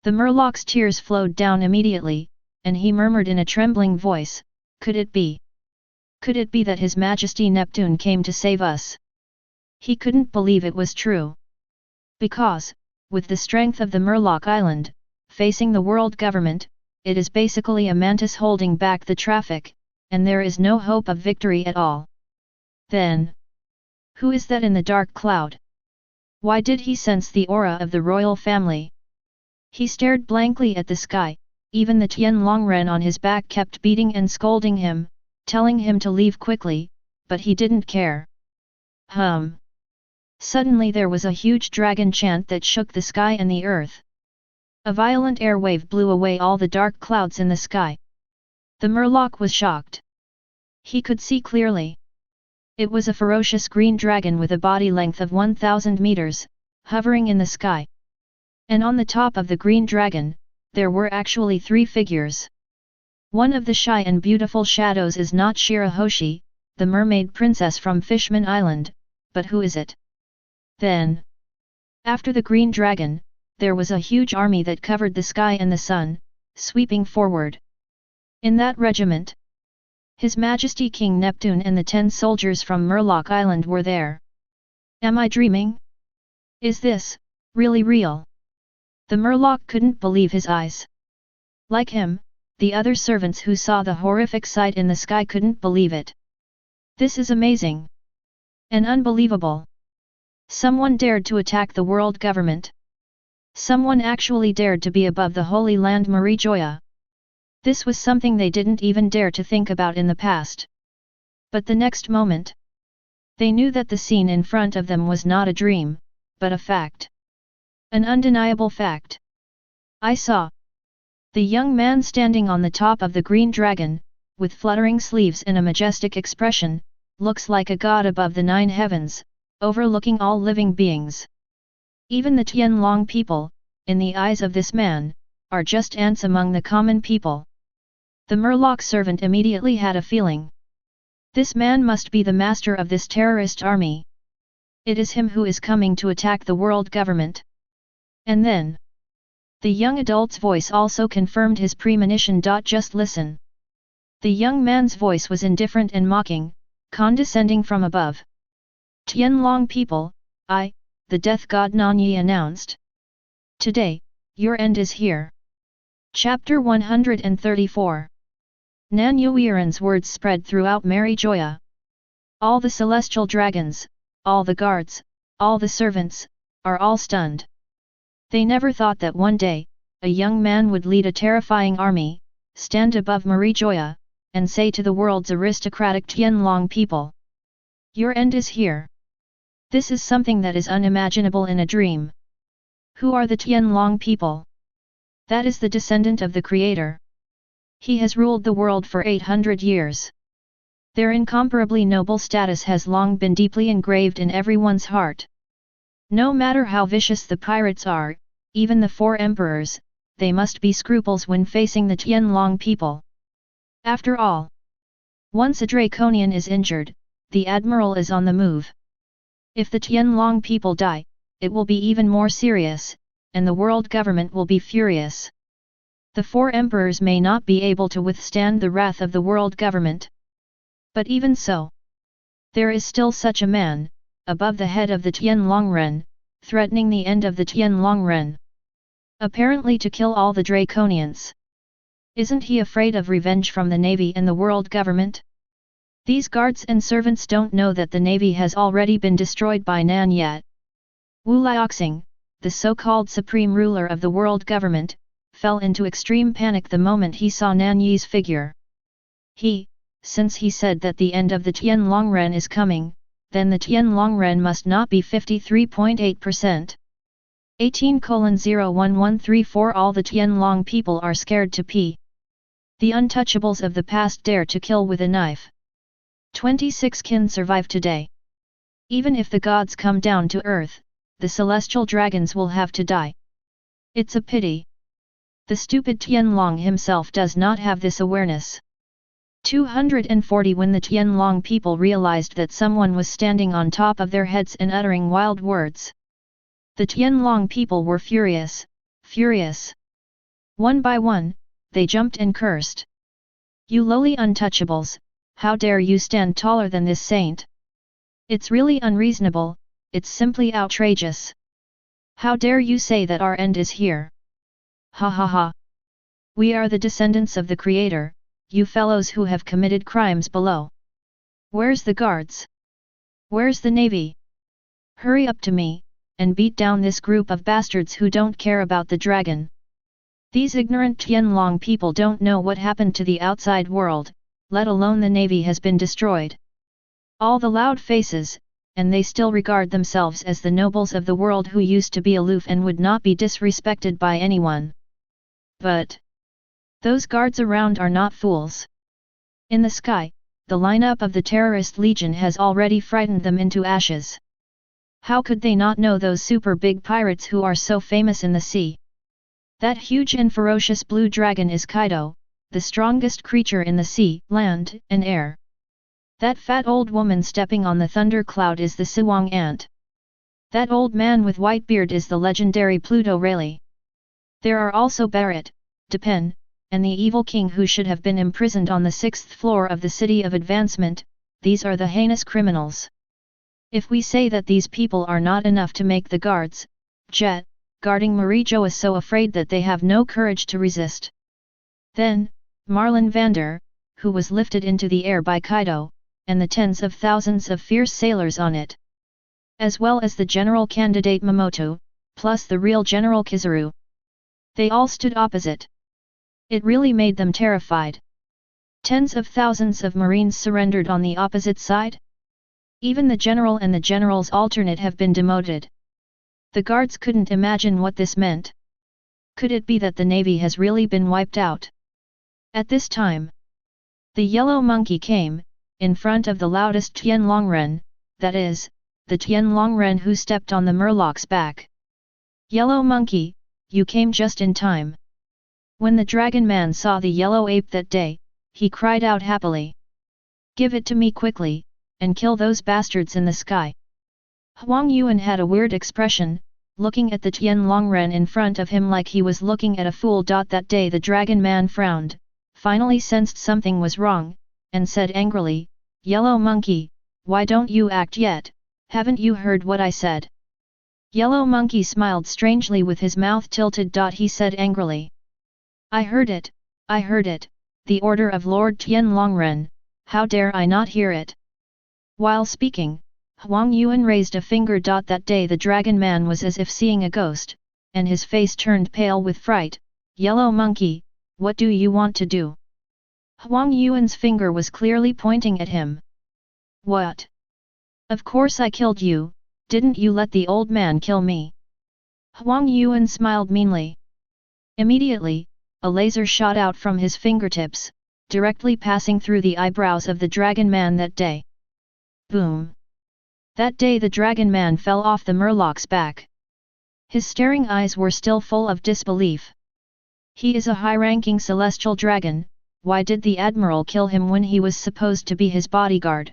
The Murloc's tears flowed down immediately, and he murmured in a trembling voice, "Could it be? Could it be that His Majesty Neptune came to save us?" He couldn't believe it was true. Because, with the strength of the Murloc Island, facing the world government, it is basically a mantis holding back the traffic, and there is no hope of victory at all. Then, who is that in the dark cloud? Why did he sense the aura of the royal family? He stared blankly at the sky. Even the Tianlongren on his back kept beating and scolding him, telling him to leave quickly, but he didn't care. Suddenly there was a huge dragon chant that shook the sky and the earth. A violent air wave blew away all the dark clouds in the sky. The Murloc was shocked. He could see clearly. It was a ferocious green dragon with a body length of 1,000 meters, hovering in the sky. And on the top of the green dragon, there were actually 3 figures. One of the shy and beautiful shadows is not Shirahoshi, the mermaid princess from Fishman Island, but who is it? Then, after the green dragon, there was a huge army that covered the sky and the sun, sweeping forward. In that regiment, His Majesty King Neptune and the 10 soldiers from Murloc Island were there. Am I dreaming? Is this really real? The Murloc couldn't believe his eyes. Like him, the other servants who saw the horrific sight in the sky couldn't believe it. This is amazing. And unbelievable. Someone dared to attack the world government. Someone actually dared to be above the Holy Land Marijoya. This was something they didn't even dare to think about in the past. But the next moment, they knew that the scene in front of them was not a dream, but a fact. An undeniable fact. I saw the young man standing on the top of the green dragon, with fluttering sleeves and a majestic expression, looks like a god above the 9 heavens, overlooking all living beings. Even the Tianlong people, in the eyes of this man, are just ants among the common people. The Murloc servant immediately had a feeling. This man must be the master of this terrorist army. It is him who is coming to attack the world government. And then, the young adult's voice also confirmed his premonition. Just listen. The young man's voice was indifferent and mocking, condescending from above. Tianlong people, I, the death god Nan Ye announced. Today, your end is here. Chapter 134. Nan Yuiran's words spread throughout Marijoya. All the celestial dragons, all the guards, all the servants, are all stunned. They never thought that one day, a young man would lead a terrifying army, stand above Marijoya, and say to the world's aristocratic Tianlong people, "Your end is here." This is something that is unimaginable in a dream. Who are the Tianlong people? That is the descendant of the Creator. He has ruled the world for 800 years. Their incomparably noble status has long been deeply engraved in everyone's heart. No matter how vicious the pirates are, even the 4 emperors, they must be scruples when facing the Tianlong people. After all, once a Draconian is injured, the admiral is on the move. If the Tianlong people die, it will be even more serious, and the world government will be furious. The 4 emperors may not be able to withstand the wrath of the world government. But even so, there is still such a man, above the head of the Tianlongren, threatening the end of the Tianlongren. Apparently to kill all the Draconians. Isn't he afraid of revenge from the navy and the world government? These guards and servants don't know that the navy has already been destroyed by Nan Ye. Wu Liaoxing, the so-called supreme ruler of the world government, fell into extreme panic the moment he saw Nan Ye's figure. He since he said that the end of the Tianlongren is coming, then the Tianlongren must not be 53.8%. 18:0113:4 All the Tianlong people are scared to pee. The untouchables of the past dare to kill with a knife. 26 can survive today. Even if the gods come down to earth, the celestial dragons will have to die. It's a pity. The stupid Tianlong himself does not have this awareness. 240 When the Tianlong people realized that someone was standing on top of their heads and uttering wild words. The Tianlong people were furious, furious. One by one, they jumped and cursed. You lowly untouchables, how dare you stand taller than this saint? It's really unreasonable, it's simply outrageous. How dare you say that our end is here? Ha ha ha. We are the descendants of the Creator, you fellows who have committed crimes below. Where's the guards? Where's the navy? Hurry up to me, and beat down this group of bastards who don't care about the dragon. These ignorant Tianlong people don't know what happened to the outside world, let alone the navy has been destroyed. All the loud faces, and they still regard themselves as the nobles of the world who used to be aloof and would not be disrespected by anyone. But those guards around are not fools. In the sky, the lineup of the terrorist legion has already frightened them into ashes. How could they not know those super big pirates who are so famous in the sea? That huge and ferocious blue dragon is Kaido, the strongest creature in the sea, land, and air. That fat old woman stepping on the thundercloud is the Siwang ant. That old man with white beard is the legendary Pluto Rayleigh. There are also Barrett, Depin, and the evil king who should have been imprisoned on the 6th floor of the City of Advancement. These are the heinous criminals. If we say that these people are not enough to make the guards, guarding Marijo is so afraid that they have no courage to resist. Then, Marlin Vander, who was lifted into the air by Kaido, and the tens of thousands of fierce sailors on it. As well as the general candidate Momoto, plus the real General Kizaru. They all stood opposite. It really made them terrified. Tens of thousands of Marines surrendered on the opposite side? Even the general and the general's alternate have been demoted. The guards couldn't imagine what this meant. Could it be that the navy has really been wiped out? At this time, the yellow monkey came, in front of the loudest Tianlongren, that is, the Tianlongren who stepped on the Murloc's back. Yellow monkey, you came just in time. When the dragon man saw the yellow ape that day, he cried out happily. Give it to me quickly, and kill those bastards in the sky. Huang Yuan had a weird expression, looking at the Tianlongren in front of him like he was looking at a fool. That day the dragon man frowned, finally sensed something was wrong, and said angrily, Yellow monkey, why don't you act yet? Haven't you heard what I said? Yellow monkey smiled strangely with his mouth tilted. He said angrily. I heard it, the order of Lord Tianlongren, how dare I not hear it? While speaking, Huang Yuan raised a finger. That day the dragon man was as if seeing a ghost, and his face turned pale with fright. Yellow monkey, what do you want to do? Huang Yuan's finger was clearly pointing at him. What? Of course I killed you, didn't you let the old man kill me? Huang Yuan smiled meanly. Immediately, a laser shot out from his fingertips, directly passing through the eyebrows of the dragon man that day. Boom! That day the dragon man fell off the Murloc's back. His staring eyes were still full of disbelief. He is a high-ranking celestial dragon, why did the admiral kill him when he was supposed to be his bodyguard?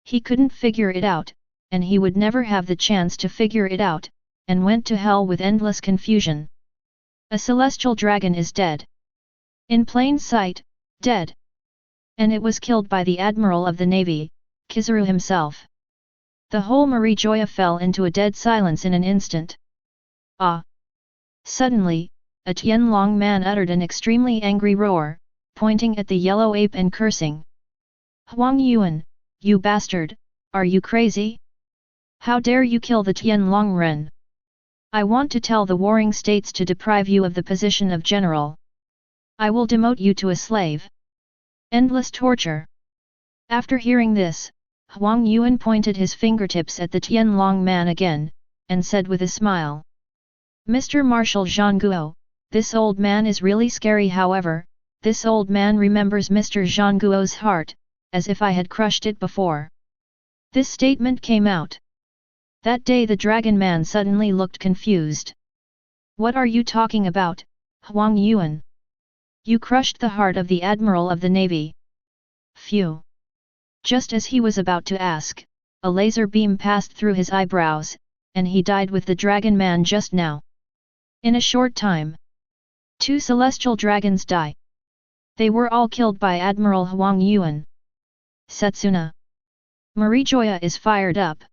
He couldn't figure it out, and he would never have the chance to figure it out, and went to hell with endless confusion. A celestial dragon is dead. In plain sight, dead. And it was killed by the admiral of the navy, Kizaru himself. The whole Marijoya fell into a dead silence in an instant. Ah! Suddenly, a Tianlong man uttered an extremely angry roar, pointing at the yellow ape and cursing. Huang Yuan, you bastard, are you crazy? How dare you kill the Tianlongren? I want to tell the warring states to deprive you of the position of general. I will demote you to a slave. Endless torture. After hearing this, Huang Yuan pointed his fingertips at the Tianlong man again, and said with a smile. Mr. Marshal Zhangguo, this old man is really scary. However, this old man remembers Mr. Zhangguo's heart, as if I had crushed it before. This statement came out. That day the dragon man suddenly looked confused. What are you talking about, Huang Yuan? You crushed the heart of the Admiral of the Navy. Phew! Just as he was about to ask, a laser beam passed through his eyebrows, and he died with the dragon man just now. In a short time, 2 celestial dragons die. They were all killed by Admiral Huang Yuan. Setsuna. Marijoya is fired up.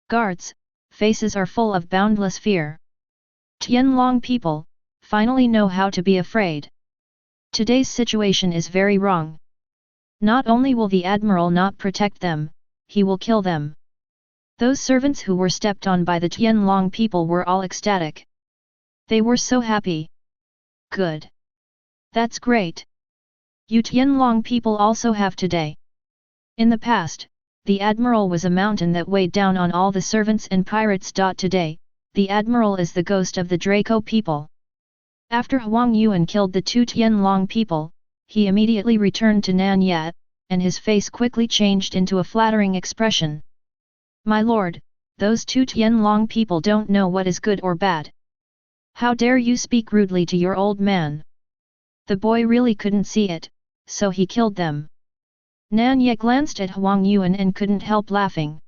Guards, faces are full of boundless fear. Tianlong people, finally know how to be afraid. Today's situation is very wrong. Not only will the Admiral not protect them, he will kill them. Those servants who were stepped on by the Tianlong people were all ecstatic. They were so happy. Good. That's great. You Tianlong people also have today. In the past, the Admiral was a mountain that weighed down on all the servants and pirates. Today, the Admiral is the ghost of the Draco people. After Huang Yuan killed the 2 Tianlong people, he immediately returned to Nan Ye, and his face quickly changed into a flattering expression. My lord, those 2 Tianlong people don't know what is good or bad. How dare you speak rudely to your old man? The boy really couldn't see it, so he killed them. Nan Ye glanced at Huang Yuan and couldn't help laughing.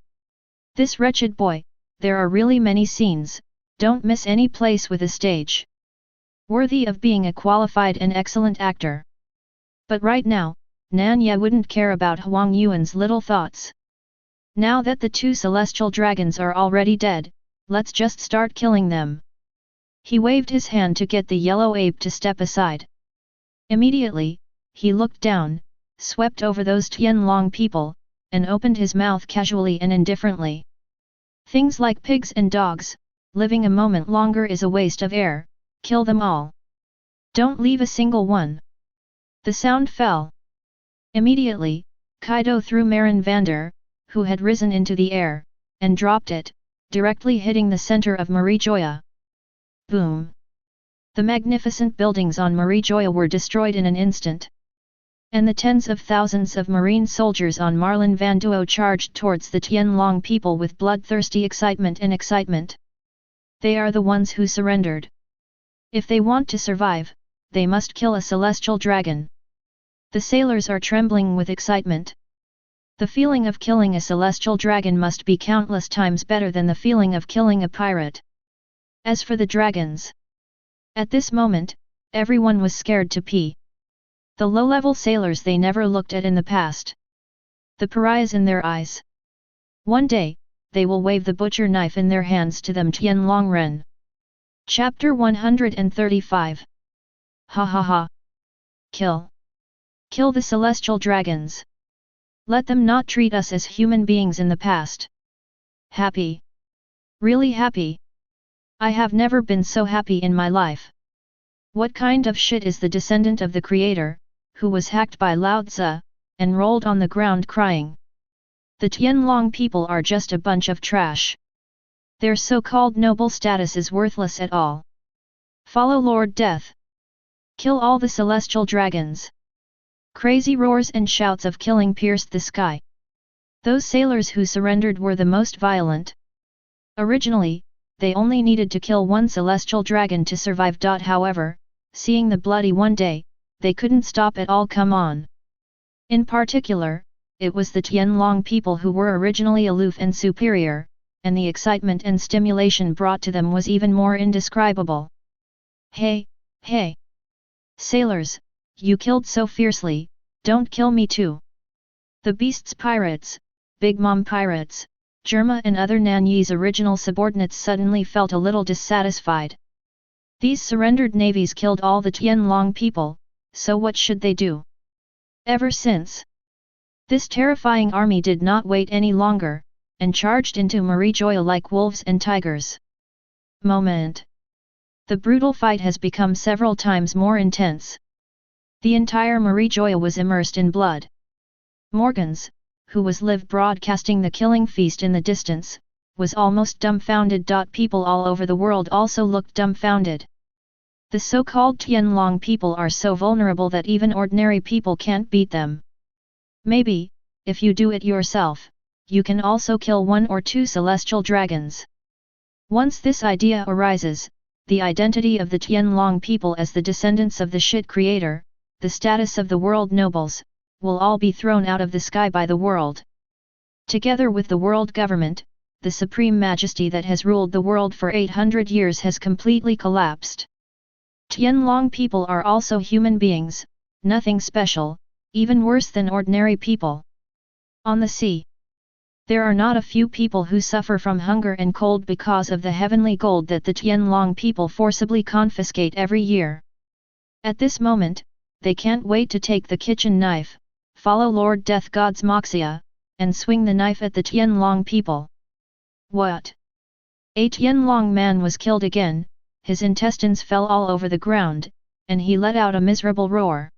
This wretched boy, there are really many scenes, don't miss any place with a stage. Worthy of being a qualified and excellent actor. But right now, Nan Ye wouldn't care about Huang Yuan's little thoughts. Now that the 2 celestial dragons are already dead, let's just start killing them. He waved his hand to get the yellow ape to step aside. Immediately, he looked down, swept over those Tianlong people, and opened his mouth casually and indifferently. Things like pigs and dogs, living a moment longer is a waste of air, kill them all. Don't leave a single one. The sound fell. Immediately, Kaido threw Marin Vander, who had risen into the air, and dropped it, directly hitting the center of Marijoya. Boom! The magnificent buildings on Marijoya were destroyed in an instant. And the tens of thousands of marine soldiers on Marlin Vanduo charged towards the Tianlong people with bloodthirsty excitement. They are the ones who surrendered. If they want to survive, they must kill a celestial dragon. The sailors are trembling with excitement. The feeling of killing a celestial dragon must be countless times better than the feeling of killing a pirate. As for the dragons, at this moment, everyone was scared to pee. The low-level sailors they never looked at in the past. The pariahs in their eyes. One day, they will wave the butcher knife in their hands to them. Tianlongren. Chapter 135. Ha ha ha. Kill. Kill the celestial dragons. Let them not treat us as human beings in the past. Happy. Really happy. I have never been so happy in my life. What kind of shit is the descendant of the creator, who was hacked by Lao Tzu, and rolled on the ground crying? The Tianlong people are just a bunch of trash. Their so-called noble status is worthless at all. Follow Lord Death. Kill all the celestial dragons. Crazy roars and shouts of killing pierced the sky. Those sailors who surrendered were the most violent. Originally, they only needed to kill 1 celestial dragon to survive. However, seeing the bloody one day, they couldn't stop at all. Come on. In particular, it was the Tianlong people who were originally aloof and superior, and the excitement and stimulation brought to them was even more indescribable. Hey, hey! Sailors, you killed so fiercely, don't kill me too. The beasts pirates, Big Mom pirates, Germa and other Nan Ye's original subordinates suddenly felt a little dissatisfied. These surrendered navies killed all the Tianlong people, so what should they do? Ever since, this terrifying army did not wait any longer, and charged into Marijoya like wolves and tigers. Moment. The brutal fight has become several times more intense. The entire Marijoya was immersed in blood. Morgans, who was live broadcasting the killing feast in the distance, was almost dumbfounded. People all over the world also looked dumbfounded. The so-called Tianlong people are so vulnerable that even ordinary people can't beat them. Maybe, if you do it yourself, you can also kill 1 or 2 celestial dragons. Once this idea arises, the identity of the Tianlong people as the descendants of the shit creator, the status of the world nobles, will all be thrown out of the sky by the world. Together with the world government, the supreme majesty that has ruled the world for 800 years has completely collapsed. Tianlong people are also human beings, nothing special, even worse than ordinary people. On the sea, there are not a few people who suffer from hunger and cold because of the heavenly gold that the Tianlong people forcibly confiscate every year. At this moment, they can't wait to take the kitchen knife, follow Lord Death God's Moxia, and swing the knife at the Tianlong people. What? A Tianlong man was killed again, his intestines fell all over the ground, and he let out a miserable roar.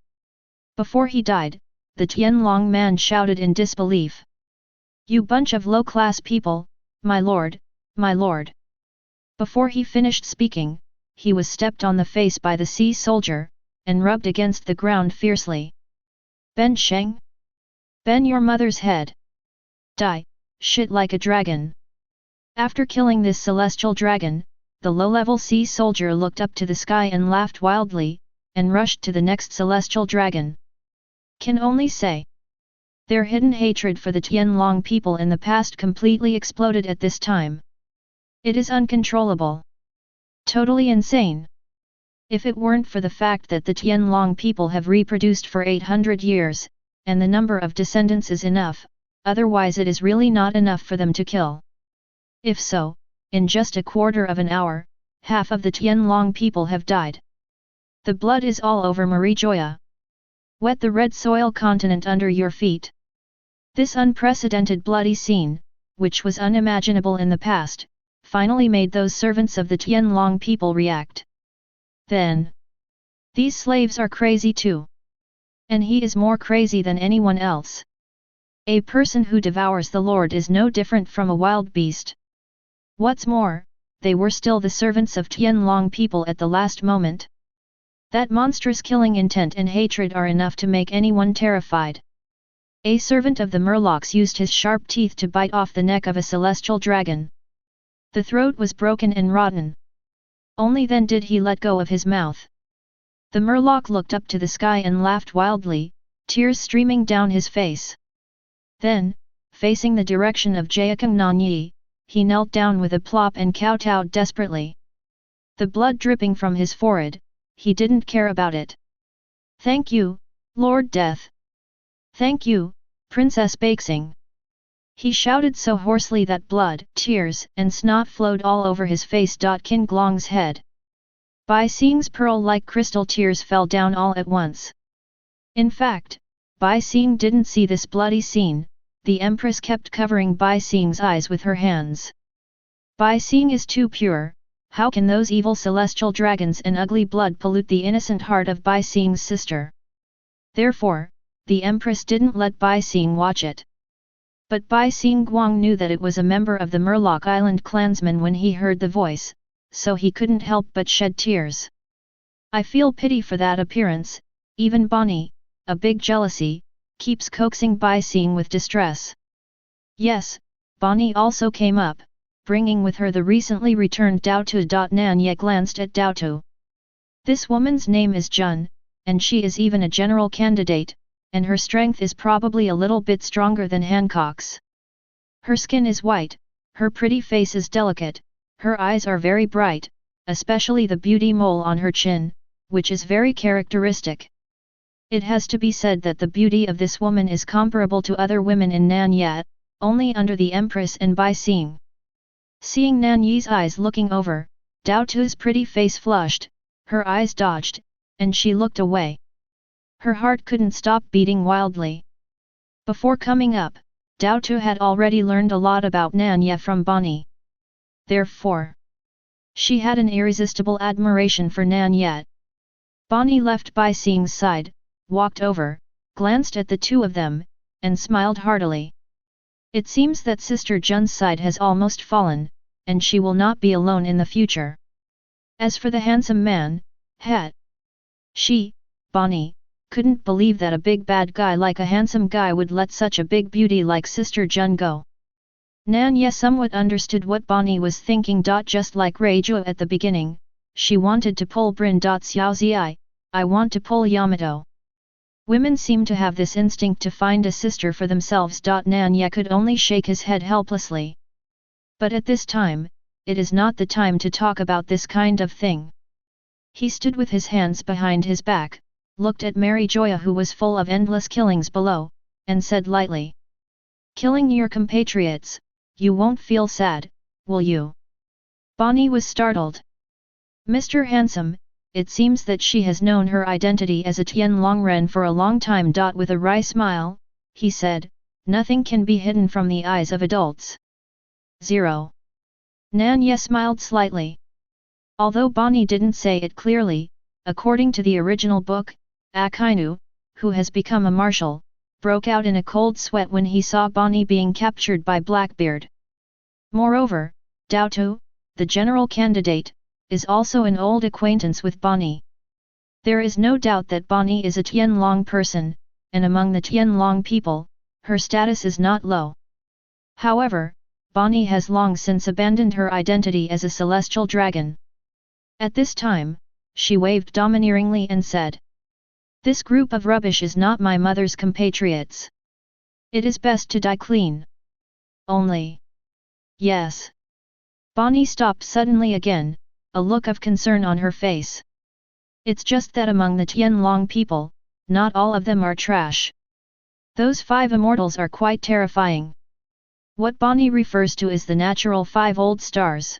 Before he died, the Tianlong man shouted in disbelief. "You bunch of low-class people, my lord, my lord." Before he finished speaking, he was stepped on the face by the sea soldier, and rubbed against the ground fiercely. "Ben Sheng? Ben your mother's head! Die, shit like a dragon!" After killing this celestial dragon, the low-level sea soldier looked up to the sky and laughed wildly, and rushed to the next celestial dragon. Can only say, their hidden hatred for the Tianlong people in the past completely exploded at this time. It is uncontrollable. Totally insane. If it weren't for the fact that the Tianlong people have reproduced for 800 years, and the number of descendants is enough, otherwise it is really not enough for them to kill. If so, in just a quarter of an hour, half of the Tianlong people have died. The blood is all over Marijoya. Wet the red soil continent under your feet. This unprecedented bloody scene, which was unimaginable in the past, finally made those servants of the Tianlong people react. Then, these slaves are crazy too. And he is more crazy than anyone else. A person who devours the Lord is no different from a wild beast. What's more, they were still the servants of Tianlong people at the last moment. That monstrous killing intent and hatred are enough to make anyone terrified. A servant of the Murlocs used his sharp teeth to bite off the neck of a celestial dragon. The throat was broken and rotten. Only then did he let go of his mouth. The Murloc looked up to the sky and laughed wildly, tears streaming down his face. Then, facing the direction of Lord Nan Ye, he knelt down with a plop and kowtowed desperately. The blood dripping from his forehead, he didn't care about it. "Thank you, Lord Death. Thank you, Princess Bakesing." He shouted so hoarsely that blood, tears, and snot flowed all over his face. King Glong's head. Bai Xing's pearl-like crystal tears fell down all at once. In fact, Bai Xing didn't see this bloody scene. The Empress kept covering Bai Xing's eyes with her hands. Bai Xing is too pure. How can those evil celestial dragons and ugly blood pollute the innocent heart of Bai Xing's sister? Therefore, the Empress didn't let Bai Xing watch it. But Bai Xing Guang knew that it was a member of the Murloc Island clansmen when he heard the voice, so he couldn't help but shed tears. I feel pity for that appearance. Even Bonnie, a big jealousy, keeps coaxing Bai Xing with distress. Yes, Bonnie also came up, bringing with her the recently returned Daotu. Nan Ye glanced at Daotu. This woman's name is Jun, and she is even a general candidate, and her strength is probably a little bit stronger than Hancock's. Her skin is white, her pretty face is delicate, her eyes are very bright, especially the beauty mole on her chin, which is very characteristic. It has to be said that the beauty of this woman is comparable to other women in Nan Ye, only under the Empress and Bai Xing. Seeing Nan Ye's eyes looking over, Daotu's pretty face flushed, her eyes dodged, and she looked away. Her heart couldn't stop beating wildly. Before coming up, Daotu had already learned a lot about Nan Ye from Bonnie. Therefore, she had an irresistible admiration for Nan Ye. Bonnie left Bai Xing's side, walked over, glanced at the two of them, and smiled heartily. It seems that Sister Jun's side has almost fallen, and she will not be alone in the future. As for the handsome man, she, Bonnie, couldn't believe that a big bad guy like a handsome guy would let such a big beauty like Sister Jun go. Nan Ye somewhat understood what Bonnie was thinking. Just like Reiju at the beginning, she wanted to pull Brin. Xiaozi, I want to pull Yamato. Women seem to have this instinct to find a sister for themselves. Nan Ye could only shake his head helplessly. But at this time, it is not the time to talk about this kind of thing. He stood with his hands behind his back, looked at Mary Joya who was full of endless killings below, and said lightly. Killing your compatriots, you won't feel sad, will you? Bonnie was startled. Mr. Handsome, it seems that she has known her identity as a Tianlongren for a long time. With a wry smile, he said, nothing can be hidden from the eyes of adults. 0. Nan Ye smiled slightly. Although Bonnie didn't say it clearly, according to the original book, Akainu, who has become a marshal, broke out in a cold sweat when he saw Bonnie being captured by Blackbeard. Moreover, Dao Tu, the general candidate, is also an old acquaintance with Bonnie. There is no doubt that Bonnie is a Tianlong person, and among the Tianlong people, her status is not low. However, Bonnie has long since abandoned her identity as a celestial dragon. At this time, she waved domineeringly and said, this group of rubbish is not my mother's compatriots. It is best to die clean. Only. Yes. Bonnie stopped suddenly again, a look of concern on her face. It's just that among the Tianlong people, not all of them are trash. Those 5 immortals are quite terrifying. What Bonnie refers to is the natural 5 old stars.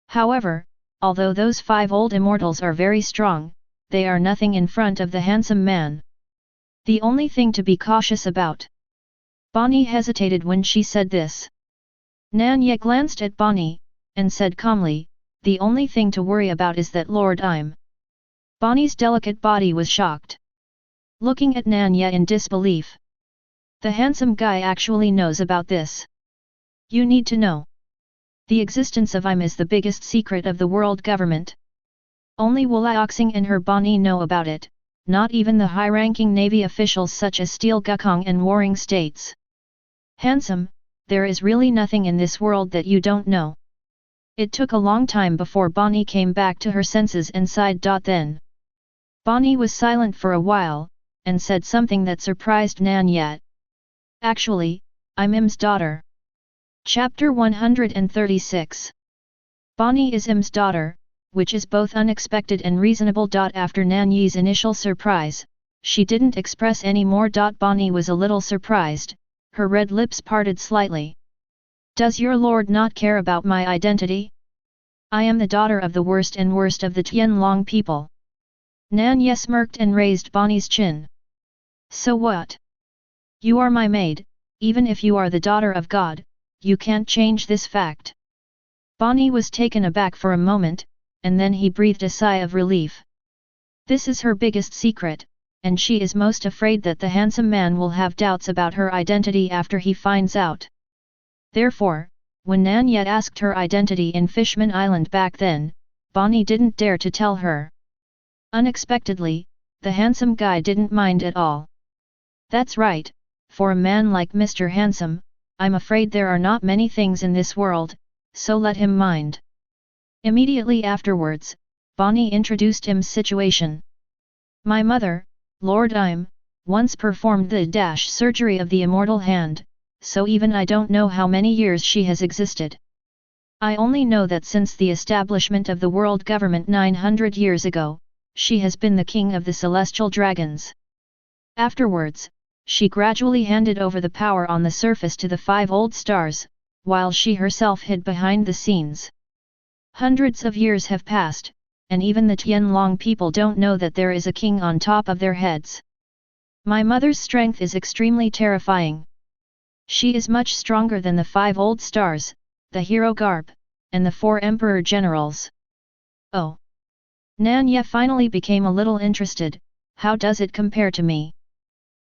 However, although those 5 old immortals are very strong, they are nothing in front of the handsome man. The only thing to be cautious about. Bonnie hesitated when she said this. Nan Ye glanced at Bonnie, and said calmly, the only thing to worry about is that Lord Im. Bonnie's delicate body was shocked. Looking at Nan Ye in disbelief. The handsome guy actually knows about this. You need to know. The existence of Im is the biggest secret of the world government. Only Wu Liaoxing and her Bonnie know about it, not even the high-ranking navy officials such as Steel Gukong and Warring States. Handsome, there is really nothing in this world that you don't know. It took a long time before Bonnie came back to her senses and sighed. Then. Bonnie was silent for a while, and said something that surprised Nan Ye. Actually, I'm Im's daughter. Chapter 136. Bonnie is Im's daughter, which is both unexpected and reasonable. After Nan Ye's initial surprise, she didn't express any more. Bonnie was a little surprised, her red lips parted slightly. Does your lord not care about my identity? I am the daughter of the worst and worst of the Tianlong people. Nan Ye smirked and raised Bonnie's chin. So what? You are my maid, even if you are the daughter of God, you can't change this fact. Bonnie was taken aback for a moment, and then he breathed a sigh of relief. This is her biggest secret, and she is most afraid that the handsome man will have doubts about her identity after he finds out. Therefore, when Nan Ye asked her identity in Fishman Island back then, Bonnie didn't dare to tell her. Unexpectedly, the handsome guy didn't mind at all. That's right, for a man like Mr. Handsome, I'm afraid there are not many things in this world, so let him mind. Immediately afterwards, Bonnie introduced Im's situation. My mother, Lord Im, once performed the surgery of the immortal hand, so even I don't know how many years she has existed. I only know that since the establishment of the world government 900 years ago, she has been the king of the celestial dragons. Afterwards, she gradually handed over the power on the surface to the 5 old stars, while she herself hid behind the scenes. Hundreds of years have passed, and even the Tianlong people don't know that there is a king on top of their heads. My mother's strength is extremely terrifying. She is much stronger than the 5 old stars, the hero Garp, and the 4 emperor generals. Oh! Nan Ye finally became a little interested. How does it compare to me?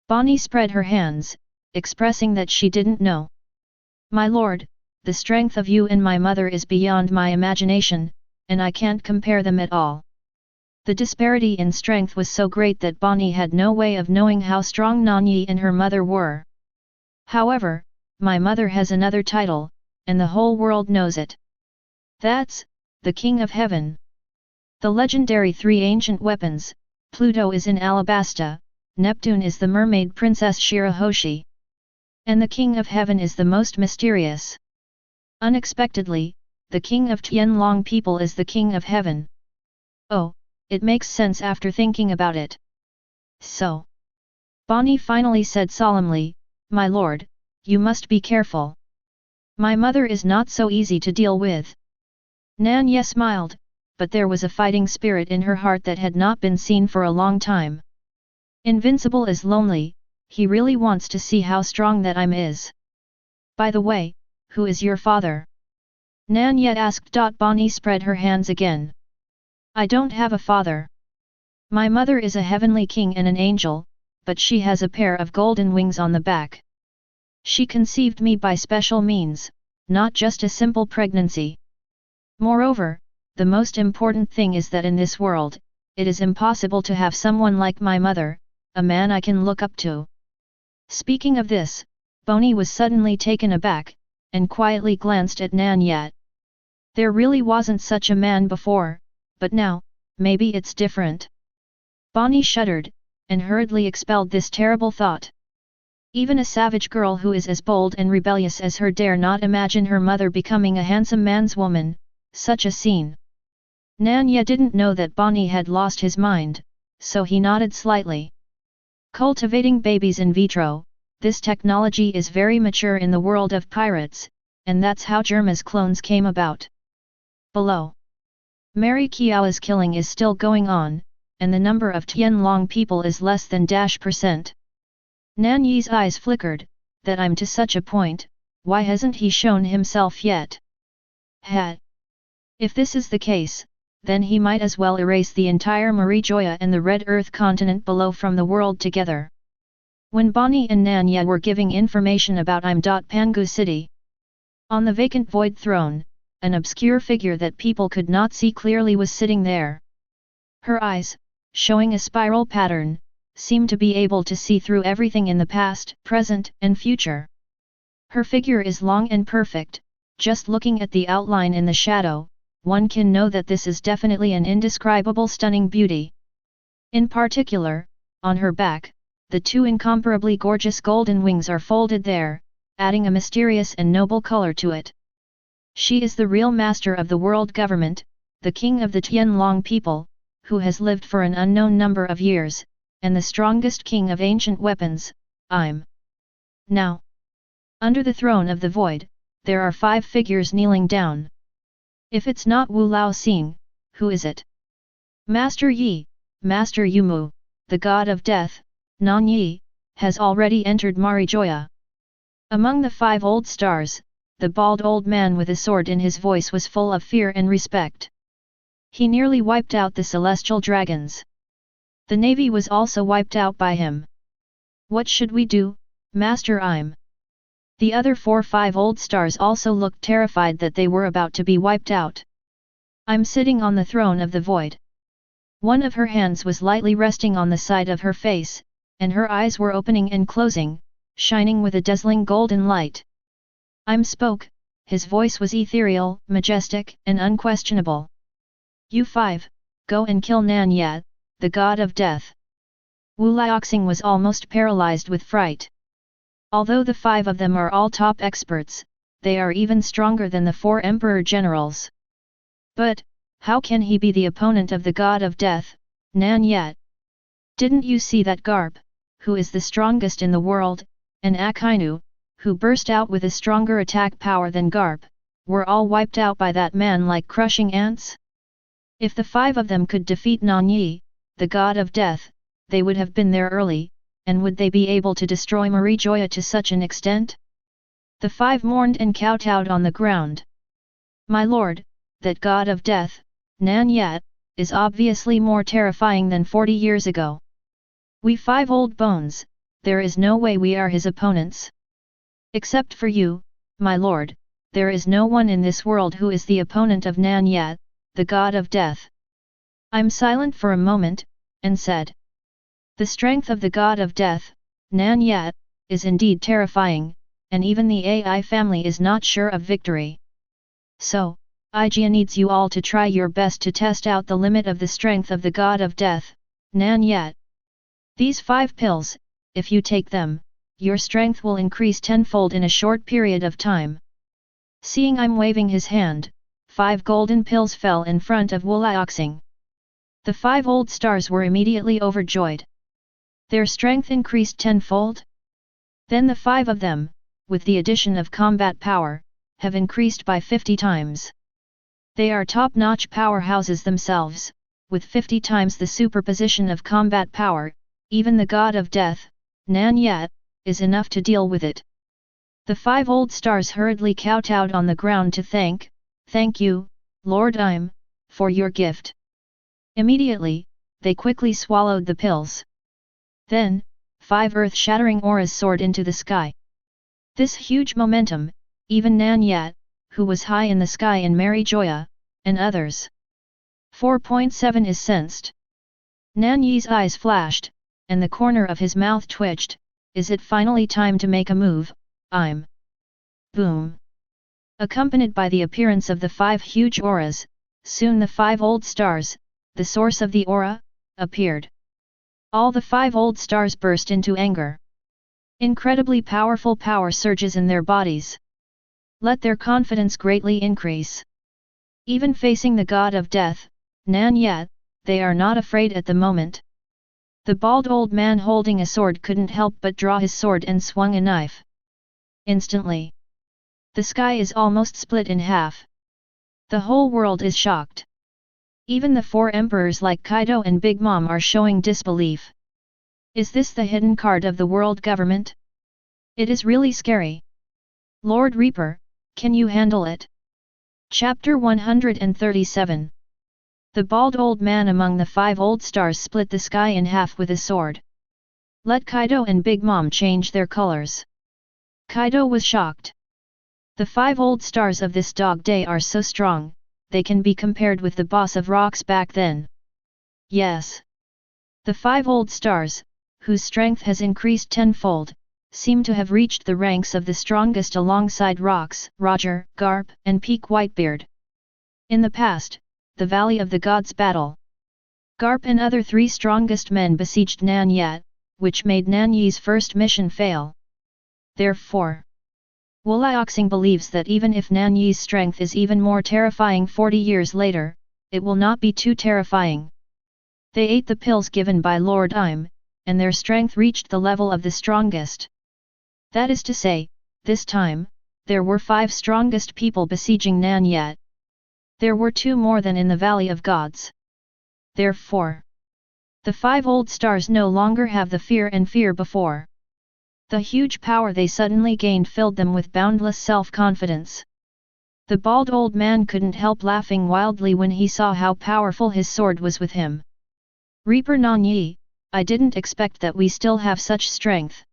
Bonnie spread her hands, expressing that she didn't know. My lord, the strength of you and my mother is beyond my imagination, and I can't compare them at all. The disparity in strength was so great that Bonnie had no way of knowing how strong Nan Ye and her mother were. However, my mother has another title, and the whole world knows it. That's the King of Heaven. The legendary three ancient weapons, Pluto is in Alabasta, Neptune is the mermaid princess Shirahoshi. And the King of Heaven is the most mysterious. Unexpectedly, the King of Tianlong people is the King of Heaven. Oh, it makes sense after thinking about it. So. Bonnie finally said solemnly, my lord, you must be careful. My mother is not so easy to deal with. Nan Ye smiled, but there was a fighting spirit in her heart that had not been seen for a long time. Invincible is lonely, he really wants to see how strong that I'm is. By the way, who is your father? Nan Ye asked. Bonnie spread her hands again. I don't have a father. My mother is a heavenly king and an angel, but she has a pair of golden wings on the back. She conceived me by special means, not just a simple pregnancy. Moreover, the most important thing is that in this world, it is impossible to have someone like my mother, a man I can look up to. Speaking of this, Bonnie was suddenly taken aback, and quietly glanced at Nan Ye. There really wasn't such a man before, but now, maybe it's different. Bonnie shuddered, and hurriedly expelled this terrible thought. Even a savage girl who is as bold and rebellious as her dare not imagine her mother becoming a handsome man's woman, such a scene. Nan Ye didn't know that Bonnie had lost his mind, so he nodded slightly. Cultivating babies in vitro, this technology is very mature in the world of pirates, and that's how Germa's clones came about. Below. Mary Kiao's killing is still going on, and the number of Tianlong people is less than %. Nan Ye's eyes flickered, that I'm to such a point, why hasn't he shown himself yet? If this is the case, then he might as well erase the entire Marijoya and the Red Earth continent below from the world together. When Bonnie and Nan Ye were giving information about Pangu City. On the vacant void throne, an obscure figure that people could not see clearly was sitting there. Her eyes, showing a spiral pattern, seemed to be able to see through everything in the past, present, and future. Her figure is long and perfect, just looking at the outline in the shadow, one can know that this is definitely an indescribable stunning beauty. In particular, on her back, the two incomparably gorgeous golden wings are folded there, adding a mysterious and noble color to it. She is the real master of the world government, the king of the Tianlong people, who has lived for an unknown number of years, and the strongest king of ancient weapons. Now. Under the throne of the void, there are 5 figures kneeling down. If it's not Wu Lao Xing, who is it? Master Yi, Master Yumu, the god of death, Nan Ye, has already entered Marijoya. Among the 5 old stars, the bald old man with a sword in his voice was full of fear and respect. He nearly wiped out the celestial dragons. The navy was also wiped out by him. What should we do, Master Im? The other 4-5 old stars also looked terrified that they were about to be wiped out. I'm sitting on the throne of the void. One of her hands was lightly resting on the side of her face, and her eyes were opening and closing, shining with a dazzling golden light. Im spoke, his voice was ethereal, majestic, and unquestionable. You 5, go and kill Nan Ye, the god of death. Wu Laoxing was almost paralyzed with fright. Although the 5 of them are all top experts, they are even stronger than the 4 emperor generals. But, how can he be the opponent of the god of death, Nan Ye? Didn't you see that Garp, who is the strongest in the world, and Akainu, who burst out with a stronger attack power than Garp, were all wiped out by that man like crushing ants? If the 5 of them could defeat Nan Ye, the god of death, they would have been there early, and would they be able to destroy Marijoya to such an extent? The 5 mourned and kowtowed on the ground. My lord, that god of death, Nan Ye, is obviously more terrifying than 40 years ago. We 5 old bones, there is no way we are his opponents. Except for you, my lord, there is no one in this world who is the opponent of Nan Ye, the god of death. I'm silent for a moment, and said. The strength of the god of death, Nan Ye, is indeed terrifying, and even the AI family is not sure of victory. So, Ijia needs you all to try your best to test out the limit of the strength of the god of death, Nan Ye. These 5 pills, if you take them, your strength will increase tenfold in a short period of time. Seeing I'm waving his hand, 5 golden pills fell in front of Wu Lioxing. The 5 old stars were immediately overjoyed. Their strength increased tenfold. Then the 5 of them, with the addition of combat power, have increased by 50 times. They are top-notch powerhouses themselves, with 50 times the superposition of combat power. Even the god of death, Nan Ye, is enough to deal with it. The 5 old stars hurriedly kowtowed on the ground to thank you, Lord Im, for your gift. Immediately, they quickly swallowed the pills. Then, 5 earth-shattering auras soared into the sky. This huge momentum, even Nan Ye, who was high in the sky in Mary Joya, and others. 4.7 is sensed. Nan Ye's eyes flashed, and the corner of his mouth twitched. Is it finally time to make a move? I'm. Boom. Accompanied by the appearance of the 5 huge auras, soon the 5 old stars, the source of the aura, appeared. All the 5 old stars burst into anger. Incredibly powerful power surges in their bodies. Let their confidence greatly increase. Even facing the god of death, Nan Ye, they are not afraid at the moment. The bald old man holding a sword couldn't help but draw his sword and swung a knife. Instantly, the sky is almost split in half. The whole world is shocked. Even the 4 emperors like Kaido and Big Mom are showing disbelief. Is this the hidden card of the world government? It is really scary. Lord Reaper, can you handle it? Chapter 137. The bald old man among the 5 old stars split the sky in half with a sword. Let Kaido and Big Mom change their colors. Kaido was shocked. The 5 old stars of this dog day are so strong, they can be compared with the boss of rocks back then. Yes. The 5 old stars, whose strength has increased tenfold, seem to have reached the ranks of the strongest alongside Lockes, Roger, Karp, and Peak Whitebeard. In the past, the Valley of the Gods battle, Karp and other 3 strongest men besieged Nan Ye, which made Nan Ye's first mission fail. Therefore, Wu Lioxing believes that even if Nan Ye's strength is even more terrifying 40 years later, it will not be too terrifying. They ate the pills given by Lord Im, and their strength reached the level of the strongest. That is to say, this time, there were 5 strongest people besieging Nan Ye. There were 2 more than in the Valley of Gods. Therefore, the 5 old stars no longer have the fear before. The huge power they suddenly gained filled them with boundless self-confidence. The bald old man couldn't help laughing wildly when he saw how powerful his sword was with him. Reaper Nan Ye, I didn't expect that we still have such strength.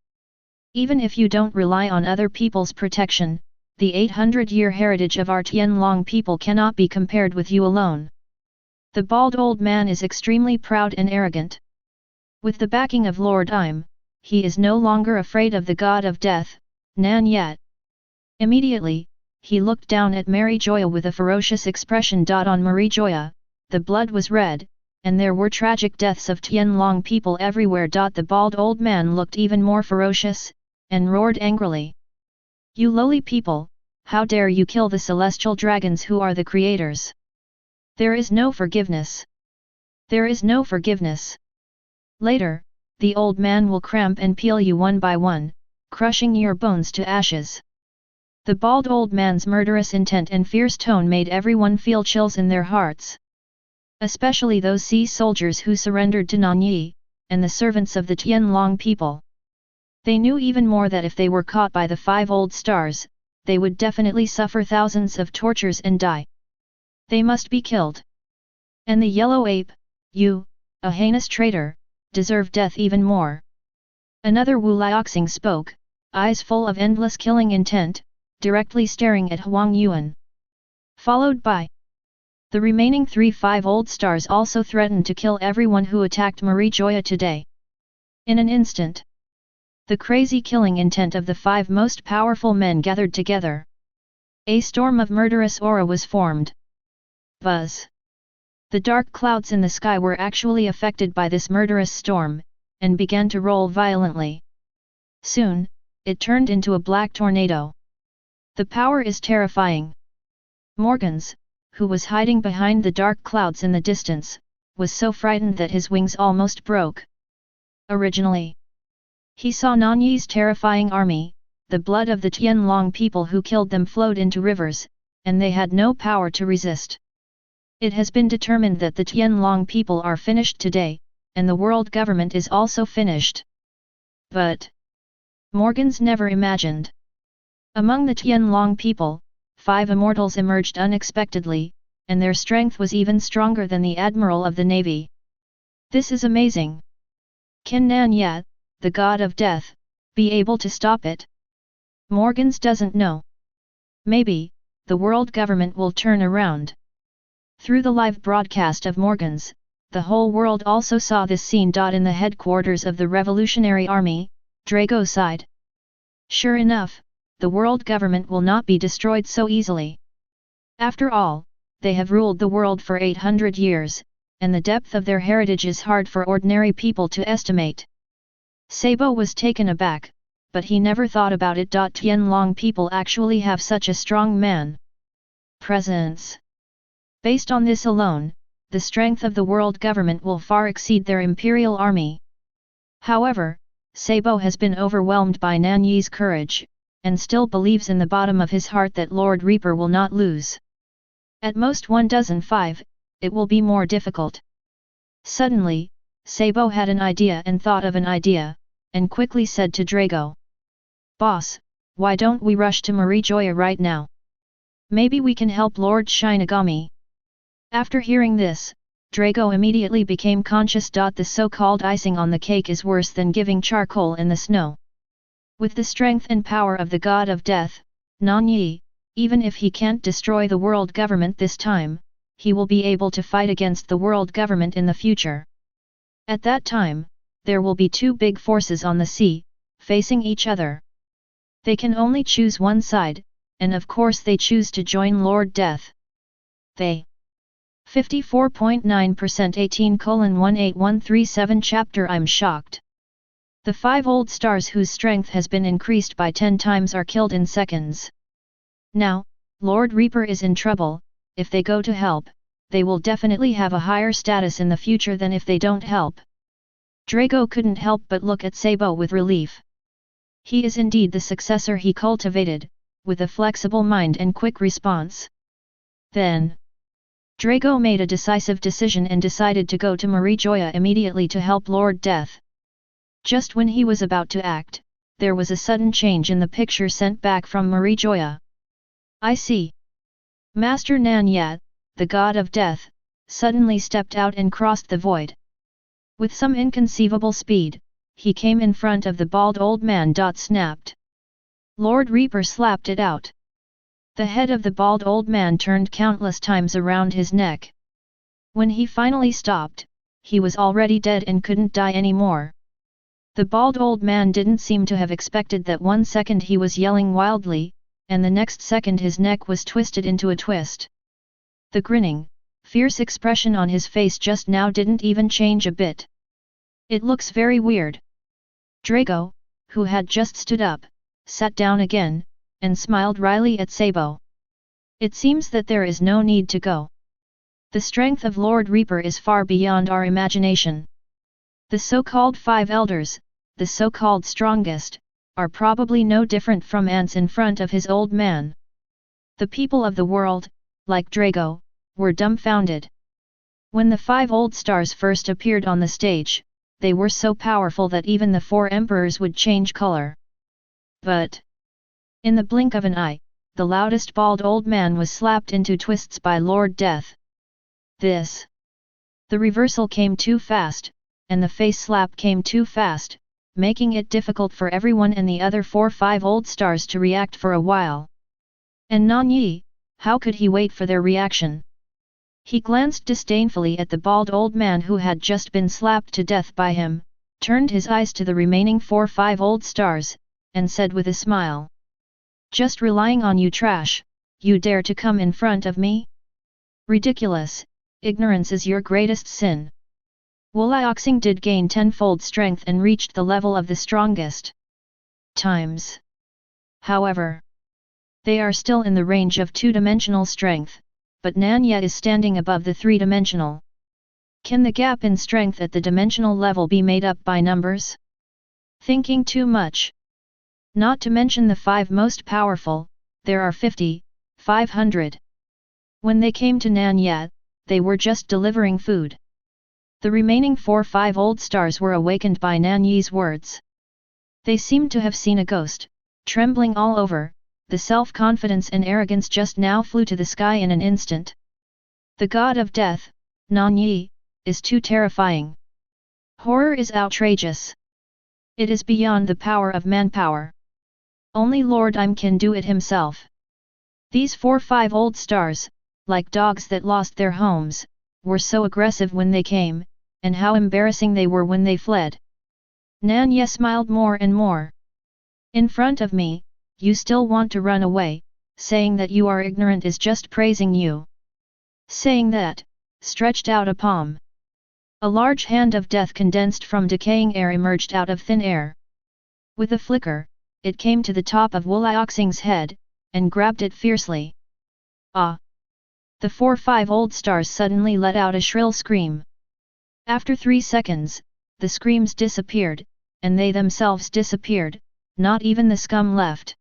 Even if you don't rely on other people's protection, the 800-year heritage of our Tianlong people cannot be compared with you alone. The bald old man is extremely proud and arrogant. With the backing of Lord Im, he is no longer afraid of the god of death, Nan Ye. Immediately, he looked down at Mary Joya with a ferocious expression. On Mary Joya, the blood was red, and there were tragic deaths of Tianlong people everywhere. The bald old man looked even more ferocious, and roared angrily. You lowly people, how dare you kill the celestial dragons who are the creators? There is no forgiveness. There is no forgiveness. Later, the old man will cramp and peel you one by one, crushing your bones to ashes. The bald old man's murderous intent and fierce tone made everyone feel chills in their hearts. Especially those sea soldiers who surrendered to Nan Ye, and the servants of the Tianlong people. They knew even more that if they were caught by the 5 old stars, they would definitely suffer thousands of tortures and die. They must be killed. And the yellow ape, you, a heinous traitor, deserve death even more. Another Wu Liaoxing spoke, eyes full of endless killing intent, directly staring at Huang Yuan. Followed by the remaining 3 5-old stars also threatened to kill everyone who attacked Marie Joya today. In an instant, the crazy killing intent of the 5 most powerful men gathered together. A storm of murderous aura was formed. Buzz! The dark clouds in the sky were actually affected by this murderous storm, and began to roll violently. Soon, it turned into a black tornado. The power is terrifying. Morgans, who was hiding behind the dark clouds in the distance, was so frightened that his wings almost broke. Originally, he saw Nan Ye's terrifying army, the blood of the Tianlong people who killed them flowed into rivers, and they had no power to resist. It has been determined that the Tianlong people are finished today, and the world government is also finished. But Morgans never imagined. Among the Tianlong people, 5 immortals emerged unexpectedly, and their strength was even stronger than the Admiral of the Navy. This is amazing. Can Nan Ye, the god of death, be able to stop it? Morgans doesn't know. Maybe, the world government will turn around. Through the live broadcast of Morgans, the whole world also saw this scene. In the headquarters of the Revolutionary Army, Drago sighed. Sure enough, the world government will not be destroyed so easily. After all, they have ruled the world for 800 years, and the depth of their heritage is hard for ordinary people to estimate. Sabo was taken aback, but he never thought about it. Tianlong people actually have such a strong man presence. Based on this alone, the strength of the world government will far exceed their imperial army. However, Sabo has been overwhelmed by Nan Ye's courage, and still believes in the bottom of his heart that Lord Reaper will not lose. At most 1,005, it will be more difficult. Suddenly, Sabo had an idea and thought of an idea, and quickly said to Drago. Boss, why don't we rush to Marie Joya right now? Maybe we can help Lord Shinigami. After hearing this, Drago immediately became conscious. The so-called icing on the cake is worse than giving charcoal in the snow. With the strength and power of the god of death, Nan Ye, even if he can't destroy the world government this time, he will be able to fight against the world government in the future. At that time, there will be 2 big forces on the sea, facing each other. They can only choose one side, and of course they choose to join Lord Death. They 54.9% 18:18137 Chapter I'm shocked. The 5 old stars whose strength has been increased by 10 times are killed in seconds. Now, Lord Reaper is in trouble. If they go to help, they will definitely have a higher status in the future than if they don't help. Drago couldn't help but look at Sabo with relief. He is indeed the successor he cultivated, with a flexible mind and quick response. Then, Drago made a decisive decision and decided to go to Marie Joya immediately to help Lord Death. Just when he was about to act, there was a sudden change in the picture sent back from Marie Joya. I see. Master Nan Ye, the god of death, suddenly stepped out and crossed the void. With some inconceivable speed, he came in front of the bald old man. Snapped. Lord Reaper slapped it out. The head of the bald old man turned countless times around his neck. When he finally stopped, he was already dead and couldn't die anymore. The bald old man didn't seem to have expected that. 1 second he was yelling wildly, and the next second his neck was twisted into a twist. The grinning, fierce expression on his face just now didn't even change a bit. It looks very weird. Drago, who had just stood up, sat down again, and smiled wryly at Sabo. It seems that there is no need to go. The strength of Lord Reaper is far beyond our imagination. The so-called 5 elders, the so-called strongest, are probably no different from ants in front of his old man. The people of the world, like Drago, were dumbfounded. When the 5 old stars first appeared on the stage, they were so powerful that even the 4 emperors would change color. But in the blink of an eye, the loudest bald old man was slapped into twists by Lord Death. The reversal came too fast, and the face slap came too fast. making it difficult for everyone and the other 4-5 old stars to react for a while. And Nan Ye, how could he wait for their reaction? He glanced disdainfully at the bald old man who had just been slapped to death by him, turned his eyes to the remaining 4-5 old stars, and said with a smile. Just relying on you trash, you dare to come in front of me? Ridiculous, ignorance is your greatest sin. Wuliaxing did gain tenfold strength and reached the level of the strongest times. However, they are still in the range of two-dimensional strength, but Nan Ye is standing above the three-dimensional. Can the gap in strength at the dimensional level be made up by numbers? Thinking too much. Not to mention the 5 most powerful, there are 50, 500. When they came to Nan Ye, they were just delivering food. The remaining 4-5 old stars were awakened by Nan Ye's words. They seemed to have seen a ghost, trembling all over. The self-confidence and arrogance just now flew to the sky in an instant. The god of death, Nan Ye, is too terrifying. Horror is outrageous. It is beyond the power of manpower. Only Lord Im can do it himself. These 4-5 old stars, like dogs that lost their homes, were so aggressive when they came, and how embarrassing they were when they fled. Nan Ye smiled more and more. In front of me, you still want to run away, saying that you are ignorant is just praising you. Saying that, stretched out a palm. A large hand of death condensed from decaying air emerged out of thin air. With a flicker, it came to the top of Wuliaxing's head, and grabbed it fiercely. Ah! The 4-5 old stars suddenly let out a shrill scream. After 3 seconds, the screams disappeared, and they themselves disappeared, not even the scum left.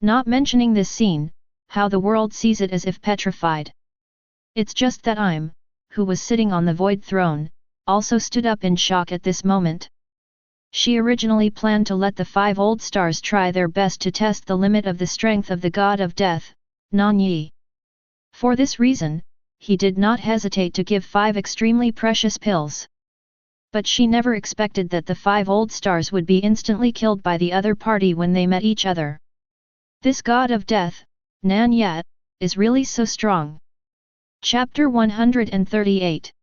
Not mentioning this scene, how the world sees it as if petrified. It's just that Im, who was sitting on the void throne, also stood up in shock at this moment. She originally planned to let the 5 old stars try their best to test the limit of the strength of the god of death, Nan Ye. For this reason, he did not hesitate to give 5 extremely precious pills. But she never expected that the 5 old stars would be instantly killed by the other party when they met each other. This god of death, Nan Ye, is really so strong. Chapter 138.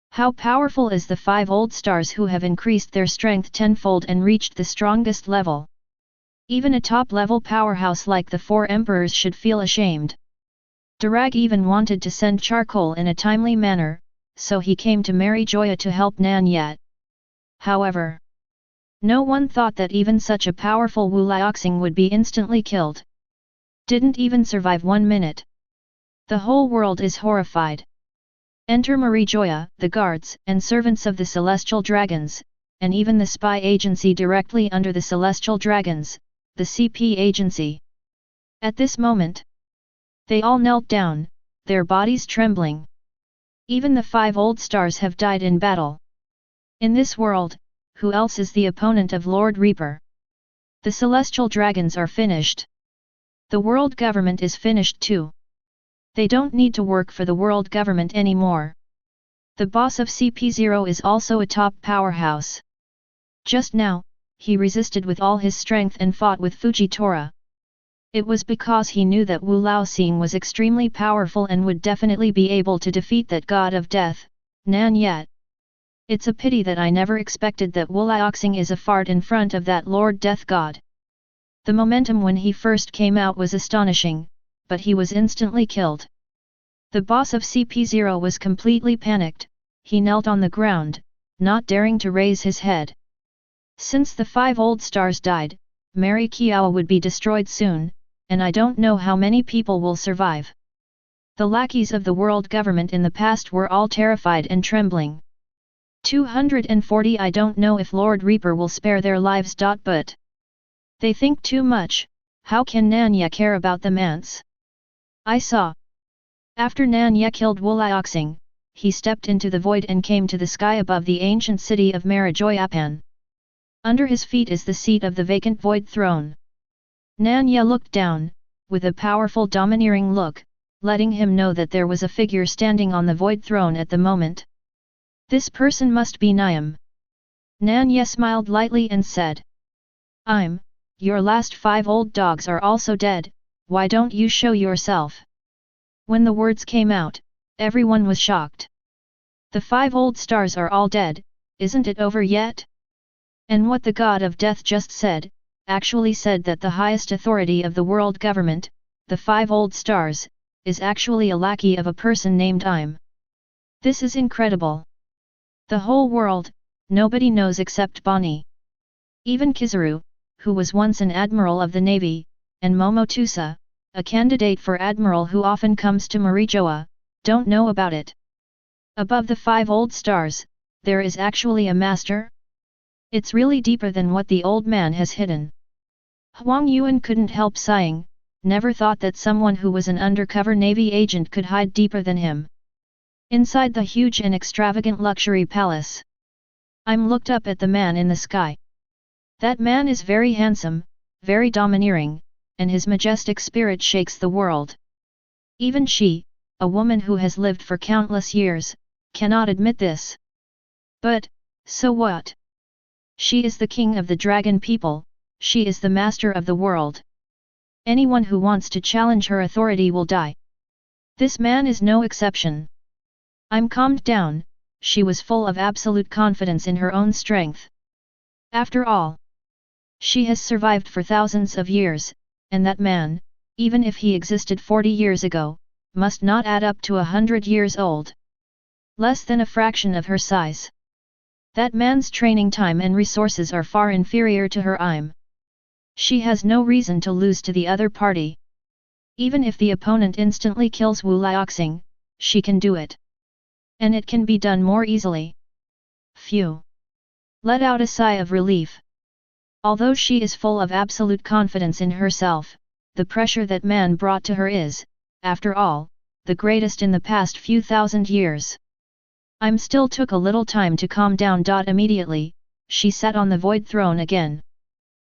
How powerful is the 5 old stars who have increased their strength tenfold and reached the strongest level? Even a top-level powerhouse like the 4 emperors should feel ashamed. Durag even wanted to send charcoal in a timely manner, so he came to Mary Joya to help Nan Ye. However, no one thought that even such a powerful Wuliaxing would be instantly killed. Didn't even survive 1 minute. The whole world is horrified. Enter Marie Joya, the guards and servants of the Celestial Dragons, and even the spy agency directly under the Celestial Dragons, the CP agency. At this moment, they all knelt down, their bodies trembling. Even the 5 old stars have died in battle. In this world, who else is the opponent of Lord Reaper? The Celestial Dragons are finished. The world government is finished too. They don't need to work for the world government anymore. The boss of CP0 is also a top powerhouse. Just now, he resisted with all his strength and fought with Fujitora. It was because he knew that Wu Laoxing was extremely powerful and would definitely be able to defeat that god of death, Nan Ye. It's a pity that I never expected that Wuliaxing is a fart in front of that Lord Death God. The momentum when he first came out was astonishing, but he was instantly killed. The boss of CP0 was completely panicked, he knelt on the ground, not daring to raise his head. Since the 5 old stars died, Mary Kiao would be destroyed soon, and I don't know how many people will survive. The lackeys of the world government in the past were all terrified and trembling. 240 I don't know if Lord Reaper will spare their lives. But they think too much. How can Nan Ye care about the ants? I saw. After Nan Ye killed Wuliaxing, he stepped into the void and came to the sky above the ancient city of Marijoyapan. Under his feet is the seat of the vacant void throne. Nan Ye looked down, with a powerful domineering look, letting him know that there was a figure standing on the void throne at the moment. This person must be Niam. Nan Ye smiled lightly and said. Your last 5 old dogs are also dead, why don't you show yourself? When the words came out, everyone was shocked. The 5 old stars are all dead, isn't it over yet? And what the god of death just said, actually said that the highest authority of the world government, the 5 old stars, is actually a lackey of a person named Im. This is incredible. The whole world, nobody knows except Bonnie. Even Kizaru, who was once an admiral of the navy, and Momotusa, a candidate for admiral who often comes to Marijoa, don't know about it. Above the 5 old stars, there is actually a master? It's really deeper than what the old man has hidden. Huang Yuan couldn't help sighing, never thought that someone who was an undercover navy agent could hide deeper than him. Inside the huge and extravagant luxury palace, Im looked up at the man in the sky. That man is very handsome, very domineering, and his majestic spirit shakes the world. Even she, a woman who has lived for countless years, cannot admit this. But, so what? She is the king of the dragon people, she is the master of the world. Anyone who wants to challenge her authority will die. This man is no exception. Im calmed down, she was full of absolute confidence in her own strength. After all, she has survived for thousands of years, and that man, even if he existed 40 years ago, must not add up to 100 years old. Less than a fraction of her size. That man's training time and resources are far inferior to her Im. She has no reason to lose to the other party. Even if the opponent instantly kills Wu Liaoxing, she can do it. And it can be done more easily. Phew! Let out a sigh of relief. Although she is full of absolute confidence in herself, the pressure that man brought to her is, after all, the greatest in the past few thousand years. Im still took a little time to calm down. Immediately, she sat on the void throne again.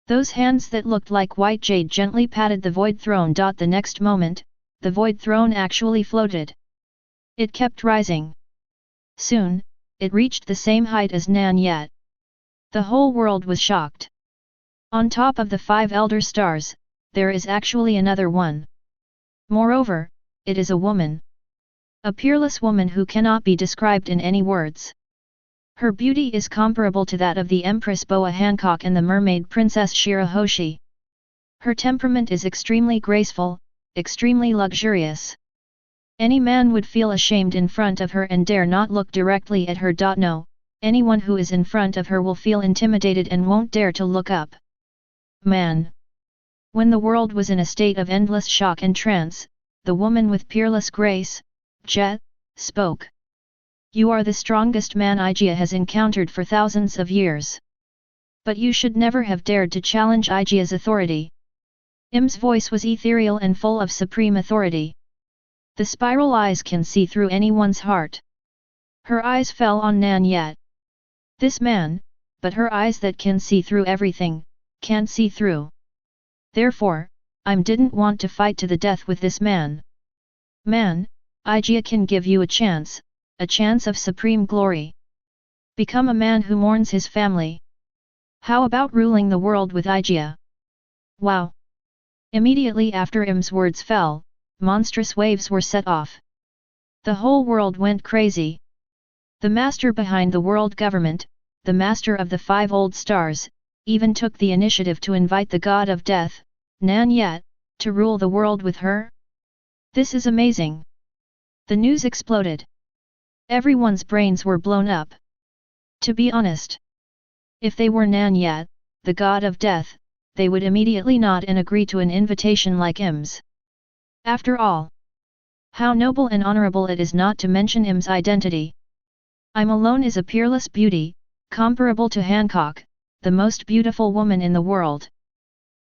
Those hands that looked like white jade gently patted the void throne. The next moment, the void throne actually floated. It kept rising. Soon, it reached the same height as Nan Ye. The whole world was shocked. On top of the 5 elder stars, there is actually another one. Moreover, it is a woman. A peerless woman who cannot be described in any words. Her beauty is comparable to that of the Empress Boa Hancock and the mermaid Princess Shirahoshi. Her temperament is extremely graceful, extremely luxurious. Any man would feel ashamed in front of her and dare not look directly at her. No, anyone who is in front of her will feel intimidated and won't dare to look up. Man. When the world was in a state of endless shock and trance, the woman with peerless grace, Jet, spoke. You are the strongest man Ijia has encountered for thousands of years. But you should never have dared to challenge Ijia's authority. Im's voice was ethereal and full of supreme authority. The spiral eyes can see through anyone's heart. Her eyes fell on Nan Ye. This man, but her eyes that can see through everything, can't see through. Therefore, Im didn't want to fight to the death with this man. Man, Ijia can give you a chance of supreme glory. Become a man who mourns his family. How about ruling the world with Ijia? Wow! Immediately after Im's words fell, monstrous waves were set off. The whole world went crazy. The master behind the world government, the master of the 5 old stars, even took the initiative to invite the god of death, Nan Ye, to rule the world with her? This is amazing! The news exploded. Everyone's brains were blown up. To be honest, if they were Nan Ye, the god of death, they would immediately nod and agree to an invitation like Im's. After all, how noble and honorable it is not to mention Im's identity. Im alone is a peerless beauty, comparable to Hancock, the most beautiful woman in the world.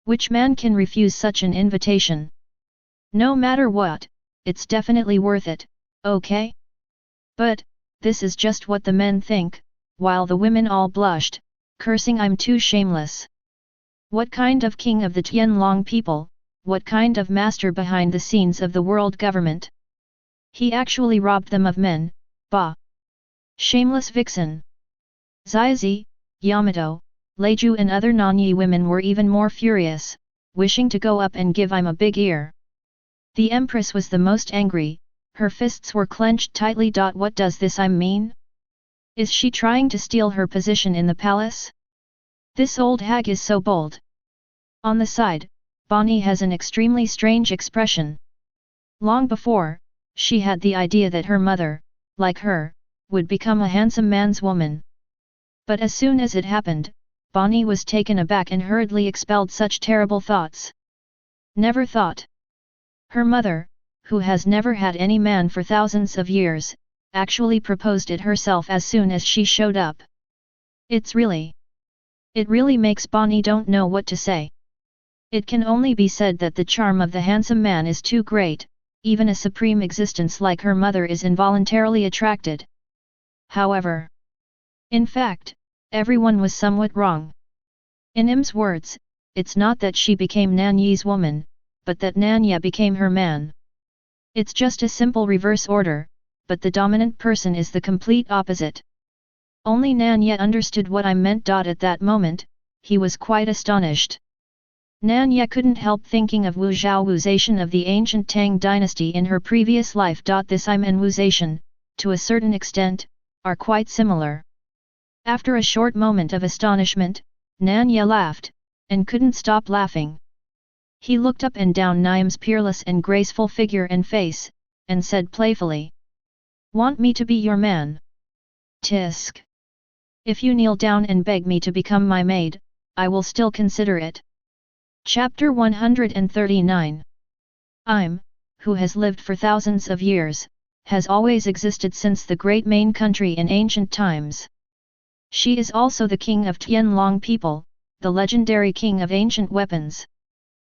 Which man can refuse such an invitation? No matter what, it's definitely worth it, okay? But, this is just what the men think, while the women all blushed, cursing I'm too shameless. What kind of king of the Tianlong people, what kind of master behind the scenes of the world government? He actually robbed them of men, bah! Shameless vixen! Ziazi, Yamato, Leiju and other Nan Ye women were even more furious, wishing to go up and give a big ear. The Empress was the most angry, her fists were clenched tightly. What does this mean? Is she trying to steal her position in the palace? This old hag is so bold. On the side, Bonnie has an extremely strange expression. Long before, she had the idea that her mother, like her, would become a handsome man's woman. But as soon as it happened, Bonnie was taken aback and hurriedly expelled such terrible thoughts. Never thought. Her mother, who has never had any man for thousands of years, actually proposed it herself as soon as she showed up. It really makes Bonnie don't know what to say. It can only be said that the charm of the handsome man is too great, even a supreme existence like her mother is involuntarily attracted. However, in fact, everyone was somewhat wrong. In Im's words, it's not that she became Nan Ye's woman, but that Nan Ye became her man. It's just a simple reverse order, but the dominant person is the complete opposite. Only Nan Ye understood what I meant. At that moment, he was quite astonished. Nan Ye couldn't help thinking of Wu Zhaowuzation of the ancient Tang dynasty in her previous life. This Im and Wuzation, to a certain extent, are quite similar. After a short moment of astonishment, Nan Ye laughed, and couldn't stop laughing. He looked up and down Niam's peerless and graceful figure and face, and said playfully, "Want me to be your man? Tisk. If you kneel down and beg me to become my maid, I will still consider it." Chapter 139. Im, who has lived for thousands of years, has always existed since the great main country in ancient times. She is also the king of Tianlong people, the legendary king of ancient weapons.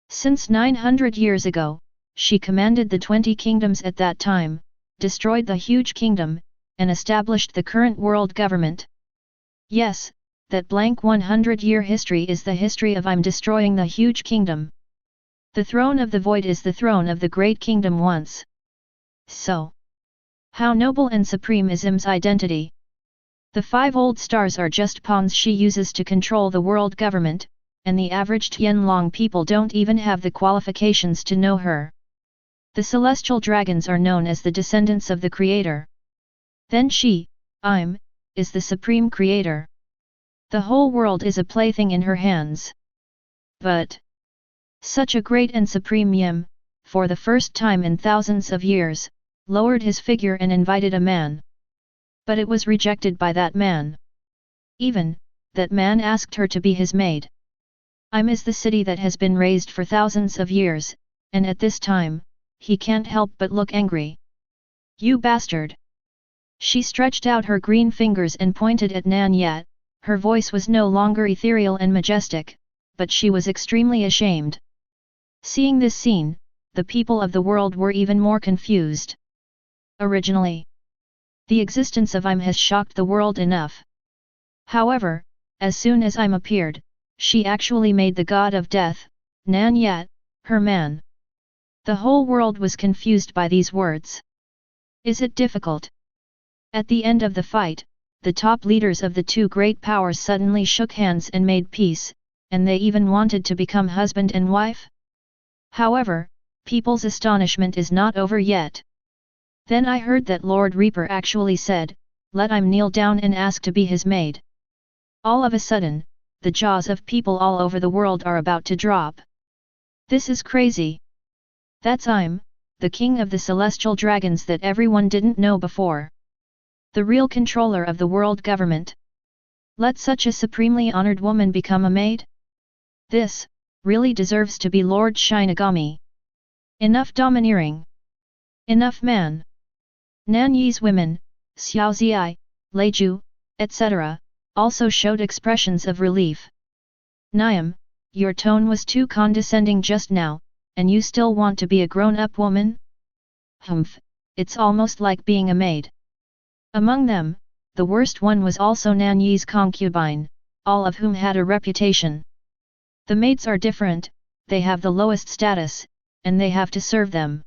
Since 900 years ago, she commanded the 20 kingdoms at that time, destroyed the huge kingdom, and established the current world government. Yes, that blank 100-year history is the history of Im destroying the huge kingdom. The throne of the void is the throne of the great kingdom once. So, how noble and supreme is Im's identity? The 5 old stars are just pawns she uses to control the world government, and the average Tianlong people don't even have the qualifications to know her. The celestial dragons are known as the descendants of the creator. Then she, Im, is the supreme creator. The whole world is a plaything in her hands. But such a great and supreme Yim, for the first time in thousands of years, lowered his figure and invited a man. But it was rejected by that man. Even, that man asked her to be his maid. Im is the city that has been raised for thousands of years, and at this time, he can't help but look angry. "You bastard!" She stretched out her green fingers and pointed at Nan Ye. Her voice was no longer ethereal and majestic, but she was extremely ashamed. Seeing this scene, the people of the world were even more confused. Originally, the existence of Im has shocked the world enough. However, as soon as Im appeared, she actually made the god of death, Nan Ye, her man. The whole world was confused by these words. Is it difficult? At the end of the fight, the top leaders of the 2 great powers suddenly shook hands and made peace, and they even wanted to become husband and wife. However, people's astonishment is not over yet. Then I heard that Lord Reaper actually said, "Let Im kneel down and ask to be his maid." All of a sudden, the jaws of people all over the world are about to drop. This is crazy. That's Im, the king of the celestial dragons that everyone didn't know before. The real controller of the world government. Let such a supremely honored woman become a maid? This, really deserves to be Lord Shinigami. Enough domineering. Enough man. Nan Ye's women, Xiaozi, Leiju, etc., also showed expressions of relief. "Niam, your tone was too condescending just now, and you still want to be a grown-up woman? Humph, it's almost like being a maid." Among them, the worst one was also Nan Ye's concubine, all of whom had a reputation. The maids are different, they have the lowest status, and they have to serve them.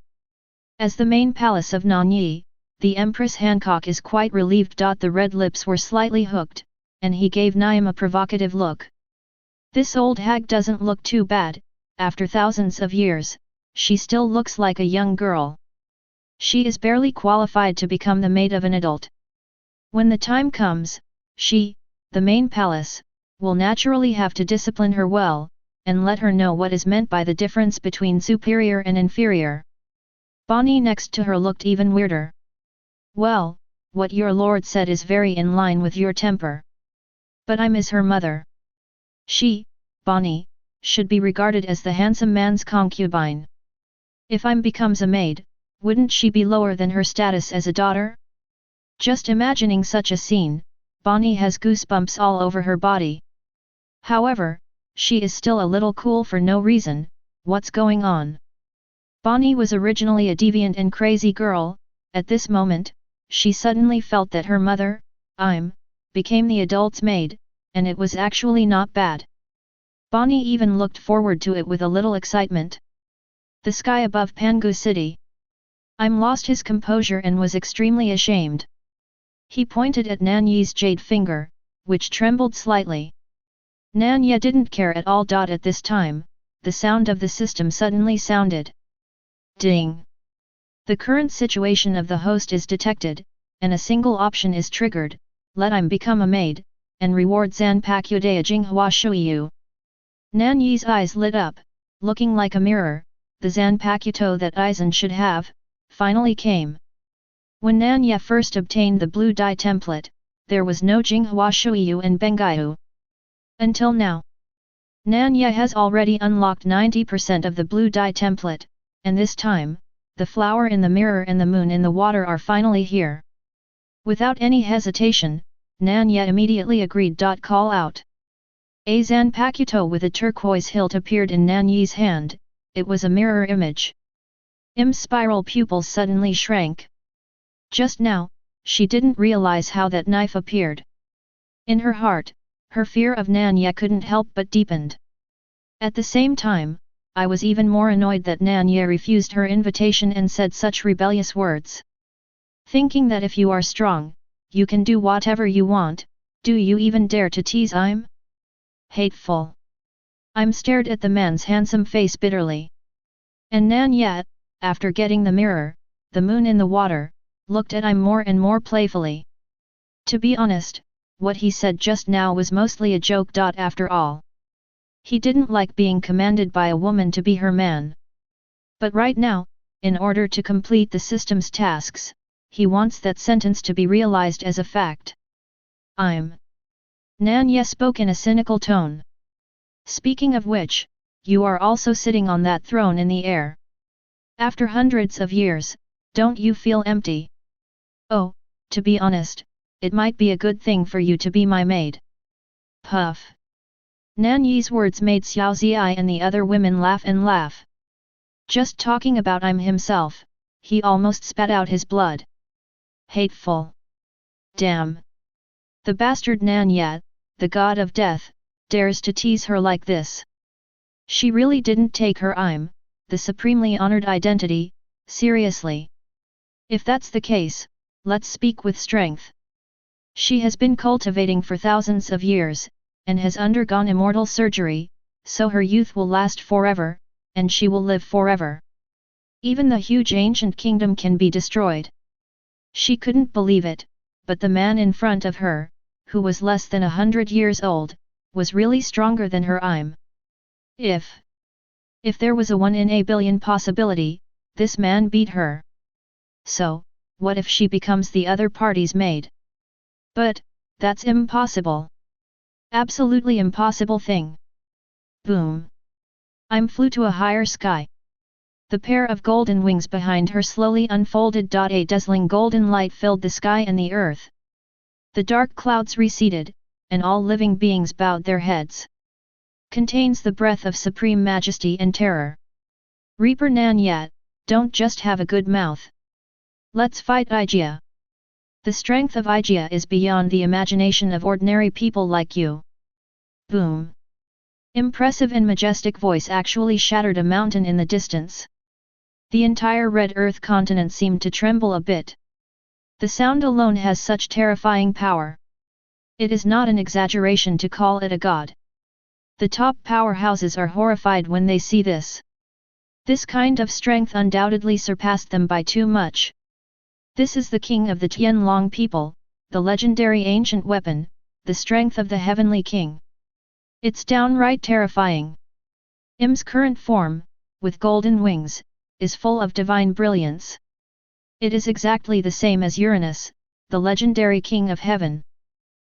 As the main palace of Nan Ye, the Empress Hancock is quite relieved. The red lips were slightly hooked, and he gave Niam a provocative look. This old hag doesn't look too bad, after thousands of years, she still looks like a young girl. She is barely qualified to become the maid of an adult. When the time comes, she, the main palace, will naturally have to discipline her well, and let her know what is meant by the difference between superior and inferior. Bonnie next to her looked even weirder. Well, what your lord said is very in line with your temper. But I'm her mother. She, Bonnie, should be regarded as the handsome man's concubine. If I'm becomes a maid, wouldn't she be lower than her status as a daughter? Just imagining such a scene, Bonnie has goosebumps all over her body. However, she is still a little cool for no reason. What's going on? Bonnie was originally a deviant and crazy girl. At this moment, she suddenly felt that her mother, became the adult's maid, and it was actually not bad. Bonnie even looked forward to it with a little excitement. The sky above Pangu City. Lost his composure and was extremely ashamed. He pointed at Nan Ye's jade finger, which trembled slightly. Nan Ye didn't care at all. At this time, the sound of the system suddenly sounded. Ding! The current situation of the host is detected, and a single option is triggered: let I'm become a maid, and reward Zanpakude Jinghua Shuiyu. Nan Ye's eyes lit up, looking like a mirror. The Zanpakuto that Aizen should have, finally came. When Nan Ye first obtained the blue dye template, there was no Jinghua Shuiyu and Bengaiu. Until now, Nan Ye has already unlocked 90% of the blue dye template, and this time, the flower in the mirror and the moon in the water are finally here. Without any hesitation, Nan Ye immediately agreed. Call out. A Zanpakuto with a turquoise hilt appeared in Nan Ye's hand. It was a mirror image. Spiral pupils suddenly shrank. Just now, she didn't realize how that knife appeared. In her heart, her fear of Nan Ye couldn't help but deepened. At the same time, I was even more annoyed that Nan Ye refused her invitation and said such rebellious words. Thinking that if you are strong, you can do whatever you want, do you even dare to tease I'm? Hateful. I'm stared at the man's handsome face bitterly. And Nan Ye, after getting the mirror, the moon in the water, looked at I'm more and more playfully. To be honest, what he said just now was mostly a joke. After all, he didn't like being commanded by a woman to be her man. But right now, in order to complete the system's tasks, he wants that sentence to be realized as a fact. Nan Ye spoke in a cynical tone. Speaking of which, you are also sitting on that throne in the air. After hundreds of years, don't you feel empty? Oh, to be honest, it might be a good thing for you to be my maid. Puff. Nan Ye's words made Xiao Ziyi and the other women laugh and laugh. Just talking about himself, he almost spat out his blood. Hateful. Damn. The bastard Nan Ye, the god of death, dares to tease her like this. She really didn't take her the supremely honored identity, seriously. If that's the case, let's speak with strength. She has been cultivating for thousands of years, and has undergone immortal surgery, so her youth will last forever, and she will live forever. Even the huge ancient kingdom can be destroyed. She couldn't believe it, but the man in front of her, who was less than 100 years old, was really stronger than her. If there was a 1 in a billion possibility, this man beat her. So, what if she becomes the other party's maid? But, that's impossible. Absolutely impossible thing. Boom. Flew to a higher sky. The pair of golden wings behind her slowly unfolded. A dazzling golden light filled the sky and the earth. The dark clouds receded, and all living beings bowed their heads. Contains the breath of supreme majesty and terror. Reaper Nan Ye, don't just have a good mouth. Let's fight Ijia. The strength of Ijia is beyond the imagination of ordinary people like you. Boom. Impressive and majestic voice actually shattered a mountain in the distance. The entire red earth continent seemed to tremble a bit. The sound alone has such terrifying power. It is not an exaggeration to call it a god. The top powerhouses are horrified when they see this. This kind of strength undoubtedly surpassed them by too much. This is the king of the Tianlong people, the legendary ancient weapon, the strength of the heavenly king. It's downright terrifying. Im's current form, with golden wings, is full of divine brilliance. It is exactly the same as Uranus, the legendary king of heaven.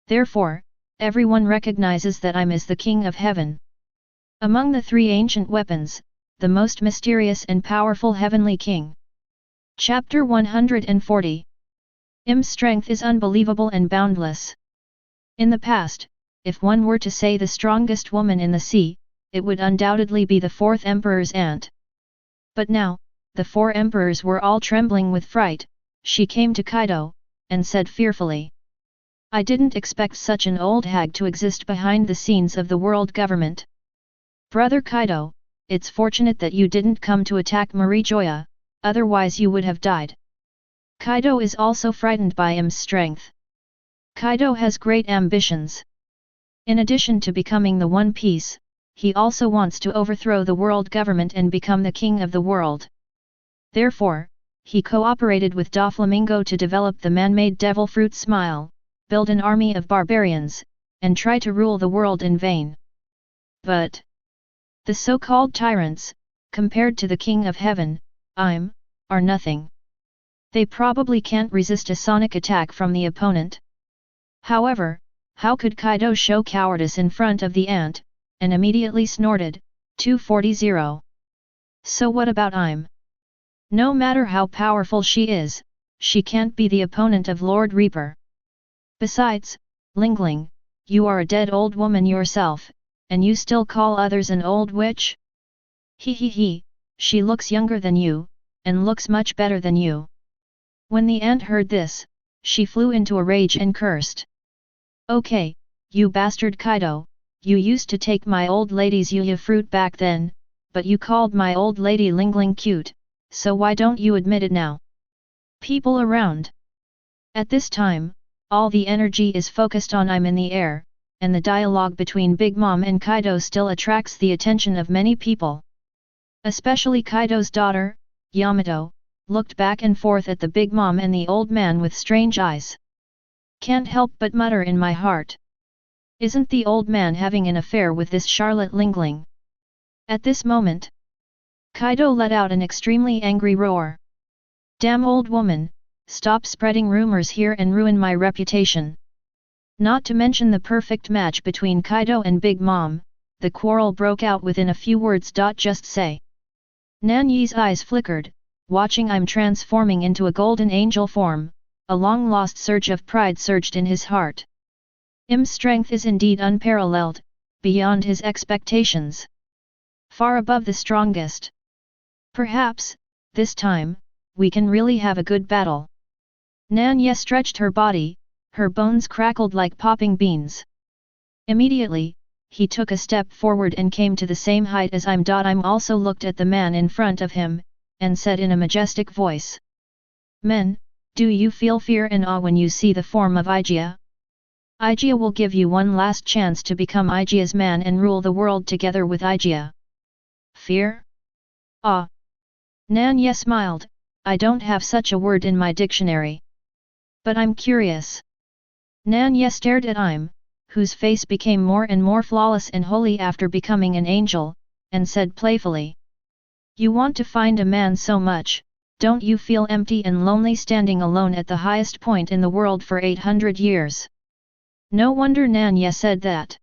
Therefore, everyone recognizes that Im is the king of heaven. Among the three ancient weapons, the most mysterious and powerful heavenly king. Chapter 140. Im's strength is unbelievable and boundless. In the past, if one were to say the strongest woman in the sea, it would undoubtedly be the fourth emperor's aunt. But now, the four emperors were all trembling with fright. She came to Kaido, and said fearfully, "I didn't expect such an old hag to exist behind the scenes of the world government. Brother Kaido, it's fortunate that you didn't come to attack Marijoya, otherwise you would have died." Kaido is also frightened by Im's strength. Kaido has great ambitions. In addition to becoming the One Piece, he also wants to overthrow the world government and become the king of the world. Therefore, he cooperated with Doflamingo to develop the man-made devil fruit smile, build an army of barbarians, and try to rule the world in vain. But the so-called tyrants, compared to the king of heaven, Im, are nothing. They probably can't resist a sonic attack from the opponent. However, how could Kaido show cowardice in front of the ant, and immediately snorted, 240. So what about Im? No matter how powerful she is, she can't be the opponent of Lord Reaper. Besides, Lingling, you are a dead old woman yourself, and you still call others an old witch? He, she looks younger than you, and looks much better than you. When the ant heard this, she flew into a rage and cursed. Okay, you bastard Kaido, you used to take my old lady's yuya fruit back then, but you called my old lady Lingling cute, so why don't you admit it now? People around. At this time, all the energy is focused on Im in the air, and the dialogue between Big Mom and Kaido still attracts the attention of many people. Especially Kaido's daughter, Yamato, looked back and forth at the Big Mom and the old man with strange eyes. Can't help but mutter in my heart. Isn't the old man having an affair with this Charlotte Lingling? At this moment, Kaido let out an extremely angry roar. Damn old woman, stop spreading rumors here and ruin my reputation. Not to mention the perfect match between Kaido and Big Mom, the quarrel broke out within a few words. Just say. Nan Ye's eyes flickered, watching Im transforming into a golden angel form. A long-lost surge of pride surged in his heart. Im's strength is indeed unparalleled, beyond his expectations. Far above the strongest. Perhaps, this time, we can really have a good battle. Nan Ye stretched her body, her bones crackled like popping beans. Immediately, he took a step forward and came to the same height as Im. Im also looked at the man in front of him, and said in a majestic voice. Men, do you feel fear and awe when you see the form of Igia? Igia will give you one last chance to become Igia's man and rule the world together with Igia. Fear? Awe? Nan Ye smiled, I don't have such a word in my dictionary. But I'm curious. Nan Ye stared at Im, whose face became more and more flawless and holy after becoming an angel, and said playfully. You want to find a man so much, don't you feel empty and lonely standing alone at the highest point in the world for 800 years? No wonder Nan Ye said that.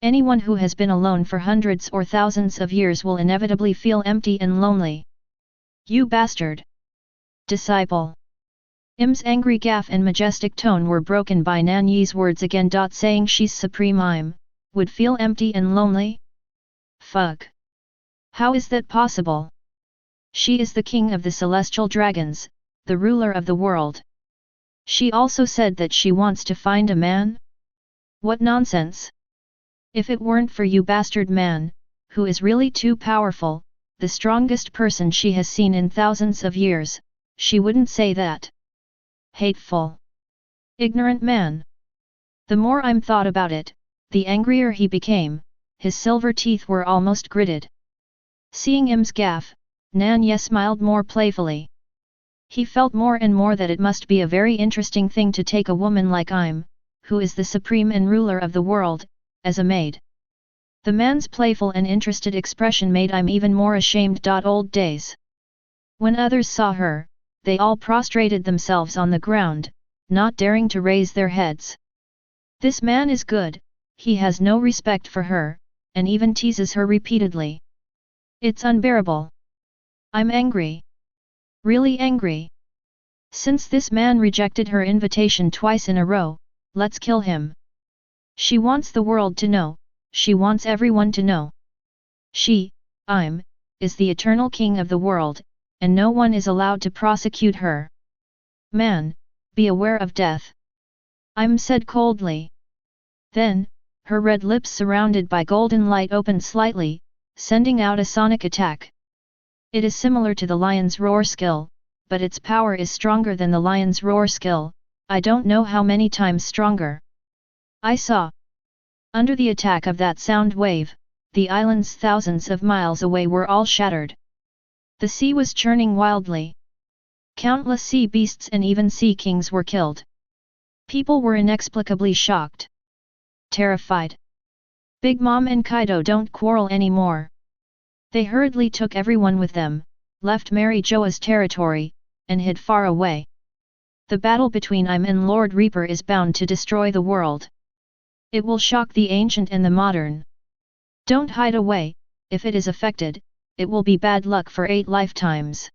Anyone who has been alone for hundreds or thousands of years will inevitably feel empty and lonely. You bastard! Disciple! Im's angry gaffe and majestic tone were broken by Nan Ye's words again. Saying she's supreme Im, would feel empty and lonely? Fuck! How is that possible? She is the king of the celestial dragons, the ruler of the world. She also said that she wants to find a man? What nonsense! If it weren't for you bastard man, who is really too powerful, the strongest person she has seen in thousands of years, she wouldn't say that. Hateful! Ignorant man! The more I'm thought about it, the angrier he became, his silver teeth were almost gritted. Seeing Im's gaffe, Nan Ye smiled more playfully. He felt more and more that it must be a very interesting thing to take a woman like Im, who is the supreme and ruler of the world, as a maid. The man's playful and interested expression made Im even more ashamed. Old days. When others saw her, they all prostrated themselves on the ground, not daring to raise their heads. This man is good, he has no respect for her, and even teases her repeatedly. It's unbearable. I'm angry. Really angry. Since this man rejected her invitation twice in a row, let's kill him. She wants the world to know, she wants everyone to know. She, Im, is the eternal king of the world, and no one is allowed to prosecute her. Man, be aware of death. Im said coldly. Then, her red lips surrounded by golden light opened slightly, sending out a sonic attack. It is similar to the lion's roar skill, but its power is stronger than the lion's roar skill, I don't know how many times stronger. I saw. Under the attack of that sound wave, the islands thousands of miles away were all shattered. The sea was churning wildly. Countless sea beasts and even sea kings were killed. People were inexplicably shocked. Terrified. Big Mom and Kaido don't quarrel anymore. They hurriedly took everyone with them, left Mary Joa's territory, and hid far away. The battle between Im and Lord Reaper is bound to destroy the world. It will shock the ancient and the modern. Don't hide away, if it is affected, it will be bad luck for 8 lifetimes.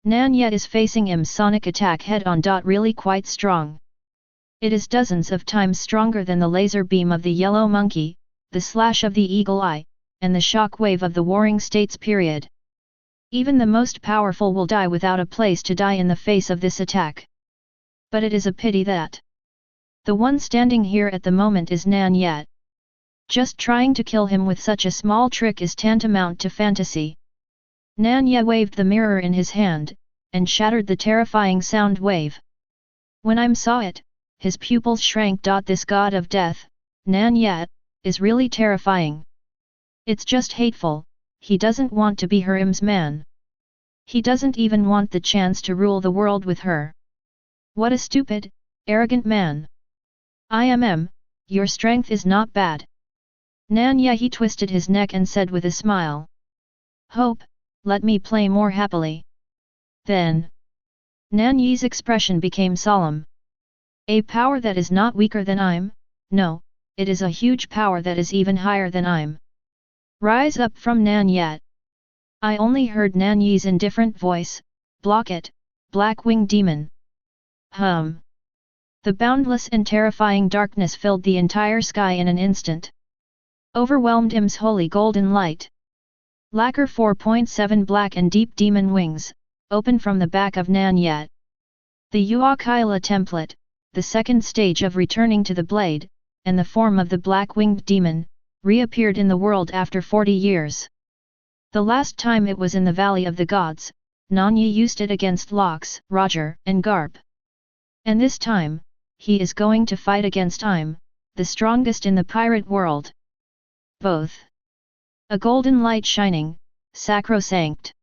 Nan Ye is facing Im's sonic attack head-on. Really quite strong. It is dozens of times stronger than the laser beam of the yellow monkey, the slash of the eagle eye, and the shock wave of the Warring States period. Even the most powerful will die without a place to die in the face of this attack. But it is a pity that the one standing here at the moment is Nan Ye. Just trying to kill him with such a small trick is tantamount to fantasy. Nan Ye waved the mirror in his hand, and shattered the terrifying sound wave. When Im saw it, his pupils shrank. This god of death, Nan Ye, is really terrifying. It's just hateful, he doesn't want to be her Im's man. He doesn't even want the chance to rule the world with her. What a stupid, arrogant man. Your strength is not bad. Nan Ye he twisted his neck and said with a smile. Hope, let me play more happily. Then, Nan Ye's expression became solemn. A power that is not weaker than Im? No, it is a huge power that is even higher than Im. Rise up from Nan Ye. I only heard Nan Ye's indifferent voice, block it, black-winged demon. The boundless and terrifying darkness filled the entire sky in an instant. Overwhelmed Im's holy golden light. Lacquer 4.7 black and deep demon wings, open from the back of Nan Ye. The Yuakaila template, the second stage of returning to the blade, and the form of the black-winged demon, reappeared in the world after 40 years. The last time it was in the Valley of the Gods, Nan Ye used it against Lockes, Roger, and Karp. And this time, he is going to fight against Im, the strongest in the pirate world. Both. A golden light shining, sacrosanct.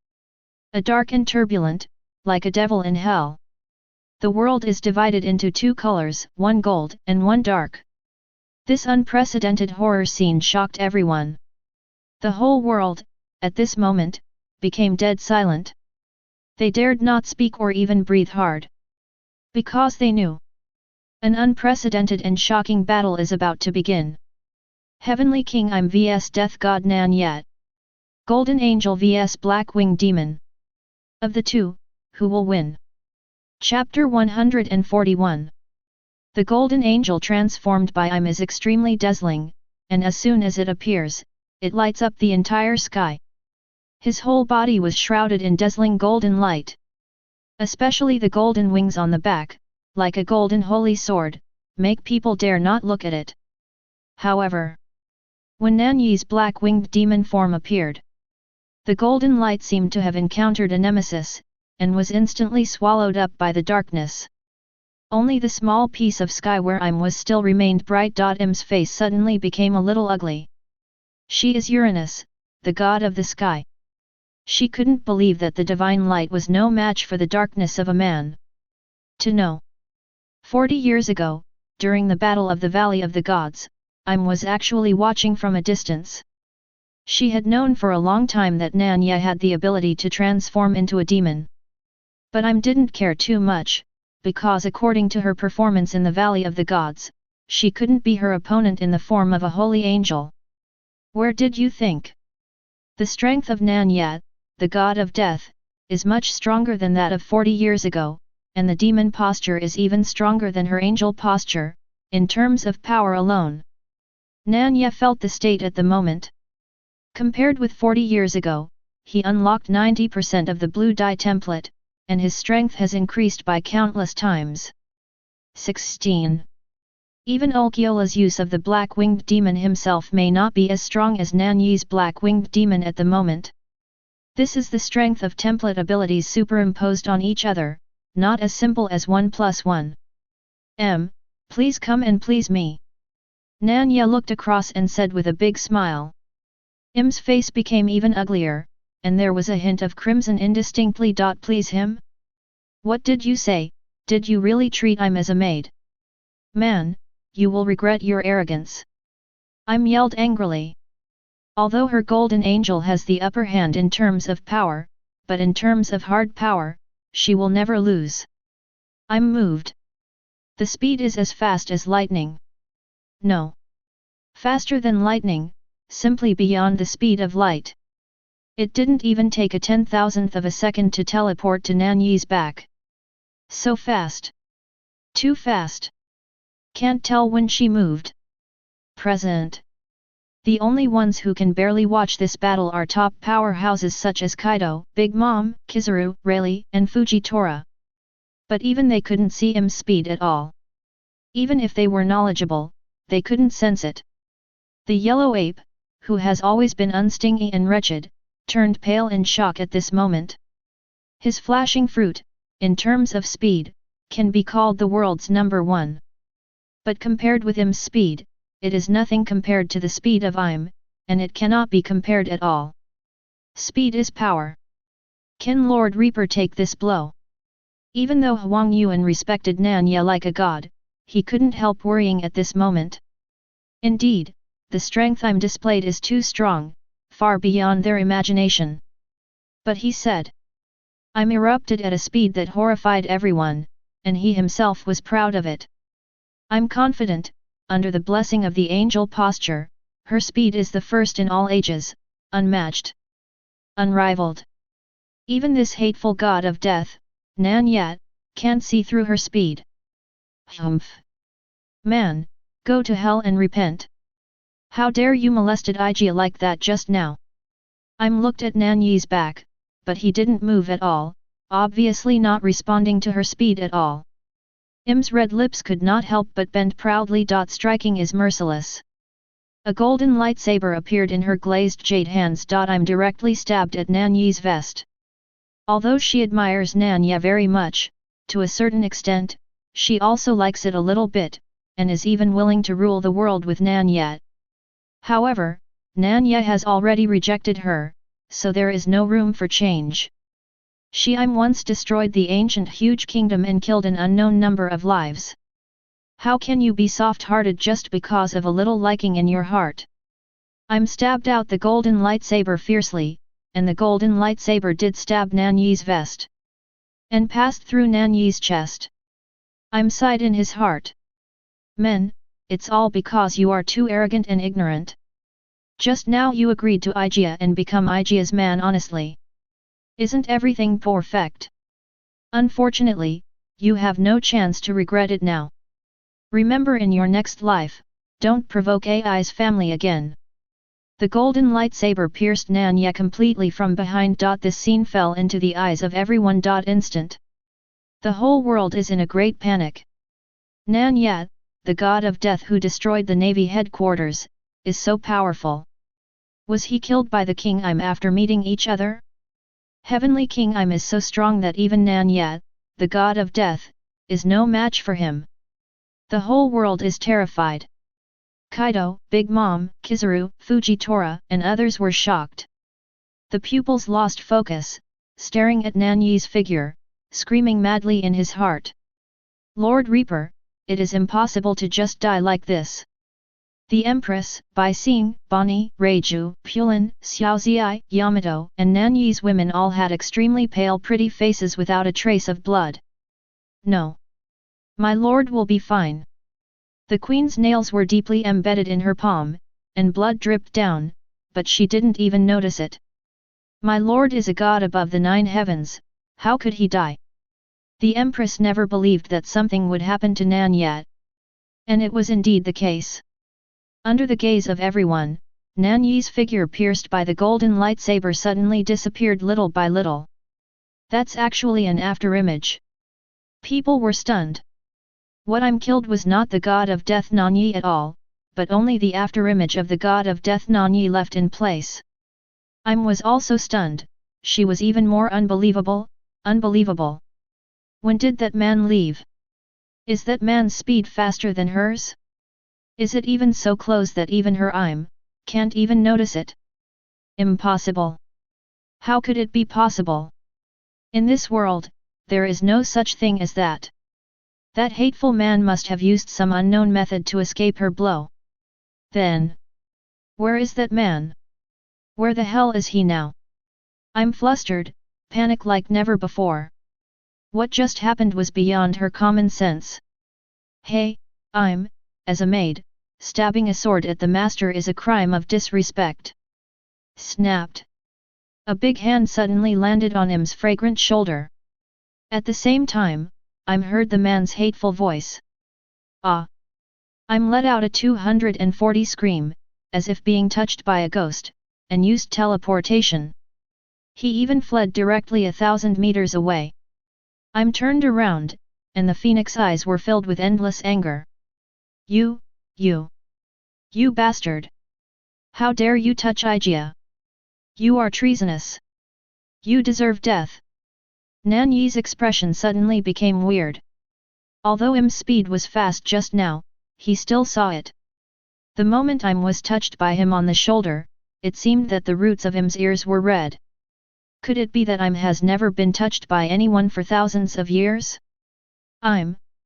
A dark and turbulent, like a devil in hell. The world is divided into 2 colors, one gold and one dark. This unprecedented horror scene shocked everyone. The whole world, at this moment, became dead silent. They dared not speak or even breathe hard. Because they knew. An unprecedented and shocking battle is about to begin. Heavenly King Im vs Death God Nan Ye. Golden Angel vs Black Winged Demon. Of the two, who will win? Chapter 141. The Golden Angel transformed by Im is extremely dazzling, and as soon as it appears, it lights up the entire sky. His whole body was shrouded in dazzling golden light. Especially the golden wings on the back, like a golden holy sword, make people dare not look at it. However, when Nan Ye's black-winged demon form appeared, the golden light seemed to have encountered a nemesis, and was instantly swallowed up by the darkness. Only the small piece of sky where I'm was still remained bright. Im's face suddenly became a little ugly. She is Uranus, the god of the sky. She couldn't believe that the divine light was no match for the darkness of a man. To know. 40 years ago, during the battle of the Valley of the Gods, I'm was actually watching from a distance. She had known for a long time that Nan Ye had the ability to transform into a demon. But I'm didn't care too much, because according to her performance in the Valley of the Gods, she couldn't be her opponent in the form of a holy angel. Where did you think? The strength of Nan Ye, the god of death, is much stronger than that of 40 years ago, and the demon posture is even stronger than her angel posture, in terms of power alone. Nan Ye felt the state at the moment. Compared with 40 years ago, he unlocked 90% of the blue dye template, and his strength has increased by countless times. 16. Even Ulquiola's use of the black-winged demon himself may not be as strong as Nan Ye's black-winged demon at the moment. This is the strength of template abilities superimposed on each other, not as simple as 1 plus 1. Please come and please me. Nan Ye looked across and said with a big smile. M's face became even uglier, and there was a hint of crimson indistinctly. Please him? What did you say? Did you really treat I'm as a maid? Man, you will regret your arrogance. I'm yelled angrily. Although her golden angel has the upper hand in terms of power, but in terms of hard power, she will never lose. I'm moved. The speed is as fast as lightning. No. Faster than lightning, simply beyond the speed of light. It didn't even take a 10,000th of a second to teleport to Nan Ye's back. So fast. Too fast. Can't tell when she moved. Present. The only ones who can barely watch this battle are top powerhouses such as Kaido, Big Mom, Kizaru, Rayleigh, and Fujitora. But even they couldn't see M's speed at all. Even if they were knowledgeable, they couldn't sense it. The yellow ape, who has always been unstingy and wretched, turned pale in shock at this moment. His flashing fruit, in terms of speed, can be called the world's number one. But compared with M's speed, it is nothing compared to the speed of I'm, and it cannot be compared at all. Speed is power. Can Lord Reaper take this blow? Even though Huang Yuan respected Nan Ye like a god, he couldn't help worrying at this moment. Indeed, the strength I'm displayed is too strong, far beyond their imagination. But he said. I'm erupted at a speed that horrified everyone, and he himself was proud of it. I'm confident, under the blessing of the angel posture, her speed is the first in all ages, unmatched. Unrivaled. Even this hateful god of death, Nan Ye, can't see through her speed. Humph. Man, go to hell and repent. How dare you molested Ijia like that just now? I'm looked at Nan Ye's back, but he didn't move at all, obviously not responding to her speed at all. M's red lips could not help but bend proudly. Striking is merciless. A golden lightsaber appeared in her glazed jade hands. I'm directly stabbed at Nan Ye's vest. Although she admires Nan Ye very much, to a certain extent, she also likes it a little bit, and is even willing to rule the world with Nan Ye. However, Nan Ye has already rejected her, so there is no room for change. She once destroyed the ancient huge kingdom and killed an unknown number of lives. How can you be soft-hearted just because of a little liking in your heart? I'm stabbed out the golden lightsaber fiercely, and the golden lightsaber did stab Nan Ye's vest. And passed through Nan Ye's chest. I'm sighed in his heart. Men, it's all because you are too arrogant and ignorant. Just now you agreed to Ijia and become Ijia's man honestly. Isn't everything perfect? Unfortunately, you have no chance to regret it now. Remember in your next life, don't provoke AI's family again. The golden lightsaber pierced Nan Ye completely from behind. This scene fell into the eyes of everyone. Instant. The whole world is in a great panic. Nan Ye, the god of death who destroyed the navy headquarters, is so powerful. Was he killed by the King Im after meeting each other? Heavenly King Im is so strong that even Nan Ye, the god of death, is no match for him. The whole world is terrified. Kaido, Big Mom, Kizaru, Fujitora, and others were shocked. The pupils lost focus, staring at Nan Ye's figure, screaming madly in his heart. Lord Reaper, it is impossible to just die like this. The Empress, Bixing, Bonnie, Reiju, Pulin, Xiaoziai, Yamato, and Nan Ye's women all had extremely pale pretty faces without a trace of blood. No. My lord will be fine. The queen's nails were deeply embedded in her palm, and blood dripped down, but she didn't even notice it. My lord is a god above the 9 heavens, how could he die? The Empress never believed that something would happen to Nan Ye. And it was indeed the case. Under the gaze of everyone, Nan Ye's figure pierced by the golden lightsaber suddenly disappeared little by little. That's actually an afterimage. People were stunned. What I'm killed was not the god of death Nan Ye at all, but only the afterimage of the god of death Nan Ye left in place. Was also stunned, she was even more unbelievable. When did that man leave? Is that man's speed faster than hers? Is it even so close that even her can't even notice it? Impossible. How could it be possible? In this world, there is no such thing as that. That hateful man must have used some unknown method to escape her blow. Then, where is that man? Where the hell is he now? I'm flustered, panic like never before. What just happened was beyond her common sense. Hey, as a maid, stabbing a sword at the master is a crime of disrespect. Snapped. A big hand suddenly landed on M's fragrant shoulder. At the same time, heard the man's hateful voice. Ah! Let out a 240 scream, as if being touched by a ghost, and used teleportation. He even fled directly 1,000 meters away. Turned around, and the phoenix eyes were filled with endless anger. You bastard! How dare you touch Ijia? You are treasonous! You deserve death! Nan Ye's expression suddenly became weird. Although M's speed was fast just now, he still saw it. The moment was touched by him on the shoulder, it seemed that the roots of M's ears were red. Could it be that has never been touched by anyone for thousands of years?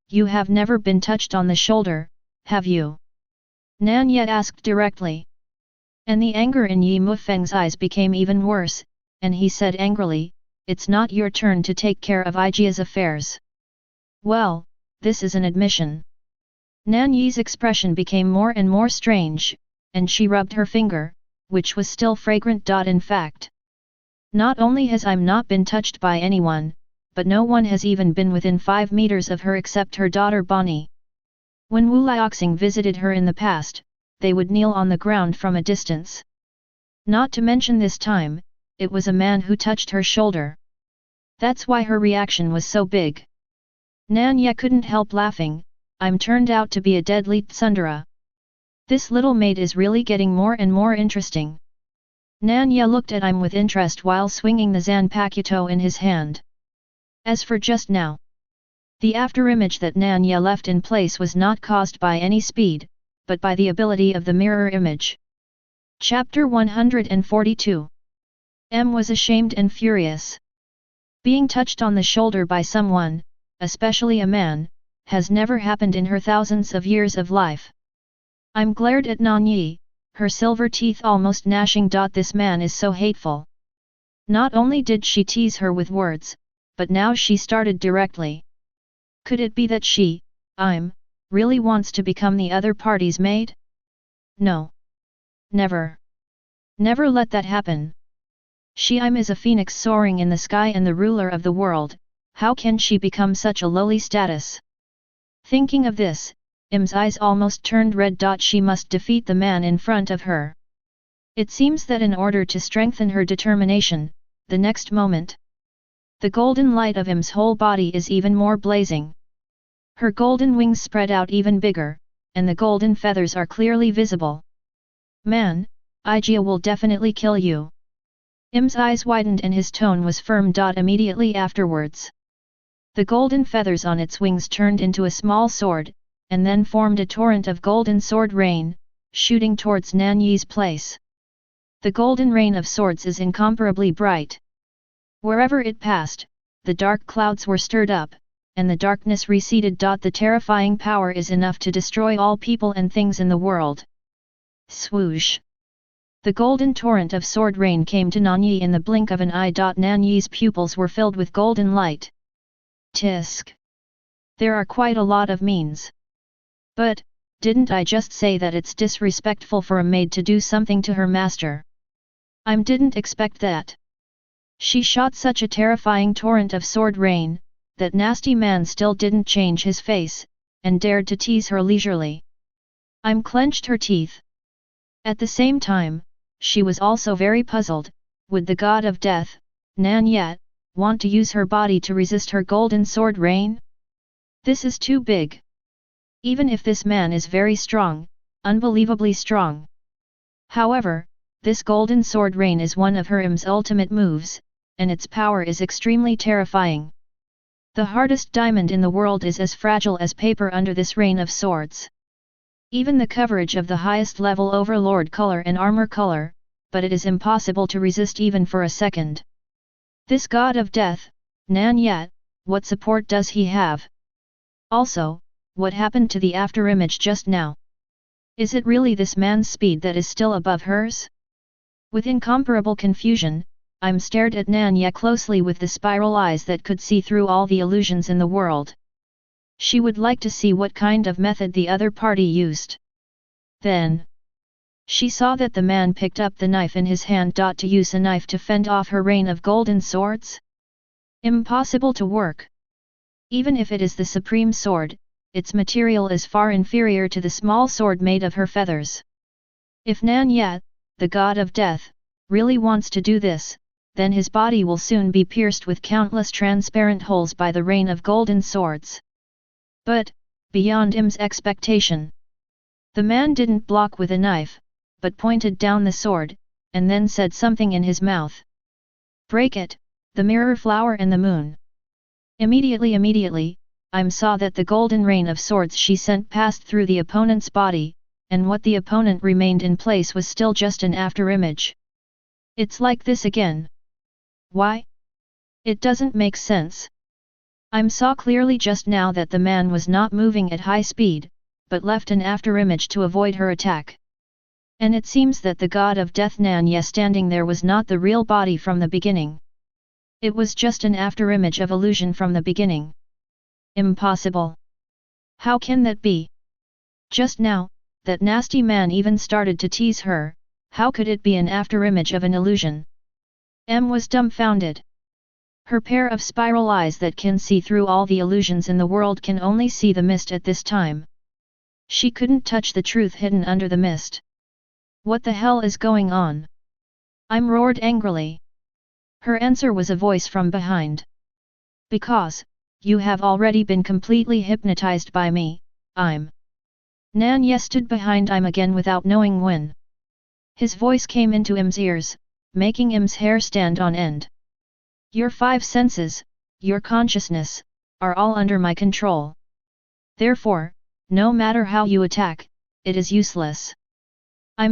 You have never been touched on the shoulder, have you? Nan Ye asked directly. And the anger in Yi Mufeng's eyes became even worse, and he said angrily, it's not your turn to take care of Ijia's affairs. Well, this is an admission. Nan Ye's expression became more and more strange, and she rubbed her finger, which was still fragrant. In fact, not only has not been touched by anyone, but no one has even been within 5 meters of her except her daughter Bonnie. When Wu Liaoxing visited her in the past, they would kneel on the ground from a distance. Not to mention this time, it was a man who touched her shoulder. That's why her reaction was so big. Nan Ye couldn't help laughing. Turned out to be a deadly tsundere. This little maid is really getting more and more interesting. Nan Ye looked at with interest while swinging the Zanpakuto in his hand. As for just now, the afterimage that Nan Ye left in place was not caused by any speed, but by the ability of the mirror image. Chapter 142. M was ashamed and furious. Being touched on the shoulder by someone, especially a man, has never happened in her thousands of years of life. Glared at Nan Ye, her silver teeth almost gnashing. This man is so hateful. Not only did she tease her with words, but now she started directly. Could it be that she, really wants to become the other party's maid? No. Never. Never let that happen. She is a phoenix soaring in the sky and the ruler of the world, how can she become such a lowly status? Thinking of this, M's eyes almost turned red. She must defeat the man in front of her. It seems that in order to strengthen her determination, the next moment, the golden light of M's whole body is even more blazing. Her golden wings spread out even bigger, and the golden feathers are clearly visible. Man, Ijia will definitely kill you. M's eyes widened and his tone was firm. Immediately afterwards, The golden feathers on its wings turned into a small sword, and then formed a torrent of golden sword rain, shooting towards Nan Ye's place. The golden rain of swords is incomparably bright. Wherever it passed, the dark clouds were stirred up, and the darkness receded. The terrifying power is enough to destroy all people and things in the world. Swoosh! The golden torrent of sword rain came to Nan Ye in the blink of an eye. Nan Ye's pupils were filled with golden light. Tisk! There are quite a lot of means. But, didn't I just say that it's disrespectful for a maid to do something to her master? I didn't expect that. She shot such a terrifying torrent of sword rain, that nasty man still didn't change his face, and dared to tease her leisurely. Clenched her teeth. At the same time, she was also very puzzled. Would the god of death, Nan Ye, want to use her body to resist her golden sword rain? This is too big. Even if this man is very strong, unbelievably strong. However, this golden sword rain is one of her ultimate moves, and its power is extremely terrifying. The hardest diamond in the world is as fragile as paper under this rain of swords. Even the coverage of the highest level overlord color and armor color, but it is impossible to resist even for a second. This god of death, Nan Ye, what support does he have? Also, what happened to the afterimage just now? Is it really this man's speed that is still above hers? With incomparable confusion, stared at Nan Ye closely with the spiral eyes that could see through all the illusions in the world. She would like to see what kind of method the other party used. Then, she saw that the man picked up the knife in his hand. To use a knife to fend off her rain of golden swords? Impossible to work. Even if it is the supreme sword, its material is far inferior to the small sword made of her feathers. If Nan Ye, the god of death, really wants to do this, then his body will soon be pierced with countless transparent holes by the rain of golden swords. But, beyond expectation, the man didn't block with a knife, but pointed down the sword, and then said something in his mouth. Break it, the mirror flower and the moon. Immediately, saw that the golden rain of swords she sent passed through the opponent's body, and what the opponent remained in place was still just an afterimage. It's like this again. Why? It doesn't make sense. Saw clearly just now that the man was not moving at high speed, but left an afterimage to avoid her attack. And it seems that the god of death Nan Ye standing there was not the real body from the beginning. It was just an afterimage of illusion from the beginning. Impossible. How can that be? Just now, that nasty man even started to tease her. How could it be an afterimage of an illusion? Was dumbfounded. Her pair of spiral eyes that can see through all the illusions in the world can only see the mist at this time. She couldn't touch the truth hidden under the mist. What the hell is going on? Roared angrily. Her answer was a voice from behind. Because, you have already been completely hypnotized by me, Nan Ye stood behind again without knowing when. His voice came into ears, making hair stand on end. Your five senses, your consciousness, are all under my control. Therefore, no matter how you attack, it is useless.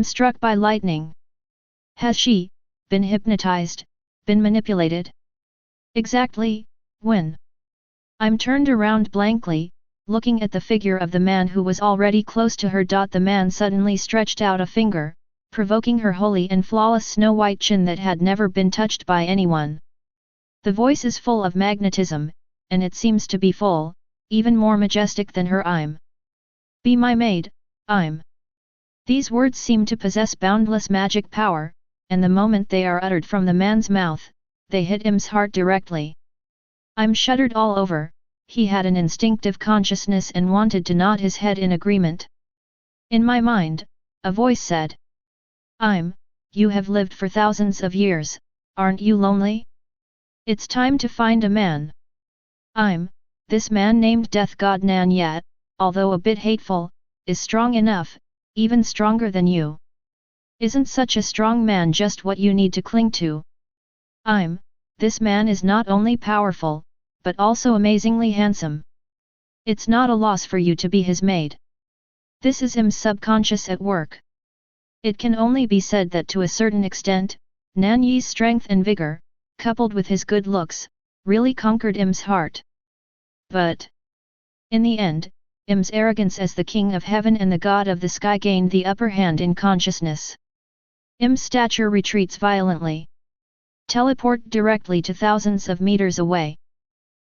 Struck by lightning. Has she been hypnotized, been manipulated? Exactly, when? Turned around blankly, looking at the figure of the man who was already close to her. The man suddenly stretched out a finger, provoking her holy and flawless snow-white chin that had never been touched by anyone. The voice is full of magnetism, and it seems to be full, even more majestic than her Be my maid, These words seem to possess boundless magic power, and the moment they are uttered from the man's mouth, they hit him's heart directly. Shuddered all over. He had an instinctive consciousness and wanted to nod his head in agreement. In my mind, a voice said. You have lived for thousands of years, aren't you lonely? It's time to find a man. This man named Death God Nan Ye, although a bit hateful, is strong enough, even stronger than you. Isn't such a strong man just what you need to cling to? This man is not only powerful, but also amazingly handsome. It's not a loss for you to be his maid. This is Im's subconscious at work. It can only be said that to a certain extent, Nan Ye's strength and vigor, coupled with his good looks, really conquered Im's heart. But in the end, Im's arrogance as the king of heaven and the god of the sky gained the upper hand in consciousness. Im's stature retreats violently. Teleport directly to thousands of meters away.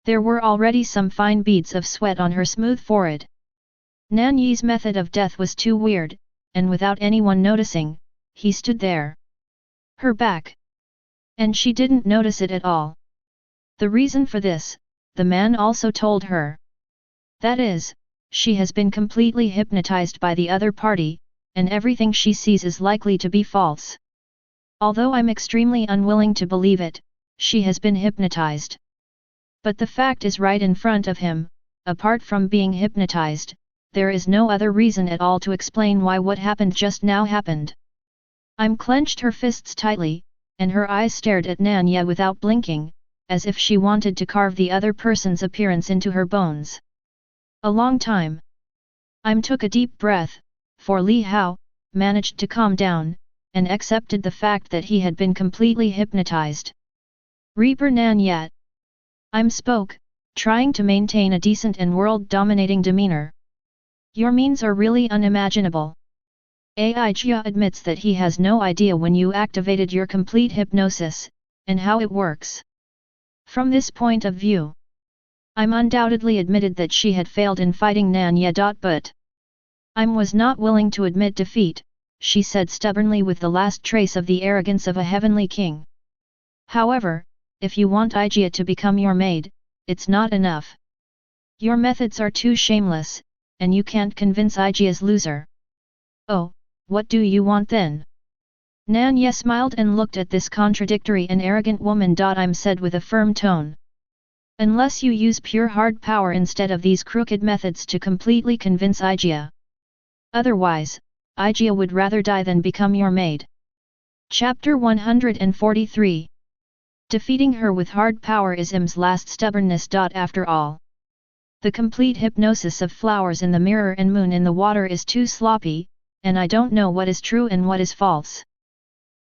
There were already some fine beads of sweat on her smooth forehead. Nan Ye's method of death was too weird, and without anyone noticing, he stood there. Her back. And she didn't notice it at all. The reason for this, the man also told her. That is, she has been completely hypnotized by the other party, and everything she sees is likely to be false. Although I'm extremely unwilling to believe it, she has been hypnotized. But the fact is right in front of him. Apart from being hypnotized, there is no other reason at all to explain why what happened just now happened. Im clenched her fists tightly, and her eyes stared at Nan Ye without blinking, as if she wanted to carve the other person's appearance into her bones. A long time. Im took a deep breath, for Li Hao managed to calm down, and accepted the fact that he had been completely hypnotized. Reaper Nan Ye. Im spoke, trying to maintain a decent and world-dominating demeanor. Your means are really unimaginable. Aijia admits that he has no idea when you activated your complete hypnosis, and how it works. From this point of view, Im undoubtedly admitted that she had failed in fighting Nan Ye. But Im was not willing to admit defeat, she said stubbornly with the last trace of the arrogance of a heavenly king. However, if you want Aijia to become your maid, it's not enough. Your methods are too shameless, and you can't convince Aijia's loser. Oh, what do you want then? Nan Ye smiled and looked at this contradictory and arrogant woman. Im said with a firm tone. Unless you use pure hard power instead of these crooked methods to completely convince Aijia. Otherwise, Aijia would rather die than become your maid. Chapter 143. Defeating her with hard power is Im's last stubbornness. After all, the complete hypnosis of flowers in the mirror and moon in the water is too sloppy, and I don't know what is true and what is false.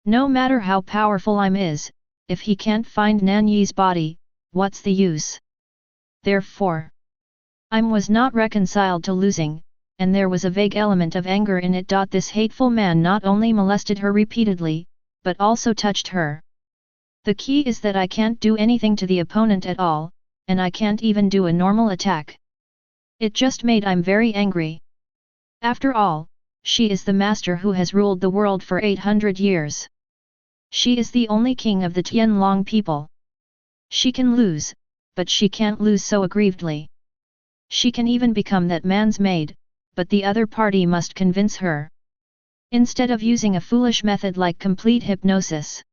No matter how powerful Im is, if he can't find Nan Ye's body, what's the use? Therefore, Im was not reconciled to losing, and there was a vague element of anger in it. This hateful man not only molested her repeatedly, but also touched her. The key is that I can't do anything to the opponent at all, and I can't even do a normal attack. It just made Im very angry. After all, she is the master who has ruled the world for 800 years. She is the only king of the Tianlong people. She can lose, but she can't lose so aggrievedly. She can even become that man's maid, but the other party must convince her. Instead of using a foolish method like complete hypnosis.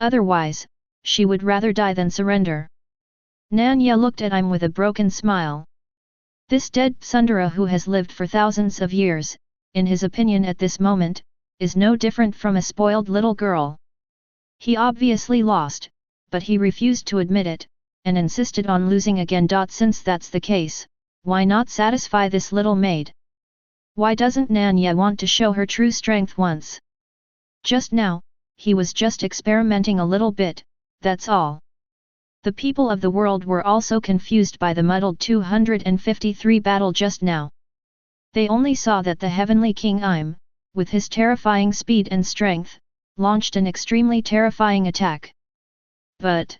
Otherwise, she would rather die than surrender. Nan Ye looked at Im with a broken smile. This dead Sundara who has lived for thousands of years, in his opinion at this moment, is no different from a spoiled little girl. He obviously lost, but he refused to admit it, and insisted on losing again. Since that's the case, why not satisfy this little maid? Why doesn't Nan Ye want to show her true strength once? Just now, he was just experimenting a little bit, that's all. The people of the world were also confused by the muddled 253 battle just now. They only saw that the heavenly king Im, with his terrifying speed and strength, launched an extremely terrifying attack. But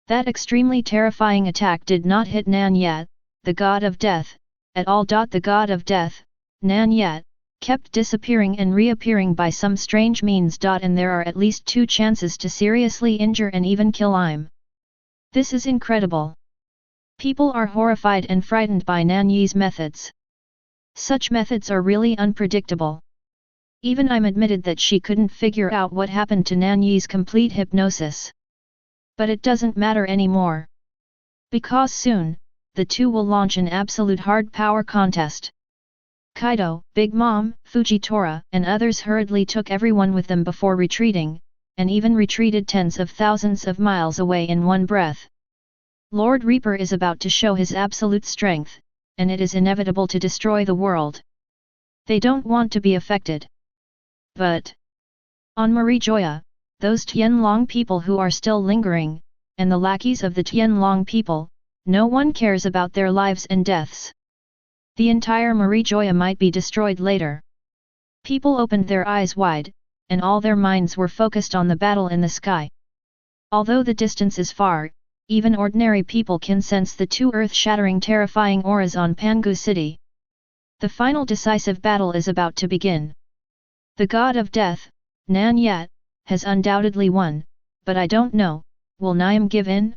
that extremely terrifying attack did not hit Nan Ye, the god of death, at all. The god of death, Nan Ye, kept disappearing and reappearing by some strange means. And there are at least 2 chances to seriously injure and even kill Im. This is incredible. People are horrified and frightened by Nan Ye's methods. Such methods are really unpredictable. Even Im admitted that she couldn't figure out what happened to Nan Ye's complete hypnosis. But it doesn't matter anymore. Because soon, the two will launch an absolute hard power contest. Kaido, Big Mom, Fujitora, and others hurriedly took everyone with them before retreating, and even retreated tens of thousands of miles away in one breath. Lord Reaper is about to show his absolute strength, and it is inevitable to destroy the world. They don't want to be affected. But on Marijoya, those Tianlong people who are still lingering, and the lackeys of the Tianlong people, no one cares about their lives and deaths. The entire Marijoya might be destroyed later. People opened their eyes wide, and all their minds were focused on the battle in the sky. Although the distance is far, even ordinary people can sense the two earth-shattering terrifying auras on Pangu City. The final decisive battle is about to begin. The god of death, Nan Ye, has undoubtedly won, but I don't know, will Niam give in?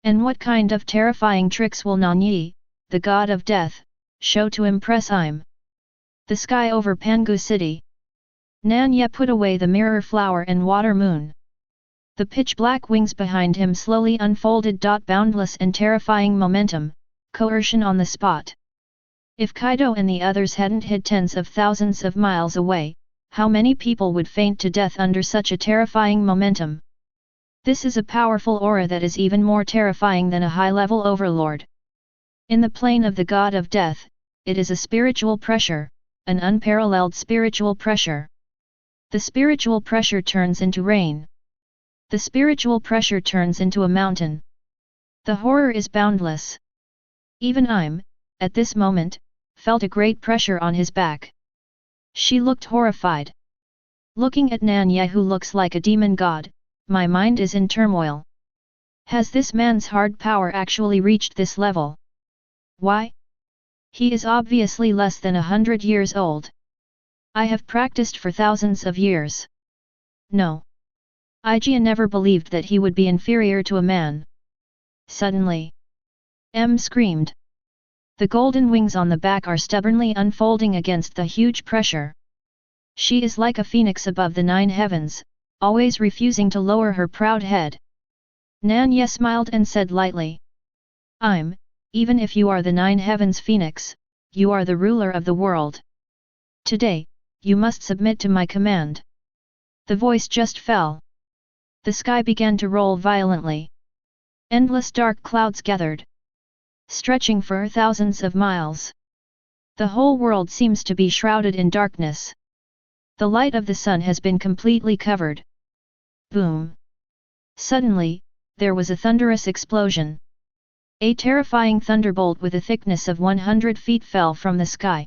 And what kind of terrifying tricks will Nan Ye, the god of death, show to impress Im? The sky over Pangu City. Nan Ye put away the mirror flower and water moon. The pitch-black wings behind him slowly unfolded. Boundless and terrifying momentum, coercion on the spot. If Kaido and the others hadn't hid tens of thousands of miles away, how many people would faint to death under such a terrifying momentum? This is a powerful aura that is even more terrifying than a high-level overlord. In the plane of the god of death, it is a spiritual pressure, an unparalleled spiritual pressure. The spiritual pressure turns into rain. The spiritual pressure turns into a mountain. The horror is boundless. Even Im, at this moment, felt a great pressure on his back. She looked horrified. Looking at Nan Ye, who looks like a demon god, my mind is in turmoil. Has this man's hard power actually reached this level? Why? He is obviously less than 100 years old. I have practiced for thousands of years. No. Ijia never believed that he would be inferior to a man. Suddenly, M screamed. The golden wings on the back are stubbornly unfolding against the huge pressure. She is like a phoenix above the 9 heavens, always refusing to lower her proud head. Nan Ye smiled and said lightly, Im, even if you are the 9 heavens phoenix, you are the ruler of the world. Today, you must submit to my command. The voice just fell. The sky began to roll violently. Endless dark clouds gathered, stretching for thousands of miles. The whole world seems to be shrouded in darkness. The light of the sun has been completely covered. Boom! Suddenly, there was a thunderous explosion. A terrifying thunderbolt with a thickness of 100 feet fell from the sky.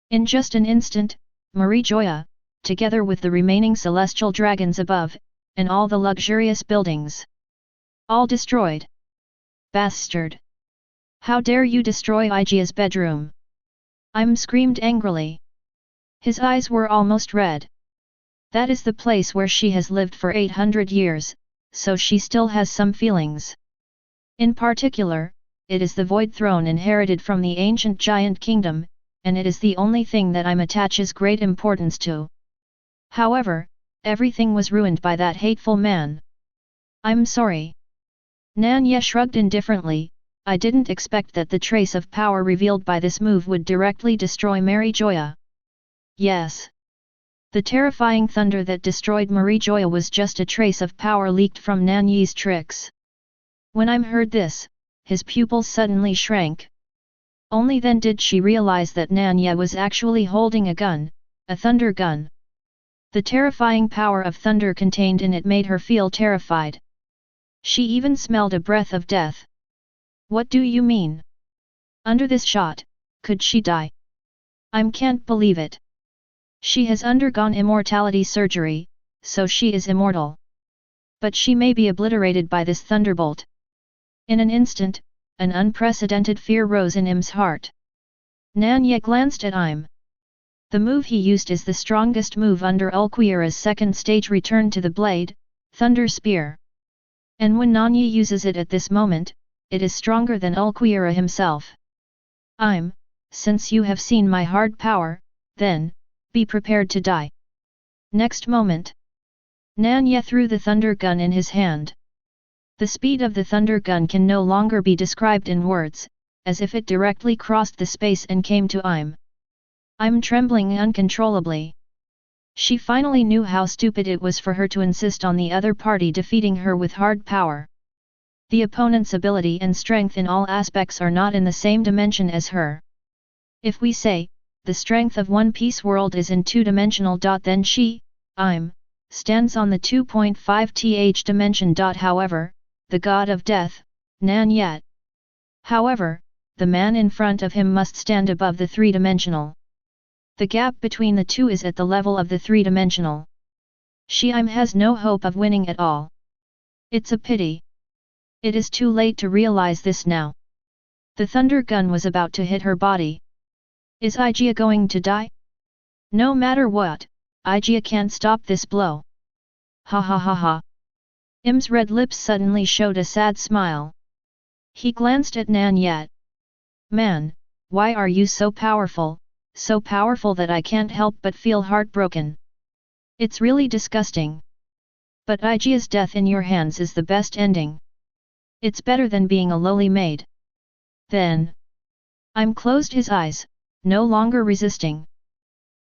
In just an instant, Marijoya, together with the remaining celestial dragons above, and all the luxurious buildings, all destroyed. Bastard! How dare you destroy Ijia's bedroom? Im screamed angrily. His eyes were almost red. That is the place where she has lived for 800 years, so she still has some feelings. In particular, it is the Void Throne inherited from the ancient giant kingdom, and it is the only thing that Im attaches great importance to. However, everything was ruined by that hateful man. I'm sorry. Nan Ye shrugged indifferently. I didn't expect that the trace of power revealed by this move would directly destroy Marijoya. Yes. The terrifying thunder that destroyed Marijoya was just a trace of power leaked from Nan Ye's tricks. When Im heard this, his pupils suddenly shrank. Only then did she realize that Nan Ye was actually holding a gun, a thunder gun. The terrifying power of thunder contained in it made her feel terrified. She even smelled a breath of death. What do you mean? Under this shot, could she die? I can't believe it. She has undergone immortality surgery, so she is immortal. But she may be obliterated by this thunderbolt. In an instant, an unprecedented fear rose in Im's heart. Nan Ye glanced at Im. The move he used is the strongest move under Ulquiorra's second stage return to the blade, Thunder Spear. And when Nan Ye uses it at this moment, it is stronger than Ulquiorra himself. Im, since you have seen my hard power, then, be prepared to die. Next moment, Nan Ye threw the thunder gun in his hand. The speed of the thunder gun can no longer be described in words, as if it directly crossed the space and came to Im. I'm trembling uncontrollably. She finally knew how stupid it was for her to insist on the other party defeating her with hard power. The opponent's ability and strength in all aspects are not in the same dimension as her. If we say, the strength of One Piece world is in two-dimensional. Then she, stands on the 2.5th dimension. However, the god of death, Nan Ye. However, the man in front of him must stand above the three-dimensional. The gap between the two is at the level of the three-dimensional. She has no hope of winning at all. It's a pity. It is too late to realize this now. The thunder gun was about to hit her body. Is Igia going to die? No matter what, Igia can't stop this blow. Ha ha ha ha. Im's red lips suddenly showed a sad smile. He glanced at Nan Ye. Man, why are you so powerful that I can't help but feel heartbroken. It's really disgusting. But Igia's death in your hands is the best ending. It's better than being a lowly maid. Then, closed his eyes, no longer resisting.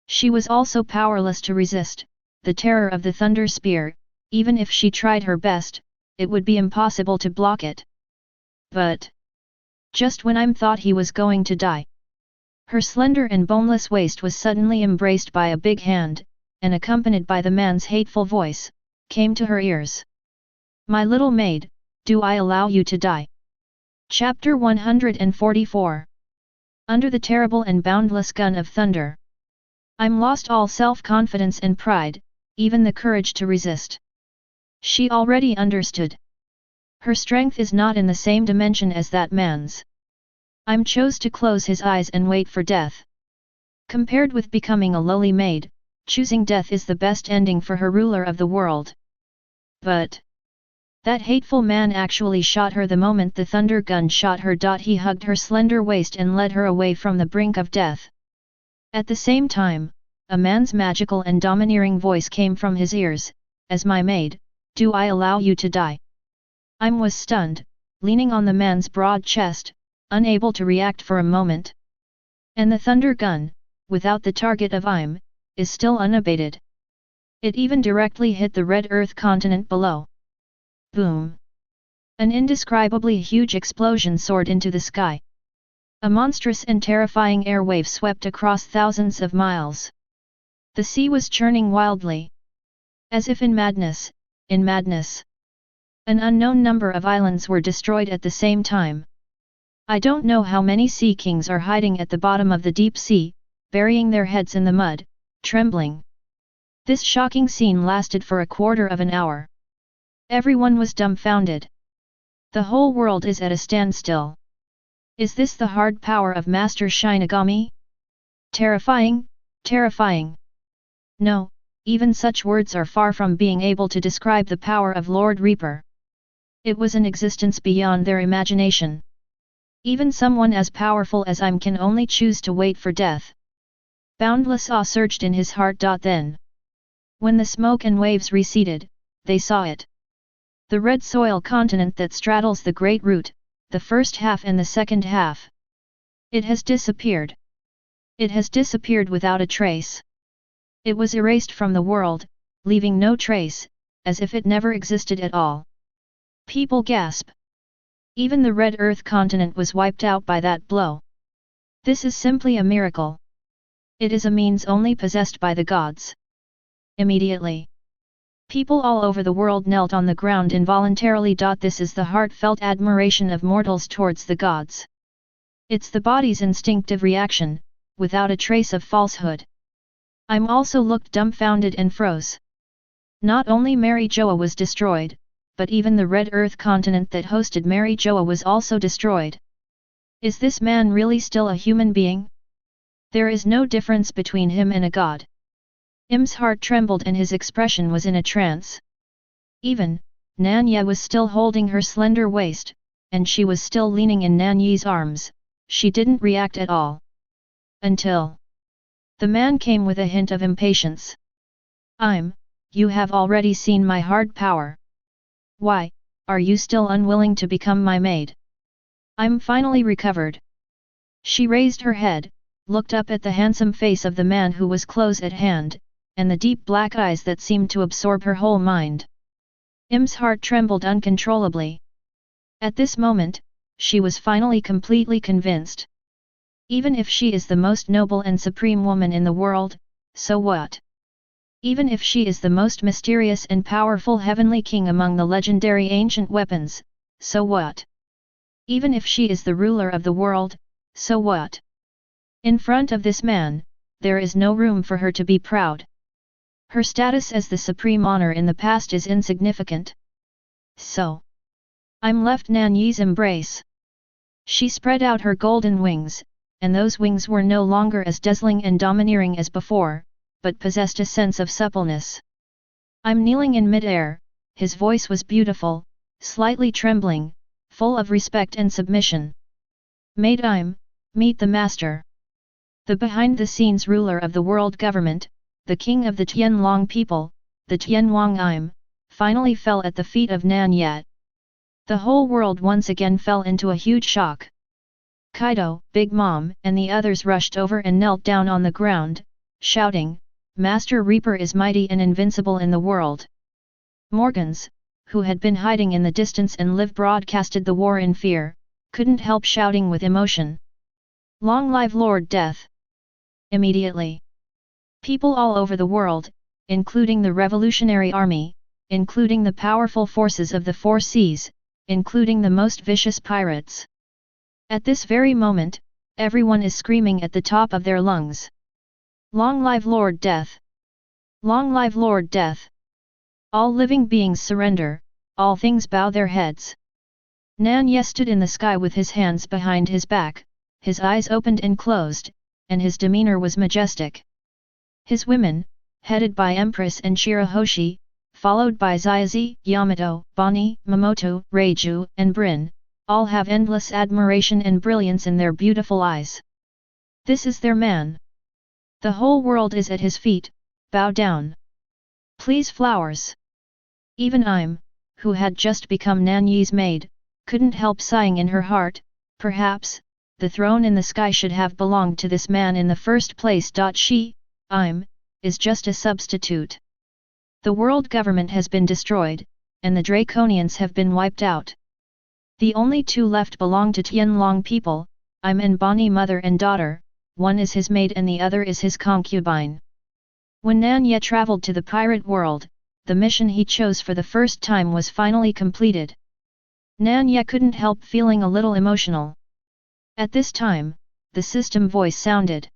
She was also powerless to resist the terror of the thunder spear. Even if she tried her best, it would be impossible to block it. But just when thought he was going to die, her slender and boneless waist was suddenly embraced by a big hand, and accompanied by the man's hateful voice, came to her ears. My little maid, do I allow you to die? Chapter 144. Under the terrible and boundless gun of thunder, I'm lost all self-confidence and pride, even the courage to resist. She already understood. Her strength is not in the same dimension as that man's. Chose to close his eyes and wait for death. Compared with becoming a lowly maid, choosing death is the best ending for her ruler of the world. But that hateful man actually shot her the moment the thunder gun shot her. He hugged her slender waist and led her away from the brink of death. At the same time, a man's magical and domineering voice came from his ears, as my maid, do I allow you to die? Was stunned, leaning on the man's broad chest, unable to react for a moment. And the thunder gun, without the target of is still unabated. It even directly hit the red earth continent below. Boom! An indescribably huge explosion soared into the sky. A monstrous and terrifying airwave swept across thousands of miles. The sea was churning wildly. As if in madness, An unknown number of islands were destroyed at the same time. I don't know how many sea kings are hiding at the bottom of the deep sea, burying their heads in the mud, trembling. This shocking scene lasted for a quarter of an hour. Everyone was dumbfounded. The whole world is at a standstill. Is this the hard power of Master Shinigami? Terrifying, terrifying. No, even such words are far from being able to describe the power of Lord Reaper. It was an existence beyond their imagination. Even someone as powerful as can only choose to wait for death. Boundless awe surged in his heart. Then, when the smoke and waves receded, they saw it. The red soil continent that straddles the Great Root, the first half and the second half. It has disappeared. It has disappeared without a trace. It was erased from the world, leaving no trace, as if it never existed at all. People gasp. Even the red earth continent was wiped out by that blow. This is simply a miracle. It is a means only possessed by the gods. Immediately, people all over the world knelt on the ground involuntarily. This is the heartfelt admiration of mortals towards the gods. It's the body's instinctive reaction, without a trace of falsehood. Also looked dumbfounded and froze. Not only Mary Joa was destroyed, but even the red earth continent that hosted Mary Joa was also destroyed. Is this man really still a human being? There is no difference between him and a god. Im's heart trembled and his expression was in a trance. Even, Nan Ye was still holding her slender waist, and she was still leaning in Nan Ye's arms. She didn't react at all. Until the man came with a hint of impatience. You have already seen my hard power. Why, are you still unwilling to become my maid? Finally recovered. She raised her head, looked up at the handsome face of the man who was close at hand, and the deep black eyes that seemed to absorb her whole mind. Im's heart trembled uncontrollably. At this moment, she was finally completely convinced. Even if she is the most noble and supreme woman in the world, so what? Even if she is the most mysterious and powerful heavenly king among the legendary ancient weapons, so what? Even if she is the ruler of the world, so what? In front of this man, there is no room for her to be proud. Her status as the supreme honor in the past is insignificant. So, I'm left Nan Ye's embrace. She spread out her golden wings, and those wings were no longer as dazzling and domineering as before, but possessed a sense of suppleness. I'm kneeling in mid-air, his voice was beautiful, slightly trembling, full of respect and submission. Maid meet the master. The behind-the-scenes ruler of the world government, the king of the Tianlong people, the Tianlong finally fell at the feet of Nan Ye. The whole world once again fell into a huge shock. Kaido, Big Mom, and the others rushed over and knelt down on the ground, shouting, "Master Reaper is mighty and invincible in the world." Morgans, who had been hiding in the distance and broadcasted the war in fear, couldn't help shouting with emotion. "Long live Lord Death!" Immediately, people all over the world, including the Revolutionary Army, including the powerful forces of the Four Seas, including the most vicious pirates. At this very moment, everyone is screaming at the top of their lungs. "Long live Lord Death! Long live Lord Death!" All living beings surrender, all things bow their heads. Nan Ye stood in the sky with his hands behind his back, his eyes opened and closed, and his demeanor was majestic. His women, headed by Empress and Shirahoshi, followed by Xiaozi, Yamato, Bonnie, Momoto, Reiju, and Brin, all have endless admiration and brilliance in their beautiful eyes. This is their man. The whole world is at his feet, bow down. Please flowers. Even who had just become Nan Ye's maid, couldn't help sighing in her heart, perhaps, the throne in the sky should have belonged to this man in the first place. She, is just a substitute. The world government has been destroyed, and the Draconians have been wiped out. The only two left belong to Tianlong people, and Bonnie mother and daughter, one is his maid and the other is his concubine. When Nan Ye traveled to the pirate world, the mission he chose for the first time was finally completed. Nan Ye couldn't help feeling a little emotional. At this time, the system voice sounded.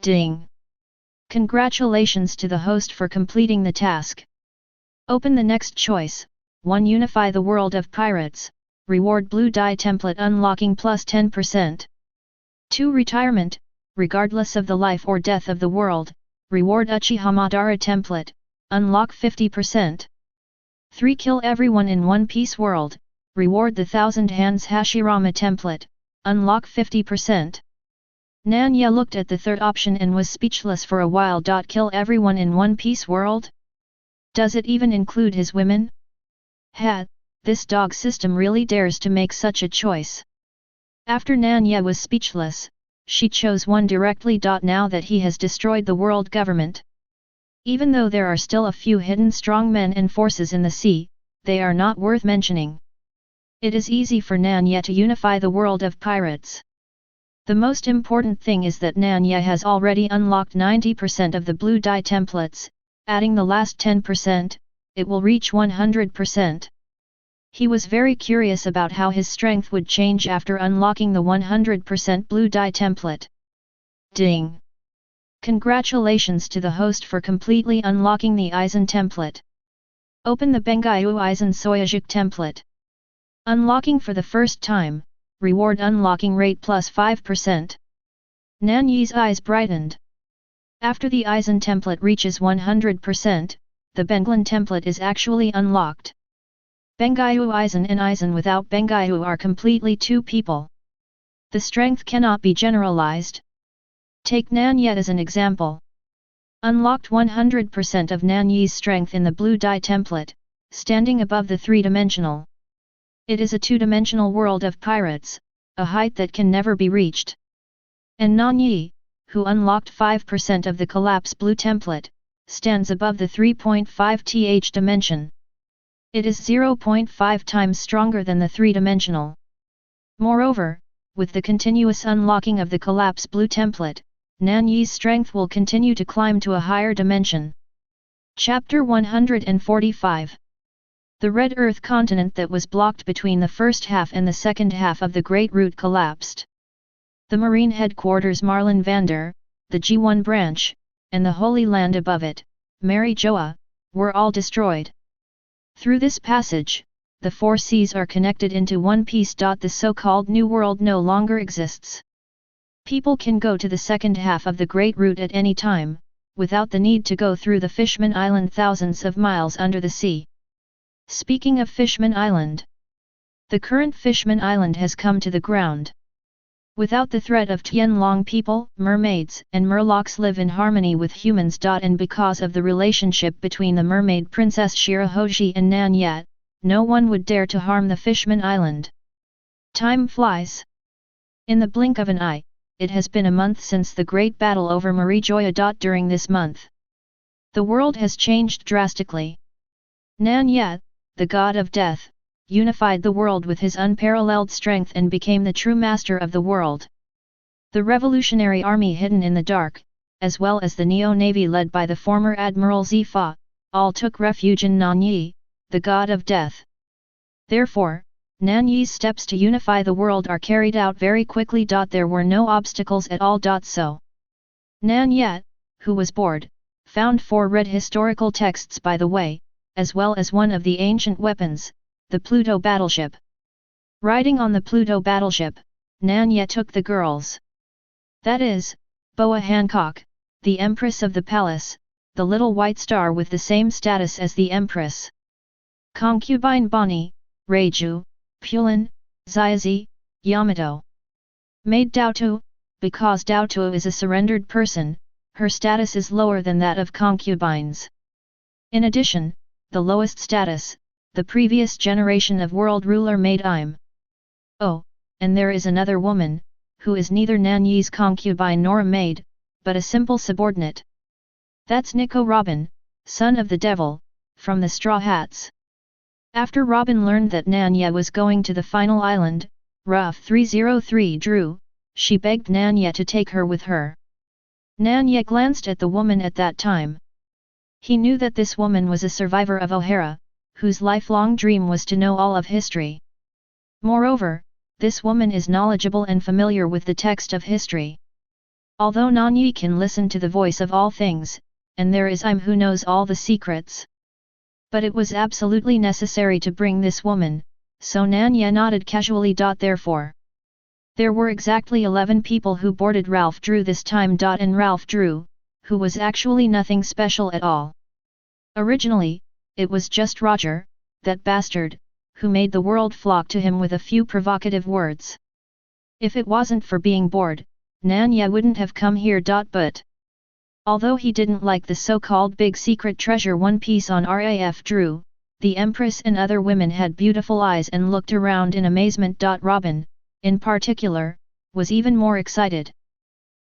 Ding! Congratulations to the host for completing the task. Open the next choice, 1. Unify the world of pirates, reward blue dye template unlocking plus 10%. 2. Retirement, regardless of the life or death of the world, reward Uchiha Madara template, unlock 50%. 3. Kill everyone in One Piece world, reward the Thousand Hands Hashirama template, unlock 50%. Nan Ye looked at the third option and was speechless for a while. Kill everyone in One Piece world? Does it even include his women? This dog system really dares to make such a choice. After Nan Ye was speechless, she chose one directly. Now that he has destroyed the world government. Even though there are still a few hidden strong men and forces in the sea, they are not worth mentioning. It is easy for Nan Ye to unify the world of pirates. The most important thing is that Nan Ye has already unlocked 90% of the blue dye templates, adding the last 10%, it will reach 100%. He was very curious about how his strength would change after unlocking the 100% blue dye template. Ding! Congratulations to the host for completely unlocking the Aizen template. Open the Bengaiu Aizen Soyajuk template. Unlocking for the first time, reward unlocking rate plus 5%. Nan Ye's eyes brightened. After the Aizen template reaches 100%, the Benglan template is actually unlocked. Bengaiu Aizen and Aizen without Bengaiu are completely two people. The strength cannot be generalized. Take Nan Ye as an example. Unlocked 100% of Nan Ye's strength in the blue dye template, standing above the three-dimensional. It is a two-dimensional world of pirates, a height that can never be reached. And Nan Ye, who unlocked 5% of the collapse blue template, stands above the 3.5th dimension. It is 0.5 times stronger than the three-dimensional. Moreover, with the continuous unlocking of the collapse blue template, Nan Ye's strength will continue to climb to a higher dimension. Chapter 145. The Red Earth continent that was blocked between the first half and the second half of the Great Root collapsed. The Marine headquarters Marlin Vander, the G1 branch, and the Holy Land above it, Mary Joa, were all destroyed. Through this passage, the four seas are connected into one piece. The so-called New World no longer exists. People can go to the second half of the Great Root at any time, without the need to go through the Fishman Island thousands of miles under the sea. Speaking of Fishman Island, the current Fishman Island has come to the ground. Without the threat of Tianlong, people, mermaids and murlocs live in harmony with humans. And because of the relationship between the mermaid princess Shirahoji and Nan Ye, no one would dare to harm the Fishman Island. Time flies. In the blink of an eye, it has been a month since the great battle over Marijoya. During this month, the world has changed drastically. Nan Ye, the god of death, unified the world with his unparalleled strength and became the true master of the world. The revolutionary army hidden in the dark, as well as the Neo-Navy led by the former Admiral Zifa, all took refuge in Nan Ye, the god of death. Therefore, Nan Ye's steps to unify the world are carried out very quickly. There were no obstacles at all. So Nan Ye, who was bored, found 4 red historical texts by the way, as well as one of the ancient weapons, the Pluto battleship. Riding on the Pluto battleship, Nan Ye took the girls. That is, Boa Hancock, the Empress of the Palace, the little white star with the same status as the Empress. Concubine Bonnie, Reiju, Pulin, Xiaozi, Yamato. Maid Daotu, because Daotu is a surrendered person, her status is lower than that of concubines. In addition, the lowest status, the previous generation of world ruler Maid Im. Oh, and there is another woman, who is neither Nan Ye's concubine nor a maid, but a simple subordinate. That's Nico Robin, son of the devil, from the Straw Hats. After Robin learned that Nan Ye was going to the final island, Ruff 303 Drew, she begged Nan Ye to take her with her. Nan Ye glanced at the woman at that time. He knew that this woman was a survivor of O'Hara, whose lifelong dream was to know all of history. Moreover, this woman is knowledgeable and familiar with the text of history. Although Nan Ye can listen to the voice of all things, and there is Im who knows all the secrets. But it was absolutely necessary to bring this woman, so Nan Ye nodded casually. Therefore, there were exactly 11 people who boarded Ralph Drew this time. And Ralph Drew, who was actually nothing special at all. Originally, it was just Roger, that bastard, who made the world flock to him with a few provocative words. If it wasn't for being bored, Nan Ye wouldn't have come here. But although he didn't like the so-called big secret treasure One Piece on Raf Drew, the Empress and other women had beautiful eyes and looked around in amazement. Robin, in particular, was even more excited.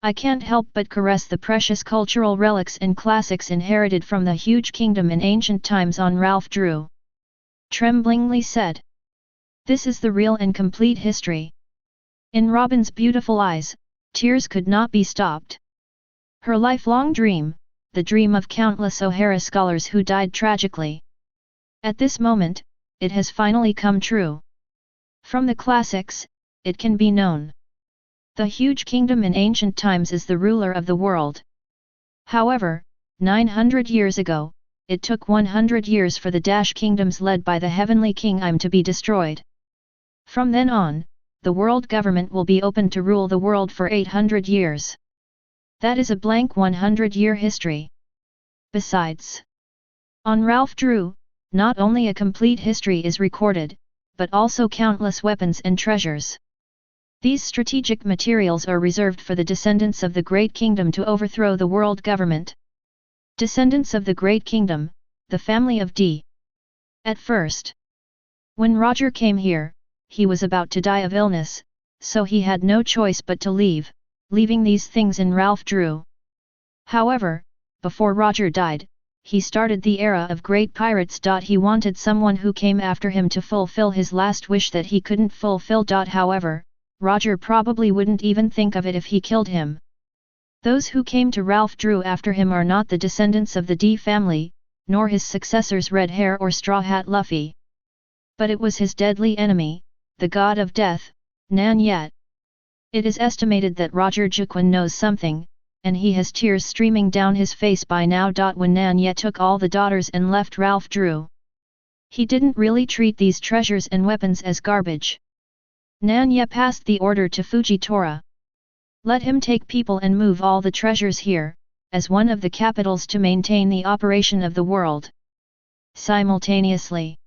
I can't help but caress the precious cultural relics and classics inherited from the huge kingdom in ancient times on Ralph Drew tremblingly said. This is the real and complete history. In Robin's beautiful eyes, tears could not be stopped. Her lifelong dream, the dream of countless O'Hara scholars who died tragically. At this moment, it has finally come true. From the classics, it can be known. The huge kingdom in ancient times is the ruler of the world. However, 900 years ago, it took 100 years for the kingdoms led by the heavenly king Im to be destroyed. From then on, the world government will be open to rule the world for 800 years. That is a blank 100-year history. Besides, on Ralph Drew, not only a complete history is recorded, but also countless weapons and treasures. These strategic materials are reserved for the descendants of the Great Kingdom to overthrow the world government. Descendants of the Great Kingdom, the family of D. At first, when Roger came here, he was about to die of illness, so he had no choice but to leave, leaving these things in Ralph Drew. However, before Roger died, he started the era of great pirates. He wanted someone who came after him to fulfill his last wish that he couldn't fulfill. However, Roger probably wouldn't even think of it if he killed him. Those who came to Ralph Drew after him are not the descendants of the D family, nor his successors Red Hair or Straw Hat Luffy. But it was his deadly enemy, the god of death, Nan Ye. It is estimated that Roger Jiquan knows something, and he has tears streaming down his face by now. When Nan Ye took all the daughters and left Ralph Drew, he didn't really treat these treasures and weapons as garbage. Nan Ye passed the order to Fujitora. Let him take people and move all the treasures here, as one of the capitals to maintain the operation of the world. Simultaneously,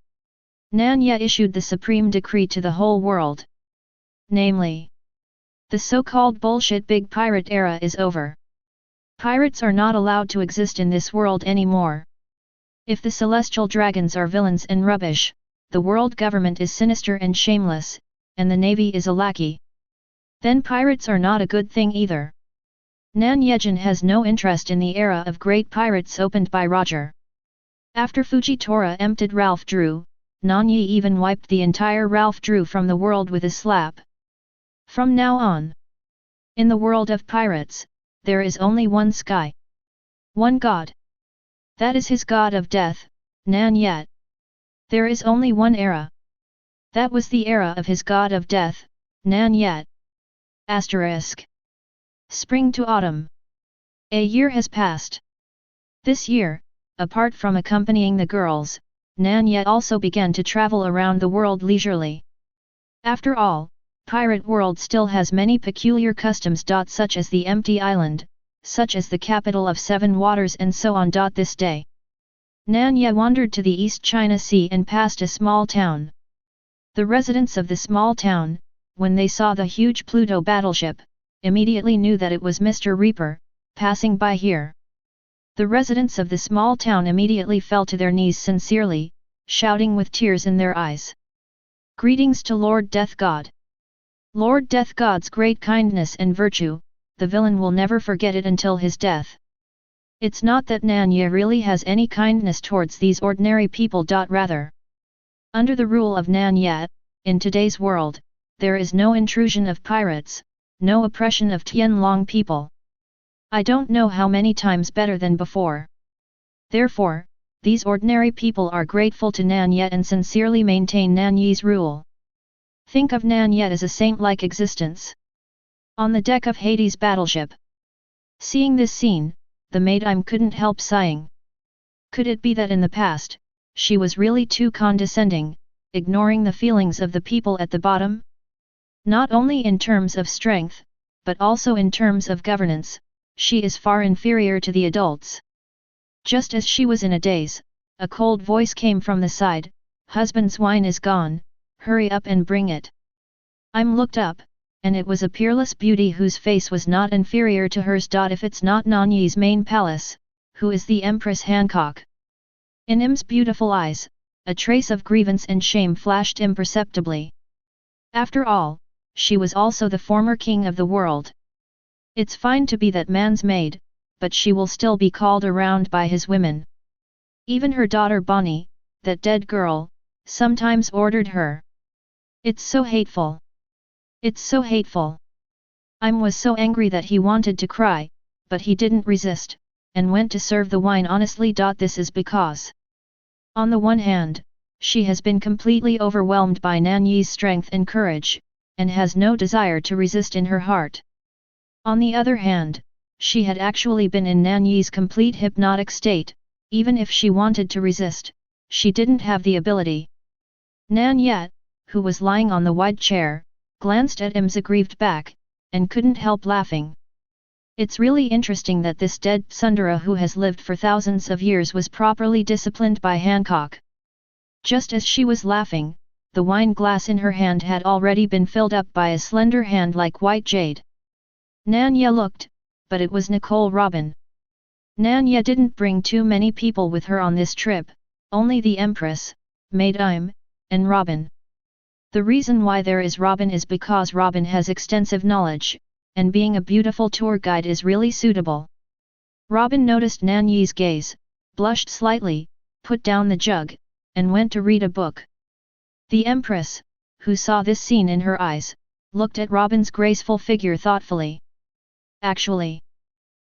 Nan Ye issued the supreme decree to the whole world. Namely, the so-called bullshit big pirate era is over. Pirates are not allowed to exist in this world anymore. If the celestial dragons are villains and rubbish, the world government is sinister and shameless, and the navy is a lackey, then pirates are not a good thing either. Nan Yejin has no interest in the era of great pirates opened by Roger. After Fujitora emptied Ralph Drew, Nan Ye even wiped the entire Ralph Drew from the world with a slap. From now on, in the world of pirates, there is only one sky, one god. That is his god of death, Nan Ye. There is only one era. That was the era of his god of death, Nan Ye. Asterisk. Spring to autumn. A year has passed. This year, apart from accompanying the girls, Nan Ye also began to travel around the world leisurely. After all, pirate world still has many peculiar customs. Such as the empty island, such as the capital of seven waters and so on. This day, Nan Ye wandered to the East China Sea and passed a small town. The residents of the small town, when they saw the huge Pluto battleship, immediately knew that it was Mr. Reaper, passing by here. The residents of the small town immediately fell to their knees sincerely, shouting with tears in their eyes. Greetings to Lord Death God. Lord Death God's great kindness and virtue, the villain will never forget it until his death. It's not that Nan Ye really has any kindness towards these ordinary people. Rather, under the rule of Nan Ye, in today's world, there is no intrusion of pirates, no oppression of Tianlong people. I don't know how many times better than before. Therefore, these ordinary people are grateful to Nan Ye and sincerely maintain Nan Ye's rule. Think of Nan Ye as a saint-like existence. On the deck of Hades' battleship. Seeing this scene, the maid couldn't help sighing. Could it be that in the past, she was really too condescending, ignoring the feelings of the people at the bottom? Not only in terms of strength, but also in terms of governance, she is far inferior to the adults. Just as she was in a daze, a cold voice came from the side, "Husband's wine is gone, hurry up and bring it." I'm looked up, and it was a peerless beauty whose face was not inferior to hers. If it's not Nan Ye's main palace, who is the Empress Hancock? In Im's beautiful eyes, a trace of grievance and shame flashed imperceptibly. After all, she was also the former king of the world. It's fine to be that man's maid, but she will still be called around by his women. Even her daughter Bonnie, that dead girl, sometimes ordered her. It's so hateful. It's so hateful. Was so angry that he wanted to cry, but he didn't resist, and went to serve the wine honestly. This is because, on the one hand, she has been completely overwhelmed by Nan Ye's strength and courage, and has no desire to resist in her heart. On the other hand, she had actually been in Nan Ye's complete hypnotic state. Even if she wanted to resist, she didn't have the ability. Nan Ye, who was lying on the wide chair, glanced at Im's aggrieved back, and couldn't help laughing. It's really interesting that this dead tsundere who has lived for thousands of years was properly disciplined by Hancock. Just as she was laughing, the wine glass in her hand had already been filled up by a slender hand like white jade. Nan Ye looked, but it was Nicole Robin. Nan Ye didn't bring too many people with her on this trip, only the Empress, Maid Im, and Robin. The reason why there is Robin is because Robin has extensive knowledge, and being a beautiful tour guide is really suitable. Robin noticed Nan Ye's gaze, blushed slightly, put down the jug, and went to read a book. The Empress, who saw this scene in her eyes, looked at Robin's graceful figure thoughtfully. Actually,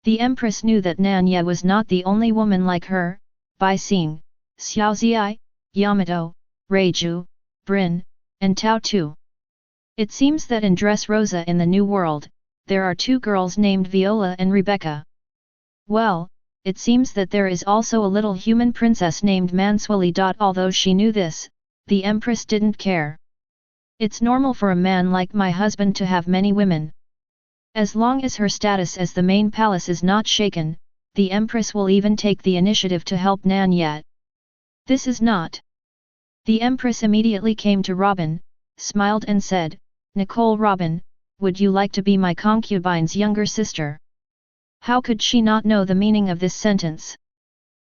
the Empress knew that Nan Ye was not the only woman like her, by seeing Xiaozi, Yamato, Reiju, Brin, and Tao too. It seems that in Dressrosa in the New World, there are 2 girls named Viola and Rebecca. Well, it seems that there is also a little human princess named Manswili. Although she knew this, the Empress didn't care. It's normal for a man like my husband to have many women. As long as her status as the main palace is not shaken, the Empress will even take the initiative to help Nan Ye. This is not. The Empress immediately came to Robin, smiled and said, "Nicole Robin, would you like to be my concubine's younger sister?" How could she not know the meaning of this sentence?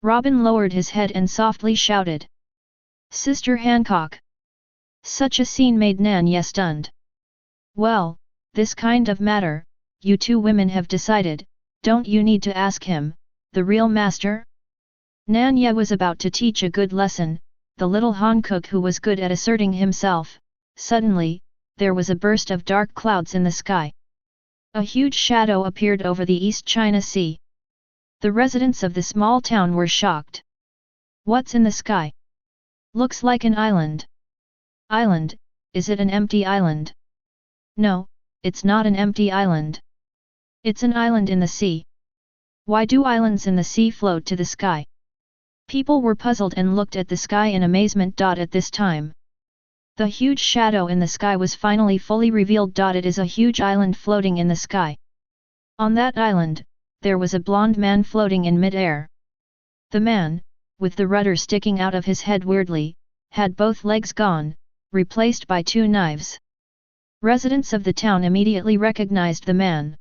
Robin lowered his head and softly shouted, "Sister Hancock!" Such a scene made Nan Ye stunned. Well, this kind of matter, you 2 women have decided, don't you need to ask him, the real master? Nan Ye was about to teach a good lesson, the little Hancock who was good at asserting himself. Suddenly, there was a burst of dark clouds in the sky. A huge shadow appeared over the East China Sea. The residents of the small town were shocked. What's in the sky? Looks like an island. Island, is it an empty island? No, it's not an empty island. It's an island in the sea. Why do islands in the sea float to the sky? People were puzzled and looked at the sky in amazement. At this time, the huge shadow in the sky was finally fully revealed. It is a huge island floating in the sky. On that island, there was a blond man floating in mid-air. The man, with the rudder sticking out of his head weirdly, had both legs gone, replaced by 2 knives. Residents of the town immediately recognized the man.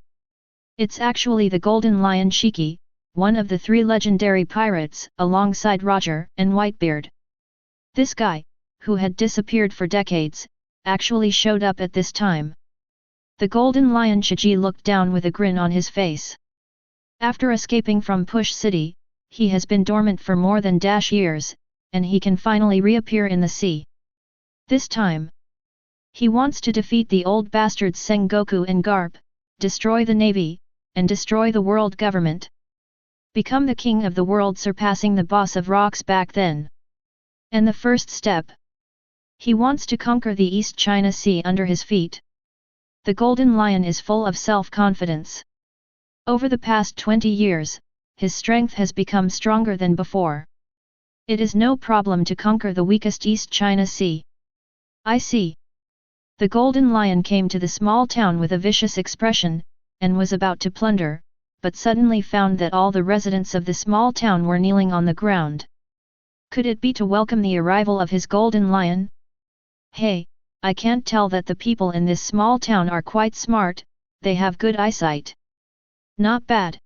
It's actually the Golden Lion Shiki, one of the 3 legendary pirates, alongside Roger and Whitebeard. This guy, who had disappeared for decades, actually showed up at this time. The Golden Lion Shiji looked down with a grin on his face. After escaping from Push City, he has been dormant for more than -years, and he can finally reappear in the sea. This time, he wants to defeat the old bastards Sengoku and Garp, destroy the navy, and destroy the world government. Become the king of the world, surpassing the boss of rocks back then. And the first step, he wants to conquer the East China Sea under his feet. The Golden Lion is full of self-confidence. Over the past 20 years, his strength has become stronger than before. It is no problem to conquer the weakest East China Sea. I see. The Golden Lion came to the small town with a vicious expression, and was about to plunder, but suddenly found that all the residents of the small town were kneeling on the ground. Could it be to welcome the arrival of his Golden Lion? Hey, I can't tell that the people in this small town are quite smart, they have good eyesight. Not bad.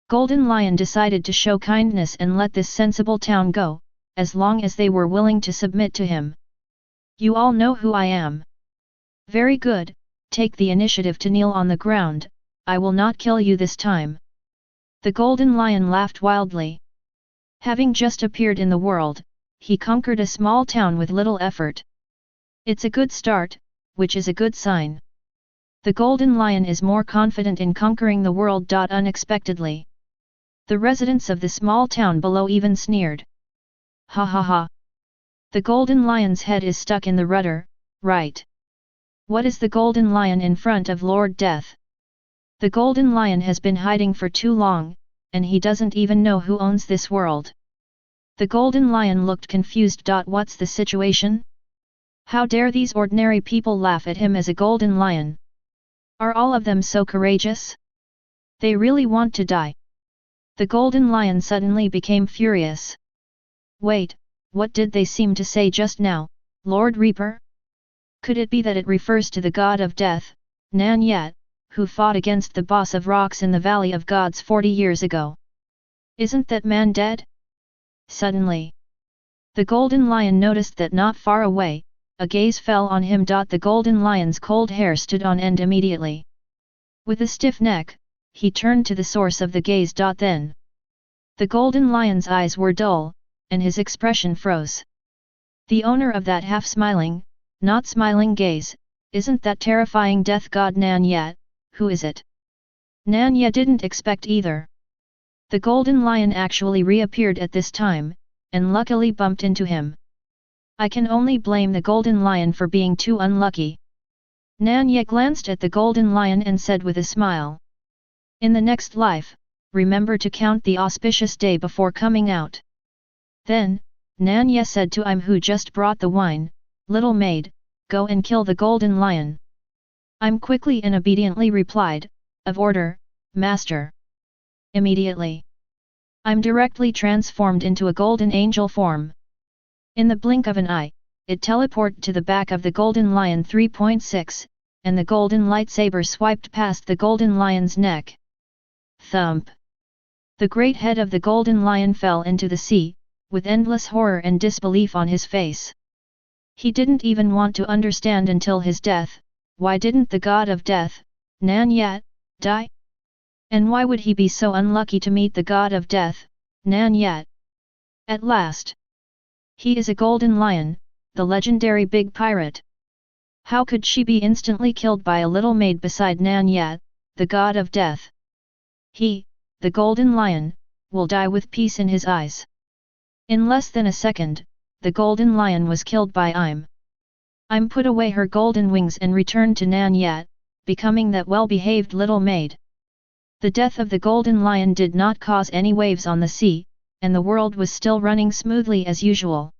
Golden Lion decided to show kindness and let this sensible town go, as long as they were willing to submit to him. You all know who I am. Very good, take the initiative to kneel on the ground, I will not kill you this time. The Golden Lion laughed wildly. Having just appeared in the world, he conquered a small town with little effort. It's a good start, which is a good sign. The Golden Lion is more confident in conquering the world. Unexpectedly, the residents of the small town below even sneered. Ha ha ha. The Golden Lion's head is stuck in the rudder, right? What is the Golden Lion in front of Lord Death? The Golden Lion has been hiding for too long, and he doesn't even know who owns this world. The Golden Lion looked confused. What's the situation? How dare these ordinary people laugh at him as a Golden Lion? Are all of them so courageous? They really want to die. The Golden Lion suddenly became furious. Wait, what did they seem to say just now, Lord Reaper? Could it be that it refers to the god of death, Nan Ye, who fought against the boss of rocks in the Valley of Gods 40 years ago? Isn't that man dead? Suddenly, the Golden Lion noticed that not far away, a gaze fell on him. The Golden Lion's cold hair stood on end immediately. With a stiff neck, he turned to the source of the gaze. Then, The golden lion's eyes were dull, and his expression froze. The owner of that half-smiling, not smiling gaze, isn't that terrifying death god Nan Ye? Who is it? Nan Ye didn't expect either. The golden lion actually reappeared at this time, and luckily bumped into him. I can only blame the golden lion for being too unlucky. Nan Ye glanced at the golden lion and said with a smile. In the next life, remember to count the auspicious day before coming out. Then, Nan Ye said to Im who just brought the wine, little maid, go and kill the golden lion. Im quickly and obediently replied, of order, master. Immediately. Im directly transformed into a golden angel form. In the blink of an eye, it teleported to the back of the golden lion 3.6, and the golden lightsaber swiped past the golden lion's neck. Thump! The great head of the golden lion fell into the sea, with endless horror and disbelief on his face. He didn't even want to understand until his death, why didn't the god of death, Nan Ye, die? And why would he be so unlucky to meet the god of death, Nan Ye? At last. He is a golden lion, the legendary big pirate. How could she be instantly killed by a little maid beside Nan Ye, the god of death? He, the golden lion, will die with peace in his eyes. In less than a second, the golden lion was killed by Im. Im put away her golden wings and returned to Nan Ye, becoming that well-behaved little maid. The death of the golden lion did not cause any waves on the sea, and the world was still running smoothly as usual.